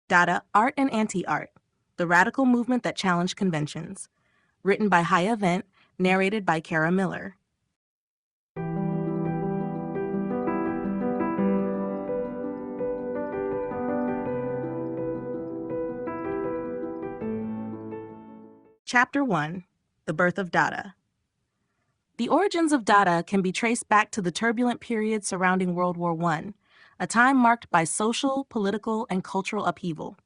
Dada, Art and Anti-Art, the radical movement that challenged conventions. Written by Haya Vent, narrated by Kara Miller. Chapter 1. The Birth of Dada. The origins of Dada can be traced back to the turbulent period surrounding World War I, a time marked by social, political, and cultural upheaval.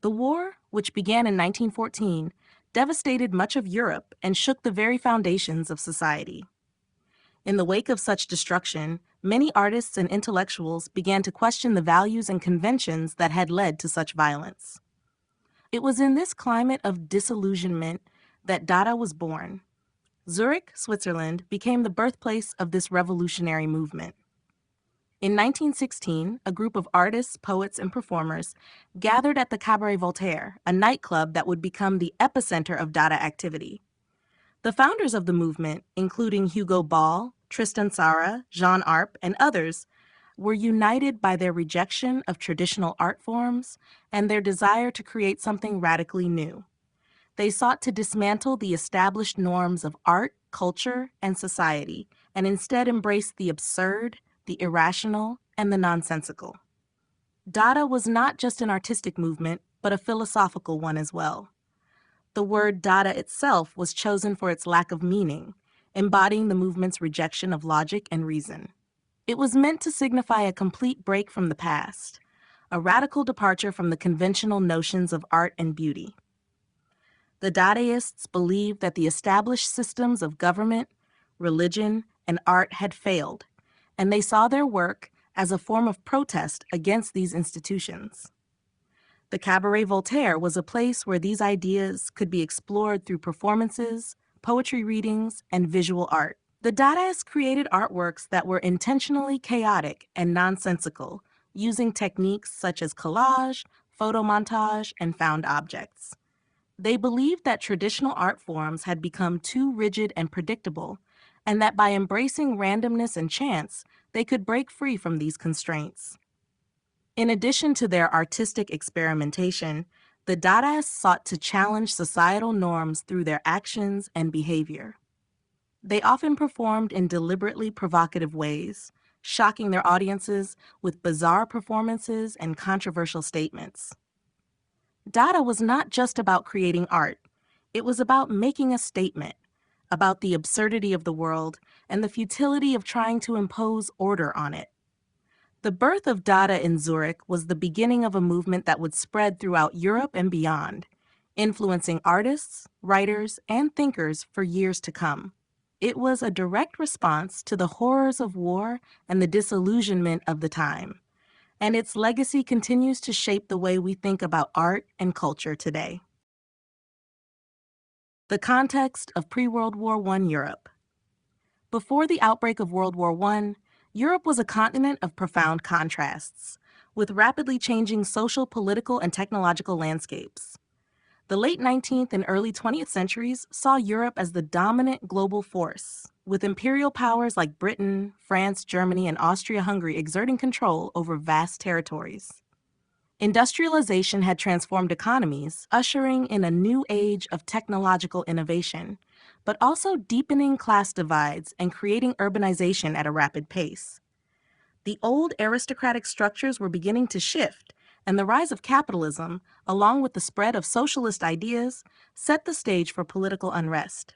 The war, which began in 1914, devastated much of Europe and shook the very foundations of society. In the wake of such destruction, many artists and intellectuals began to question the values and conventions that had led to such violence. It was in this climate of disillusionment that Dada was born. Zurich, Switzerland, became the birthplace of this revolutionary movement. In 1916, a group of artists, poets, and performers gathered at the Cabaret Voltaire, a nightclub that would become the epicenter of Dada activity. The founders of the movement, including Hugo Ball, Tristan Tzara, Jean Arp, and others, were united by their rejection of traditional art forms and their desire to create something radically new. They sought to dismantle the established norms of art, culture, and society, and instead embrace the absurd, the irrational, and the nonsensical. Dada was not just an artistic movement, but a philosophical one as well. The word Dada itself was chosen for its lack of meaning, embodying the movement's rejection of logic and reason. It was meant to signify a complete break from the past, a radical departure from the conventional notions of art and beauty. The Dadaists believed that the established systems of government, religion, and art had failed, and they saw their work as a form of protest against these institutions. The Cabaret Voltaire was a place where these ideas could be explored through performances, poetry readings, and visual art. The Dadaists created artworks that were intentionally chaotic and nonsensical, using techniques such as collage, photomontage, and found objects. They believed that traditional art forms had become too rigid and predictable, and that by embracing randomness and chance, they could break free from these constraints. In addition to their artistic experimentation, the Dadaists sought to challenge societal norms through their actions and behavior. They often performed in deliberately provocative ways, shocking their audiences with bizarre performances and controversial statements. Dada was not just about creating art. It was about making a statement, about the absurdity of the world and the futility of trying to impose order on it. The birth of Dada in Zurich was the beginning of a movement that would spread throughout Europe and beyond, influencing artists, writers, and thinkers for years to come. It was a direct response to the horrors of war and the disillusionment of the time, and its legacy continues to shape the way we think about art and culture today. The context of pre-World War I Europe. Before the outbreak of World War I, Europe was a continent of profound contrasts, with rapidly changing social, political, and technological landscapes. The late 19th and early 20th centuries saw Europe as the dominant global force, with imperial powers like Britain, France, Germany, and Austria-Hungary exerting control over vast territories. Industrialization had transformed economies, ushering in a new age of technological innovation, but also deepening class divides and creating urbanization at a rapid pace. The old aristocratic structures were beginning to shift, and the rise of capitalism, along with the spread of socialist ideas, set the stage for political unrest.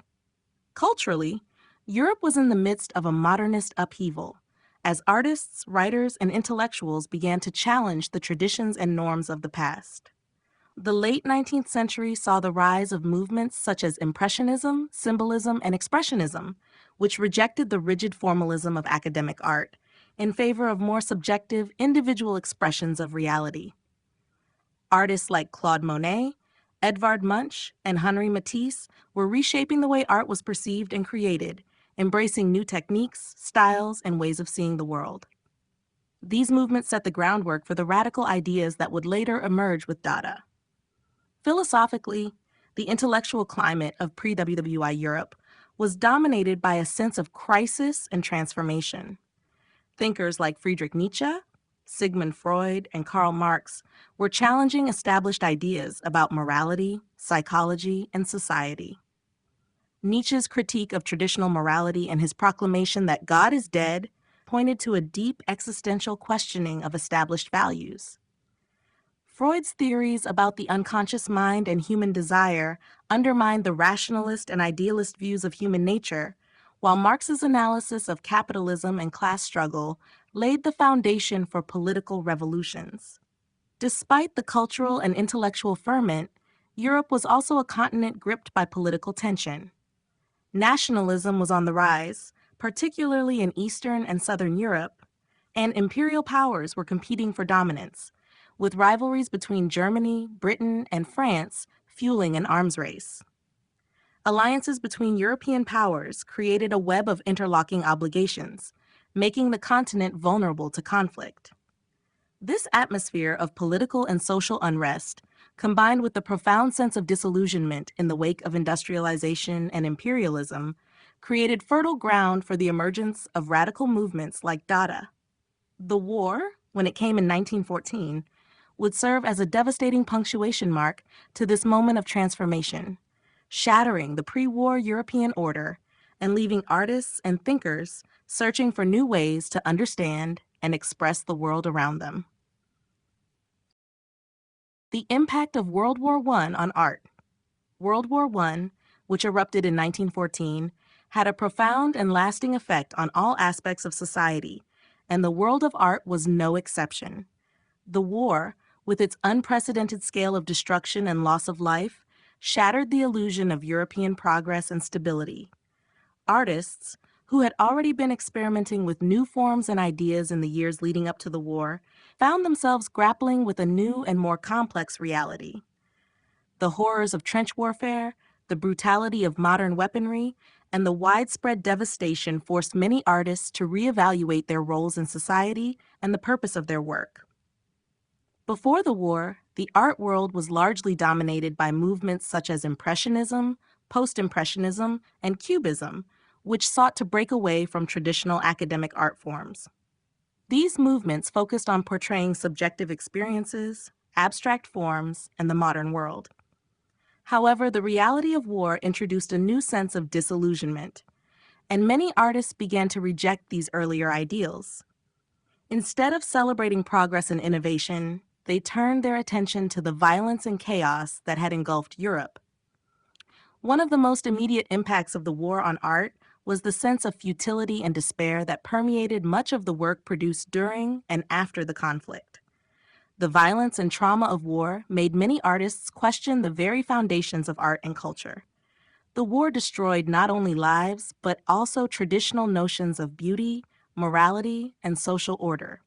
Culturally, Europe was in the midst of a modernist upheaval, as artists, writers, and intellectuals began to challenge the traditions and norms of the past. The late 19th century saw the rise of movements such as Impressionism, Symbolism, and Expressionism, which rejected the rigid formalism of academic art in favor of more subjective, individual expressions of reality. Artists like Claude Monet, Edvard Munch, and Henri Matisse were reshaping the way art was perceived and created, embracing new techniques, styles, and ways of seeing the world. These movements set the groundwork for the radical ideas that would later emerge with Dada. Philosophically, the intellectual climate of pre-WWI Europe was dominated by a sense of crisis and transformation. Thinkers like Friedrich Nietzsche, Sigmund Freud and Karl Marx were challenging established ideas about morality, psychology, and society. Nietzsche's critique of traditional morality and his proclamation that God is dead pointed to a deep existential questioning of established values. Freud's theories about the unconscious mind and human desire undermined the rationalist and idealist views of human nature, while Marx's analysis of capitalism and class struggle laid the foundation for political revolutions. Despite the cultural and intellectual ferment, Europe was also a continent gripped by political tension. Nationalism was on the rise, particularly in Eastern and Southern Europe, and imperial powers were competing for dominance, with rivalries between Germany, Britain, and France fueling an arms race. Alliances between European powers created a web of interlocking obligations, making the continent vulnerable to conflict. This atmosphere of political and social unrest, combined with the profound sense of disillusionment in the wake of industrialization and imperialism, created fertile ground for the emergence of radical movements like Dada. The war, when it came in 1914, would serve as a devastating punctuation mark to this moment of transformation, shattering the pre-war European order and leaving artists and thinkers searching for new ways to understand and express the world around them. The impact of World War I on art. World War I, which erupted in 1914, had a profound and lasting effect on all aspects of society, and the world of art was no exception. The war, with its unprecedented scale of destruction and loss of life, shattered the illusion of European progress and stability. Artists, who had already been experimenting with new forms and ideas in the years leading up to the war, found themselves grappling with a new and more complex reality. The horrors of trench warfare, the brutality of modern weaponry, and the widespread devastation forced many artists to reevaluate their roles in society and the purpose of their work. Before the war, the art world was largely dominated by movements such as Impressionism, Post-Impressionism, and Cubism, which sought to break away from traditional academic art forms. These movements focused on portraying subjective experiences, abstract forms, and the modern world. However, the reality of war introduced a new sense of disillusionment, and many artists began to reject these earlier ideals. Instead of celebrating progress and innovation, they turned their attention to the violence and chaos that had engulfed Europe. One of the most immediate impacts of the war on art was the sense of futility and despair that permeated much of the work produced during and after the conflict. The violence and trauma of war made many artists question the very foundations of art and culture. The war destroyed not only lives, but also traditional notions of beauty, morality, and social order.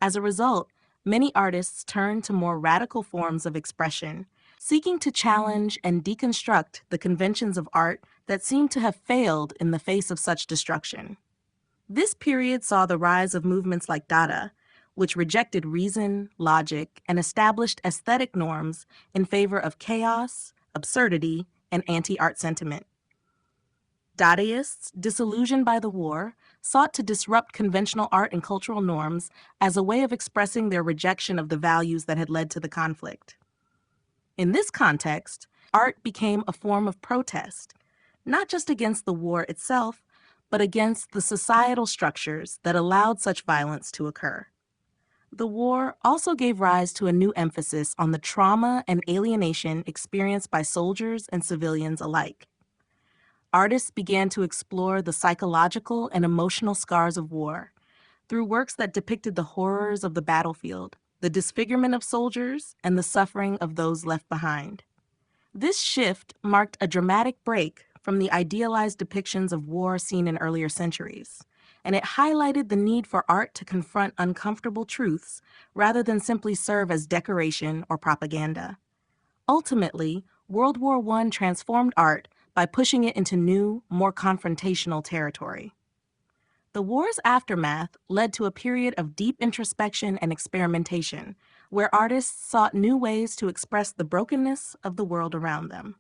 As a result, many artists turned to more radical forms of expression, seeking to challenge and deconstruct the conventions of art that seemed to have failed in the face of such destruction. This period saw the rise of movements like Dada, which rejected reason, logic, and established aesthetic norms in favor of chaos, absurdity, and anti-art sentiment. Dadaists, disillusioned by the war, sought to disrupt conventional art and cultural norms as a way of expressing their rejection of the values that had led to the conflict. In this context, art became a form of protest, not just against the war itself, but against the societal structures that allowed such violence to occur. The war also gave rise to a new emphasis on the trauma and alienation experienced by soldiers and civilians alike. Artists began to explore the psychological and emotional scars of war through works that depicted the horrors of the battlefield, the disfigurement of soldiers, and the suffering of those left behind. This shift marked a dramatic break from the idealized depictions of war seen in earlier centuries, and it highlighted the need for art to confront uncomfortable truths rather than simply serve as decoration or propaganda. Ultimately, World War I transformed art by pushing it into new, more confrontational territory. The war's aftermath led to a period of deep introspection and experimentation, where artists sought new ways to express the brokenness of the world around them.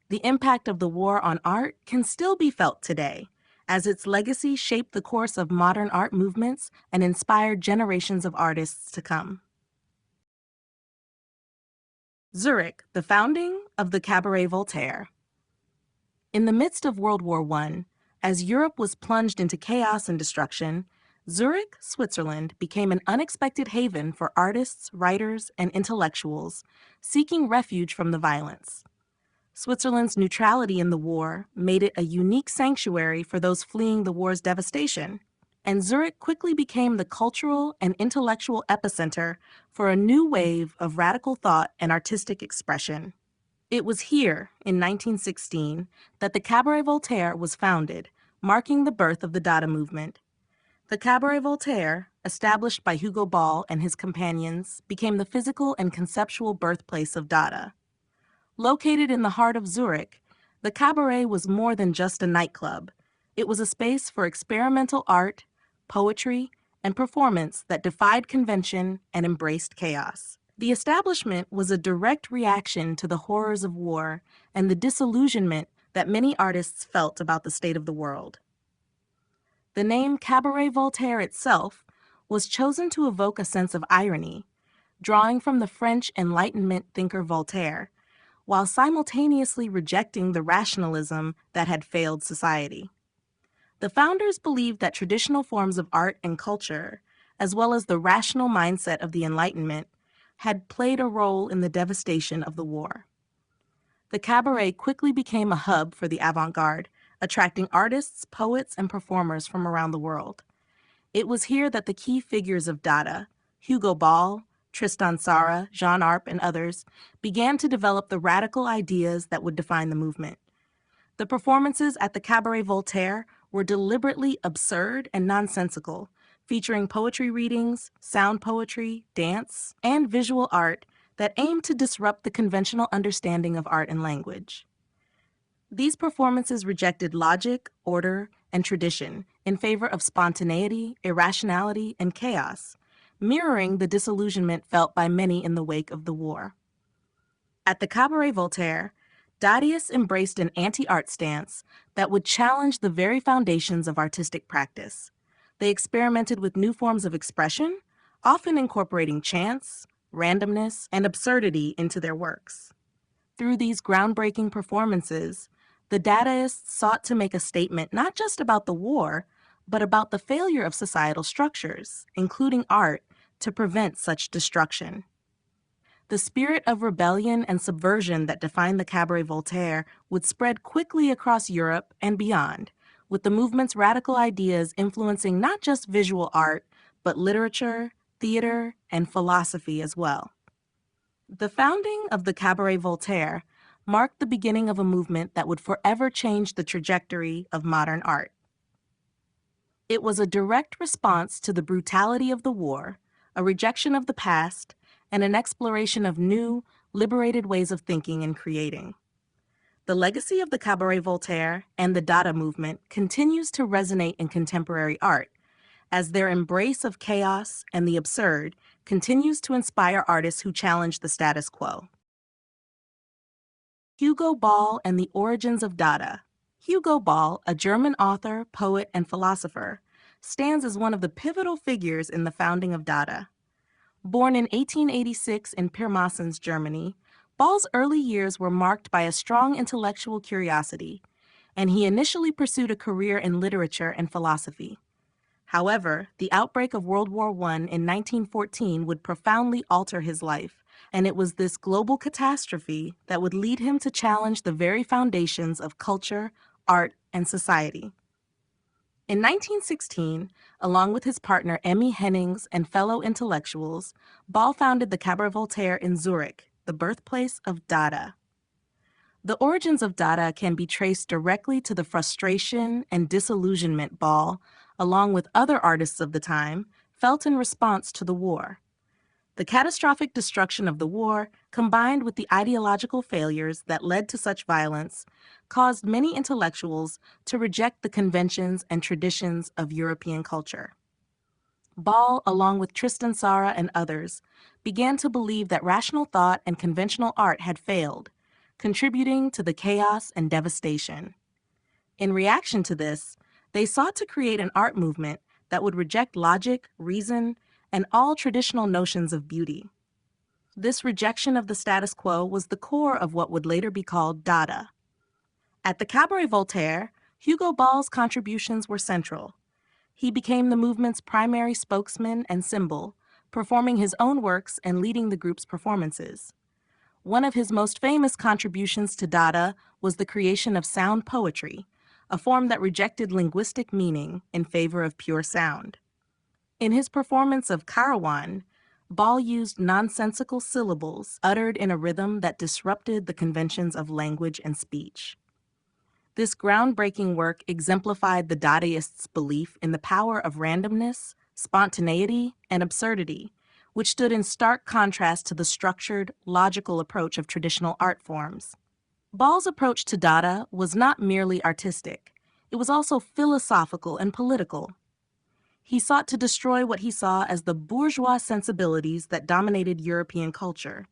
The impact of the war on art can still be felt today, as its legacy shaped the course of modern art movements and inspired generations of artists to come. Zurich, the founding of the Cabaret Voltaire. In the midst of World War I, as Europe was plunged into chaos and destruction, Zurich, Switzerland became an unexpected haven for artists, writers, and intellectuals seeking refuge from the violence. Switzerland's neutrality in the war made it a unique sanctuary for those fleeing the war's devastation, and Zurich quickly became the cultural and intellectual epicenter for a new wave of radical thought and artistic expression. It was here, in 1916, that the Cabaret Voltaire was founded, marking the birth of the Dada movement. The Cabaret Voltaire, established by Hugo Ball and his companions, became the physical and conceptual birthplace of Dada. Located in the heart of Zurich, the Cabaret was more than just a nightclub. It was a space for experimental art, poetry, and performance that defied convention and embraced chaos. The establishment was a direct reaction to the horrors of war and the disillusionment that many artists felt about the state of the world. The name Cabaret Voltaire itself was chosen to evoke a sense of irony, drawing from the French Enlightenment thinker Voltaire, while simultaneously rejecting the rationalism that had failed society. The founders believed that traditional forms of art and culture, as well as the rational mindset of the Enlightenment, had played a role in the devastation of the war. The cabaret quickly became a hub for the avant-garde, attracting artists, poets, and performers from around the world. It was here that the key figures of Dada, Hugo Ball, Tristan Tzara, Jean Arp, and others, began to develop the radical ideas that would define the movement. The performances at the Cabaret Voltaire were deliberately absurd and nonsensical, featuring poetry readings, sound poetry, dance, and visual art that aimed to disrupt the conventional understanding of art and language. These performances rejected logic, order, and tradition in favor of spontaneity, irrationality, and chaos, mirroring the disillusionment felt by many in the wake of the war. At the Cabaret Voltaire, Dadaists embraced an anti-art stance that would challenge the very foundations of artistic practice. They experimented with new forms of expression, often incorporating chance, randomness, and absurdity into their works. Through these groundbreaking performances, the Dadaists sought to make a statement not just about the war, but about the failure of societal structures, including art, to prevent such destruction. The spirit of rebellion and subversion that defined the Cabaret Voltaire would spread quickly across Europe and beyond, with the movement's radical ideas influencing not just visual art, but literature, theater, and philosophy as well. The founding of the Cabaret Voltaire marked the beginning of a movement that would forever change the trajectory of modern art. It was a direct response to the brutality of the war, a rejection of the past, and an exploration of new, liberated ways of thinking and creating. The legacy of the Cabaret Voltaire and the Dada movement continues to resonate in contemporary art, as their embrace of chaos and the absurd continues to inspire artists who challenge the status quo. Hugo Ball and the Origins of Dada. Hugo Ball, a German author, poet, and philosopher, stands as one of the pivotal figures in the founding of Dada. Born in 1886 in Pirmasens, Germany, Ball's early years were marked by a strong intellectual curiosity, and he initially pursued a career in literature and philosophy. However, the outbreak of World War I in 1914 would profoundly alter his life, and it was this global catastrophe that would lead him to challenge the very foundations of culture, art, and society. In 1916, along with his partner Emmy Hennings and fellow intellectuals, Ball founded the Cabaret Voltaire in Zurich, the birthplace of Dada. The origins of Dada can be traced directly to the frustration and disillusionment Ball, along with other artists of the time, felt in response to the war. The catastrophic destruction of the war, combined with the ideological failures that led to such violence, caused many intellectuals to reject the conventions and traditions of European culture. Ball, along with Tristan Tzara and others, began to believe that rational thought and conventional art had failed, contributing to the chaos and devastation. In reaction to this, They sought to create an art movement that would reject logic, reason, and all traditional notions of beauty. This rejection of the status quo was the core of what would later be called Dada. At the Cabaret Voltaire, Hugo Ball's contributions were central. He became the movement's primary spokesman and symbol, performing his own works and leading the group's performances. One of his most famous contributions to Dada was the creation of sound poetry, a form that rejected linguistic meaning in favor of pure sound. In his performance of Karawan, Ball used nonsensical syllables uttered in a rhythm that disrupted the conventions of language and speech. This groundbreaking work exemplified the Dadaists' belief in the power of randomness, spontaneity, and absurdity, which stood in stark contrast to the structured, logical approach of traditional art forms. Ball's approach to Dada was not merely artistic, it was also philosophical and political. He sought to destroy what he saw as the bourgeois sensibilities that dominated European culture.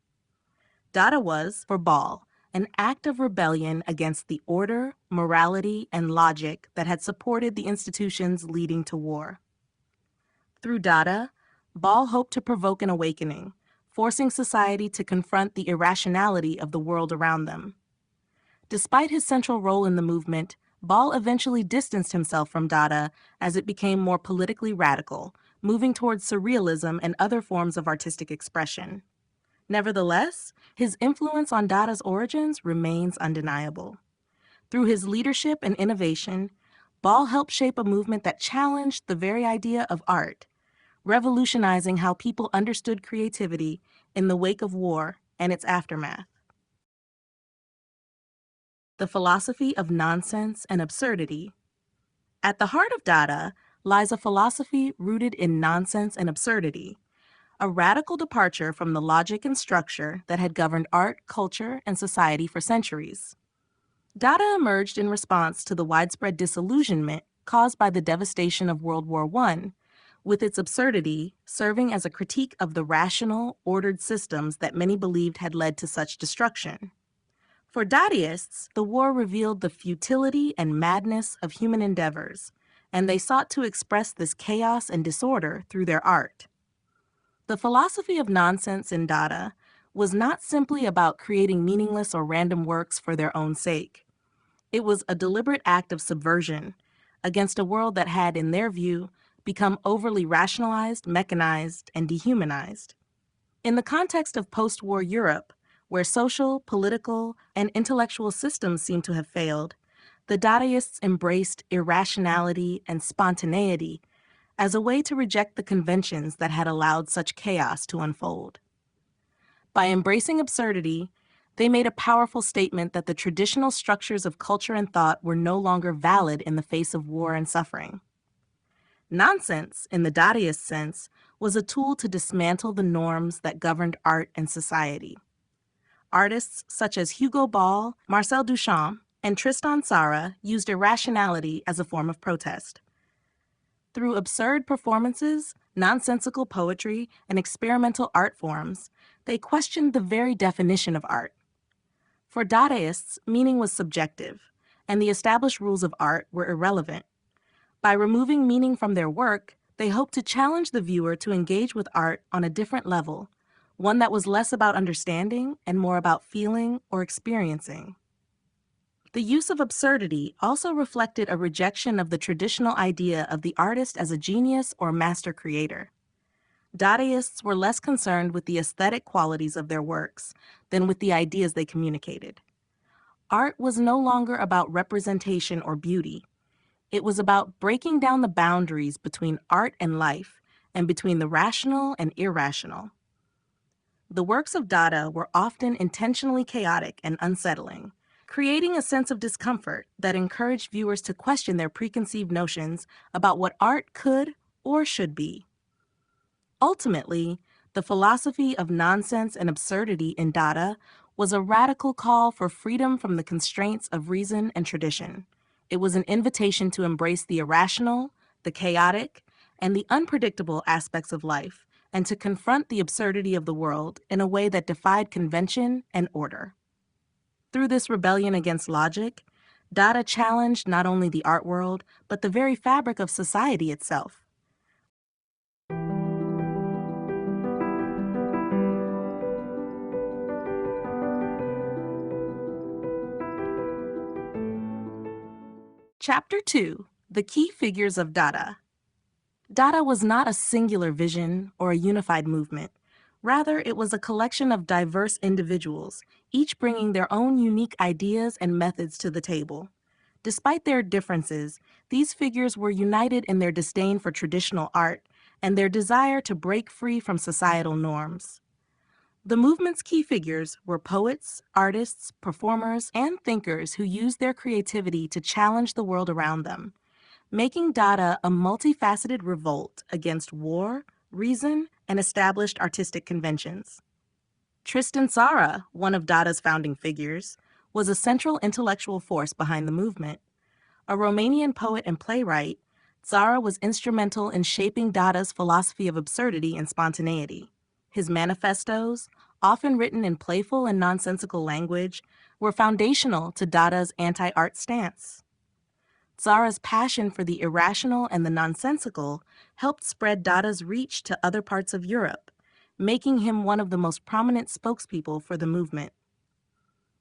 Dada was, for Ball, an act of rebellion against the order, morality, and logic that had supported the institutions leading to war. Through Dada, Ball hoped to provoke an awakening, forcing society to confront the irrationality of the world around them. Despite his central role in the movement, Ball eventually distanced himself from Dada as it became more politically radical, moving towards Surrealism and other forms of artistic expression. Nevertheless, his influence on Dada's origins remains undeniable. Through his leadership and innovation, Ball helped shape a movement that challenged the very idea of art, revolutionizing how people understood creativity in the wake of war and its aftermath. The philosophy of nonsense and absurdity. At the heart of Dada lies a philosophy rooted in nonsense and absurdity, a radical departure from the logic and structure that had governed art, culture, and society for centuries. Dada emerged in response to the widespread disillusionment caused by the devastation of World War I, with its absurdity serving as a critique of the rational, ordered systems that many believed had led to such destruction. For Dadaists, the war revealed the futility and madness of human endeavors, and they sought to express this chaos and disorder through their art. The philosophy of nonsense in Dada was not simply about creating meaningless or random works for their own sake. It was a deliberate act of subversion against a world that had, in their view, become overly rationalized, mechanized, and dehumanized. In the context of post-war Europe, where social, political, and intellectual systems seem to have failed, the Dadaists embraced irrationality and spontaneity as a way to reject the conventions that had allowed such chaos to unfold. By embracing absurdity, they made a powerful statement that the traditional structures of culture and thought were no longer valid in the face of war and suffering. Nonsense, in the Dadaist sense, was a tool to dismantle the norms that governed art and society. Artists such as Hugo Ball, Marcel Duchamp, and Tristan Tzara used irrationality as a form of protest. Through absurd performances, nonsensical poetry, and experimental art forms, they questioned the very definition of art. For Dadaists, meaning was subjective, and the established rules of art were irrelevant. By removing meaning from their work, they hoped to challenge the viewer to engage with art on a different level, one that was less about understanding and more about feeling or experiencing. The use of absurdity also reflected a rejection of the traditional idea of the artist as a genius or master creator. Dadaists were less concerned with the aesthetic qualities of their works than with the ideas they communicated. Art was no longer about representation or beauty. It was about breaking down the boundaries between art and life and between the rational and irrational. The works of Dada were often intentionally chaotic and unsettling, creating a sense of discomfort that encouraged viewers to question their preconceived notions about what art could or should be. Ultimately, the philosophy of nonsense and absurdity in Dada was a radical call for freedom from the constraints of reason and tradition. It was an invitation to embrace the irrational, the chaotic, and the unpredictable aspects of life, and to confront the absurdity of the world in a way that defied convention and order. Through this rebellion against logic, Dada challenged not only the art world, but the very fabric of society itself. Chapter 2: The Key Figures of Dada. Dada was not a singular vision or a unified movement. Rather, it was a collection of diverse individuals, each bringing their own unique ideas and methods to the table. Despite their differences, these figures were united in their disdain for traditional art and their desire to break free from societal norms. The movement's key figures were poets, artists, performers, and thinkers who used their creativity to challenge the world around them, making Dada a multifaceted revolt against war, reason, and established artistic conventions. Tristan Tzara, one of Dada's founding figures, was a central intellectual force behind the movement. A Romanian poet and playwright, Tzara was instrumental in shaping Dada's philosophy of absurdity and spontaneity. His manifestos, often written in playful and nonsensical language, were foundational to Dada's anti-art stance. Tzara's passion for the irrational and the nonsensical helped spread Dada's reach to other parts of Europe, making him one of the most prominent spokespeople for the movement.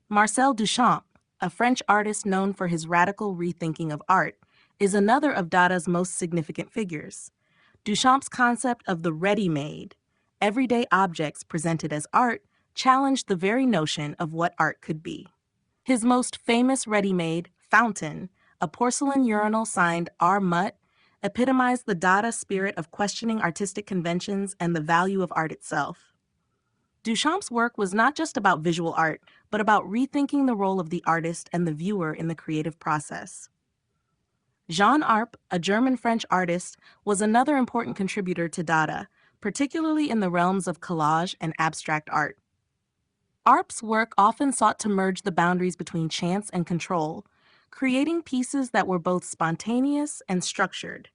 Marcel Duchamp, a French artist known for his radical rethinking of art, is another of Dada's most significant figures. Duchamp's concept of the ready-made, everyday objects presented as art, challenged the very notion of what art could be. His most famous ready-made, Fountain, a porcelain urinal signed R. Mutt, epitomized the Dada spirit of questioning artistic conventions and the value of art itself. Duchamp's work was not just about visual art, but about rethinking the role of the artist and the viewer in the creative process. Jean Arp, a German-French artist, was another important contributor to Dada, particularly in the realms of collage and abstract art. Arp's work often sought to merge the boundaries between chance and control, creating pieces that were both spontaneous and structured.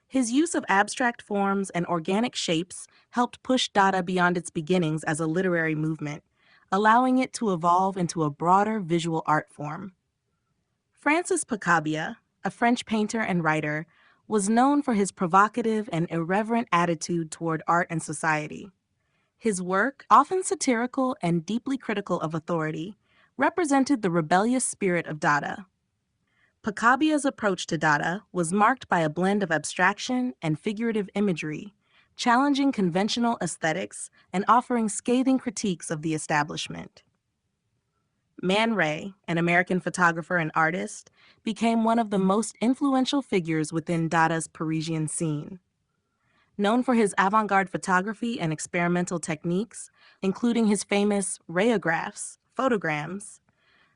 His use of abstract forms and organic shapes helped push Dada beyond its beginnings as a literary movement, allowing it to evolve into a broader visual art form. Francis Picabia, a French painter and writer, was known for his provocative and irreverent attitude toward art and society. His work, often satirical and deeply critical of authority, represented the rebellious spirit of Dada. Picabia's approach to Dada was marked by a blend of abstraction and figurative imagery, challenging conventional aesthetics and offering scathing critiques of the establishment. Man Ray, an American photographer and artist, became one of the most influential figures within Dada's Parisian scene. Known for his avant-garde photography and experimental techniques, including his famous rayographs, photograms,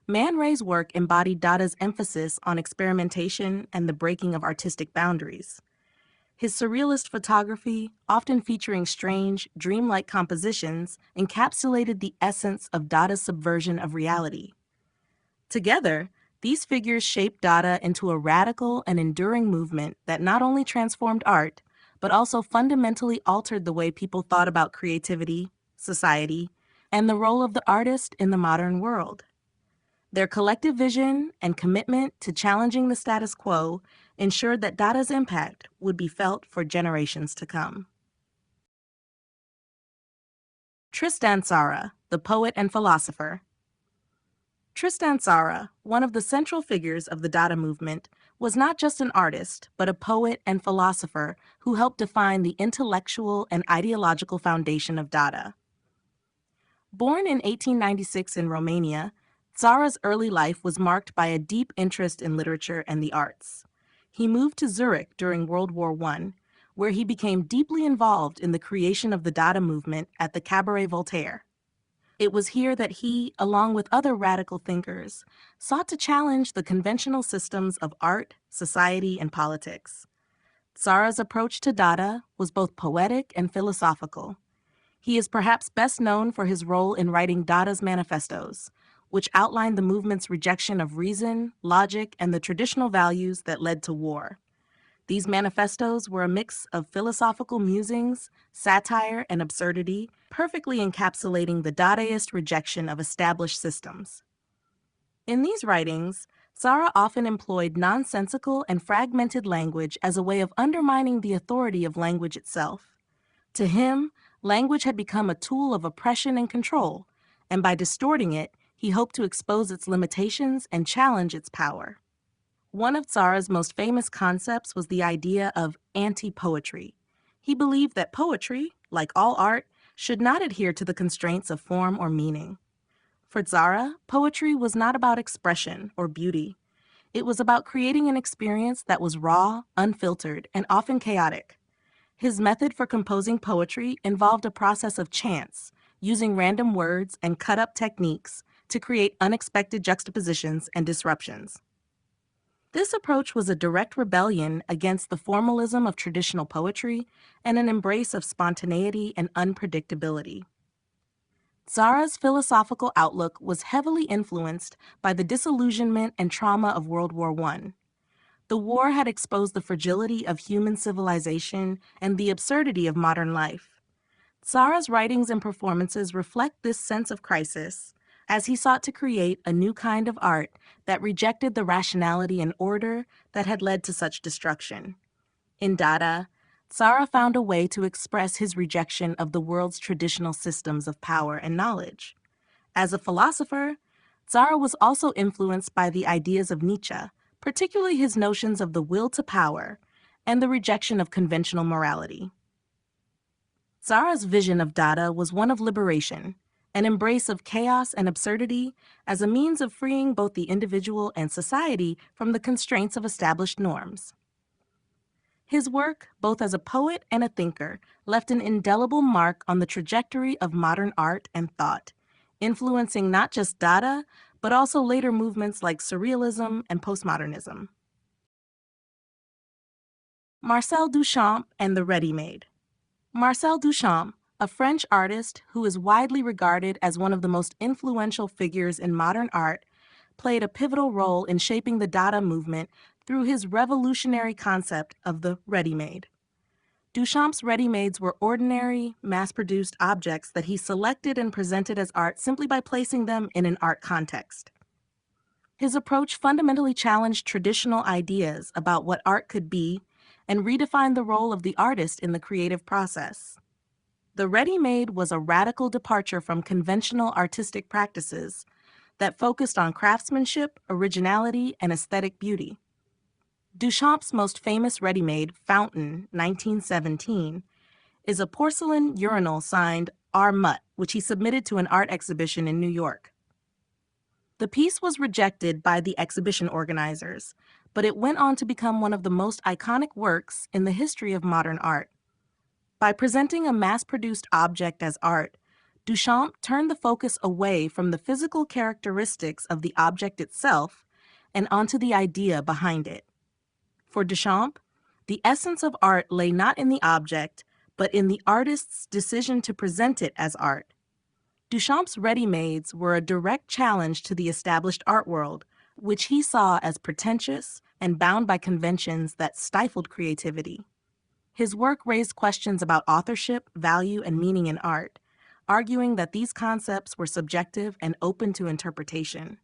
Man Ray's work embodied Dada's emphasis on experimentation and the breaking of artistic boundaries. His surrealist photography, often featuring strange, dreamlike compositions, encapsulated the essence of Dada's subversion of reality. Together, these figures shaped Dada into a radical and enduring movement that not only transformed art, but also fundamentally altered the way people thought about creativity, society, and the role of the artist in the modern world. Their collective vision and commitment to challenging the status quo ensured that Dada's impact would be felt for generations to come. Tristan Tzara, the poet and philosopher. Tristan Tzara, one of the central figures of the Dada movement, was not just an artist, but a poet and philosopher who helped define the intellectual and ideological foundation of Dada. Born in 1896 in Romania, Tzara's early life was marked by a deep interest in literature and the arts. He moved to Zurich during World War I, where he became deeply involved in the creation of the Dada movement at the Cabaret Voltaire. It was here that he, along with other radical thinkers, sought to challenge the conventional systems of art, society, and politics. Tzara's approach to Dada was both poetic and philosophical. He is perhaps best known for his role in writing Dada's manifestos, which outlined the movement's rejection of reason, logic, and the traditional values that led to war. These manifestos were a mix of philosophical musings, satire, and absurdity, perfectly encapsulating the Dadaist rejection of established systems. In these writings, Zara often employed nonsensical and fragmented language as a way of undermining the authority of language itself. To him, language had become a tool of oppression and control, and by distorting it, he hoped to expose its limitations and challenge its power. One of Zara's most famous concepts was the idea of anti-poetry. He believed that poetry, like all art, should not adhere to the constraints of form or meaning. For Zara, poetry was not about expression or beauty. It was about creating an experience that was raw, unfiltered, and often chaotic. His method for composing poetry involved a process of chance, using random words and cut-up techniques to create unexpected juxtapositions and disruptions. This approach was a direct rebellion against the formalism of traditional poetry and an embrace of spontaneity and unpredictability. Zara's philosophical outlook was heavily influenced by the disillusionment and trauma of World War I. The war had exposed the fragility of human civilization and the absurdity of modern life. Zara's writings and performances reflect this sense of crisis, as he sought to create a new kind of art that rejected the rationality and order that had led to such destruction. In Dada, Zara found a way to express his rejection of the world's traditional systems of power and knowledge. As a philosopher, Zara was also influenced by the ideas of Nietzsche, particularly his notions of the will to power and the rejection of conventional morality. Zara's vision of Dada was one of liberation, an embrace of chaos and absurdity as a means of freeing both the individual and society from the constraints of established norms. His work, both as a poet and a thinker, left an indelible mark on the trajectory of modern art and thought, influencing not just Dada, but also later movements like Surrealism and Postmodernism. Marcel Duchamp and the Ready-Made. Marcel Duchamp, a French artist who is widely regarded as one of the most influential figures in modern art, played a pivotal role in shaping the Dada movement through his revolutionary concept of the ready-made. Duchamp's ready-mades were ordinary, mass-produced objects that he selected and presented as art simply by placing them in an art context. His approach fundamentally challenged traditional ideas about what art could be and redefined the role of the artist in the creative process. The ready-made was a radical departure from conventional artistic practices that focused on craftsmanship, originality, and aesthetic beauty. Duchamp's most famous ready-made, Fountain, 1917, is a porcelain urinal signed R. Mutt, which he submitted to an art exhibition in New York. The piece was rejected by the exhibition organizers, but it went on to become one of the most iconic works in the history of modern art. By presenting a mass-produced object as art, Duchamp turned the focus away from the physical characteristics of the object itself and onto the idea behind it. For Duchamp, the essence of art lay not in the object, but in the artist's decision to present it as art. Duchamp's ready-mades were a direct challenge to the established art world, which he saw as pretentious and bound by conventions that stifled creativity. His work raised questions about authorship, value, and meaning in art, arguing that these concepts were subjective and open to interpretation.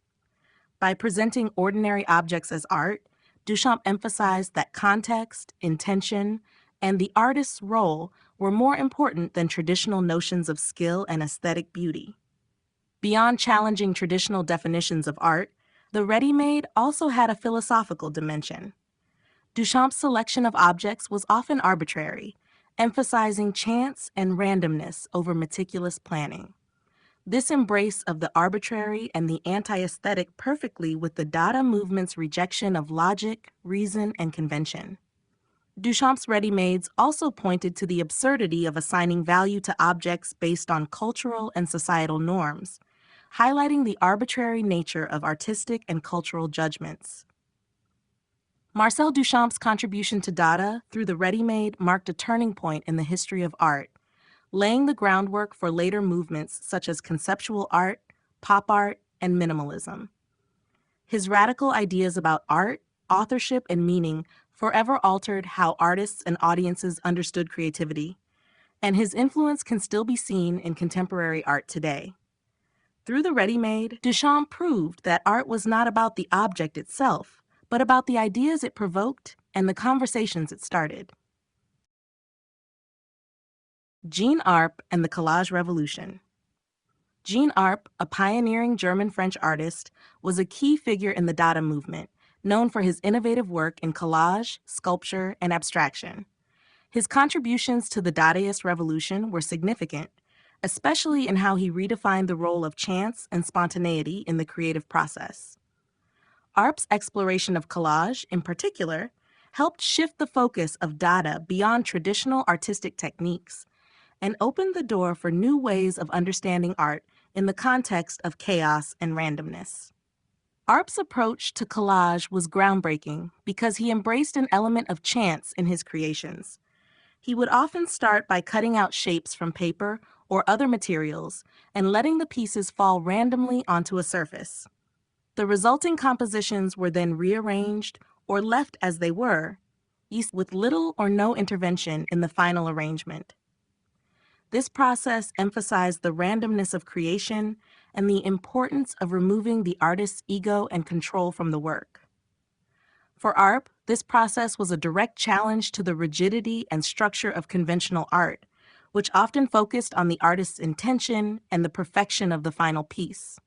By presenting ordinary objects as art, Duchamp emphasized that context, intention, and the artist's role were more important than traditional notions of skill and aesthetic beauty. Beyond challenging traditional definitions of art, the ready-made also had a philosophical dimension. Duchamp's selection of objects was often arbitrary, emphasizing chance and randomness over meticulous planning. This embrace of the arbitrary and the anti-aesthetic perfectly with the Dada movement's rejection of logic, reason, and convention. Duchamp's ready-mades also pointed to the absurdity of assigning value to objects based on cultural and societal norms, highlighting the arbitrary nature of artistic and cultural judgments. Marcel Duchamp's contribution to Dada through the ready-made marked a turning point in the history of art, laying the groundwork for later movements such as conceptual art, pop art, and minimalism. His radical ideas about art, authorship, and meaning forever altered how artists and audiences understood creativity, and his influence can still be seen in contemporary art today. Through the ready-made, Duchamp proved that art was not about the object itself, but about the ideas it provoked and the conversations it started. Jean Arp and the Collage Revolution. Jean Arp, a pioneering German-French artist, was a key figure in the Dada movement, known for his innovative work in collage, sculpture, and abstraction. His contributions to the Dadaist revolution were significant, especially in how he redefined the role of chance and spontaneity in the creative process. Arp's exploration of collage, in particular, helped shift the focus of Dada beyond traditional artistic techniques and opened the door for new ways of understanding art in the context of chaos and randomness. Arp's approach to collage was groundbreaking because he embraced an element of chance in his creations. He would often start by cutting out shapes from paper or other materials and letting the pieces fall randomly onto a surface. The resulting compositions were then rearranged or left as they were, with little or no intervention in the final arrangement. This process emphasized the randomness of creation and the importance of removing the artist's ego and control from the work. For Arp, this process was a direct challenge to the rigidity and structure of conventional art, which often focused on the artist's intention and the perfection of the final piece.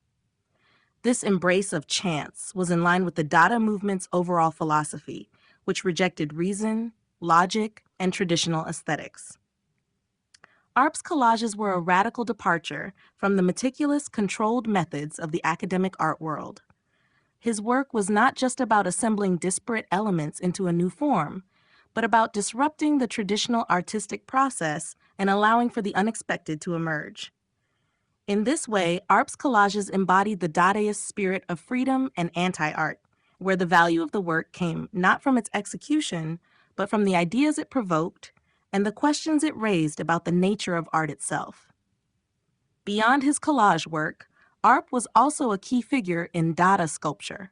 This embrace of chance was in line with the Dada movement's overall philosophy, which rejected reason, logic, and traditional aesthetics. Arp's collages were a radical departure from the meticulous, controlled methods of the academic art world. His work was not just about assembling disparate elements into a new form, but about disrupting the traditional artistic process and allowing for the unexpected to emerge. In this way, Arp's collages embodied the Dadaist spirit of freedom and anti-art, where the value of the work came not from its execution, but from the ideas it provoked and the questions it raised about the nature of art itself. Beyond his collage work, Arp was also a key figure in Dada sculpture.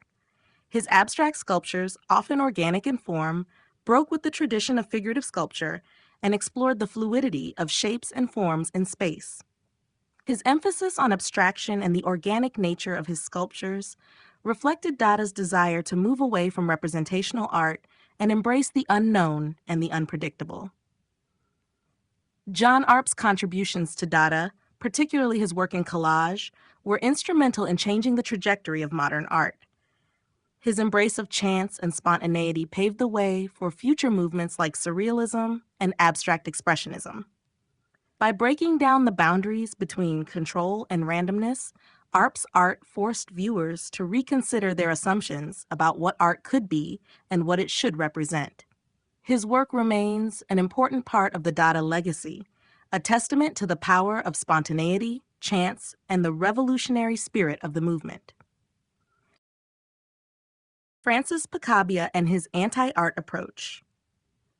His abstract sculptures, often organic in form, broke with the tradition of figurative sculpture and explored the fluidity of shapes and forms in space. His emphasis on abstraction and the organic nature of his sculptures reflected Dada's desire to move away from representational art and embrace the unknown and the unpredictable. John Arp's contributions to Dada, particularly his work in collage, were instrumental in changing the trajectory of modern art. His embrace of chance and spontaneity paved the way for future movements like Surrealism and abstract Expressionism. By breaking down the boundaries between control and randomness, Arp's art forced viewers to reconsider their assumptions about what art could be and what it should represent. His work remains an important part of the Dada legacy, a testament to the power of spontaneity, chance, and the revolutionary spirit of the movement. Francis Picabia and his anti-art approach.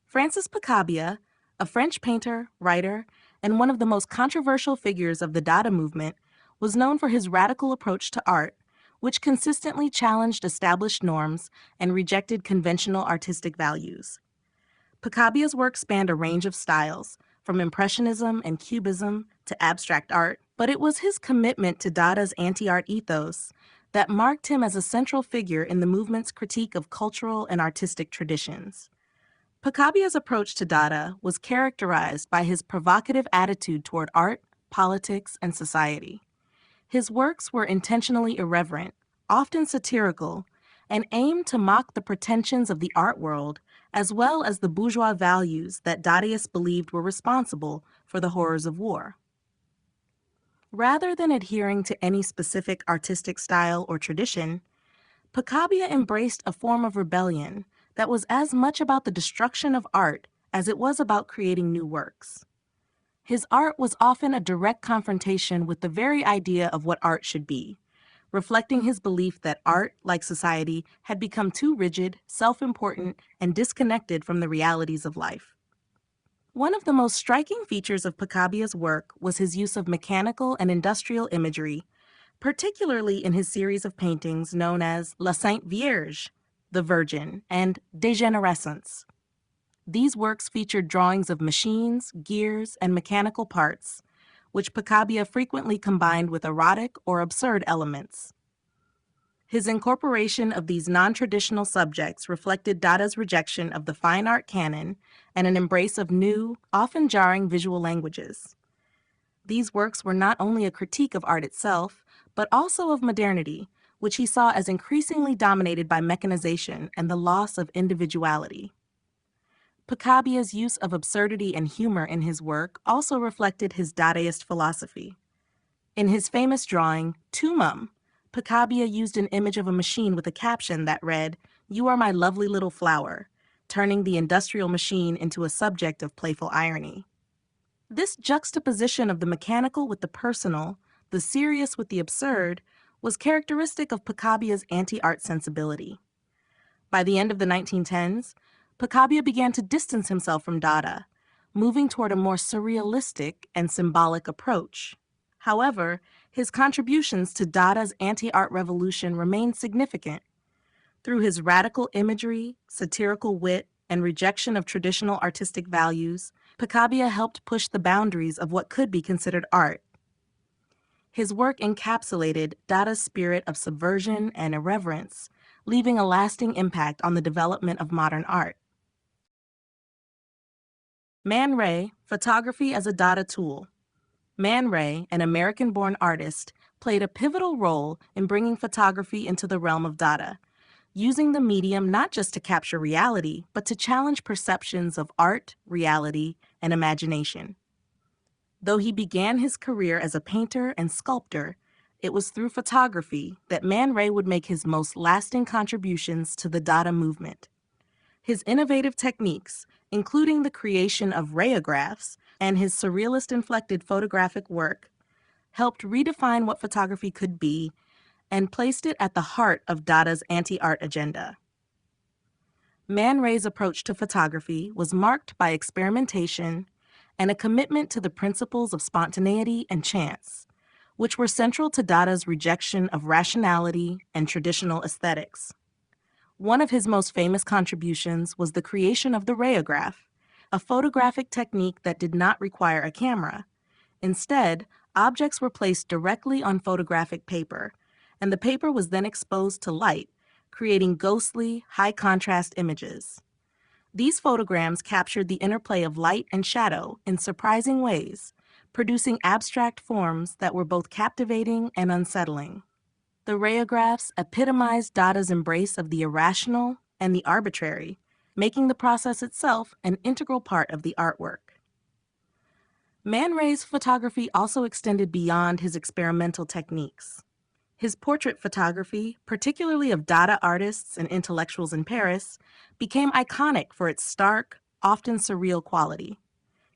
Francis Picabia, a French painter, writer, and one of the most controversial figures of the Dada movement, was known for his radical approach to art, which consistently challenged established norms and rejected conventional artistic values. Picabia's work spanned a range of styles, from Impressionism and Cubism to abstract art, but it was his commitment to Dada's anti-art ethos that marked him as a central figure in the movement's critique of cultural and artistic traditions. Picabia's approach to Dada was characterized by his provocative attitude toward art, politics, and society. His works were intentionally irreverent, often satirical, and aimed to mock the pretensions of the art world as well as the bourgeois values that Dadaists believed were responsible for the horrors of war. Rather than adhering to any specific artistic style or tradition, Picabia embraced a form of rebellion that was as much about the destruction of art as it was about creating new works. His art was often a direct confrontation with the very idea of what art should be, reflecting his belief that art, like society, had become too rigid, self-important, and disconnected from the realities of life. One of the most striking features of Picabia's work was his use of mechanical and industrial imagery, particularly in his series of paintings known as La Sainte Vierge, the Virgin, and Dégénérescence. These works featured drawings of machines, gears, and mechanical parts, which Picabia frequently combined with erotic or absurd elements. His incorporation of these non-traditional subjects reflected Dada's rejection of the fine art canon and an embrace of new, often jarring visual languages. These works were not only a critique of art itself, but also of modernity, which he saw as increasingly dominated by mechanization and the loss of individuality. Picabia's use of absurdity and humor in his work also reflected his Dadaist philosophy. In his famous drawing, Tumum, Picabia used an image of a machine with a caption that read, "You are my lovely little flower," turning the industrial machine into a subject of playful irony. This juxtaposition of the mechanical with the personal, the serious with the absurd, was characteristic of Picabia's anti-art sensibility. By the end of the 1910s, Picabia began to distance himself from Dada, moving toward a more surrealistic and symbolic approach. However, his contributions to Dada's anti-art revolution remained significant. Through his radical imagery, satirical wit, and rejection of traditional artistic values, Picabia helped push the boundaries of what could be considered art. His work encapsulated Dada's spirit of subversion and irreverence, leaving a lasting impact on the development of modern art. Man Ray, photography as a Dada tool. Man Ray, an American-born artist, played a pivotal role in bringing photography into the realm of Dada, using the medium not just to capture reality, but to challenge perceptions of art, reality, and imagination. Though he began his career as a painter and sculptor, it was through photography that Man Ray would make his most lasting contributions to the Dada movement. His innovative techniques, including the creation of rayographs and his surrealist-inflected photographic work, helped redefine what photography could be and placed it at the heart of Dada's anti-art agenda. Man Ray's approach to photography was marked by experimentation and a commitment to the principles of spontaneity and chance, which were central to Dada's rejection of rationality and traditional aesthetics. One of his most famous contributions was the creation of the rayograph, a photographic technique that did not require a camera. Instead, objects were placed directly on photographic paper, and the paper was then exposed to light, creating ghostly, high-contrast images. These photograms captured the interplay of light and shadow in surprising ways, producing abstract forms that were both captivating and unsettling. The rayographs epitomized Dada's embrace of the irrational and the arbitrary, making the process itself an integral part of the artwork. Man Ray's photography also extended beyond his experimental techniques. His portrait photography, particularly of Dada artists and intellectuals in Paris, became iconic for its stark, often surreal quality.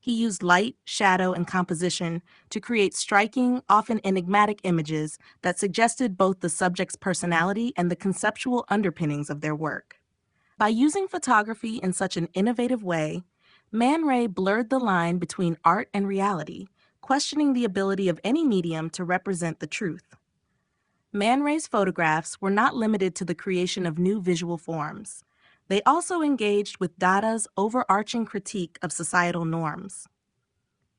He used light, shadow, and composition to create striking, often enigmatic images that suggested both the subject's personality and the conceptual underpinnings of their work. By using photography in such an innovative way, Man Ray blurred the line between art and reality, questioning the ability of any medium to represent the truth. Man Ray's photographs were not limited to the creation of new visual forms. They also engaged with Dada's overarching critique of societal norms.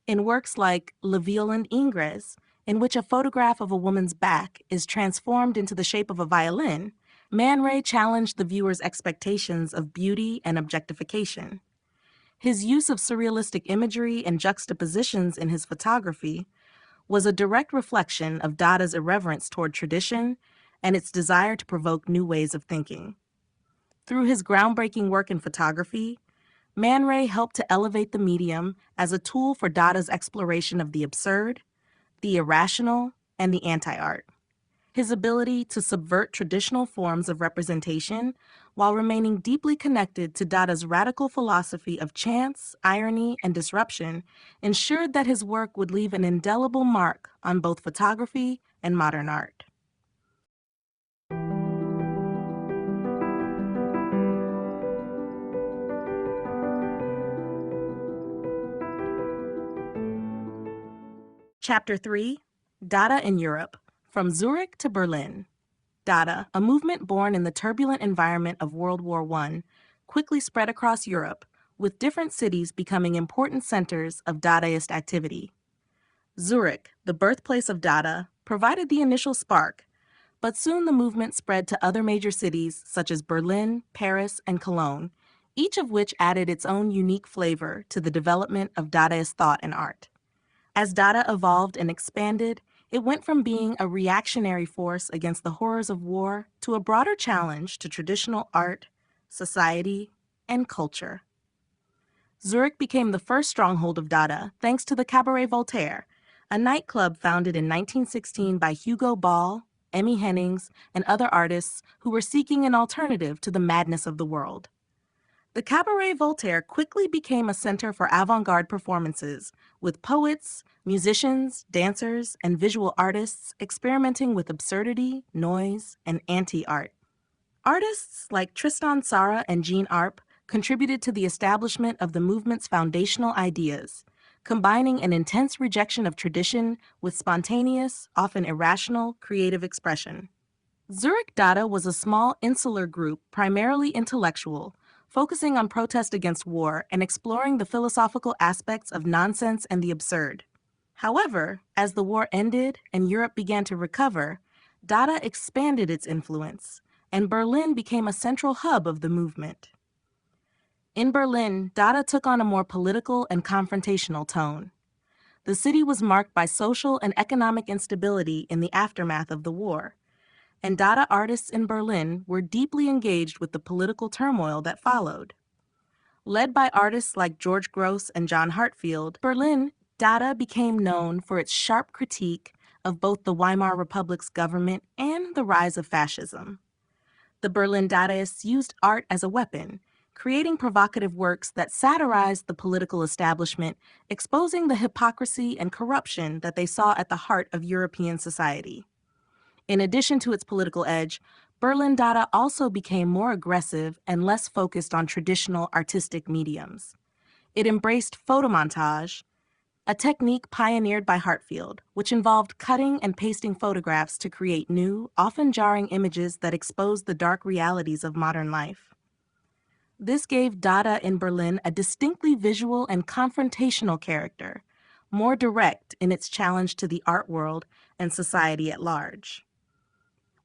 In works like Le Violon Ingres, in which a photograph of a woman's back is transformed into the shape of a violin, Man Ray challenged the viewer's expectations of beauty and objectification. His use of surrealistic imagery and juxtapositions in his photography was a direct reflection of Dada's irreverence toward tradition and its desire to provoke new ways of thinking. Through his groundbreaking work in photography, Man Ray helped to elevate the medium as a tool for Dada's exploration of the absurd, the irrational, and the anti-art. His ability to subvert traditional forms of representation while remaining deeply connected to Dada's radical philosophy of chance, irony, and disruption ensured that his work would leave an indelible mark on both photography and modern art. Chapter 3, Dada in Europe, From Zurich to Berlin. Dada, a movement born in the turbulent environment of World War I, quickly spread across Europe, with different cities becoming important centers of Dadaist activity. Zurich, the birthplace of Dada, provided the initial spark, but soon the movement spread to other major cities such as Berlin, Paris, and Cologne, each of which added its own unique flavor to the development of Dadaist thought and art. As Dada evolved and expanded, it went from being a reactionary force against the horrors of war to a broader challenge to traditional art, society, and culture. Zurich became the first stronghold of Dada thanks to the Cabaret Voltaire, a nightclub founded in 1916 by Hugo Ball, Emmy Hennings, and other artists who were seeking an alternative to the madness of the world. The Cabaret Voltaire quickly became a center for avant-garde performances, with poets, musicians, dancers, and visual artists experimenting with absurdity, noise, and anti-art. Artists like Tristan Tzara and Jean Arp contributed to the establishment of the movement's foundational ideas, combining an intense rejection of tradition with spontaneous, often irrational, creative expression. Zurich Dada was a small, insular group, primarily intellectual, focusing on protest against war and exploring the philosophical aspects of nonsense and the absurd. However, as the war ended and Europe began to recover, Dada expanded its influence, and Berlin became a central hub of the movement. In Berlin, Dada took on a more political and confrontational tone. The city was marked by social and economic instability in the aftermath of the war, and Dada artists in Berlin were deeply engaged with the political turmoil that followed. Led by artists like George Grosz and John Hartfield, Berlin, Dada became known for its sharp critique of both the Weimar Republic's government and the rise of fascism. The Berlin Dadaists used art as a weapon, creating provocative works that satirized the political establishment, exposing the hypocrisy and corruption that they saw at the heart of European society. In addition to its political edge, Berlin Dada also became more aggressive and less focused on traditional artistic mediums. It embraced photomontage, a technique pioneered by Hartfield, which involved cutting and pasting photographs to create new, often jarring images that exposed the dark realities of modern life. This gave Dada in Berlin a distinctly visual and confrontational character, more direct in its challenge to the art world and society at large.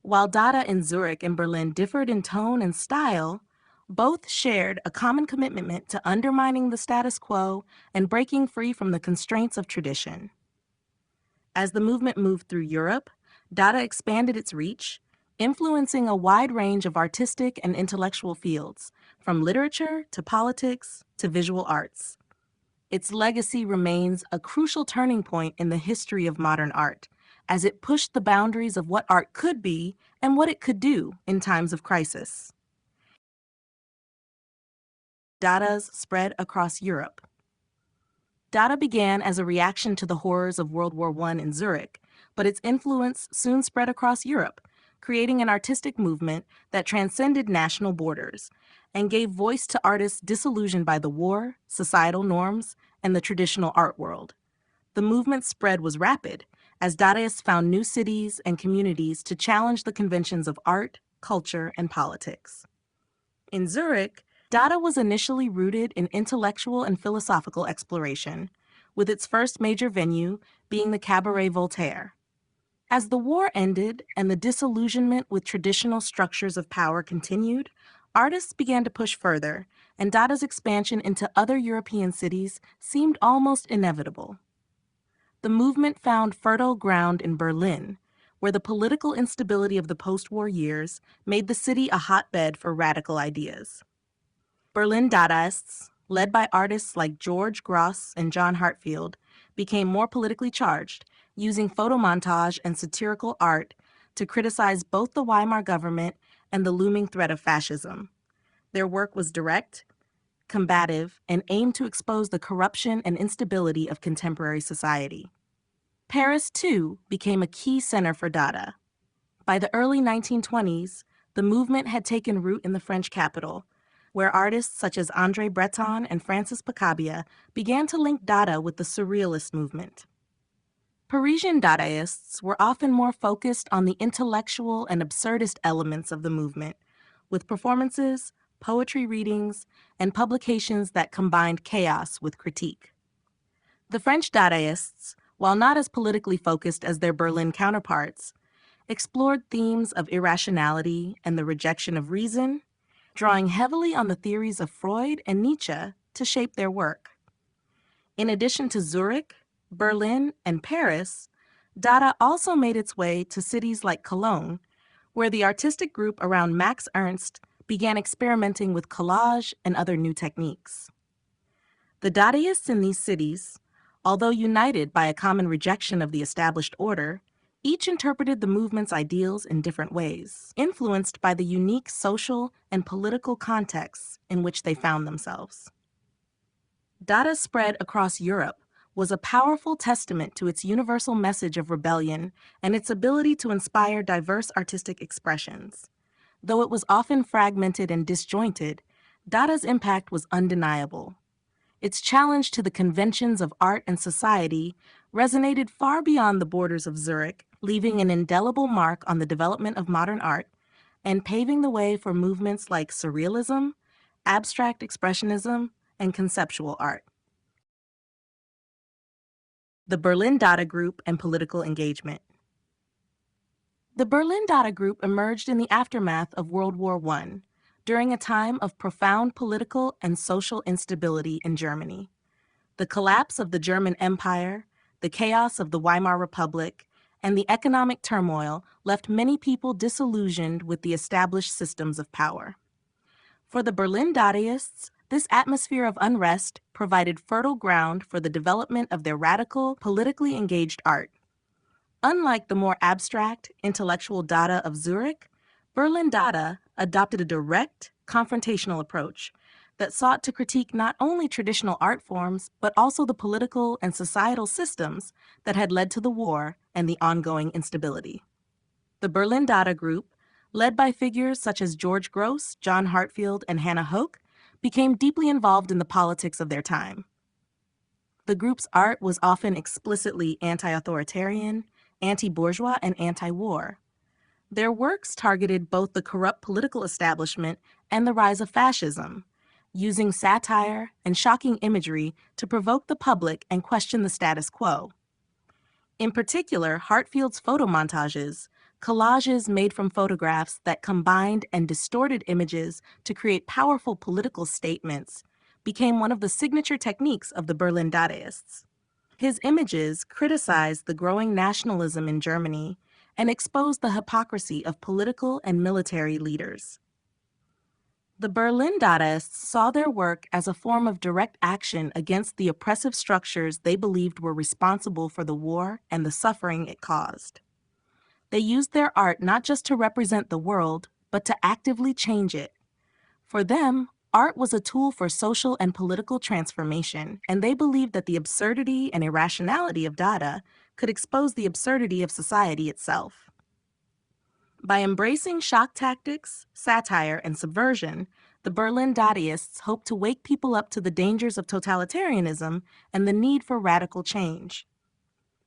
While Dada in Zurich and Berlin differed in tone and style, both shared a common commitment to undermining the status quo and breaking free from the constraints of tradition. As the movement moved through Europe, Dada expanded its reach, influencing a wide range of artistic and intellectual fields, from literature to politics to visual arts. Its legacy remains a crucial turning point in the history of modern art, as it pushed the boundaries of what art could be and what it could do in times of crisis. Dada's spread across Europe. Dada began as a reaction to the horrors of World War I in Zurich, but its influence soon spread across Europe, creating an artistic movement that transcended national borders and gave voice to artists disillusioned by the war, societal norms, and the traditional art world. The movement's spread was rapid, as Dadaists found new cities and communities to challenge the conventions of art, culture, and politics. In Zurich, Dada was initially rooted in intellectual and philosophical exploration, with its first major venue being the Cabaret Voltaire. As the war ended and the disillusionment with traditional structures of power continued, artists began to push further, and Dada's expansion into other European cities seemed almost inevitable. The movement found fertile ground in Berlin, where the political instability of the post-war years made the city a hotbed for radical ideas. Berlin Dadaists, led by artists like George Grosz and John Hartfield, became more politically charged, using photomontage and satirical art to criticize both the Weimar government and the looming threat of fascism. Their work was direct, combative, and aimed to expose the corruption and instability of contemporary society. Paris, too, became a key center for Dada. By the early 1920s, the movement had taken root in the French capital, where artists such as André Breton and Francis Picabia began to link Dada with the Surrealist movement. Parisian Dadaists were often more focused on the intellectual and absurdist elements of the movement, with performances, poetry readings, and publications that combined chaos with critique. The French Dadaists, while not as politically focused as their Berlin counterparts, explored themes of irrationality and the rejection of reason, drawing heavily on the theories of Freud and Nietzsche to shape their work. In addition to Zurich, Berlin, and Paris, Dada also made its way to cities like Cologne, where the artistic group around Max Ernst began experimenting with collage and other new techniques. The Dadaists in these cities, although united by a common rejection of the established order, each interpreted the movement's ideals in different ways, influenced by the unique social and political contexts in which they found themselves. Dada's spread across Europe was a powerful testament to its universal message of rebellion and its ability to inspire diverse artistic expressions. Though it was often fragmented and disjointed, Dada's impact was undeniable. Its challenge to the conventions of art and society resonated far beyond the borders of Zurich, leaving an indelible mark on the development of modern art and paving the way for movements like Surrealism, abstract expressionism, and conceptual art. The Berlin Dada Group and political engagement. The Berlin Dada Group emerged in the aftermath of World War I, during a time of profound political and social instability in Germany. The collapse of the German Empire, the chaos of the Weimar Republic, and the economic turmoil left many people disillusioned with the established systems of power. For the Berlin Dadaists, this atmosphere of unrest provided fertile ground for the development of their radical, politically engaged art. Unlike the more abstract, intellectual Dada of Zurich, Berlin Dada adopted a direct, confrontational approach that sought to critique not only traditional art forms, but also the political and societal systems that had led to the war and the ongoing instability. The Berlin Dada Group, led by figures such as George Gross, John Hartfield, and Hannah Hoch, became deeply involved in the politics of their time. The group's art was often explicitly anti-authoritarian, anti-bourgeois, and anti-war. Their works targeted both the corrupt political establishment and the rise of fascism, using satire and shocking imagery to provoke the public and question the status quo. In particular, Hartfield's photomontages, collages made from photographs that combined and distorted images to create powerful political statements, became one of the signature techniques of the Berlin Dadaists. His images criticized the growing nationalism in Germany and exposed the hypocrisy of political and military leaders. The Berlin Dadaists saw their work as a form of direct action against the oppressive structures they believed were responsible for the war and the suffering it caused. They used their art not just to represent the world, but to actively change it. For them, art was a tool for social and political transformation, and they believed that the absurdity and irrationality of Dada could expose the absurdity of society itself. By embracing shock tactics, satire, and subversion, the Berlin Dadaists hoped to wake people up to the dangers of totalitarianism and the need for radical change.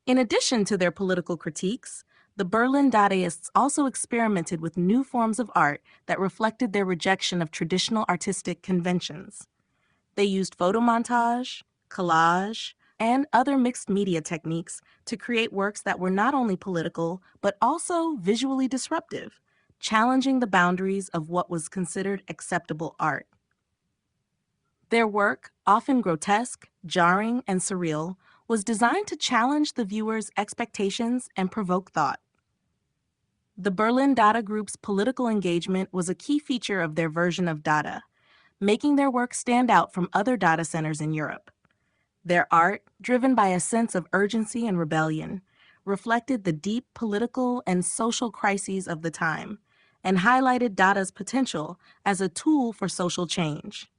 In addition to their political critiques, the Berlin Dadaists also experimented with new forms of art that reflected their rejection of traditional artistic conventions. They used photomontage, collage, and other mixed media techniques to create works that were not only political, but also visually disruptive, challenging the boundaries of what was considered acceptable art. Their work, often grotesque, jarring, and surreal, was designed to challenge the viewer's expectations and provoke thought. The Berlin Dada Group's political engagement was a key feature of their version of Dada, making their work stand out from other Dada centers in Europe. Their art, driven by a sense of urgency and rebellion, reflected the deep political and social crises of the time and highlighted Dada's potential as a tool for social change.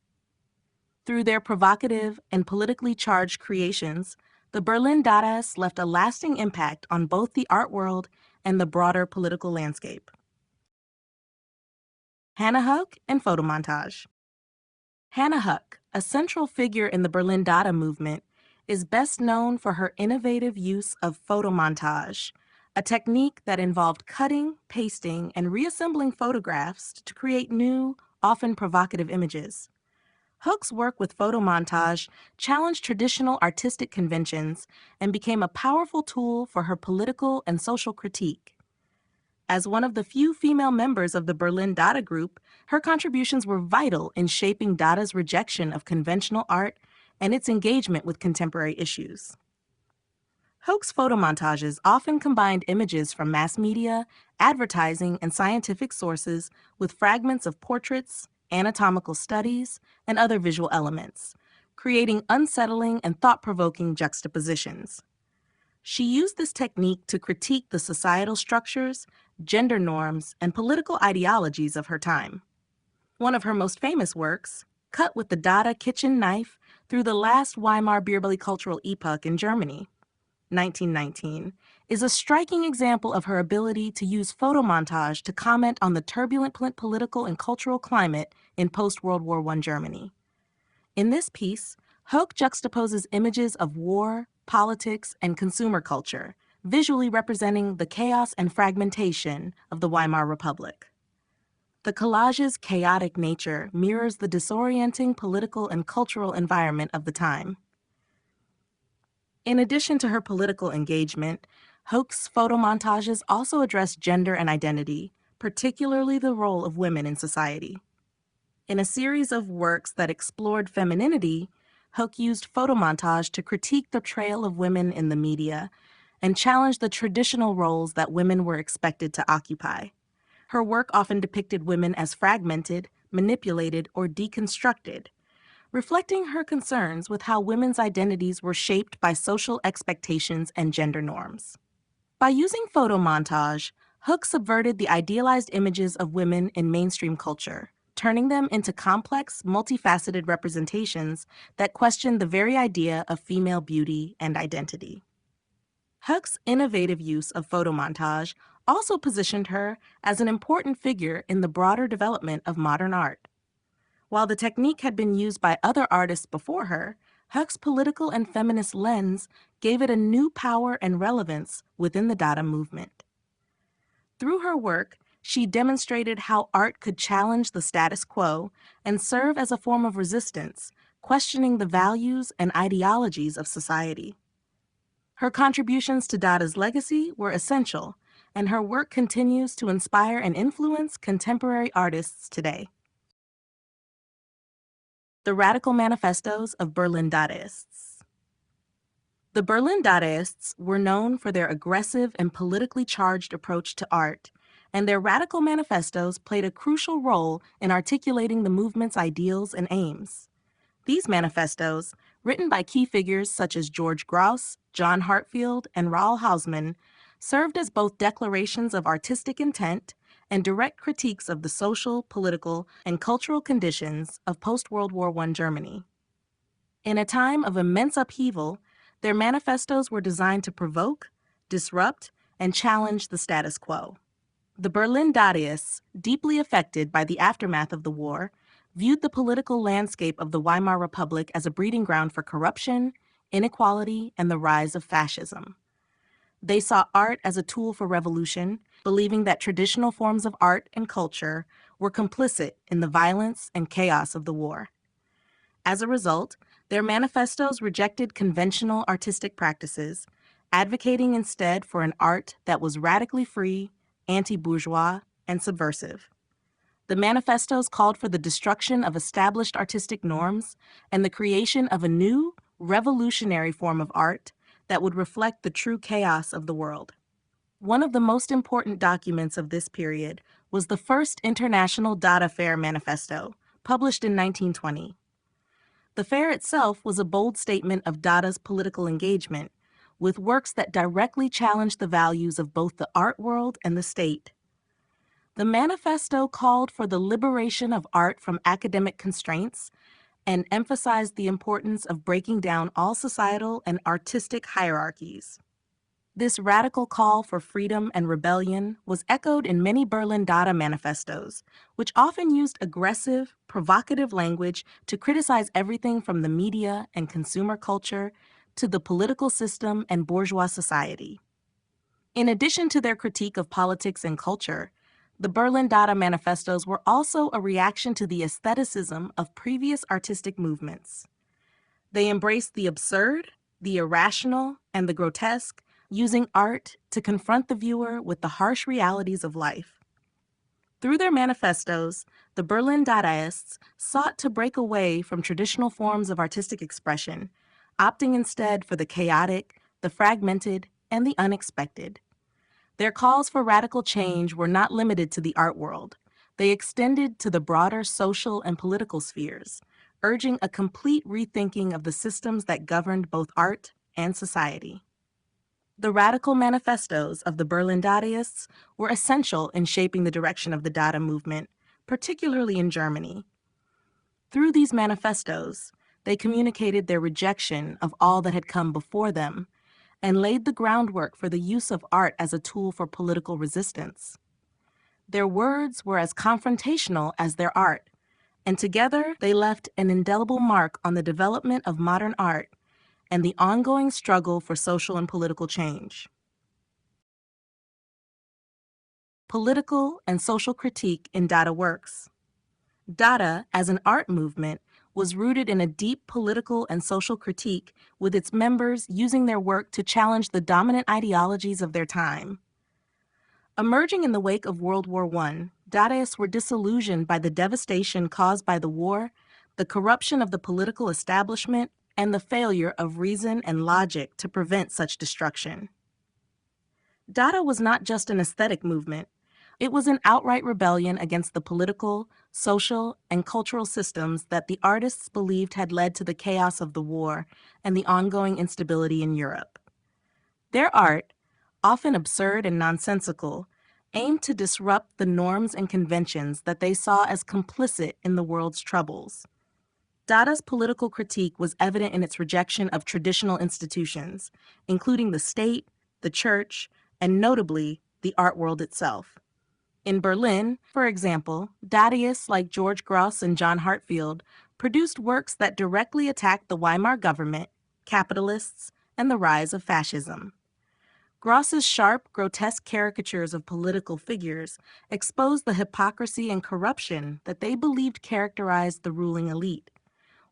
Through their provocative and politically charged creations, the Berlin Dadaists left a lasting impact on both the art world and the broader political landscape. Hannah Hoch and photomontage. Hannah Hoch, a central figure in the Berlin Dada movement, is best known for her innovative use of photomontage, a technique that involved cutting, pasting, and reassembling photographs to create new, often provocative images. Hook's work with photomontage challenged traditional artistic conventions and became a powerful tool for her political and social critique. As one of the few female members of the Berlin Dada group, her contributions were vital in shaping Dada's rejection of conventional art and its engagement with contemporary issues. Hoke's photomontages often combined images from mass media, advertising, and scientific sources with fragments of portraits, anatomical studies, and other visual elements, creating unsettling and thought-provoking juxtapositions. She used this technique to critique the societal structures, gender norms, and political ideologies of her time. One of her most famous works, cut with the Dada kitchen knife through the last Weimar Bierbeli cultural epoch in Germany, 1919, is a striking example of her ability to use photomontage to comment on the turbulent political and cultural climate in post-World War I Germany. In this piece, Hoke juxtaposes images of war, politics, and consumer culture, visually representing the chaos and fragmentation of the Weimar Republic. The collage's chaotic nature mirrors the disorienting political and cultural environment of the time. In addition to her political engagement, Hoke's photomontages also address gender and identity, particularly the role of women in society. In a series of works that explored femininity, Hoke used photomontage to critique the portrayal of women in the media and challenge the traditional roles that women were expected to occupy. Her work often depicted women as fragmented, manipulated, or deconstructed, reflecting her concerns with how women's identities were shaped by social expectations and gender norms. By using photomontage, Hook subverted the idealized images of women in mainstream culture, turning them into complex, multifaceted representations that question the very idea of female beauty and identity. Hook's innovative use of photomontage also positioned her as an important figure in the broader development of modern art. While the technique had been used by other artists before her, Hook's political and feminist lens gave it a new power and relevance within the Dada movement. Through her work, she demonstrated how art could challenge the status quo and serve as a form of resistance, questioning the values and ideologies of society. Her contributions to Dada's legacy were essential, and her work continues to inspire and influence contemporary artists today. The Radical Manifestos of Berlin Dadaists. The Berlin Dadaists were known for their aggressive and politically charged approach to art, and their radical manifestos played a crucial role in articulating the movement's ideals and aims. These manifestos, written by key figures such as George Grosz, John Hartfield, and Raoul Hausmann, served as both declarations of artistic intent and direct critiques of the social, political, and cultural conditions of post-World War I Germany. In a time of immense upheaval, their manifestos were designed to provoke, disrupt, and challenge the status quo. The Berlin Dadaists, deeply affected by the aftermath of the war, viewed the political landscape of the Weimar Republic as a breeding ground for corruption, inequality, and the rise of fascism. They saw art as a tool for revolution, believing that traditional forms of art and culture were complicit in the violence and chaos of the war. As a result, their manifestos rejected conventional artistic practices, advocating instead for an art that was radically free, anti-bourgeois, and subversive. The manifestos called for the destruction of established artistic norms and the creation of a new, revolutionary form of art that would reflect the true chaos of the world. One of the most important documents of this period was the first International Dada Fair Manifesto, published in 1920. The fair itself was a bold statement of Dada's political engagement, with works that directly challenged the values of both the art world and the state. The manifesto called for the liberation of art from academic constraints and emphasized the importance of breaking down all societal and artistic hierarchies. This radical call for freedom and rebellion was echoed in many Berlin Dada manifestos, which often used aggressive, provocative language to criticize everything from the media and consumer culture to the political system and bourgeois society. In addition to their critique of politics and culture, The Berlin Dada manifestos were also a reaction to the aestheticism of previous artistic movements. They embraced the absurd, the irrational, and the grotesque, using art to confront the viewer with the harsh realities of life. Through their manifestos, the Berlin Dadaists sought to break away from traditional forms of artistic expression, opting instead for the chaotic, the fragmented, and the unexpected. Their calls for radical change were not limited to the art world. They extended to the broader social and political spheres, urging a complete rethinking of the systems that governed both art and society. The radical manifestos of the Berlin Dadaists were essential in shaping the direction of the Dada movement, particularly in Germany. Through these manifestos, they communicated their rejection of all that had come before them and laid the groundwork for the use of art as a tool for political resistance. Their words were as confrontational as their art, and together they left an indelible mark on the development of modern art and the ongoing struggle for social and political change. Political and social critique in Dada works. Dada, as an art movement, was rooted in a deep political and social critique, with its members using their work to challenge the dominant ideologies of their time. Emerging in the wake of World War I, Dadaists were disillusioned by the devastation caused by the war, the corruption of the political establishment, and the failure of reason and logic to prevent such destruction. Dada was not just an aesthetic movement. It was an outright rebellion against the political, social, and cultural systems that the artists believed had led to the chaos of the war and the ongoing instability in Europe. Their art, often absurd and nonsensical, aimed to disrupt the norms and conventions that they saw as complicit in the world's troubles. Dada's political critique was evident in its rejection of traditional institutions, including the state, the church, and notably, the art world itself. In Berlin, for example, Dadaists like George Gross and John Hartfield produced works that directly attacked the Weimar government, capitalists, and the rise of fascism. Gross's sharp, grotesque caricatures of political figures exposed the hypocrisy and corruption that they believed characterized the ruling elite,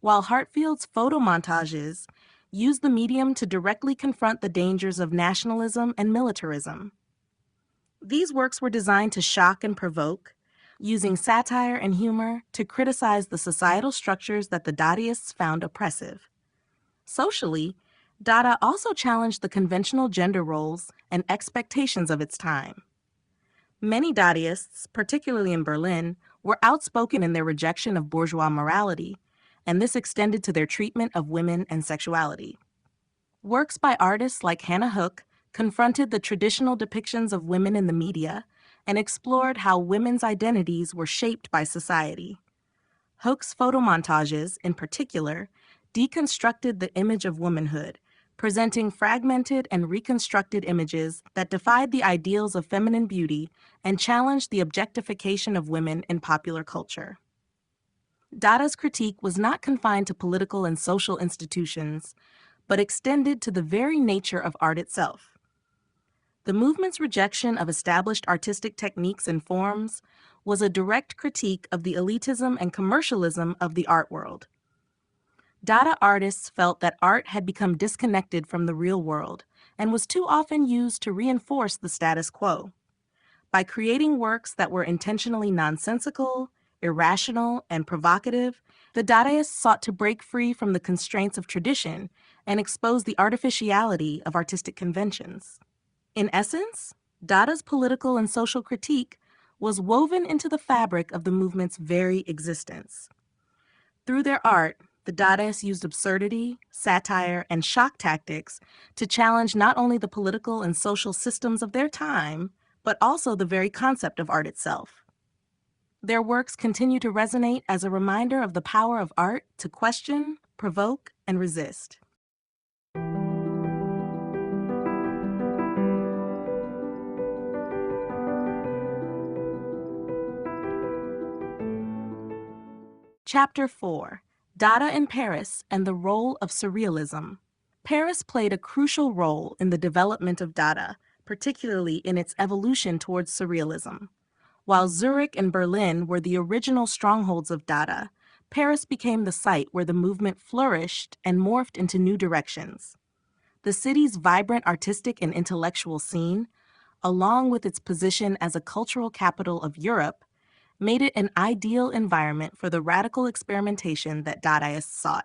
while Hartfield's photo montages used the medium to directly confront the dangers of nationalism and militarism. These works were designed to shock and provoke, using satire and humor to criticize the societal structures that the Dadaists found oppressive. Socially, Dada also challenged the conventional gender roles and expectations of its time. Many Dadaists, particularly in Berlin, were outspoken in their rejection of bourgeois morality, and this extended to their treatment of women and sexuality. Works by artists like Hannah Hook confronted the traditional depictions of women in the media and explored how women's identities were shaped by society. Hook's photomontages, in particular, deconstructed the image of womanhood, presenting fragmented and reconstructed images that defied the ideals of feminine beauty and challenged the objectification of women in popular culture. Dada's critique was not confined to political and social institutions, but extended to the very nature of art itself. The movement's rejection of established artistic techniques and forms was a direct critique of the elitism and commercialism of the art world. Dada artists felt that art had become disconnected from the real world and was too often used to reinforce the status quo. By creating works that were intentionally nonsensical, irrational, and provocative, the Dadaists sought to break free from the constraints of tradition and expose the artificiality of artistic conventions. In essence, Dada's political and social critique was woven into the fabric of the movement's very existence. Through their art, the Dadaists used absurdity, satire, and shock tactics to challenge not only the political and social systems of their time, but also the very concept of art itself. Their works continue to resonate as a reminder of the power of art to question, provoke, and resist. Chapter 4: Dada in Paris and the Role of Surrealism. Paris played a crucial role in the development of Dada, particularly in its evolution towards Surrealism. While Zurich and Berlin were the original strongholds of Dada, Paris became the site where the movement flourished and morphed into new directions. The city's vibrant artistic and intellectual scene, along with its position as a cultural capital of Europe, made it an ideal environment for the radical experimentation that Dadaists sought.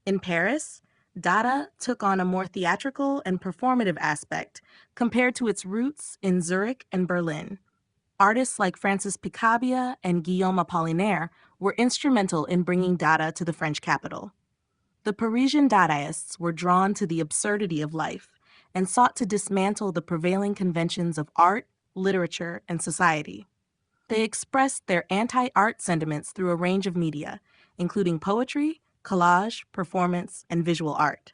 In Paris, Dada took on a more theatrical and performative aspect compared to its roots in Zurich and Berlin. Artists like Francis Picabia and Guillaume Apollinaire were instrumental in bringing Dada to the French capital. The Parisian Dadaists were drawn to the absurdity of life and sought to dismantle the prevailing conventions of art, literature, and society. They expressed their anti-art sentiments through a range of media, including poetry, collage, performance, and visual art.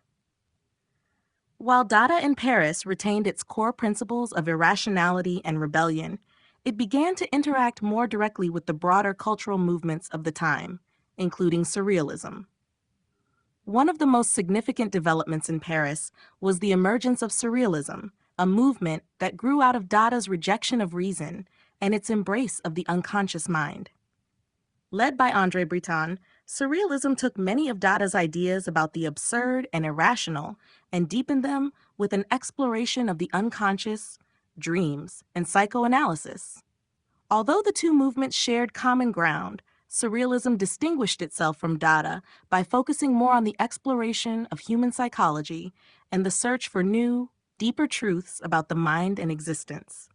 While Dada in Paris retained its core principles of irrationality and rebellion, it began to interact more directly with the broader cultural movements of the time, including Surrealism. One of the most significant developments in Paris was the emergence of Surrealism, a movement that grew out of Dada's rejection of reason and its embrace of the unconscious mind. Led by André Breton, Surrealism took many of Dada's ideas about the absurd and irrational and deepened them with an exploration of the unconscious, dreams, and psychoanalysis. Although the two movements shared common ground, Surrealism distinguished itself from Dada by focusing more on the exploration of human psychology and the search for new, deeper truths about the mind and existence.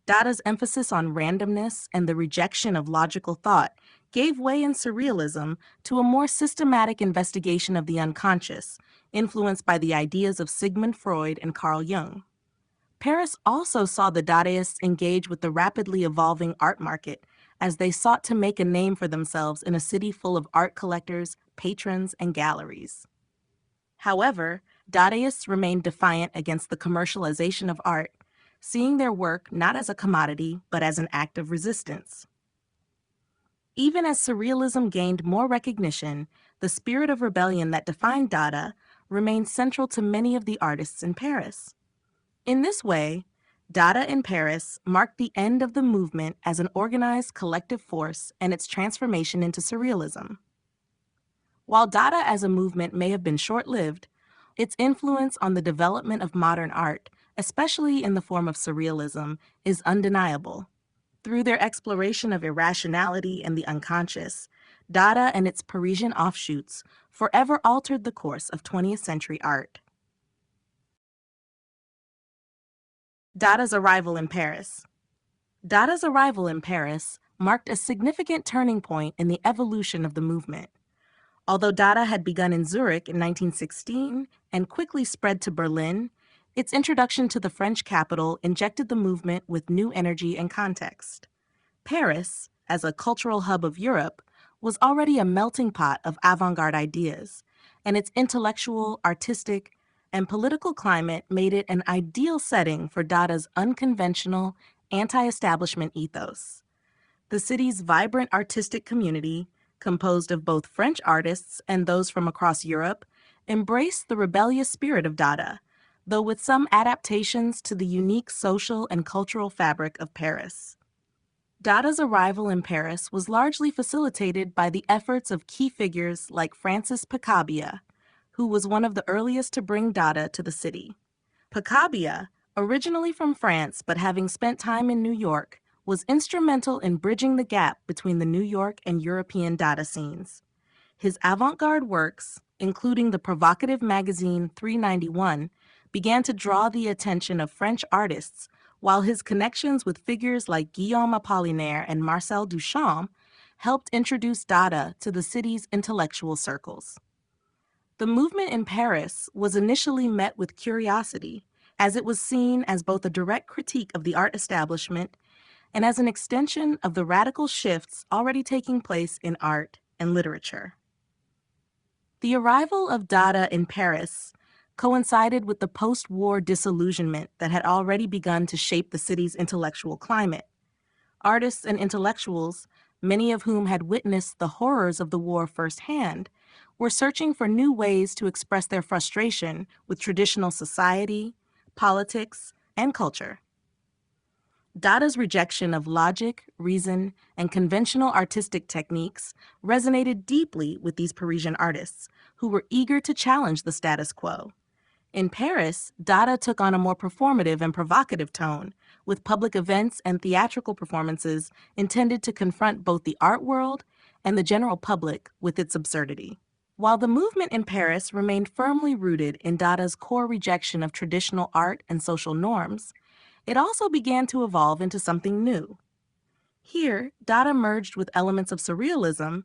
Dada's emphasis on randomness and the rejection of logical thought gave way in Surrealism to a more systematic investigation of the unconscious, influenced by the ideas of Sigmund Freud and Carl Jung. Paris also saw the Dadaists engage with the rapidly evolving art market as they sought to make a name for themselves in a city full of art collectors, patrons, and galleries. However, Dadaists remained defiant against the commercialization of art, seeing their work not as a commodity but as an act of resistance. Even as Surrealism gained more recognition, the spirit of rebellion that defined Dada remained central to many of the artists in Paris. In this way, Dada in Paris marked the end of the movement as an organized collective force and its transformation into Surrealism. While Dada as a movement may have been short-lived, its influence on the development of modern art, especially in the form of Surrealism, is undeniable. Through their exploration of irrationality and the unconscious, Dada and its Parisian offshoots forever altered the course of 20th century art. Dada's arrival in Paris. Dada's arrival in Paris marked a significant turning point in the evolution of the movement. Although Dada had begun in Zurich in 1916 and quickly spread to Berlin, its introduction to the French capital injected the movement with new energy and context. Paris, as a cultural hub of Europe, was already a melting pot of avant-garde ideas, and its intellectual, artistic, and political climate made it an ideal setting for Dada's unconventional, anti-establishment ethos. The city's vibrant artistic community, composed of both French artists and those from across Europe, embraced the rebellious spirit of Dada, though with some adaptations to the unique social and cultural fabric of Paris. Dada's arrival in Paris was largely facilitated by the efforts of key figures like Francis Picabia, who was one of the earliest to bring Dada to the city. Picabia, originally from France but having spent time in New York, was instrumental in bridging the gap between the New York and European Dada scenes. His avant-garde works, including the provocative magazine 391, began to draw the attention of French artists, while his connections with figures like Guillaume Apollinaire and Marcel Duchamp helped introduce Dada to the city's intellectual circles. The movement in Paris was initially met with curiosity, as it was seen as both a direct critique of the art establishment and as an extension of the radical shifts already taking place in art and literature. The arrival of Dada in Paris coincided with the post-war disillusionment that had already begun to shape the city's intellectual climate. Artists and intellectuals, many of whom had witnessed the horrors of the war firsthand, were searching for new ways to express their frustration with traditional society, politics, and culture. Dada's rejection of logic, reason, and conventional artistic techniques resonated deeply with these Parisian artists, who were eager to challenge the status quo. In Paris, Dada took on a more performative and provocative tone, with public events and theatrical performances intended to confront both the art world and the general public with its absurdity. While the movement in Paris remained firmly rooted in Dada's core rejection of traditional art and social norms, it also began to evolve into something new. Here, Dada merged with elements of Surrealism,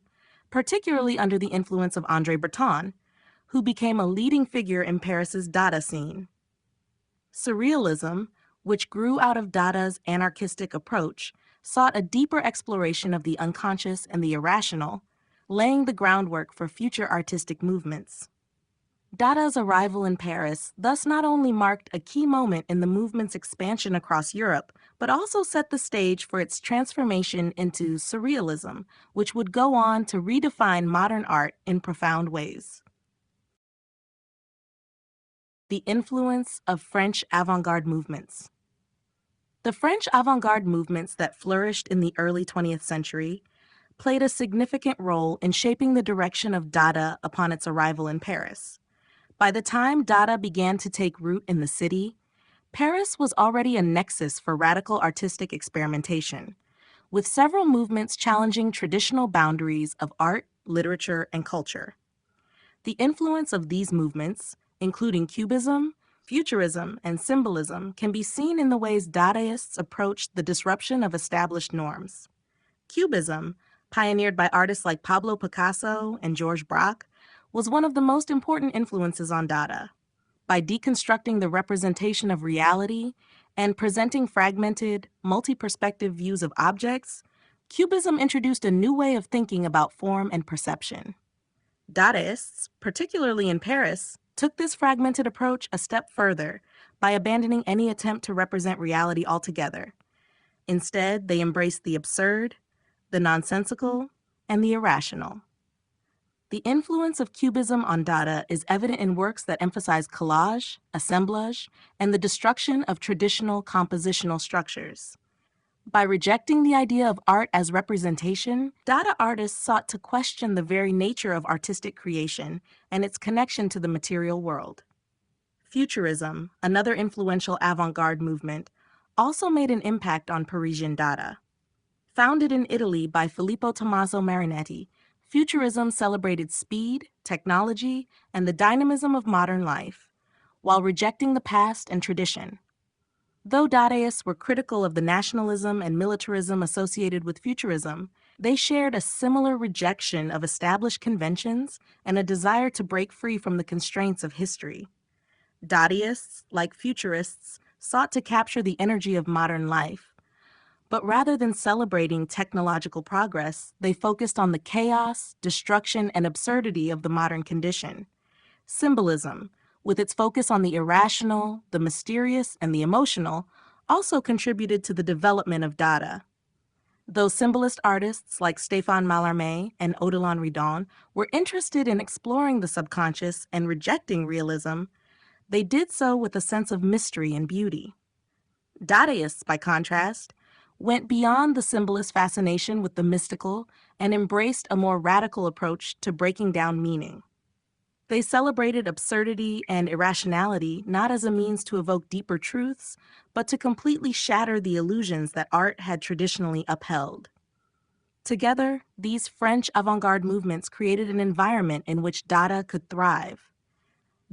particularly under the influence of André Breton, who became a leading figure in Paris's Dada scene. Surrealism, which grew out of Dada's anarchistic approach, sought a deeper exploration of the unconscious and the irrational, laying the groundwork for future artistic movements. Dada's arrival in Paris thus not only marked a key moment in the movement's expansion across Europe, but also set the stage for its transformation into Surrealism, which would go on to redefine modern art in profound ways. The influence of French avant-garde movements. The French avant-garde movements that flourished in the early 20th century played a significant role in shaping the direction of Dada upon its arrival in Paris. By the time Dada began to take root in the city, Paris was already a nexus for radical artistic experimentation, with several movements challenging traditional boundaries of art, literature, and culture. The influence of these movements, including Cubism, Futurism, and Symbolism, can be seen in the ways Dadaists approached the disruption of established norms. Cubism, pioneered by artists like Pablo Picasso and Georges Braque, was one of the most important influences on Dada. By deconstructing the representation of reality and presenting fragmented, multi-perspective views of objects, Cubism introduced a new way of thinking about form and perception. Dadaists, particularly in Paris, took this fragmented approach a step further by abandoning any attempt to represent reality altogether. Instead, they embraced the absurd, the nonsensical, and the irrational. The influence of Cubism on Dada is evident in works that emphasize collage, assemblage, and the destruction of traditional compositional structures. By rejecting the idea of art as representation, Dada artists sought to question the very nature of artistic creation and its connection to the material world. Futurism, another influential avant-garde movement, also made an impact on Parisian Dada. Founded in Italy by Filippo Tommaso Marinetti, Futurism celebrated speed, technology, and the dynamism of modern life, while rejecting the past and tradition. Though Dadaists were critical of the nationalism and militarism associated with Futurism, they shared a similar rejection of established conventions and a desire to break free from the constraints of history. Dadaists, like Futurists, sought to capture the energy of modern life. But rather than celebrating technological progress, they focused on the chaos, destruction, and absurdity of the modern condition. Symbolism, with its focus on the irrational, the mysterious, and the emotional, also contributed to the development of Dada. Though symbolist artists like Stéphane Mallarmé and Odilon Redon were interested in exploring the subconscious and rejecting realism, they did so with a sense of mystery and beauty. Dadaists, by contrast, went beyond the symbolist fascination with the mystical and embraced a more radical approach to breaking down meaning. They celebrated absurdity and irrationality not as a means to evoke deeper truths, but to completely shatter the illusions that art had traditionally upheld. Together, these French avant-garde movements created an environment in which Dada could thrive.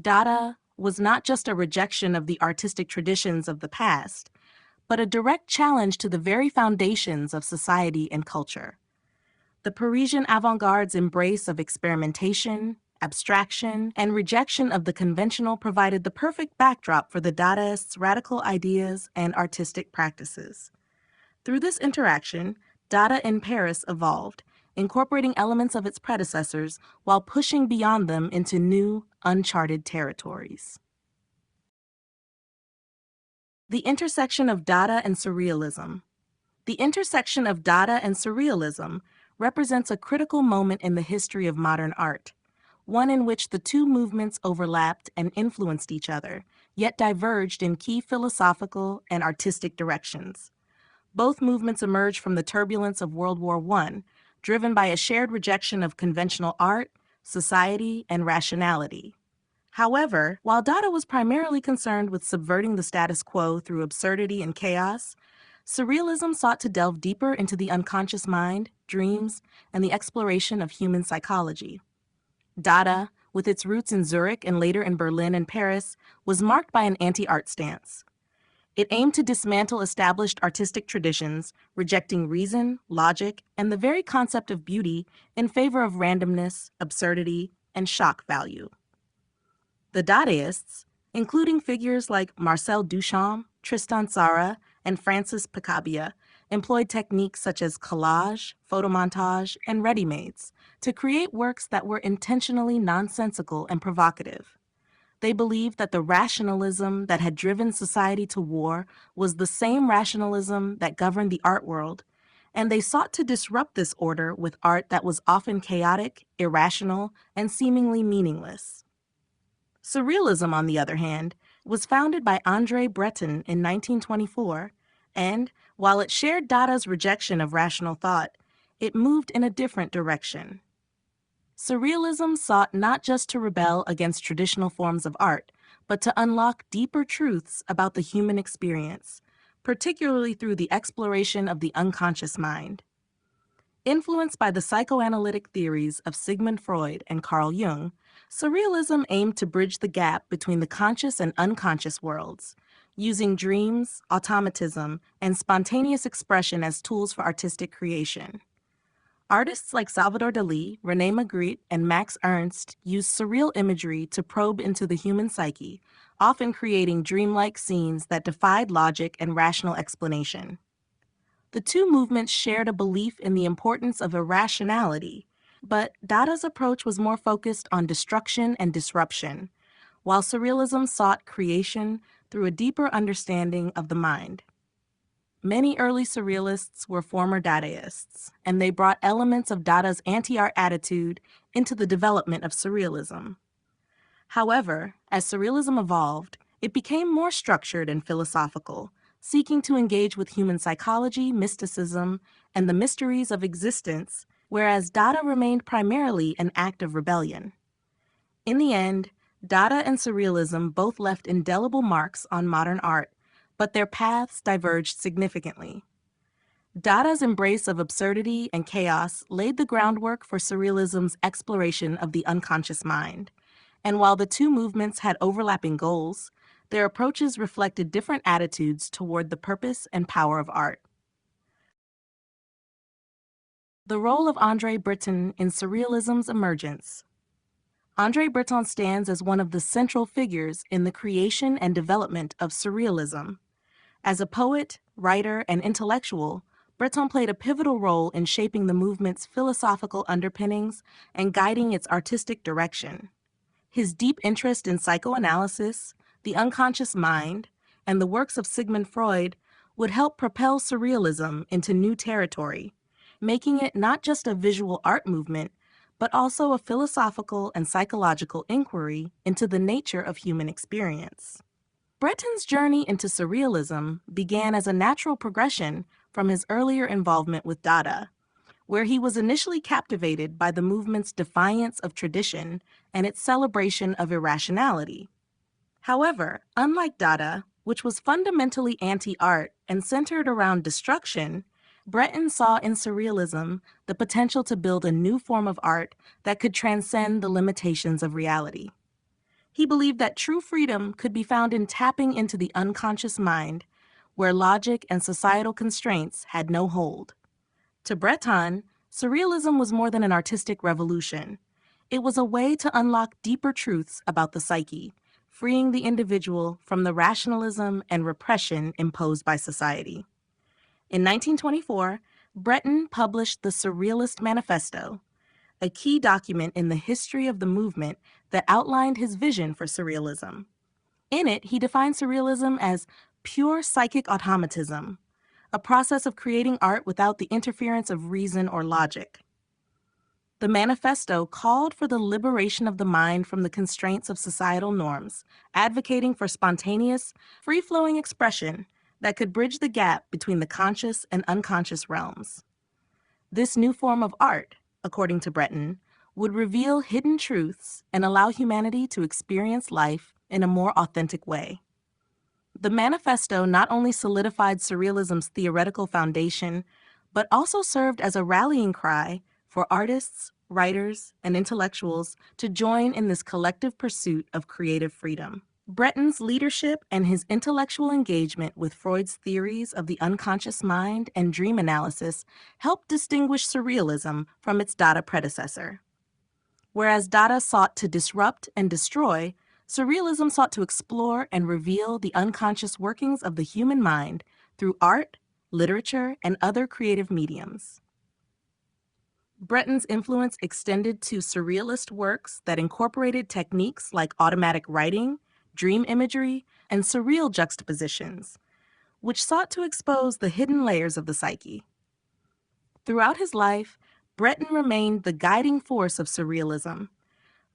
Dada was not just a rejection of the artistic traditions of the past, but a direct challenge to the very foundations of society and culture. The Parisian avant-garde's embrace of experimentation, abstraction, and rejection of the conventional provided the perfect backdrop for the Dadaists' radical ideas and artistic practices. Through this interaction, Dada in Paris evolved, incorporating elements of its predecessors while pushing beyond them into new, uncharted territories. The intersection of Dada and Surrealism. The intersection of Dada and Surrealism represents a critical moment in the history of modern art, one in which the two movements overlapped and influenced each other, yet diverged in key philosophical and artistic directions. Both movements emerged from the turbulence of World War I, driven by a shared rejection of conventional art, society, and rationality. However, while Dada was primarily concerned with subverting the status quo through absurdity and chaos, Surrealism sought to delve deeper into the unconscious mind, dreams, and the exploration of human psychology. Dada, with its roots in Zurich and later in Berlin and Paris, was marked by an anti-art stance. It aimed to dismantle established artistic traditions, rejecting reason, logic, and the very concept of beauty in favor of randomness, absurdity, and shock value. The Dadaists, including figures like Marcel Duchamp, Tristan Tzara, and Francis Picabia, employed techniques such as collage, photomontage, and ready-mades to create works that were intentionally nonsensical and provocative. They believed that the rationalism that had driven society to war was the same rationalism that governed the art world, and they sought to disrupt this order with art that was often chaotic, irrational, and seemingly meaningless. Surrealism, on the other hand, was founded by André Breton in 1924, and, while it shared Dada's rejection of rational thought, it moved in a different direction. Surrealism sought not just to rebel against traditional forms of art, but to unlock deeper truths about the human experience, particularly through the exploration of the unconscious mind. Influenced by the psychoanalytic theories of Sigmund Freud and Carl Jung, Surrealism aimed to bridge the gap between the conscious and unconscious worlds, using dreams, automatism, and spontaneous expression as tools for artistic creation. Artists like Salvador Dalí, René Magritte, and Max Ernst used surreal imagery to probe into the human psyche, often creating dreamlike scenes that defied logic and rational explanation. The two movements shared a belief in the importance of irrationality, but Dada's approach was more focused on destruction and disruption, while Surrealism sought creation through a deeper understanding of the mind. Many early Surrealists were former Dadaists, and they brought elements of Dada's anti-art attitude into the development of Surrealism. However, as Surrealism evolved, it became more structured and philosophical, seeking to engage with human psychology, mysticism, and the mysteries of existence, whereas Dada remained primarily an act of rebellion. In the end, Dada and Surrealism both left indelible marks on modern art, but their paths diverged significantly. Dada's embrace of absurdity and chaos laid the groundwork for Surrealism's exploration of the unconscious mind, and while the two movements had overlapping goals, their approaches reflected different attitudes toward the purpose and power of art. The role of André Breton in Surrealism's emergence. André Breton stands as one of the central figures in the creation and development of Surrealism. As a poet, writer, and intellectual, Breton played a pivotal role in shaping the movement's philosophical underpinnings and guiding its artistic direction. His deep interest in psychoanalysis, the unconscious mind, and the works of Sigmund Freud would help propel Surrealism into new territory, making it not just a visual art movement, but also a philosophical and psychological inquiry into the nature of human experience. Breton's journey into Surrealism began as a natural progression from his earlier involvement with Dada, where he was initially captivated by the movement's defiance of tradition and its celebration of irrationality. However, unlike Dada, which was fundamentally anti-art and centered around destruction, Breton saw in Surrealism the potential to build a new form of art that could transcend the limitations of reality. He believed that true freedom could be found in tapping into the unconscious mind, where logic and societal constraints had no hold. To Breton, Surrealism was more than an artistic revolution. It was a way to unlock deeper truths about the psyche, freeing the individual from the rationalism and repression imposed by society. In 1924, Breton published the Surrealist Manifesto, a key document in the history of the movement that outlined his vision for Surrealism. In it, he defined Surrealism as pure psychic automatism, a process of creating art without the interference of reason or logic. The manifesto called for the liberation of the mind from the constraints of societal norms, advocating for spontaneous, free-flowing expression that could bridge the gap between the conscious and unconscious realms. This new form of art, according to Breton, would reveal hidden truths and allow humanity to experience life in a more authentic way. The manifesto not only solidified Surrealism's theoretical foundation, but also served as a rallying cry for artists, writers, and intellectuals to join in this collective pursuit of creative freedom. Breton's leadership and his intellectual engagement with Freud's theories of the unconscious mind and dream analysis helped distinguish Surrealism from its Dada predecessor. Whereas Dada sought to disrupt and destroy, Surrealism sought to explore and reveal the unconscious workings of the human mind through art, literature, and other creative mediums. Breton's influence extended to surrealist works that incorporated techniques like automatic writing, dream imagery, and surreal juxtapositions, which sought to expose the hidden layers of the psyche. Throughout his life, Breton remained the guiding force of Surrealism,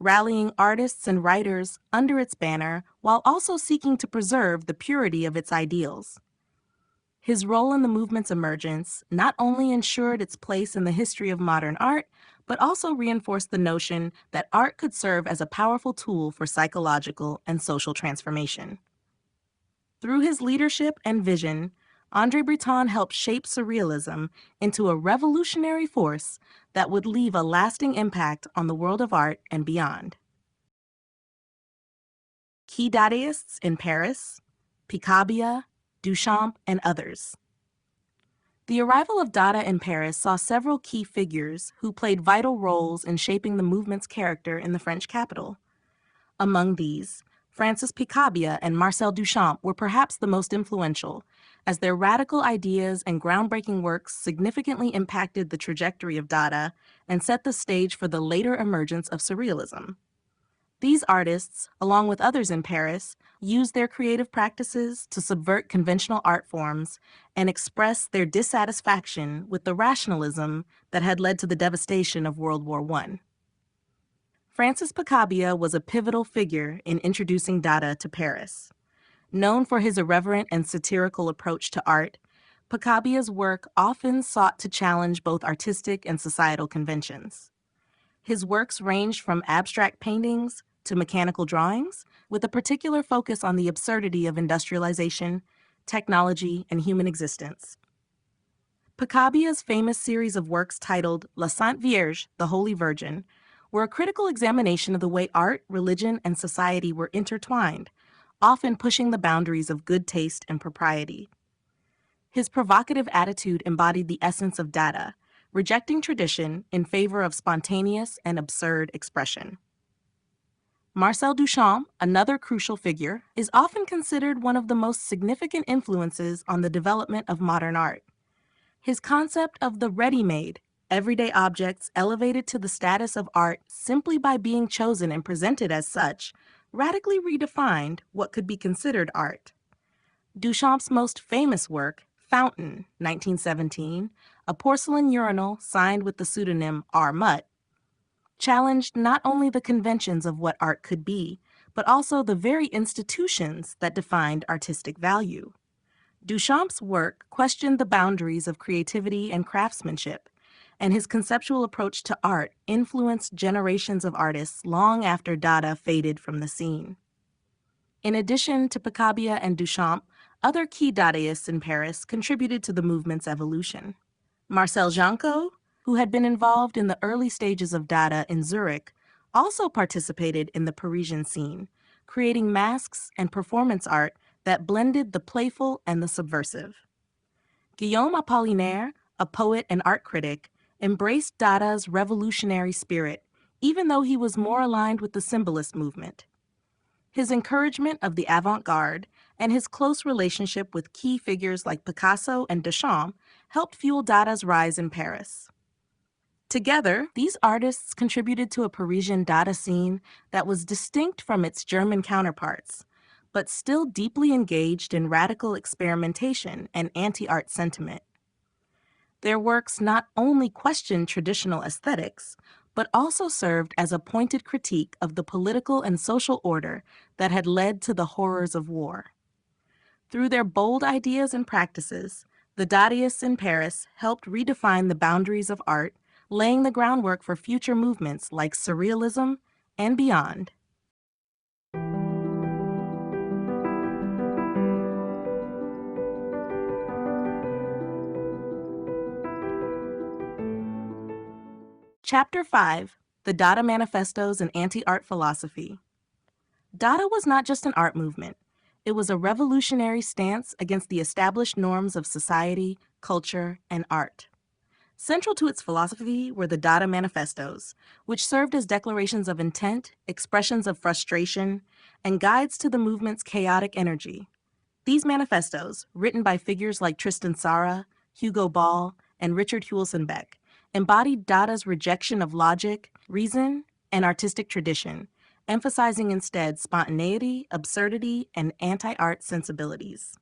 rallying artists and writers under its banner while also seeking to preserve the purity of its ideals. His role in the movement's emergence not only ensured its place in the history of modern art, but also reinforced the notion that art could serve as a powerful tool for psychological and social transformation. Through his leadership and vision, André Breton helped shape Surrealism into a revolutionary force that would leave a lasting impact on the world of art and beyond. Key Dadaists in Paris, Picabia, Duchamp, and others. The arrival of Dada in Paris saw several key figures who played vital roles in shaping the movement's character in the French capital. Among these, Francis Picabia and Marcel Duchamp were perhaps the most influential, as their radical ideas and groundbreaking works significantly impacted the trajectory of Dada and set the stage for the later emergence of Surrealism. These artists, along with others in Paris, used their creative practices to subvert conventional art forms and express their dissatisfaction with the rationalism that had led to the devastation of World War I. Francis Picabia was a pivotal figure in introducing Dada to Paris. Known for his irreverent and satirical approach to art, Picabia's work often sought to challenge both artistic and societal conventions. His works ranged from abstract paintings to mechanical drawings, with a particular focus on the absurdity of industrialization, technology, and human existence. Picabia's famous series of works titled La Sainte Vierge, the Holy Virgin, were a critical examination of the way art, religion, and society were intertwined, often pushing the boundaries of good taste and propriety. His provocative attitude embodied the essence of Dada, rejecting tradition in favor of spontaneous and absurd expression. Marcel Duchamp, another crucial figure, is often considered one of the most significant influences on the development of modern art. His concept of the ready-made, everyday objects elevated to the status of art simply by being chosen and presented as such, radically redefined what could be considered art. Duchamp's most famous work, Fountain, 1917, a porcelain urinal signed with the pseudonym R. Mutt, challenged not only the conventions of what art could be, but also the very institutions that defined artistic value. Duchamp's work questioned the boundaries of creativity and craftsmanship, and his conceptual approach to art influenced generations of artists long after Dada faded from the scene. In addition to Picabia and Duchamp, other key Dadaists in Paris contributed to the movement's evolution. Marcel Janco, who had been involved in the early stages of Dada in Zurich, also participated in the Parisian scene, creating masks and performance art that blended the playful and the subversive. Guillaume Apollinaire, a poet and art critic, embraced Dada's revolutionary spirit, even though he was more aligned with the symbolist movement. His encouragement of the avant-garde and his close relationship with key figures like Picasso and Duchamp helped fuel Dada's rise in Paris. Together, these artists contributed to a Parisian Dada scene that was distinct from its German counterparts, but still deeply engaged in radical experimentation and anti-art sentiment. Their works not only questioned traditional aesthetics, but also served as a pointed critique of the political and social order that had led to the horrors of war. Through their bold ideas and practices, the Dadaists in Paris helped redefine the boundaries of art, laying the groundwork for future movements like Surrealism and beyond. Chapter 5: The Dada Manifestos and Anti-Art Philosophy. Dada was not just an art movement. It was a revolutionary stance against the established norms of society, culture, and art. Central to its philosophy were the Dada Manifestos, which served as declarations of intent, expressions of frustration, and guides to the movement's chaotic energy. These manifestos, written by figures like Tristan Tzara, Hugo Ball, and Richard Huelsenbeck, embodied Dada's rejection of logic, reason, and artistic tradition, emphasizing instead spontaneity, absurdity, and anti-art sensibilities.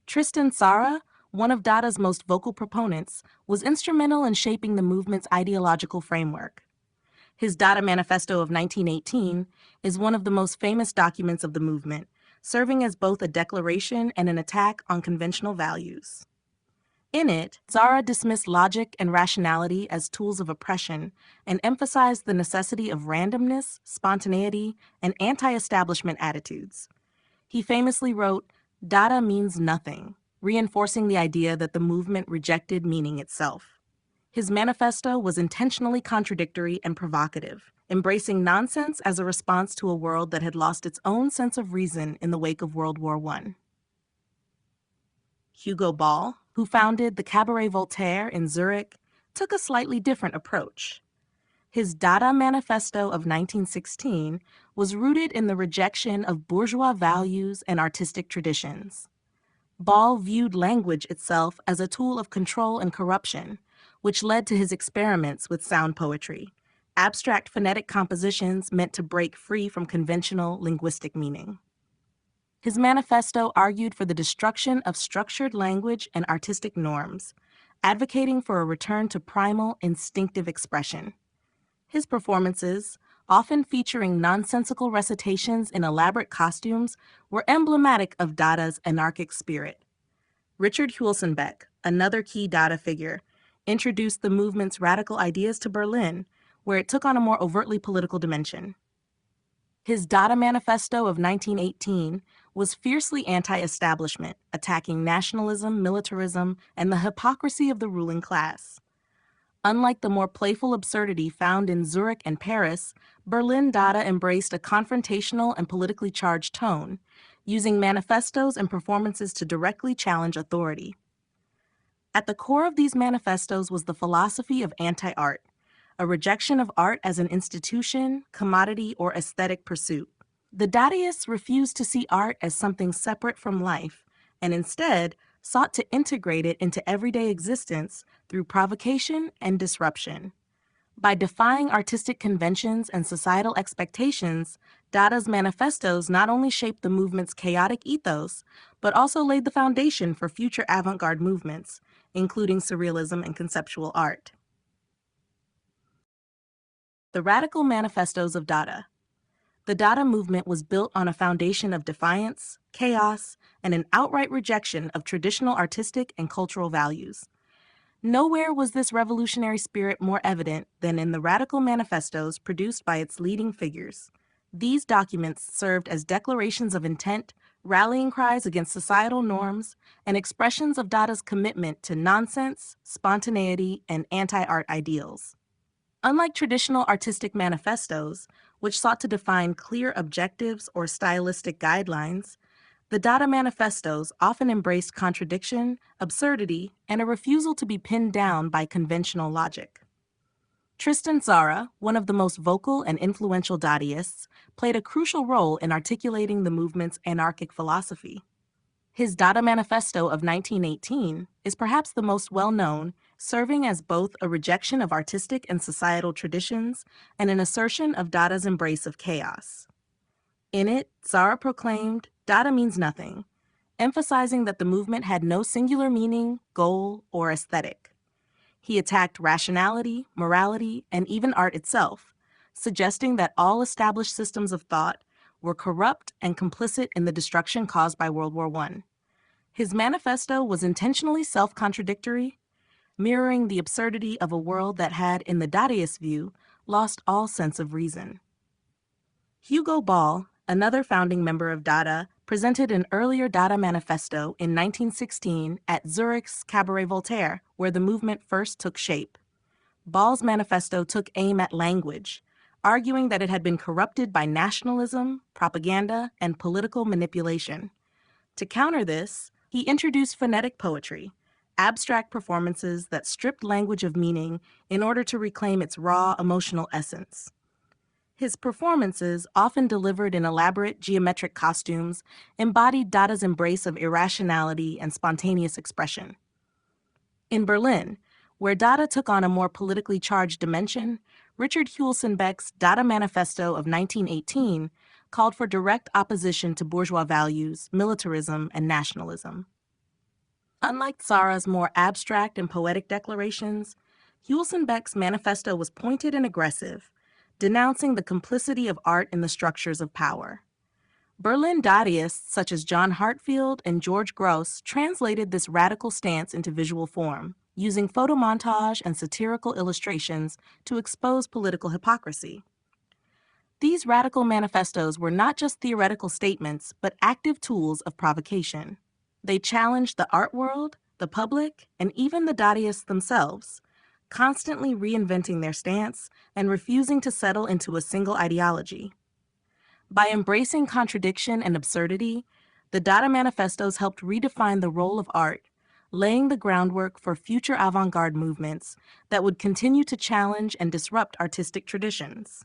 Tristan Tzara, one of Dada's most vocal proponents, was instrumental in shaping the movement's ideological framework. His Dada Manifesto of 1918 is one of the most famous documents of the movement, serving as both a declaration and an attack on conventional values. In it, Tzara dismissed logic and rationality as tools of oppression and emphasized the necessity of randomness, spontaneity, and anti-establishment attitudes. He famously wrote, "Dada means nothing," reinforcing the idea that the movement rejected meaning itself. His manifesto was intentionally contradictory and provocative, embracing nonsense as a response to a world that had lost its own sense of reason in the wake of World War I. Hugo Ball, who founded the Cabaret Voltaire in Zurich, took a slightly different approach. His Dada Manifesto of 1916 was rooted in the rejection of bourgeois values and artistic traditions. Ball viewed language itself as a tool of control and corruption, which led to his experiments with sound poetry, abstract phonetic compositions meant to break free from conventional linguistic meaning. His manifesto argued for the destruction of structured language and artistic norms, advocating for a return to primal, instinctive expression. His performances, often featuring nonsensical recitations in elaborate costumes, were emblematic of Dada's anarchic spirit. Richard Huelsenbeck, another key Dada figure, introduced the movement's radical ideas to Berlin, where it took on a more overtly political dimension. His Dada Manifesto of 1918 was fiercely anti-establishment, attacking nationalism, militarism, and the hypocrisy of the ruling class. Unlike the more playful absurdity found in Zurich and Paris, Berlin Dada embraced a confrontational and politically charged tone, using manifestos and performances to directly challenge authority. At the core of these manifestos was the philosophy of anti-art, a rejection of art as an institution, commodity, or aesthetic pursuit. The Dadaists refused to see art as something separate from life, and instead sought to integrate it into everyday existence through provocation and disruption. By defying artistic conventions and societal expectations, Dada's manifestos not only shaped the movement's chaotic ethos, but also laid the foundation for future avant-garde movements, including Surrealism and conceptual art. The radical manifestos of Dada. The Dada movement was built on a foundation of defiance, chaos, and an outright rejection of traditional artistic and cultural values. Nowhere was this revolutionary spirit more evident than in the radical manifestos produced by its leading figures. These documents served as declarations of intent, rallying cries against societal norms, and expressions of Dada's commitment to nonsense, spontaneity, and anti-art ideals. Unlike traditional artistic manifestos, which sought to define clear objectives or stylistic guidelines, the Dada manifestos often embraced contradiction, absurdity, and a refusal to be pinned down by conventional logic. Tristan Tzara, one of the most vocal and influential Dadaists, played a crucial role in articulating the movement's anarchic philosophy. His Dada Manifesto of 1918 is perhaps the most well-known, serving as both a rejection of artistic and societal traditions and an assertion of Dada's embrace of chaos. In it, Tzara proclaimed, "Dada means nothing," emphasizing that the movement had no singular meaning, goal, or aesthetic. He attacked rationality, morality, and even art itself, suggesting that all established systems of thought were corrupt and complicit in the destruction caused by World War I. His manifesto was intentionally self-contradictory, mirroring the absurdity of a world that had, in the Dadaist view, lost all sense of reason. Hugo Ball, another founding member of Dada, presented an earlier Dada manifesto in 1916 at Zurich's Cabaret Voltaire, where the movement first took shape. Ball's manifesto took aim at language, arguing that it had been corrupted by nationalism, propaganda, and political manipulation. To counter this, he introduced phonetic poetry, abstract performances that stripped language of meaning in order to reclaim its raw emotional essence. His performances, often delivered in elaborate geometric costumes, embodied Dada's embrace of irrationality and spontaneous expression. In Berlin, where Dada took on a more politically charged dimension, Richard Huelsenbeck's Dada Manifesto of 1918 called for direct opposition to bourgeois values, militarism, and nationalism. Unlike Tzara's more abstract and poetic declarations, Huelsenbeck's manifesto was pointed and aggressive, denouncing the complicity of art in the structures of power. Berlin Dadaists such as John Hartfield and George Gross translated this radical stance into visual form, using photomontage and satirical illustrations to expose political hypocrisy. These radical manifestos were not just theoretical statements, but active tools of provocation. They challenged the art world, the public, and even the Dadaists themselves, constantly reinventing their stance and refusing to settle into a single ideology. By embracing contradiction and absurdity, the Dada manifestos helped redefine the role of art, laying the groundwork for future avant-garde movements that would continue to challenge and disrupt artistic traditions.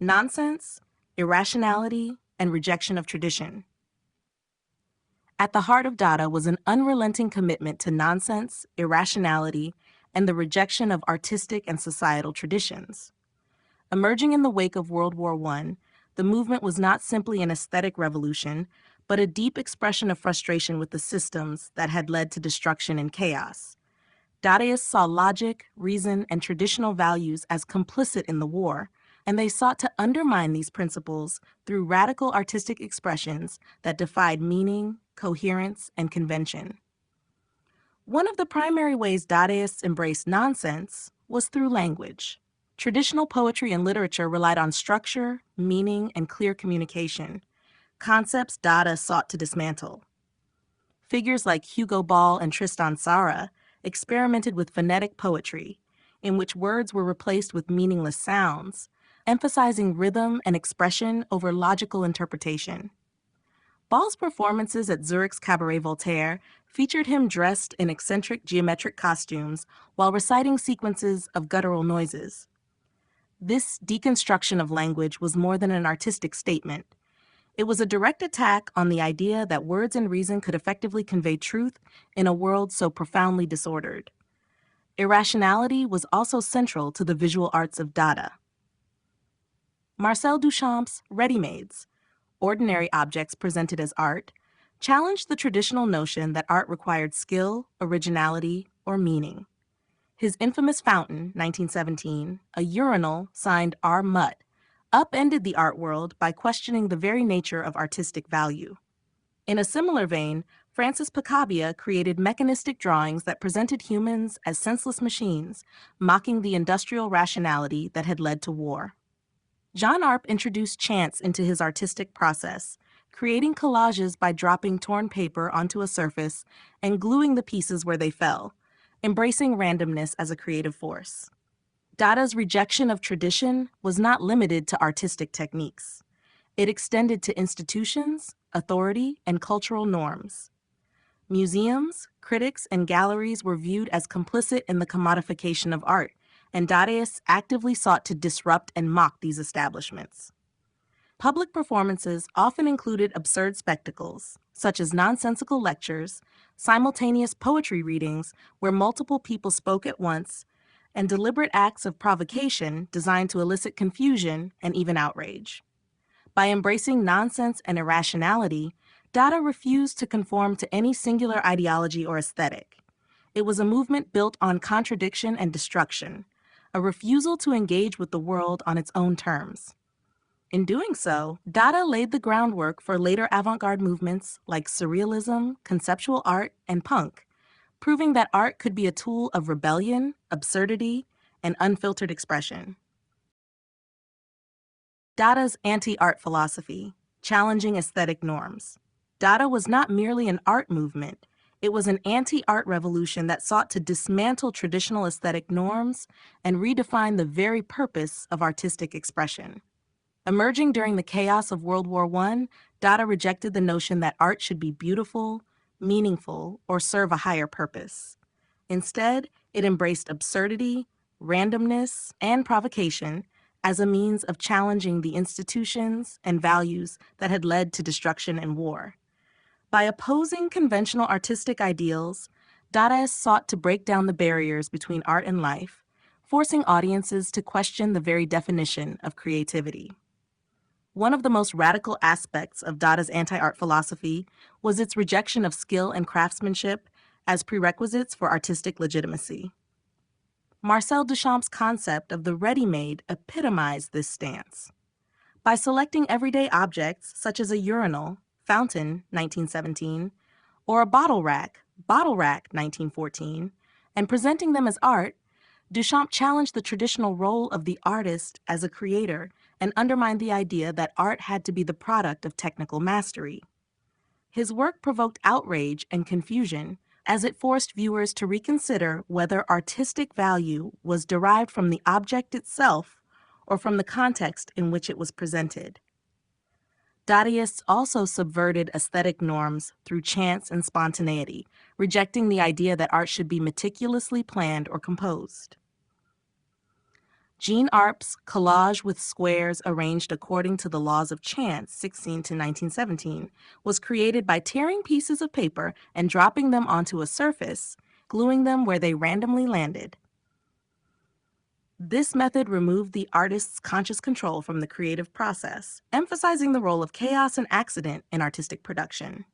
Nonsense, irrationality, and rejection of tradition. At the heart of Dada was an unrelenting commitment to nonsense, irrationality, and the rejection of artistic and societal traditions. Emerging in the wake of World War I, the movement was not simply an aesthetic revolution, but a deep expression of frustration with the systems that had led to destruction and chaos. Dadaists saw logic, reason, and traditional values as complicit in the war, and they sought to undermine these principles through radical artistic expressions that defied meaning, coherence, and convention. One of the primary ways Dadaists embraced nonsense was through language. Traditional poetry and literature relied on structure, meaning, and clear communication, concepts Dada sought to dismantle. Figures like Hugo Ball and Tristan Tzara experimented with phonetic poetry, in which words were replaced with meaningless sounds, emphasizing rhythm and expression over logical interpretation. Ball's performances at Zurich's Cabaret Voltaire featured him dressed in eccentric geometric costumes while reciting sequences of guttural noises. This deconstruction of language was more than an artistic statement. It was a direct attack on the idea that words and reason could effectively convey truth in a world so profoundly disordered. Irrationality was also central to the visual arts of Dada. Marcel Duchamp's Ready-Mades, ordinary objects presented as art, challenged the traditional notion that art required skill, originality, or meaning. His infamous fountain, 1917, a urinal signed R. Mutt, upended the art world by questioning the very nature of artistic value. In a similar vein, Francis Picabia created mechanistic drawings that presented humans as senseless machines, mocking the industrial rationality that had led to war. John Arp introduced chance into his artistic process, creating collages by dropping torn paper onto a surface and gluing the pieces where they fell, embracing randomness as a creative force. Dada's rejection of tradition was not limited to artistic techniques. It extended to institutions, authority, and cultural norms. Museums, critics, and galleries were viewed as complicit in the commodification of art, and Dadaists actively sought to disrupt and mock these establishments. Public performances often included absurd spectacles, such as nonsensical lectures, simultaneous poetry readings where multiple people spoke at once, and deliberate acts of provocation designed to elicit confusion and even outrage. By embracing nonsense and irrationality, Dada refused to conform to any singular ideology or aesthetic. It was a movement built on contradiction and destruction, a refusal to engage with the world on its own terms. In doing so, Dada laid the groundwork for later avant-garde movements like Surrealism, conceptual art, and punk, proving that art could be a tool of rebellion, absurdity, and unfiltered expression. Dada's anti-art philosophy, challenging aesthetic norms. Dada was not merely an art movement, it was an anti-art revolution that sought to dismantle traditional aesthetic norms and redefine the very purpose of artistic expression. Emerging during the chaos of World War I, Dada rejected the notion that art should be beautiful, meaningful, or serve a higher purpose. Instead, it embraced absurdity, randomness, and provocation as a means of challenging the institutions and values that had led to destruction and war. By opposing conventional artistic ideals, Dadaists sought to break down the barriers between art and life, forcing audiences to question the very definition of creativity. One of the most radical aspects of Dada's anti-art philosophy was its rejection of skill and craftsmanship as prerequisites for artistic legitimacy. Marcel Duchamp's concept of the ready-made epitomized this stance. By selecting everyday objects such as a urinal, Fountain, 1917, or a bottle rack, 1914, and presenting them as art, Duchamp challenged the traditional role of the artist as a creator and undermined the idea that art had to be the product of technical mastery. His work provoked outrage and confusion as it forced viewers to reconsider whether artistic value was derived from the object itself or from the context in which it was presented. Dadaists also subverted aesthetic norms through chance and spontaneity, rejecting the idea that art should be meticulously planned or composed. Jean Arp's collage with squares arranged according to the laws of chance, 16 to 1917, was created by tearing pieces of paper and dropping them onto a surface, gluing them where they randomly landed. This method removed the artist's conscious control from the creative process, emphasizing the role of chaos and accident in artistic production.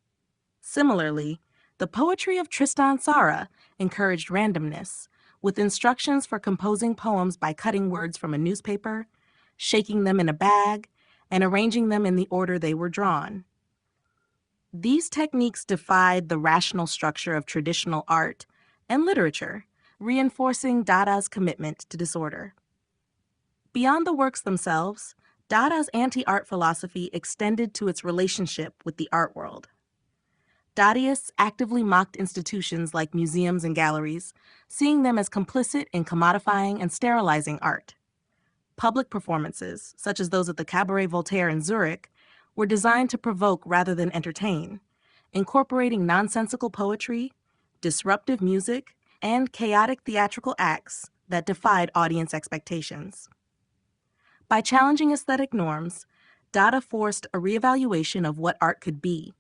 Similarly, the poetry of Tristan Tzara encouraged randomness, with instructions for composing poems by cutting words from a newspaper, shaking them in a bag, and arranging them in the order they were drawn. These techniques defied the rational structure of traditional art and literature, reinforcing Dada's commitment to disorder. Beyond the works themselves, Dada's anti-art philosophy extended to its relationship with the art world. Dadaists actively mocked institutions like museums and galleries, seeing them as complicit in commodifying and sterilizing art. Public performances, such as those at the Cabaret Voltaire in Zurich, were designed to provoke rather than entertain, incorporating nonsensical poetry, disruptive music, and chaotic theatrical acts that defied audience expectations. By challenging aesthetic norms, Dada forced a reevaluation of what art could be.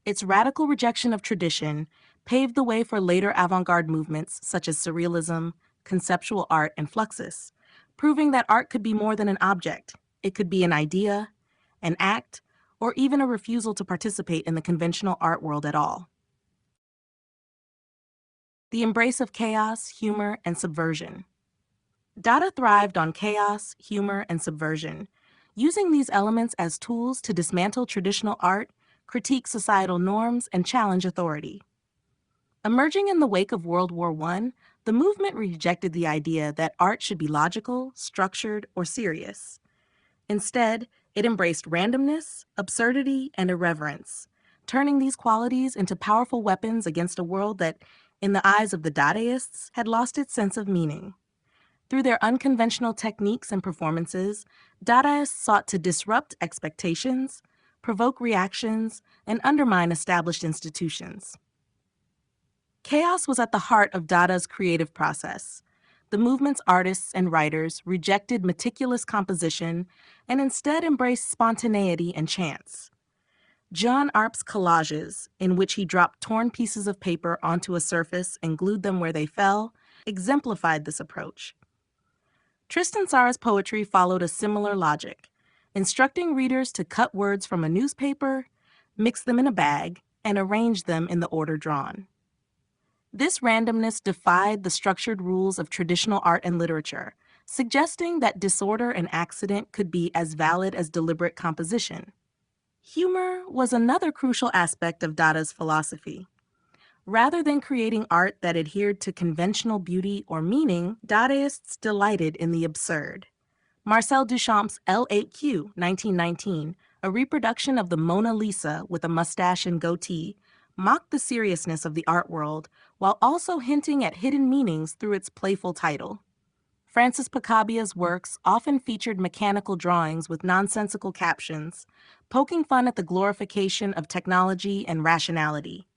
Its radical rejection of tradition paved the way for later avant-garde movements such as Surrealism, conceptual art, and Fluxus, proving that art could be more than an object. It could be an idea, an act, or even a refusal to participate in the conventional art world at all. The embrace of chaos, humor, and subversion. Dada thrived on chaos, humor, and subversion, using these elements as tools to dismantle traditional art, critique societal norms, and challenge authority. Emerging in the wake of World War I, the movement rejected the idea that art should be logical, structured, or serious. Instead, it embraced randomness, absurdity, and irreverence, turning these qualities into powerful weapons against a world that, in the eyes of the Dadaists, had lost its sense of meaning. Through their unconventional techniques and performances, Dadaists sought to disrupt expectations, provoke reactions, and undermine established institutions. Chaos was at the heart of Dada's creative process. The movement's artists and writers rejected meticulous composition and instead embraced spontaneity and chance. Jean Arp's collages, in which he dropped torn pieces of paper onto a surface and glued them where they fell, exemplified this approach. Tristan Tzara's poetry followed a similar logic, instructing readers to cut words from a newspaper, mix them in a bag, and arrange them in the order drawn. This randomness defied the structured rules of traditional art and literature, suggesting that disorder and accident could be as valid as deliberate composition. Humor was another crucial aspect of Dada's philosophy. Rather than creating art that adhered to conventional beauty or meaning, Dadaists delighted in the absurd. Marcel Duchamp's L8Q, 1919, a reproduction of the Mona Lisa with a mustache and goatee, mocked the seriousness of the art world while also hinting at hidden meanings through its playful title. Francis Picabia's works often featured mechanical drawings with nonsensical captions, poking fun at the glorification of technology and rationality.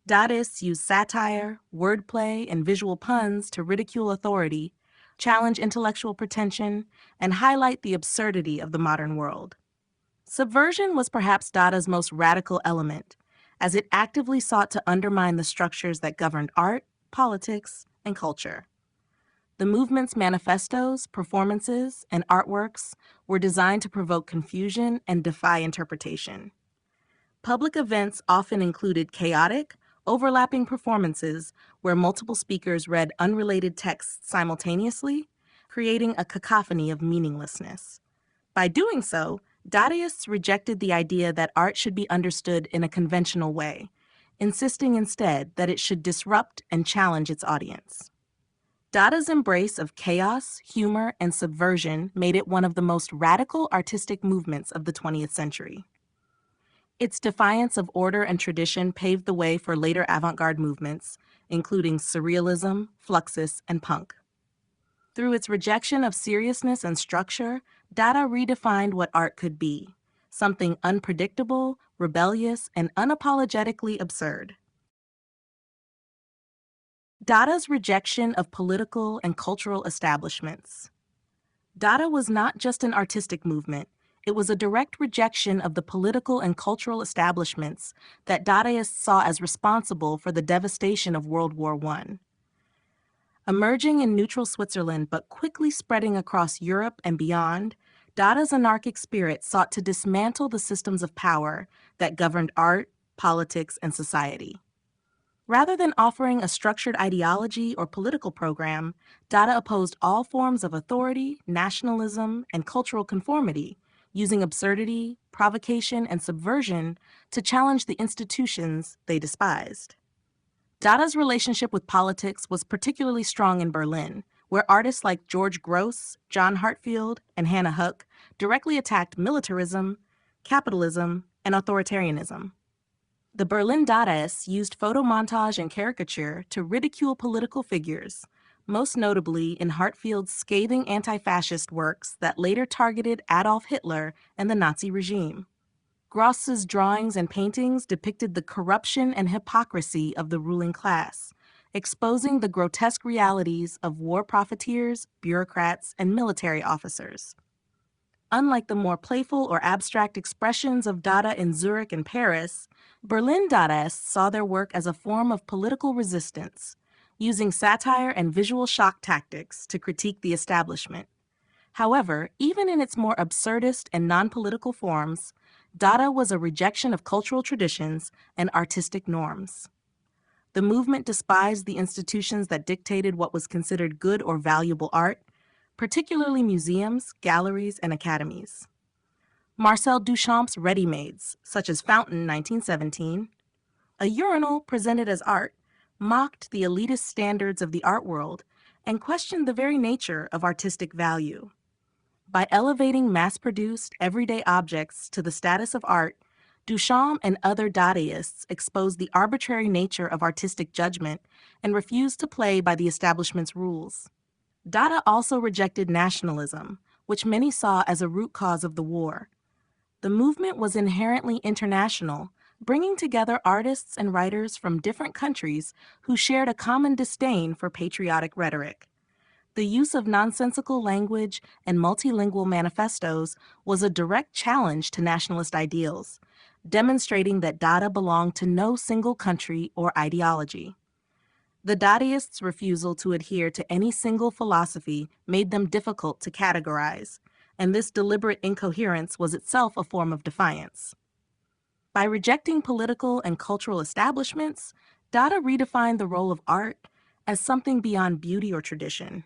Dadaists use satire, wordplay, and visual puns to ridicule authority, challenge intellectual pretension, and highlight the absurdity of the modern world. Subversion was perhaps Dada's most radical element, as it actively sought to undermine the structures that governed art, politics, and culture. The movement's manifestos, performances, and artworks were designed to provoke confusion and defy interpretation. Public events often included chaotic, overlapping performances where multiple speakers read unrelated texts simultaneously, creating a cacophony of meaninglessness. By doing so, Dadaists rejected the idea that art should be understood in a conventional way, insisting instead that it should disrupt and challenge its audience. Dada's embrace of chaos, humor, and subversion made it one of the most radical artistic movements of the 20th century. Its defiance of order and tradition paved the way for later avant-garde movements, including Surrealism, Fluxus, and punk. Through its rejection of seriousness and structure, Dada redefined what art could be, something unpredictable, rebellious, and unapologetically absurd. Dada's rejection of political and cultural establishments. Dada was not just an artistic movement, it was a direct rejection of the political and cultural establishments that Dadaists saw as responsible for the devastation of World War I. Emerging in neutral Switzerland but quickly spreading across Europe and beyond, Dada's anarchic spirit sought to dismantle the systems of power that governed art, politics, and society. Rather than offering a structured ideology or political program, Dada opposed all forms of authority, nationalism, and cultural conformity, using absurdity, provocation, and subversion to challenge the institutions they despised. Dada's relationship with politics was particularly strong in Berlin, where artists like George Grosz, John Hartfield, and Hannah Höch directly attacked militarism, capitalism, and authoritarianism. The Berlin Dadaists used photomontage and caricature to ridicule political figures, most notably in Hartfield's scathing anti-fascist works that later targeted Adolf Hitler and the Nazi regime. Gross's drawings and paintings depicted the corruption and hypocrisy of the ruling class, exposing the grotesque realities of war profiteers, bureaucrats, and military officers. Unlike the more playful or abstract expressions of Dada in Zurich and Paris, Berlin Dadaists saw their work as a form of political resistance, using satire and visual shock tactics to critique the establishment. However, even in its more absurdist and non-political forms, Dada was a rejection of cultural traditions and artistic norms. The movement despised the institutions that dictated what was considered good or valuable art, particularly museums, galleries, and academies. Marcel Duchamp's ready-mades, such as Fountain 1917, a urinal presented as art, mocked the elitist standards of the art world and questioned the very nature of artistic value. By elevating mass-produced, everyday objects to the status of art, Duchamp and other Dadaists exposed the arbitrary nature of artistic judgment and refused to play by the establishment's rules. Dada also rejected nationalism, which many saw as a root cause of the war. The movement was inherently international, bringing together artists and writers from different countries who shared a common disdain for patriotic rhetoric. The use of nonsensical language and multilingual manifestos was a direct challenge to nationalist ideals, demonstrating that Dada belonged to no single country or ideology. The Dadaists' refusal to adhere to any single philosophy made them difficult to categorize, and this deliberate incoherence was itself a form of defiance. By rejecting political and cultural establishments, Dada redefined the role of art as something beyond beauty or tradition.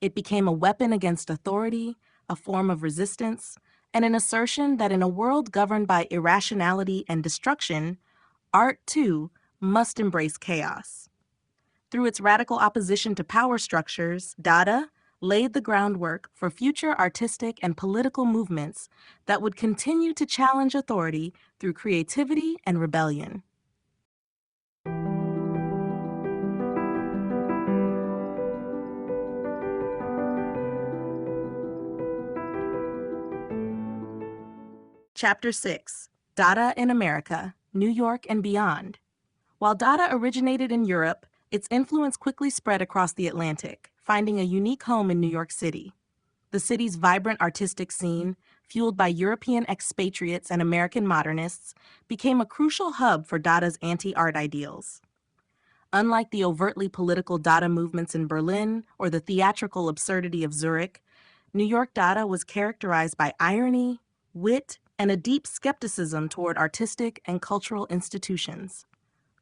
It became a weapon against authority, a form of resistance, and an assertion that in a world governed by irrationality and destruction, art, too, must embrace chaos. Through its radical opposition to power structures, Dada laid the groundwork for future artistic and political movements that would continue to challenge authority through creativity and rebellion. Chapter 6: Dada in America, New York and Beyond. While Dada originated in Europe, its influence quickly spread across the Atlantic, finding a unique home in New York City. The city's vibrant artistic scene, fueled by European expatriates and American modernists, became a crucial hub for Dada's anti-art ideals. Unlike the overtly political Dada movements in Berlin or the theatrical absurdity of Zurich, New York Dada was characterized by irony, wit, and a deep skepticism toward artistic and cultural institutions.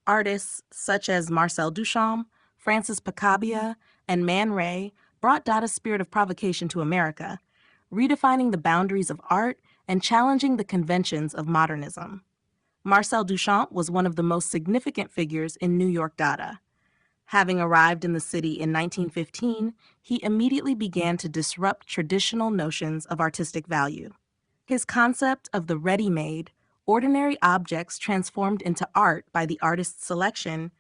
Artists such as Marcel Duchamp, Francis Picabia, and Man Ray brought Dada's spirit of provocation to America, redefining the boundaries of art and challenging the conventions of modernism. Marcel Duchamp was one of the most significant figures in New York Dada. Having arrived in the city in 1915, he immediately began to disrupt traditional notions of artistic value. His concept of the ready-made, ordinary objects transformed into art by the artist's selection,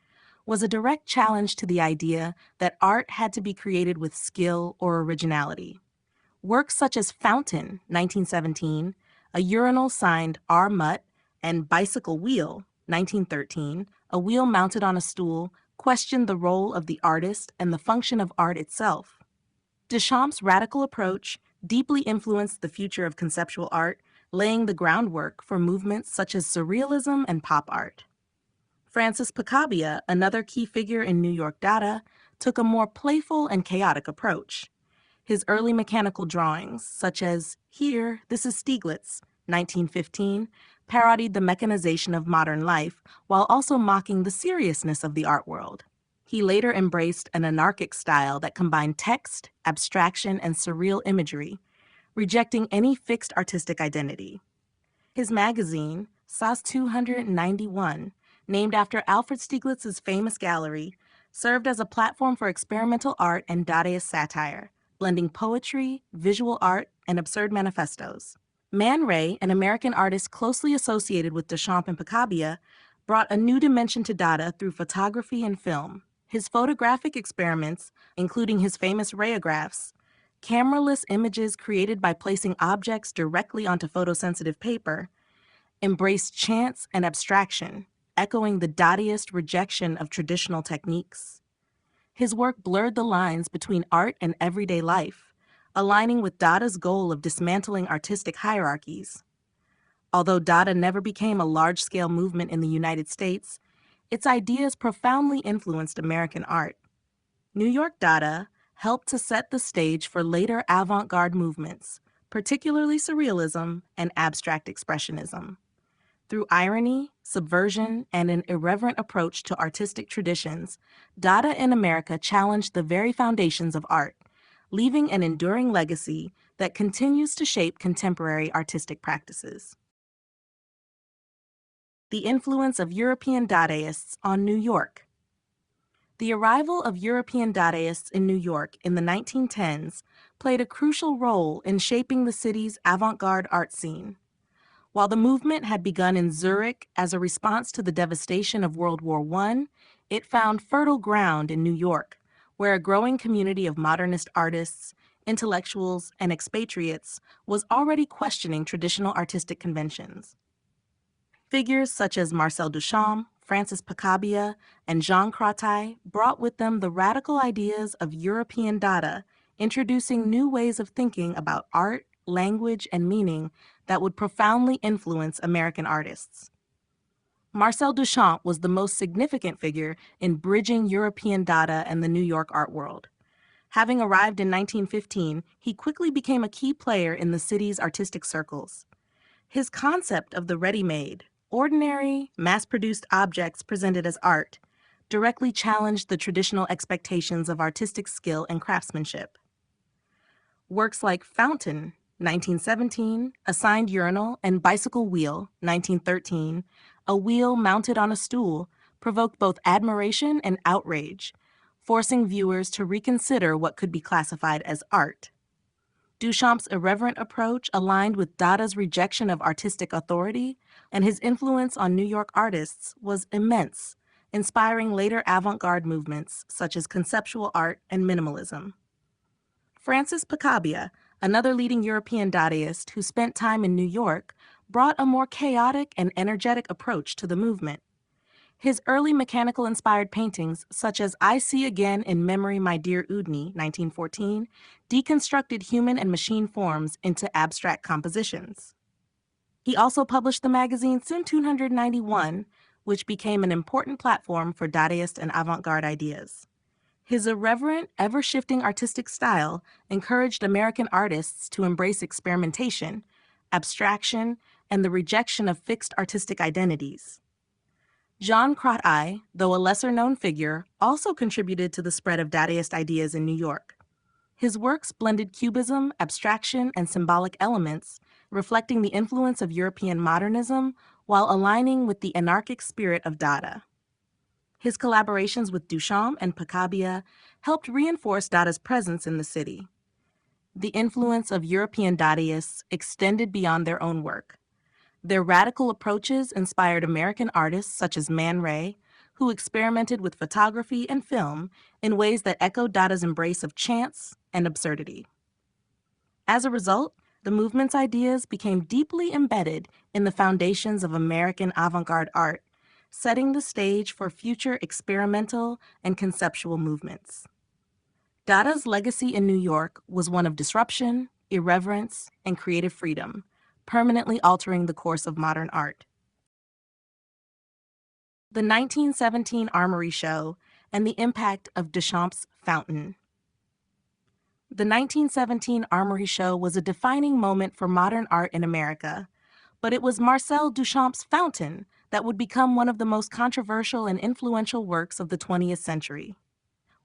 was a direct challenge to the idea that art had to be created with skill or originality. Works such as Fountain, 1917, a urinal signed R. Mutt, and Bicycle Wheel, 1913, a wheel mounted on a stool, questioned the role of the artist and the function of art itself. Duchamp's radical approach deeply influenced the future of conceptual art, laying the groundwork for movements such as Surrealism and pop art. Francis Picabia, another key figure in New York Dada, took a more playful and chaotic approach. His early mechanical drawings, such as Here, This is Stieglitz, 1915, parodied the mechanization of modern life while also mocking the seriousness of the art world. He later embraced an anarchic style that combined text, abstraction, and surreal imagery, rejecting any fixed artistic identity. His magazine, SAS 291, named after Alfred Stieglitz's famous gallery, served as a platform for experimental art and Dadaist satire, blending poetry, visual art, and absurd manifestos. Man Ray, an American artist closely associated with Duchamp and Picabia, brought a new dimension to Dada through photography and film. His photographic experiments, including his famous rayographs, cameraless images created by placing objects directly onto photosensitive paper, embraced chance and abstraction, echoing the Dadaist rejection of traditional techniques. His work blurred the lines between art and everyday life, aligning with Dada's goal of dismantling artistic hierarchies. Although Dada never became a large-scale movement in the United States, its ideas profoundly influenced American art. New York Dada helped to set the stage for later avant-garde movements, particularly Surrealism and abstract Expressionism. Through irony, subversion, and an irreverent approach to artistic traditions, Dada in America challenged the very foundations of art, leaving an enduring legacy that continues to shape contemporary artistic practices. The influence of European Dadaists on New York. The arrival of European Dadaists in New York in the 1910s played a crucial role in shaping the city's avant-garde art scene. While the movement had begun in Zurich as a response to the devastation of World War I, it found fertile ground in New York, where a growing community of modernist artists, intellectuals, and expatriates was already questioning traditional artistic conventions. Figures such as Marcel Duchamp, Francis Picabia, and Jean Cratai brought with them the radical ideas of European Dada, introducing new ways of thinking about art, language, and meaning that would profoundly influence American artists. Marcel Duchamp was the most significant figure in bridging European Dada and the New York art world. Having arrived in 1915, he quickly became a key player in the city's artistic circles. His concept of the ready-made, ordinary, mass-produced objects presented as art, directly challenged the traditional expectations of artistic skill and craftsmanship. Works like Fountain, 1917, Assigned Urinal, and Bicycle Wheel, 1913, a wheel mounted on a stool, provoked both admiration and outrage, forcing viewers to reconsider what could be classified as art. Duchamp's irreverent approach aligned with Dada's rejection of artistic authority, and his influence on New York artists was immense, inspiring later avant-garde movements such as conceptual art and minimalism. Francis Picabia, another leading European Dadaist who spent time in New York, brought a more chaotic and energetic approach to the movement. His early mechanical-inspired paintings, such as I See Again in Memory My Dear Udny, 1914, deconstructed human and machine forms into abstract compositions. He also published the magazine Sun 291, which became an important platform for Dadaist and avant-garde ideas. His irreverent, ever-shifting artistic style encouraged American artists to embrace experimentation, abstraction, and the rejection of fixed artistic identities. Jean Cratte, though a lesser-known figure, also contributed to the spread of Dadaist ideas in New York. His works blended cubism, abstraction, and symbolic elements, reflecting the influence of European modernism while aligning with the anarchic spirit of Dada. His collaborations with Duchamp and Picabia helped reinforce Dada's presence in the city. The influence of European Dadaists extended beyond their own work. Their radical approaches inspired American artists such as Man Ray, who experimented with photography and film in ways that echoed Dada's embrace of chance and absurdity. As a result, the movement's ideas became deeply embedded in the foundations of American avant-garde art, setting the stage for future experimental and conceptual movements. Dada's legacy in New York was one of disruption, irreverence, and creative freedom, permanently altering the course of modern art. The 1917 Armory Show and the impact of Duchamp's Fountain. The 1917 Armory Show was a defining moment for modern art in America, but it was Marcel Duchamp's Fountain that would become one of the most controversial and influential works of the 20th century.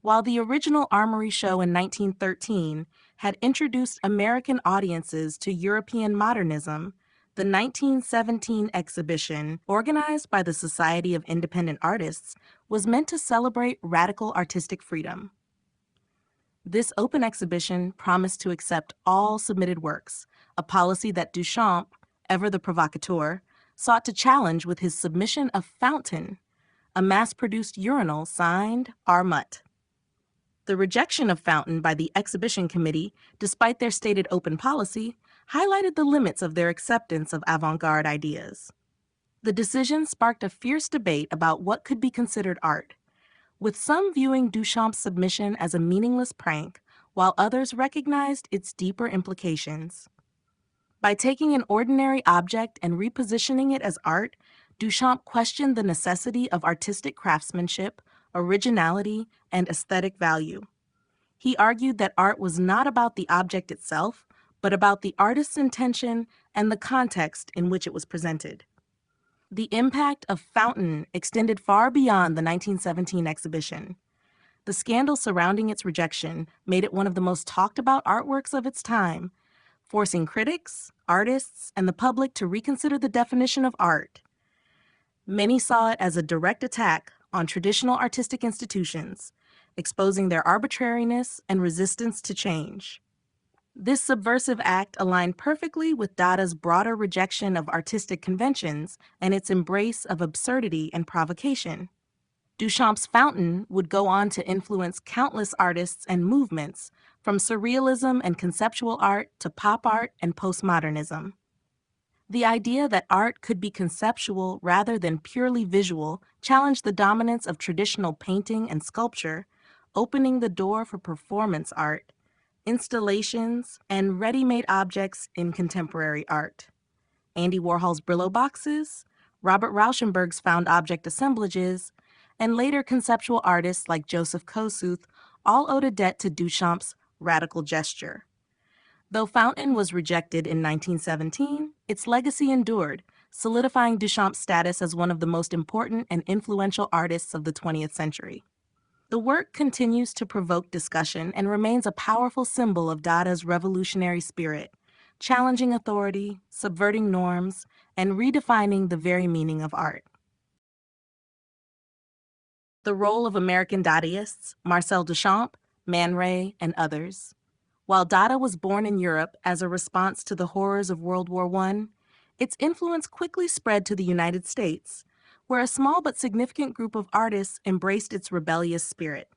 While the original Armory Show in 1913 had introduced American audiences to European modernism, the 1917 exhibition, organized by the Society of Independent Artists, was meant to celebrate radical artistic freedom. This open exhibition promised to accept all submitted works, a policy that Duchamp, ever the provocateur, sought to challenge with his submission of Fountain, a mass-produced urinal signed R. Mutt. The rejection of Fountain by the exhibition committee, despite their stated open policy, highlighted the limits of their acceptance of avant-garde ideas. The decision sparked a fierce debate about what could be considered art, with some viewing Duchamp's submission as a meaningless prank, while others recognized its deeper implications. By taking an ordinary object and repositioning it as art, Duchamp questioned the necessity of artistic craftsmanship, originality, and aesthetic value. He argued that art was not about the object itself, but about the artist's intention and the context in which it was presented. The impact of Fountain extended far beyond the 1917 exhibition. The scandal surrounding its rejection made it one of the most talked about artworks of its time, forcing critics, artists, and the public to reconsider the definition of art. Many saw it as a direct attack on traditional artistic institutions, exposing their arbitrariness and resistance to change. This subversive act aligned perfectly with Dada's broader rejection of artistic conventions and its embrace of absurdity and provocation. Duchamp's Fountain would go on to influence countless artists and movements, from surrealism and conceptual art to pop art and postmodernism. The idea that art could be conceptual rather than purely visual challenged the dominance of traditional painting and sculpture, opening the door for performance art, installations, and ready-made objects in contemporary art. Andy Warhol's Brillo boxes, Robert Rauschenberg's found object assemblages, and later conceptual artists like Joseph Kosuth all owed a debt to Duchamp's radical gesture. Though Fountain was rejected in 1917, its legacy endured, solidifying Duchamp's status as one of the most important and influential artists of the 20th century. The work continues to provoke discussion and remains a powerful symbol of Dada's revolutionary spirit, challenging authority, subverting norms, and redefining the very meaning of art. The role of American Dadaists, Marcel Duchamp, Man Ray, and others. While Dada was born in Europe as a response to the horrors of World War I, its influence quickly spread to the United States, where a small but significant group of artists embraced its rebellious spirit.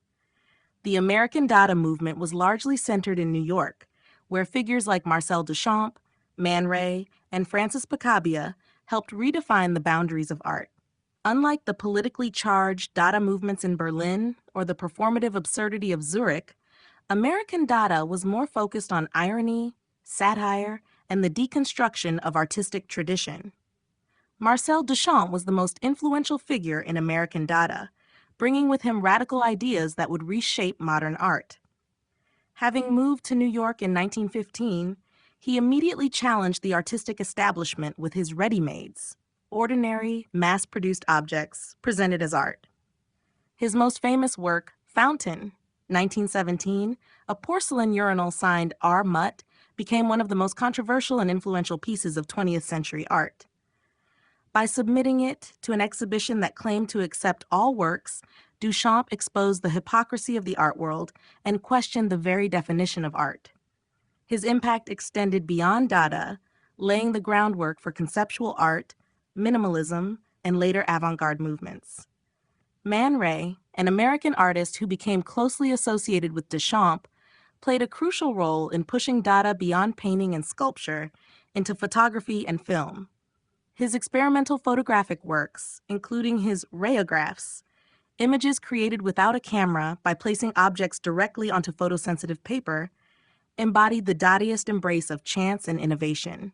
The American Dada movement was largely centered in New York, where figures like Marcel Duchamp, Man Ray, and Francis Picabia helped redefine the boundaries of art. Unlike the politically charged Dada movements in Berlin or the performative absurdity of Zurich, American Dada was more focused on irony, satire, and the deconstruction of artistic tradition. Marcel Duchamp was the most influential figure in American Dada, bringing with him radical ideas that would reshape modern art. Having moved to New York in 1915, he immediately challenged the artistic establishment with his ready-mades, ordinary, mass-produced objects presented as art. His most famous work, Fountain, 1917, a porcelain urinal signed R. Mutt, became one of the most controversial and influential pieces of 20th century art. By submitting it to an exhibition that claimed to accept all works, Duchamp exposed the hypocrisy of the art world and questioned the very definition of art. His impact extended beyond Dada, laying the groundwork for conceptual art, minimalism, and later avant-garde movements. Man Ray, an American artist who became closely associated with Duchamp, played a crucial role in pushing Dada beyond painting and sculpture into photography and film. His experimental photographic works, including his rayographs, images created without a camera by placing objects directly onto photosensitive paper, embodied the Dadaist embrace of chance and innovation.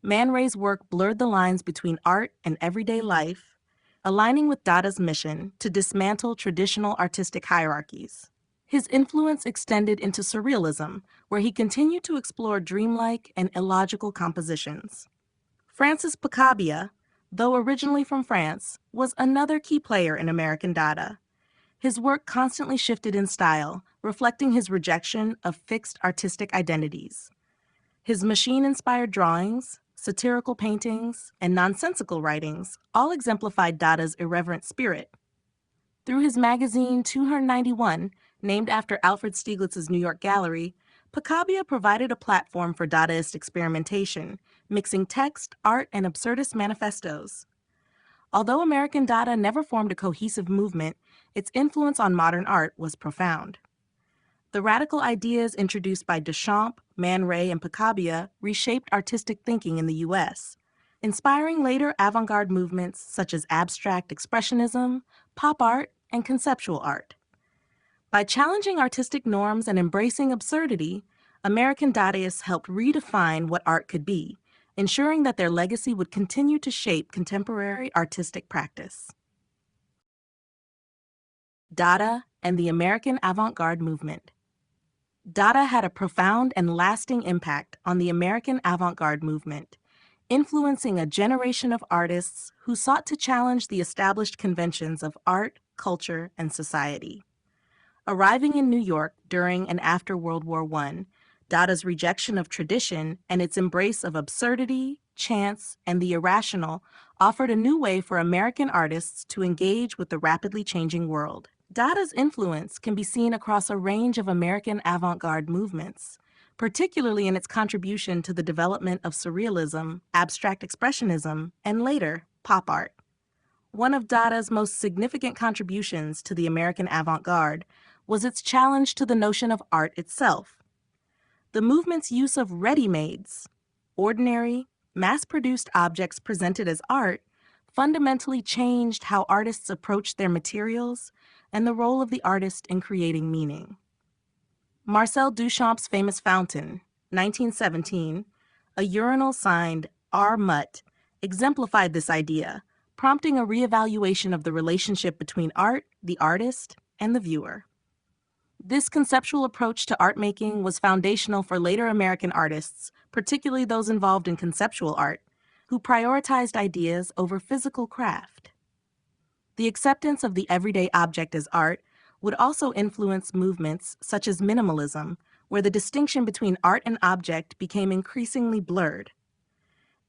Man Ray's work blurred the lines between art and everyday life, aligning with Dada's mission to dismantle traditional artistic hierarchies. His influence extended into Surrealism, where he continued to explore dreamlike and illogical compositions. Francis Picabia, though originally from France, was another key player in American Dada. His work constantly shifted in style, reflecting his rejection of fixed artistic identities. His machine-inspired drawings, satirical paintings, and nonsensical writings all exemplified Dada's irreverent spirit. Through his magazine 291, named after Alfred Stieglitz's New York gallery, Picabia provided a platform for Dadaist experimentation, mixing text, art, and absurdist manifestos. Although American Dada never formed a cohesive movement, its influence on modern art was profound. The radical ideas introduced by Duchamp, Man Ray, and Picabia reshaped artistic thinking in the U.S., inspiring later avant-garde movements such as abstract expressionism, pop art, and conceptual art. By challenging artistic norms and embracing absurdity, American Dadaists helped redefine what art could be, ensuring that their legacy would continue to shape contemporary artistic practice. Dada and the American avant-garde movement. Dada had a profound and lasting impact on the American avant-garde movement, influencing a generation of artists who sought to challenge the established conventions of art, culture, and society. Arriving in New York during and after World War I, Dada's rejection of tradition and its embrace of absurdity, chance, and the irrational offered a new way for American artists to engage with the rapidly changing world. Dada's influence can be seen across a range of American avant-garde movements, particularly in its contribution to the development of Surrealism, abstract expressionism, and later, pop art. One of Dada's most significant contributions to the American avant-garde was its challenge to the notion of art itself. The movement's use of ready-mades, ordinary, mass-produced objects presented as art, fundamentally changed how artists approached their materials and the role of the artist in creating meaning. Marcel Duchamp's famous Fountain, 1917, a urinal signed R. Mutt, exemplified this idea, prompting a reevaluation of the relationship between art, the artist, and the viewer. This conceptual approach to art making was foundational for later American artists, particularly those involved in conceptual art, who prioritized ideas over physical craft. The acceptance of the everyday object as art would also influence movements such as minimalism, where the distinction between art and object became increasingly blurred.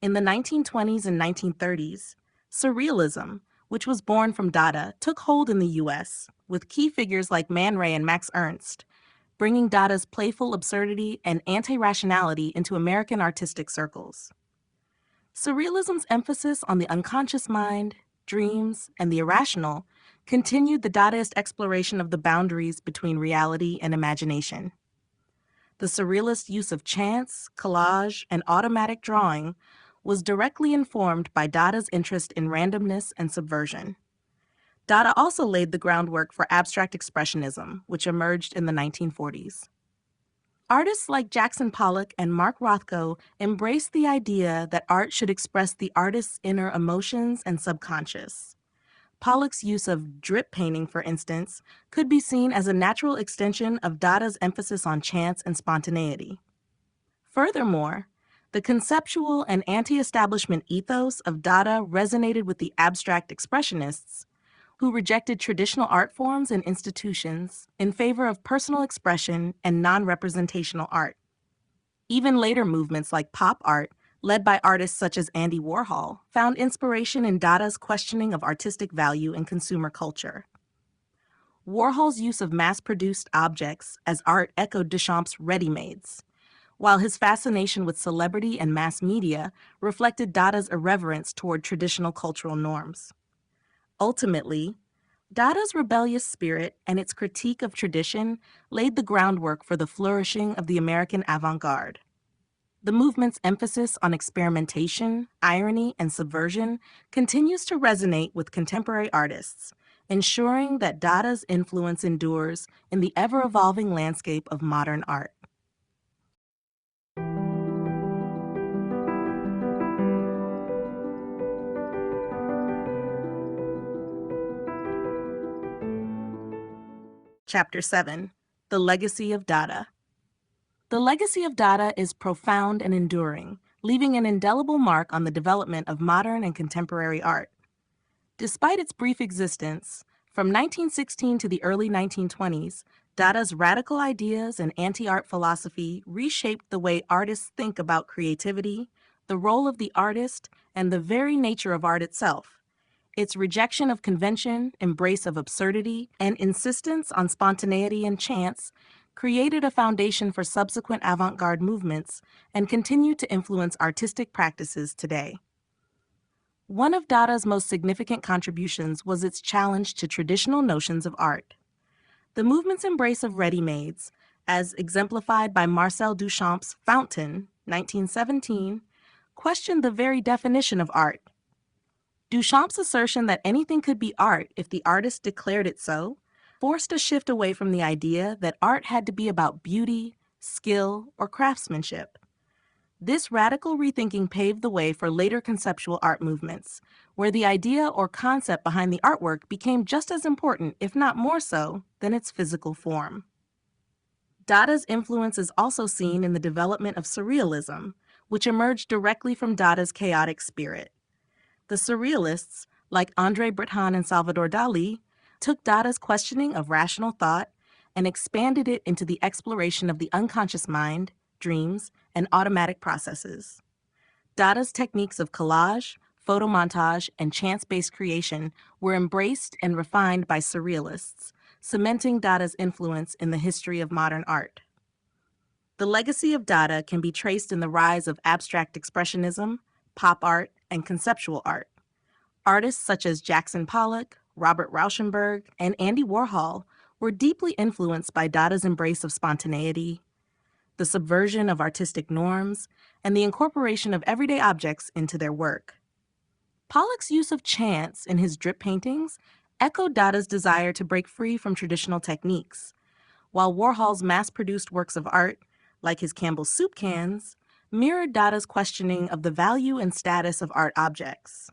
In the 1920s and 1930s, Surrealism, which was born from Dada, took hold in the U.S., with key figures like Man Ray and Max Ernst, bringing Dada's playful absurdity and anti-rationality into American artistic circles. Surrealism's emphasis on the unconscious mind, dreams, and the irrational continued the Dadaist exploration of the boundaries between reality and imagination. The Surrealist use of chance, collage, and automatic drawing was directly informed by Dada's interest in randomness and subversion. Dada also laid the groundwork for abstract expressionism, which emerged in the 1940s. Artists like Jackson Pollock and Mark Rothko embraced the idea that art should express the artist's inner emotions and subconscious. Pollock's use of drip painting, for instance, could be seen as a natural extension of Dada's emphasis on chance and spontaneity. Furthermore, the conceptual and anti-establishment ethos of Dada resonated with the abstract expressionists, who rejected traditional art forms and institutions in favor of personal expression and non-representational art. Even later movements like pop art, led by artists such as Andy Warhol, found inspiration in Dada's questioning of artistic value in consumer culture. Warhol's use of mass-produced objects as art echoed Duchamp's ready-mades, while his fascination with celebrity and mass media reflected Dada's irreverence toward traditional cultural norms. Ultimately, Dada's rebellious spirit and its critique of tradition laid the groundwork for the flourishing of the American avant-garde. The movement's emphasis on experimentation, irony, and subversion continues to resonate with contemporary artists, ensuring that Dada's influence endures in the ever-evolving landscape of modern art. Chapter 7: The Legacy of Dada. The legacy of Dada is profound and enduring, leaving an indelible mark on the development of modern and contemporary art. Despite its brief existence, from 1916 to the early 1920s, Dada's radical ideas and anti-art philosophy reshaped the way artists think about creativity, the role of the artist, and the very nature of art itself. Its rejection of convention, embrace of absurdity, and insistence on spontaneity and chance created a foundation for subsequent avant-garde movements and continue to influence artistic practices today. One of Dada's most significant contributions was its challenge to traditional notions of art. The movement's embrace of ready-mades, as exemplified by Marcel Duchamp's Fountain, 1917, questioned the very definition of art. Duchamp's assertion that anything could be art if the artist declared it so forced a shift away from the idea that art had to be about beauty, skill, or craftsmanship. This radical rethinking paved the way for later conceptual art movements, where the idea or concept behind the artwork became just as important, if not more so, than its physical form. Dada's influence is also seen in the development of Surrealism, which emerged directly from Dada's chaotic spirit. The Surrealists, like André Breton and Salvador Dalí, took Dada's questioning of rational thought and expanded it into the exploration of the unconscious mind, dreams, and automatic processes. Dada's techniques of collage, photomontage, and chance-based creation were embraced and refined by Surrealists, cementing Dada's influence in the history of modern art. The legacy of Dada can be traced in the rise of abstract expressionism, pop art, and conceptual art. Artists such as Jackson Pollock, Robert Rauschenberg, and Andy Warhol were deeply influenced by Dada's embrace of spontaneity, the subversion of artistic norms, and the incorporation of everyday objects into their work. Pollock's use of chance in his drip paintings echoed Dada's desire to break free from traditional techniques, while Warhol's mass-produced works of art, like his Campbell's soup cans, mirrored Dada's questioning of the value and status of art objects.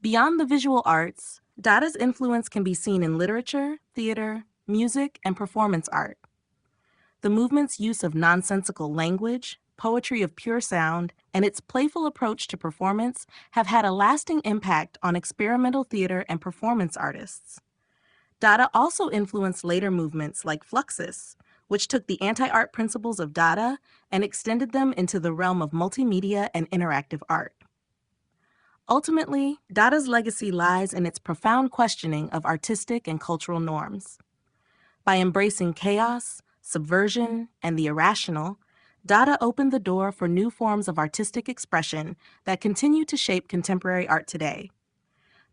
Beyond the visual arts, Dada's influence can be seen in literature, theater, music, and performance art. The movement's use of nonsensical language, poetry of pure sound, and its playful approach to performance have had a lasting impact on experimental theater and performance artists. Dada also influenced later movements like Fluxus, which took the anti-art principles of Dada and extended them into the realm of multimedia and interactive art. Ultimately, Dada's legacy lies in its profound questioning of artistic and cultural norms. By embracing chaos, subversion, and the irrational, Dada opened the door for new forms of artistic expression that continue to shape contemporary art today.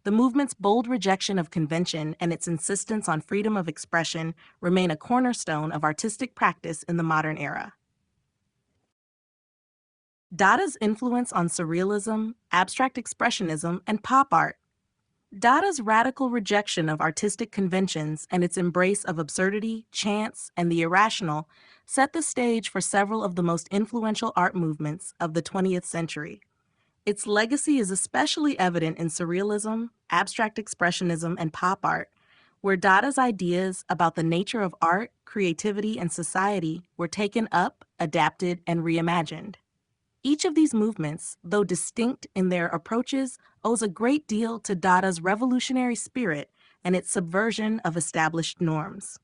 The movement's bold rejection of convention and its insistence on freedom of expression remain a cornerstone of artistic practice in the modern era. Dada's influence on Surrealism, abstract expressionism, and pop art. Dada's radical rejection of artistic conventions and its embrace of absurdity, chance, and the irrational set the stage for several of the most influential art movements of the 20th century. Its legacy is especially evident in Surrealism, abstract expressionism, and pop art, where Dada's ideas about the nature of art, creativity, and society were taken up, adapted, and reimagined. Each of these movements, though distinct in their approaches, owes a great deal to Dada's revolutionary spirit and its subversion of established norms.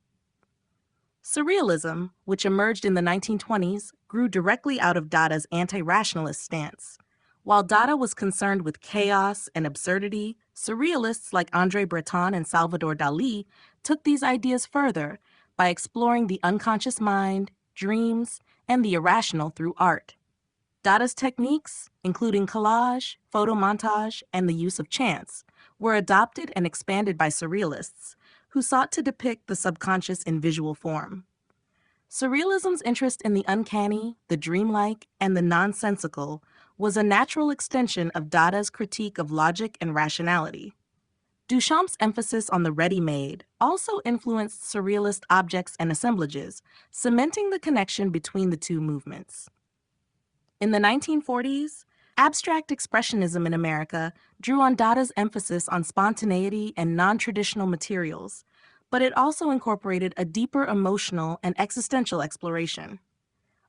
Surrealism, which emerged in the 1920s, grew directly out of Dada's anti-rationalist stance. While Dada was concerned with chaos and absurdity, surrealists like André Breton and Salvador Dalí took these ideas further by exploring the unconscious mind, dreams, and the irrational through art. Dada's techniques, including collage, photomontage, and the use of chance, were adopted and expanded by surrealists, who sought to depict the subconscious in visual form. Surrealism's interest in the uncanny, the dreamlike, and the nonsensical was a natural extension of Dada's critique of logic and rationality. Duchamp's emphasis on the ready-made also influenced surrealist objects and assemblages, cementing the connection between the two movements. In the 1940s, abstract expressionism in America drew on Dada's emphasis on spontaneity and non-traditional materials, but it also incorporated a deeper emotional and existential exploration.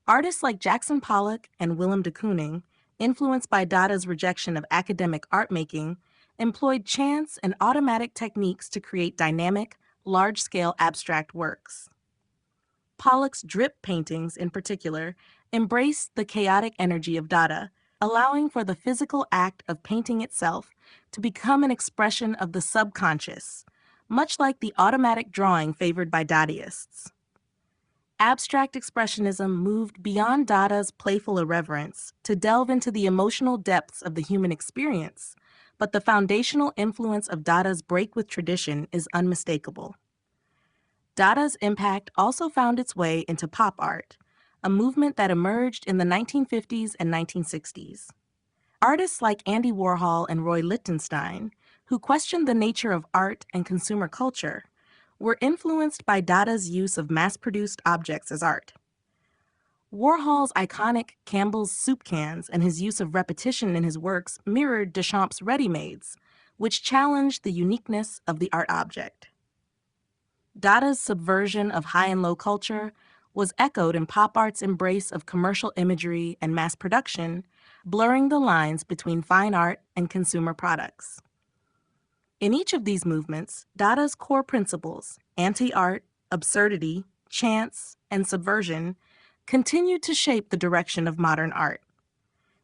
Artists like Jackson Pollock and Willem de Kooning, influenced by Dada's rejection of academic art-making, employed chance and automatic techniques to create dynamic, large-scale abstract works. Pollock's drip paintings, in particular, embraced the chaotic energy of Dada, allowing for the physical act of painting itself to become an expression of the subconscious, much like the automatic drawing favored by Dadaists. Abstract expressionism moved beyond Dada's playful irreverence to delve into the emotional depths of the human experience, but the foundational influence of Dada's break with tradition is unmistakable. Dada's impact also found its way into pop art, a movement that emerged in the 1950s and 1960s. Artists like Andy Warhol and Roy Lichtenstein, who questioned the nature of art and consumer culture, were influenced by Dada's use of mass-produced objects as art. Warhol's iconic Campbell's soup cans and his use of repetition in his works mirrored Duchamp's ready-mades, which challenged the uniqueness of the art object. Dada's subversion of high and low culture was echoed in pop art's embrace of commercial imagery and mass production, blurring the lines between fine art and consumer products. In each of these movements, Dada's core principles, anti-art, absurdity, chance, and subversion, continued to shape the direction of modern art.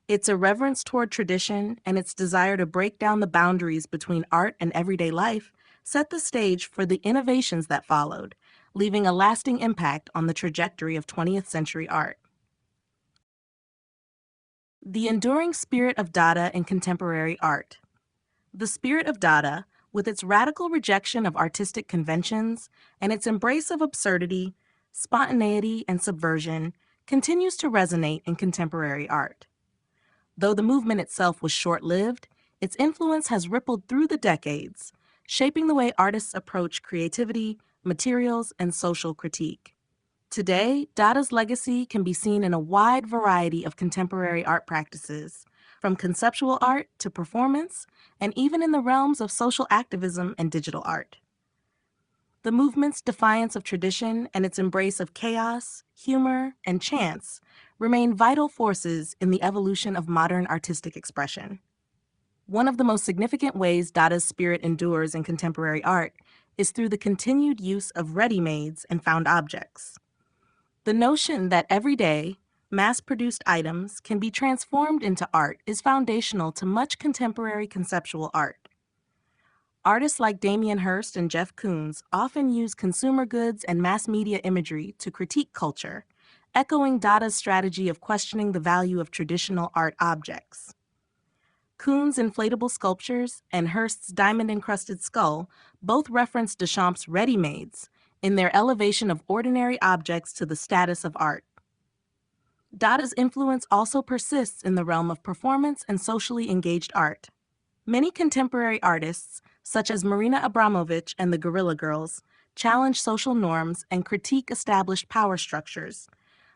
Its irreverence toward tradition and its desire to break down the boundaries between art and everyday life set the stage for the innovations that followed, leaving a lasting impact on the trajectory of 20th century art. The enduring spirit of Dada in contemporary art. The spirit of Dada, with its radical rejection of artistic conventions and its embrace of absurdity, spontaneity, and subversion, continues to resonate in contemporary art. Though the movement itself was short-lived, its influence has rippled through the decades, shaping the way artists approach creativity, materials, and social critique. Today, Dada's legacy can be seen in a wide variety of contemporary art practices, from conceptual art to performance, and even in the realms of social activism and digital art. The movement's defiance of tradition and its embrace of chaos, humor, and chance remain vital forces in the evolution of modern artistic expression. One of the most significant ways Dada's spirit endures in contemporary art is through the continued use of ready-mades and found objects. The notion that everyday, mass-produced items can be transformed into art is foundational to much contemporary conceptual art. Artists like Damien Hirst and Jeff Koons often use consumer goods and mass media imagery to critique culture, echoing Dada's strategy of questioning the value of traditional art objects. Koons' inflatable sculptures and Hirst's diamond-encrusted skull both reference Duchamp's ready-mades in their elevation of ordinary objects to the status of art. Dada's influence also persists in the realm of performance and socially engaged art. Many contemporary artists, such as Marina Abramović and the Guerrilla Girls, challenge social norms and critique established power structures,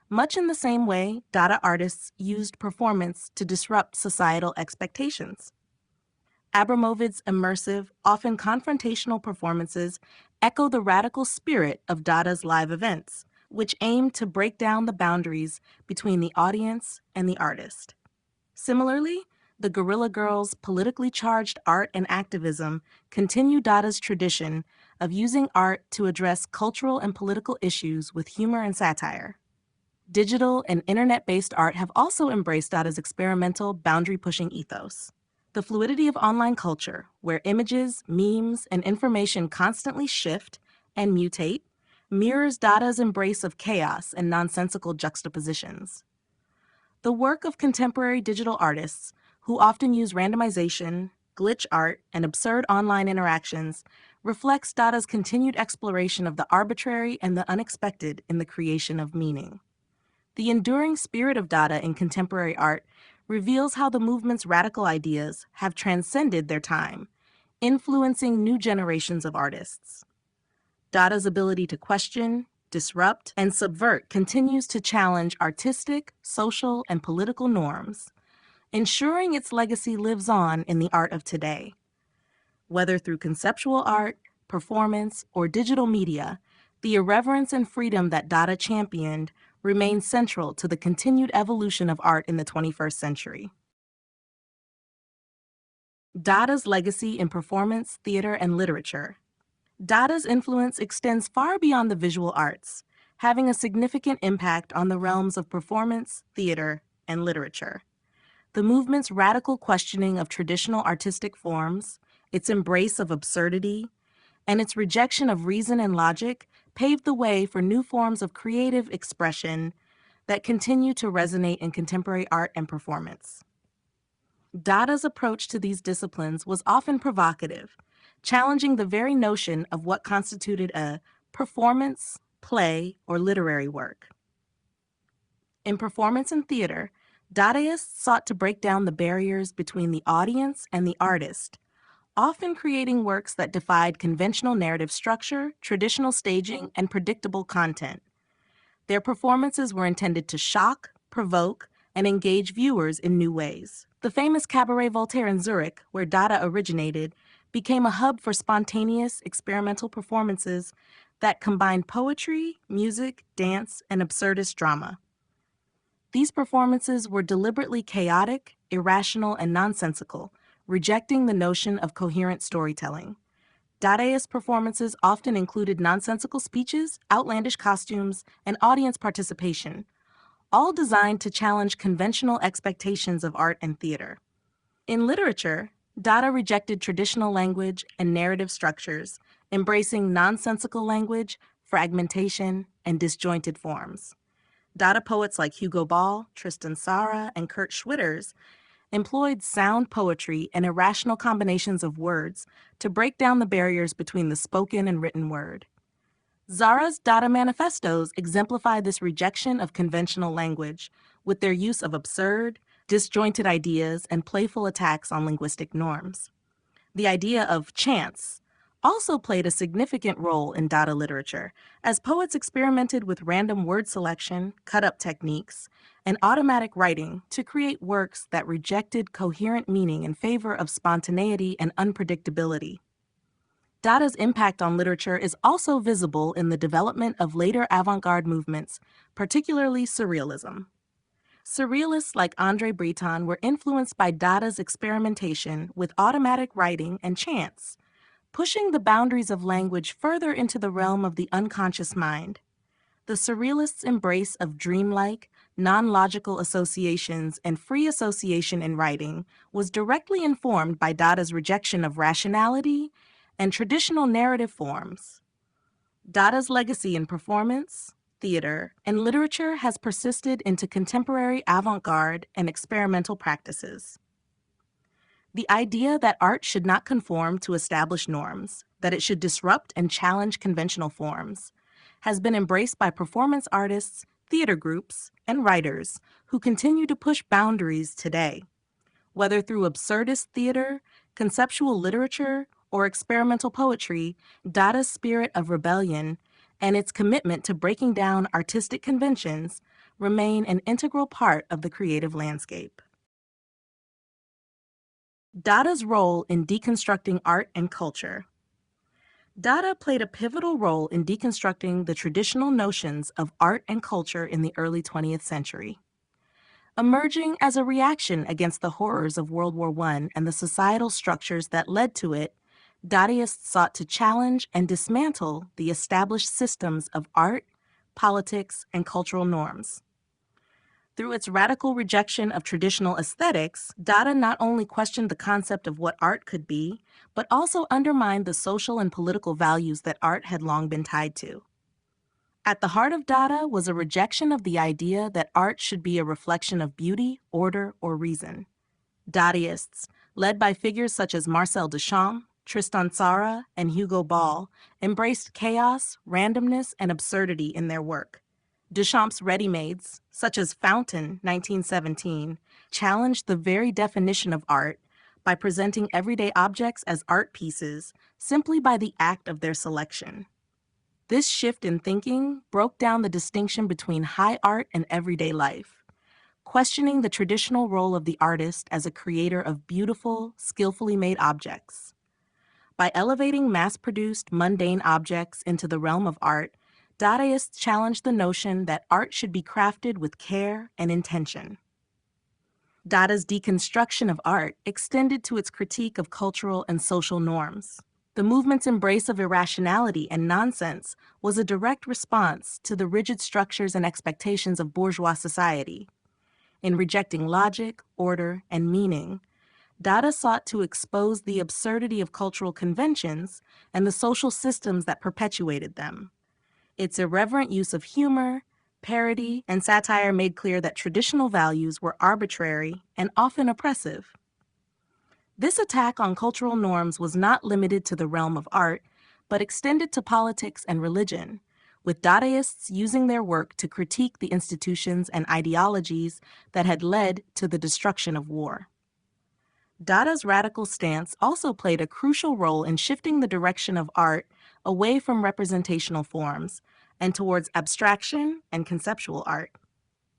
much in the same way Dada artists used performance to disrupt societal expectations. Abramović's immersive, often confrontational performances echo the radical spirit of Dada's live events, which aim to break down the boundaries between the audience and the artist. Similarly, the Guerrilla Girls' politically charged art and activism continue Dada's tradition of using art to address cultural and political issues with humor and satire. Digital and internet-based art have also embraced Dada's experimental, boundary-pushing ethos. The fluidity of online culture, where images, memes, and information constantly shift and mutate, mirrors Dada's embrace of chaos and nonsensical juxtapositions. The work of contemporary digital artists, who often use randomization, glitch art, and absurd online interactions, reflects Dada's continued exploration of the arbitrary and the unexpected in the creation of meaning. The enduring spirit of Dada in contemporary art reveals how the movement's radical ideas have transcended their time, influencing new generations of artists. Dada's ability to question, disrupt, and subvert continues to challenge artistic, social, and political norms, ensuring its legacy lives on in the art of today. Whether through conceptual art, performance, or digital media, the irreverence and freedom that Dada championed remains central to the continued evolution of art in the 21st century. Dada's legacy in performance, theater, and literature. Dada's influence extends far beyond the visual arts, having a significant impact on the realms of performance, theater, and literature. The movement's radical questioning of traditional artistic forms, its embrace of absurdity, and its rejection of reason and logic paved the way for new forms of creative expression that continue to resonate in contemporary art and performance. Dada's approach to these disciplines was often provocative, challenging the very notion of what constituted a performance, play, or literary work. In performance and theater, Dadaists sought to break down the barriers between the audience and the artist, often creating works that defied conventional narrative structure, traditional staging, and predictable content. Their performances were intended to shock, provoke, and engage viewers in new ways. The famous Cabaret Voltaire in Zurich, where Dada originated, became a hub for spontaneous, experimental performances that combined poetry, music, dance, and absurdist drama. These performances were deliberately chaotic, irrational, and nonsensical, rejecting the notion of coherent storytelling. Dadaist performances often included nonsensical speeches, outlandish costumes, and audience participation, all designed to challenge conventional expectations of art and theater. In literature, Dada rejected traditional language and narrative structures, embracing nonsensical language, fragmentation, and disjointed forms. Dada poets like Hugo Ball, Tristan Tzara, and Kurt Schwitters employed sound poetry and irrational combinations of words to break down the barriers between the spoken and written word. Tzara's Dada manifestos exemplify this rejection of conventional language with their use of absurd, disjointed ideas and playful attacks on linguistic norms. The idea of chance also played a significant role in Dada literature, as poets experimented with random word selection, cut-up techniques, and automatic writing to create works that rejected coherent meaning in favor of spontaneity and unpredictability. Dada's impact on literature is also visible in the development of later avant-garde movements, particularly Surrealism. Surrealists like André Breton were influenced by Dada's experimentation with automatic writing and chance, pushing the boundaries of language further into the realm of the unconscious mind. The Surrealists' embrace of dreamlike, non-logical associations and free association in writing was directly informed by Dada's rejection of rationality and traditional narrative forms. Dada's legacy in performance, theater, and literature has persisted into contemporary avant-garde and experimental practices. The idea that art should not conform to established norms, that it should disrupt and challenge conventional forms, has been embraced by performance artists, theater groups, and writers who continue to push boundaries today. Whether through absurdist theater, conceptual literature, or experimental poetry, Dada's spirit of rebellion and its commitment to breaking down artistic conventions remain an integral part of the creative landscape. Dada's role in deconstructing art and culture. Dada played a pivotal role in deconstructing the traditional notions of art and culture in the early 20th century. Emerging as a reaction against the horrors of World War I and the societal structures that led to it, Dadaists sought to challenge and dismantle the established systems of art, politics, and cultural norms. Through its radical rejection of traditional aesthetics, Dada not only questioned the concept of what art could be, but also undermined the social and political values that art had long been tied to. At the heart of Dada was a rejection of the idea that art should be a reflection of beauty, order, or reason. Dadaists, led by figures such as Marcel Duchamp, Tristan Tzara, and Hugo Ball, embraced chaos, randomness, and absurdity in their work. Duchamp's ready-mades, such as Fountain, 1917, challenged the very definition of art by presenting everyday objects as art pieces simply by the act of their selection. This shift in thinking broke down the distinction between high art and everyday life, questioning the traditional role of the artist as a creator of beautiful, skillfully made objects. By elevating mass-produced, mundane objects into the realm of art, Dadaists challenged the notion that art should be crafted with care and intention. Dada's deconstruction of art extended to its critique of cultural and social norms. The movement's embrace of irrationality and nonsense was a direct response to the rigid structures and expectations of bourgeois society. In rejecting logic, order, and meaning, Dada sought to expose the absurdity of cultural conventions and the social systems that perpetuated them. Its irreverent use of humor, parody, and satire made clear that traditional values were arbitrary and often oppressive. This attack on cultural norms was not limited to the realm of art, but extended to politics and religion, with Dadaists using their work to critique the institutions and ideologies that had led to the destruction of war. Dada's radical stance also played a crucial role in shifting the direction of art away from representational forms and towards abstraction and conceptual art.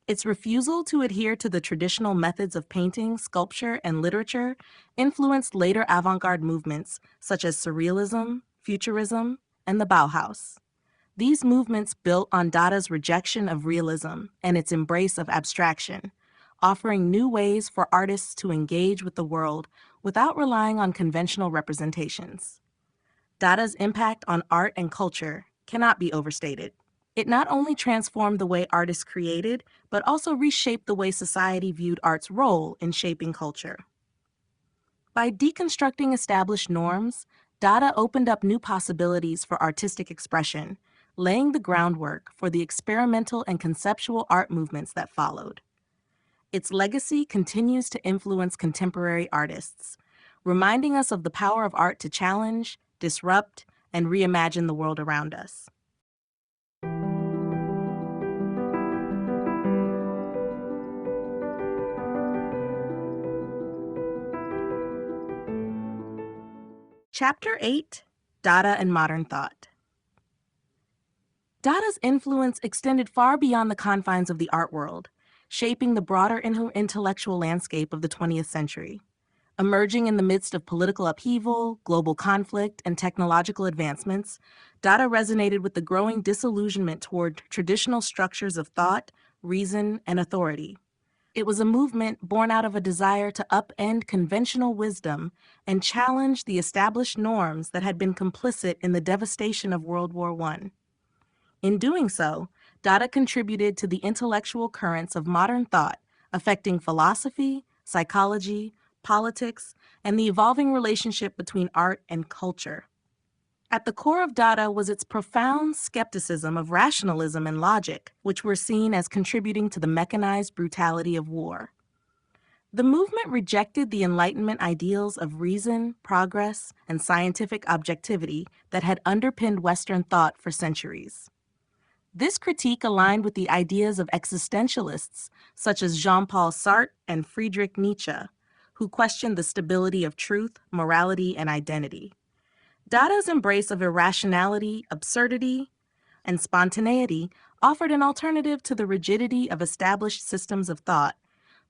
Its refusal to adhere to the traditional methods of painting, sculpture, and literature influenced later avant-garde movements such as Surrealism, Futurism, and the Bauhaus. These movements built on Dada's rejection of realism and its embrace of abstraction, offering new ways for artists to engage with the world without relying on conventional representations. Dada's impact on art and culture cannot be overstated. It not only transformed the way artists created, but also reshaped the way society viewed art's role in shaping culture. By deconstructing established norms, Dada opened up new possibilities for artistic expression, laying the groundwork for the experimental and conceptual art movements that followed. Its legacy continues to influence contemporary artists, reminding us of the power of art to challenge, disrupt, and reimagine the world around us. Chapter 8: Dada and Modern Thought. Dada's influence extended far beyond the confines of the art world, shaping the broader intellectual landscape of the 20th century. Emerging in the midst of political upheaval, global conflict, and technological advancements, Dada resonated with the growing disillusionment toward traditional structures of thought, reason, and authority. It was a movement born out of a desire to upend conventional wisdom and challenge the established norms that had been complicit in the devastation of World War I. In doing so, Dada contributed to the intellectual currents of modern thought affecting philosophy, psychology, politics, and the evolving relationship between art and culture. At the core of Dada was its profound skepticism of rationalism and logic, which were seen as contributing to the mechanized brutality of war. The movement rejected the Enlightenment ideals of reason, progress, and scientific objectivity that had underpinned Western thought for centuries. This critique aligned with the ideas of existentialists such as Jean-Paul Sartre and Friedrich Nietzsche, who questioned the stability of truth, morality, and identity. Dada's embrace of irrationality, absurdity, and spontaneity offered an alternative to the rigidity of established systems of thought,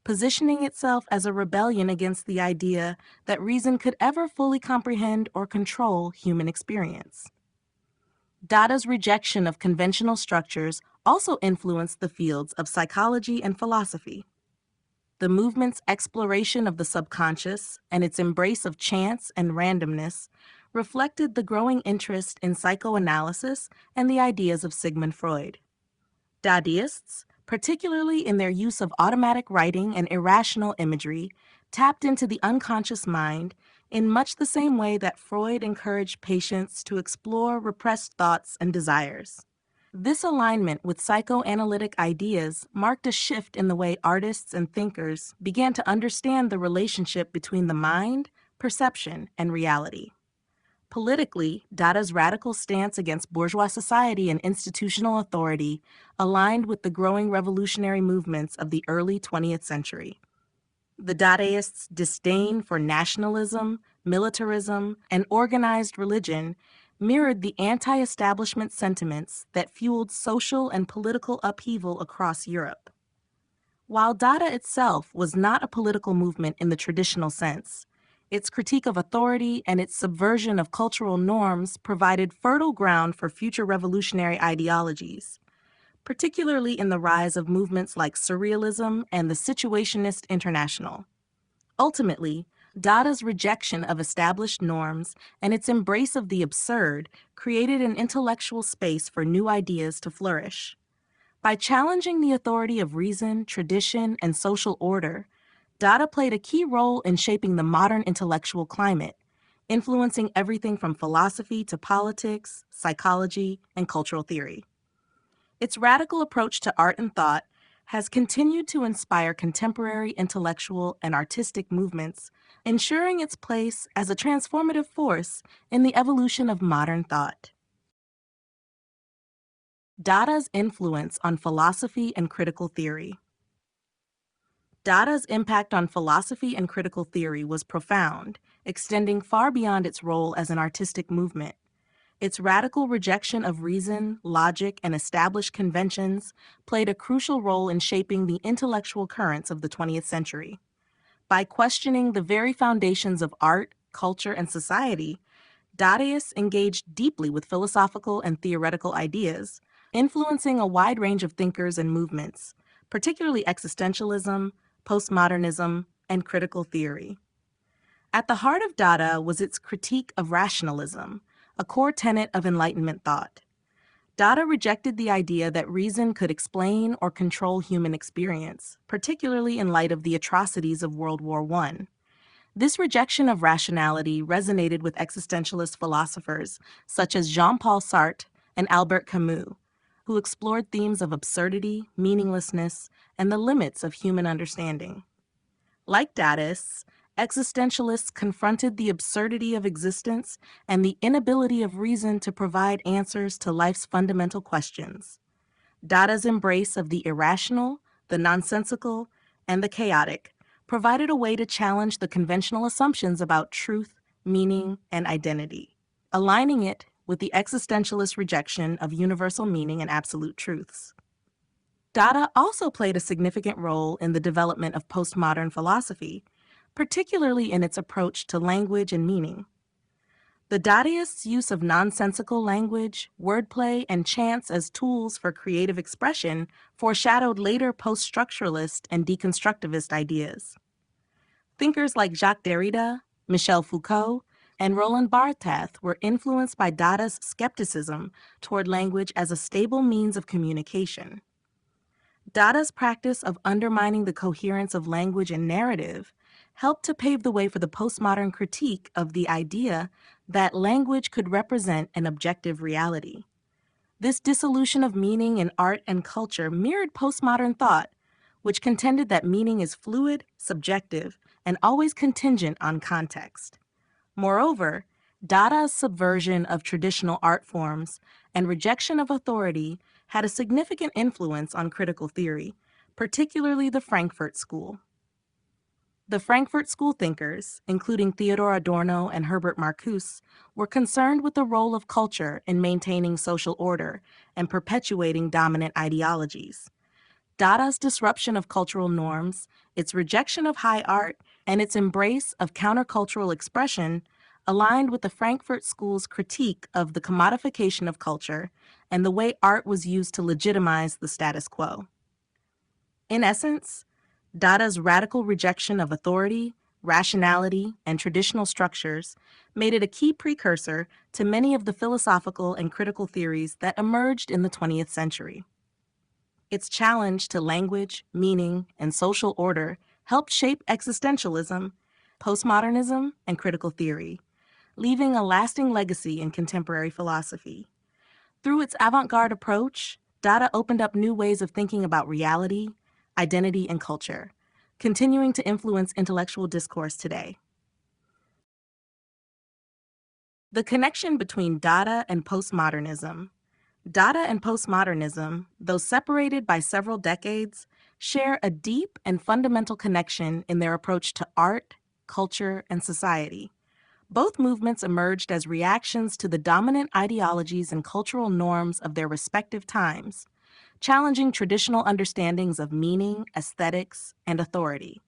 positioning itself as a rebellion against the idea that reason could ever fully comprehend or control human experience. Dada's rejection of conventional structures also influenced the fields of psychology and philosophy. The movement's exploration of the subconscious and its embrace of chance and randomness reflected the growing interest in psychoanalysis and the ideas of Sigmund Freud. Dadaists, particularly in their use of automatic writing and irrational imagery, tapped into the unconscious mind in much the same way that Freud encouraged patients to explore repressed thoughts and desires. This alignment with psychoanalytic ideas marked a shift in the way artists and thinkers began to understand the relationship between the mind, perception, and reality. Politically, Dada's radical stance against bourgeois society and institutional authority aligned with the growing revolutionary movements of the early 20th century. The Dadaists' disdain for nationalism, militarism, and organized religion mirrored the anti-establishment sentiments that fueled social and political upheaval across Europe. While Dada itself was not a political movement in the traditional sense, its critique of authority and its subversion of cultural norms provided fertile ground for future revolutionary ideologies, particularly in the rise of movements like Surrealism and the Situationist International. Ultimately, Dada's rejection of established norms and its embrace of the absurd created an intellectual space for new ideas to flourish. By challenging the authority of reason, tradition, and social order, Dada played a key role in shaping the modern intellectual climate, influencing everything from philosophy to politics, psychology, and cultural theory. Its radical approach to art and thought has continued to inspire contemporary intellectual and artistic movements, ensuring its place as a transformative force in the evolution of modern thought. Dada's influence on philosophy and critical theory. Dada's impact on philosophy and critical theory was profound, extending far beyond its role as an artistic movement. Its radical rejection of reason, logic, and established conventions played a crucial role in shaping the intellectual currents of the 20th century. By questioning the very foundations of art, culture, and society, Dadaists engaged deeply with philosophical and theoretical ideas, influencing a wide range of thinkers and movements, particularly existentialism, postmodernism, and critical theory. At the heart of Dada was its critique of rationalism, a core tenet of Enlightenment thought. Dada rejected the idea that reason could explain or control human experience, particularly in light of the atrocities of World War I. This rejection of rationality resonated with existentialist philosophers such as Jean-Paul Sartre and Albert Camus, who explored themes of absurdity, meaninglessness, and the limits of human understanding. Like Dadaists, existentialists confronted the absurdity of existence and the inability of reason to provide answers to life's fundamental questions. Dada's embrace of the irrational, the nonsensical, and the chaotic provided a way to challenge the conventional assumptions about truth, meaning, and identity, aligning it with the existentialist rejection of universal meaning and absolute truths. Dada also played a significant role in the development of postmodern philosophy, particularly in its approach to language and meaning. The Dadaists' use of nonsensical language, wordplay, and chants as tools for creative expression foreshadowed later post-structuralist and deconstructivist ideas. Thinkers like Jacques Derrida, Michel Foucault, and Roland Barthes were influenced by Dada's skepticism toward language as a stable means of communication. Dada's practice of undermining the coherence of language and narrative helped to pave the way for the postmodern critique of the idea that language could represent an objective reality. This dissolution of meaning in art and culture mirrored postmodern thought, which contended that meaning is fluid, subjective, and always contingent on context. Moreover, Dada's subversion of traditional art forms and rejection of authority had a significant influence on critical theory, particularly the Frankfurt School. The Frankfurt School thinkers, including Theodor Adorno and Herbert Marcuse, were concerned with the role of culture in maintaining social order and perpetuating dominant ideologies. Dada's disruption of cultural norms, its rejection of high art, and its embrace of countercultural expression aligned with the Frankfurt School's critique of the commodification of culture and the way art was used to legitimize the status quo. In essence, Dada's radical rejection of authority, rationality, and traditional structures made it a key precursor to many of the philosophical and critical theories that emerged in the 20th century. Its challenge to language, meaning, and social order helped shape existentialism, postmodernism, and critical theory, leaving a lasting legacy in contemporary philosophy. Through its avant-garde approach, Dada opened up new ways of thinking about reality, identity, and culture, continuing to influence intellectual discourse today. The connection between Dada and postmodernism. Dada and postmodernism, though separated by several decades, share a deep and fundamental connection in their approach to art, culture, and society. Both movements emerged as reactions to the dominant ideologies and cultural norms of their respective times, challenging traditional understandings of meaning, aesthetics, and authority.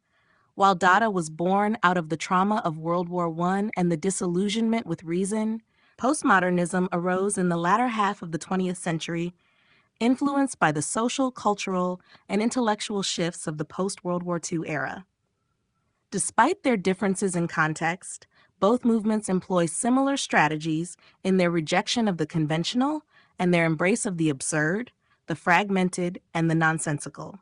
While Dada was born out of the trauma of World War I and the disillusionment with reason, postmodernism arose in the latter half of the 20th century, influenced by the social, cultural, and intellectual shifts of the post-World War II era. Despite their differences in context, both movements employ similar strategies in their rejection of the conventional and their embrace of the absurd, the fragmented, and the nonsensical.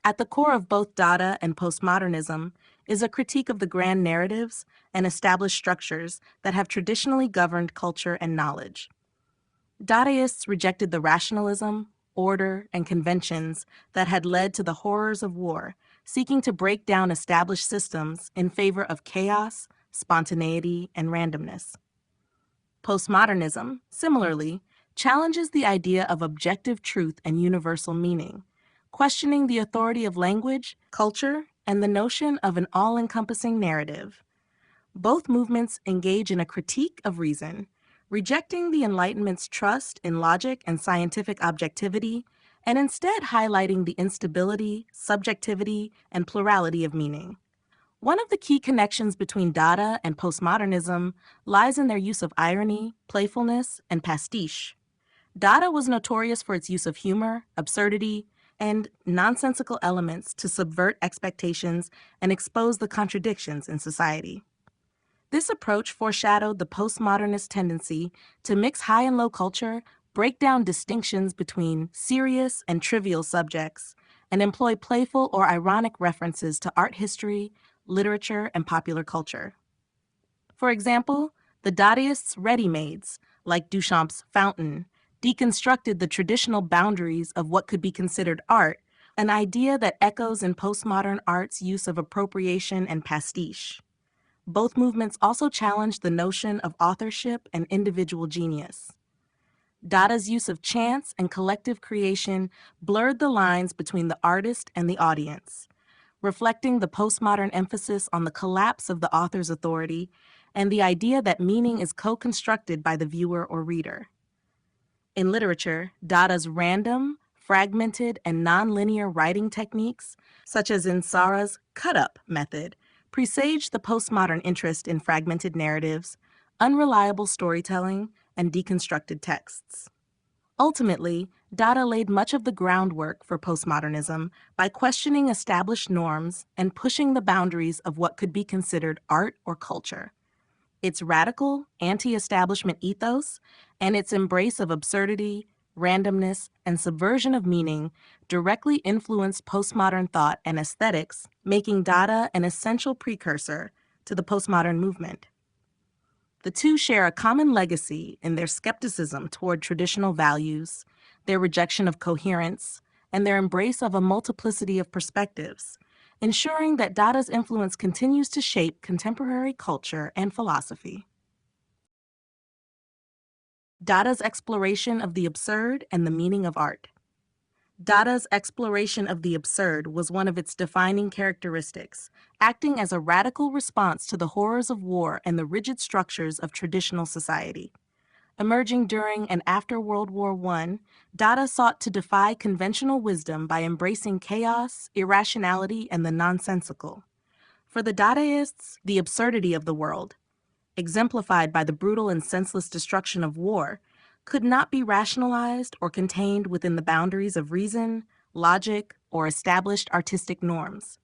At the core of both Dada and postmodernism is a critique of the grand narratives and established structures that have traditionally governed culture and knowledge. Dadaists rejected the rationalism, order, and conventions that had led to the horrors of war, seeking to break down established systems in favor of chaos, spontaneity, and randomness. Postmodernism, similarly, challenges the idea of objective truth and universal meaning, questioning the authority of language, culture, and the notion of an all-encompassing narrative. Both movements engage in a critique of reason, rejecting the Enlightenment's trust in logic and scientific objectivity, and instead highlighting the instability, subjectivity, and plurality of meaning. One of the key connections between Dada and postmodernism lies in their use of irony, playfulness, and pastiche. Dada was notorious for its use of humor, absurdity, and nonsensical elements to subvert expectations and expose the contradictions in society. This approach foreshadowed the postmodernist tendency to mix high and low culture, break down distinctions between serious and trivial subjects, and employ playful or ironic references to art history, literature, and popular culture. For example, the Dadaists' ready-mades, like Duchamp's Fountain, deconstructed the traditional boundaries of what could be considered art, an idea that echoes in postmodern art's use of appropriation and pastiche. Both movements also challenged the notion of authorship and individual genius. Dada's use of chance and collective creation blurred the lines between the artist and the audience, reflecting the postmodern emphasis on the collapse of the author's authority and the idea that meaning is co-constructed by the viewer or reader. In literature, Dada's random, fragmented, and nonlinear writing techniques, such as in Sarah's cut-up method, presaged the postmodern interest in fragmented narratives, unreliable storytelling, and deconstructed texts. Ultimately, Dada laid much of the groundwork for postmodernism by questioning established norms and pushing the boundaries of what could be considered art or culture. Its radical, anti-establishment ethos and its embrace of absurdity, randomness, and subversion of meaning directly influenced postmodern thought and aesthetics, making Dada an essential precursor to the postmodern movement. The two share a common legacy in their skepticism toward traditional values, their rejection of coherence, and their embrace of a multiplicity of perspectives, ensuring that Dada's influence continues to shape contemporary culture and philosophy. Dada's exploration of the absurd and the meaning of art. Dada's exploration of the absurd was one of its defining characteristics, acting as a radical response to the horrors of war and the rigid structures of traditional society. Emerging during and after World War I, Dada sought to defy conventional wisdom by embracing chaos, irrationality, and the nonsensical. For the Dadaists, the absurdity of the world, exemplified by the brutal and senseless destruction of war, could not be rationalized or contained within the boundaries of reason, logic, or established artistic norms.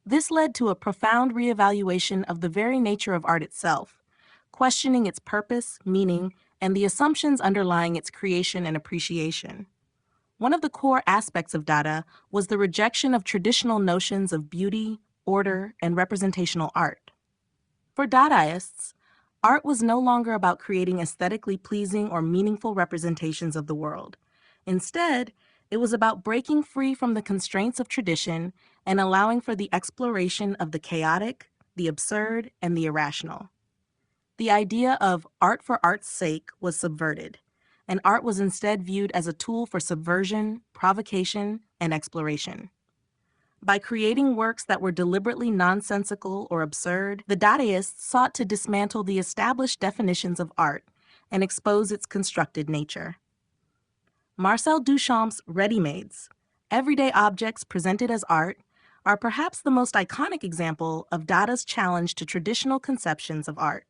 This led to a profound reevaluation of the very nature of art itself, questioning its purpose, meaning, and the assumptions underlying its creation and appreciation. One of the core aspects of Dada was the rejection of traditional notions of beauty, order, and representational art. For Dadaists, art was no longer about creating aesthetically pleasing or meaningful representations of the world. Instead, it was about breaking free from the constraints of tradition and allowing for the exploration of the chaotic, the absurd, and the irrational. The idea of art for art's sake was subverted, and art was instead viewed as a tool for subversion, provocation, and exploration. By creating works that were deliberately nonsensical or absurd, the Dadaists sought to dismantle the established definitions of art and expose its constructed nature. Marcel Duchamp's ready-mades, everyday objects presented as art, are perhaps the most iconic example of Dada's challenge to traditional conceptions of art.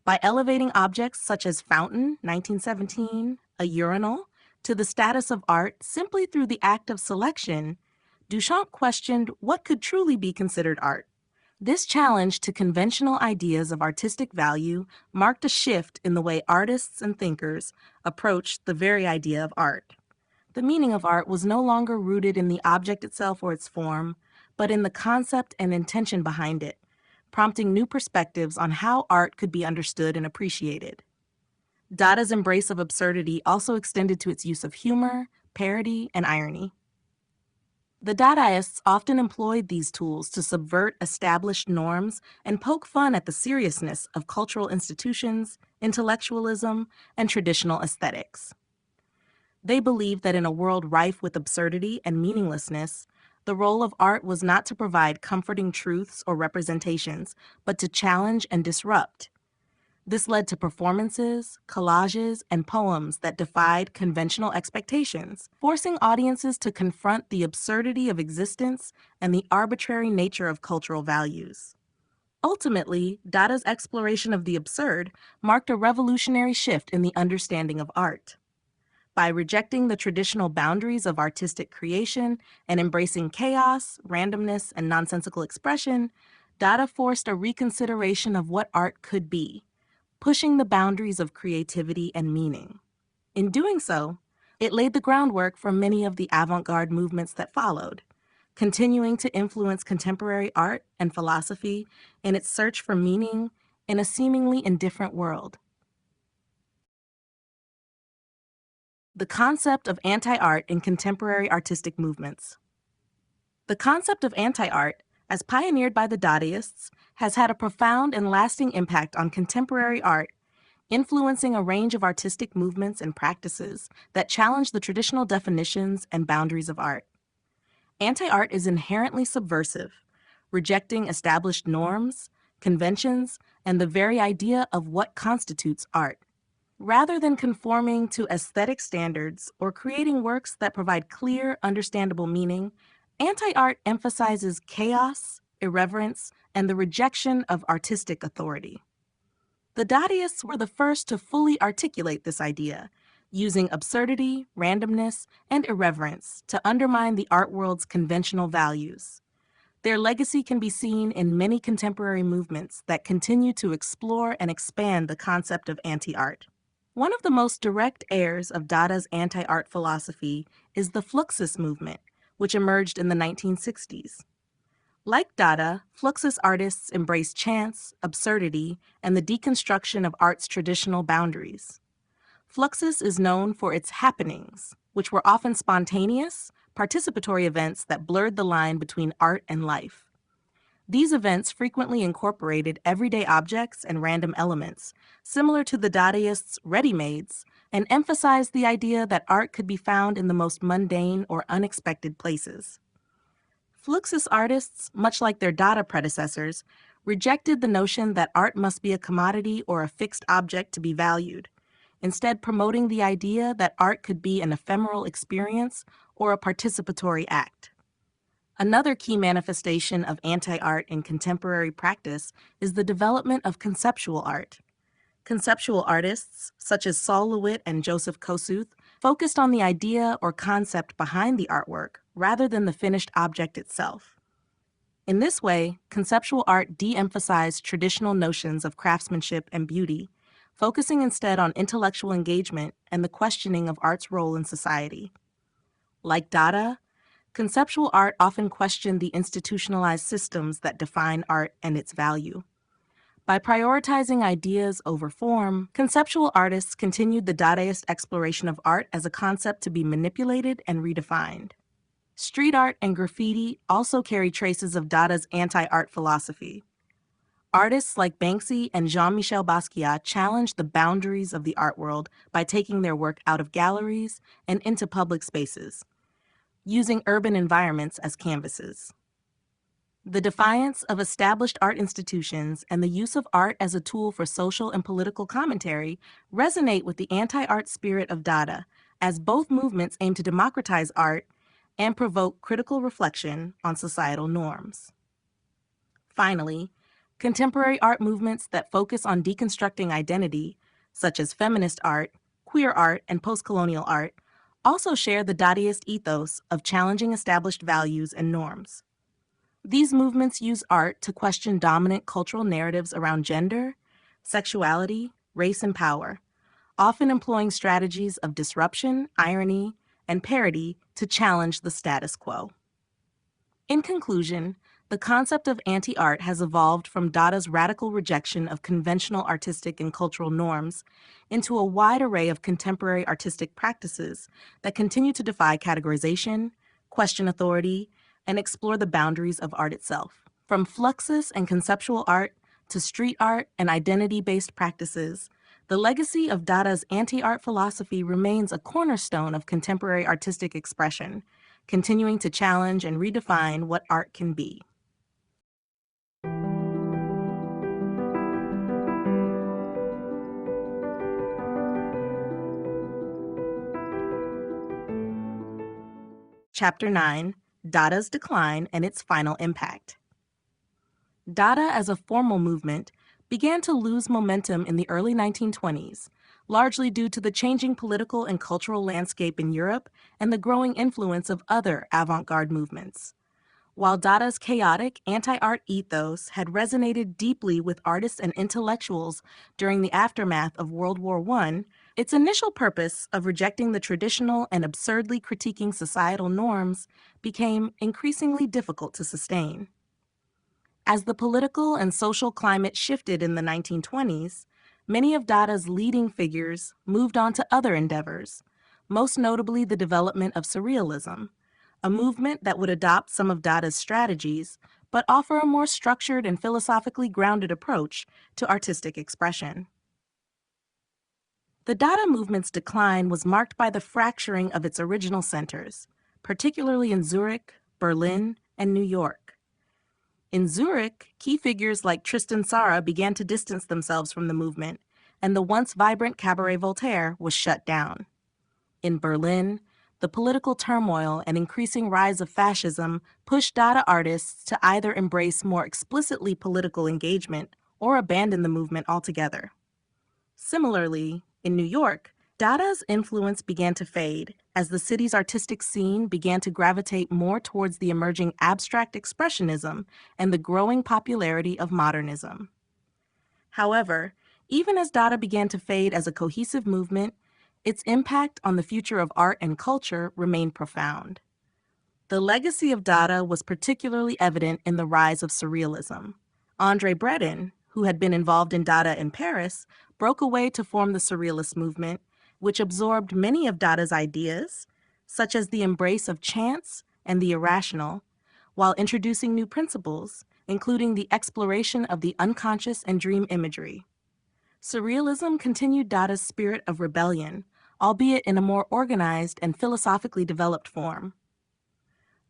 By elevating objects such as fountain, 1917, a urinal, to the status of art simply through the act of selection, Duchamp questioned what could truly be considered art. This challenge to conventional ideas of artistic value marked a shift in the way artists and thinkers approached the very idea of art. The meaning of art was no longer rooted in the object itself or its form, but in the concept and intention behind it, prompting new perspectives on how art could be understood and appreciated. Dada's embrace of absurdity also extended to its use of humor, parody, and irony. The Dadaists often employed these tools to subvert established norms and poke fun at the seriousness of cultural institutions, intellectualism, and traditional aesthetics. They believed that in a world rife with absurdity and meaninglessness, the role of art was not to provide comforting truths or representations, but to challenge and disrupt. This led to performances, collages, and poems that defied conventional expectations, forcing audiences to confront the absurdity of existence and the arbitrary nature of cultural values. Ultimately, Dada's exploration of the absurd marked a revolutionary shift in the understanding of art. By rejecting the traditional boundaries of artistic creation and embracing chaos, randomness, and nonsensical expression, Dada forced a reconsideration of what art could be, pushing the boundaries of creativity and meaning. In doing so, it laid the groundwork for many of the avant-garde movements that followed, continuing to influence contemporary art and philosophy in its search for meaning in a seemingly indifferent world. The concept of anti-art in contemporary artistic movements. The concept of anti-art, as pioneered by the Dadaists, has had a profound and lasting impact on contemporary art, influencing a range of artistic movements and practices that challenge the traditional definitions and boundaries of art. Anti-art is inherently subversive, rejecting established norms, conventions, and the very idea of what constitutes art. Rather than conforming to aesthetic standards or creating works that provide clear, understandable meaning, anti-art emphasizes chaos, irreverence, and the rejection of artistic authority. The Dadaists were the first to fully articulate this idea, using absurdity, randomness, and irreverence to undermine the art world's conventional values. Their legacy can be seen in many contemporary movements that continue to explore and expand the concept of anti-art. One of the most direct heirs of Dada's anti-art philosophy is the Fluxus movement, which emerged in the 1960s. Like Dada, Fluxus artists embrace chance, absurdity, and the deconstruction of art's traditional boundaries. Fluxus is known for its happenings, which were often spontaneous, participatory events that blurred the line between art and life. These events frequently incorporated everyday objects and random elements, similar to the Dadaists' ready-mades, and emphasized the idea that art could be found in the most mundane or unexpected places. Fluxus artists, much like their Dada predecessors, rejected the notion that art must be a commodity or a fixed object to be valued, instead promoting the idea that art could be an ephemeral experience or a participatory act. Another key manifestation of anti-art in contemporary practice is the development of conceptual art. Conceptual artists, such as Saul LeWitt and Joseph Kosuth, focused on the idea or concept behind the artwork rather than the finished object itself. In this way, conceptual art de-emphasized traditional notions of craftsmanship and beauty, focusing instead on intellectual engagement and the questioning of art's role in society. Like Dada, conceptual art often questioned the institutionalized systems that define art and its value. By prioritizing ideas over form, conceptual artists continued the Dadaist exploration of art as a concept to be manipulated and redefined. Street art and graffiti also carry traces of Dada's anti-art philosophy. Artists like Banksy and Jean-Michel Basquiat challenged the boundaries of the art world by taking their work out of galleries and into public spaces, using urban environments as canvases. The defiance of established art institutions and the use of art as a tool for social and political commentary resonate with the anti-art spirit of Dada, as both movements aim to democratize art and provoke critical reflection on societal norms. Finally, contemporary art movements that focus on deconstructing identity, such as feminist art, queer art, and post-colonial art, also share the Dadaist ethos of challenging established values and norms. These movements use art to question dominant cultural narratives around gender, sexuality, race, and power, often employing strategies of disruption, irony, and parody to challenge the status quo. In conclusion, the concept of anti-art has evolved from Dada's radical rejection of conventional artistic and cultural norms into a wide array of contemporary artistic practices that continue to defy categorization, question authority, and explore the boundaries of art itself. From fluxus and conceptual art to street art and identity-based practices, the legacy of Dada's anti-art philosophy remains a cornerstone of contemporary artistic expression, continuing to challenge and redefine what art can be. Chapter 9, Dada's Decline and Its Final Impact. Dada as a formal movement began to lose momentum in the early 1920s, largely due to the changing political and cultural landscape in Europe and the growing influence of other avant-garde movements. While Dada's chaotic, anti-art ethos had resonated deeply with artists and intellectuals during the aftermath of World War I, its initial purpose of rejecting the traditional and absurdly critiquing societal norms became increasingly difficult to sustain. As the political and social climate shifted in the 1920s, many of Dada's leading figures moved on to other endeavors, most notably the development of Surrealism, a movement that would adopt some of Dada's strategies, but offer a more structured and philosophically grounded approach to artistic expression. The Dada movement's decline was marked by the fracturing of its original centers, particularly in Zurich, Berlin, and New York. In Zurich, key figures like Tristan Tzara began to distance themselves from the movement, and the once vibrant Cabaret Voltaire was shut down. In Berlin, the political turmoil and increasing rise of fascism pushed Dada artists to either embrace more explicitly political engagement or abandon the movement altogether. Similarly, in New York, Dada's influence began to fade as the city's artistic scene began to gravitate more towards the emerging abstract expressionism and the growing popularity of modernism. However, even as Dada began to fade as a cohesive movement, its impact on the future of art and culture remained profound. The legacy of Dada was particularly evident in the rise of Surrealism. André Breton, who had been involved in Dada in Paris, broke away to form the Surrealist movement, which absorbed many of Dada's ideas, such as the embrace of chance and the irrational, while introducing new principles, including the exploration of the unconscious and dream imagery. Surrealism continued Dada's spirit of rebellion, albeit in a more organized and philosophically developed form.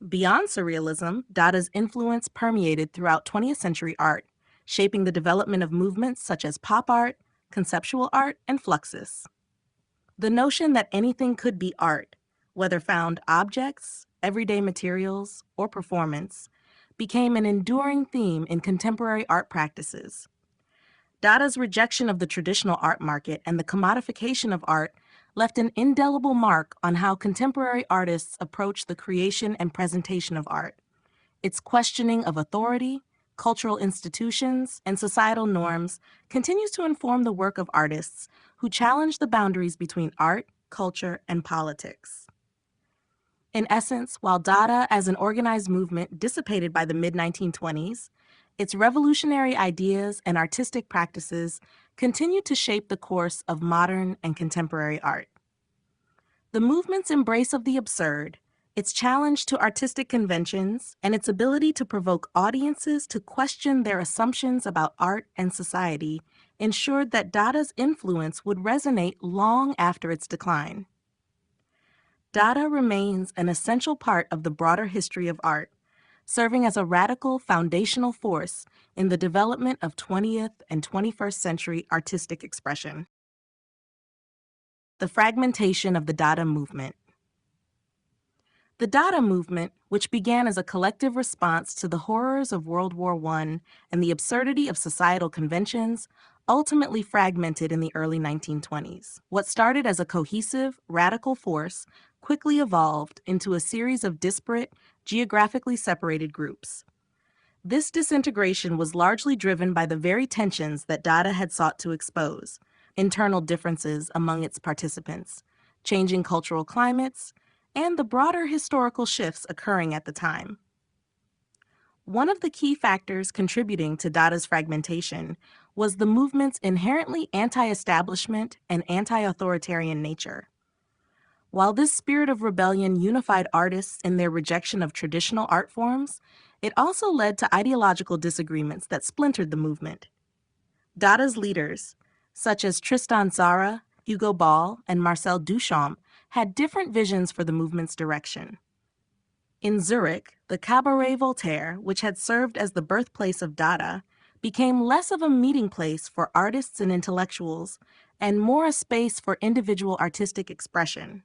Beyond Surrealism, Dada's influence permeated throughout 20th century art, shaping the development of movements such as pop art, conceptual art, and fluxus. The notion that anything could be art, whether found objects, everyday materials, or performance, became an enduring theme in contemporary art practices. Dada's rejection of the traditional art market and the commodification of art left an indelible mark on how contemporary artists approach the creation and presentation of art. Its questioning of authority, cultural institutions, and societal norms continues to inform the work of artists who challenge the boundaries between art, culture, and politics. In essence, while Dada as an organized movement dissipated by the mid-1920s, its revolutionary ideas and artistic practices continued to shape the course of modern and contemporary art. The movement's embrace of the absurd, its challenge to artistic conventions, and its ability to provoke audiences to question their assumptions about art and society ensured that Dada's influence would resonate long after its decline. Dada remains an essential part of the broader history of art, serving as a radical foundational force in the development of 20th and 21st century artistic expression. The fragmentation of the Dada movement. The Dada movement, which began as a collective response to the horrors of World War I and the absurdity of societal conventions, ultimately fragmented in the early 1920s. What started as a cohesive, radical force quickly evolved into a series of disparate, geographically separated groups. This disintegration was largely driven by the very tensions that Dada had sought to expose: internal differences among its participants, changing cultural climates, and the broader historical shifts occurring at the time. One of the key factors contributing to Dada's fragmentation was the movement's inherently anti-establishment and anti-authoritarian nature. While this spirit of rebellion unified artists in their rejection of traditional art forms, it also led to ideological disagreements that splintered the movement. Dada's leaders, such as Tristan Tzara, Hugo Ball, and Marcel Duchamp, had different visions for the movement's direction. In Zurich, the Cabaret Voltaire, which had served as the birthplace of Dada, became less of a meeting place for artists and intellectuals and more a space for individual artistic expression.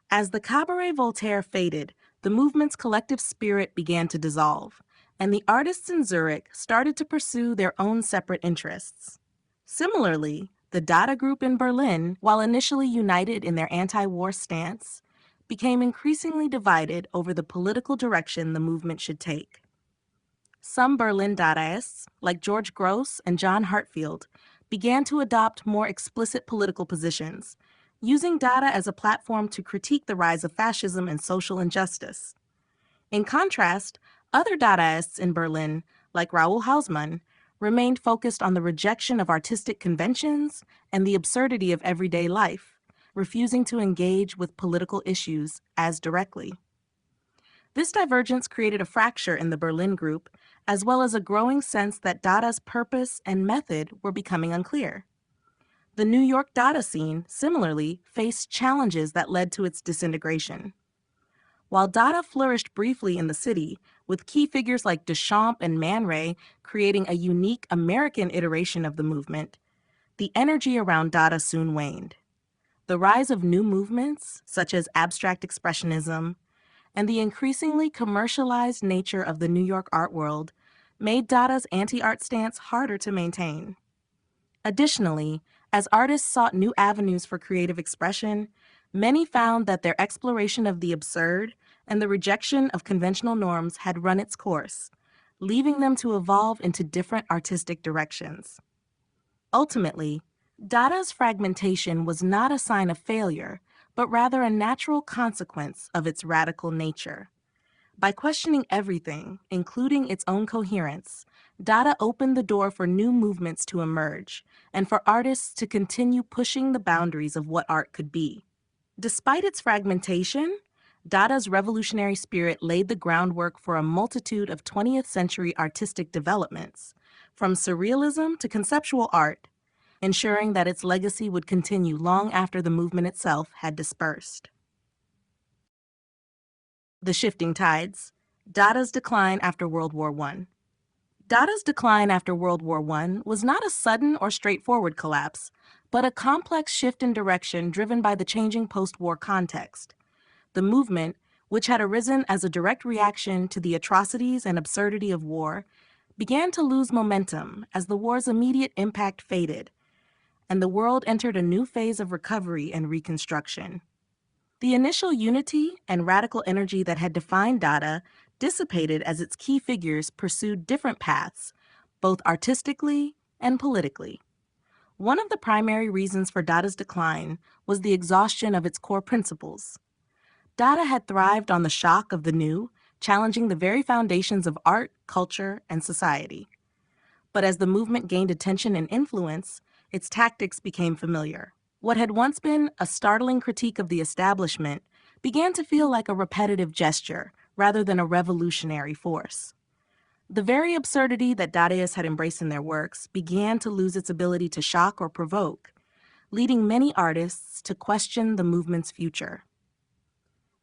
As the Cabaret Voltaire faded, the movement's collective spirit began to dissolve, and the artists in Zurich started to pursue their own separate interests. Similarly, the Dada group in Berlin, while initially united in their anti-war stance, became increasingly divided over the political direction the movement should take. Some Berlin Dadaists, like George Gross and John Hartfield, began to adopt more explicit political positions, using Dada as a platform to critique the rise of fascism and social injustice. In contrast, other Dadaists in Berlin, like Raoul Hausmann, remained focused on the rejection of artistic conventions and the absurdity of everyday life, refusing to engage with political issues as directly. This divergence created a fracture in the Berlin group, as well as a growing sense that Dada's purpose and method were becoming unclear. The New York Dada scene, similarly, faced challenges that led to its disintegration. While Dada flourished briefly in the city, with key figures like Duchamp and Man Ray creating a unique American iteration of the movement, the energy around Dada soon waned. The rise of new movements, such as abstract expressionism, and the increasingly commercialized nature of the New York art world made Dada's anti-art stance harder to maintain. Additionally, As artists sought new avenues for creative expression, many found that their exploration of the absurd and the rejection of conventional norms had run its course, leaving them to evolve into different artistic directions. Ultimately, Dada's fragmentation was not a sign of failure, but rather a natural consequence of its radical nature. By questioning everything, including its own coherence, Dada opened the door for new movements to emerge and for artists to continue pushing the boundaries of what art could be. Despite its fragmentation, Dada's revolutionary spirit laid the groundwork for a multitude of 20th century artistic developments, from surrealism to conceptual art, ensuring that its legacy would continue long after the movement itself had dispersed. The shifting tides. Dada's decline after World War I. Dada's decline after World War I was not a sudden or straightforward collapse, but a complex shift in direction driven by the changing post-war context. The movement, which had arisen as a direct reaction to the atrocities and absurdity of war, began to lose momentum as the war's immediate impact faded, and the world entered a new phase of recovery and reconstruction. The initial unity and radical energy that had defined Dada dissipated as its key figures pursued different paths, both artistically and politically. One of the primary reasons for Dada's decline was the exhaustion of its core principles. Dada had thrived on the shock of the new, challenging the very foundations of art, culture, and society. But as the movement gained attention and influence, its tactics became familiar. What had once been a startling critique of the establishment began to feel like a repetitive gesture rather than a revolutionary force. The very absurdity that Dadaists had embraced in their works began to lose its ability to shock or provoke, leading many artists to question the movement's future.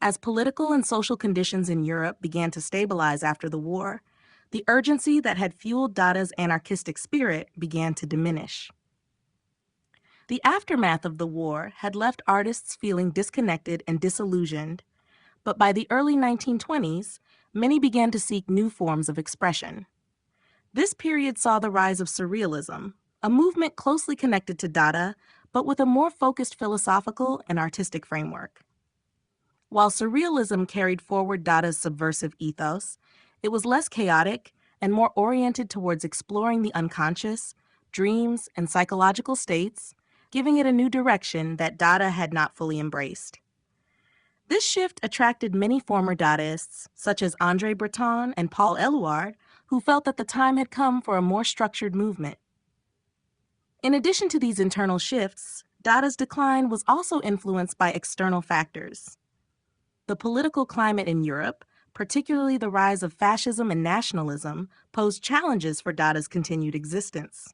As political and social conditions in Europe began to stabilize after the war, the urgency that had fueled Dada's anarchistic spirit began to diminish. The aftermath of the war had left artists feeling disconnected and disillusioned, but by the early 1920s, many began to seek new forms of expression. This period saw the rise of Surrealism, a movement closely connected to Dada, but with a more focused philosophical and artistic framework. While Surrealism carried forward Dada's subversive ethos, it was less chaotic and more oriented towards exploring the unconscious, dreams, and psychological states, giving it a new direction that Dada had not fully embraced. This shift attracted many former Dadaists, such as André Breton and Paul Eluard, who felt that the time had come for a more structured movement. In addition to these internal shifts, Dada's decline was also influenced by external factors. The political climate in Europe, particularly the rise of fascism and nationalism, posed challenges for Dada's continued existence.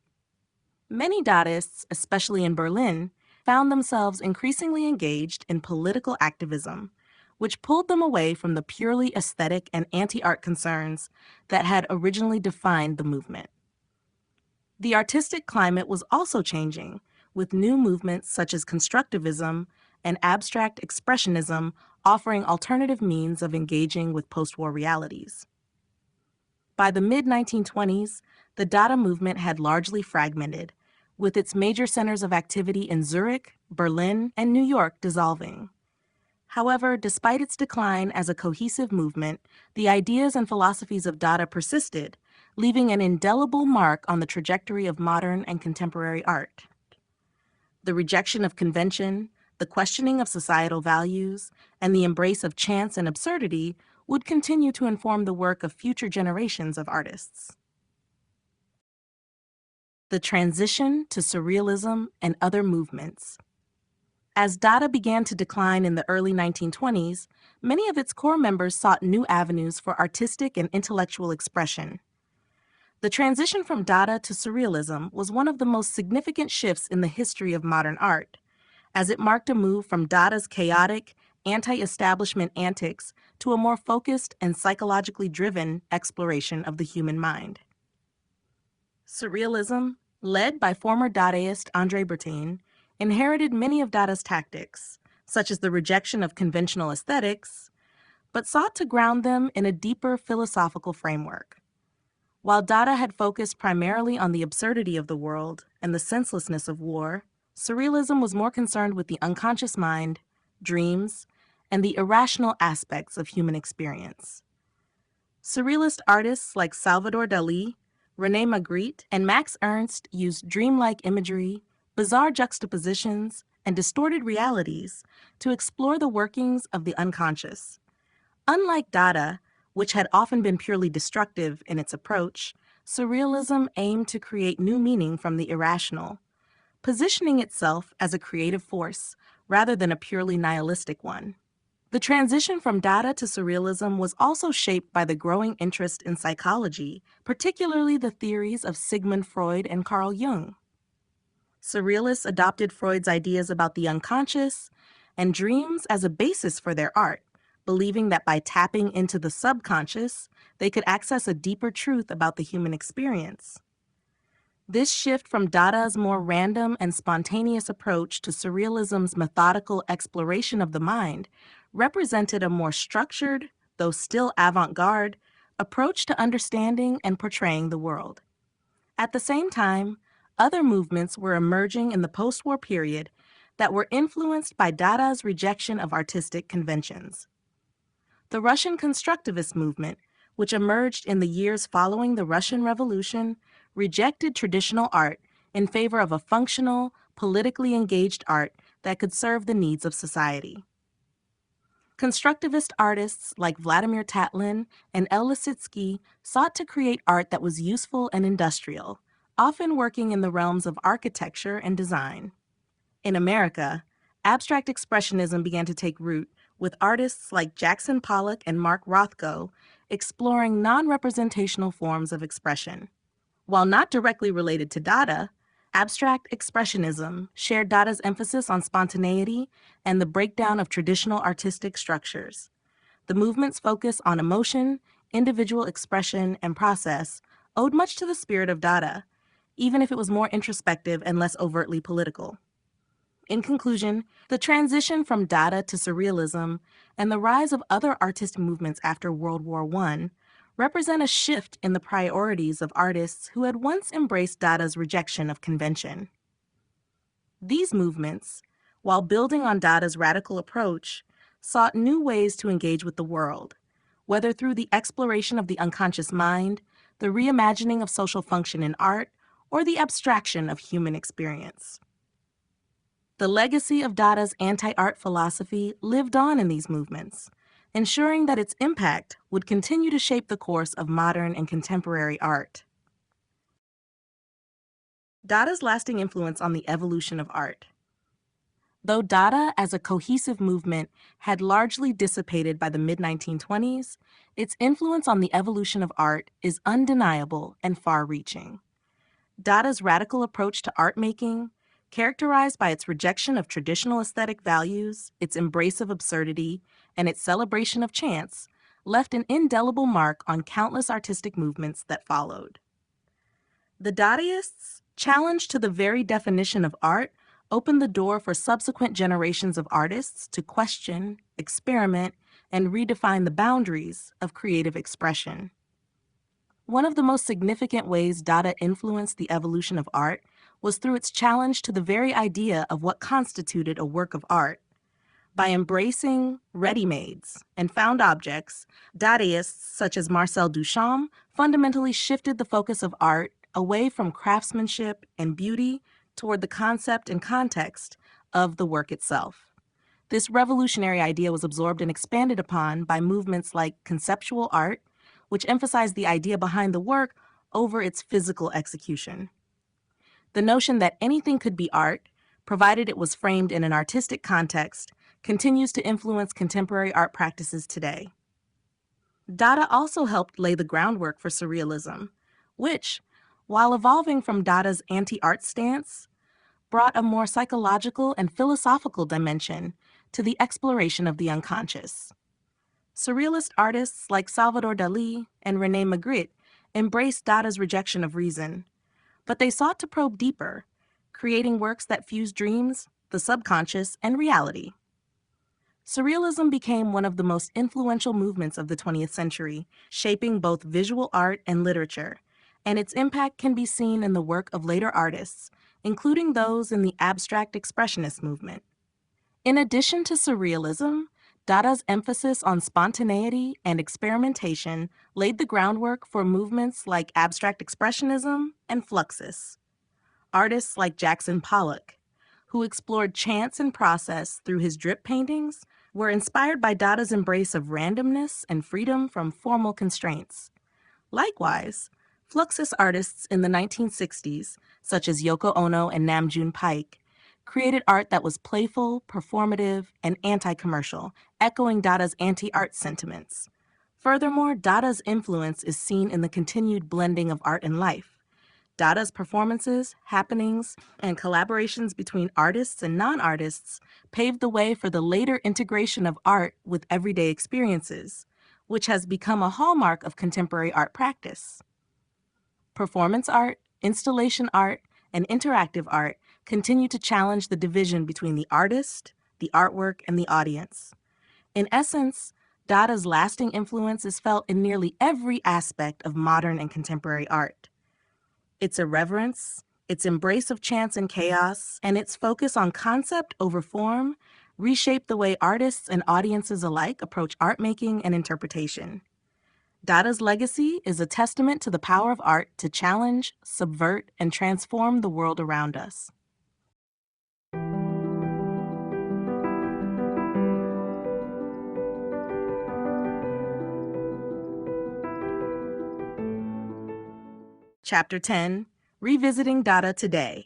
Many Dadaists, especially in Berlin, found themselves increasingly engaged in political activism, which pulled them away from the purely aesthetic and anti-art concerns that had originally defined the movement. The artistic climate was also changing, with new movements such as constructivism and abstract expressionism offering alternative means of engaging with post-war realities. By the mid-1920s, the Dada movement had largely fragmented, with its major centers of activity in Zurich, Berlin, and New York dissolving. However, despite its decline as a cohesive movement, the ideas and philosophies of Dada persisted, leaving an indelible mark on the trajectory of modern and contemporary art. The rejection of convention, the questioning of societal values, and the embrace of chance and absurdity would continue to inform the work of future generations of artists. The transition to Surrealism and other movements. As Dada began to decline in the early 1920s, many of its core members sought new avenues for artistic and intellectual expression. The transition from Dada to Surrealism was one of the most significant shifts in the history of modern art, as it marked a move from Dada's chaotic, anti-establishment antics to a more focused and psychologically driven exploration of the human mind. Surrealism, led by former Dadaist André Breton, inherited many of Dada's tactics, such as the rejection of conventional aesthetics, but sought to ground them in a deeper philosophical framework. While Dada had focused primarily on the absurdity of the world and the senselessness of war, Surrealism was more concerned with the unconscious mind, dreams, and the irrational aspects of human experience. Surrealist artists like Salvador Dali, René Magritte, and Max Ernst used dreamlike imagery, bizarre juxtapositions, and distorted realities to explore the workings of the unconscious. Unlike Dada, which had often been purely destructive in its approach, Surrealism aimed to create new meaning from the irrational, positioning itself as a creative force rather than a purely nihilistic one. The transition from Dada to Surrealism was also shaped by the growing interest in psychology, particularly the theories of Sigmund Freud and Carl Jung. Surrealists adopted Freud's ideas about the unconscious and dreams as a basis for their art, believing that by tapping into the subconscious, they could access a deeper truth about the human experience. This shift from Dada's more random and spontaneous approach to Surrealism's methodical exploration of the mind represented a more structured, though still avant-garde, approach to understanding and portraying the world. At the same time, other movements were emerging in the post-war period that were influenced by Dada's rejection of artistic conventions. The Russian constructivist movement, which emerged in the years following the Russian Revolution, rejected traditional art in favor of a functional, politically engaged art that could serve the needs of society. Constructivist artists like Vladimir Tatlin and El Lissitzky sought to create art that was useful and industrial, often working in the realms of architecture and design. In America, abstract expressionism began to take root, with artists like Jackson Pollock and Mark Rothko exploring non-representational forms of expression. While not directly related to Dada, abstract expressionism shared Dada's emphasis on spontaneity and the breakdown of traditional artistic structures. The movement's focus on emotion, individual expression, and process owed much to the spirit of Dada, even if it was more introspective and less overtly political. In conclusion, the transition from Dada to Surrealism and the rise of other artistic movements after World War I represent a shift in the priorities of artists who had once embraced Dada's rejection of convention. These movements, while building on Dada's radical approach, sought new ways to engage with the world, whether through the exploration of the unconscious mind, the reimagining of social function in art, or the abstraction of human experience. The legacy of Dada's anti-art philosophy lived on in these movements, ensuring that its impact would continue to shape the course of modern and contemporary art. Dada's lasting influence on the evolution of art. Though Dada as a cohesive movement had largely dissipated by the mid-1920s, its influence on the evolution of art is undeniable and far-reaching. Dada's radical approach to art making, characterized by its rejection of traditional aesthetic values, its embrace of absurdity, and its celebration of chance, left an indelible mark on countless artistic movements that followed. The Dadaists' challenge to the very definition of art opened the door for subsequent generations of artists to question, experiment, and redefine the boundaries of creative expression. One of the most significant ways Dada influenced the evolution of art was through its challenge to the very idea of what constituted a work of art. By embracing ready-mades and found objects, Dadaists such as Marcel Duchamp fundamentally shifted the focus of art away from craftsmanship and beauty toward the concept and context of the work itself. This revolutionary idea was absorbed and expanded upon by movements like conceptual art, which emphasized the idea behind the work over its physical execution. The notion that anything could be art, provided it was framed in an artistic context, continues to influence contemporary art practices today. Dada also helped lay the groundwork for Surrealism, which, while evolving from Dada's anti-art stance, brought a more psychological and philosophical dimension to the exploration of the unconscious. Surrealist artists like Salvador Dali and René Magritte embraced Dada's rejection of reason, but they sought to probe deeper, creating works that fused dreams, the subconscious, and reality. Surrealism became one of the most influential movements of the 20th century, shaping both visual art and literature, and its impact can be seen in the work of later artists, including those in the abstract expressionist movement. In addition to Surrealism, Dada's emphasis on spontaneity and experimentation laid the groundwork for movements like abstract expressionism and Fluxus. Artists like Jackson Pollock, who explored chance and process through his drip paintings, were inspired by Dada's embrace of randomness and freedom from formal constraints. Likewise, Fluxus artists in the 1960s, such as Yoko Ono and Nam June Paik, created art that was playful, performative, and anti-commercial, echoing Dada's anti-art sentiments. Furthermore, Dada's influence is seen in the continued blending of art and life. Dada's performances, happenings, and collaborations between artists and non-artists paved the way for the later integration of art with everyday experiences, which has become a hallmark of contemporary art practice. Performance art, installation art, and interactive art continue to challenge the division between the artist, the artwork, and the audience. In essence, Dada's lasting influence is felt in nearly every aspect of modern and contemporary art. Its irreverence, its embrace of chance and chaos, and its focus on concept over form reshape the way artists and audiences alike approach art making and interpretation. Dada's legacy is a testament to the power of art to challenge, subvert, and transform the world around us. Chapter 10, Revisiting Dada Today.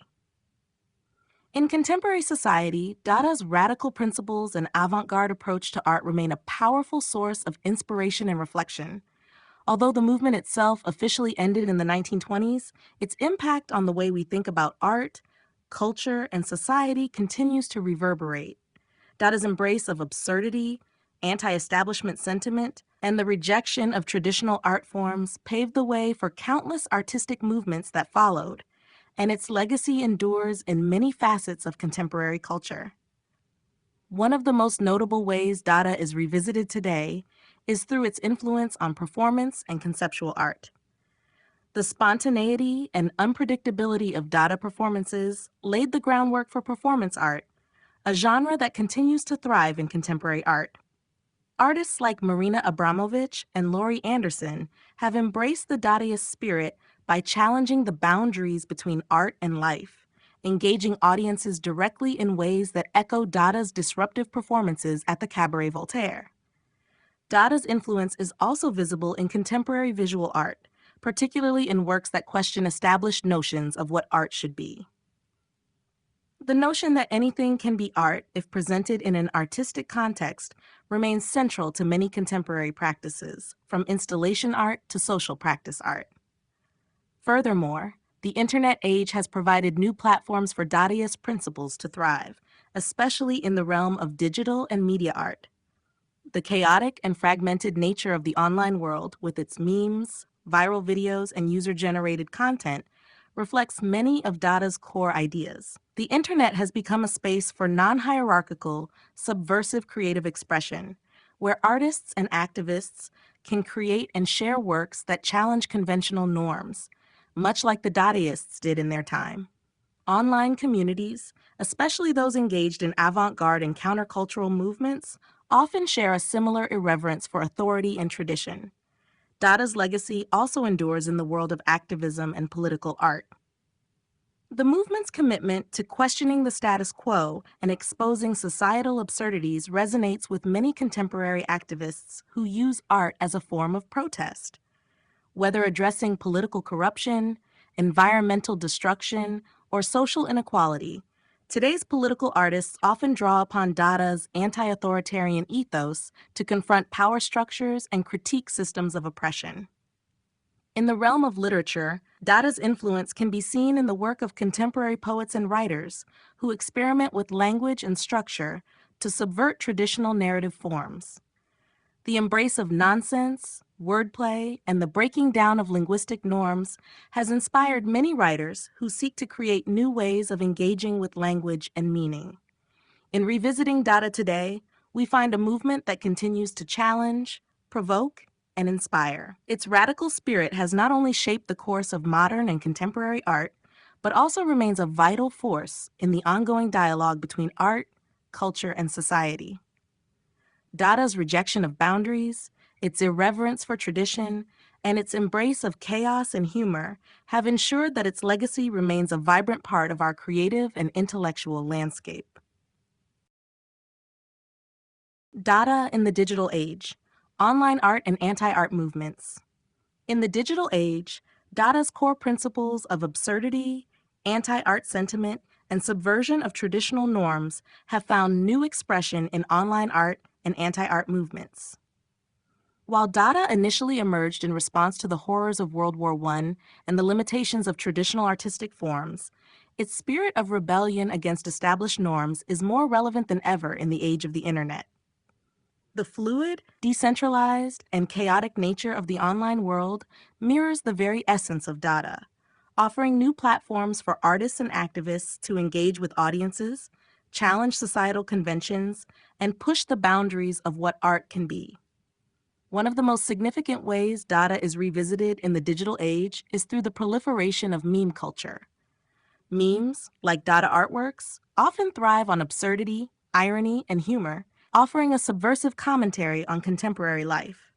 In contemporary society, Dada's radical principles and avant-garde approach to art remain a powerful source of inspiration and reflection. Although the movement itself officially ended in the 1920s, its impact on the way we think about art, culture, and society continues to reverberate. Dada's embrace of absurdity, anti-establishment sentiment, and the rejection of traditional art forms paved the way for countless artistic movements that followed, and its legacy endures in many facets of contemporary culture. One of the most notable ways Dada is revisited today is through its influence on performance and conceptual art. The spontaneity and unpredictability of Dada performances laid the groundwork for performance art, a genre that continues to thrive in contemporary art. Artists like Marina Abramović and Laurie Anderson have embraced the Dadaist spirit by challenging the boundaries between art and life, engaging audiences directly in ways that echo Dada's disruptive performances at the Cabaret Voltaire. Dada's influence is also visible in contemporary visual art, particularly in works that question established notions of what art should be. The notion that anything can be art if presented in an artistic context remains central to many contemporary practices, from installation art to social practice art. Furthermore, the internet age has provided new platforms for Dadaist principles to thrive, especially in the realm of digital and media art. The chaotic and fragmented nature of the online world, with its memes, viral videos, and user-generated content, reflects many of Dada's core ideas. The internet has become a space for non-hierarchical, subversive creative expression, where artists and activists can create and share works that challenge conventional norms, much like the Dadaists did in their time. Online communities, especially those engaged in avant-garde and countercultural movements, often share a similar irreverence for authority and tradition. Dada's legacy also endures in the world of activism and political art. The movement's commitment to questioning the status quo and exposing societal absurdities resonates with many contemporary activists who use art as a form of protest. Whether addressing political corruption, environmental destruction, or social inequality, today's political artists often draw upon Dada's anti-authoritarian ethos to confront power structures and critique systems of oppression. In the realm of literature, Dada's influence can be seen in the work of contemporary poets and writers who experiment with language and structure to subvert traditional narrative forms. The embrace of nonsense, wordplay, and the breaking down of linguistic norms has inspired many writers who seek to create new ways of engaging with language and meaning. In revisiting Dada today, we find a movement that continues to challenge, provoke, and inspire. Its radical spirit has not only shaped the course of modern and contemporary art, but also remains a vital force in the ongoing dialogue between art, culture, and society. Dada's rejection of boundaries, its irreverence for tradition, and its embrace of chaos and humor have ensured that its legacy remains a vibrant part of our creative and intellectual landscape. Dada in the digital age, online art and anti-art movements. In the digital age, Dada's core principles of absurdity, anti-art sentiment, and subversion of traditional norms have found new expression in online art and anti-art movements. While Dada initially emerged in response to the horrors of World War I and the limitations of traditional artistic forms, its spirit of rebellion against established norms is more relevant than ever in the age of the internet. The fluid, decentralized, and chaotic nature of the online world mirrors the very essence of Dada, offering new platforms for artists and activists to engage with audiences, challenge societal conventions, and push the boundaries of what art can be. One of the most significant ways Dada is revisited in the digital age is through the proliferation of meme culture. Memes, like Dada artworks, often thrive on absurdity, irony, and humor, offering a subversive commentary on contemporary life.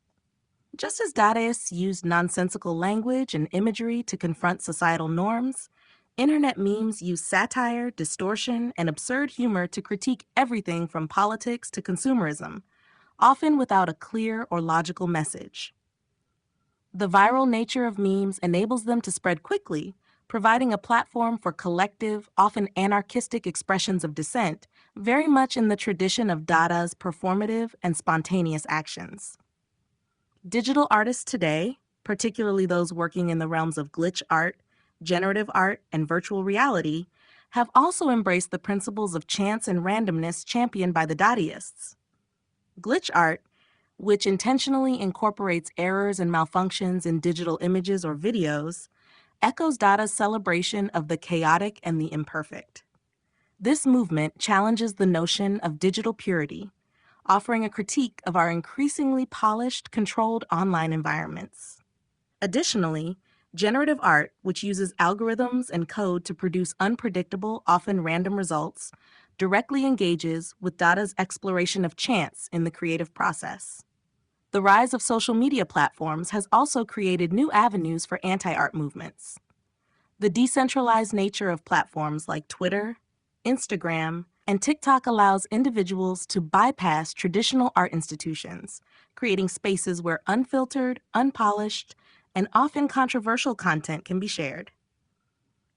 Just as Dadaists used nonsensical language and imagery to confront societal norms, internet memes use satire, distortion, and absurd humor to critique everything from politics to consumerism, often without a clear or logical message. The viral nature of memes enables them to spread quickly, providing a platform for collective, often anarchistic expressions of dissent, very much in the tradition of Dada's performative and spontaneous actions. Digital artists today, particularly those working in the realms of glitch art, generative art, and virtual reality, have also embraced the principles of chance and randomness championed by the Dadaists. Glitch art, which intentionally incorporates errors and malfunctions in digital images or videos, echoes Dada's celebration of the chaotic and the imperfect. This movement challenges the notion of digital purity, offering a critique of our increasingly polished, controlled online environments. Additionally, generative art, which uses algorithms and code to produce unpredictable, often random results, directly engages with Dada's exploration of chance in the creative process. The rise of social media platforms has also created new avenues for anti-art movements. The decentralized nature of platforms like Twitter, Instagram, and TikTok allows individuals to bypass traditional art institutions, creating spaces where unfiltered, unpolished, and often controversial content can be shared.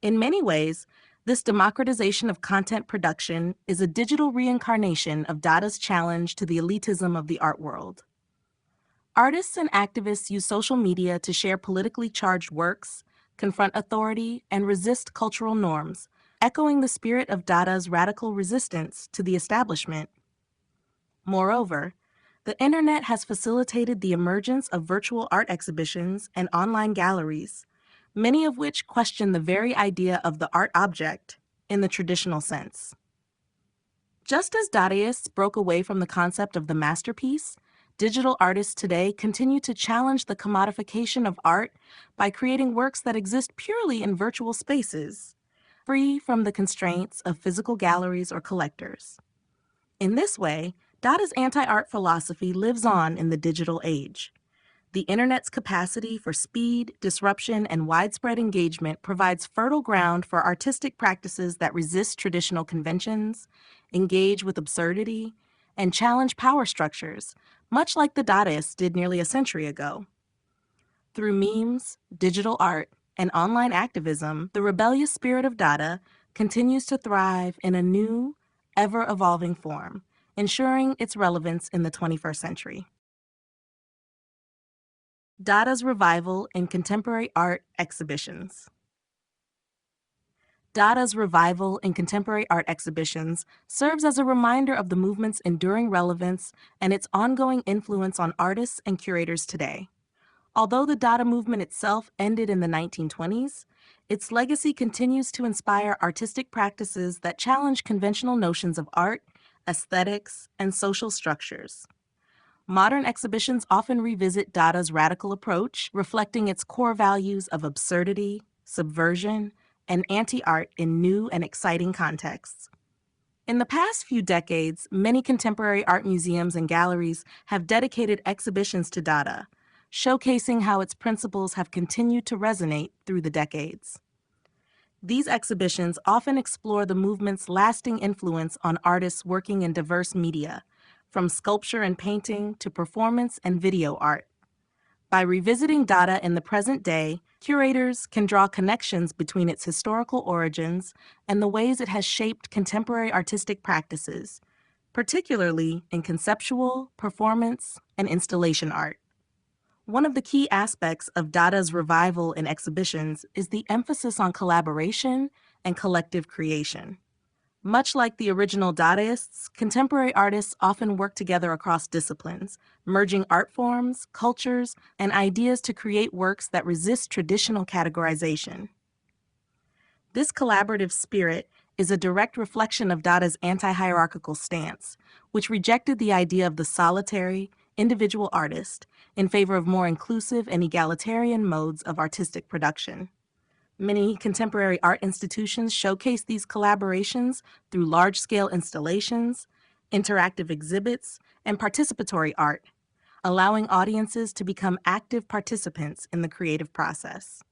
In many ways, this democratization of content production is a digital reincarnation of Dada's challenge to the elitism of the art world. Artists and activists use social media to share politically charged works, confront authority, and resist cultural norms, echoing the spirit of Dada's radical resistance to the establishment. Moreover, the internet has facilitated the emergence of virtual art exhibitions and online galleries, many of which question the very idea of the art object in the traditional sense. Just as Dadaists broke away from the concept of the masterpiece, digital artists today continue to challenge the commodification of art by creating works that exist purely in virtual spaces, free from the constraints of physical galleries or collectors. In this way, Dada's anti-art philosophy lives on in the digital age. The internet's capacity for speed, disruption, and widespread engagement provides fertile ground for artistic practices that resist traditional conventions, engage with absurdity, and challenge power structures, much like the Dadaists did nearly a century ago. Through memes, digital art, and online activism, the rebellious spirit of Dada continues to thrive in a new, ever-evolving form, ensuring its relevance in the 21st century. Dada's revival in contemporary art exhibitions. Dada's revival in contemporary art exhibitions serves as a reminder of the movement's enduring relevance and its ongoing influence on artists and curators today. Although the Dada movement itself ended in the 1920s, its legacy continues to inspire artistic practices that challenge conventional notions of art, aesthetics, and social structures. Modern exhibitions often revisit Dada's radical approach, reflecting its core values of absurdity, subversion, and anti-art in new and exciting contexts. In the past few decades, many contemporary art museums and galleries have dedicated exhibitions to Dada, showcasing how its principles have continued to resonate through the decades. These exhibitions often explore the movement's lasting influence on artists working in diverse media, from sculpture and painting to performance and video art. By revisiting Dada in the present day, curators can draw connections between its historical origins and the ways it has shaped contemporary artistic practices, particularly in conceptual, performance, and installation art. One of the key aspects of Dada's revival in exhibitions is the emphasis on collaboration and collective creation. Much like the original Dadaists, contemporary artists often work together across disciplines, merging art forms, cultures, and ideas to create works that resist traditional categorization. This collaborative spirit is a direct reflection of Dada's anti-hierarchical stance, which rejected the idea of the solitary, individual artist in favor of more inclusive and egalitarian modes of artistic production. Many contemporary art institutions showcase these collaborations through large-scale installations, interactive exhibits, and participatory art, allowing audiences to become active participants in the creative process.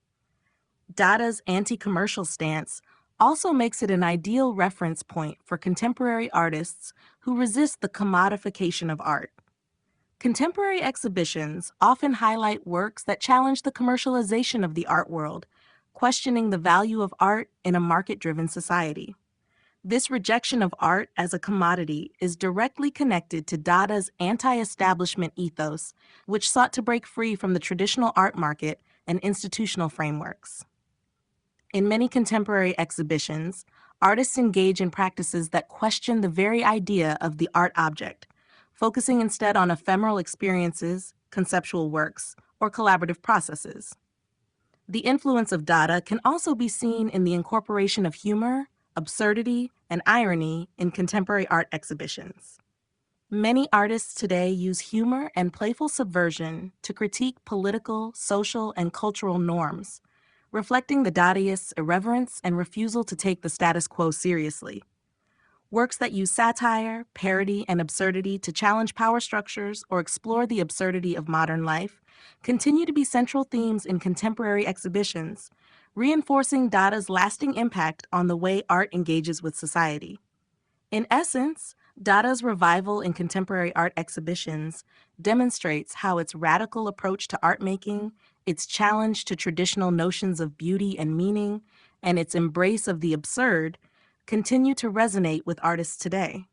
Dada's anti-commercial stance also makes it an ideal reference point for contemporary artists who resist the commodification of art. Contemporary exhibitions often highlight works that challenge the commercialization of the art world, questioning the value of art in a market-driven society. This rejection of art as a commodity is directly connected to Dada's anti-establishment ethos, which sought to break free from the traditional art market and institutional frameworks. In many contemporary exhibitions, artists engage in practices that question the very idea of the art object, focusing instead on ephemeral experiences, conceptual works, or collaborative processes. The influence of Dada can also be seen in the incorporation of humor, absurdity, and irony in contemporary art exhibitions. Many artists today use humor and playful subversion to critique political, social, and cultural norms, reflecting the Dadaists' irreverence and refusal to take the status quo seriously. Works that use satire, parody, and absurdity to challenge power structures or explore the absurdity of modern life continue to be central themes in contemporary exhibitions, reinforcing Dada's lasting impact on the way art engages with society. In essence, Dada's revival in contemporary art exhibitions demonstrates how its radical approach to art making, its challenge to traditional notions of beauty and meaning, and its embrace of the absurd continue to resonate with artists today.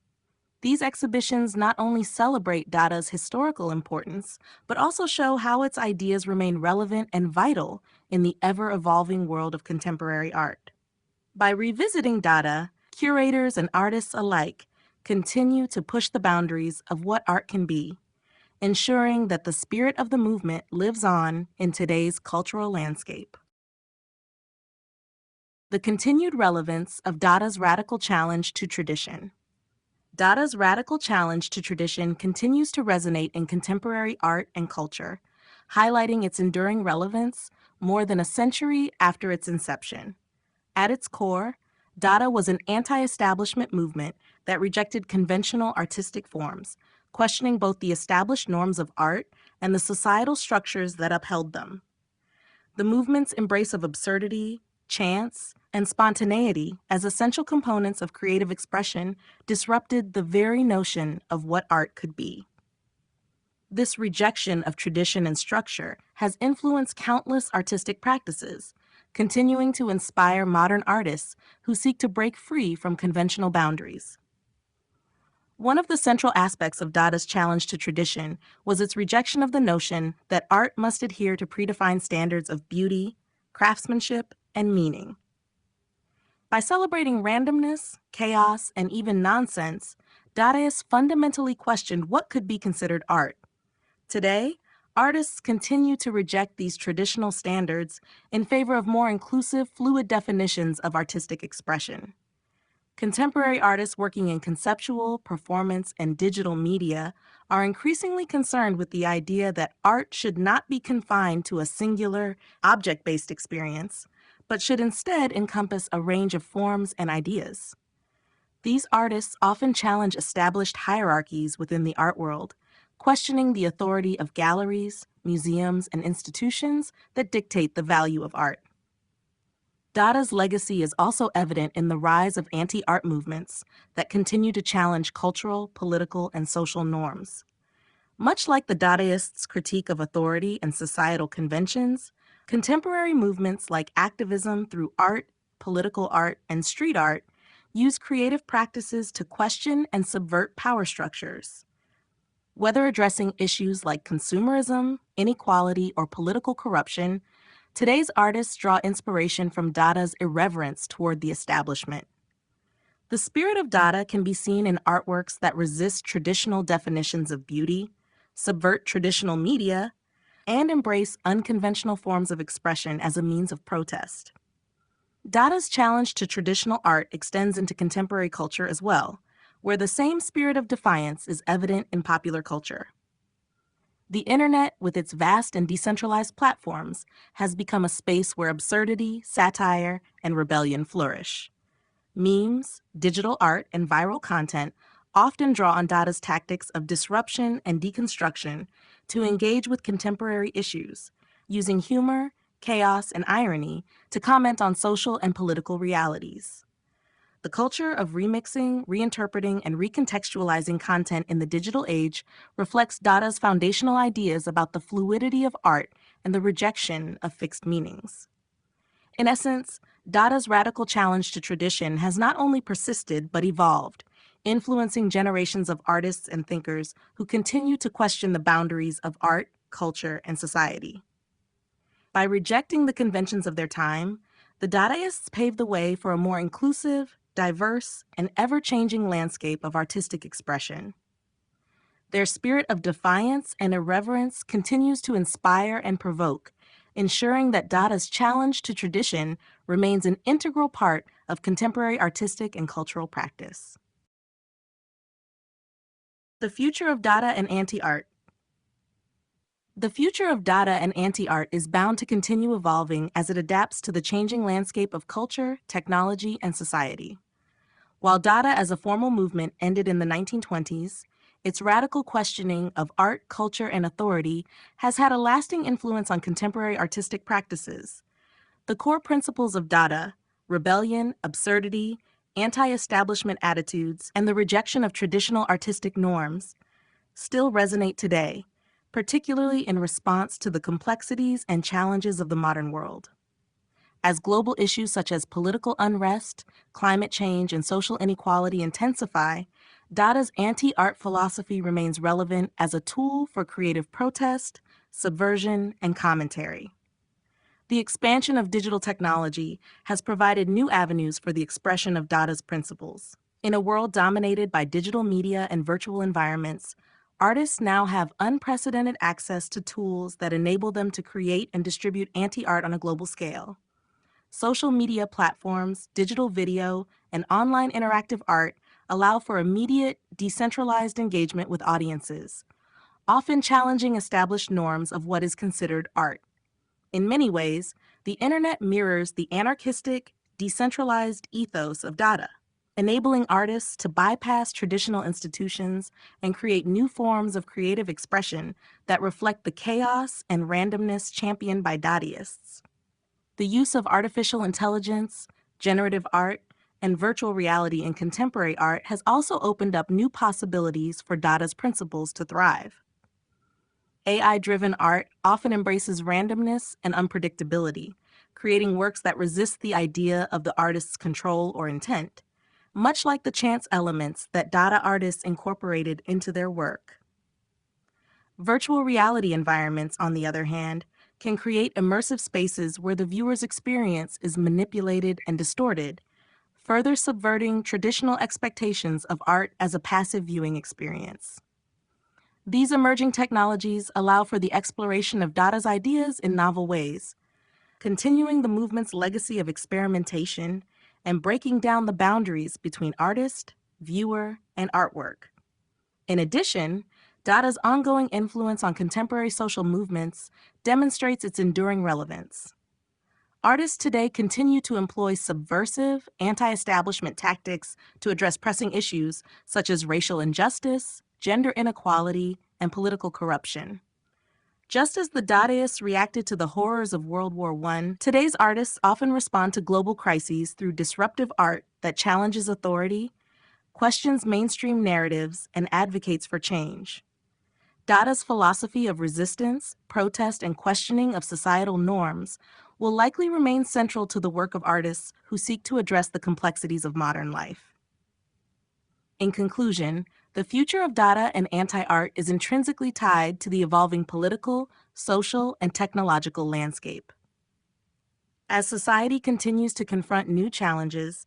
These exhibitions not only celebrate Dada's historical importance, but also show how its ideas remain relevant and vital in the ever-evolving world of contemporary art. By revisiting Dada, curators and artists alike continue to push the boundaries of what art can be, ensuring that the spirit of the movement lives on in today's cultural landscape. The continued relevance of Dada's radical challenge to tradition. Dada's radical challenge to tradition continues to resonate in contemporary art and culture, highlighting its enduring relevance more than a century after its inception. At its core, Dada was an anti-establishment movement that rejected conventional artistic forms, questioning both the established norms of art and the societal structures that upheld them. The movement's embrace of absurdity, chance, and spontaneity as essential components of creative expression disrupted the very notion of what art could be. This rejection of tradition and structure has influenced countless artistic practices, continuing to inspire modern artists who seek to break free from conventional boundaries. One of the central aspects of Dada's challenge to tradition was its rejection of the notion that art must adhere to predefined standards of beauty, craftsmanship, and meaning. By celebrating randomness, chaos, and even nonsense, Dadaists fundamentally questioned what could be considered art. Today, artists continue to reject these traditional standards in favor of more inclusive, fluid definitions of artistic expression. Contemporary artists working in conceptual, performance, and digital media are increasingly concerned with the idea that art should not be confined to a singular, object-based experience, but should instead encompass a range of forms and ideas. These artists often challenge established hierarchies within the art world, questioning the authority of galleries, museums, and institutions that dictate the value of art. Dada's legacy is also evident in the rise of anti-art movements that continue to challenge cultural, political, and social norms. Much like the Dadaists' critique of authority and societal conventions, contemporary movements like activism through art, political art, and street art use creative practices to question and subvert power structures. Whether addressing issues like consumerism, inequality, or political corruption, today's artists draw inspiration from Dada's irreverence toward the establishment. The spirit of Dada can be seen in artworks that resist traditional definitions of beauty, subvert traditional media, and embrace unconventional forms of expression as a means of protest. Dada's challenge to traditional art extends into contemporary culture as well, where the same spirit of defiance is evident in popular culture. The internet, with its vast and decentralized platforms, has become a space where absurdity, satire, and rebellion flourish. Memes, digital art, and viral content often draw on Dada's tactics of disruption and deconstruction to engage with contemporary issues, using humor, chaos, and irony to comment on social and political realities. The culture of remixing, reinterpreting, and recontextualizing content in the digital age reflects Dada's foundational ideas about the fluidity of art and the rejection of fixed meanings. In essence, Dada's radical challenge to tradition has not only persisted but evolved, influencing generations of artists and thinkers who continue to question the boundaries of art, culture, and society. By rejecting the conventions of their time, the Dadaists paved the way for a more inclusive, diverse, and ever-changing landscape of artistic expression. Their spirit of defiance and irreverence continues to inspire and provoke, ensuring that Dada's challenge to tradition remains an integral part of contemporary artistic and cultural practice. The future of Dada and anti-art. The future of Dada and anti-art is bound to continue evolving as it adapts to the changing landscape of culture, technology, and society. While Dada as a formal movement ended in the 1920s, its radical questioning of art, culture, and authority has had a lasting influence on contemporary artistic practices. The core principles of Dada, rebellion, absurdity, anti-establishment attitudes, and the rejection of traditional artistic norms, still resonate today, particularly in response to the complexities and challenges of the modern world. As global issues such as political unrest, climate change, and social inequality intensify, Dada's anti-art philosophy remains relevant as a tool for creative protest, subversion, and commentary. The expansion of digital technology has provided new avenues for the expression of Dada's principles. In a world dominated by digital media and virtual environments, artists now have unprecedented access to tools that enable them to create and distribute anti-art on a global scale. Social media platforms, digital video, and online interactive art allow for immediate, decentralized engagement with audiences, often challenging established norms of what is considered art. In many ways, the internet mirrors the anarchistic, decentralized ethos of Dada, enabling artists to bypass traditional institutions and create new forms of creative expression that reflect the chaos and randomness championed by Dadaists. The use of artificial intelligence, generative art, and virtual reality in contemporary art has also opened up new possibilities for Dada's principles to thrive. AI-driven art often embraces randomness and unpredictability, creating works that resist the idea of the artist's control or intent, much like the chance elements that Dada artists incorporated into their work. Virtual reality environments, on the other hand, can create immersive spaces where the viewer's experience is manipulated and distorted, further subverting traditional expectations of art as a passive viewing experience. These emerging technologies allow for the exploration of Dada's ideas in novel ways, continuing the movement's legacy of experimentation and breaking down the boundaries between artist, viewer, and artwork. In addition, Dada's ongoing influence on contemporary social movements demonstrates its enduring relevance. Artists today continue to employ subversive, anti-establishment tactics to address pressing issues such as racial injustice, gender inequality, and political corruption. Just as the Dadaists reacted to the horrors of World War I, today's artists often respond to global crises through disruptive art that challenges authority, questions mainstream narratives, and advocates for change. Dada's philosophy of resistance, protest, and questioning of societal norms will likely remain central to the work of artists who seek to address the complexities of modern life. In conclusion, the future of Dada and anti-art is intrinsically tied to the evolving political, social, and technological landscape. As society continues to confront new challenges,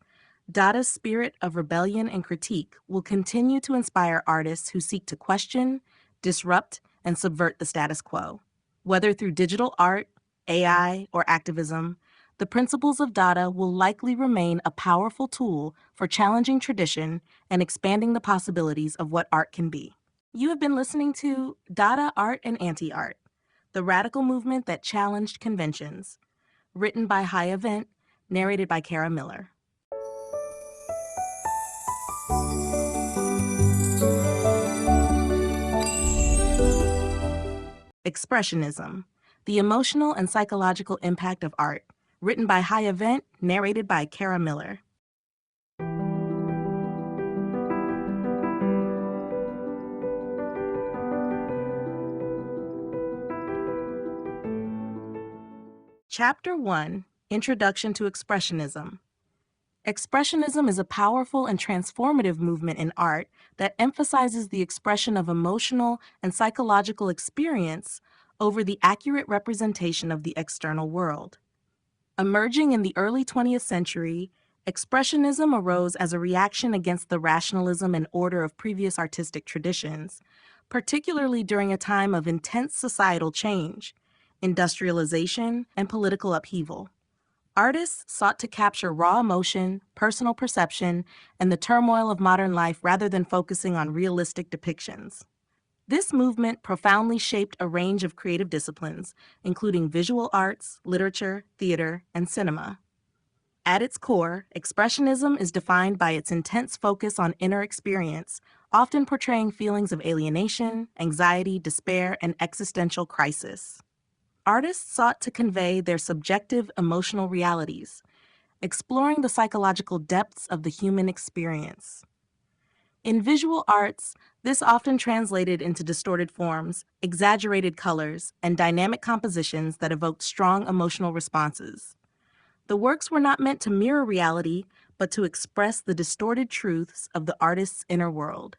Dada's spirit of rebellion and critique will continue to inspire artists who seek to question, disrupt, and subvert the status quo. Whether through digital art, AI, or activism, the principles of Dada will likely remain a powerful tool for challenging tradition and expanding the possibilities of what art can be. You have been listening to Dada Art and Anti-Art, the radical movement that challenged conventions, written by High Event, narrated by Kara Miller. Expressionism, the emotional and psychological impact of art, written by High Event, narrated by Kara Miller. Chapter 1, Introduction to Expressionism. Expressionism is a powerful and transformative movement in art that emphasizes the expression of emotional and psychological experience over the accurate representation of the external world. Emerging in the early 20th century, Expressionism arose as a reaction against the rationalism and order of previous artistic traditions, particularly during a time of intense societal change, industrialization, and political upheaval. Artists sought to capture raw emotion, personal perception, and the turmoil of modern life rather than focusing on realistic depictions. This movement profoundly shaped a range of creative disciplines, including visual arts, literature, theater, and cinema. At its core, Expressionism is defined by its intense focus on inner experience, often portraying feelings of alienation, anxiety, despair, and existential crisis. Artists sought to convey their subjective emotional realities, exploring the psychological depths of the human experience. In visual arts, this often translated into distorted forms, exaggerated colors, and dynamic compositions that evoked strong emotional responses. The works were not meant to mirror reality, but to express the distorted truths of the artist's inner world.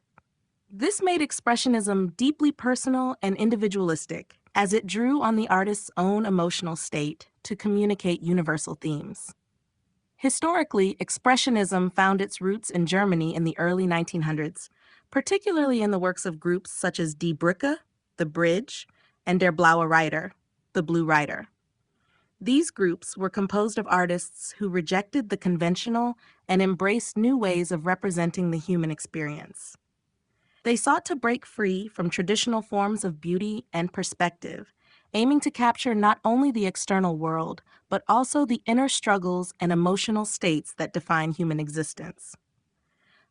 This made Expressionism deeply personal and individualistic, as it drew on the artist's own emotional state to communicate universal themes. Historically, Expressionism found its roots in Germany in the early 1900s, particularly in the works of groups such as Die Brücke, The Bridge, and Der Blaue Reiter, The Blue Rider. These groups were composed of artists who rejected the conventional and embraced new ways of representing the human experience. They sought to break free from traditional forms of beauty and perspective, aiming to capture not only the external world, but also the inner struggles and emotional states that define human existence.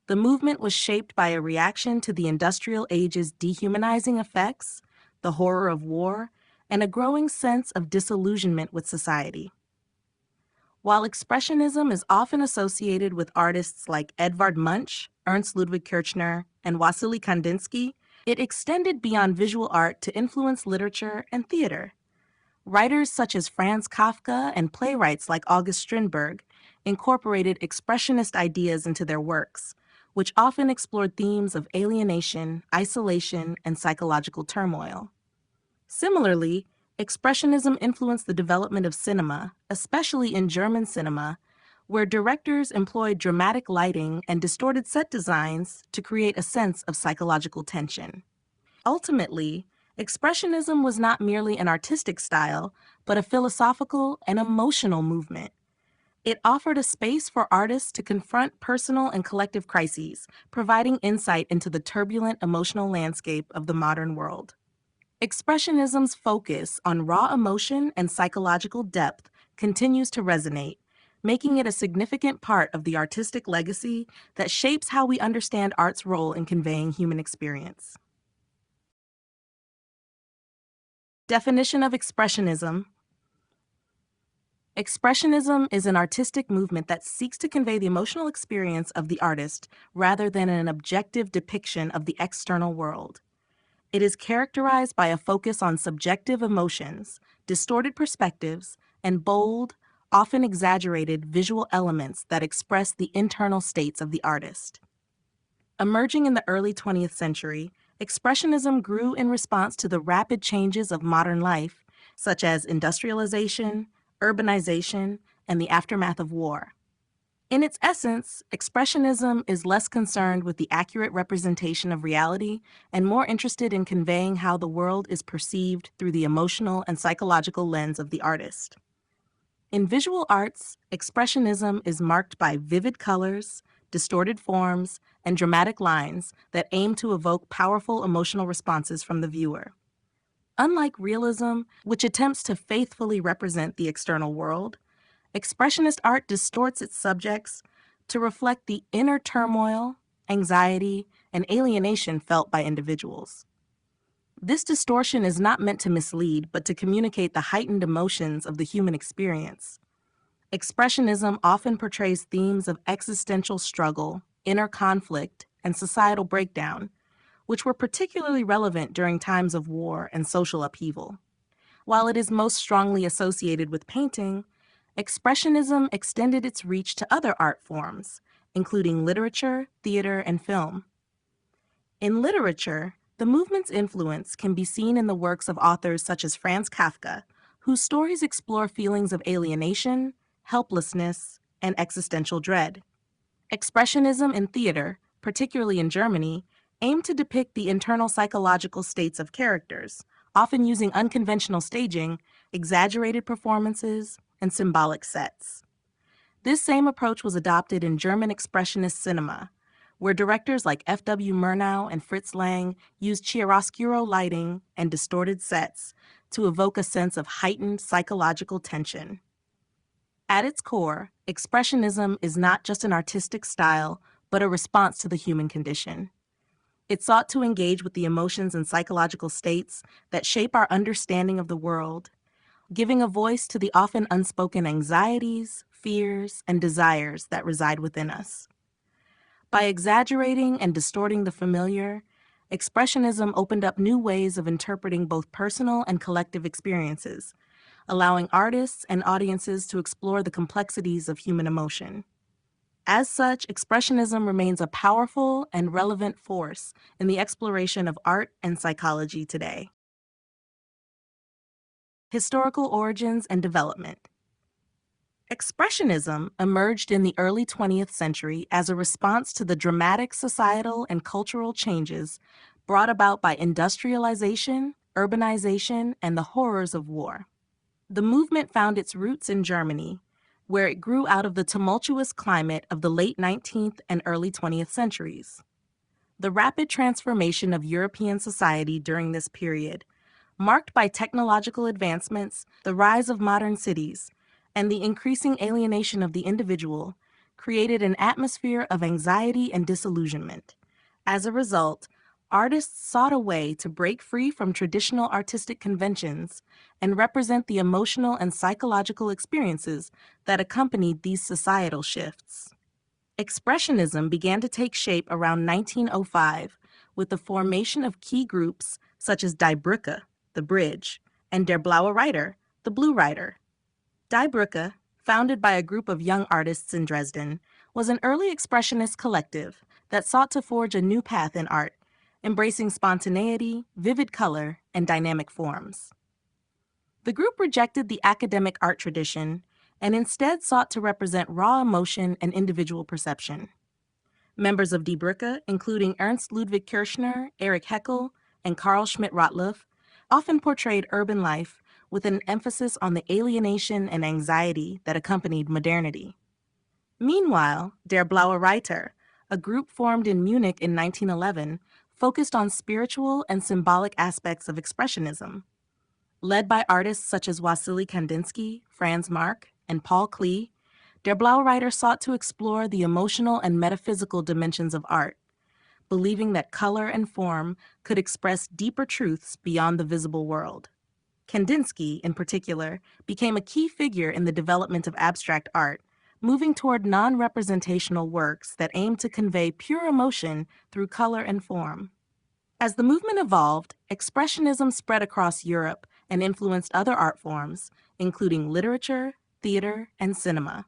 The movement was shaped by a reaction to the industrial age's dehumanizing effects, the horror of war, and a growing sense of disillusionment with society. While Expressionism is often associated with artists like Edvard Munch, Ernst Ludwig Kirchner, and Wassily Kandinsky, it extended beyond visual art to influence literature and theater. Writers such as Franz Kafka and playwrights like August Strindberg incorporated expressionist ideas into their works, which often explored themes of alienation, isolation, and psychological turmoil. Similarly, Expressionism influenced the development of cinema, especially in German cinema, where directors employed dramatic lighting and distorted set designs to create a sense of psychological tension. Ultimately, Expressionism was not merely an artistic style, but a philosophical and emotional movement. It offered a space for artists to confront personal and collective crises, providing insight into the turbulent emotional landscape of the modern world. Expressionism's focus on raw emotion and psychological depth continues to resonate, making it a significant part of the artistic legacy that shapes how we understand art's role in conveying human experience. Definition of Expressionism. Expressionism is an artistic movement that seeks to convey the emotional experience of the artist rather than an objective depiction of the external world. It is characterized by a focus on subjective emotions, distorted perspectives, and bold, often exaggerated visual elements that express the internal states of the artist. Emerging in the early 20th century, Expressionism grew in response to the rapid changes of modern life, such as industrialization, urbanization, and the aftermath of war. In its essence, Expressionism is less concerned with the accurate representation of reality and more interested in conveying how the world is perceived through the emotional and psychological lens of the artist. In visual arts, Expressionism is marked by vivid colors, distorted forms, and dramatic lines that aim to evoke powerful emotional responses from the viewer. Unlike realism, which attempts to faithfully represent the external world, Expressionist art distorts its subjects to reflect the inner turmoil, anxiety, and alienation felt by individuals. This distortion is not meant to mislead, but to communicate the heightened emotions of the human experience. Expressionism often portrays themes of existential struggle, inner conflict, and societal breakdown, which were particularly relevant during times of war and social upheaval. While it is most strongly associated with painting, Expressionism extended its reach to other art forms, including literature, theater, and film. In literature, the movement's influence can be seen in the works of authors such as Franz Kafka, whose stories explore feelings of alienation, helplessness, and existential dread. Expressionism in theater, particularly in Germany, aimed to depict the internal psychological states of characters, often using unconventional staging, exaggerated performances, and symbolic sets. This same approach was adopted in German Expressionist cinema, where directors like F.W. Murnau and Fritz Lang used chiaroscuro lighting and distorted sets to evoke a sense of heightened psychological tension. At its core, Expressionism is not just an artistic style, but a response to the human condition. It sought to engage with the emotions and psychological states that shape our understanding of the world, giving a voice to the often unspoken anxieties, fears, and desires that reside within us. By exaggerating and distorting the familiar, Expressionism opened up new ways of interpreting both personal and collective experiences, allowing artists and audiences to explore the complexities of human emotion. As such, Expressionism remains a powerful and relevant force in the exploration of art and psychology today. Historical origins and development. Expressionism emerged in the early 20th century as a response to the dramatic societal and cultural changes brought about by industrialization, urbanization, and the horrors of war. The movement found its roots in Germany, where it grew out of the tumultuous climate of the late 19th and early 20th centuries. The rapid transformation of European society during this period, marked by technological advancements, the rise of modern cities, and the increasing alienation of the individual, created an atmosphere of anxiety and disillusionment. As a result, artists sought a way to break free from traditional artistic conventions and represent the emotional and psychological experiences that accompanied these societal shifts. Expressionism began to take shape around 1905 with the formation of key groups such as Die Brücke, the bridge, and Der Blaue Reiter, the Blue Rider. Die Brücke, founded by a group of young artists in Dresden, was an early expressionist collective that sought to forge a new path in art, embracing spontaneity, vivid color, and dynamic forms. The group rejected the academic art tradition and instead sought to represent raw emotion and individual perception. Members of Die Brücke, including Ernst Ludwig Kirchner, Erich Heckel, and Carl Schmidt-Rottluff, often portrayed urban life with an emphasis on the alienation and anxiety that accompanied modernity. Meanwhile, Der Blaue Reiter, a group formed in Munich in 1911, focused on spiritual and symbolic aspects of Expressionism. Led by artists such as Wassily Kandinsky, Franz Marc, and Paul Klee, Der Blaue Reiter sought to explore the emotional and metaphysical dimensions of art, believing that color and form could express deeper truths beyond the visible world. Kandinsky, in particular, became a key figure in the development of abstract art, moving toward non-representational works that aimed to convey pure emotion through color and form. As the movement evolved, Expressionism spread across Europe and influenced other art forms, including literature, theater, and cinema.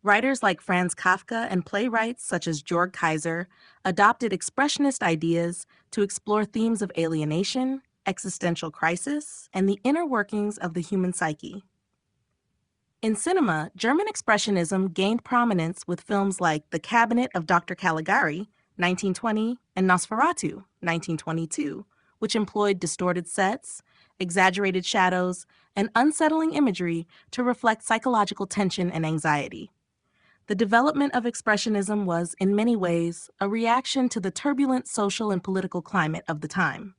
Writers like Franz Kafka and playwrights such as Georg Kaiser adopted expressionist ideas to explore themes of alienation, existential crisis, and the inner workings of the human psyche. In cinema, German Expressionism gained prominence with films like The Cabinet of Dr. Caligari, 1920, and Nosferatu, 1922, which employed distorted sets, exaggerated shadows, and unsettling imagery to reflect psychological tension and anxiety. The development of Expressionism was, in many ways, a reaction to the turbulent social and political climate of the time.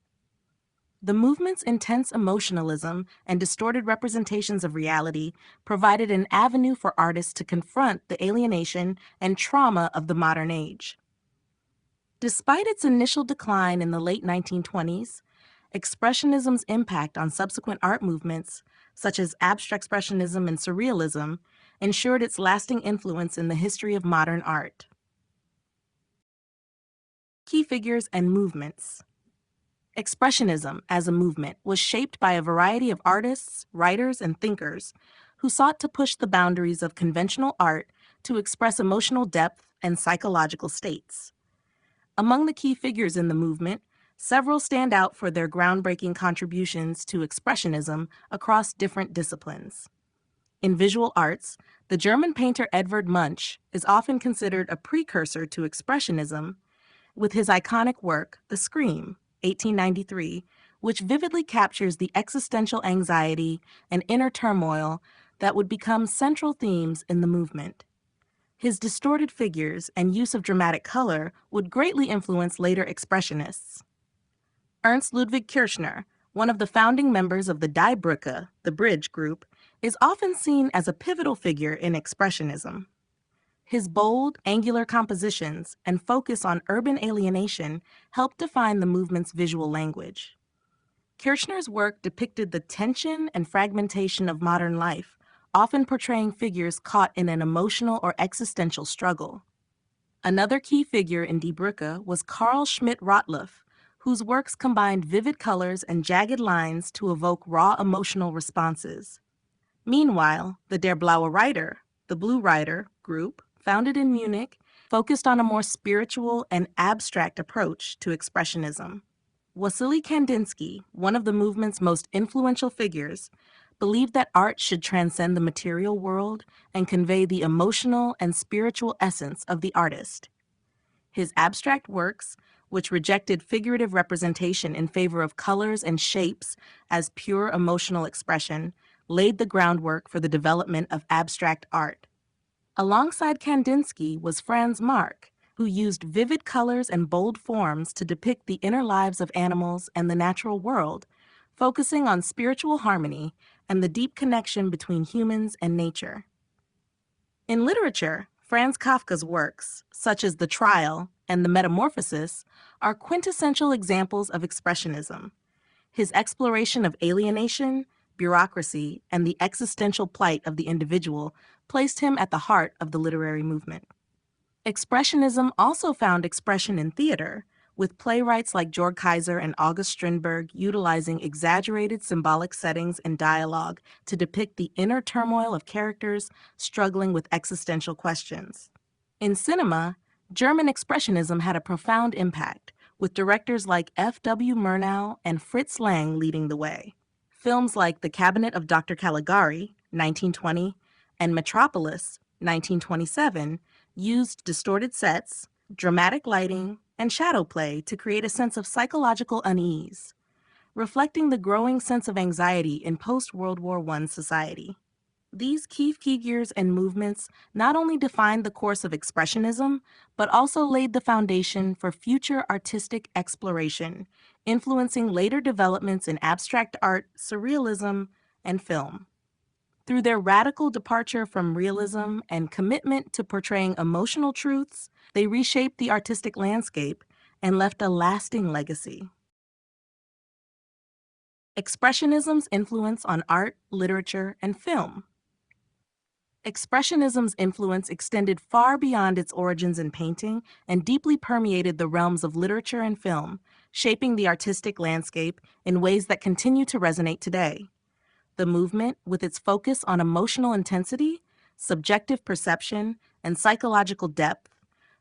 The movement's intense emotionalism and distorted representations of reality provided an avenue for artists to confront the alienation and trauma of the modern age. Despite its initial decline in the late 1920s, Expressionism's impact on subsequent art movements, such as Abstract Expressionism and Surrealism, ensured its lasting influence in the history of modern art. Key figures and movements. Expressionism, as a movement, was shaped by a variety of artists, writers, and thinkers who sought to push the boundaries of conventional art to express emotional depth and psychological states. Among the key figures in the movement, several stand out for their groundbreaking contributions to Expressionism across different disciplines. In visual arts, the German painter Edvard Munch is often considered a precursor to Expressionism with his iconic work, The Scream, 1893, which vividly captures the existential anxiety and inner turmoil that would become central themes in the movement. His distorted figures and use of dramatic color would greatly influence later Expressionists. Ernst Ludwig Kirchner, one of the founding members of the Die Brücke, the Bridge group, is often seen as a pivotal figure in Expressionism. His bold, angular compositions and focus on urban alienation helped define the movement's visual language. Kirchner's work depicted the tension and fragmentation of modern life, often portraying figures caught in an emotional or existential struggle. Another key figure in Die Brücke was Carl Schmidt-Rottluff, whose works combined vivid colors and jagged lines to evoke raw emotional responses. Meanwhile, the Der Blaue Reiter, the Blue Rider group, founded in Munich, focused on a more spiritual and abstract approach to Expressionism. Wassily Kandinsky, one of the movement's most influential figures, believed that art should transcend the material world and convey the emotional and spiritual essence of the artist. His abstract works, which rejected figurative representation in favor of colors and shapes as pure emotional expression, laid the groundwork for the development of abstract art. Alongside Kandinsky was Franz Marc, who used vivid colors and bold forms to depict the inner lives of animals and the natural world, focusing on spiritual harmony and the deep connection between humans and nature. In literature, Franz Kafka's works, such as The Trial and The Metamorphosis, are quintessential examples of Expressionism. His exploration of alienation, bureaucracy, and the existential plight of the individual placed him at the heart of the literary movement. Expressionism also found expression in theater, with playwrights like Georg Kaiser and August Strindberg utilizing exaggerated symbolic settings and dialogue to depict the inner turmoil of characters struggling with existential questions. In cinema, German Expressionism had a profound impact, with directors like F.W. Murnau and Fritz Lang leading the way. Films like The Cabinet of Dr. Caligari, 1920, and Metropolis, 1927, used distorted sets, dramatic lighting, and shadow play to create a sense of psychological unease. reflecting the growing sense of anxiety in post-World War I society. These key figures and movements not only defined the course of Expressionism, but also laid the foundation for future artistic exploration, influencing later developments in abstract art, surrealism, and film. Through their radical departure from realism and commitment to portraying emotional truths, they reshaped the artistic landscape and left a lasting legacy. Expressionism's influence on art, literature, and film. Expressionism's influence extended far beyond its origins in painting and deeply permeated the realms of literature and film, shaping the artistic landscape in ways that continue to resonate today. The movement, with its focus on emotional intensity, subjective perception, and psychological depth,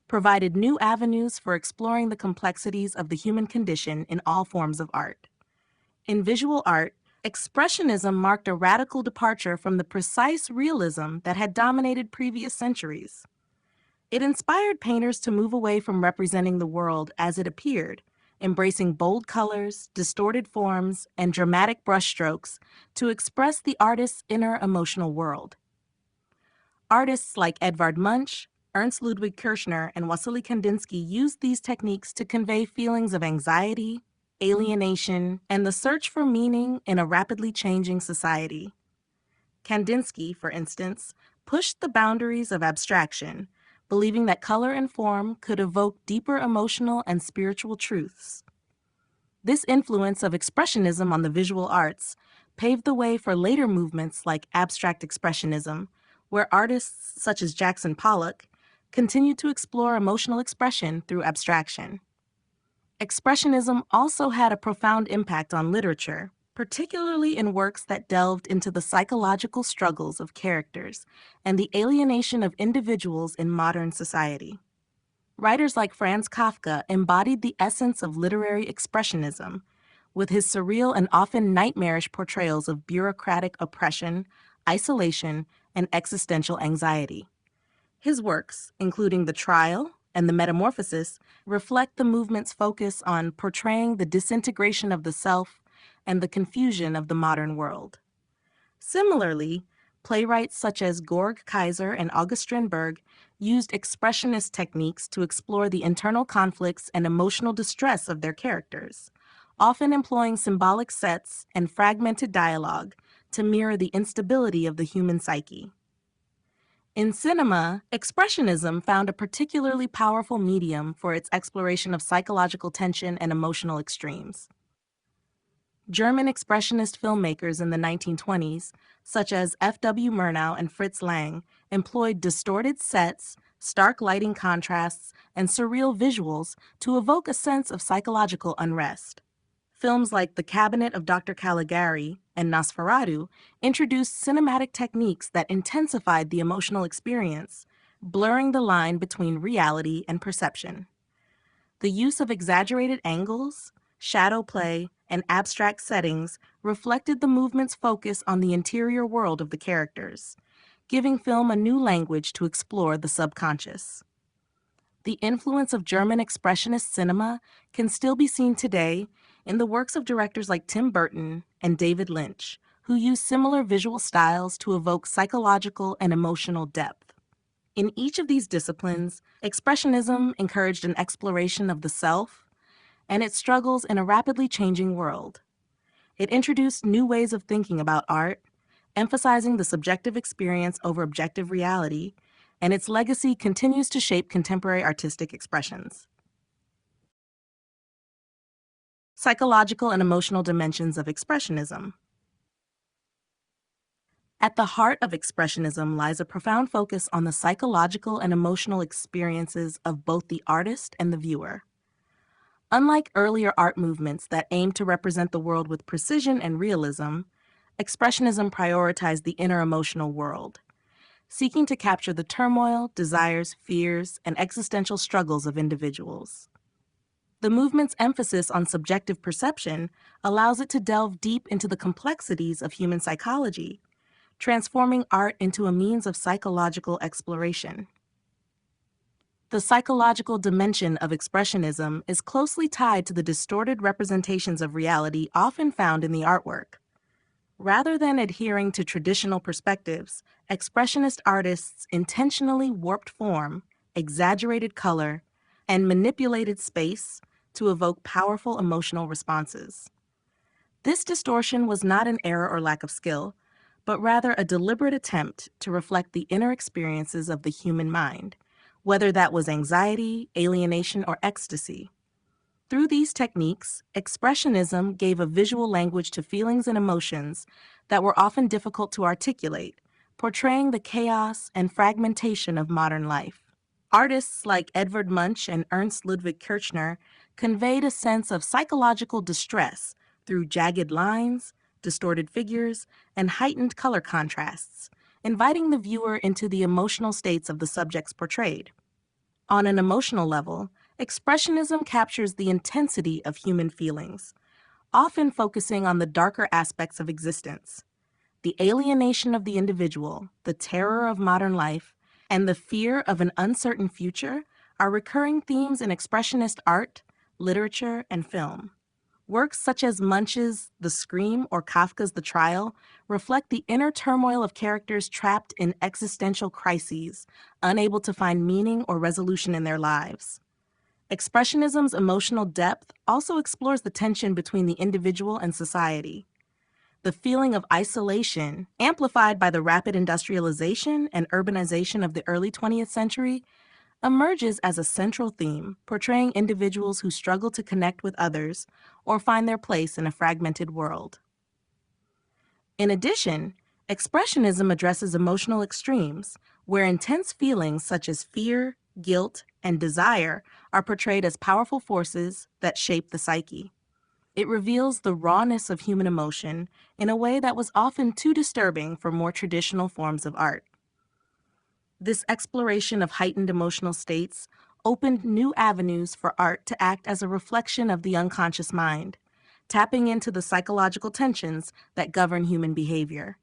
provided new avenues for exploring the complexities of the human condition in all forms of art. In visual art, Expressionism marked a radical departure from the precise realism that had dominated previous centuries. It inspired painters to move away from representing the world as it appeared, embracing bold colors, distorted forms, and dramatic brushstrokes to express the artist's inner emotional world. Artists like Edvard Munch, Ernst Ludwig Kirchner, and Wassily Kandinsky used these techniques to convey feelings of anxiety, alienation, and the search for meaning in a rapidly changing society. Kandinsky, for instance, pushed the boundaries of abstraction, believing that color and form could evoke deeper emotional and spiritual truths. This influence of Expressionism on the visual arts paved the way for later movements like abstract expressionism, where artists such as Jackson Pollock continued to explore emotional expression through abstraction. Expressionism also had a profound impact on literature, particularly in works that delved into the psychological struggles of characters and the alienation of individuals in modern society. Writers like Franz Kafka embodied the essence of literary expressionism, with his surreal and often nightmarish portrayals of bureaucratic oppression, isolation, and existential anxiety. His works, including The Trial and The Metamorphosis, reflect the movement's focus on portraying the disintegration of the self and the confusion of the modern world. Similarly, playwrights such as Georg Kaiser and August Strindberg used expressionist techniques to explore the internal conflicts and emotional distress of their characters, often employing symbolic sets and fragmented dialogue to mirror the instability of the human psyche. In cinema, Expressionism found a particularly powerful medium for its exploration of psychological tension and emotional extremes. German Expressionist filmmakers in the 1920s, such as F.W. Murnau and Fritz Lang, employed distorted sets, stark lighting contrasts, and surreal visuals to evoke a sense of psychological unrest. Films like The Cabinet of Dr. Caligari and Nosferatu introduced cinematic techniques that intensified the emotional experience, blurring the line between reality and perception. The use of exaggerated angles, shadow play, and abstract settings reflected the movement's focus on the interior world of the characters, giving film a new language to explore the subconscious. The influence of German expressionist cinema can still be seen today in the works of directors like Tim Burton and David Lynch, who use similar visual styles to evoke psychological and emotional depth. In each of these disciplines, Expressionism encouraged an exploration of the self and its struggles in a rapidly changing world. It introduced new ways of thinking about art, emphasizing the subjective experience over objective reality, and its legacy continues to shape contemporary artistic expressions. Psychological and emotional dimensions of Expressionism. At the heart of Expressionism lies a profound focus on the psychological and emotional experiences of both the artist and the viewer. Unlike earlier art movements that aimed to represent the world with precision and realism, Expressionism prioritized the inner emotional world, seeking to capture the turmoil, desires, fears, and existential struggles of individuals. The movement's emphasis on subjective perception allows it to delve deep into the complexities of human psychology, transforming art into a means of psychological exploration. The psychological dimension of Expressionism is closely tied to the distorted representations of reality often found in the artwork. Rather than adhering to traditional perspectives, Expressionist artists intentionally warped form, exaggerated color, and manipulated space to evoke powerful emotional responses. This distortion was not an error or lack of skill, but rather a deliberate attempt to reflect the inner experiences of the human mind, whether that was anxiety, alienation, or ecstasy. Through these techniques, Expressionism gave a visual language to feelings and emotions that were often difficult to articulate, portraying the chaos and fragmentation of modern life. Artists like Edvard Munch and Ernst Ludwig Kirchner conveyed a sense of psychological distress through jagged lines, distorted figures, and heightened color contrasts, inviting the viewer into the emotional states of the subjects portrayed. On an emotional level, Expressionism captures the intensity of human feelings, often focusing on the darker aspects of existence. The alienation of the individual, the terror of modern life, and the fear of an uncertain future are recurring themes in Expressionist art, literature, and film. Works such as Munch's The Scream or Kafka's The Trial reflect the inner turmoil of characters trapped in existential crises, unable to find meaning or resolution in their lives. Expressionism's emotional depth also explores the tension between the individual and society. The feeling of isolation, amplified by the rapid industrialization and urbanization of the early 20th century, emerges as a central theme, portraying individuals who struggle to connect with others or find their place in a fragmented world. In addition, Expressionism addresses emotional extremes, where intense feelings such as fear, guilt, and desire are portrayed as powerful forces that shape the psyche. It reveals the rawness of human emotion in a way that was often too disturbing for more traditional forms of art. This exploration of heightened emotional states opened new avenues for art to act as a reflection of the unconscious mind, tapping into the psychological tensions that govern human behavior.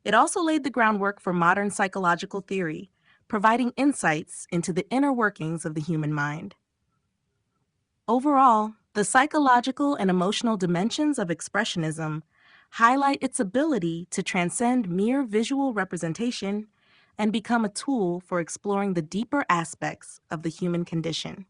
It also laid the groundwork for modern psychological theory, providing insights into the inner workings of the human mind. Overall, the psychological and emotional dimensions of Expressionism highlight its ability to transcend mere visual representation and become a tool for exploring the deeper aspects of the human condition.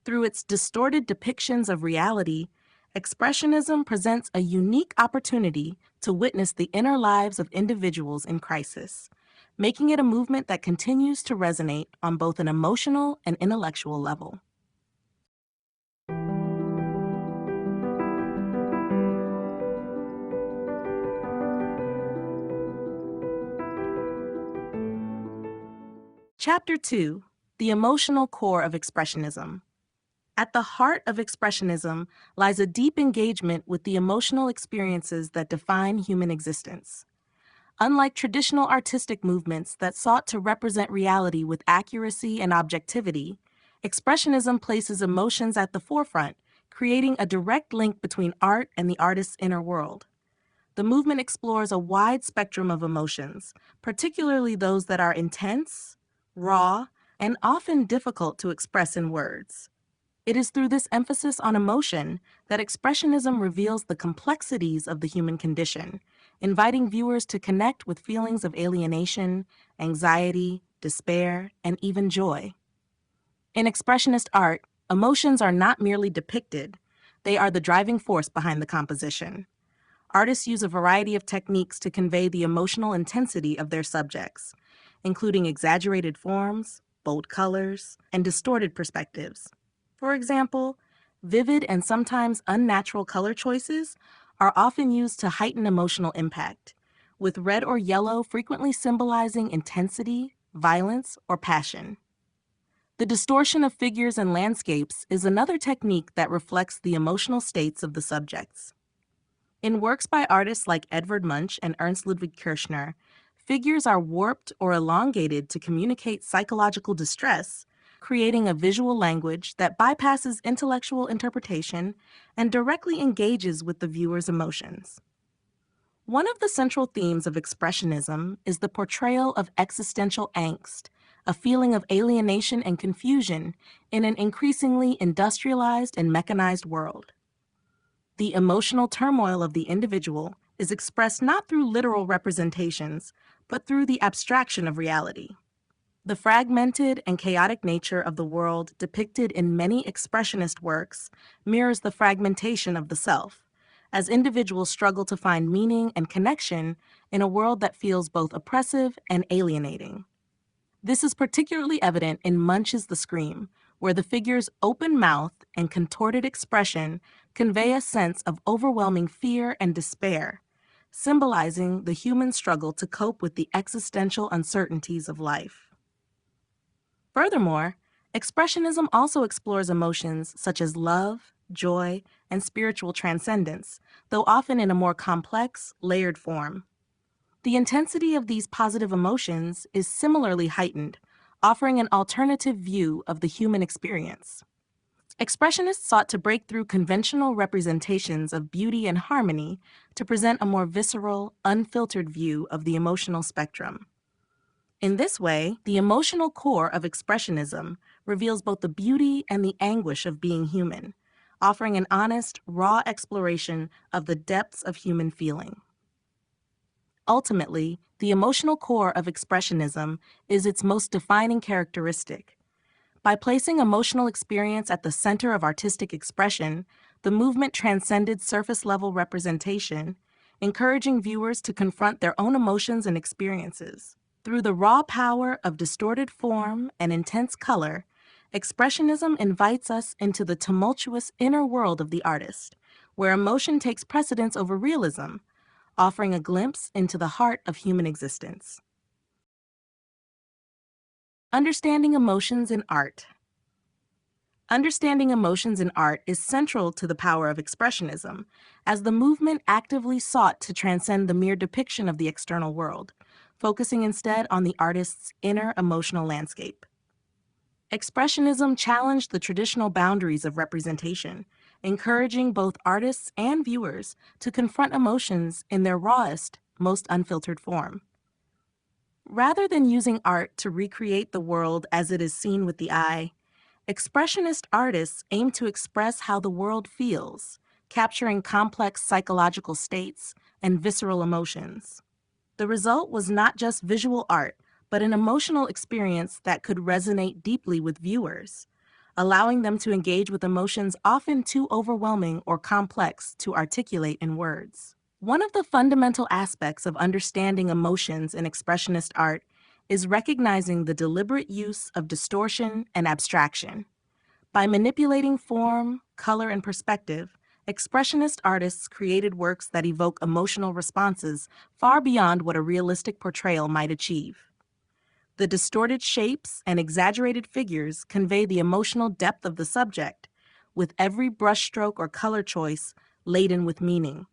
Through its distorted depictions of reality, Expressionism presents a unique opportunity to witness the inner lives of individuals in crisis, making it a movement that continues to resonate on both an emotional and intellectual level. Chapter 2: The Emotional Core of Expressionism. At the heart of Expressionism lies a deep engagement with the emotional experiences that define human existence. Unlike traditional artistic movements that sought to represent reality with accuracy and objectivity, Expressionism places emotions at the forefront, creating a direct link between art and the artist's inner world. The movement explores a wide spectrum of emotions, particularly those that are intense, raw, and often difficult to express in words. It is through this emphasis on emotion that Expressionism reveals the complexities of the human condition, inviting viewers to connect with feelings of alienation, anxiety, despair, and even joy. In Expressionist art, emotions are not merely depicted, they are the driving force behind the composition. Artists use a variety of techniques to convey the emotional intensity of their subjects, including exaggerated forms, bold colors, and distorted perspectives. For example, vivid and sometimes unnatural color choices are often used to heighten emotional impact, with red or yellow frequently symbolizing intensity, violence, or passion. The distortion of figures and landscapes is another technique that reflects the emotional states of the subjects. In works by artists like Edvard Munch and Ernst Ludwig Kirchner, figures are warped or elongated to communicate psychological distress, creating a visual language that bypasses intellectual interpretation and directly engages with the viewer's emotions. One of the central themes of Expressionism is the portrayal of existential angst, a feeling of alienation and confusion in an increasingly industrialized and mechanized world. The emotional turmoil of the individual is expressed not through literal representations, but through the abstraction of reality. The fragmented and chaotic nature of the world depicted in many expressionist works mirrors the fragmentation of the self, as individuals struggle to find meaning and connection in a world that feels both oppressive and alienating. This is particularly evident in Munch's The Scream, where the figure's open mouth and contorted expression convey a sense of overwhelming fear and despair, symbolizing the human struggle to cope with the existential uncertainties of life. Furthermore, Expressionism also explores emotions such as love, joy, and spiritual transcendence, though often in a more complex, layered form. The intensity of these positive emotions is similarly heightened, offering an alternative view of the human experience. Expressionists sought to break through conventional representations of beauty and harmony to present a more visceral, unfiltered view of the emotional spectrum. In this way, the emotional core of Expressionism reveals both the beauty and the anguish of being human, offering an honest, raw exploration of the depths of human feeling. Ultimately, the emotional core of Expressionism is its most defining characteristic. By placing emotional experience at the center of artistic expression, the movement transcended surface-level representation, encouraging viewers to confront their own emotions and experiences. Through the raw power of distorted form and intense color, Expressionism invites us into the tumultuous inner world of the artist, where emotion takes precedence over realism, offering a glimpse into the heart of human existence. Understanding emotions in art. Understanding emotions in art is central to the power of Expressionism, as the movement actively sought to transcend the mere depiction of the external world, focusing instead on the artist's inner emotional landscape. Expressionism challenged the traditional boundaries of representation, encouraging both artists and viewers to confront emotions in their rawest, most unfiltered form. Rather than using art to recreate the world as it is seen with the eye, Expressionist artists aim to express how the world feels, capturing complex psychological states and visceral emotions. The result was not just visual art, but an emotional experience that could resonate deeply with viewers, allowing them to engage with emotions often too overwhelming or complex to articulate in words. One of the fundamental aspects of understanding emotions in expressionist art is recognizing the deliberate use of distortion and abstraction. By manipulating form, color, and perspective, expressionist artists created works that evoke emotional responses far beyond what a realistic portrayal might achieve. The distorted shapes and exaggerated figures convey the emotional depth of the subject, with every brushstroke or color choice laden with meaning.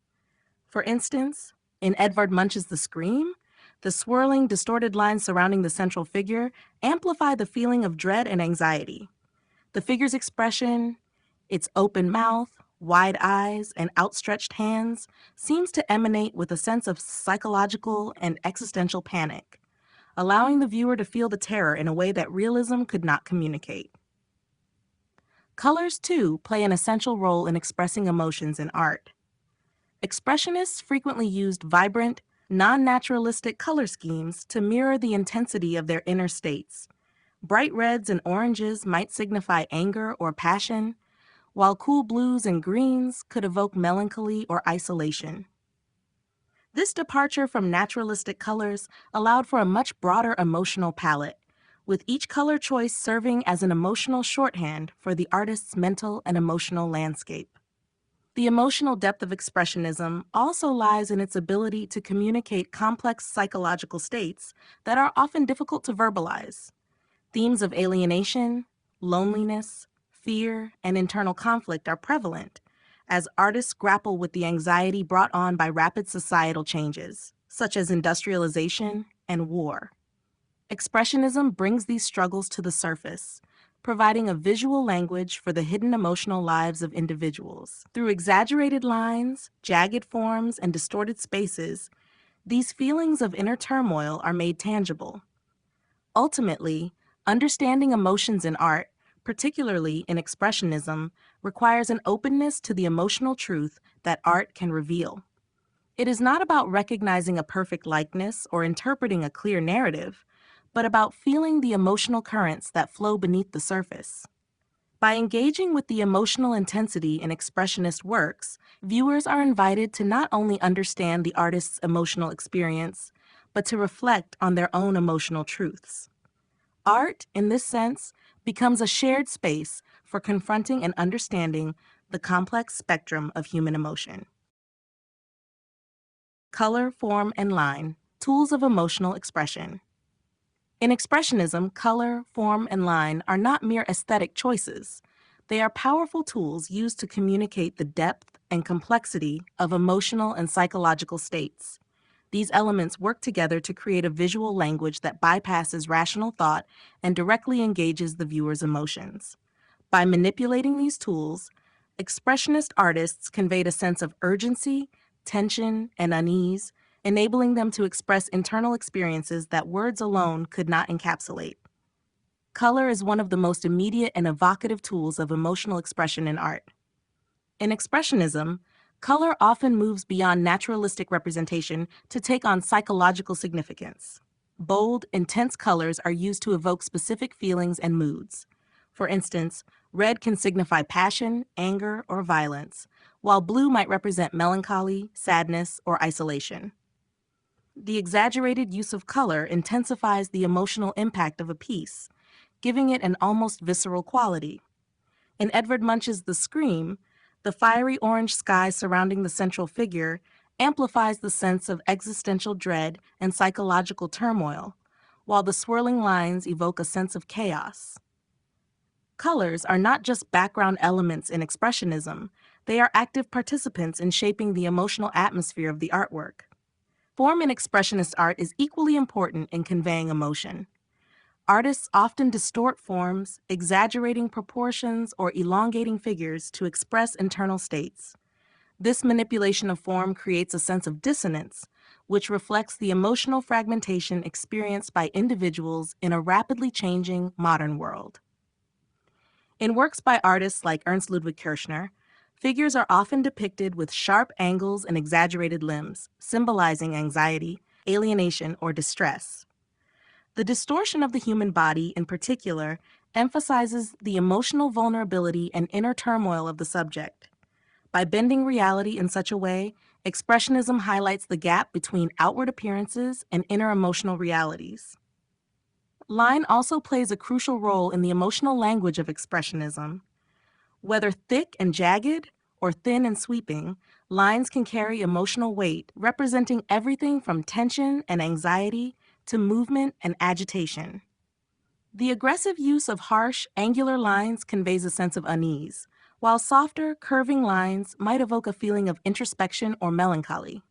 For instance, in Edvard Munch's The Scream, the swirling, distorted lines surrounding the central figure amplify the feeling of dread and anxiety. The figure's expression, its open mouth, wide eyes, and outstretched hands, seems to emanate with a sense of psychological and existential panic, allowing the viewer to feel the terror in a way that realism could not communicate. Colors, too, play an essential role in expressing emotions in art. Expressionists frequently used vibrant, non-naturalistic color schemes to mirror the intensity of their inner states. Bright reds and oranges might signify anger or passion, while cool blues and greens could evoke melancholy or isolation. This departure from naturalistic colors allowed for a much broader emotional palette, with each color choice serving as an emotional shorthand for the artist's mental and emotional landscape. The emotional depth of Expressionism also lies in its ability to communicate complex psychological states that are often difficult to verbalize. Themes of alienation, loneliness, fear, and internal conflict are prevalent as artists grapple with the anxiety brought on by rapid societal changes, such as industrialization and war. Expressionism brings these struggles to the surface, providing a visual language for the hidden emotional lives of individuals. Through exaggerated lines, jagged forms, and distorted spaces, these feelings of inner turmoil are made tangible. Ultimately, Understanding emotions in art, particularly in Expressionism, requires an openness to the emotional truth that art can reveal. It is not about recognizing a perfect likeness or interpreting a clear narrative, but about feeling the emotional currents that flow beneath the surface. By engaging with the emotional intensity in Expressionist works, viewers are invited to not only understand the artist's emotional experience, but to reflect on their own emotional truths. Art, in this sense, becomes a shared space for confronting and understanding the complex spectrum of human emotion. Color, form, and line, tools of emotional expression. In Expressionism, color, form, and line are not mere aesthetic choices. They are powerful tools used to communicate the depth and complexity of emotional and psychological states. These elements work together to create a visual language that bypasses rational thought and directly engages the viewer's emotions. By manipulating these tools, Expressionist artists conveyed a sense of urgency, tension, and unease, enabling them to express internal experiences that words alone could not encapsulate. Color is one of the most immediate and evocative tools of emotional expression in art. In Expressionism, color often moves beyond naturalistic representation to take on psychological significance. Bold, intense colors are used to evoke specific feelings and moods. For instance, red can signify passion, anger, or violence, while blue might represent melancholy, sadness, or isolation. The exaggerated use of color intensifies the emotional impact of a piece, giving it an almost visceral quality. In Edvard Munch's The Scream, the fiery orange sky surrounding the central figure amplifies the sense of existential dread and psychological turmoil, while the swirling lines evoke a sense of chaos. Colors are not just background elements in Expressionism, they are active participants in shaping the emotional atmosphere of the artwork. Form in Expressionist art is equally important in conveying emotion. Artists often distort forms, exaggerating proportions, or elongating figures to express internal states. This manipulation of form creates a sense of dissonance, which reflects the emotional fragmentation experienced by individuals in a rapidly changing modern world. In works by artists like Ernst Ludwig Kirchner, figures are often depicted with sharp angles and exaggerated limbs, symbolizing anxiety, alienation, or distress. The distortion of the human body, in particular, emphasizes the emotional vulnerability and inner turmoil of the subject. By bending reality in such a way, Expressionism highlights the gap between outward appearances and inner emotional realities. Line also plays a crucial role in the emotional language of Expressionism. Whether thick and jagged or thin and sweeping, lines can carry emotional weight, representing everything from tension and anxiety to movement and agitation. The aggressive use of harsh, angular lines conveys a sense of unease, while softer, curving lines might evoke a feeling of introspection or melancholy.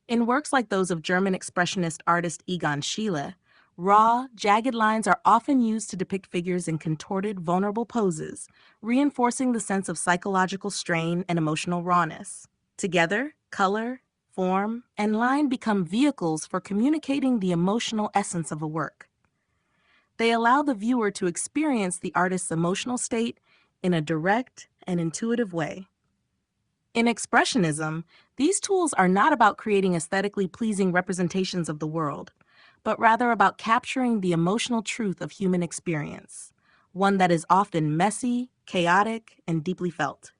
In works like those of German expressionist artist Egon Schiele, raw, jagged lines are often used to depict figures in contorted, vulnerable poses, reinforcing the sense of psychological strain and emotional rawness. Together, color, form, and line become vehicles for communicating the emotional essence of a work. They allow the viewer to experience the artist's emotional state in a direct and intuitive way. In Expressionism, these tools are not about creating aesthetically pleasing representations of the world, but rather about capturing the emotional truth of human experience, one that is often messy, chaotic, and deeply felt.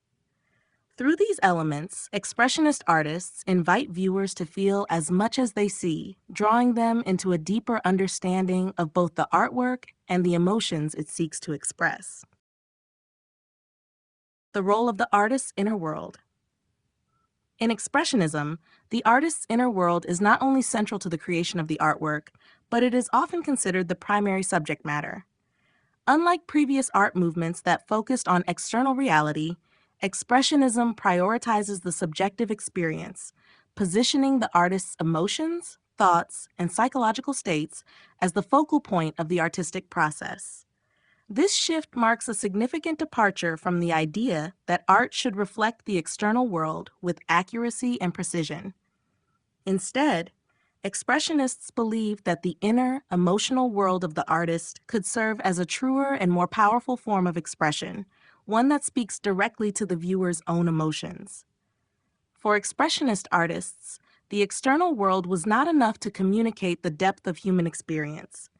Through these elements, Expressionist artists invite viewers to feel as much as they see, drawing them into a deeper understanding of both the artwork and the emotions it seeks to express. The role of the artist's inner world. In Expressionism, the artist's inner world is not only central to the creation of the artwork, but it is often considered the primary subject matter. Unlike previous art movements that focused on external reality, Expressionism prioritizes the subjective experience, positioning the artist's emotions, thoughts, and psychological states as the focal point of the artistic process. This shift marks a significant departure from the idea that art should reflect the external world with accuracy and precision. Instead, Expressionists believed that the inner, emotional world of the artist could serve as a truer and more powerful form of expression, one that speaks directly to the viewer's own emotions. For Expressionist artists, the external world was not enough to communicate the depth of human experience.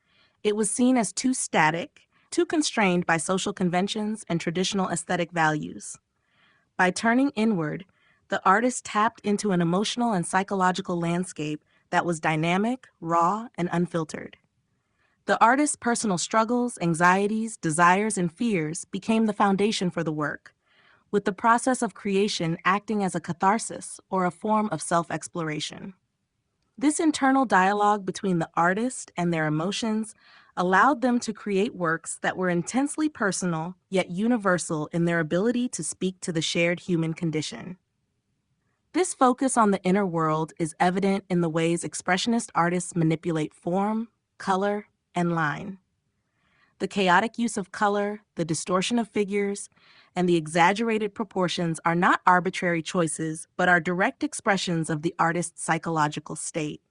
It was seen as too static, too constrained by social conventions and traditional aesthetic values. By turning inward, the artist tapped into an emotional and psychological landscape that was dynamic, raw, and unfiltered. The artist's personal struggles, anxieties, desires, and fears became the foundation for the work, with the process of creation acting as a catharsis or a form of self-exploration. This internal dialogue between the artist and their emotions allowed them to create works that were intensely personal yet universal in their ability to speak to the shared human condition. This focus on the inner world is evident in the ways Expressionist artists manipulate form, color, and line. The chaotic use of color, the distortion of figures, and the exaggerated proportions are not arbitrary choices, but are direct expressions of the artist's psychological state.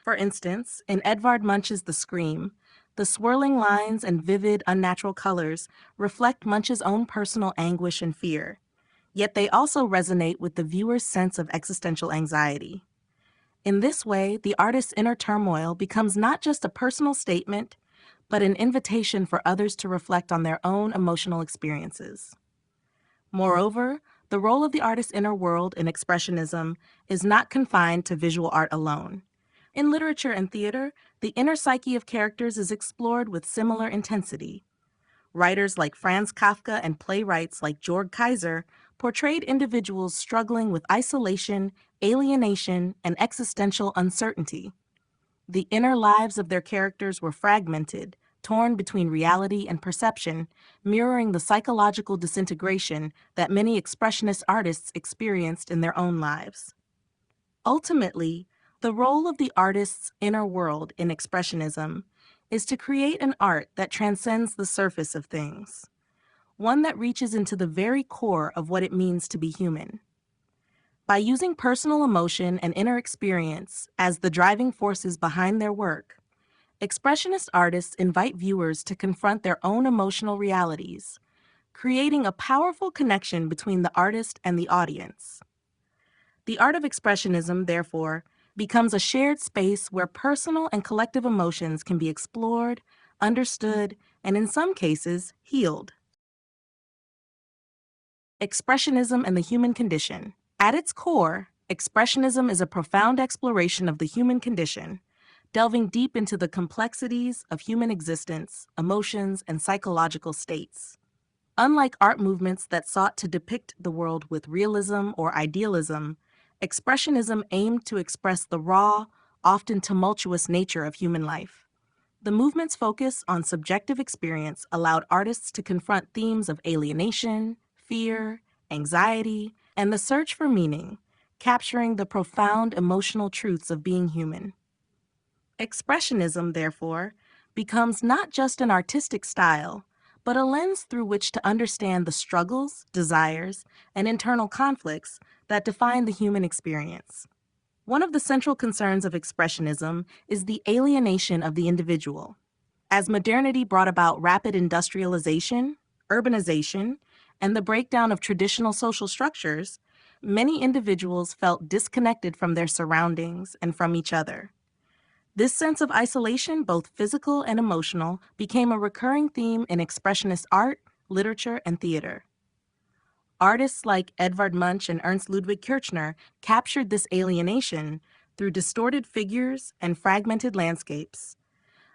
For instance, in Edvard Munch's The Scream, the swirling lines and vivid, unnatural colors reflect Munch's own personal anguish and fear, yet they also resonate with the viewer's sense of existential anxiety. In this way, the artist's inner turmoil becomes not just a personal statement, but an invitation for others to reflect on their own emotional experiences. Moreover, the role of the artist's inner world in Expressionism is not confined to visual art alone. In literature and theater, the inner psyche of characters is explored with similar intensity. Writers like Franz Kafka and playwrights like Georg Kaiser portrayed individuals struggling with isolation, alienation, and existential uncertainty. The inner lives of their characters were fragmented, torn between reality and perception, mirroring the psychological disintegration that many Expressionist artists experienced in their own lives. Ultimately, the role of the artist's inner world in Expressionism is to create an art that transcends the surface of things, one that reaches into the very core of what it means to be human. By using personal emotion and inner experience as the driving forces behind their work, Expressionist artists invite viewers to confront their own emotional realities, creating a powerful connection between the artist and the audience. The art of Expressionism, therefore, becomes a shared space where personal and collective emotions can be explored, understood, and in some cases, healed. Expressionism and the human condition. At its core, Expressionism is a profound exploration of the human condition, delving deep into the complexities of human existence, emotions, and psychological states. Unlike art movements that sought to depict the world with realism or idealism, Expressionism aimed to express the raw, often tumultuous nature of human life. The movement's focus on subjective experience allowed artists to confront themes of alienation, fear, anxiety, and the search for meaning, capturing the profound emotional truths of being human. Expressionism, therefore, becomes not just an artistic style, but a lens through which to understand the struggles, desires, and internal conflicts that define the human experience. One of the central concerns of Expressionism is the alienation of the individual. As modernity brought about rapid industrialization, urbanization, and the breakdown of traditional social structures, many individuals felt disconnected from their surroundings and from each other. This sense of isolation, both physical and emotional, became a recurring theme in Expressionist art, literature, and theater. Artists like Edvard Munch and Ernst Ludwig Kirchner captured this alienation through distorted figures and fragmented landscapes,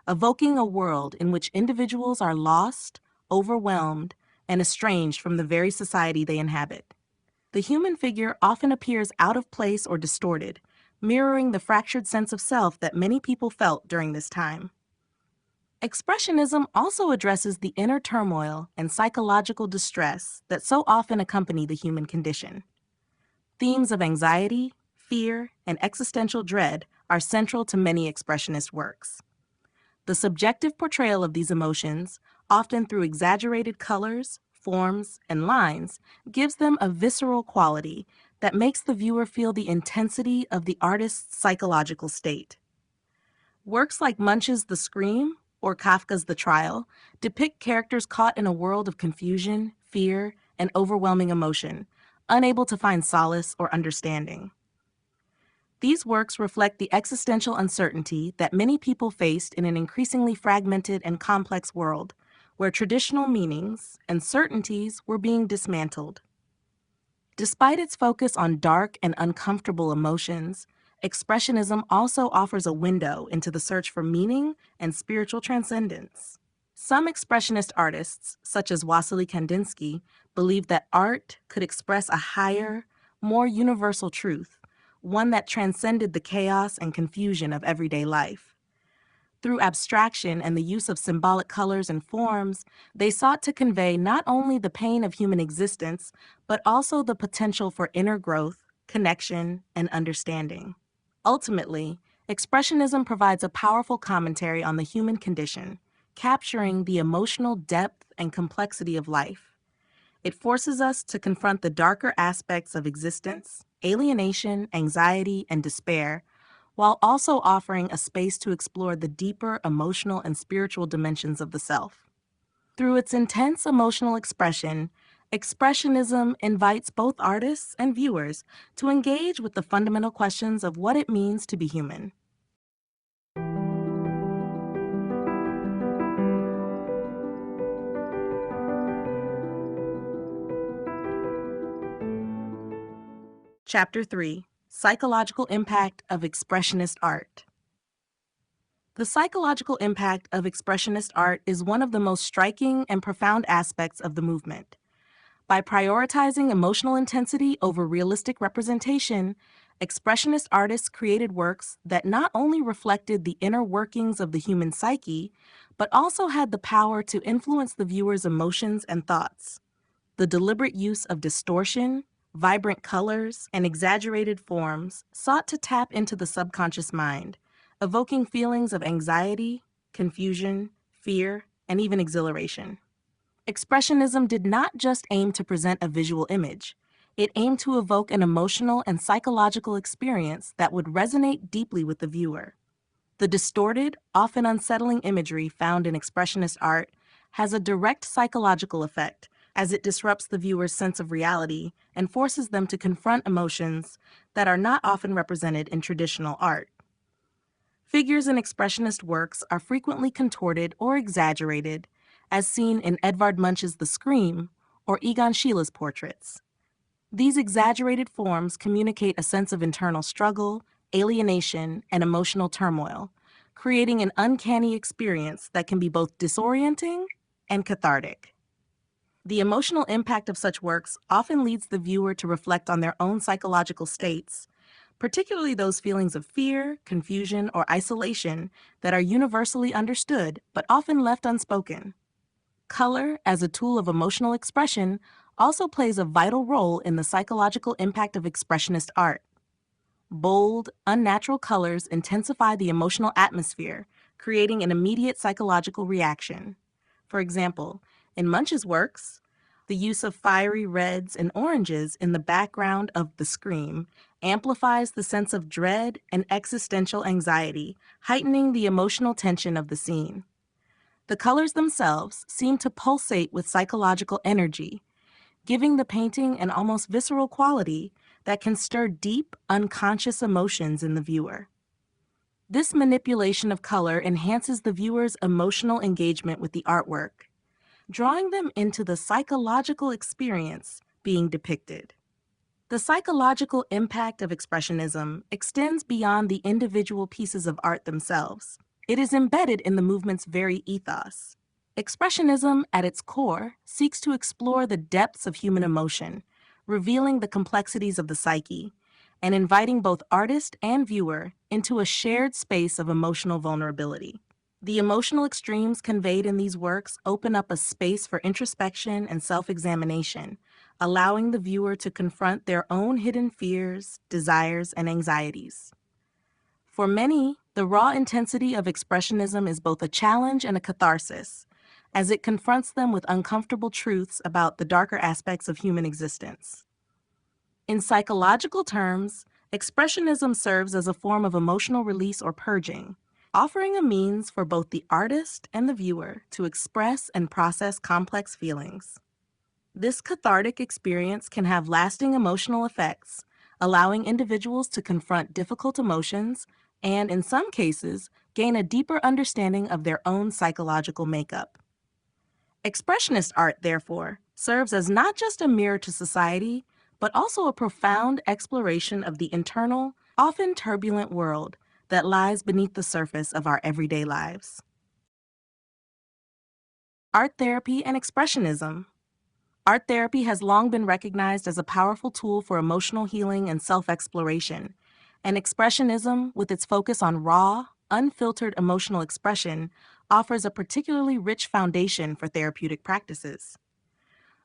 evoking a world in which individuals are lost, overwhelmed, and estranged from the very society they inhabit. The human figure often appears out of place or distorted, mirroring the fractured sense of self that many people felt during this time. Expressionism also addresses the inner turmoil and psychological distress that so often accompany the human condition. Themes of anxiety, fear, and existential dread are central to many Expressionist works. The subjective portrayal of these emotions, often through exaggerated colors, forms, and lines, gives them a visceral quality that makes the viewer feel the intensity of the artist's psychological state. Works like Munch's The Scream or Kafka's The Trial depict characters caught in a world of confusion, fear, and overwhelming emotion, unable to find solace or understanding. These works reflect the existential uncertainty that many people faced in an increasingly fragmented and complex world, where traditional meanings and certainties were being dismantled. Despite its focus on dark and uncomfortable emotions, Expressionism also offers a window into the search for meaning and spiritual transcendence. Some Expressionist artists, such as Wassily Kandinsky, believed that art could express a higher, more universal truth, one that transcended the chaos and confusion of everyday life. Through abstraction and the use of symbolic colors and forms, they sought to convey not only the pain of human existence, but also the potential for inner growth, connection, and understanding. Ultimately, Expressionism provides a powerful commentary on the human condition, capturing the emotional depth and complexity of life. It forces us to confront the darker aspects of existence, alienation, anxiety, and despair, while also offering a space to explore the deeper emotional and spiritual dimensions of the self. Through its intense emotional expression, Expressionism invites both artists and viewers to engage with the fundamental questions of what it means to be human. Chapter 3: Psychological Impact of Expressionist Art. The psychological impact of Expressionist art is one of the most striking and profound aspects of the movement. By prioritizing emotional intensity over realistic representation, Expressionist artists created works that not only reflected the inner workings of the human psyche, but also had the power to influence the viewer's emotions and thoughts. The deliberate use of distortion, vibrant colors, and exaggerated forms sought to tap into the subconscious mind, evoking feelings of anxiety, confusion, fear, and even exhilaration. Expressionism did not just aim to present a visual image. It aimed to evoke an emotional and psychological experience that would resonate deeply with the viewer. The distorted, often unsettling imagery found in Expressionist art has a direct psychological effect, as it disrupts the viewer's sense of reality and forces them to confront emotions that are not often represented in traditional art. Figures in Expressionist works are frequently contorted or exaggerated, as seen in Edvard Munch's The Scream or Egon Schiele's portraits. These exaggerated forms communicate a sense of internal struggle, alienation, and emotional turmoil, creating an uncanny experience that can be both disorienting and cathartic. The emotional impact of such works often leads the viewer to reflect on their own psychological states, particularly those feelings of fear, confusion, or isolation that are universally understood but often left unspoken. Color, as a tool of emotional expression, also plays a vital role in the psychological impact of Expressionist art. Bold, unnatural colors intensify the emotional atmosphere, creating an immediate psychological reaction. For example, in Munch's works, the use of fiery reds and oranges in the background of The Scream amplifies the sense of dread and existential anxiety, heightening the emotional tension of the scene. The colors themselves seem to pulsate with psychological energy, giving the painting an almost visceral quality that can stir deep, unconscious emotions in the viewer. This manipulation of color enhances the viewer's emotional engagement with the artwork, drawing them into the psychological experience being depicted. The psychological impact of Expressionism extends beyond the individual pieces of art themselves. It is embedded in the movement's very ethos. Expressionism, at its core, seeks to explore the depths of human emotion, revealing the complexities of the psyche, and inviting both artist and viewer into a shared space of emotional vulnerability. The emotional extremes conveyed in these works open up a space for introspection and self-examination, allowing the viewer to confront their own hidden fears, desires, and anxieties. For many, the raw intensity of Expressionism is both a challenge and a catharsis, as it confronts them with uncomfortable truths about the darker aspects of human existence. In psychological terms, Expressionism serves as a form of emotional release or purging. offering a means for both the artist and the viewer to express and process complex feelings. This cathartic experience can have lasting emotional effects, allowing individuals to confront difficult emotions and, in some cases, gain a deeper understanding of their own psychological makeup. Expressionist art, therefore, serves as not just a mirror to society, but also a profound exploration of the internal, often turbulent world that lies beneath the surface of our everyday lives. Art therapy and Expressionism. Art therapy has long been recognized as a powerful tool for emotional healing and self-exploration, and Expressionism, with its focus on raw, unfiltered emotional expression, offers a particularly rich foundation for therapeutic practices.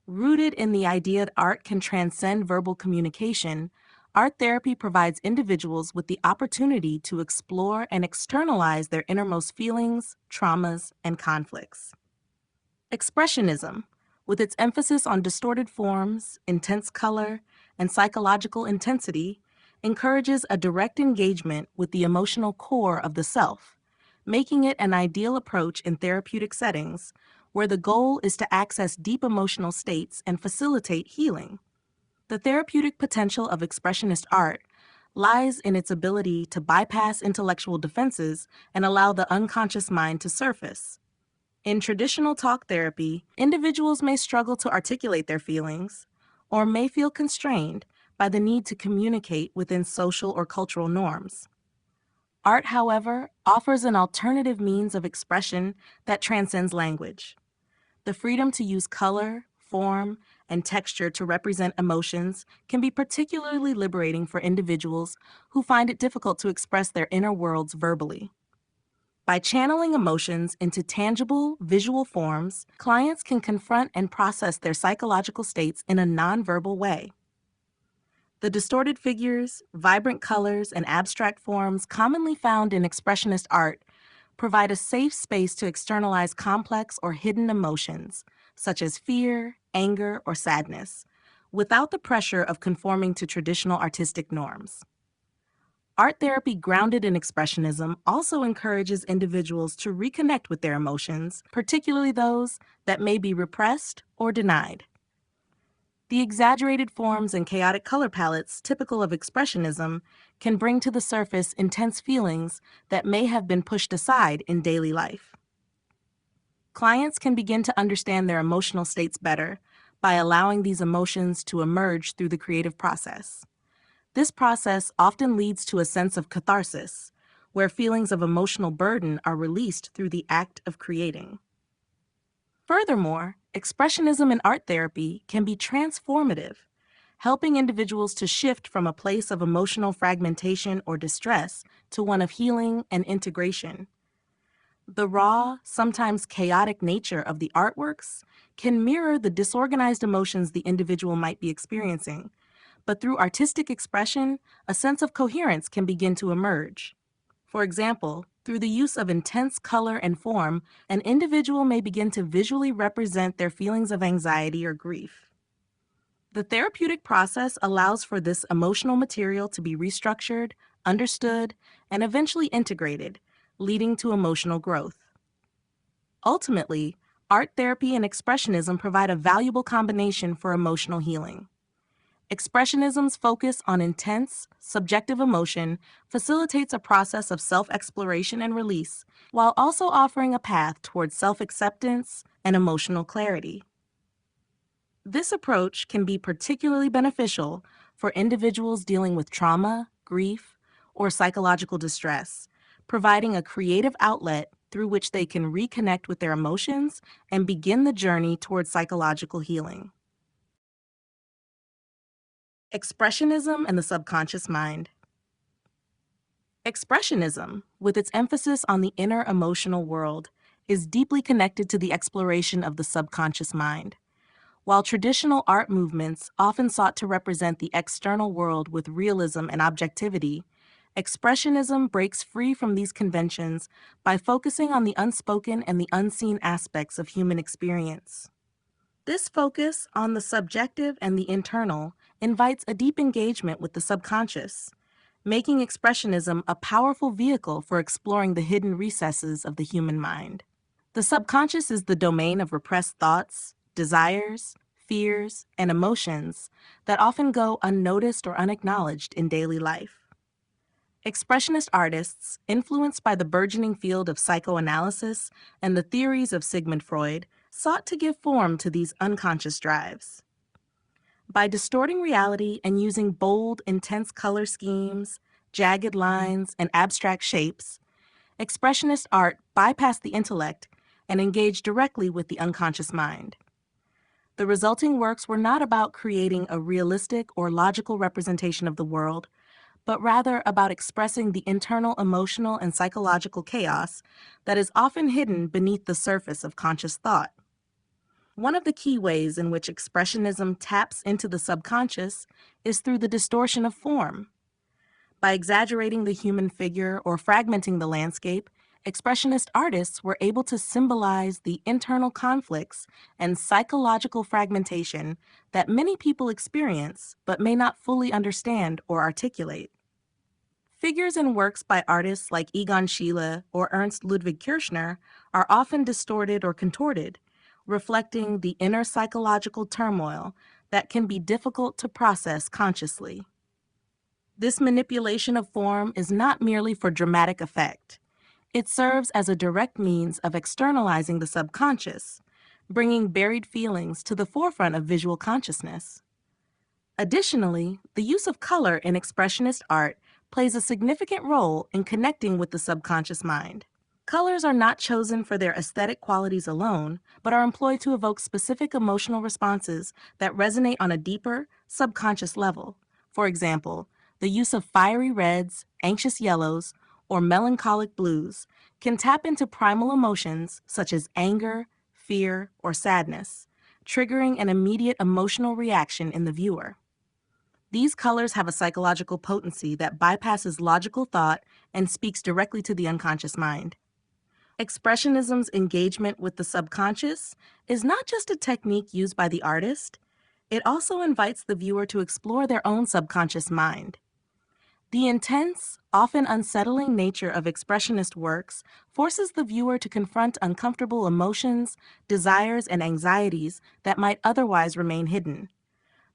Rooted in the idea that art can transcend verbal communication, art therapy provides individuals with the opportunity to explore and externalize their innermost feelings, traumas, and conflicts. Expressionism, with its emphasis on distorted forms, intense color, and psychological intensity, encourages a direct engagement with the emotional core of the self, making it an ideal approach in therapeutic settings where the goal is to access deep emotional states and facilitate healing. The therapeutic potential of expressionist art lies in its ability to bypass intellectual defenses and allow the unconscious mind to surface. In traditional talk therapy, individuals may struggle to articulate their feelings or may feel constrained by the need to communicate within social or cultural norms. Art, however, offers an alternative means of expression that transcends language. The freedom to use color, form, and texture to represent emotions can be particularly liberating for individuals who find it difficult to express their inner worlds verbally. By channeling emotions into tangible, visual forms, clients can confront and process their psychological states in a nonverbal way. The distorted figures, vibrant colors, and abstract forms commonly found in expressionist art provide a safe space to externalize complex or hidden emotions, such as fear, anger, or sadness, without the pressure of conforming to traditional artistic norms. Art therapy grounded in Expressionism also encourages individuals to reconnect with their emotions, particularly those that may be repressed or denied. The exaggerated forms and chaotic color palettes typical of Expressionism can bring to the surface intense feelings that may have been pushed aside in daily life. Clients can begin to understand their emotional states better by allowing these emotions to emerge through the creative process. This process often leads to a sense of catharsis, where feelings of emotional burden are released through the act of creating. Furthermore, expressionism in art therapy can be transformative, helping individuals to shift from a place of emotional fragmentation or distress to one of healing and integration. The raw, sometimes chaotic nature of the artworks can mirror the disorganized emotions the individual might be experiencing, but through artistic expression, a sense of coherence can begin to emerge. For example, through the use of intense color and form, an individual may begin to visually represent their feelings of anxiety or grief. The therapeutic process allows for this emotional material to be restructured, understood, and eventually integrated, leading to emotional growth. Ultimately, art therapy and expressionism provide a valuable combination for emotional healing. Expressionism's focus on intense, subjective emotion facilitates a process of self-exploration and release, while also offering a path towards self-acceptance and emotional clarity. This approach can be particularly beneficial for individuals dealing with trauma, grief, or psychological distress, providing a creative outlet through which they can reconnect with their emotions and begin the journey towards psychological healing. Expressionism and the subconscious mind. Expressionism, with its emphasis on the inner emotional world, is deeply connected to the exploration of the subconscious mind. While traditional art movements often sought to represent the external world with realism and objectivity, Expressionism breaks free from these conventions by focusing on the unspoken and the unseen aspects of human experience. This focus on the subjective and the internal invites a deep engagement with the subconscious, making Expressionism a powerful vehicle for exploring the hidden recesses of the human mind. The subconscious is the domain of repressed thoughts, desires, fears, and emotions that often go unnoticed or unacknowledged in daily life. Expressionist artists, influenced by the burgeoning field of psychoanalysis and the theories of Sigmund Freud, sought to give form to these unconscious drives. By distorting reality and using bold, intense color schemes, jagged lines, and abstract shapes, Expressionist art bypassed the intellect and engaged directly with the unconscious mind. The resulting works were not about creating a realistic or logical representation of the world, but rather about expressing the internal emotional and psychological chaos that is often hidden beneath the surface of conscious thought. One of the key ways in which Expressionism taps into the subconscious is through the distortion of form. By exaggerating the human figure or fragmenting the landscape, Expressionist artists were able to symbolize the internal conflicts and psychological fragmentation that many people experience but may not fully understand or articulate. Figures in works by artists like Egon Schiele or Ernst Ludwig Kirchner are often distorted or contorted, reflecting the inner psychological turmoil that can be difficult to process consciously. This manipulation of form is not merely for dramatic effect. It serves as a direct means of externalizing the subconscious, bringing buried feelings to the forefront of visual consciousness. Additionally, the use of color in Expressionist art plays a significant role in connecting with the subconscious mind. Colors are not chosen for their aesthetic qualities alone, but are employed to evoke specific emotional responses that resonate on a deeper, subconscious level. For example, the use of fiery reds, anxious yellows, or melancholic blues can tap into primal emotions such as anger, fear, or sadness, triggering an immediate emotional reaction in the viewer. These colors have a psychological potency that bypasses logical thought and speaks directly to the unconscious mind. Expressionism's engagement with the subconscious is not just a technique used by the artist, it also invites the viewer to explore their own subconscious mind. The intense, often unsettling nature of Expressionist works forces the viewer to confront uncomfortable emotions, desires, and anxieties that might otherwise remain hidden.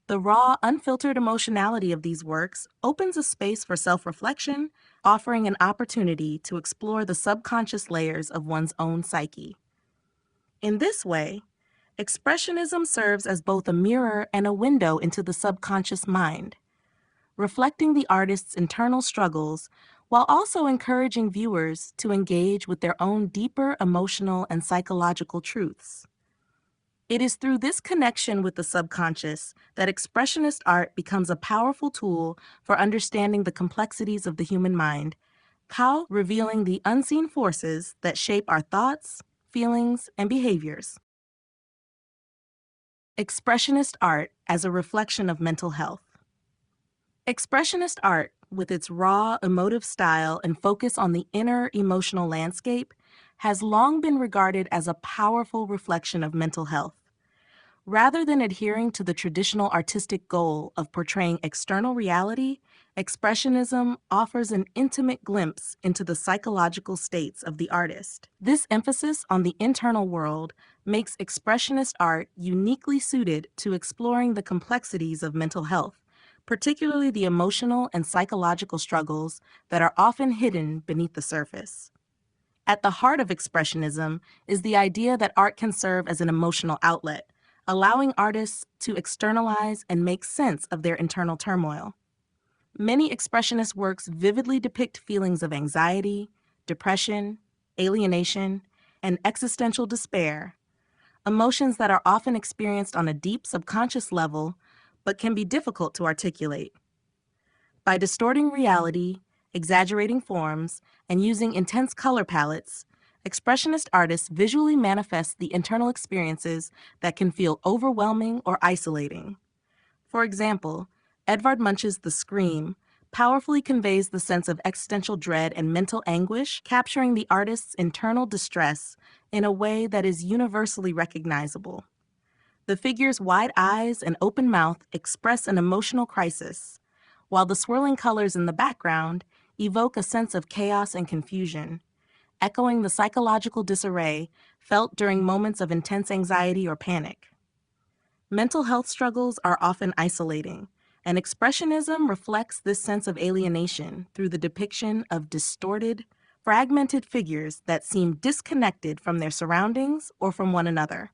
The raw, unfiltered emotionality of these works opens a space for self-reflection, offering an opportunity to explore the subconscious layers of one's own psyche. In this way, Expressionism serves as both a mirror and a window into the subconscious mind, reflecting the artist's internal struggles while also encouraging viewers to engage with their own deeper emotional and psychological truths. It is through this connection with the subconscious that Expressionist art becomes a powerful tool for understanding the complexities of the human mind, revealing the unseen forces that shape our thoughts, feelings, and behaviors. Expressionist art as a reflection of mental health. Expressionist art, with its raw, emotive style and focus on the inner emotional landscape, has long been regarded as a powerful reflection of mental health. Rather than adhering to the traditional artistic goal of portraying external reality, Expressionism offers an intimate glimpse into the psychological states of the artist. This emphasis on the internal world makes Expressionist art uniquely suited to exploring the complexities of mental health, particularly the emotional and psychological struggles that are often hidden beneath the surface. At the heart of Expressionism is the idea that art can serve as an emotional outlet, allowing artists to externalize and make sense of their internal turmoil. Many Expressionist works vividly depict feelings of anxiety, depression, alienation, and existential despair, emotions that are often experienced on a deep subconscious level but can be difficult to articulate. By distorting reality, exaggerating forms, and using intense color palettes, Expressionist artists visually manifest the internal experiences that can feel overwhelming or isolating. For example, Edvard Munch's The Scream powerfully conveys the sense of existential dread and mental anguish, capturing the artist's internal distress in a way that is universally recognizable. The figure's wide eyes and open mouth express an emotional crisis, while the swirling colors in the background evoke a sense of chaos and confusion, echoing the psychological disarray felt during moments of intense anxiety or panic. Mental health struggles are often isolating, and Expressionism reflects this sense of alienation through the depiction of distorted, fragmented figures that seem disconnected from their surroundings or from one another.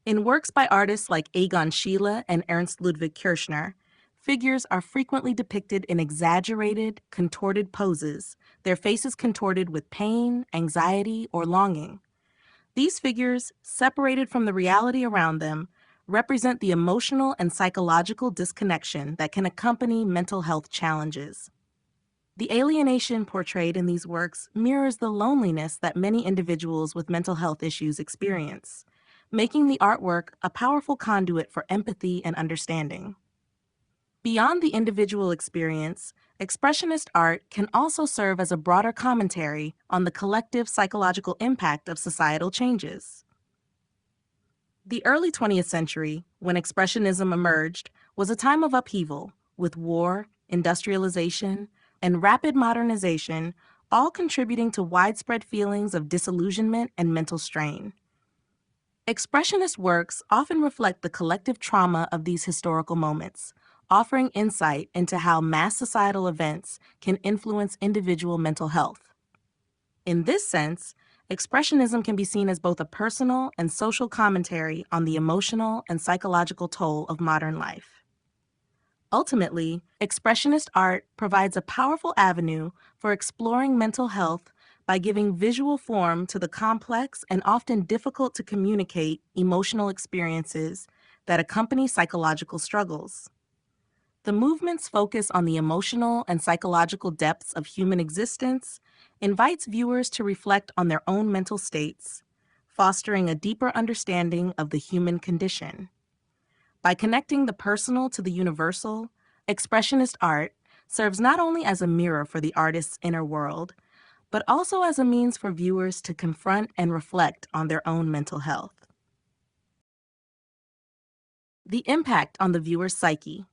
In works by artists like Egon Schiele and Ernst Ludwig Kirchner, figures are frequently depicted in exaggerated, contorted poses, their faces contorted with pain, anxiety, or longing. These figures, separated from the reality around them, represent the emotional and psychological disconnection that can accompany mental health challenges. The alienation portrayed in these works mirrors the loneliness that many individuals with mental health issues experience, making the artwork a powerful conduit for empathy and understanding. Beyond the individual experience, expressionist art can also serve as a broader commentary on the collective psychological impact of societal changes. The early 20th century, when Expressionism emerged, was a time of upheaval, with war, industrialization, and rapid modernization all contributing to widespread feelings of disillusionment and mental strain. Expressionist works often reflect the collective trauma of these historical moments, offering insight into how mass societal events can influence individual mental health. In this sense, Expressionism can be seen as both a personal and social commentary on the emotional and psychological toll of modern life. Ultimately, Expressionist art provides a powerful avenue for exploring mental health by giving visual form to the complex and often difficult to communicate emotional experiences that accompany psychological struggles. The movement's focus on the emotional and psychological depths of human existence invites viewers to reflect on their own mental states, fostering a deeper understanding of the human condition. By connecting the personal to the universal, Expressionist art serves not only as a mirror for the artist's inner world, but also as a means for viewers to confront and reflect on their own mental health. The impact on the viewer's psyche.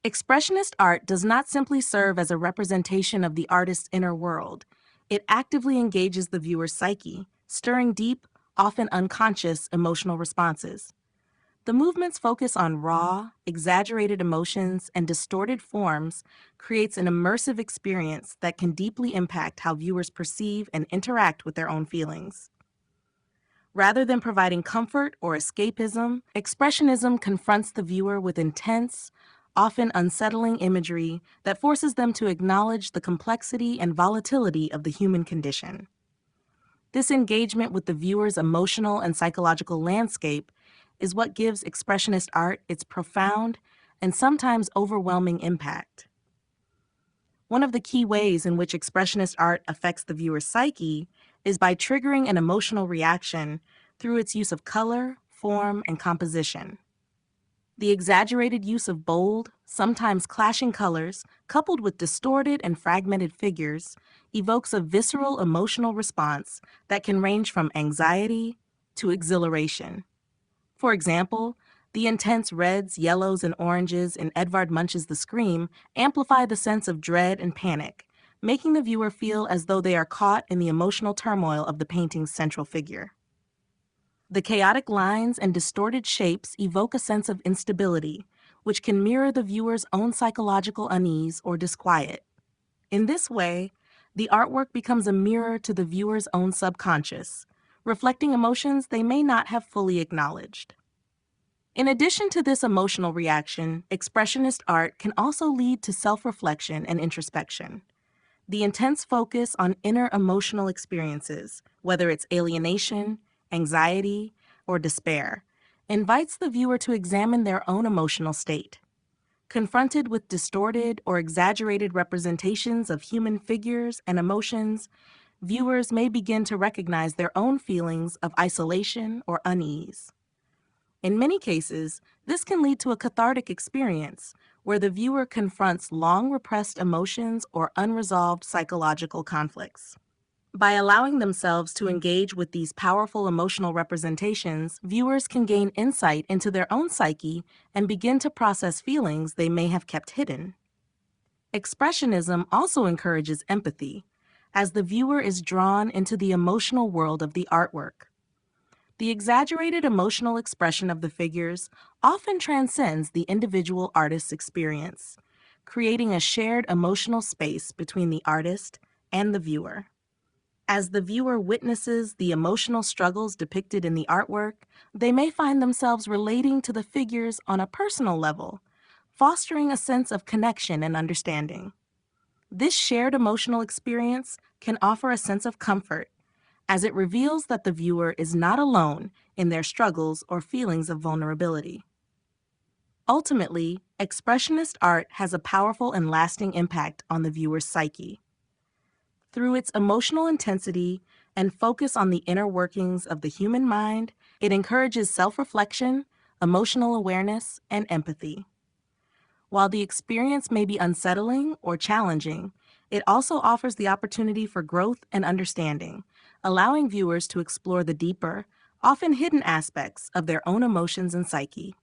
Expressionist art does not simply serve as a representation of the artist's inner world. It actively engages the viewer's psyche, stirring deep, often unconscious emotional responses. The movement's focus on raw, exaggerated emotions and distorted forms creates an immersive experience that can deeply impact how viewers perceive and interact with their own feelings. Rather than providing comfort or escapism, Expressionism confronts the viewer with intense, often unsettling imagery that forces them to acknowledge the complexity and volatility of the human condition. This engagement with the viewer's emotional and psychological landscape is what gives Expressionist art its profound and sometimes overwhelming impact. One of the key ways in which Expressionist art affects the viewer's psyche is by triggering an emotional reaction through its use of color, form, and composition. The exaggerated use of bold, sometimes clashing colors, coupled with distorted and fragmented figures, evokes a visceral emotional response that can range from anxiety to exhilaration. For example, the intense reds, yellows, and oranges in Edvard Munch's The Scream amplify the sense of dread and panic, making the viewer feel as though they are caught in the emotional turmoil of the painting's central figure. The chaotic lines and distorted shapes evoke a sense of instability, which can mirror the viewer's own psychological unease or disquiet. In this way, the artwork becomes a mirror to the viewer's own subconscious, reflecting emotions they may not have fully acknowledged. In addition to this emotional reaction, Expressionist art can also lead to self-reflection and introspection. The intense focus on inner emotional experiences, whether it's alienation, anxiety, or despair, invites the viewer to examine their own emotional state. Confronted with distorted or exaggerated representations of human figures and emotions, viewers may begin to recognize their own feelings of isolation or unease. In many cases, this can lead to a cathartic experience where the viewer confronts long-repressed emotions or unresolved psychological conflicts. By allowing themselves to engage with these powerful emotional representations, viewers can gain insight into their own psyche and begin to process feelings they may have kept hidden. Expressionism also encourages empathy, as the viewer is drawn into the emotional world of the artwork. The exaggerated emotional expression of the figures often transcends the individual artist's experience, creating a shared emotional space between the artist and the viewer. As the viewer witnesses the emotional struggles depicted in the artwork, they may find themselves relating to the figures on a personal level, fostering a sense of connection and understanding. This shared emotional experience can offer a sense of comfort, as it reveals that the viewer is not alone in their struggles or feelings of vulnerability. Ultimately, expressionist art has a powerful and lasting impact on the viewer's psyche. Through its emotional intensity and focus on the inner workings of the human mind, it encourages self-reflection, emotional awareness, and empathy. While the experience may be unsettling or challenging, it also offers the opportunity for growth and understanding, allowing viewers to explore the deeper, often hidden aspects of their own emotions and psyche.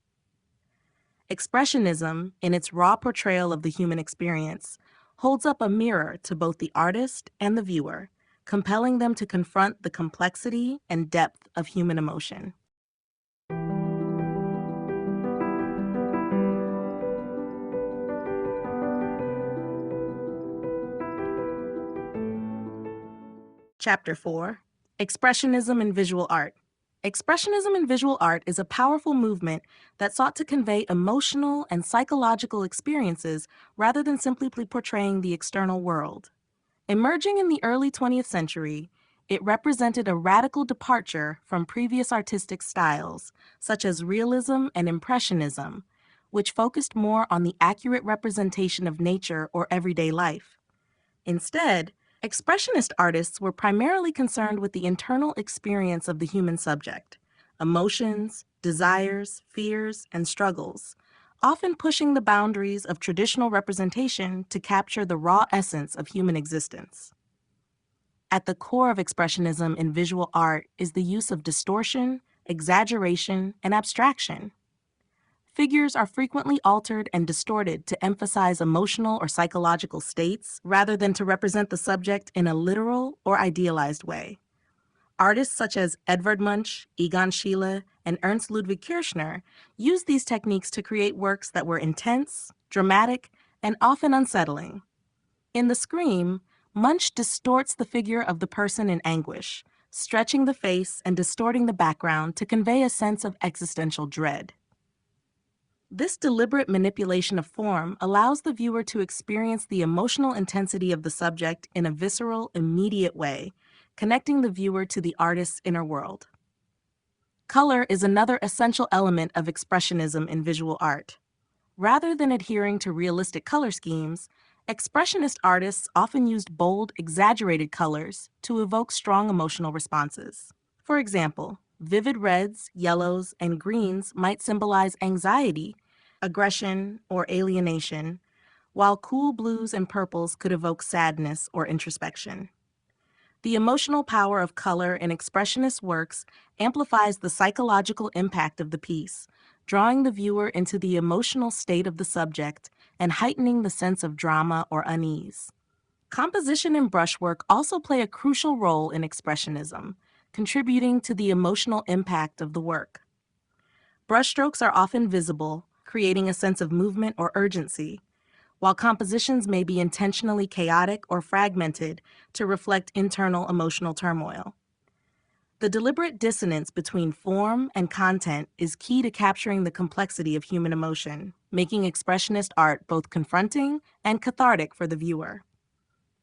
Expressionism, in its raw portrayal of the human experience, holds up a mirror to both the artist and the viewer, compelling them to confront the complexity and depth of human emotion. Chapter 4: Expressionism in Visual Art. Expressionism in visual art is a powerful movement that sought to convey emotional and psychological experiences rather than simply portraying the external world. Emerging in the early 20th century, it represented a radical departure from previous artistic styles, such as realism and impressionism, which focused more on the accurate representation of nature or everyday life. Instead, expressionist artists were primarily concerned with the internal experience of the human subject, emotions, desires, fears, and struggles, often pushing the boundaries of traditional representation to capture the raw essence of human existence. At the core of expressionism in visual art is the use of distortion, exaggeration, and abstraction. Figures are frequently altered and distorted to emphasize emotional or psychological states rather than to represent the subject in a literal or idealized way. Artists such as Edvard Munch, Egon Schiele, and Ernst Ludwig Kirchner used these techniques to create works that were intense, dramatic, and often unsettling. In The Scream, Munch distorts the figure of the person in anguish, stretching the face and distorting the background to convey a sense of existential dread. This deliberate manipulation of form allows the viewer to experience the emotional intensity of the subject in a visceral, immediate way, connecting the viewer to the artist's inner world. Color is another essential element of expressionism in visual art. Rather than adhering to realistic color schemes, expressionist artists often used bold, exaggerated colors to evoke strong emotional responses. For example, vivid reds, yellows, and greens might symbolize anxiety, aggression, or alienation, while cool blues and purples could evoke sadness or introspection. The emotional power of color in expressionist works amplifies the psychological impact of the piece, drawing the viewer into the emotional state of the subject and heightening the sense of drama or unease. Composition and brushwork also play a crucial role in expressionism, contributing to the emotional impact of the work. Brushstrokes are often visible, creating a sense of movement or urgency, while compositions may be intentionally chaotic or fragmented to reflect internal emotional turmoil. The deliberate dissonance between form and content is key to capturing the complexity of human emotion, making expressionist art both confronting and cathartic for the viewer.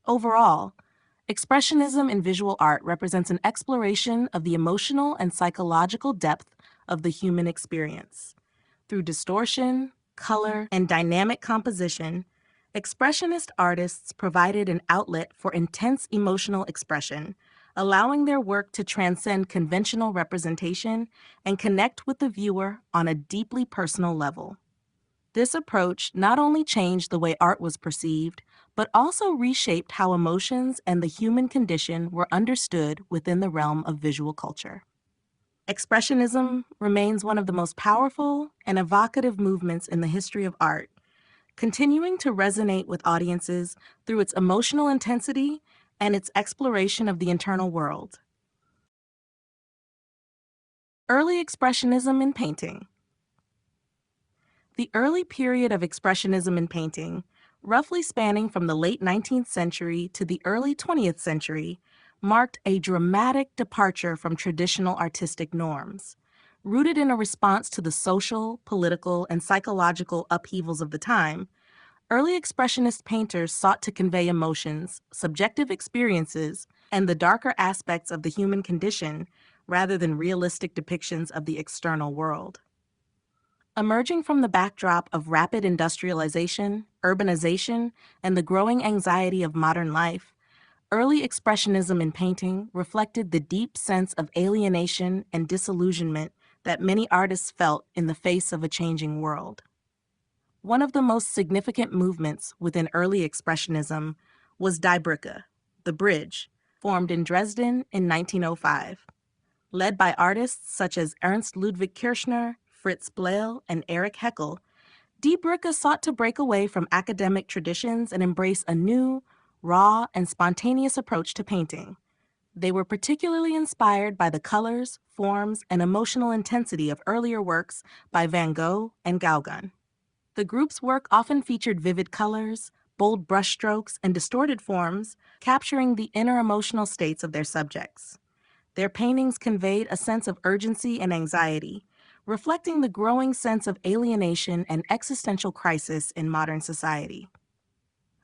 Overall, expressionism in visual art represents an exploration of the emotional and psychological depth of the human experience. Through distortion, color, and dynamic composition, expressionist artists provided an outlet for intense emotional expression, allowing their work to transcend conventional representation and connect with the viewer on a deeply personal level. This approach not only changed the way art was perceived, but also reshaped how emotions and the human condition were understood within the realm of visual culture. Expressionism remains one of the most powerful and evocative movements in the history of art, continuing to resonate with audiences through its emotional intensity and its exploration of the internal world. Early Expressionism in painting. The early period of Expressionism in painting, roughly spanning from the late 19th century to the early 20th century, marked a dramatic departure from traditional artistic norms. Rooted in a response to the social, political, and psychological upheavals of the time, early Expressionist painters sought to convey emotions, subjective experiences, and the darker aspects of the human condition rather than realistic depictions of the external world. Emerging from the backdrop of rapid industrialization, urbanization, and the growing anxiety of modern life, early Expressionism in painting reflected the deep sense of alienation and disillusionment that many artists felt in the face of a changing world. One of the most significant movements within early Expressionism was Die Brücke, the bridge, formed in Dresden in 1905. Led by artists such as Ernst Ludwig Kirchner, Fritz Blehl, and Erich Heckel, Die Brücke sought to break away from academic traditions and embrace a new, raw, and spontaneous approach to painting. They were particularly inspired by the colors, forms, and emotional intensity of earlier works by Van Gogh and Gauguin. The group's work often featured vivid colors, bold brushstrokes, and distorted forms, capturing the inner emotional states of their subjects. Their paintings conveyed a sense of urgency and anxiety, reflecting the growing sense of alienation and existential crisis in modern society.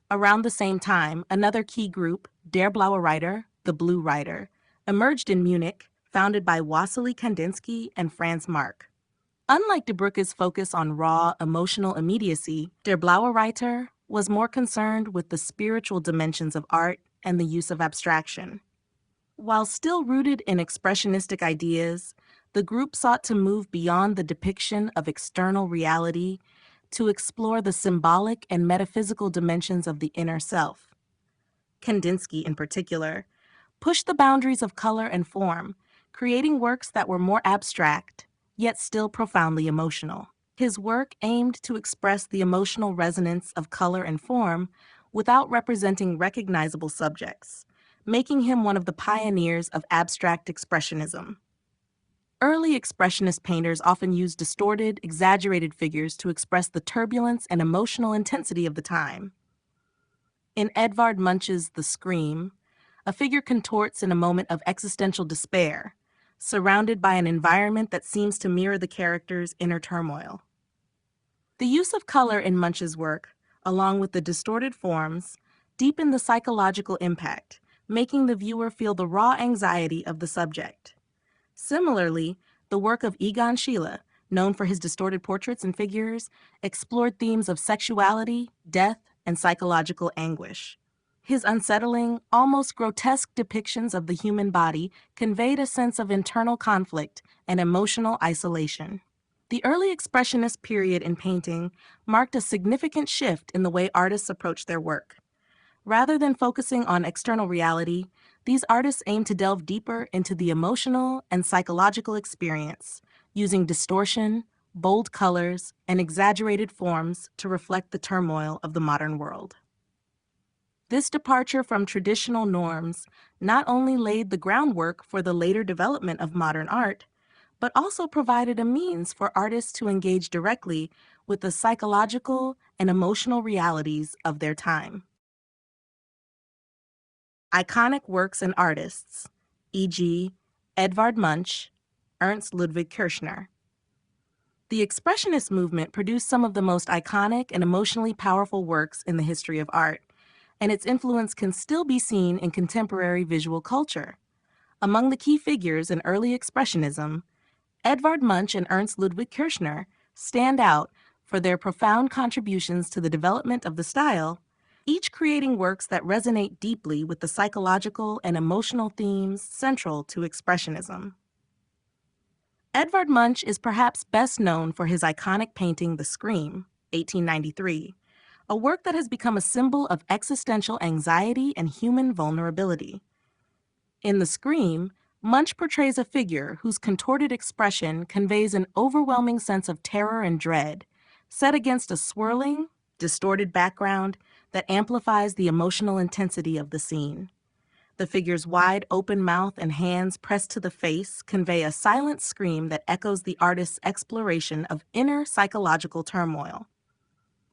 Around the same time, another key group, Der Blaue Reiter, the Blue Rider, emerged in Munich, founded by Wassily Kandinsky and Franz Marc. Unlike De Brücke's focus on raw, emotional immediacy, Der Blaue Reiter was more concerned with the spiritual dimensions of art and the use of abstraction. While still rooted in expressionistic ideas, the group sought to move beyond the depiction of external reality to explore the symbolic and metaphysical dimensions of the inner self. Kandinsky, in particular, pushed the boundaries of color and form, creating works that were more abstract, yet still profoundly emotional. His work aimed to express the emotional resonance of color and form without representing recognizable subjects, making him one of the pioneers of abstract expressionism. Early expressionist painters often used distorted, exaggerated figures to express the turbulence and emotional intensity of the time. In Edvard Munch's The Scream, a figure contorts in a moment of existential despair, surrounded by an environment that seems to mirror the character's inner turmoil. The use of color in Munch's work, along with the distorted forms, deepened the psychological impact, making the viewer feel the raw anxiety of the subject. Similarly, the work of Egon Schiele, known for his distorted portraits and figures, explored themes of sexuality, death, and psychological anguish. His unsettling, almost grotesque depictions of the human body conveyed a sense of internal conflict and emotional isolation. The early Expressionist period in painting marked a significant shift in the way artists approached their work. Rather than focusing on external reality, these artists aimed to delve deeper into the emotional and psychological experience, using distortion, bold colors, and exaggerated forms to reflect the turmoil of the modern world. This departure from traditional norms not only laid the groundwork for the later development of modern art, but also provided a means for artists to engage directly with the psychological and emotional realities of their time. Iconic works and artists, e.g., Edvard Munch, Ernst Ludwig Kirchner. The Expressionist movement produced some of the most iconic and emotionally powerful works in the history of art, and its influence can still be seen in contemporary visual culture. Among the key figures in early Expressionism, Edvard Munch and Ernst Ludwig Kirchner stand out for their profound contributions to the development of the style, each creating works that resonate deeply with the psychological and emotional themes central to Expressionism. Edvard Munch is perhaps best known for his iconic painting The Scream, 1893, a work that has become a symbol of existential anxiety and human vulnerability. In The Scream, Munch portrays a figure whose contorted expression conveys an overwhelming sense of terror and dread, set against a swirling, distorted background that amplifies the emotional intensity of the scene. The figure's wide open mouth and hands pressed to the face convey a silent scream that echoes the artist's exploration of inner psychological turmoil.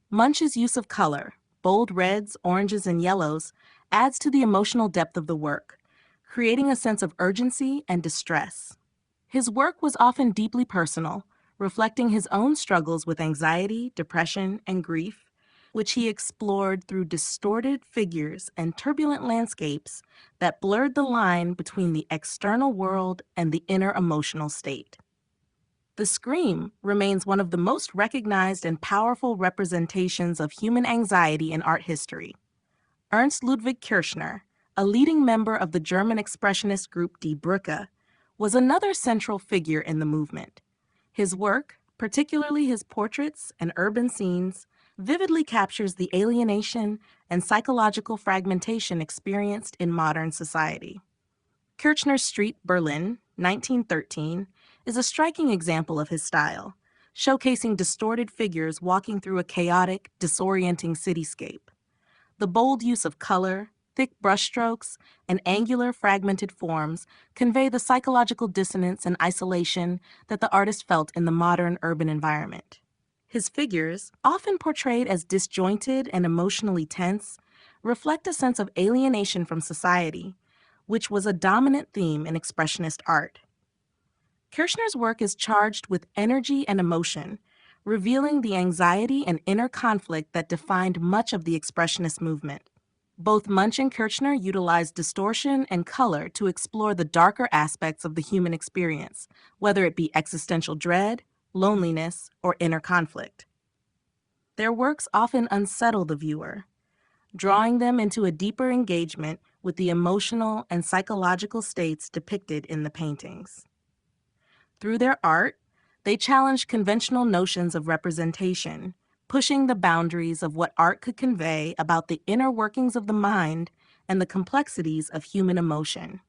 Munch's use of color, bold reds, oranges, and yellows, adds to the emotional depth of the work, creating a sense of urgency and distress. His work was often deeply personal, reflecting his own struggles with anxiety, depression, and grief, which he explored through distorted figures and turbulent landscapes that blurred the line between the external world and the inner emotional state. The scream remains one of the most recognized and powerful representations of human anxiety in art history. Ernst Ludwig Kirchner, a leading member of the German expressionist group Die Brücke, was another central figure in the movement. His work, particularly his portraits and urban scenes, vividly captures the alienation and psychological fragmentation experienced in modern society. Kirchner's Street, Berlin, 1913, is a striking example of his style, showcasing distorted figures walking through a chaotic, disorienting cityscape. The bold use of color, thick brushstrokes, and angular, fragmented forms convey the psychological dissonance and isolation that the artist felt in the modern urban environment. His figures, often portrayed as disjointed and emotionally tense, reflect a sense of alienation from society, which was a dominant theme in Expressionist art. Kirchner's work is charged with energy and emotion, revealing the anxiety and inner conflict that defined much of the Expressionist movement. Both Munch and Kirchner utilized distortion and color to explore the darker aspects of the human experience, whether it be existential dread, loneliness, or inner conflict. Their works often unsettle the viewer, drawing them into a deeper engagement with the emotional and psychological states depicted in the paintings. Through their art, they challenged conventional notions of representation, pushing the boundaries of what art could convey about the inner workings of the mind and the complexities of human emotion.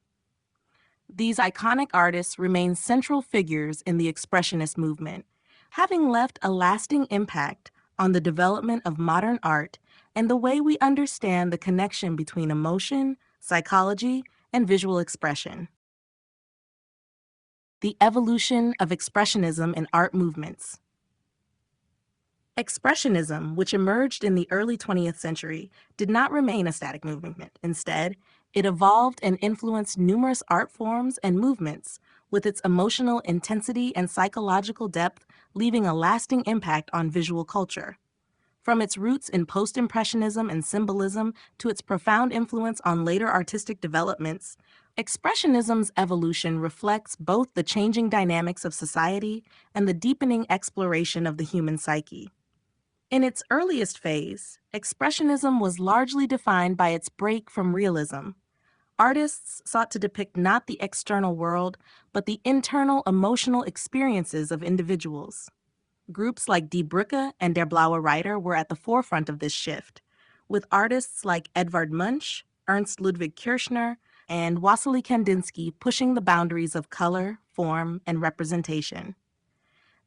These iconic artists remain central figures in the Expressionist movement, having left a lasting impact on the development of modern art and the way we understand the connection between emotion, psychology, and visual expression. The evolution of Expressionism in art movements. Expressionism, which emerged in the early 20th century, did not remain a static movement. Instead, it evolved and influenced numerous art forms and movements, with its emotional intensity and psychological depth leaving a lasting impact on visual culture. From its roots in post-impressionism and symbolism to its profound influence on later artistic developments, Expressionism's evolution reflects both the changing dynamics of society and the deepening exploration of the human psyche. In its earliest phase, Expressionism was largely defined by its break from realism. Artists sought to depict not the external world, but the internal emotional experiences of individuals. Groups like Die Brücke and Der Blaue Reiter were at the forefront of this shift, with artists like Edvard Munch, Ernst Ludwig Kirchner, and Wassily Kandinsky pushing the boundaries of color, form, and representation.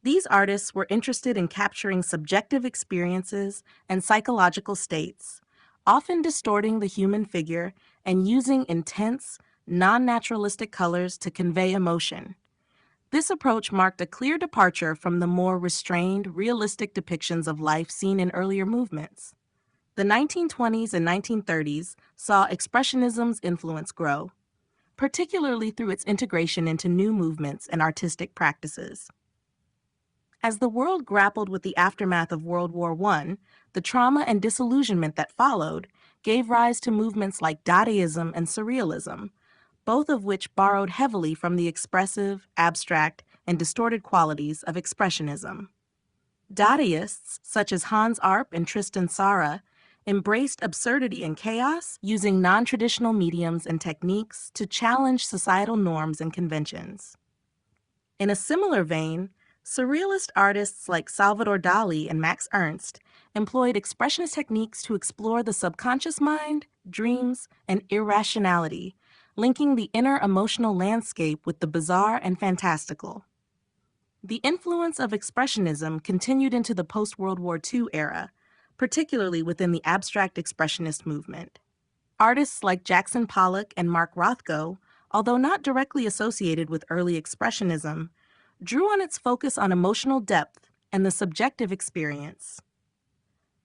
These artists were interested in capturing subjective experiences and psychological states, often distorting the human figure and using intense, non-naturalistic colors to convey emotion. This approach marked a clear departure from the more restrained, realistic depictions of life seen in earlier movements. The 1920s and 1930s saw Expressionism's influence grow, particularly through its integration into new movements and artistic practices. As the world grappled with the aftermath of World War I, the trauma and disillusionment that followed gave rise to movements like Dadaism and Surrealism, both of which borrowed heavily from the expressive, abstract, and distorted qualities of Expressionism. Dadaists, such as Hans Arp and Tristan Tzara, embraced absurdity and chaos using non-traditional mediums and techniques to challenge societal norms and conventions. In a similar vein, Surrealist artists like Salvador Dali and Max Ernst employed expressionist techniques to explore the subconscious mind, dreams, and irrationality, linking the inner emotional landscape with the bizarre and fantastical. The influence of Expressionism continued into the post-World War II era, particularly within the abstract expressionist movement. Artists like Jackson Pollock and Mark Rothko, although not directly associated with early Expressionism, drew on its focus on emotional depth and the subjective experience.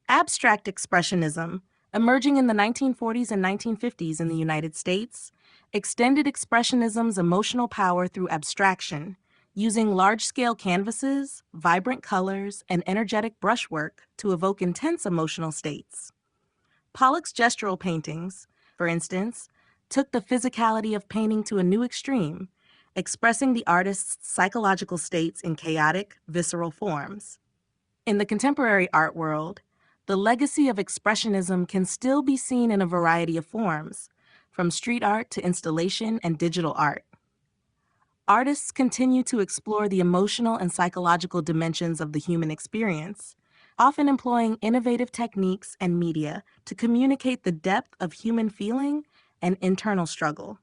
Abstract Expressionism, emerging in the 1940s and 1950s in the United States, extended Expressionism's emotional power through abstraction, using large-scale canvases, vibrant colors, and energetic brushwork to evoke intense emotional states. Pollock's gestural paintings, for instance, took the physicality of painting to a new extreme, expressing the artist's psychological states in chaotic, visceral forms. In the contemporary art world, the legacy of Expressionism can still be seen in a variety of forms, from street art to installation and digital art. Artists continue to explore the emotional and psychological dimensions of the human experience, often employing innovative techniques and media to communicate the depth of human feeling and internal struggle.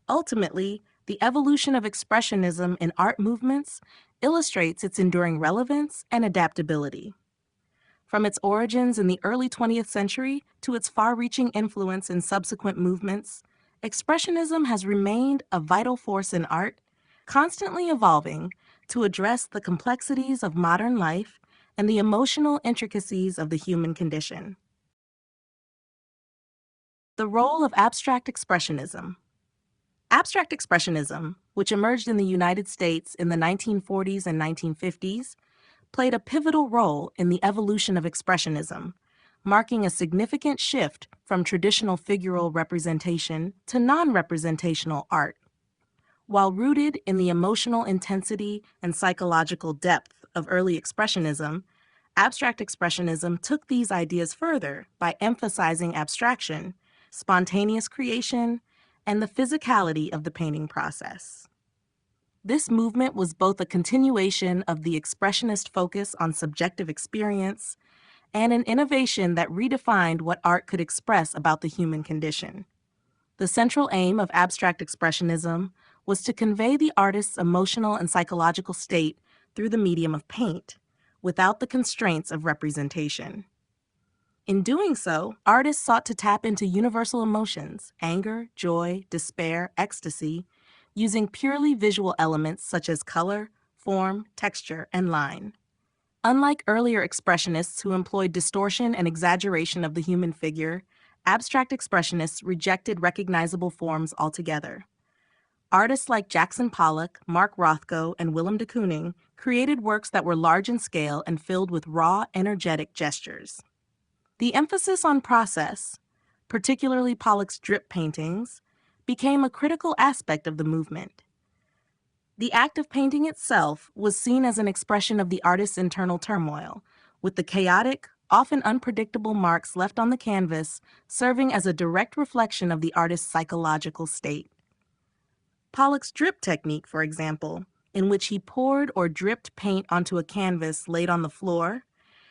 Ultimately, the evolution of Expressionism in art movements illustrates its enduring relevance and adaptability. From its origins in the early 20th century to its far-reaching influence in subsequent movements, Expressionism has remained a vital force in art, constantly evolving to address the complexities of modern life and the emotional intricacies of the human condition. The role of abstract expressionism. Abstract expressionism, which emerged in the United States in the 1940s and 1950s, played a pivotal role in the evolution of Expressionism, marking a significant shift from traditional figural representation to non-representational art. While rooted in the emotional intensity and psychological depth of early Expressionism, abstract expressionism took these ideas further by emphasizing abstraction, spontaneous creation, and the physicality of the painting process. This movement was both a continuation of the expressionist focus on subjective experience and an innovation that redefined what art could express about the human condition. The central aim of abstract expressionism was to convey the artist's emotional and psychological state through the medium of paint, without the constraints of representation. In doing so, artists sought to tap into universal emotions, anger, joy, despair, ecstasy, using purely visual elements such as color, form, texture, and line. Unlike earlier expressionists who employed distortion and exaggeration of the human figure, abstract expressionists rejected recognizable forms altogether. Artists like Jackson Pollock, Mark Rothko, and Willem de Kooning created works that were large in scale and filled with raw, energetic gestures. The emphasis on process, particularly Pollock's drip paintings, became a critical aspect of the movement. The act of painting itself was seen as an expression of the artist's internal turmoil, with the chaotic, often unpredictable marks left on the canvas serving as a direct reflection of the artist's psychological state. Pollock's drip technique, for example, in which he poured or dripped paint onto a canvas laid on the floor,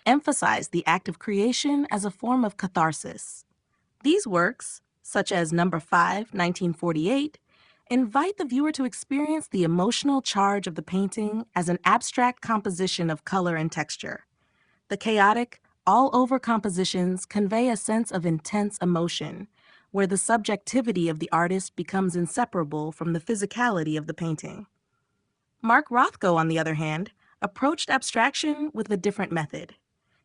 emphasized the act of creation as a form of catharsis. These works, such as Number 5, 1948, invite the viewer to experience the emotional charge of the painting as an abstract composition of color and texture. The chaotic, all-over compositions convey a sense of intense emotion, where the subjectivity of the artist becomes inseparable from the physicality of the painting. Mark Rothko, on the other hand, approached abstraction with a different method.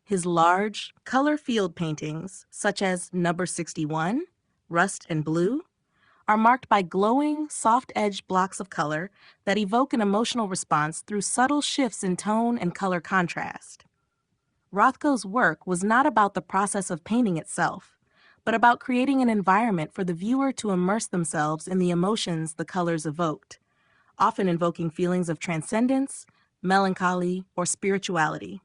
His large, color-filled paintings, such as Number 61, Rust and Blue, are marked by glowing, soft-edged blocks of color that evoke an emotional response through subtle shifts in tone and color contrast. Rothko's work was not about the process of painting itself, but about creating an environment for the viewer to immerse themselves in the emotions the colors evoked, often invoking feelings of transcendence, melancholy, or spirituality.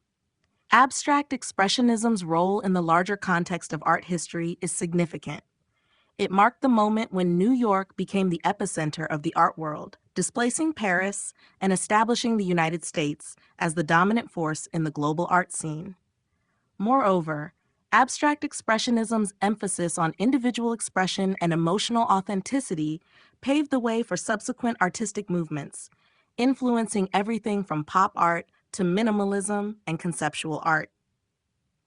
Abstract expressionism's role in the larger context of art history is significant. It marked the moment when New York became the epicenter of the art world, displacing Paris and establishing the United States as the dominant force in the global art scene. Moreover, abstract expressionism's emphasis on individual expression and emotional authenticity paved the way for subsequent artistic movements, influencing everything from pop art to minimalism and conceptual art.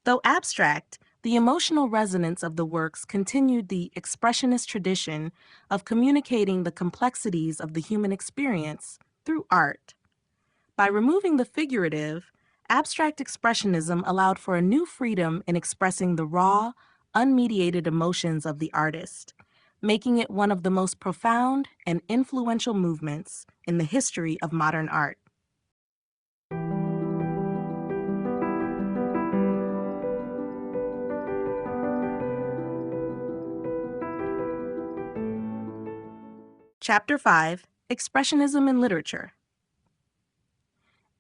Though abstract, the emotional resonance of the works continued the Expressionist tradition of communicating the complexities of the human experience through art. By removing the figurative, abstract Expressionism allowed for a new freedom in expressing the raw, unmediated emotions of the artist, making it one of the most profound and influential movements in the history of modern art. Chapter 5: Expressionism in Literature.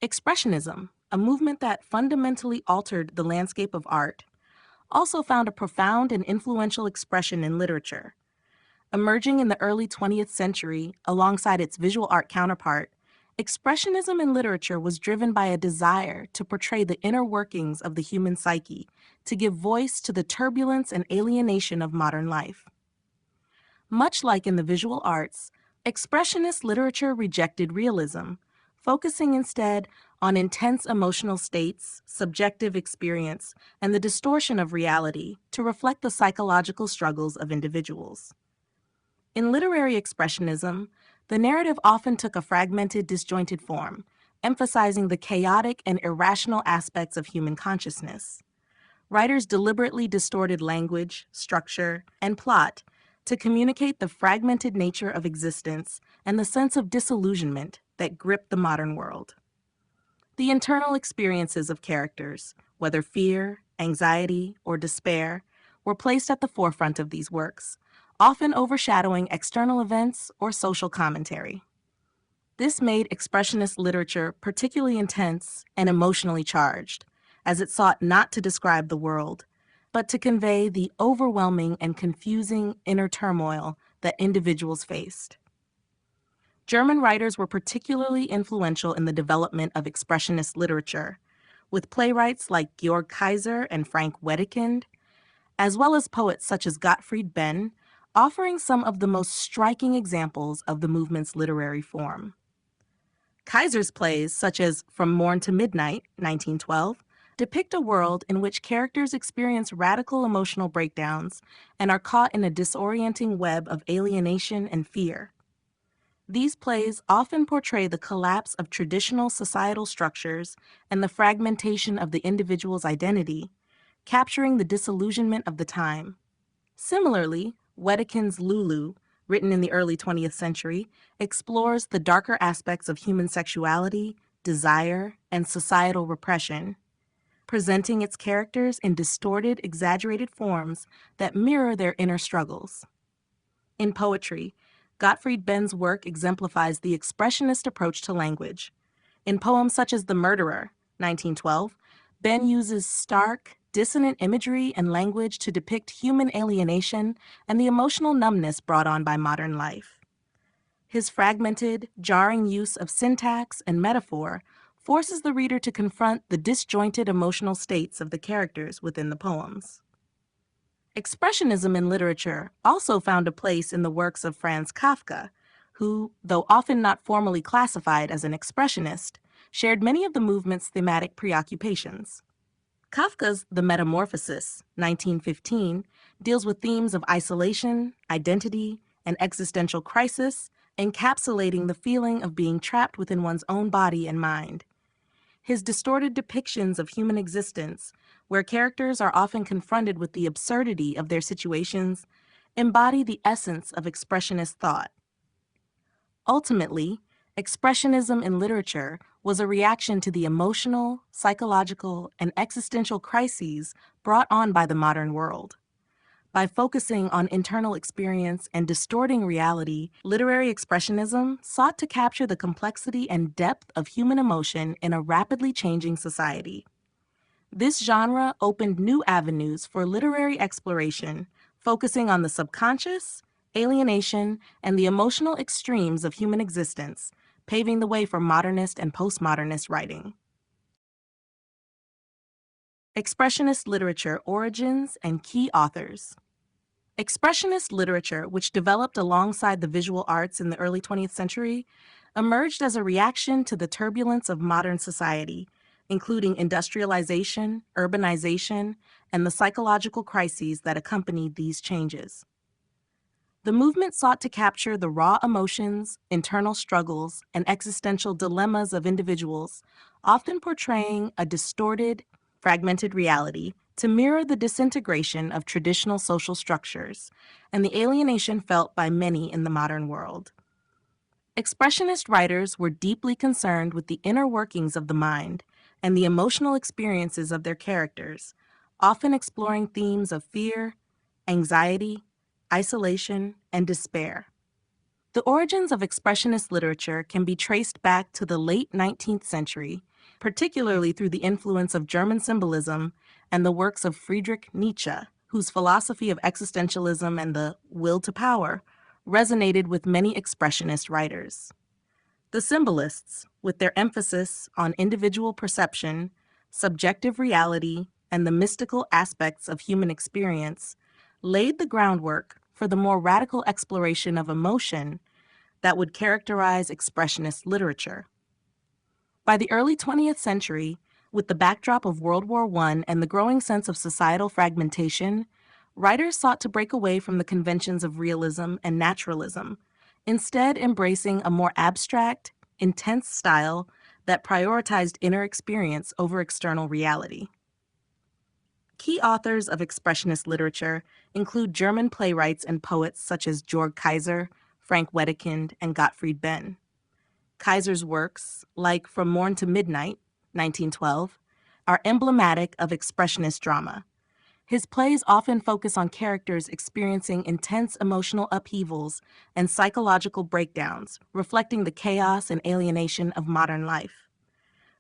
Expressionism, a movement that fundamentally altered the landscape of art, also found a profound and influential expression in literature. Emerging in the early 20th century alongside its visual art counterpart, Expressionism in literature was driven by a desire to portray the inner workings of the human psyche, to give voice to the turbulence and alienation of modern life. Much like in the visual arts, Expressionist literature rejected realism, focusing instead on intense emotional states, subjective experience, and the distortion of reality to reflect the psychological struggles of individuals. In literary expressionism, the narrative often took a fragmented, disjointed form, emphasizing the chaotic and irrational aspects of human consciousness. Writers deliberately distorted language, structure, and plot to communicate the fragmented nature of existence and the sense of disillusionment that gripped the modern world. The internal experiences of characters, whether fear, anxiety, or despair, were placed at the forefront of these works, often overshadowing external events or social commentary. This made expressionist literature particularly intense and emotionally charged, as it sought not to describe the world, but to convey the overwhelming and confusing inner turmoil that individuals faced. German writers were particularly influential in the development of expressionist literature, with playwrights like Georg Kaiser and Frank Wedekind, as well as poets such as Gottfried Benn, offering some of the most striking examples of the movement's literary form. Kaiser's plays, such as From Morn to Midnight, 1912, depict a world in which characters experience radical emotional breakdowns and are caught in a disorienting web of alienation and fear. These plays often portray the collapse of traditional societal structures and the fragmentation of the individual's identity, capturing the disillusionment of the time. Similarly, Wedekind's Lulu, written in the early 20th century, explores the darker aspects of human sexuality, desire, and societal repression, presenting its characters in distorted, exaggerated forms that mirror their inner struggles. In poetry, Gottfried Benn's work exemplifies the expressionist approach to language. In poems such as The Murderer, 1912, Benn uses stark, dissonant imagery and language to depict human alienation and the emotional numbness brought on by modern life. His fragmented, jarring use of syntax and metaphor forces the reader to confront the disjointed emotional states of the characters within the poems. Expressionism in literature also found a place in the works of Franz Kafka, who, though often not formally classified as an expressionist, shared many of the movement's thematic preoccupations. Kafka's The Metamorphosis, 1915, deals with themes of isolation, identity, and existential crisis, encapsulating the feeling of being trapped within one's own body and mind. His distorted depictions of human existence, where characters are often confronted with the absurdity of their situations, embody the essence of expressionist thought. Ultimately, expressionism in literature was a reaction to the emotional, psychological, and existential crises brought on by the modern world. By focusing on internal experience and distorting reality, literary expressionism sought to capture the complexity and depth of human emotion in a rapidly changing society. This genre opened new avenues for literary exploration, focusing on the subconscious, alienation, and the emotional extremes of human existence, paving the way for modernist and postmodernist writing. Expressionist literature origins and key authors. Expressionist literature, which developed alongside the visual arts in the early 20th century, emerged as a reaction to the turbulence of modern society, including industrialization, urbanization, and the psychological crises that accompanied these changes. The movement sought to capture the raw emotions, internal struggles, and existential dilemmas of individuals, often portraying a distorted, fragmented reality to mirror the disintegration of traditional social structures and the alienation felt by many in the modern world. Expressionist writers were deeply concerned with the inner workings of the mind and the emotional experiences of their characters, often exploring themes of fear, anxiety, isolation, and despair. The origins of Expressionist literature can be traced back to the late 19th century, particularly through the influence of German symbolism and the works of Friedrich Nietzsche, whose philosophy of existentialism and the will to power resonated with many Expressionist writers. The symbolists, with their emphasis on individual perception, subjective reality, and the mystical aspects of human experience, laid the groundwork for the more radical exploration of emotion that would characterize Expressionist literature. By the early 20th century, with the backdrop of World War I and the growing sense of societal fragmentation, writers sought to break away from the conventions of realism and naturalism, instead embracing a more abstract, intense style that prioritized inner experience over external reality. Key authors of Expressionist literature include German playwrights and poets such as Georg Kaiser, Frank Wedekind, and Gottfried Benn. Kaiser's works, like From Morn to Midnight, 1912, are emblematic of Expressionist drama. His plays often focus on characters experiencing intense emotional upheavals and psychological breakdowns, reflecting the chaos and alienation of modern life.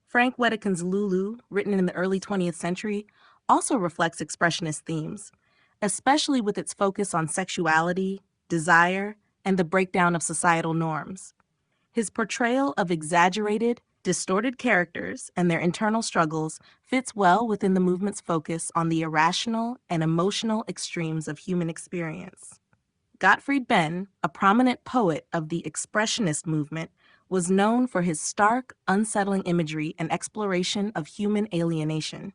Frank Wedekind's Lulu, written in the early 20th century, also reflects Expressionist themes, especially with its focus on sexuality, desire, and the breakdown of societal norms. His portrayal of exaggerated, distorted characters and their internal struggles fits well within the movement's focus on the irrational and emotional extremes of human experience. Gottfried Benn, a prominent poet of the Expressionist movement, was known for his stark, unsettling imagery and exploration of human alienation.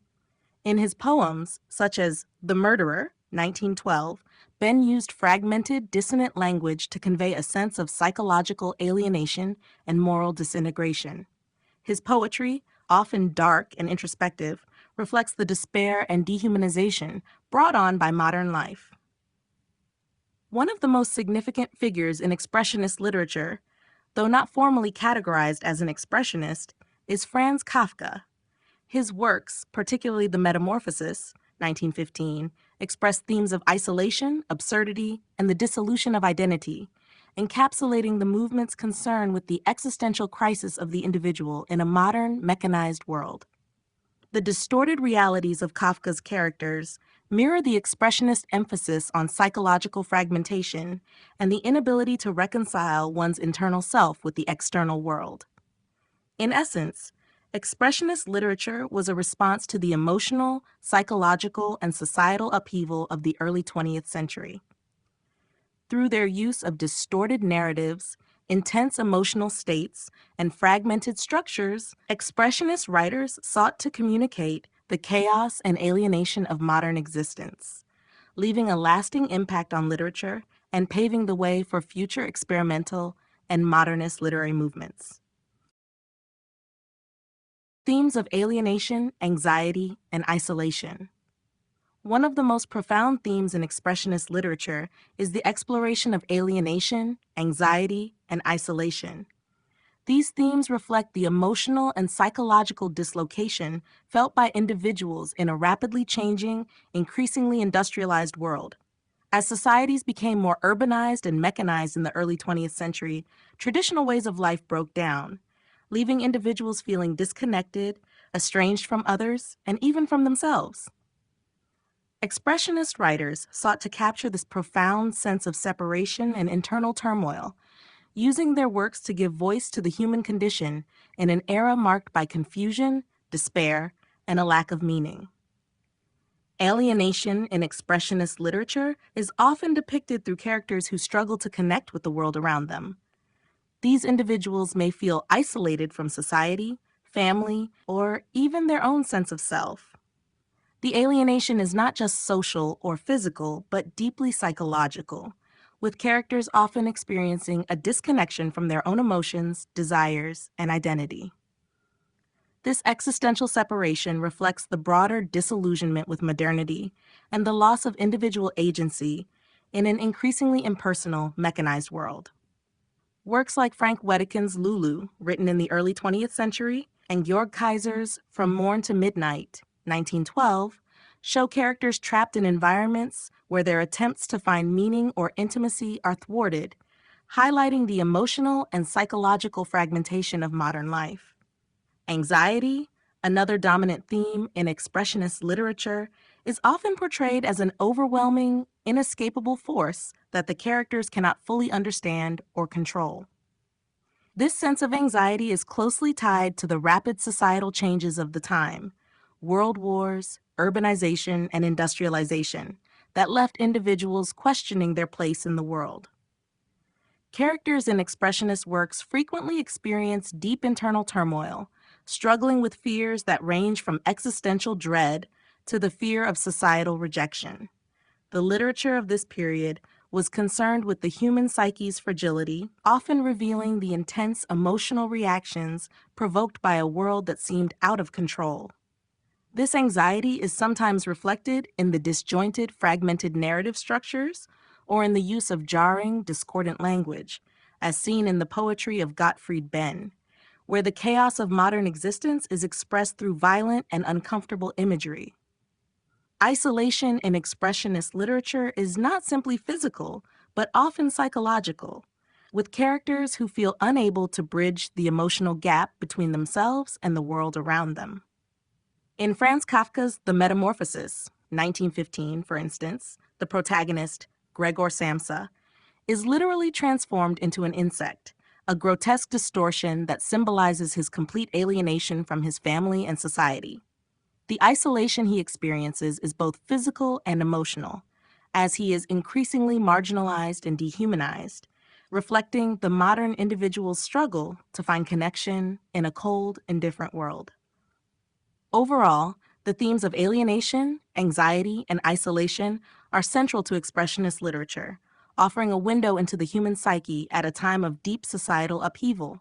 In his poems, such as The Murderer, 1912, Benn used fragmented, dissonant language to convey a sense of psychological alienation and moral disintegration. His poetry, often dark and introspective, reflects the despair and dehumanization brought on by modern life. One of the most significant figures in Expressionist literature, though not formally categorized as an Expressionist, is Franz Kafka. His works, particularly The Metamorphosis, 1915, express themes of isolation, absurdity, and the dissolution of identity, encapsulating the movement's concern with the existential crisis of the individual in a modern, mechanized world. The distorted realities of Kafka's characters mirror the Expressionist emphasis on psychological fragmentation and the inability to reconcile one's internal self with the external world. In essence, Expressionist literature was a response to the emotional, psychological, and societal upheaval of the early 20th century. Through their use of distorted narratives, intense emotional states, and fragmented structures, Expressionist writers sought to communicate the chaos and alienation of modern existence, leaving a lasting impact on literature and paving the way for future experimental and modernist literary movements. Themes of alienation, anxiety, and isolation. One of the most profound themes in Expressionist literature is the exploration of alienation, anxiety, and isolation. These themes reflect the emotional and psychological dislocation felt by individuals in a rapidly changing, increasingly industrialized world. As societies became more urbanized and mechanized in the early 20th century, traditional ways of life broke down, leaving individuals feeling disconnected, estranged from others, and even from themselves. Expressionist writers sought to capture this profound sense of separation and internal turmoil, using their works to give voice to the human condition in an era marked by confusion, despair, and a lack of meaning. Alienation in Expressionist literature is often depicted through characters who struggle to connect with the world around them. These individuals may feel isolated from society, family, or even their own sense of self. The alienation is not just social or physical, but deeply psychological, with characters often experiencing a disconnection from their own emotions, desires, and identity. This existential separation reflects the broader disillusionment with modernity and the loss of individual agency in an increasingly impersonal, mechanized world. Works like Frank Wedekind's Lulu, written in the early 20th century, and Georg Kaiser's From Morn to Midnight, 1912, show characters trapped in environments where their attempts to find meaning or intimacy are thwarted, highlighting the emotional and psychological fragmentation of modern life. Anxiety, another dominant theme in expressionist literature, is often portrayed as an overwhelming, inescapable force that the characters cannot fully understand or control. This sense of anxiety is closely tied to the rapid societal changes of the time, world wars, urbanization, and industrialization, that left individuals questioning their place in the world. Characters in expressionist works frequently experience deep internal turmoil, struggling with fears that range from existential dread to the fear of societal rejection. The literature of this period was concerned with the human psyche's fragility, often revealing the intense emotional reactions provoked by a world that seemed out of control. This anxiety is sometimes reflected in the disjointed, fragmented narrative structures or in the use of jarring, discordant language, as seen in the poetry of Gottfried Benn, where the chaos of modern existence is expressed through violent and uncomfortable imagery. Isolation in expressionist literature is not simply physical, but often psychological, with characters who feel unable to bridge the emotional gap between themselves and the world around them. In Franz Kafka's The Metamorphosis, 1915, for instance, the protagonist, Gregor Samsa, is literally transformed into an insect, a grotesque distortion that symbolizes his complete alienation from his family and society. The isolation he experiences is both physical and emotional, as he is increasingly marginalized and dehumanized, reflecting the modern individual's struggle to find connection in a cold, indifferent world. Overall, the themes of alienation, anxiety, and isolation are central to expressionist literature, offering a window into the human psyche at a time of deep societal upheaval.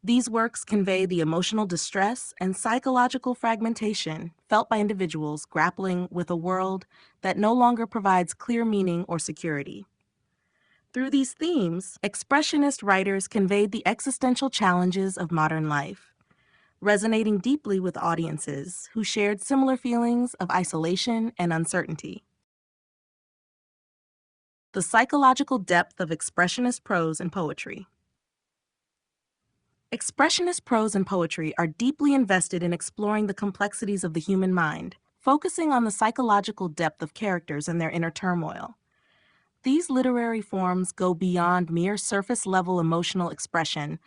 These works convey the emotional distress and psychological fragmentation felt by individuals grappling with a world that no longer provides clear meaning or security. Through these themes, expressionist writers conveyed the existential challenges of modern life, resonating deeply with audiences who shared similar feelings of isolation and uncertainty. The psychological depth of expressionist prose and poetry. Expressionist prose and poetry are deeply invested in exploring the complexities of the human mind, focusing on the psychological depth of characters and their inner turmoil. These literary forms go beyond mere surface-level emotional expression,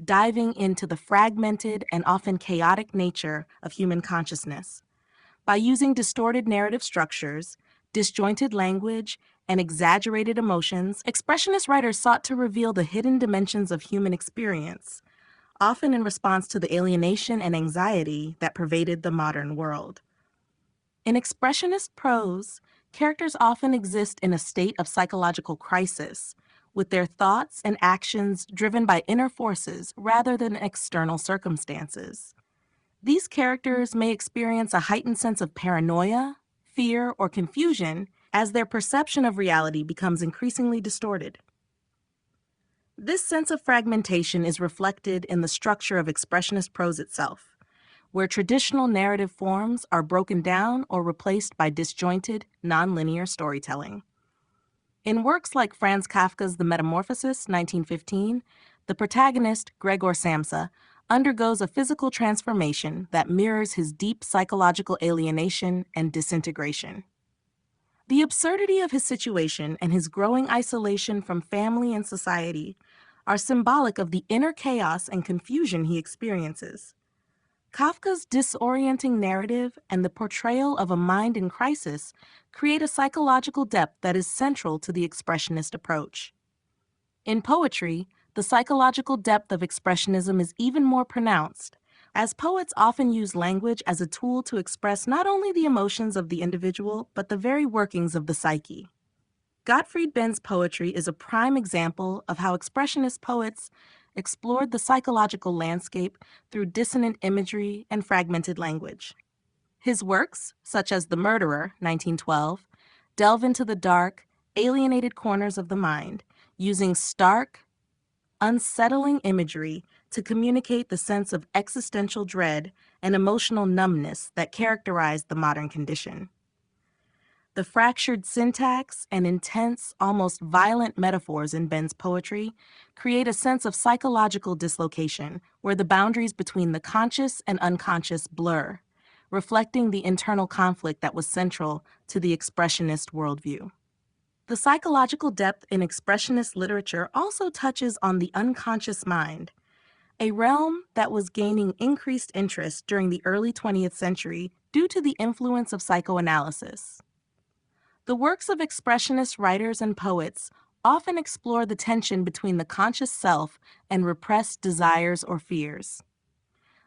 diving into the fragmented and often chaotic nature of human consciousness. By using distorted narrative structures, disjointed language, and exaggerated emotions, expressionist writers sought to reveal the hidden dimensions of human experience, often in response to the alienation and anxiety that pervaded the modern world. In expressionist prose, characters often exist in a state of psychological crisis, with their thoughts and actions driven by inner forces rather than external circumstances. These characters may experience a heightened sense of paranoia, fear, or confusion as their perception of reality becomes increasingly distorted. This sense of fragmentation is reflected in the structure of expressionist prose itself, where traditional narrative forms are broken down or replaced by disjointed, nonlinear storytelling. In works like Franz Kafka's The Metamorphosis, 1915, the protagonist, Gregor Samsa, undergoes a physical transformation that mirrors his deep psychological alienation and disintegration. The absurdity of his situation and his growing isolation from family and society are symbolic of the inner chaos and confusion he experiences. Kafka's disorienting narrative and the portrayal of a mind in crisis create a psychological depth that is central to the expressionist approach. In poetry, the psychological depth of expressionism is even more pronounced, as poets often use language as a tool to express not only the emotions of the individual, but the very workings of the psyche. Gottfried Benn's poetry is a prime example of how expressionist poets explored the psychological landscape through dissonant imagery and fragmented language. His works, such as The Murderer, 1912, delve into the dark, alienated corners of the mind, using stark, unsettling imagery to communicate the sense of existential dread and emotional numbness that characterize the modern condition. The fractured syntax and intense, almost violent metaphors in Benn's poetry create a sense of psychological dislocation where the boundaries between the conscious and unconscious blur, reflecting the internal conflict that was central to the expressionist worldview. The psychological depth in expressionist literature also touches on the unconscious mind, a realm that was gaining increased interest during the early 20th century due to the influence of psychoanalysis. The works of expressionist writers and poets often explore the tension between the conscious self and repressed desires or fears.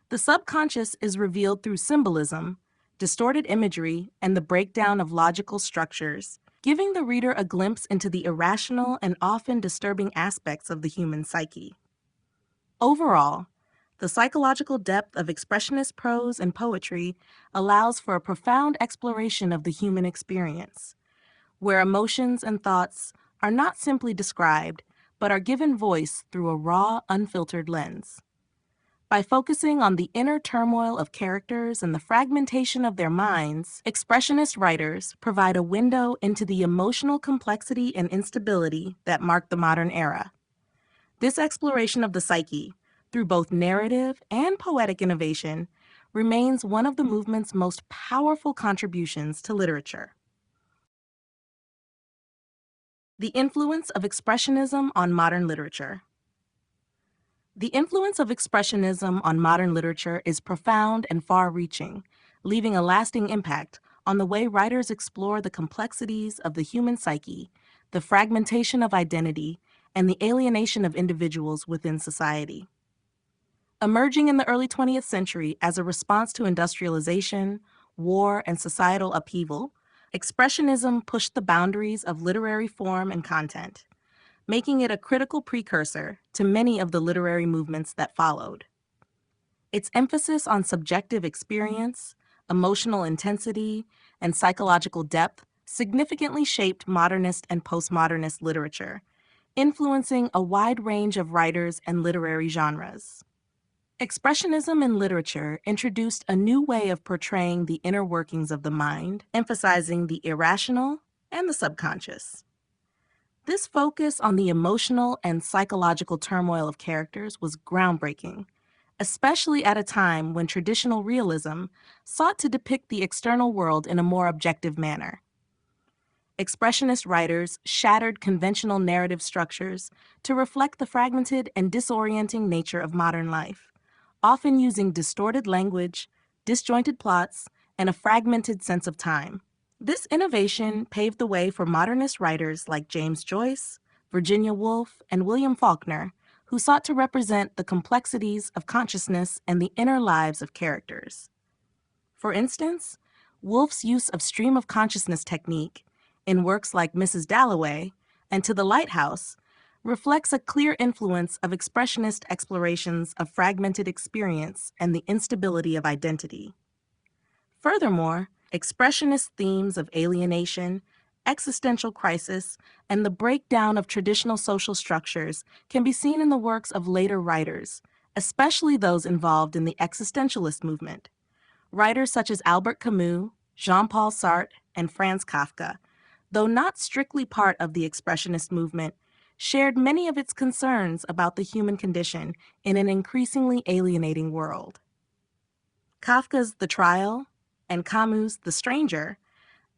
The subconscious is revealed through symbolism, distorted imagery, and the breakdown of logical structures, giving the reader a glimpse into the irrational and often disturbing aspects of the human psyche. Overall, the psychological depth of expressionist prose and poetry allows for a profound exploration of the human experience, where emotions and thoughts are not simply described, but are given voice through a raw, unfiltered lens. By focusing on the inner turmoil of characters and the fragmentation of their minds, expressionist writers provide a window into the emotional complexity and instability that mark the modern era. This exploration of the psyche, through both narrative and poetic innovation, remains one of the movement's most powerful contributions to literature. The influence of Expressionism on modern literature. The influence of Expressionism on modern literature is profound and far-reaching, leaving a lasting impact on the way writers explore the complexities of the human psyche, the fragmentation of identity, and the alienation of individuals within society. Emerging in the early 20th century as a response to industrialization, war, and societal upheaval, Expressionism pushed the boundaries of literary form and content, making it a critical precursor to many of the literary movements that followed. Its emphasis on subjective experience, emotional intensity, and psychological depth significantly shaped modernist and postmodernist literature, influencing a wide range of writers and literary genres. Expressionism in literature introduced a new way of portraying the inner workings of the mind, emphasizing the irrational and the subconscious. This focus on the emotional and psychological turmoil of characters was groundbreaking, especially at a time when traditional realism sought to depict the external world in a more objective manner. Expressionist writers shattered conventional narrative structures to reflect the fragmented and disorienting nature of modern life, often using distorted language, disjointed plots, and a fragmented sense of time. This innovation paved the way for modernist writers like James Joyce, Virginia Woolf, and William Faulkner, who sought to represent the complexities of consciousness and the inner lives of characters. For instance, Woolf's use of stream of consciousness technique in works like Mrs. Dalloway and To the Lighthouse reflects a clear influence of expressionist explorations of fragmented experience and the instability of identity. Furthermore, expressionist themes of alienation, existential crisis, and the breakdown of traditional social structures can be seen in the works of later writers, especially those involved in the existentialist movement. Writers such as Albert Camus, Jean-Paul Sartre, and Franz Kafka, though not strictly part of the expressionist movement, shared many of its concerns about the human condition in an increasingly alienating world. Kafka's The Trial and Camus' The Stranger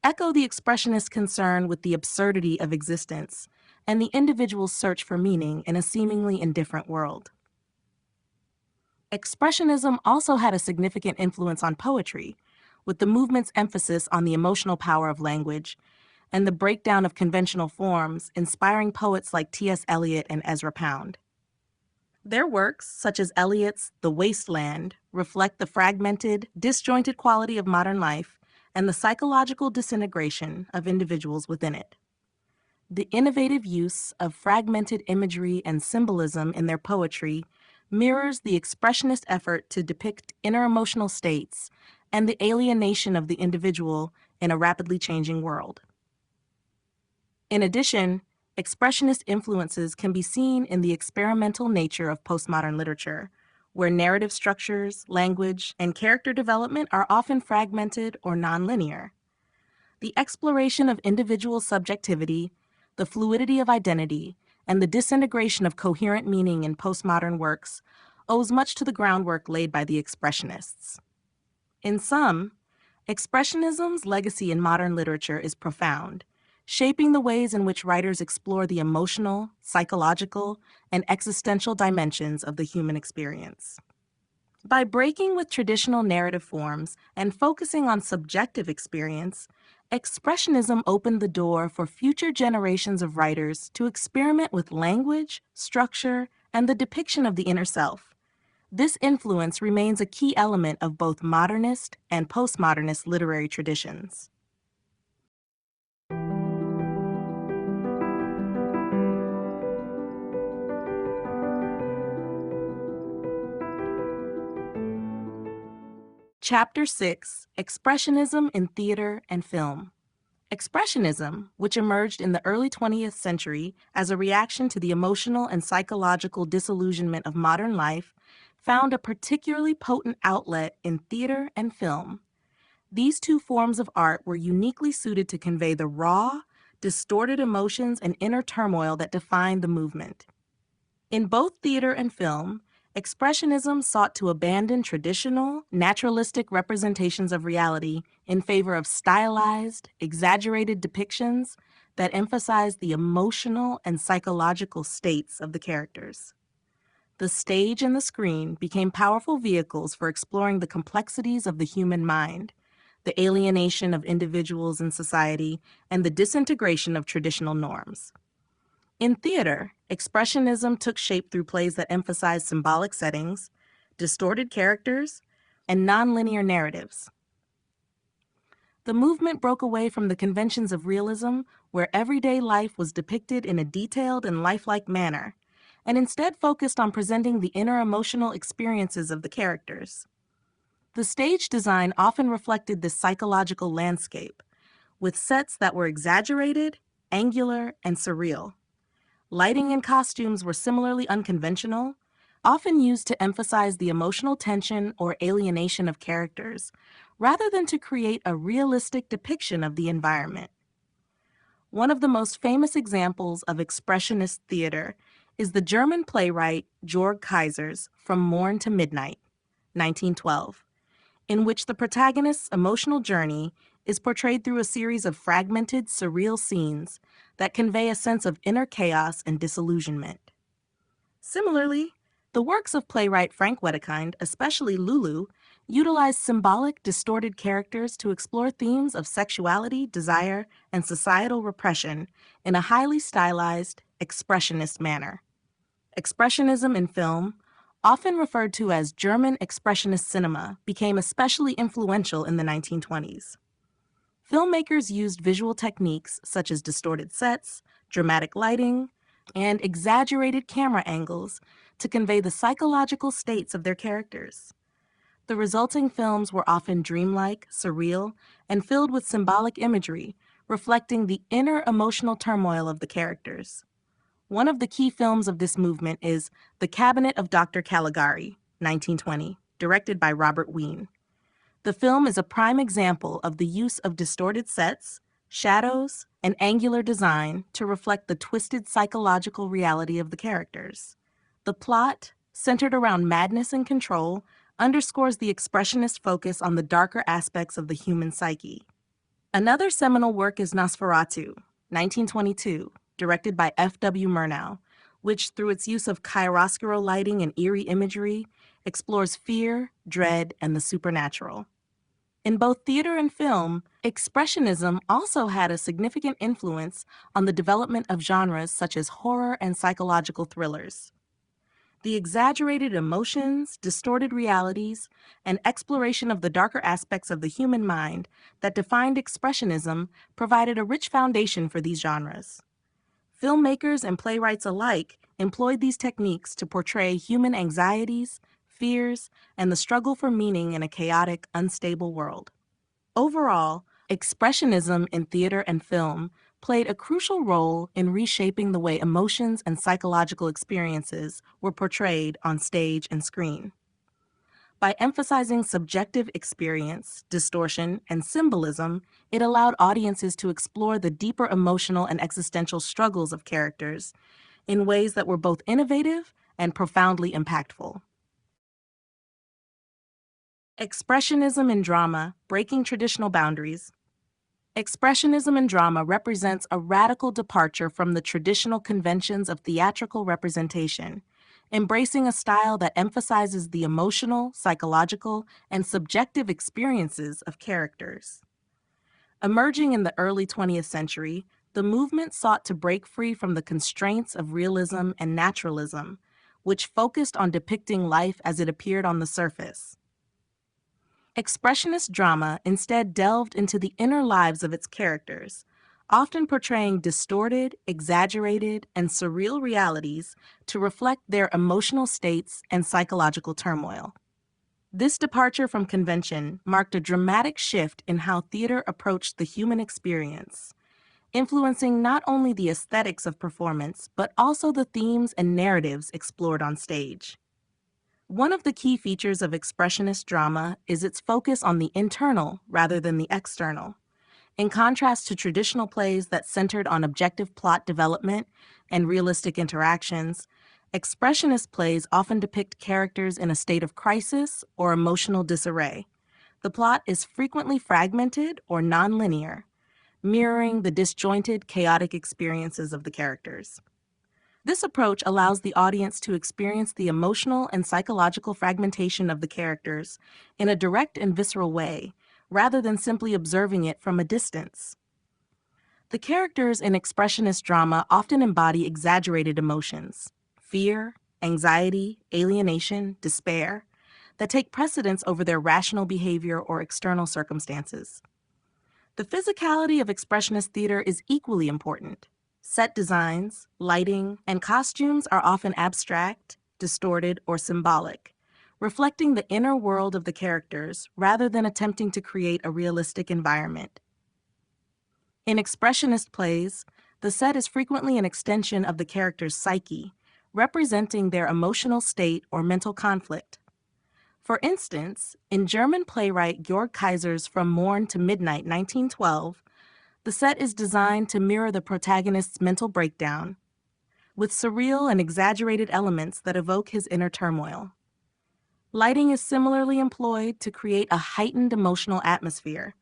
echo the expressionist concern with the absurdity of existence and the individual's search for meaning in a seemingly indifferent world. Expressionism also had a significant influence on poetry, with the movement's emphasis on the emotional power of language and the breakdown of conventional forms, inspiring poets like T.S. Eliot and Ezra Pound. Their works, such as Eliot's The Waste Land, reflect the fragmented, disjointed quality of modern life and the psychological disintegration of individuals within it. The innovative use of fragmented imagery and symbolism in their poetry mirrors the expressionist effort to depict inner emotional states and the alienation of the individual in a rapidly changing world. In addition, expressionist influences can be seen in the experimental nature of postmodern literature, where narrative structures, language, and character development are often fragmented or nonlinear. The exploration of individual subjectivity, the fluidity of identity, and the disintegration of coherent meaning in postmodern works owes much to the groundwork laid by the Expressionists. In sum, Expressionism's legacy in modern literature is profound, shaping the ways in which writers explore the emotional, psychological, and existential dimensions of the human experience. By breaking with traditional narrative forms and focusing on subjective experience, Expressionism opened the door for future generations of writers to experiment with language, structure, and the depiction of the inner self. This influence remains a key element of both modernist and postmodernist literary traditions. Chapter 6: Expressionism in Theater and Film. Expressionism, which emerged in the early 20th century as a reaction to the emotional and psychological disillusionment of modern life, found a particularly potent outlet in theater and film. These two forms of art were uniquely suited to convey the raw, distorted emotions and inner turmoil that defined the movement. In both theater and film, Expressionism sought to abandon traditional, naturalistic representations of reality in favor of stylized, exaggerated depictions that emphasized the emotional and psychological states of the characters. The stage and the screen became powerful vehicles for exploring the complexities of the human mind, the alienation of individuals in society, and the disintegration of traditional norms. In theater, Expressionism took shape through plays that emphasized symbolic settings, distorted characters, and nonlinear narratives. The movement broke away from the conventions of realism, where everyday life was depicted in a detailed and lifelike manner, and instead focused on presenting the inner emotional experiences of the characters. The stage design often reflected this psychological landscape, with sets that were exaggerated, angular, and surreal. Lighting and costumes were similarly unconventional, often used to emphasize the emotional tension or alienation of characters, rather than to create a realistic depiction of the environment. One of the most famous examples of expressionist theater is the German playwright Georg Kaiser's From Morn to Midnight, 1912, in which the protagonist's emotional journey is portrayed through a series of fragmented, surreal scenes that convey a sense of inner chaos and disillusionment. Similarly, the works of playwright Frank Wedekind, especially Lulu, utilize symbolic, distorted characters to explore themes of sexuality, desire, and societal repression in a highly stylized, expressionist manner. Expressionism in film, often referred to as German expressionist cinema, became especially influential in the 1920s. Filmmakers used visual techniques such as distorted sets, dramatic lighting, and exaggerated camera angles to convey the psychological states of their characters. The resulting films were often dreamlike, surreal, and filled with symbolic imagery, reflecting the inner emotional turmoil of the characters. One of the key films of this movement is The Cabinet of Dr. Caligari, 1920, directed by Robert Wiene. The film is a prime example of the use of distorted sets, shadows, and angular design to reflect the twisted psychological reality of the characters. The plot, centered around madness and control, underscores the expressionist focus on the darker aspects of the human psyche. Another seminal work is Nosferatu, 1922, directed by F.W. Murnau, which, through its use of chiaroscuro lighting and eerie imagery, explores fear, dread, and the supernatural. In both theater and film, Expressionism also had a significant influence on the development of genres such as horror and psychological thrillers. The exaggerated emotions, distorted realities, and exploration of the darker aspects of the human mind that defined Expressionism provided a rich foundation for these genres. Filmmakers and playwrights alike employed these techniques to portray human anxieties, fears, and the struggle for meaning in a chaotic, unstable world. Overall, Expressionism in theater and film played a crucial role in reshaping the way emotions and psychological experiences were portrayed on stage and screen. By emphasizing subjective experience, distortion, and symbolism, it allowed audiences to explore the deeper emotional and existential struggles of characters in ways that were both innovative and profoundly impactful. Expressionism in drama, breaking traditional boundaries. Expressionism in drama represents a radical departure from the traditional conventions of theatrical representation, embracing a style that emphasizes the emotional, psychological, and subjective experiences of characters. Emerging in the early 20th century, the movement sought to break free from the constraints of realism and naturalism, which focused on depicting life as it appeared on the surface. Expressionist drama instead delved into the inner lives of its characters, often portraying distorted, exaggerated, and surreal realities to reflect their emotional states and psychological turmoil. This departure from convention marked a dramatic shift in how theater approached the human experience, influencing not only the aesthetics of performance, but also the themes and narratives explored on stage. One of the key features of expressionist drama is its focus on the internal rather than the external. In contrast to traditional plays that centered on objective plot development and realistic interactions, expressionist plays often depict characters in a state of crisis or emotional disarray. The plot is frequently fragmented or nonlinear, mirroring the disjointed, chaotic experiences of the characters. This approach allows the audience to experience the emotional and psychological fragmentation of the characters in a direct and visceral way, rather than simply observing it from a distance. The characters in expressionist drama often embody exaggerated emotions, fear, anxiety, alienation, despair, that take precedence over their rational behavior or external circumstances. The physicality of expressionist theater is equally important. Set designs, lighting, and costumes are often abstract, distorted, or symbolic, reflecting the inner world of the characters rather than attempting to create a realistic environment. In expressionist plays, the set is frequently an extension of the character's psyche, representing their emotional state or mental conflict. For instance, in German playwright Georg Kaiser's From Morn to Midnight 1912, the set is designed to mirror the protagonist's mental breakdown, with surreal and exaggerated elements that evoke his inner turmoil. Lighting is similarly employed to create a heightened emotional atmosphere,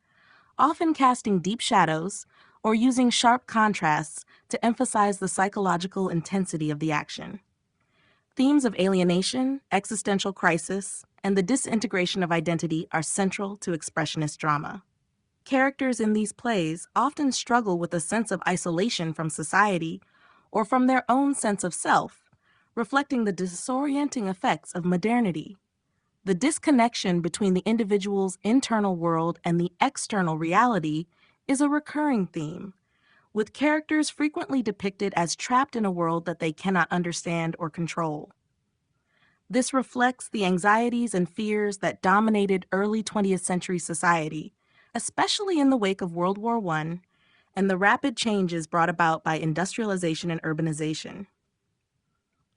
often casting deep shadows or using sharp contrasts to emphasize the psychological intensity of the action. Themes of alienation, existential crisis, and the disintegration of identity are central to expressionist drama. Characters in these plays often struggle with a sense of isolation from society or from their own sense of self, reflecting the disorienting effects of modernity. The disconnection between the individual's internal world and the external reality is a recurring theme, with characters frequently depicted as trapped in a world that they cannot understand or control. This reflects the anxieties and fears that dominated early 20th century society, especially in the wake of World War I and the rapid changes brought about by industrialization and urbanization.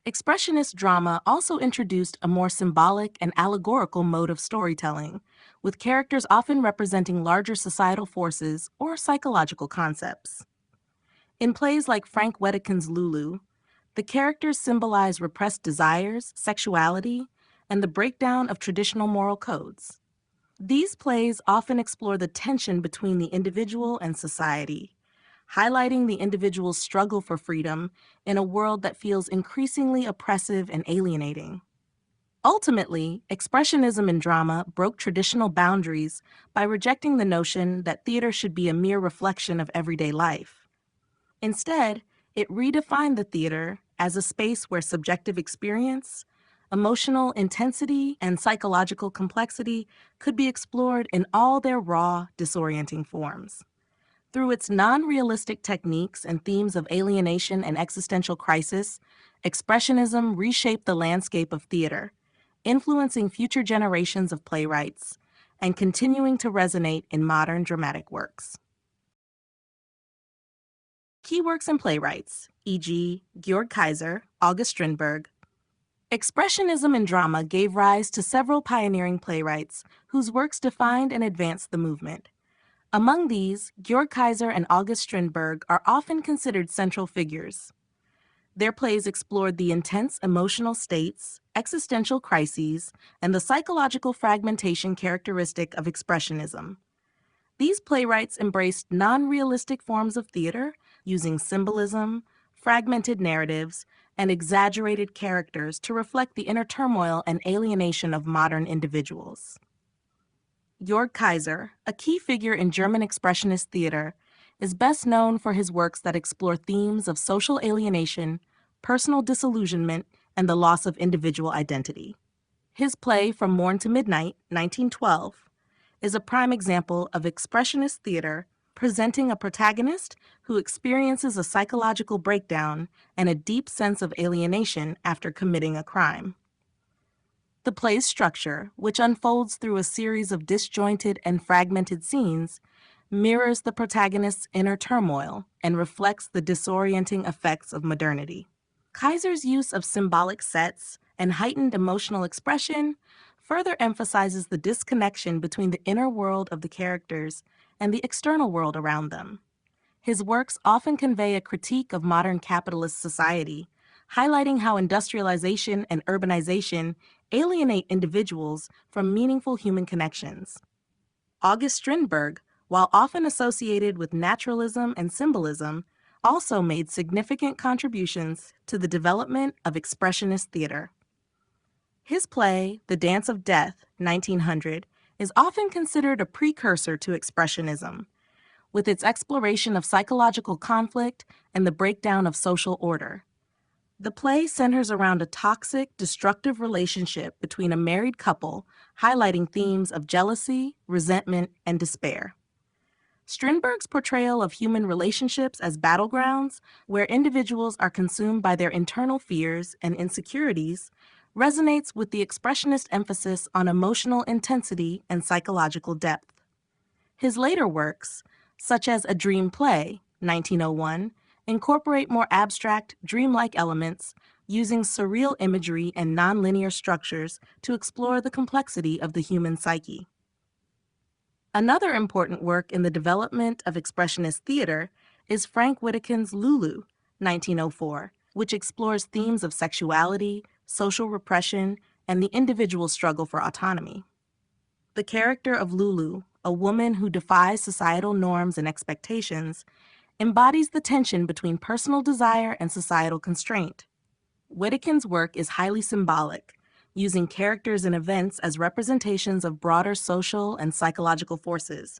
Expressionist drama also introduced a more symbolic and allegorical mode of storytelling, with characters often representing larger societal forces or psychological concepts. In plays like Frank Wedekind's Lulu, the characters symbolize repressed desires, sexuality, and the breakdown of traditional moral codes. These plays often explore the tension between the individual and society, highlighting the individual's struggle for freedom in a world that feels increasingly oppressive and alienating. Ultimately, expressionism in drama broke traditional boundaries by rejecting the notion that theater should be a mere reflection of everyday life. Instead, it redefined the theater as a space where subjective experience, emotional intensity and psychological complexity could be explored in all their raw, disorienting forms. Through its non-realistic techniques and themes of alienation and existential crisis, Expressionism reshaped the landscape of theater, influencing future generations of playwrights and continuing to resonate in modern dramatic works. Key works and playwrights, e.g., Georg Kaiser, August Strindberg. Expressionism in drama gave rise to several pioneering playwrights whose works defined and advanced the movement. Among these, Georg Kaiser and August Strindberg are often considered central figures. Their plays explored the intense emotional states, existential crises, and the psychological fragmentation characteristic of Expressionism. These playwrights embraced non-realistic forms of theater using symbolism, fragmented narratives, and exaggerated characters to reflect the inner turmoil and alienation of modern individuals. Georg Kaiser, a key figure in German Expressionist theater, is best known for his works that explore themes of social alienation, personal disillusionment, and the loss of individual identity. His play From Morn to Midnight, 1912, is a prime example of Expressionist theater presenting a protagonist who experiences a psychological breakdown and a deep sense of alienation after committing a crime. The play's structure, which unfolds through a series of disjointed and fragmented scenes, mirrors the protagonist's inner turmoil and reflects the disorienting effects of modernity. Kaiser's use of symbolic sets and heightened emotional expression further emphasizes the disconnection between the inner world of the characters and the external world around them. His works often convey a critique of modern capitalist society, highlighting how industrialization and urbanization alienate individuals from meaningful human connections. August Strindberg, while often associated with naturalism and symbolism, also made significant contributions to the development of Expressionist theater. His play, The Dance of Death, 1900, is often considered a precursor to Expressionism, with its exploration of psychological conflict and the breakdown of social order. The play centers around a toxic, destructive relationship between a married couple, highlighting themes of jealousy, resentment, and despair. Strindberg's portrayal of human relationships as battlegrounds, where individuals are consumed by their internal fears and insecurities, resonates with the Expressionist emphasis on emotional intensity and psychological depth. His later works, such as A Dream Play, 1901, incorporate more abstract, dreamlike elements, using surreal imagery and nonlinear structures to explore the complexity of the human psyche. Another important work in the development of Expressionist theater is Frank Wedekinds' Lulu, 1904, which explores themes of sexuality, social repression, and the individual's struggle for autonomy. The character of Lulu, a woman who defies societal norms and expectations, embodies the tension between personal desire and societal constraint. Wedekinds' work is highly symbolic, using characters and events as representations of broader social and psychological forces,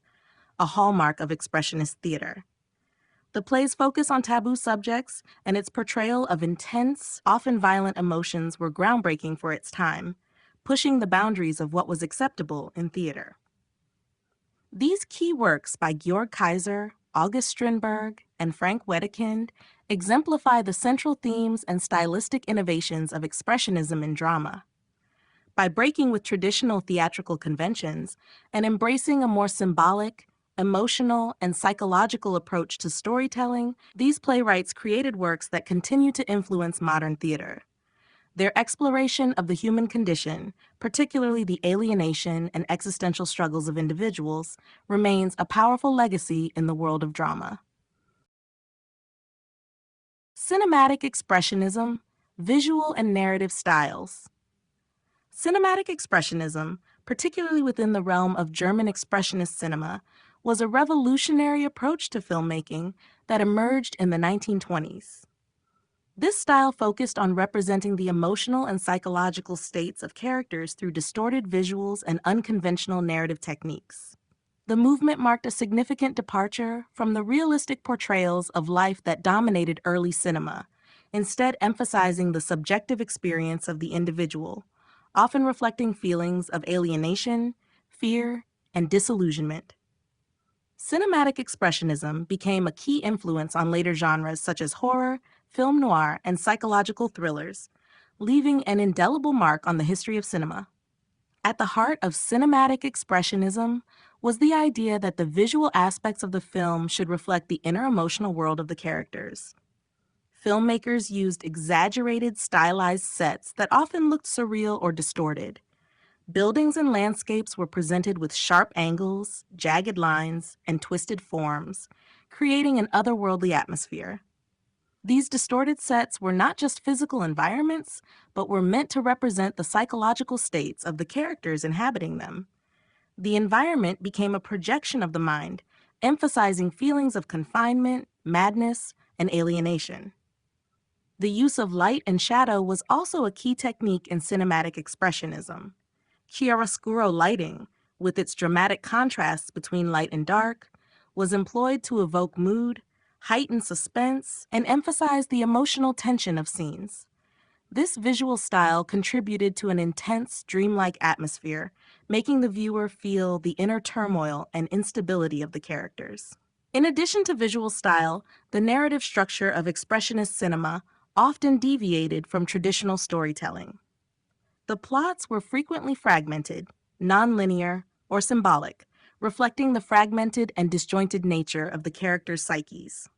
a hallmark of Expressionist theater. The play's focus on taboo subjects and its portrayal of intense, often violent emotions were groundbreaking for its time, pushing the boundaries of what was acceptable in theater. These key works by Georg Kaiser, August Strindberg, and Frank Wedekind exemplify the central themes and stylistic innovations of Expressionism in drama. By breaking with traditional theatrical conventions and embracing a more symbolic, emotional, and psychological approach to storytelling, these playwrights created works that continue to influence modern theater. Their exploration of the human condition, particularly the alienation and existential struggles of individuals, remains a powerful legacy in the world of drama. Cinematic Expressionism, Visual and Narrative Styles. Cinematic Expressionism, particularly within the realm of German Expressionist cinema, was a revolutionary approach to filmmaking that emerged in the 1920s. This style focused on representing the emotional and psychological states of characters through distorted visuals and unconventional narrative techniques. The movement marked a significant departure from the realistic portrayals of life that dominated early cinema, instead emphasizing the subjective experience of the individual, often reflecting feelings of alienation, fear, and disillusionment. Cinematic expressionism became a key influence on later genres such as horror, film noir, and psychological thrillers, leaving an indelible mark on the history of cinema. At the heart of cinematic expressionism was the idea that the visual aspects of the film should reflect the inner emotional world of the characters. Filmmakers used exaggerated, stylized sets that often looked surreal or distorted. Buildings and landscapes were presented with sharp angles, jagged lines, and twisted forms, creating an otherworldly atmosphere. These distorted sets were not just physical environments, but were meant to represent the psychological states of the characters inhabiting them. The environment became a projection of the mind, emphasizing feelings of confinement, madness, and alienation. The use of light and shadow was also a key technique in cinematic expressionism. Chiaroscuro lighting, with its dramatic contrasts between light and dark, was employed to evoke mood, heighten suspense, and emphasize the emotional tension of scenes. This visual style contributed to an intense, dreamlike atmosphere, making the viewer feel the inner turmoil and instability of the characters. In addition to visual style, the narrative structure of expressionist cinema often deviated from traditional storytelling. The plots were frequently fragmented, nonlinear, or symbolic, reflecting the fragmented and disjointed nature of the characters' psyches.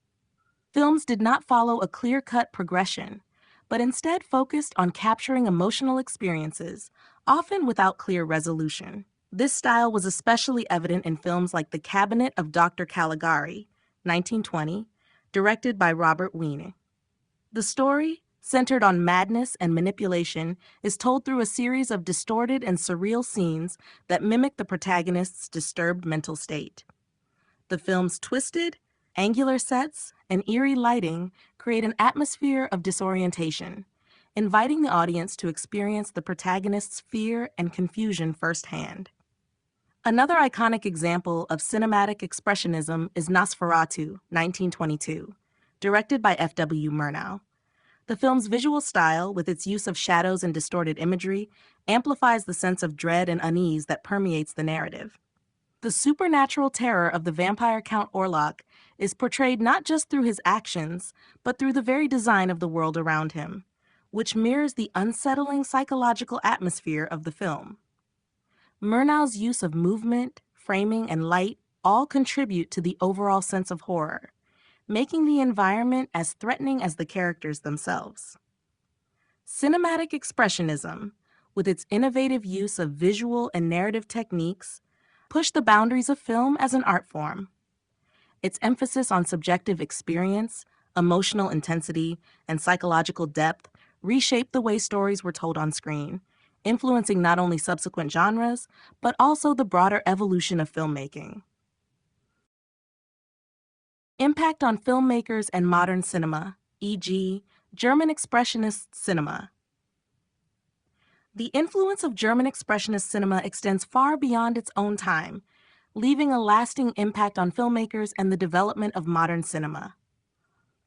Films did not follow a clear-cut progression, but instead focused on capturing emotional experiences, often without clear resolution. This style was especially evident in films like The Cabinet of Dr. Caligari, 1920, directed by Robert Wiene. The story, centered on madness and manipulation, is told through a series of distorted and surreal scenes that mimic the protagonist's disturbed mental state. The film's twisted, angular sets and eerie lighting create an atmosphere of disorientation, inviting the audience to experience the protagonist's fear and confusion firsthand. Another iconic example of cinematic expressionism is Nosferatu, 1922, directed by F.W. Murnau. The film's visual style, with its use of shadows and distorted imagery, amplifies the sense of dread and unease that permeates the narrative. The supernatural terror of the vampire Count Orlok is portrayed not just through his actions, but through the very design of the world around him, which mirrors the unsettling psychological atmosphere of the film. Murnau's use of movement, framing, and light all contribute to the overall sense of horror, making the environment as threatening as the characters themselves. Cinematic expressionism, with its innovative use of visual and narrative techniques, pushed the boundaries of film as an art form. Its emphasis on subjective experience, emotional intensity, and psychological depth reshaped the way stories were told on screen, influencing not only subsequent genres, but also the broader evolution of filmmaking. Impact on filmmakers and modern cinema, e.g., German Expressionist cinema. The influence of German Expressionist cinema extends far beyond its own time, leaving a lasting impact on filmmakers and the development of modern cinema.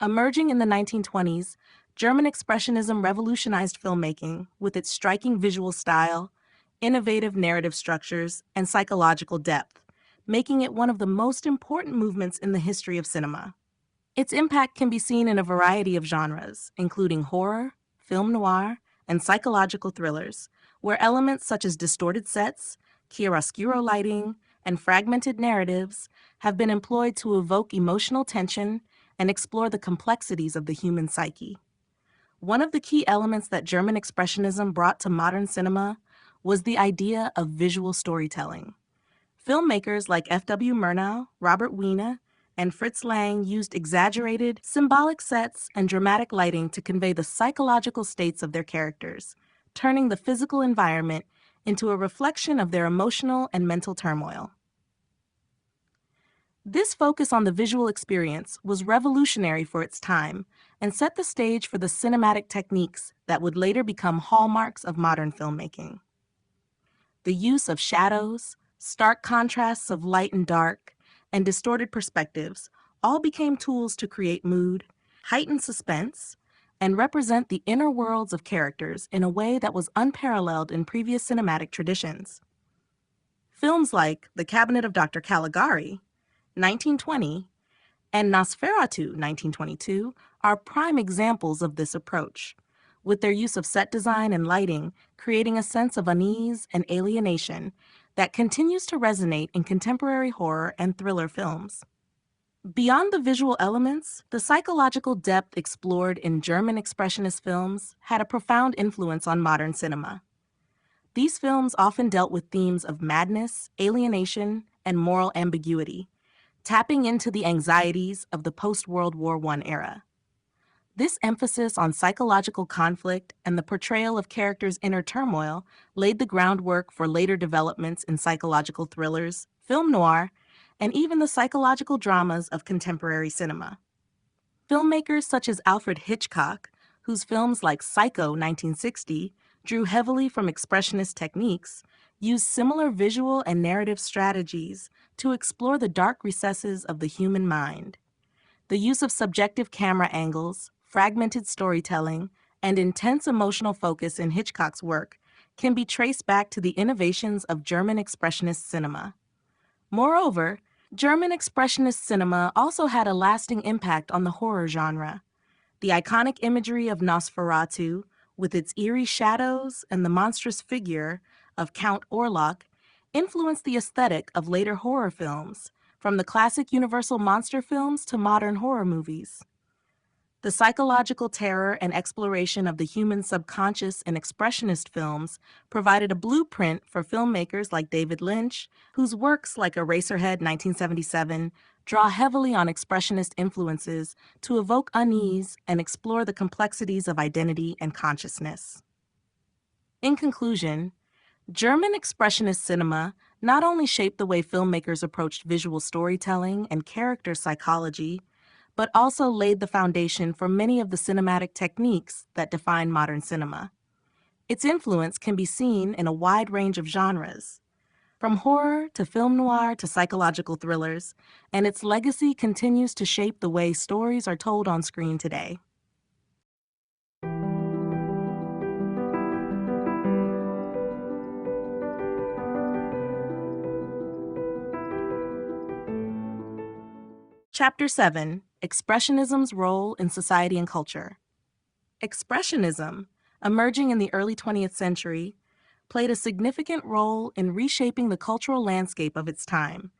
Emerging in the 1920s, German Expressionism revolutionized filmmaking with its striking visual style, innovative narrative structures, and psychological depth, making it one of the most important movements in the history of cinema. Its impact can be seen in a variety of genres, including horror, film noir, and psychological thrillers, where elements such as distorted sets, chiaroscuro lighting, and fragmented narratives have been employed to evoke emotional tension and explore the complexities of the human psyche. One of the key elements that German Expressionism brought to modern cinema was the idea of visual storytelling. Filmmakers like F.W. Murnau, Robert Wiene, and Fritz Lang used exaggerated, symbolic sets and dramatic lighting to convey the psychological states of their characters, turning the physical environment into a reflection of their emotional and mental turmoil. This focus on the visual experience was revolutionary for its time and set the stage for the cinematic techniques that would later become hallmarks of modern filmmaking. The use of shadows, stark contrasts of light and dark, and distorted perspectives all became tools to create mood, heighten suspense, and represent the inner worlds of characters in a way that was unparalleled in previous cinematic traditions. Films like The Cabinet of Dr. Caligari, 1920, and Nosferatu, 1922, are prime examples of this approach, with their use of set design and lighting creating a sense of unease and alienation that continues to resonate in contemporary horror and thriller films. Beyond the visual elements, the psychological depth explored in German expressionist films had a profound influence on modern cinema. These films often dealt with themes of madness, alienation, and moral ambiguity, tapping into the anxieties of the post-World War I era. This emphasis on psychological conflict and the portrayal of characters' inner turmoil laid the groundwork for later developments in psychological thrillers, film noir, and even the psychological dramas of contemporary cinema. Filmmakers such as Alfred Hitchcock, whose films like Psycho 1960 drew heavily from expressionist techniques, used similar visual and narrative strategies to explore the dark recesses of the human mind. The use of subjective camera angles, fragmented storytelling, and intense emotional focus in Hitchcock's work can be traced back to the innovations of German expressionist cinema. Moreover, German expressionist cinema also had a lasting impact on the horror genre. The iconic imagery of Nosferatu, with its eerie shadows and the monstrous figure of Count Orlok, influenced the aesthetic of later horror films, from the classic Universal monster films to modern horror movies. The psychological terror and exploration of the human subconscious in expressionist films provided a blueprint for filmmakers like David Lynch, whose works like Eraserhead 1977 draw heavily on expressionist influences to evoke unease and explore the complexities of identity and consciousness. In conclusion, German expressionist cinema not only shaped the way filmmakers approached visual storytelling and character psychology, but also laid the foundation for many of the cinematic techniques that define modern cinema. Its influence can be seen in a wide range of genres, from horror to film noir to psychological thrillers, and its legacy continues to shape the way stories are told on screen today. Chapter 7: Expressionism's Role in Society and Culture. Expressionism, emerging in the early 20th century, played a significant role in reshaping the cultural landscape of its time,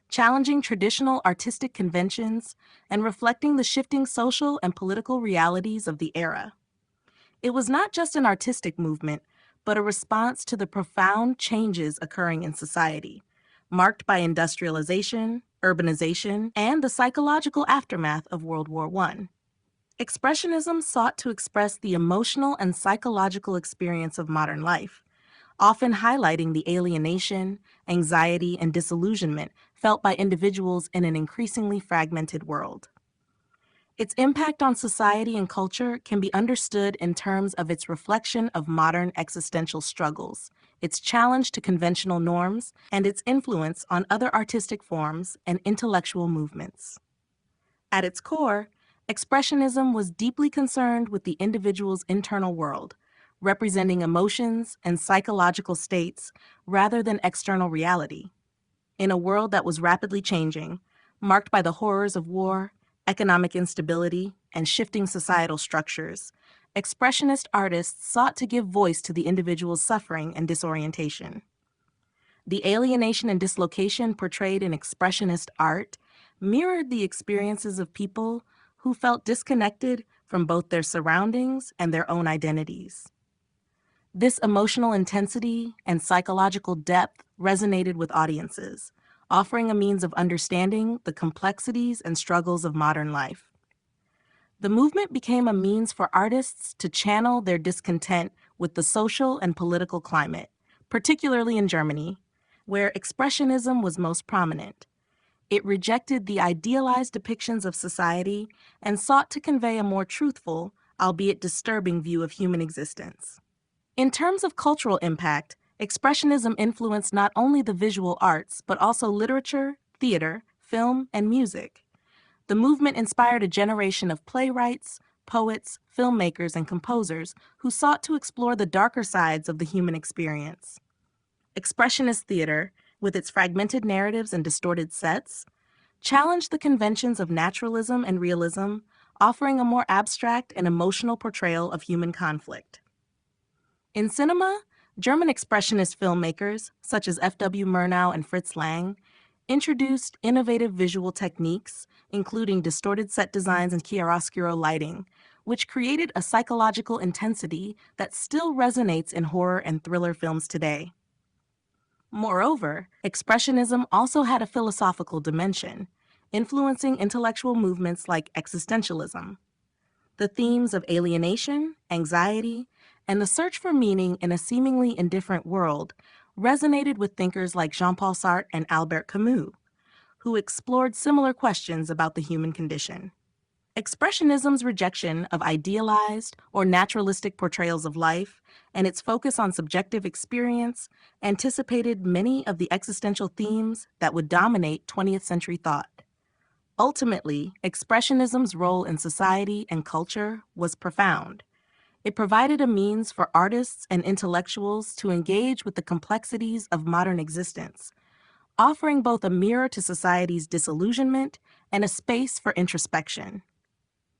challenging traditional artistic conventions and reflecting the shifting social and political realities of the era. It was not just an artistic movement, but a response to the profound changes occurring in society, marked by industrialization, urbanization, and the psychological aftermath of World War I. Expressionism sought to express the emotional and psychological experience of modern life, often highlighting the alienation, anxiety, and disillusionment felt by individuals in an increasingly fragmented world. Its impact on society and culture can be understood in terms of its reflection of modern existential struggles, its challenge to conventional norms, and its influence on other artistic forms and intellectual movements. At its core, Expressionism was deeply concerned with the individual's internal world, representing emotions and psychological states rather than external reality. In a world that was rapidly changing, marked by the horrors of war, economic instability, and shifting societal structures, expressionist artists sought to give voice to the individual's suffering and disorientation. The alienation and dislocation portrayed in expressionist art mirrored the experiences of people who felt disconnected from both their surroundings and their own identities. This emotional intensity and psychological depth resonated with audiences, offering a means of understanding the complexities and struggles of modern life. The movement became a means for artists to channel their discontent with the social and political climate, particularly in Germany, where expressionism was most prominent. It rejected the idealized depictions of society and sought to convey a more truthful, albeit disturbing view of human existence. In terms of cultural impact, Expressionism influenced not only the visual arts, but also literature, theater, film, and music. The movement inspired a generation of playwrights, poets, filmmakers, and composers who sought to explore the darker sides of the human experience. Expressionist theater, with its fragmented narratives and distorted sets, challenged the conventions of naturalism and realism, offering a more abstract and emotional portrayal of human conflict. In cinema, German expressionist filmmakers, such as F.W. Murnau and Fritz Lang, introduced innovative visual techniques, including distorted set designs and chiaroscuro lighting, which created a psychological intensity that still resonates in horror and thriller films today. Moreover, Expressionism also had a philosophical dimension, influencing intellectual movements like existentialism. The themes of alienation, anxiety, and the search for meaning in a seemingly indifferent world resonated with thinkers like Jean-Paul Sartre and Albert Camus, who explored similar questions about the human condition. Expressionism's rejection of idealized or naturalistic portrayals of life and its focus on subjective experience anticipated many of the existential themes that would dominate 20th century thought. Ultimately, Expressionism's role in society and culture was profound. It provided a means for artists and intellectuals to engage with the complexities of modern existence, offering both a mirror to society's disillusionment and a space for introspection.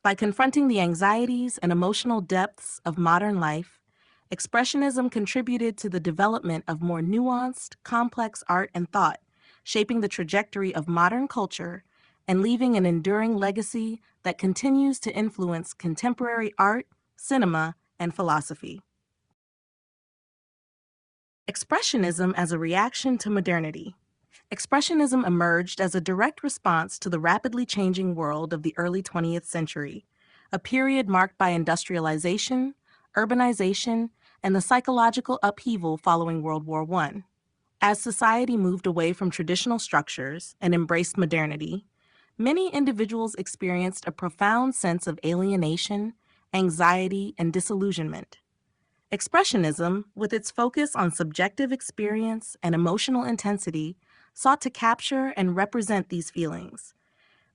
By confronting the anxieties and emotional depths of modern life, Expressionism contributed to the development of more nuanced, complex art and thought, shaping the trajectory of modern culture and leaving an enduring legacy that continues to influence contemporary art, cinema, and philosophy. Expressionism as a reaction to modernity. Expressionism emerged as a direct response to the rapidly changing world of the early 20th century, a period marked by industrialization, urbanization, and the psychological upheaval following World War I. As society moved away from traditional structures and embraced modernity, many individuals experienced a profound sense of alienation, anxiety, and disillusionment. Expressionism, with its focus on subjective experience and emotional intensity, sought to capture and represent these feelings,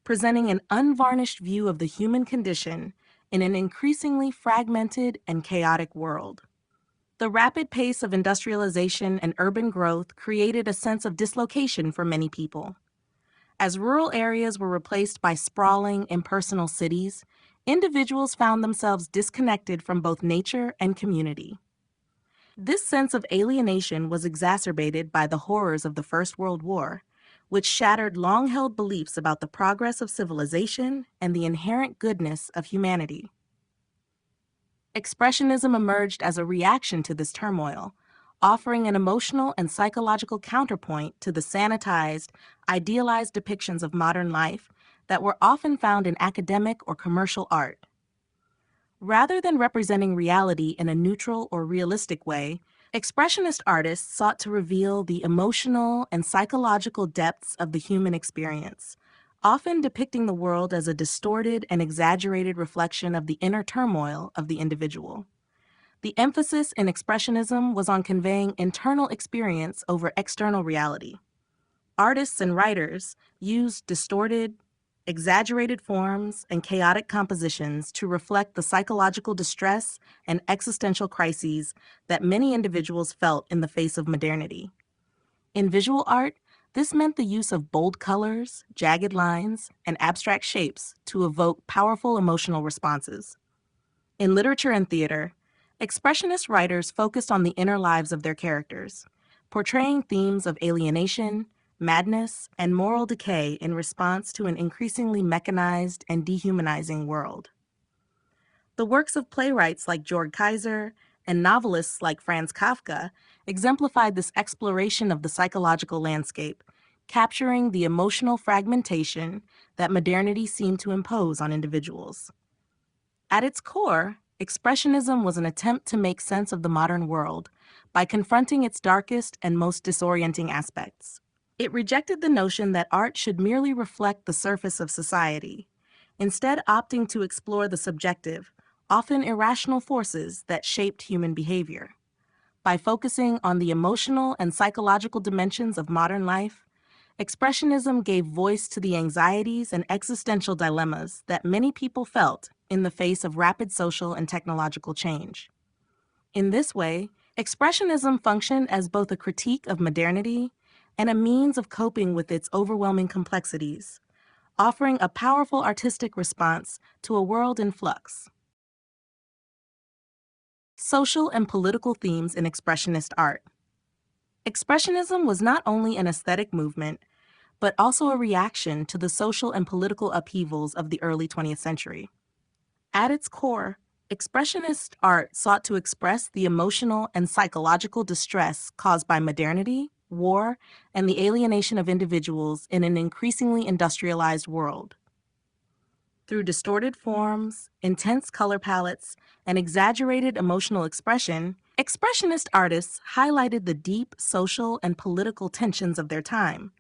presenting an unvarnished view of the human condition in an increasingly fragmented and chaotic world. The rapid pace of industrialization and urban growth created a sense of dislocation for many people. As rural areas were replaced by sprawling, impersonal cities, individuals found themselves disconnected from both nature and community. This sense of alienation was exacerbated by the horrors of the First World War, which shattered long-held beliefs about the progress of civilization and the inherent goodness of humanity. Expressionism emerged as a reaction to this turmoil, offering an emotional and psychological counterpoint to the sanitized, idealized depictions of modern life that were often found in academic or commercial art. Rather than representing reality in a neutral or realistic way, Expressionist artists sought to reveal the emotional and psychological depths of the human experience, often depicting the world as a distorted and exaggerated reflection of the inner turmoil of the individual. The emphasis in Expressionism was on conveying internal experience over external reality. Artists and writers used distorted, exaggerated forms and chaotic compositions to reflect the psychological distress and existential crises that many individuals felt in the face of modernity. In visual art, this meant the use of bold colors, jagged lines, and abstract shapes to evoke powerful emotional responses. In literature and theater, Expressionist writers focused on the inner lives of their characters, portraying themes of alienation, madness, and moral decay in response to an increasingly mechanized and dehumanizing world. The works of playwrights like Georg Kaiser and novelists like Franz Kafka exemplified this exploration of the psychological landscape, capturing the emotional fragmentation that modernity seemed to impose on individuals. At its core, Expressionism was an attempt to make sense of the modern world by confronting its darkest and most disorienting aspects. It rejected the notion that art should merely reflect the surface of society, instead opting to explore the subjective, often irrational forces that shaped human behavior. By focusing on the emotional and psychological dimensions of modern life, Expressionism gave voice to the anxieties and existential dilemmas that many people felt in the face of rapid social and technological change. In this way, Expressionism functioned as both a critique of modernity and a means of coping with its overwhelming complexities, offering a powerful artistic response to a world in flux. Social and political themes in Expressionist art. Expressionism was not only an aesthetic movement, but also a reaction to the social and political upheavals of the early 20th century. At its core, Expressionist art sought to express the emotional and psychological distress caused by modernity, war, and the alienation of individuals in an increasingly industrialized world. Through distorted forms, intense color palettes, and exaggerated emotional expression, Expressionist artists highlighted the deep social and political tensions of their time,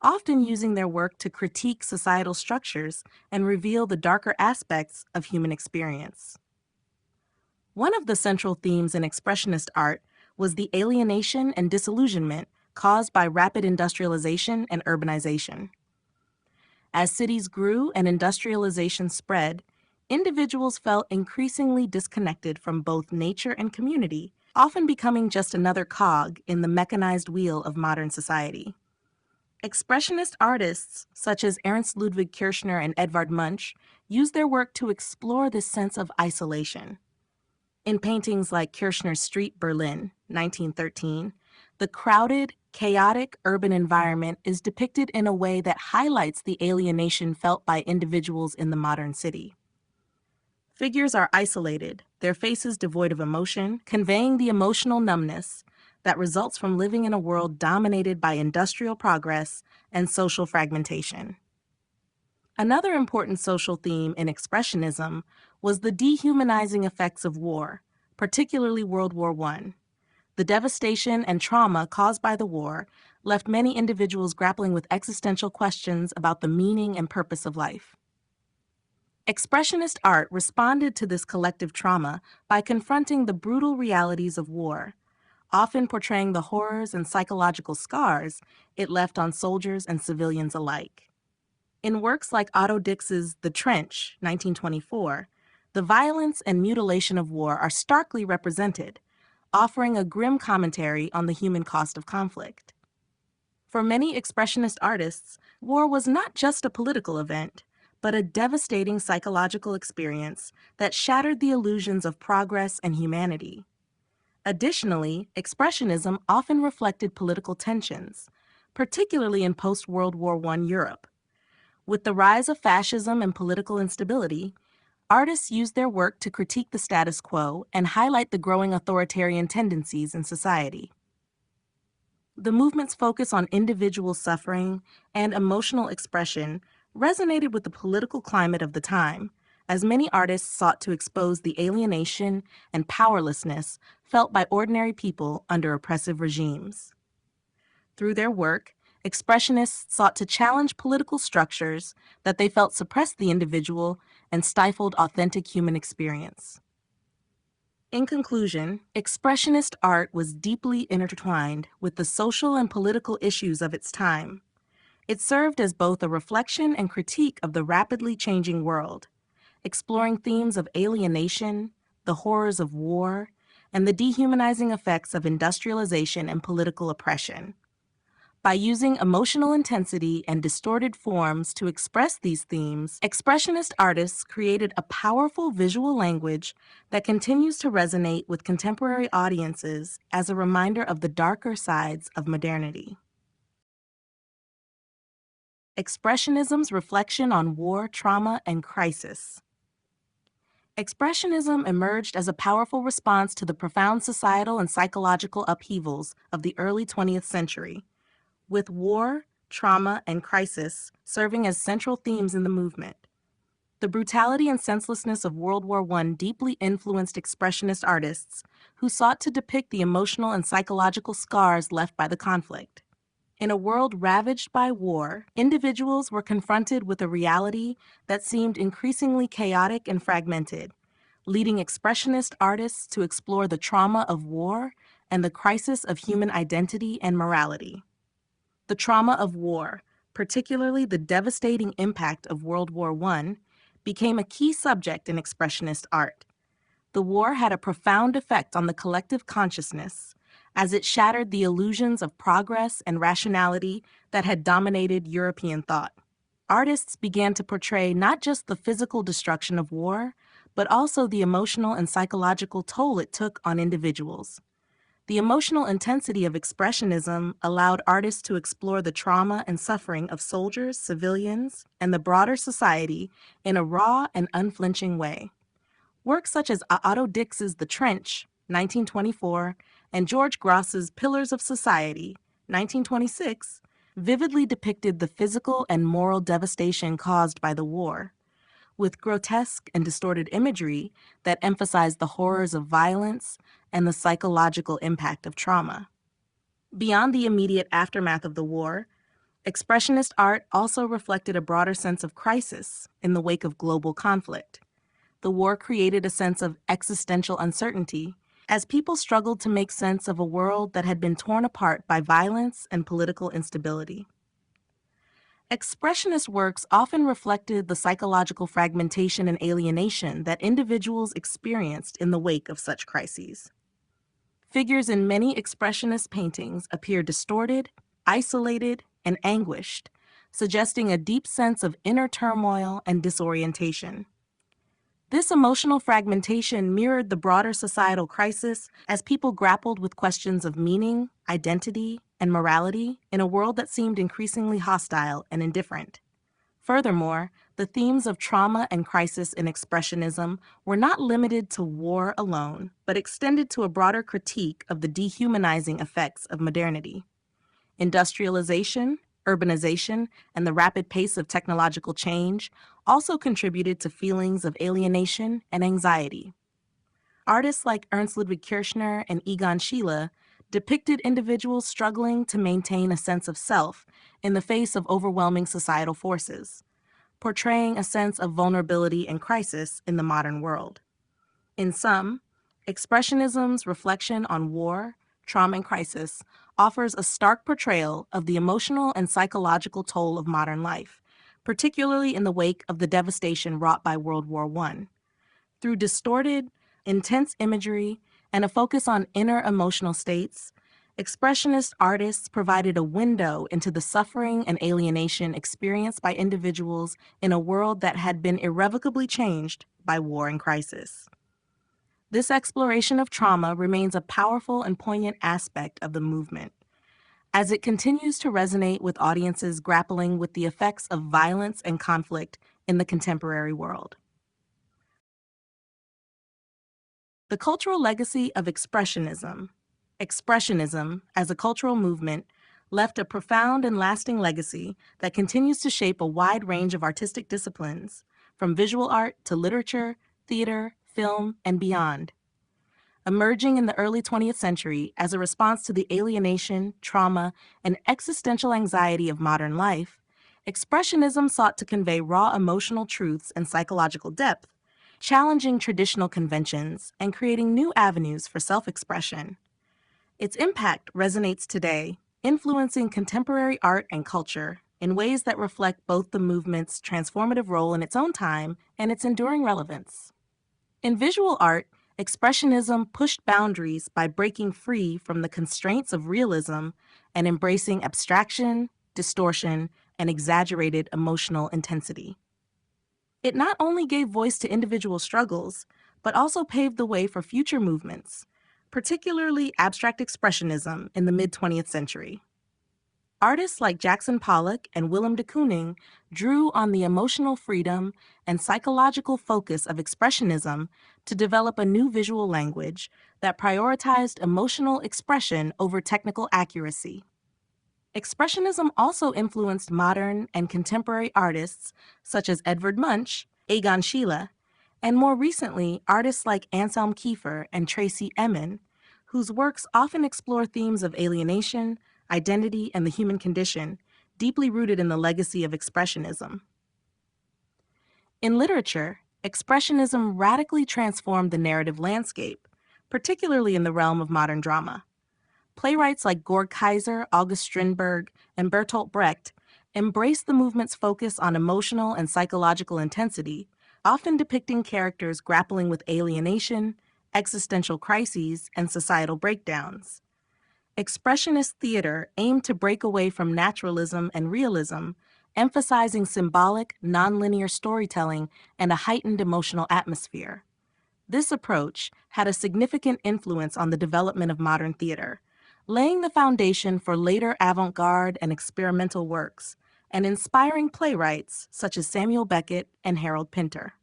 often using their work to critique societal structures and reveal the darker aspects of human experience. One of the central themes in Expressionist art was the alienation and disillusionment caused by rapid industrialization and urbanization. As cities grew and industrialization spread, individuals felt increasingly disconnected from both nature and community, often becoming just another cog in the mechanized wheel of modern society. Expressionist artists, such as Ernst Ludwig Kirchner and Edvard Munch, used their work to explore this sense of isolation. In paintings like Kirchner's Street Berlin, 1913, the crowded, chaotic urban environment is depicted in a way that highlights the alienation felt by individuals in the modern city. Figures are isolated, their faces devoid of emotion, conveying the emotional numbness that results from living in a world dominated by industrial progress and social fragmentation. Another important social theme in Expressionism was the dehumanizing effects of war, particularly World War I. The devastation and trauma caused by the war left many individuals grappling with existential questions about the meaning and purpose of life. Expressionist art responded to this collective trauma by confronting the brutal realities of war, often portraying the horrors and psychological scars it left on soldiers and civilians alike. In works like Otto Dix's The Trench, 1924, the violence and mutilation of war are starkly represented, offering a grim commentary on the human cost of conflict. For many Expressionist artists, war was not just a political event, but a devastating psychological experience that shattered the illusions of progress and humanity. Additionally, Expressionism often reflected political tensions, particularly in post-World War I Europe. With the rise of fascism and political instability, artists used their work to critique the status quo and highlight the growing authoritarian tendencies in society. The movement's focus on individual suffering and emotional expression resonated with the political climate of the time, as many artists sought to expose the alienation and powerlessness felt by ordinary people under oppressive regimes. Through their work, Expressionists sought to challenge political structures that they felt suppressed the individual and stifled authentic human experience. In conclusion, Expressionist art was deeply intertwined with the social and political issues of its time. It served as both a reflection and critique of the rapidly changing world, exploring themes of alienation, the horrors of war, and the dehumanizing effects of industrialization and political oppression. By using emotional intensity and distorted forms to express these themes, Expressionist artists created a powerful visual language that continues to resonate with contemporary audiences as a reminder of the darker sides of modernity. Expressionism's reflection on war, trauma, and crisis. Expressionism emerged as a powerful response to the profound societal and psychological upheavals of the early 20th century, with war, trauma, and crisis serving as central themes in the movement. The brutality and senselessness of World War I deeply influenced Expressionist artists who sought to depict the emotional and psychological scars left by the conflict. In a world ravaged by war, individuals were confronted with a reality that seemed increasingly chaotic and fragmented, leading Expressionist artists to explore the trauma of war and the crisis of human identity and morality. The trauma of war, particularly the devastating impact of World War I, became a key subject in Expressionist art. The war had a profound effect on the collective consciousness, as it shattered the illusions of progress and rationality that had dominated European thought. Artists began to portray not just the physical destruction of war, but also the emotional and psychological toll it took on individuals. The emotional intensity of Expressionism allowed artists to explore the trauma and suffering of soldiers, civilians, and the broader society in a raw and unflinching way. Works such as Otto Dix's The Trench, 1924, and George Gross's Pillars of Society, 1926, vividly depicted the physical and moral devastation caused by the war, with grotesque and distorted imagery that emphasized the horrors of violence and the psychological impact of trauma. Beyond the immediate aftermath of the war, Expressionist art also reflected a broader sense of crisis in the wake of global conflict. The war created a sense of existential uncertainty as people struggled to make sense of a world that had been torn apart by violence and political instability. Expressionist works often reflected the psychological fragmentation and alienation that individuals experienced in the wake of such crises. Figures in many Expressionist paintings appear distorted, isolated, and anguished, suggesting a deep sense of inner turmoil and disorientation. This emotional fragmentation mirrored the broader societal crisis as people grappled with questions of meaning, identity, and morality in a world that seemed increasingly hostile and indifferent. Furthermore, the themes of trauma and crisis in Expressionism were not limited to war alone, but extended to a broader critique of the dehumanizing effects of modernity. Industrialization, urbanization, and the rapid pace of technological change also contributed to feelings of alienation and anxiety. Artists like Ernst Ludwig Kirchner and Egon Schiele depicted individuals struggling to maintain a sense of self in the face of overwhelming societal forces, portraying a sense of vulnerability and crisis in the modern world. In sum, Expressionism's reflection on war, trauma, and crisis offers a stark portrayal of the emotional and psychological toll of modern life, particularly in the wake of the devastation wrought by World War I. Through distorted, intense imagery and a focus on inner emotional states, Expressionist artists provided a window into the suffering and alienation experienced by individuals in a world that had been irrevocably changed by war and crisis. This exploration of trauma remains a powerful and poignant aspect of the movement, as it continues to resonate with audiences grappling with the effects of violence and conflict in the contemporary world. The cultural legacy of Expressionism. Expressionism, as a cultural movement, left a profound and lasting legacy that continues to shape a wide range of artistic disciplines, from visual art to literature, theater, film, and beyond. Emerging in the early 20th century as a response to the alienation, trauma, and existential anxiety of modern life, Expressionism sought to convey raw emotional truths and psychological depth, challenging traditional conventions and creating new avenues for self-expression. Its impact resonates today, influencing contemporary art and culture in ways that reflect both the movement's transformative role in its own time and its enduring relevance. In visual art, Expressionism pushed boundaries by breaking free from the constraints of realism and embracing abstraction, distortion, and exaggerated emotional intensity. It not only gave voice to individual struggles, but also paved the way for future movements, particularly abstract expressionism in the mid-20th century. Artists like Jackson Pollock and Willem de Kooning drew on the emotional freedom and psychological focus of Expressionism to develop a new visual language that prioritized emotional expression over technical accuracy. Expressionism also influenced modern and contemporary artists such as Edvard Munch, Egon Schiele, and more recently, artists like Anselm Kiefer and Tracey Emin, whose works often explore themes of alienation, identity, and the human condition, deeply rooted in the legacy of Expressionism. In literature, Expressionism radically transformed the narrative landscape, particularly in the realm of modern drama. Playwrights like Georg Kaiser, August Strindberg, and Bertolt Brecht embraced the movement's focus on emotional and psychological intensity, often depicting characters grappling with alienation, existential crises, and societal breakdowns. Expressionist theater aimed to break away from naturalism and realism, emphasizing symbolic, nonlinear storytelling and a heightened emotional atmosphere. This approach had a significant influence on the development of modern theater, laying the foundation for later avant-garde and experimental works, and inspiring playwrights such as Samuel Beckett and Harold Pinter.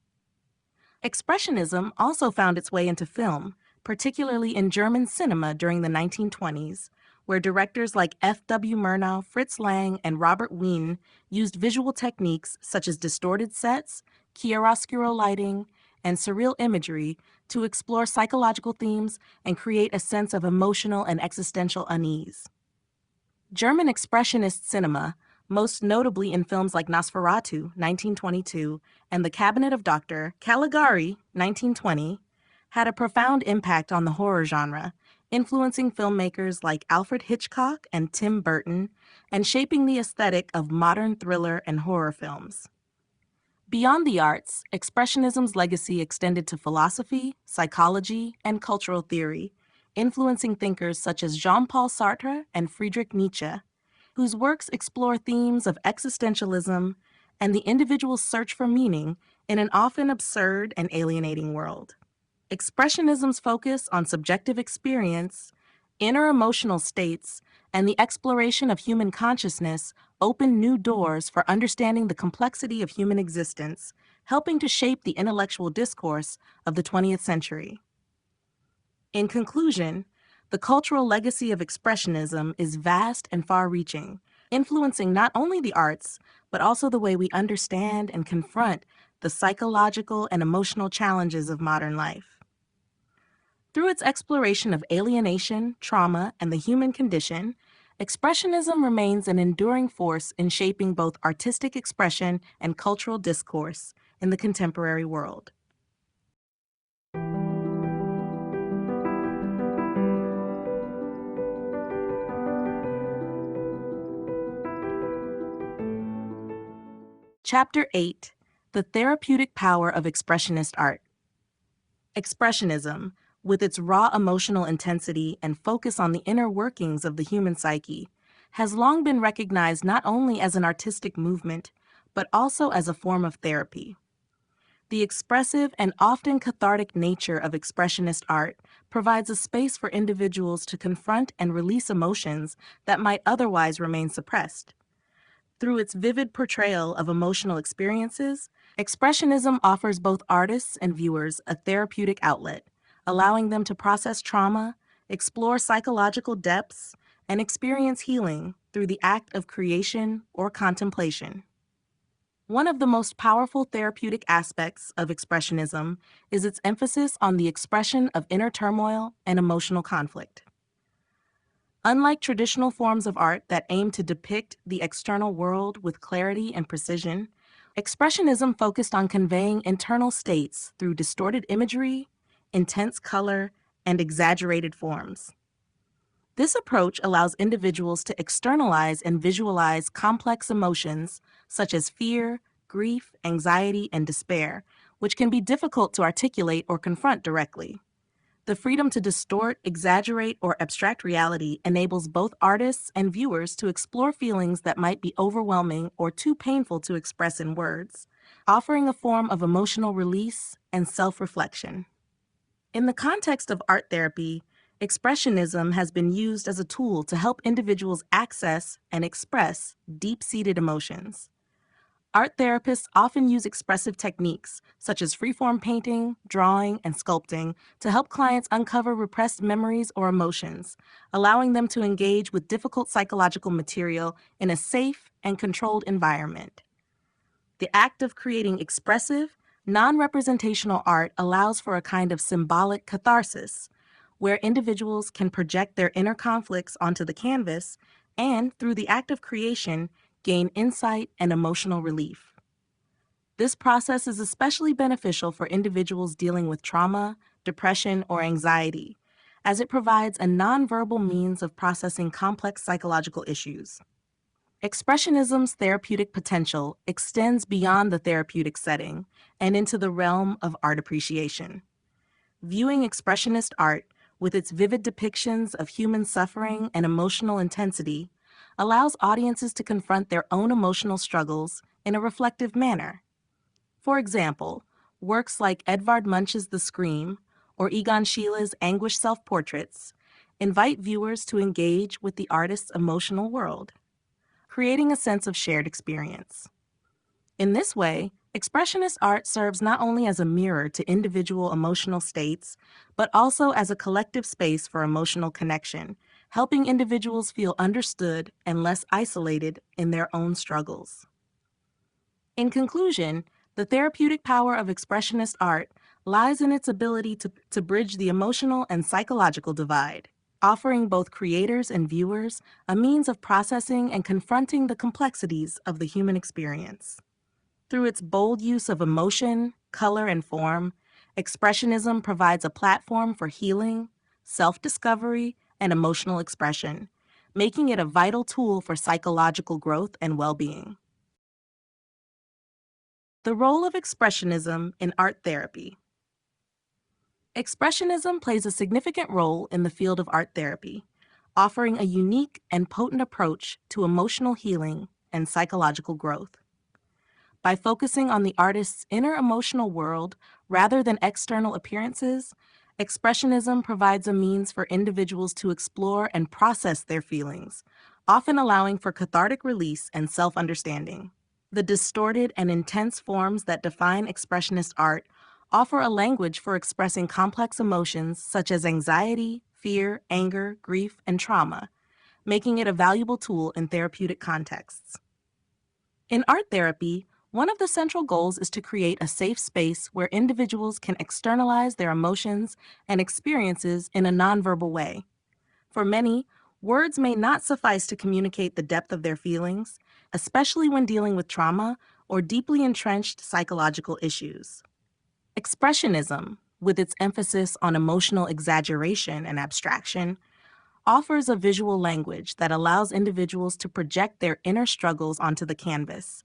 Expressionism also found its way into film, particularly in German cinema during the 1920s, where directors like F.W. Murnau, Fritz Lang, and Robert Wiene used visual techniques such as distorted sets, chiaroscuro lighting, and surreal imagery to explore psychological themes and create a sense of emotional and existential unease. German expressionist cinema, most notably in films like Nosferatu, 1922, and The Cabinet of Dr. Caligari, 1920, had a profound impact on the horror genre, influencing filmmakers like Alfred Hitchcock and Tim Burton, and shaping the aesthetic of modern thriller and horror films. Beyond the arts, Expressionism's legacy extended to philosophy, psychology, and cultural theory, influencing thinkers such as Jean-Paul Sartre and Friedrich Nietzsche, whose works explore themes of existentialism and the individual's search for meaning in an often absurd and alienating world. Expressionism's focus on subjective experience, inner emotional states, and the exploration of human consciousness opened new doors for understanding the complexity of human existence, helping to shape the intellectual discourse of the 20th century. In conclusion, the cultural legacy of Expressionism is vast and far-reaching, influencing not only the arts, but also the way we understand and confront the psychological and emotional challenges of modern life. Through its exploration of alienation, trauma, and the human condition, Expressionism remains an enduring force in shaping both artistic expression and cultural discourse in the contemporary world. Chapter 8: The Therapeutic Power of Expressionist Art. Expressionism, with its raw emotional intensity and focus on the inner workings of the human psyche, has long been recognized not only as an artistic movement, but also as a form of therapy. The expressive and often cathartic nature of expressionist art provides a space for individuals to confront and release emotions that might otherwise remain suppressed. Through its vivid portrayal of emotional experiences, Expressionism offers both artists and viewers a therapeutic outlet, allowing them to process trauma, explore psychological depths, and experience healing through the act of creation or contemplation. One of the most powerful therapeutic aspects of Expressionism is its emphasis on the expression of inner turmoil and emotional conflict. Unlike traditional forms of art that aim to depict the external world with clarity and precision, Expressionism focused on conveying internal states through distorted imagery, intense color, and exaggerated forms. This approach allows individuals to externalize and visualize complex emotions such as fear, grief, anxiety, and despair, which can be difficult to articulate or confront directly. The freedom to distort, exaggerate, or abstract reality enables both artists and viewers to explore feelings that might be overwhelming or too painful to express in words, offering a form of emotional release and self-reflection. In the context of art therapy, Expressionism has been used as a tool to help individuals access and express deep-seated emotions. Art therapists often use expressive techniques, such as freeform painting, drawing, and sculpting, to help clients uncover repressed memories or emotions, allowing them to engage with difficult psychological material in a safe and controlled environment. The act of creating expressive, non-representational art allows for a kind of symbolic catharsis, where individuals can project their inner conflicts onto the canvas and, through the act of creation, gain insight and emotional relief. This process is especially beneficial for individuals dealing with trauma, depression, or anxiety, as it provides a nonverbal means of processing complex psychological issues. Expressionism's therapeutic potential extends beyond the therapeutic setting and into the realm of art appreciation. Viewing Expressionist art, with its vivid depictions of human suffering and emotional intensity, allows audiences to confront their own emotional struggles in a reflective manner. For example, works like Edvard Munch's The Scream or Egon Schiele's Anguished Self-Portraits invite viewers to engage with the artist's emotional world, creating a sense of shared experience. In this way, Expressionist art serves not only as a mirror to individual emotional states, but also as a collective space for emotional connection, helping individuals feel understood and less isolated in their own struggles. In conclusion, the therapeutic power of Expressionist art lies in its ability to bridge the emotional and psychological divide, offering both creators and viewers a means of processing and confronting the complexities of the human experience. Through its bold use of emotion, color, and form, Expressionism provides a platform for healing, self-discovery, and emotional expression, making it a vital tool for psychological growth and well-being. The role of Expressionism in art therapy. Expressionism plays a significant role in the field of art therapy, offering a unique and potent approach to emotional healing and psychological growth. By focusing on the artist's inner emotional world rather than external appearances, Expressionism provides a means for individuals to explore and process their feelings, often allowing for cathartic release and self-understanding. The distorted and intense forms that define Expressionist art offer a language for expressing complex emotions such as anxiety, fear, anger, grief, and trauma, making it a valuable tool in therapeutic contexts. In art therapy, one of the central goals is to create a safe space where individuals can externalize their emotions and experiences in a nonverbal way. For many, words may not suffice to communicate the depth of their feelings, especially when dealing with trauma or deeply entrenched psychological issues. Expressionism, with its emphasis on emotional exaggeration and abstraction, offers a visual language that allows individuals to project their inner struggles onto the canvas,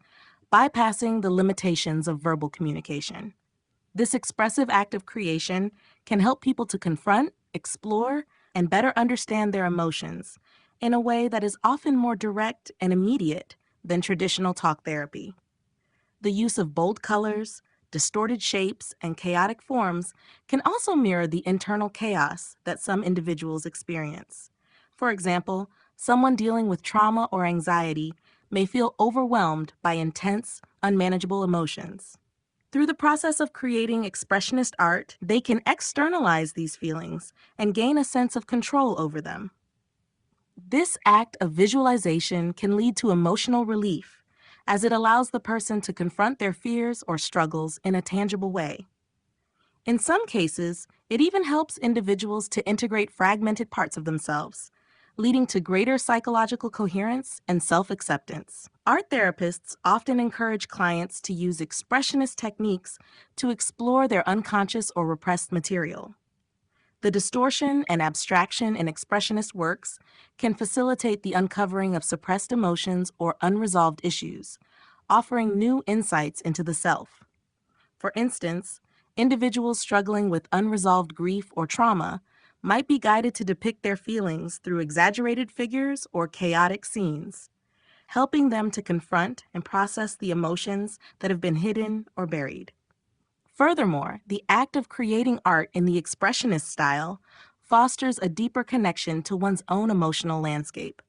bypassing the limitations of verbal communication. This expressive act of creation can help people to confront, explore, and better understand their emotions in a way that is often more direct and immediate than traditional talk therapy. The use of bold colors, distorted shapes, and chaotic forms can also mirror the internal chaos that some individuals experience. For example, someone dealing with trauma or anxiety may feel overwhelmed by intense, unmanageable emotions. Through the process of creating expressionist art, they can externalize these feelings and gain a sense of control over them. This act of visualization can lead to emotional relief, as it allows the person to confront their fears or struggles in a tangible way. In some cases, it even helps individuals to integrate fragmented parts of themselves, leading to greater psychological coherence and self-acceptance. Art therapists often encourage clients to use expressionist techniques to explore their unconscious or repressed material. The distortion and abstraction in expressionist works can facilitate the uncovering of suppressed emotions or unresolved issues, offering new insights into the self. For instance, individuals struggling with unresolved grief or trauma might be guided to depict their feelings through exaggerated figures or chaotic scenes, helping them to confront and process the emotions that have been hidden or buried. Furthermore, the act of creating art in the expressionist style fosters a deeper connection to one's own emotional landscape.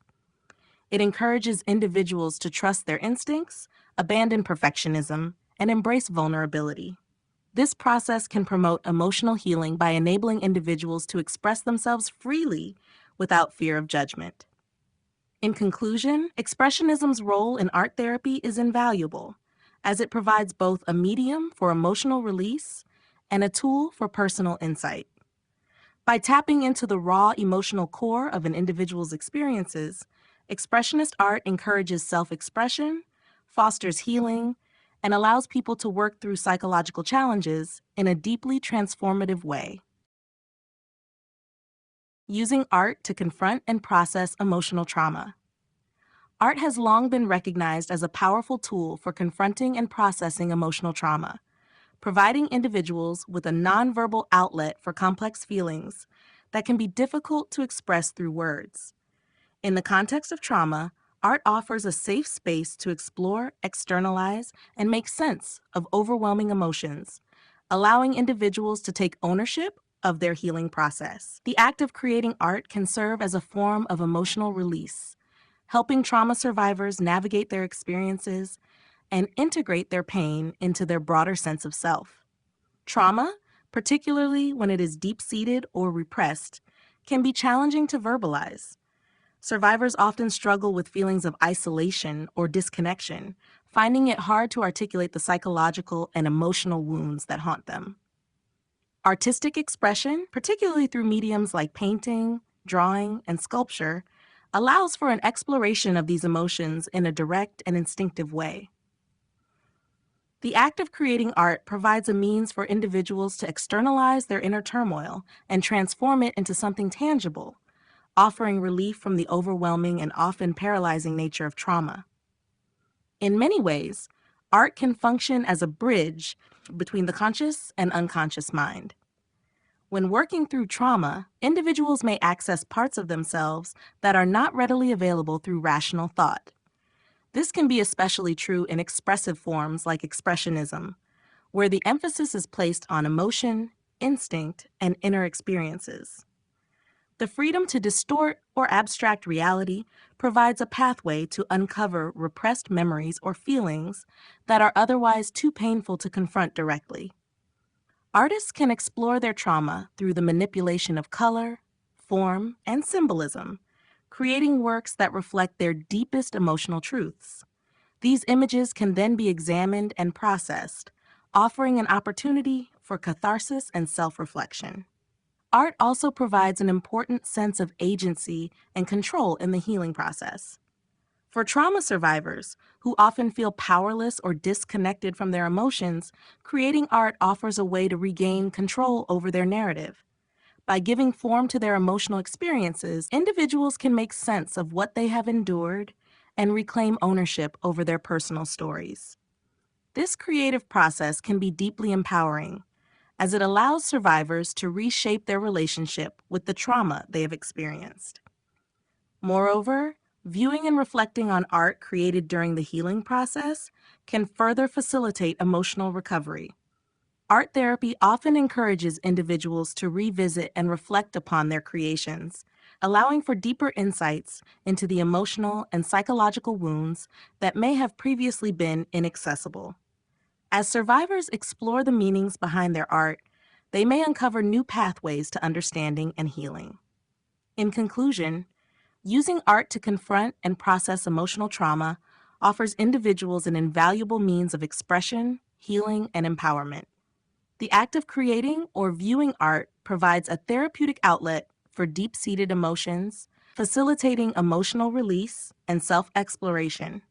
It encourages individuals to trust their instincts, abandon perfectionism, and embrace vulnerability. This process can promote emotional healing by enabling individuals to express themselves freely without fear of judgment. In conclusion, Expressionism's role in art therapy is invaluable, as it provides both a medium for emotional release and a tool for personal insight. By tapping into the raw emotional core of an individual's experiences, expressionist art encourages self-expression, fosters healing, and allows people to work through psychological challenges in a deeply transformative way. Using art to confront and process emotional trauma. Art has long been recognized as a powerful tool for confronting and processing emotional trauma, providing individuals with a nonverbal outlet for complex feelings that can be difficult to express through words. In the context of trauma, art offers a safe space to explore, externalize, and make sense of overwhelming emotions, allowing individuals to take ownership of their healing process. The act of creating art can serve as a form of emotional release, helping trauma survivors navigate their experiences and integrate their pain into their broader sense of self. Trauma, particularly when it is deep-seated or repressed, can be challenging to verbalize. Survivors often struggle with feelings of isolation or disconnection, finding it hard to articulate the psychological and emotional wounds that haunt them. Artistic expression, particularly through mediums like painting, drawing, and sculpture, allows for an exploration of these emotions in a direct and instinctive way. The act of creating art provides a means for individuals to externalize their inner turmoil and transform it into something tangible, offering relief from the overwhelming and often paralyzing nature of trauma. In many ways, art can function as a bridge between the conscious and unconscious mind. When working through trauma, individuals may access parts of themselves that are not readily available through rational thought. This can be especially true in expressive forms like Expressionism, where the emphasis is placed on emotion, instinct, and inner experiences. The freedom to distort or abstract reality provides a pathway to uncover repressed memories or feelings that are otherwise too painful to confront directly. Artists can explore their trauma through the manipulation of color, form, and symbolism, creating works that reflect their deepest emotional truths. These images can then be examined and processed, offering an opportunity for catharsis and self-reflection. Art also provides an important sense of agency and control in the healing process. For trauma survivors, who often feel powerless or disconnected from their emotions, creating art offers a way to regain control over their narrative. By giving form to their emotional experiences, individuals can make sense of what they have endured and reclaim ownership over their personal stories. This creative process can be deeply empowering, as it allows survivors to reshape their relationship with the trauma they have experienced. Moreover, viewing and reflecting on art created during the healing process can further facilitate emotional recovery. Art therapy often encourages individuals to revisit and reflect upon their creations, allowing for deeper insights into the emotional and psychological wounds that may have previously been inaccessible. As survivors explore the meanings behind their art, they may uncover new pathways to understanding and healing. In conclusion, using art to confront and process emotional trauma offers individuals an invaluable means of expression, healing, and empowerment. The act of creating or viewing art provides a therapeutic outlet for deep-seated emotions, facilitating emotional release and self-exploration.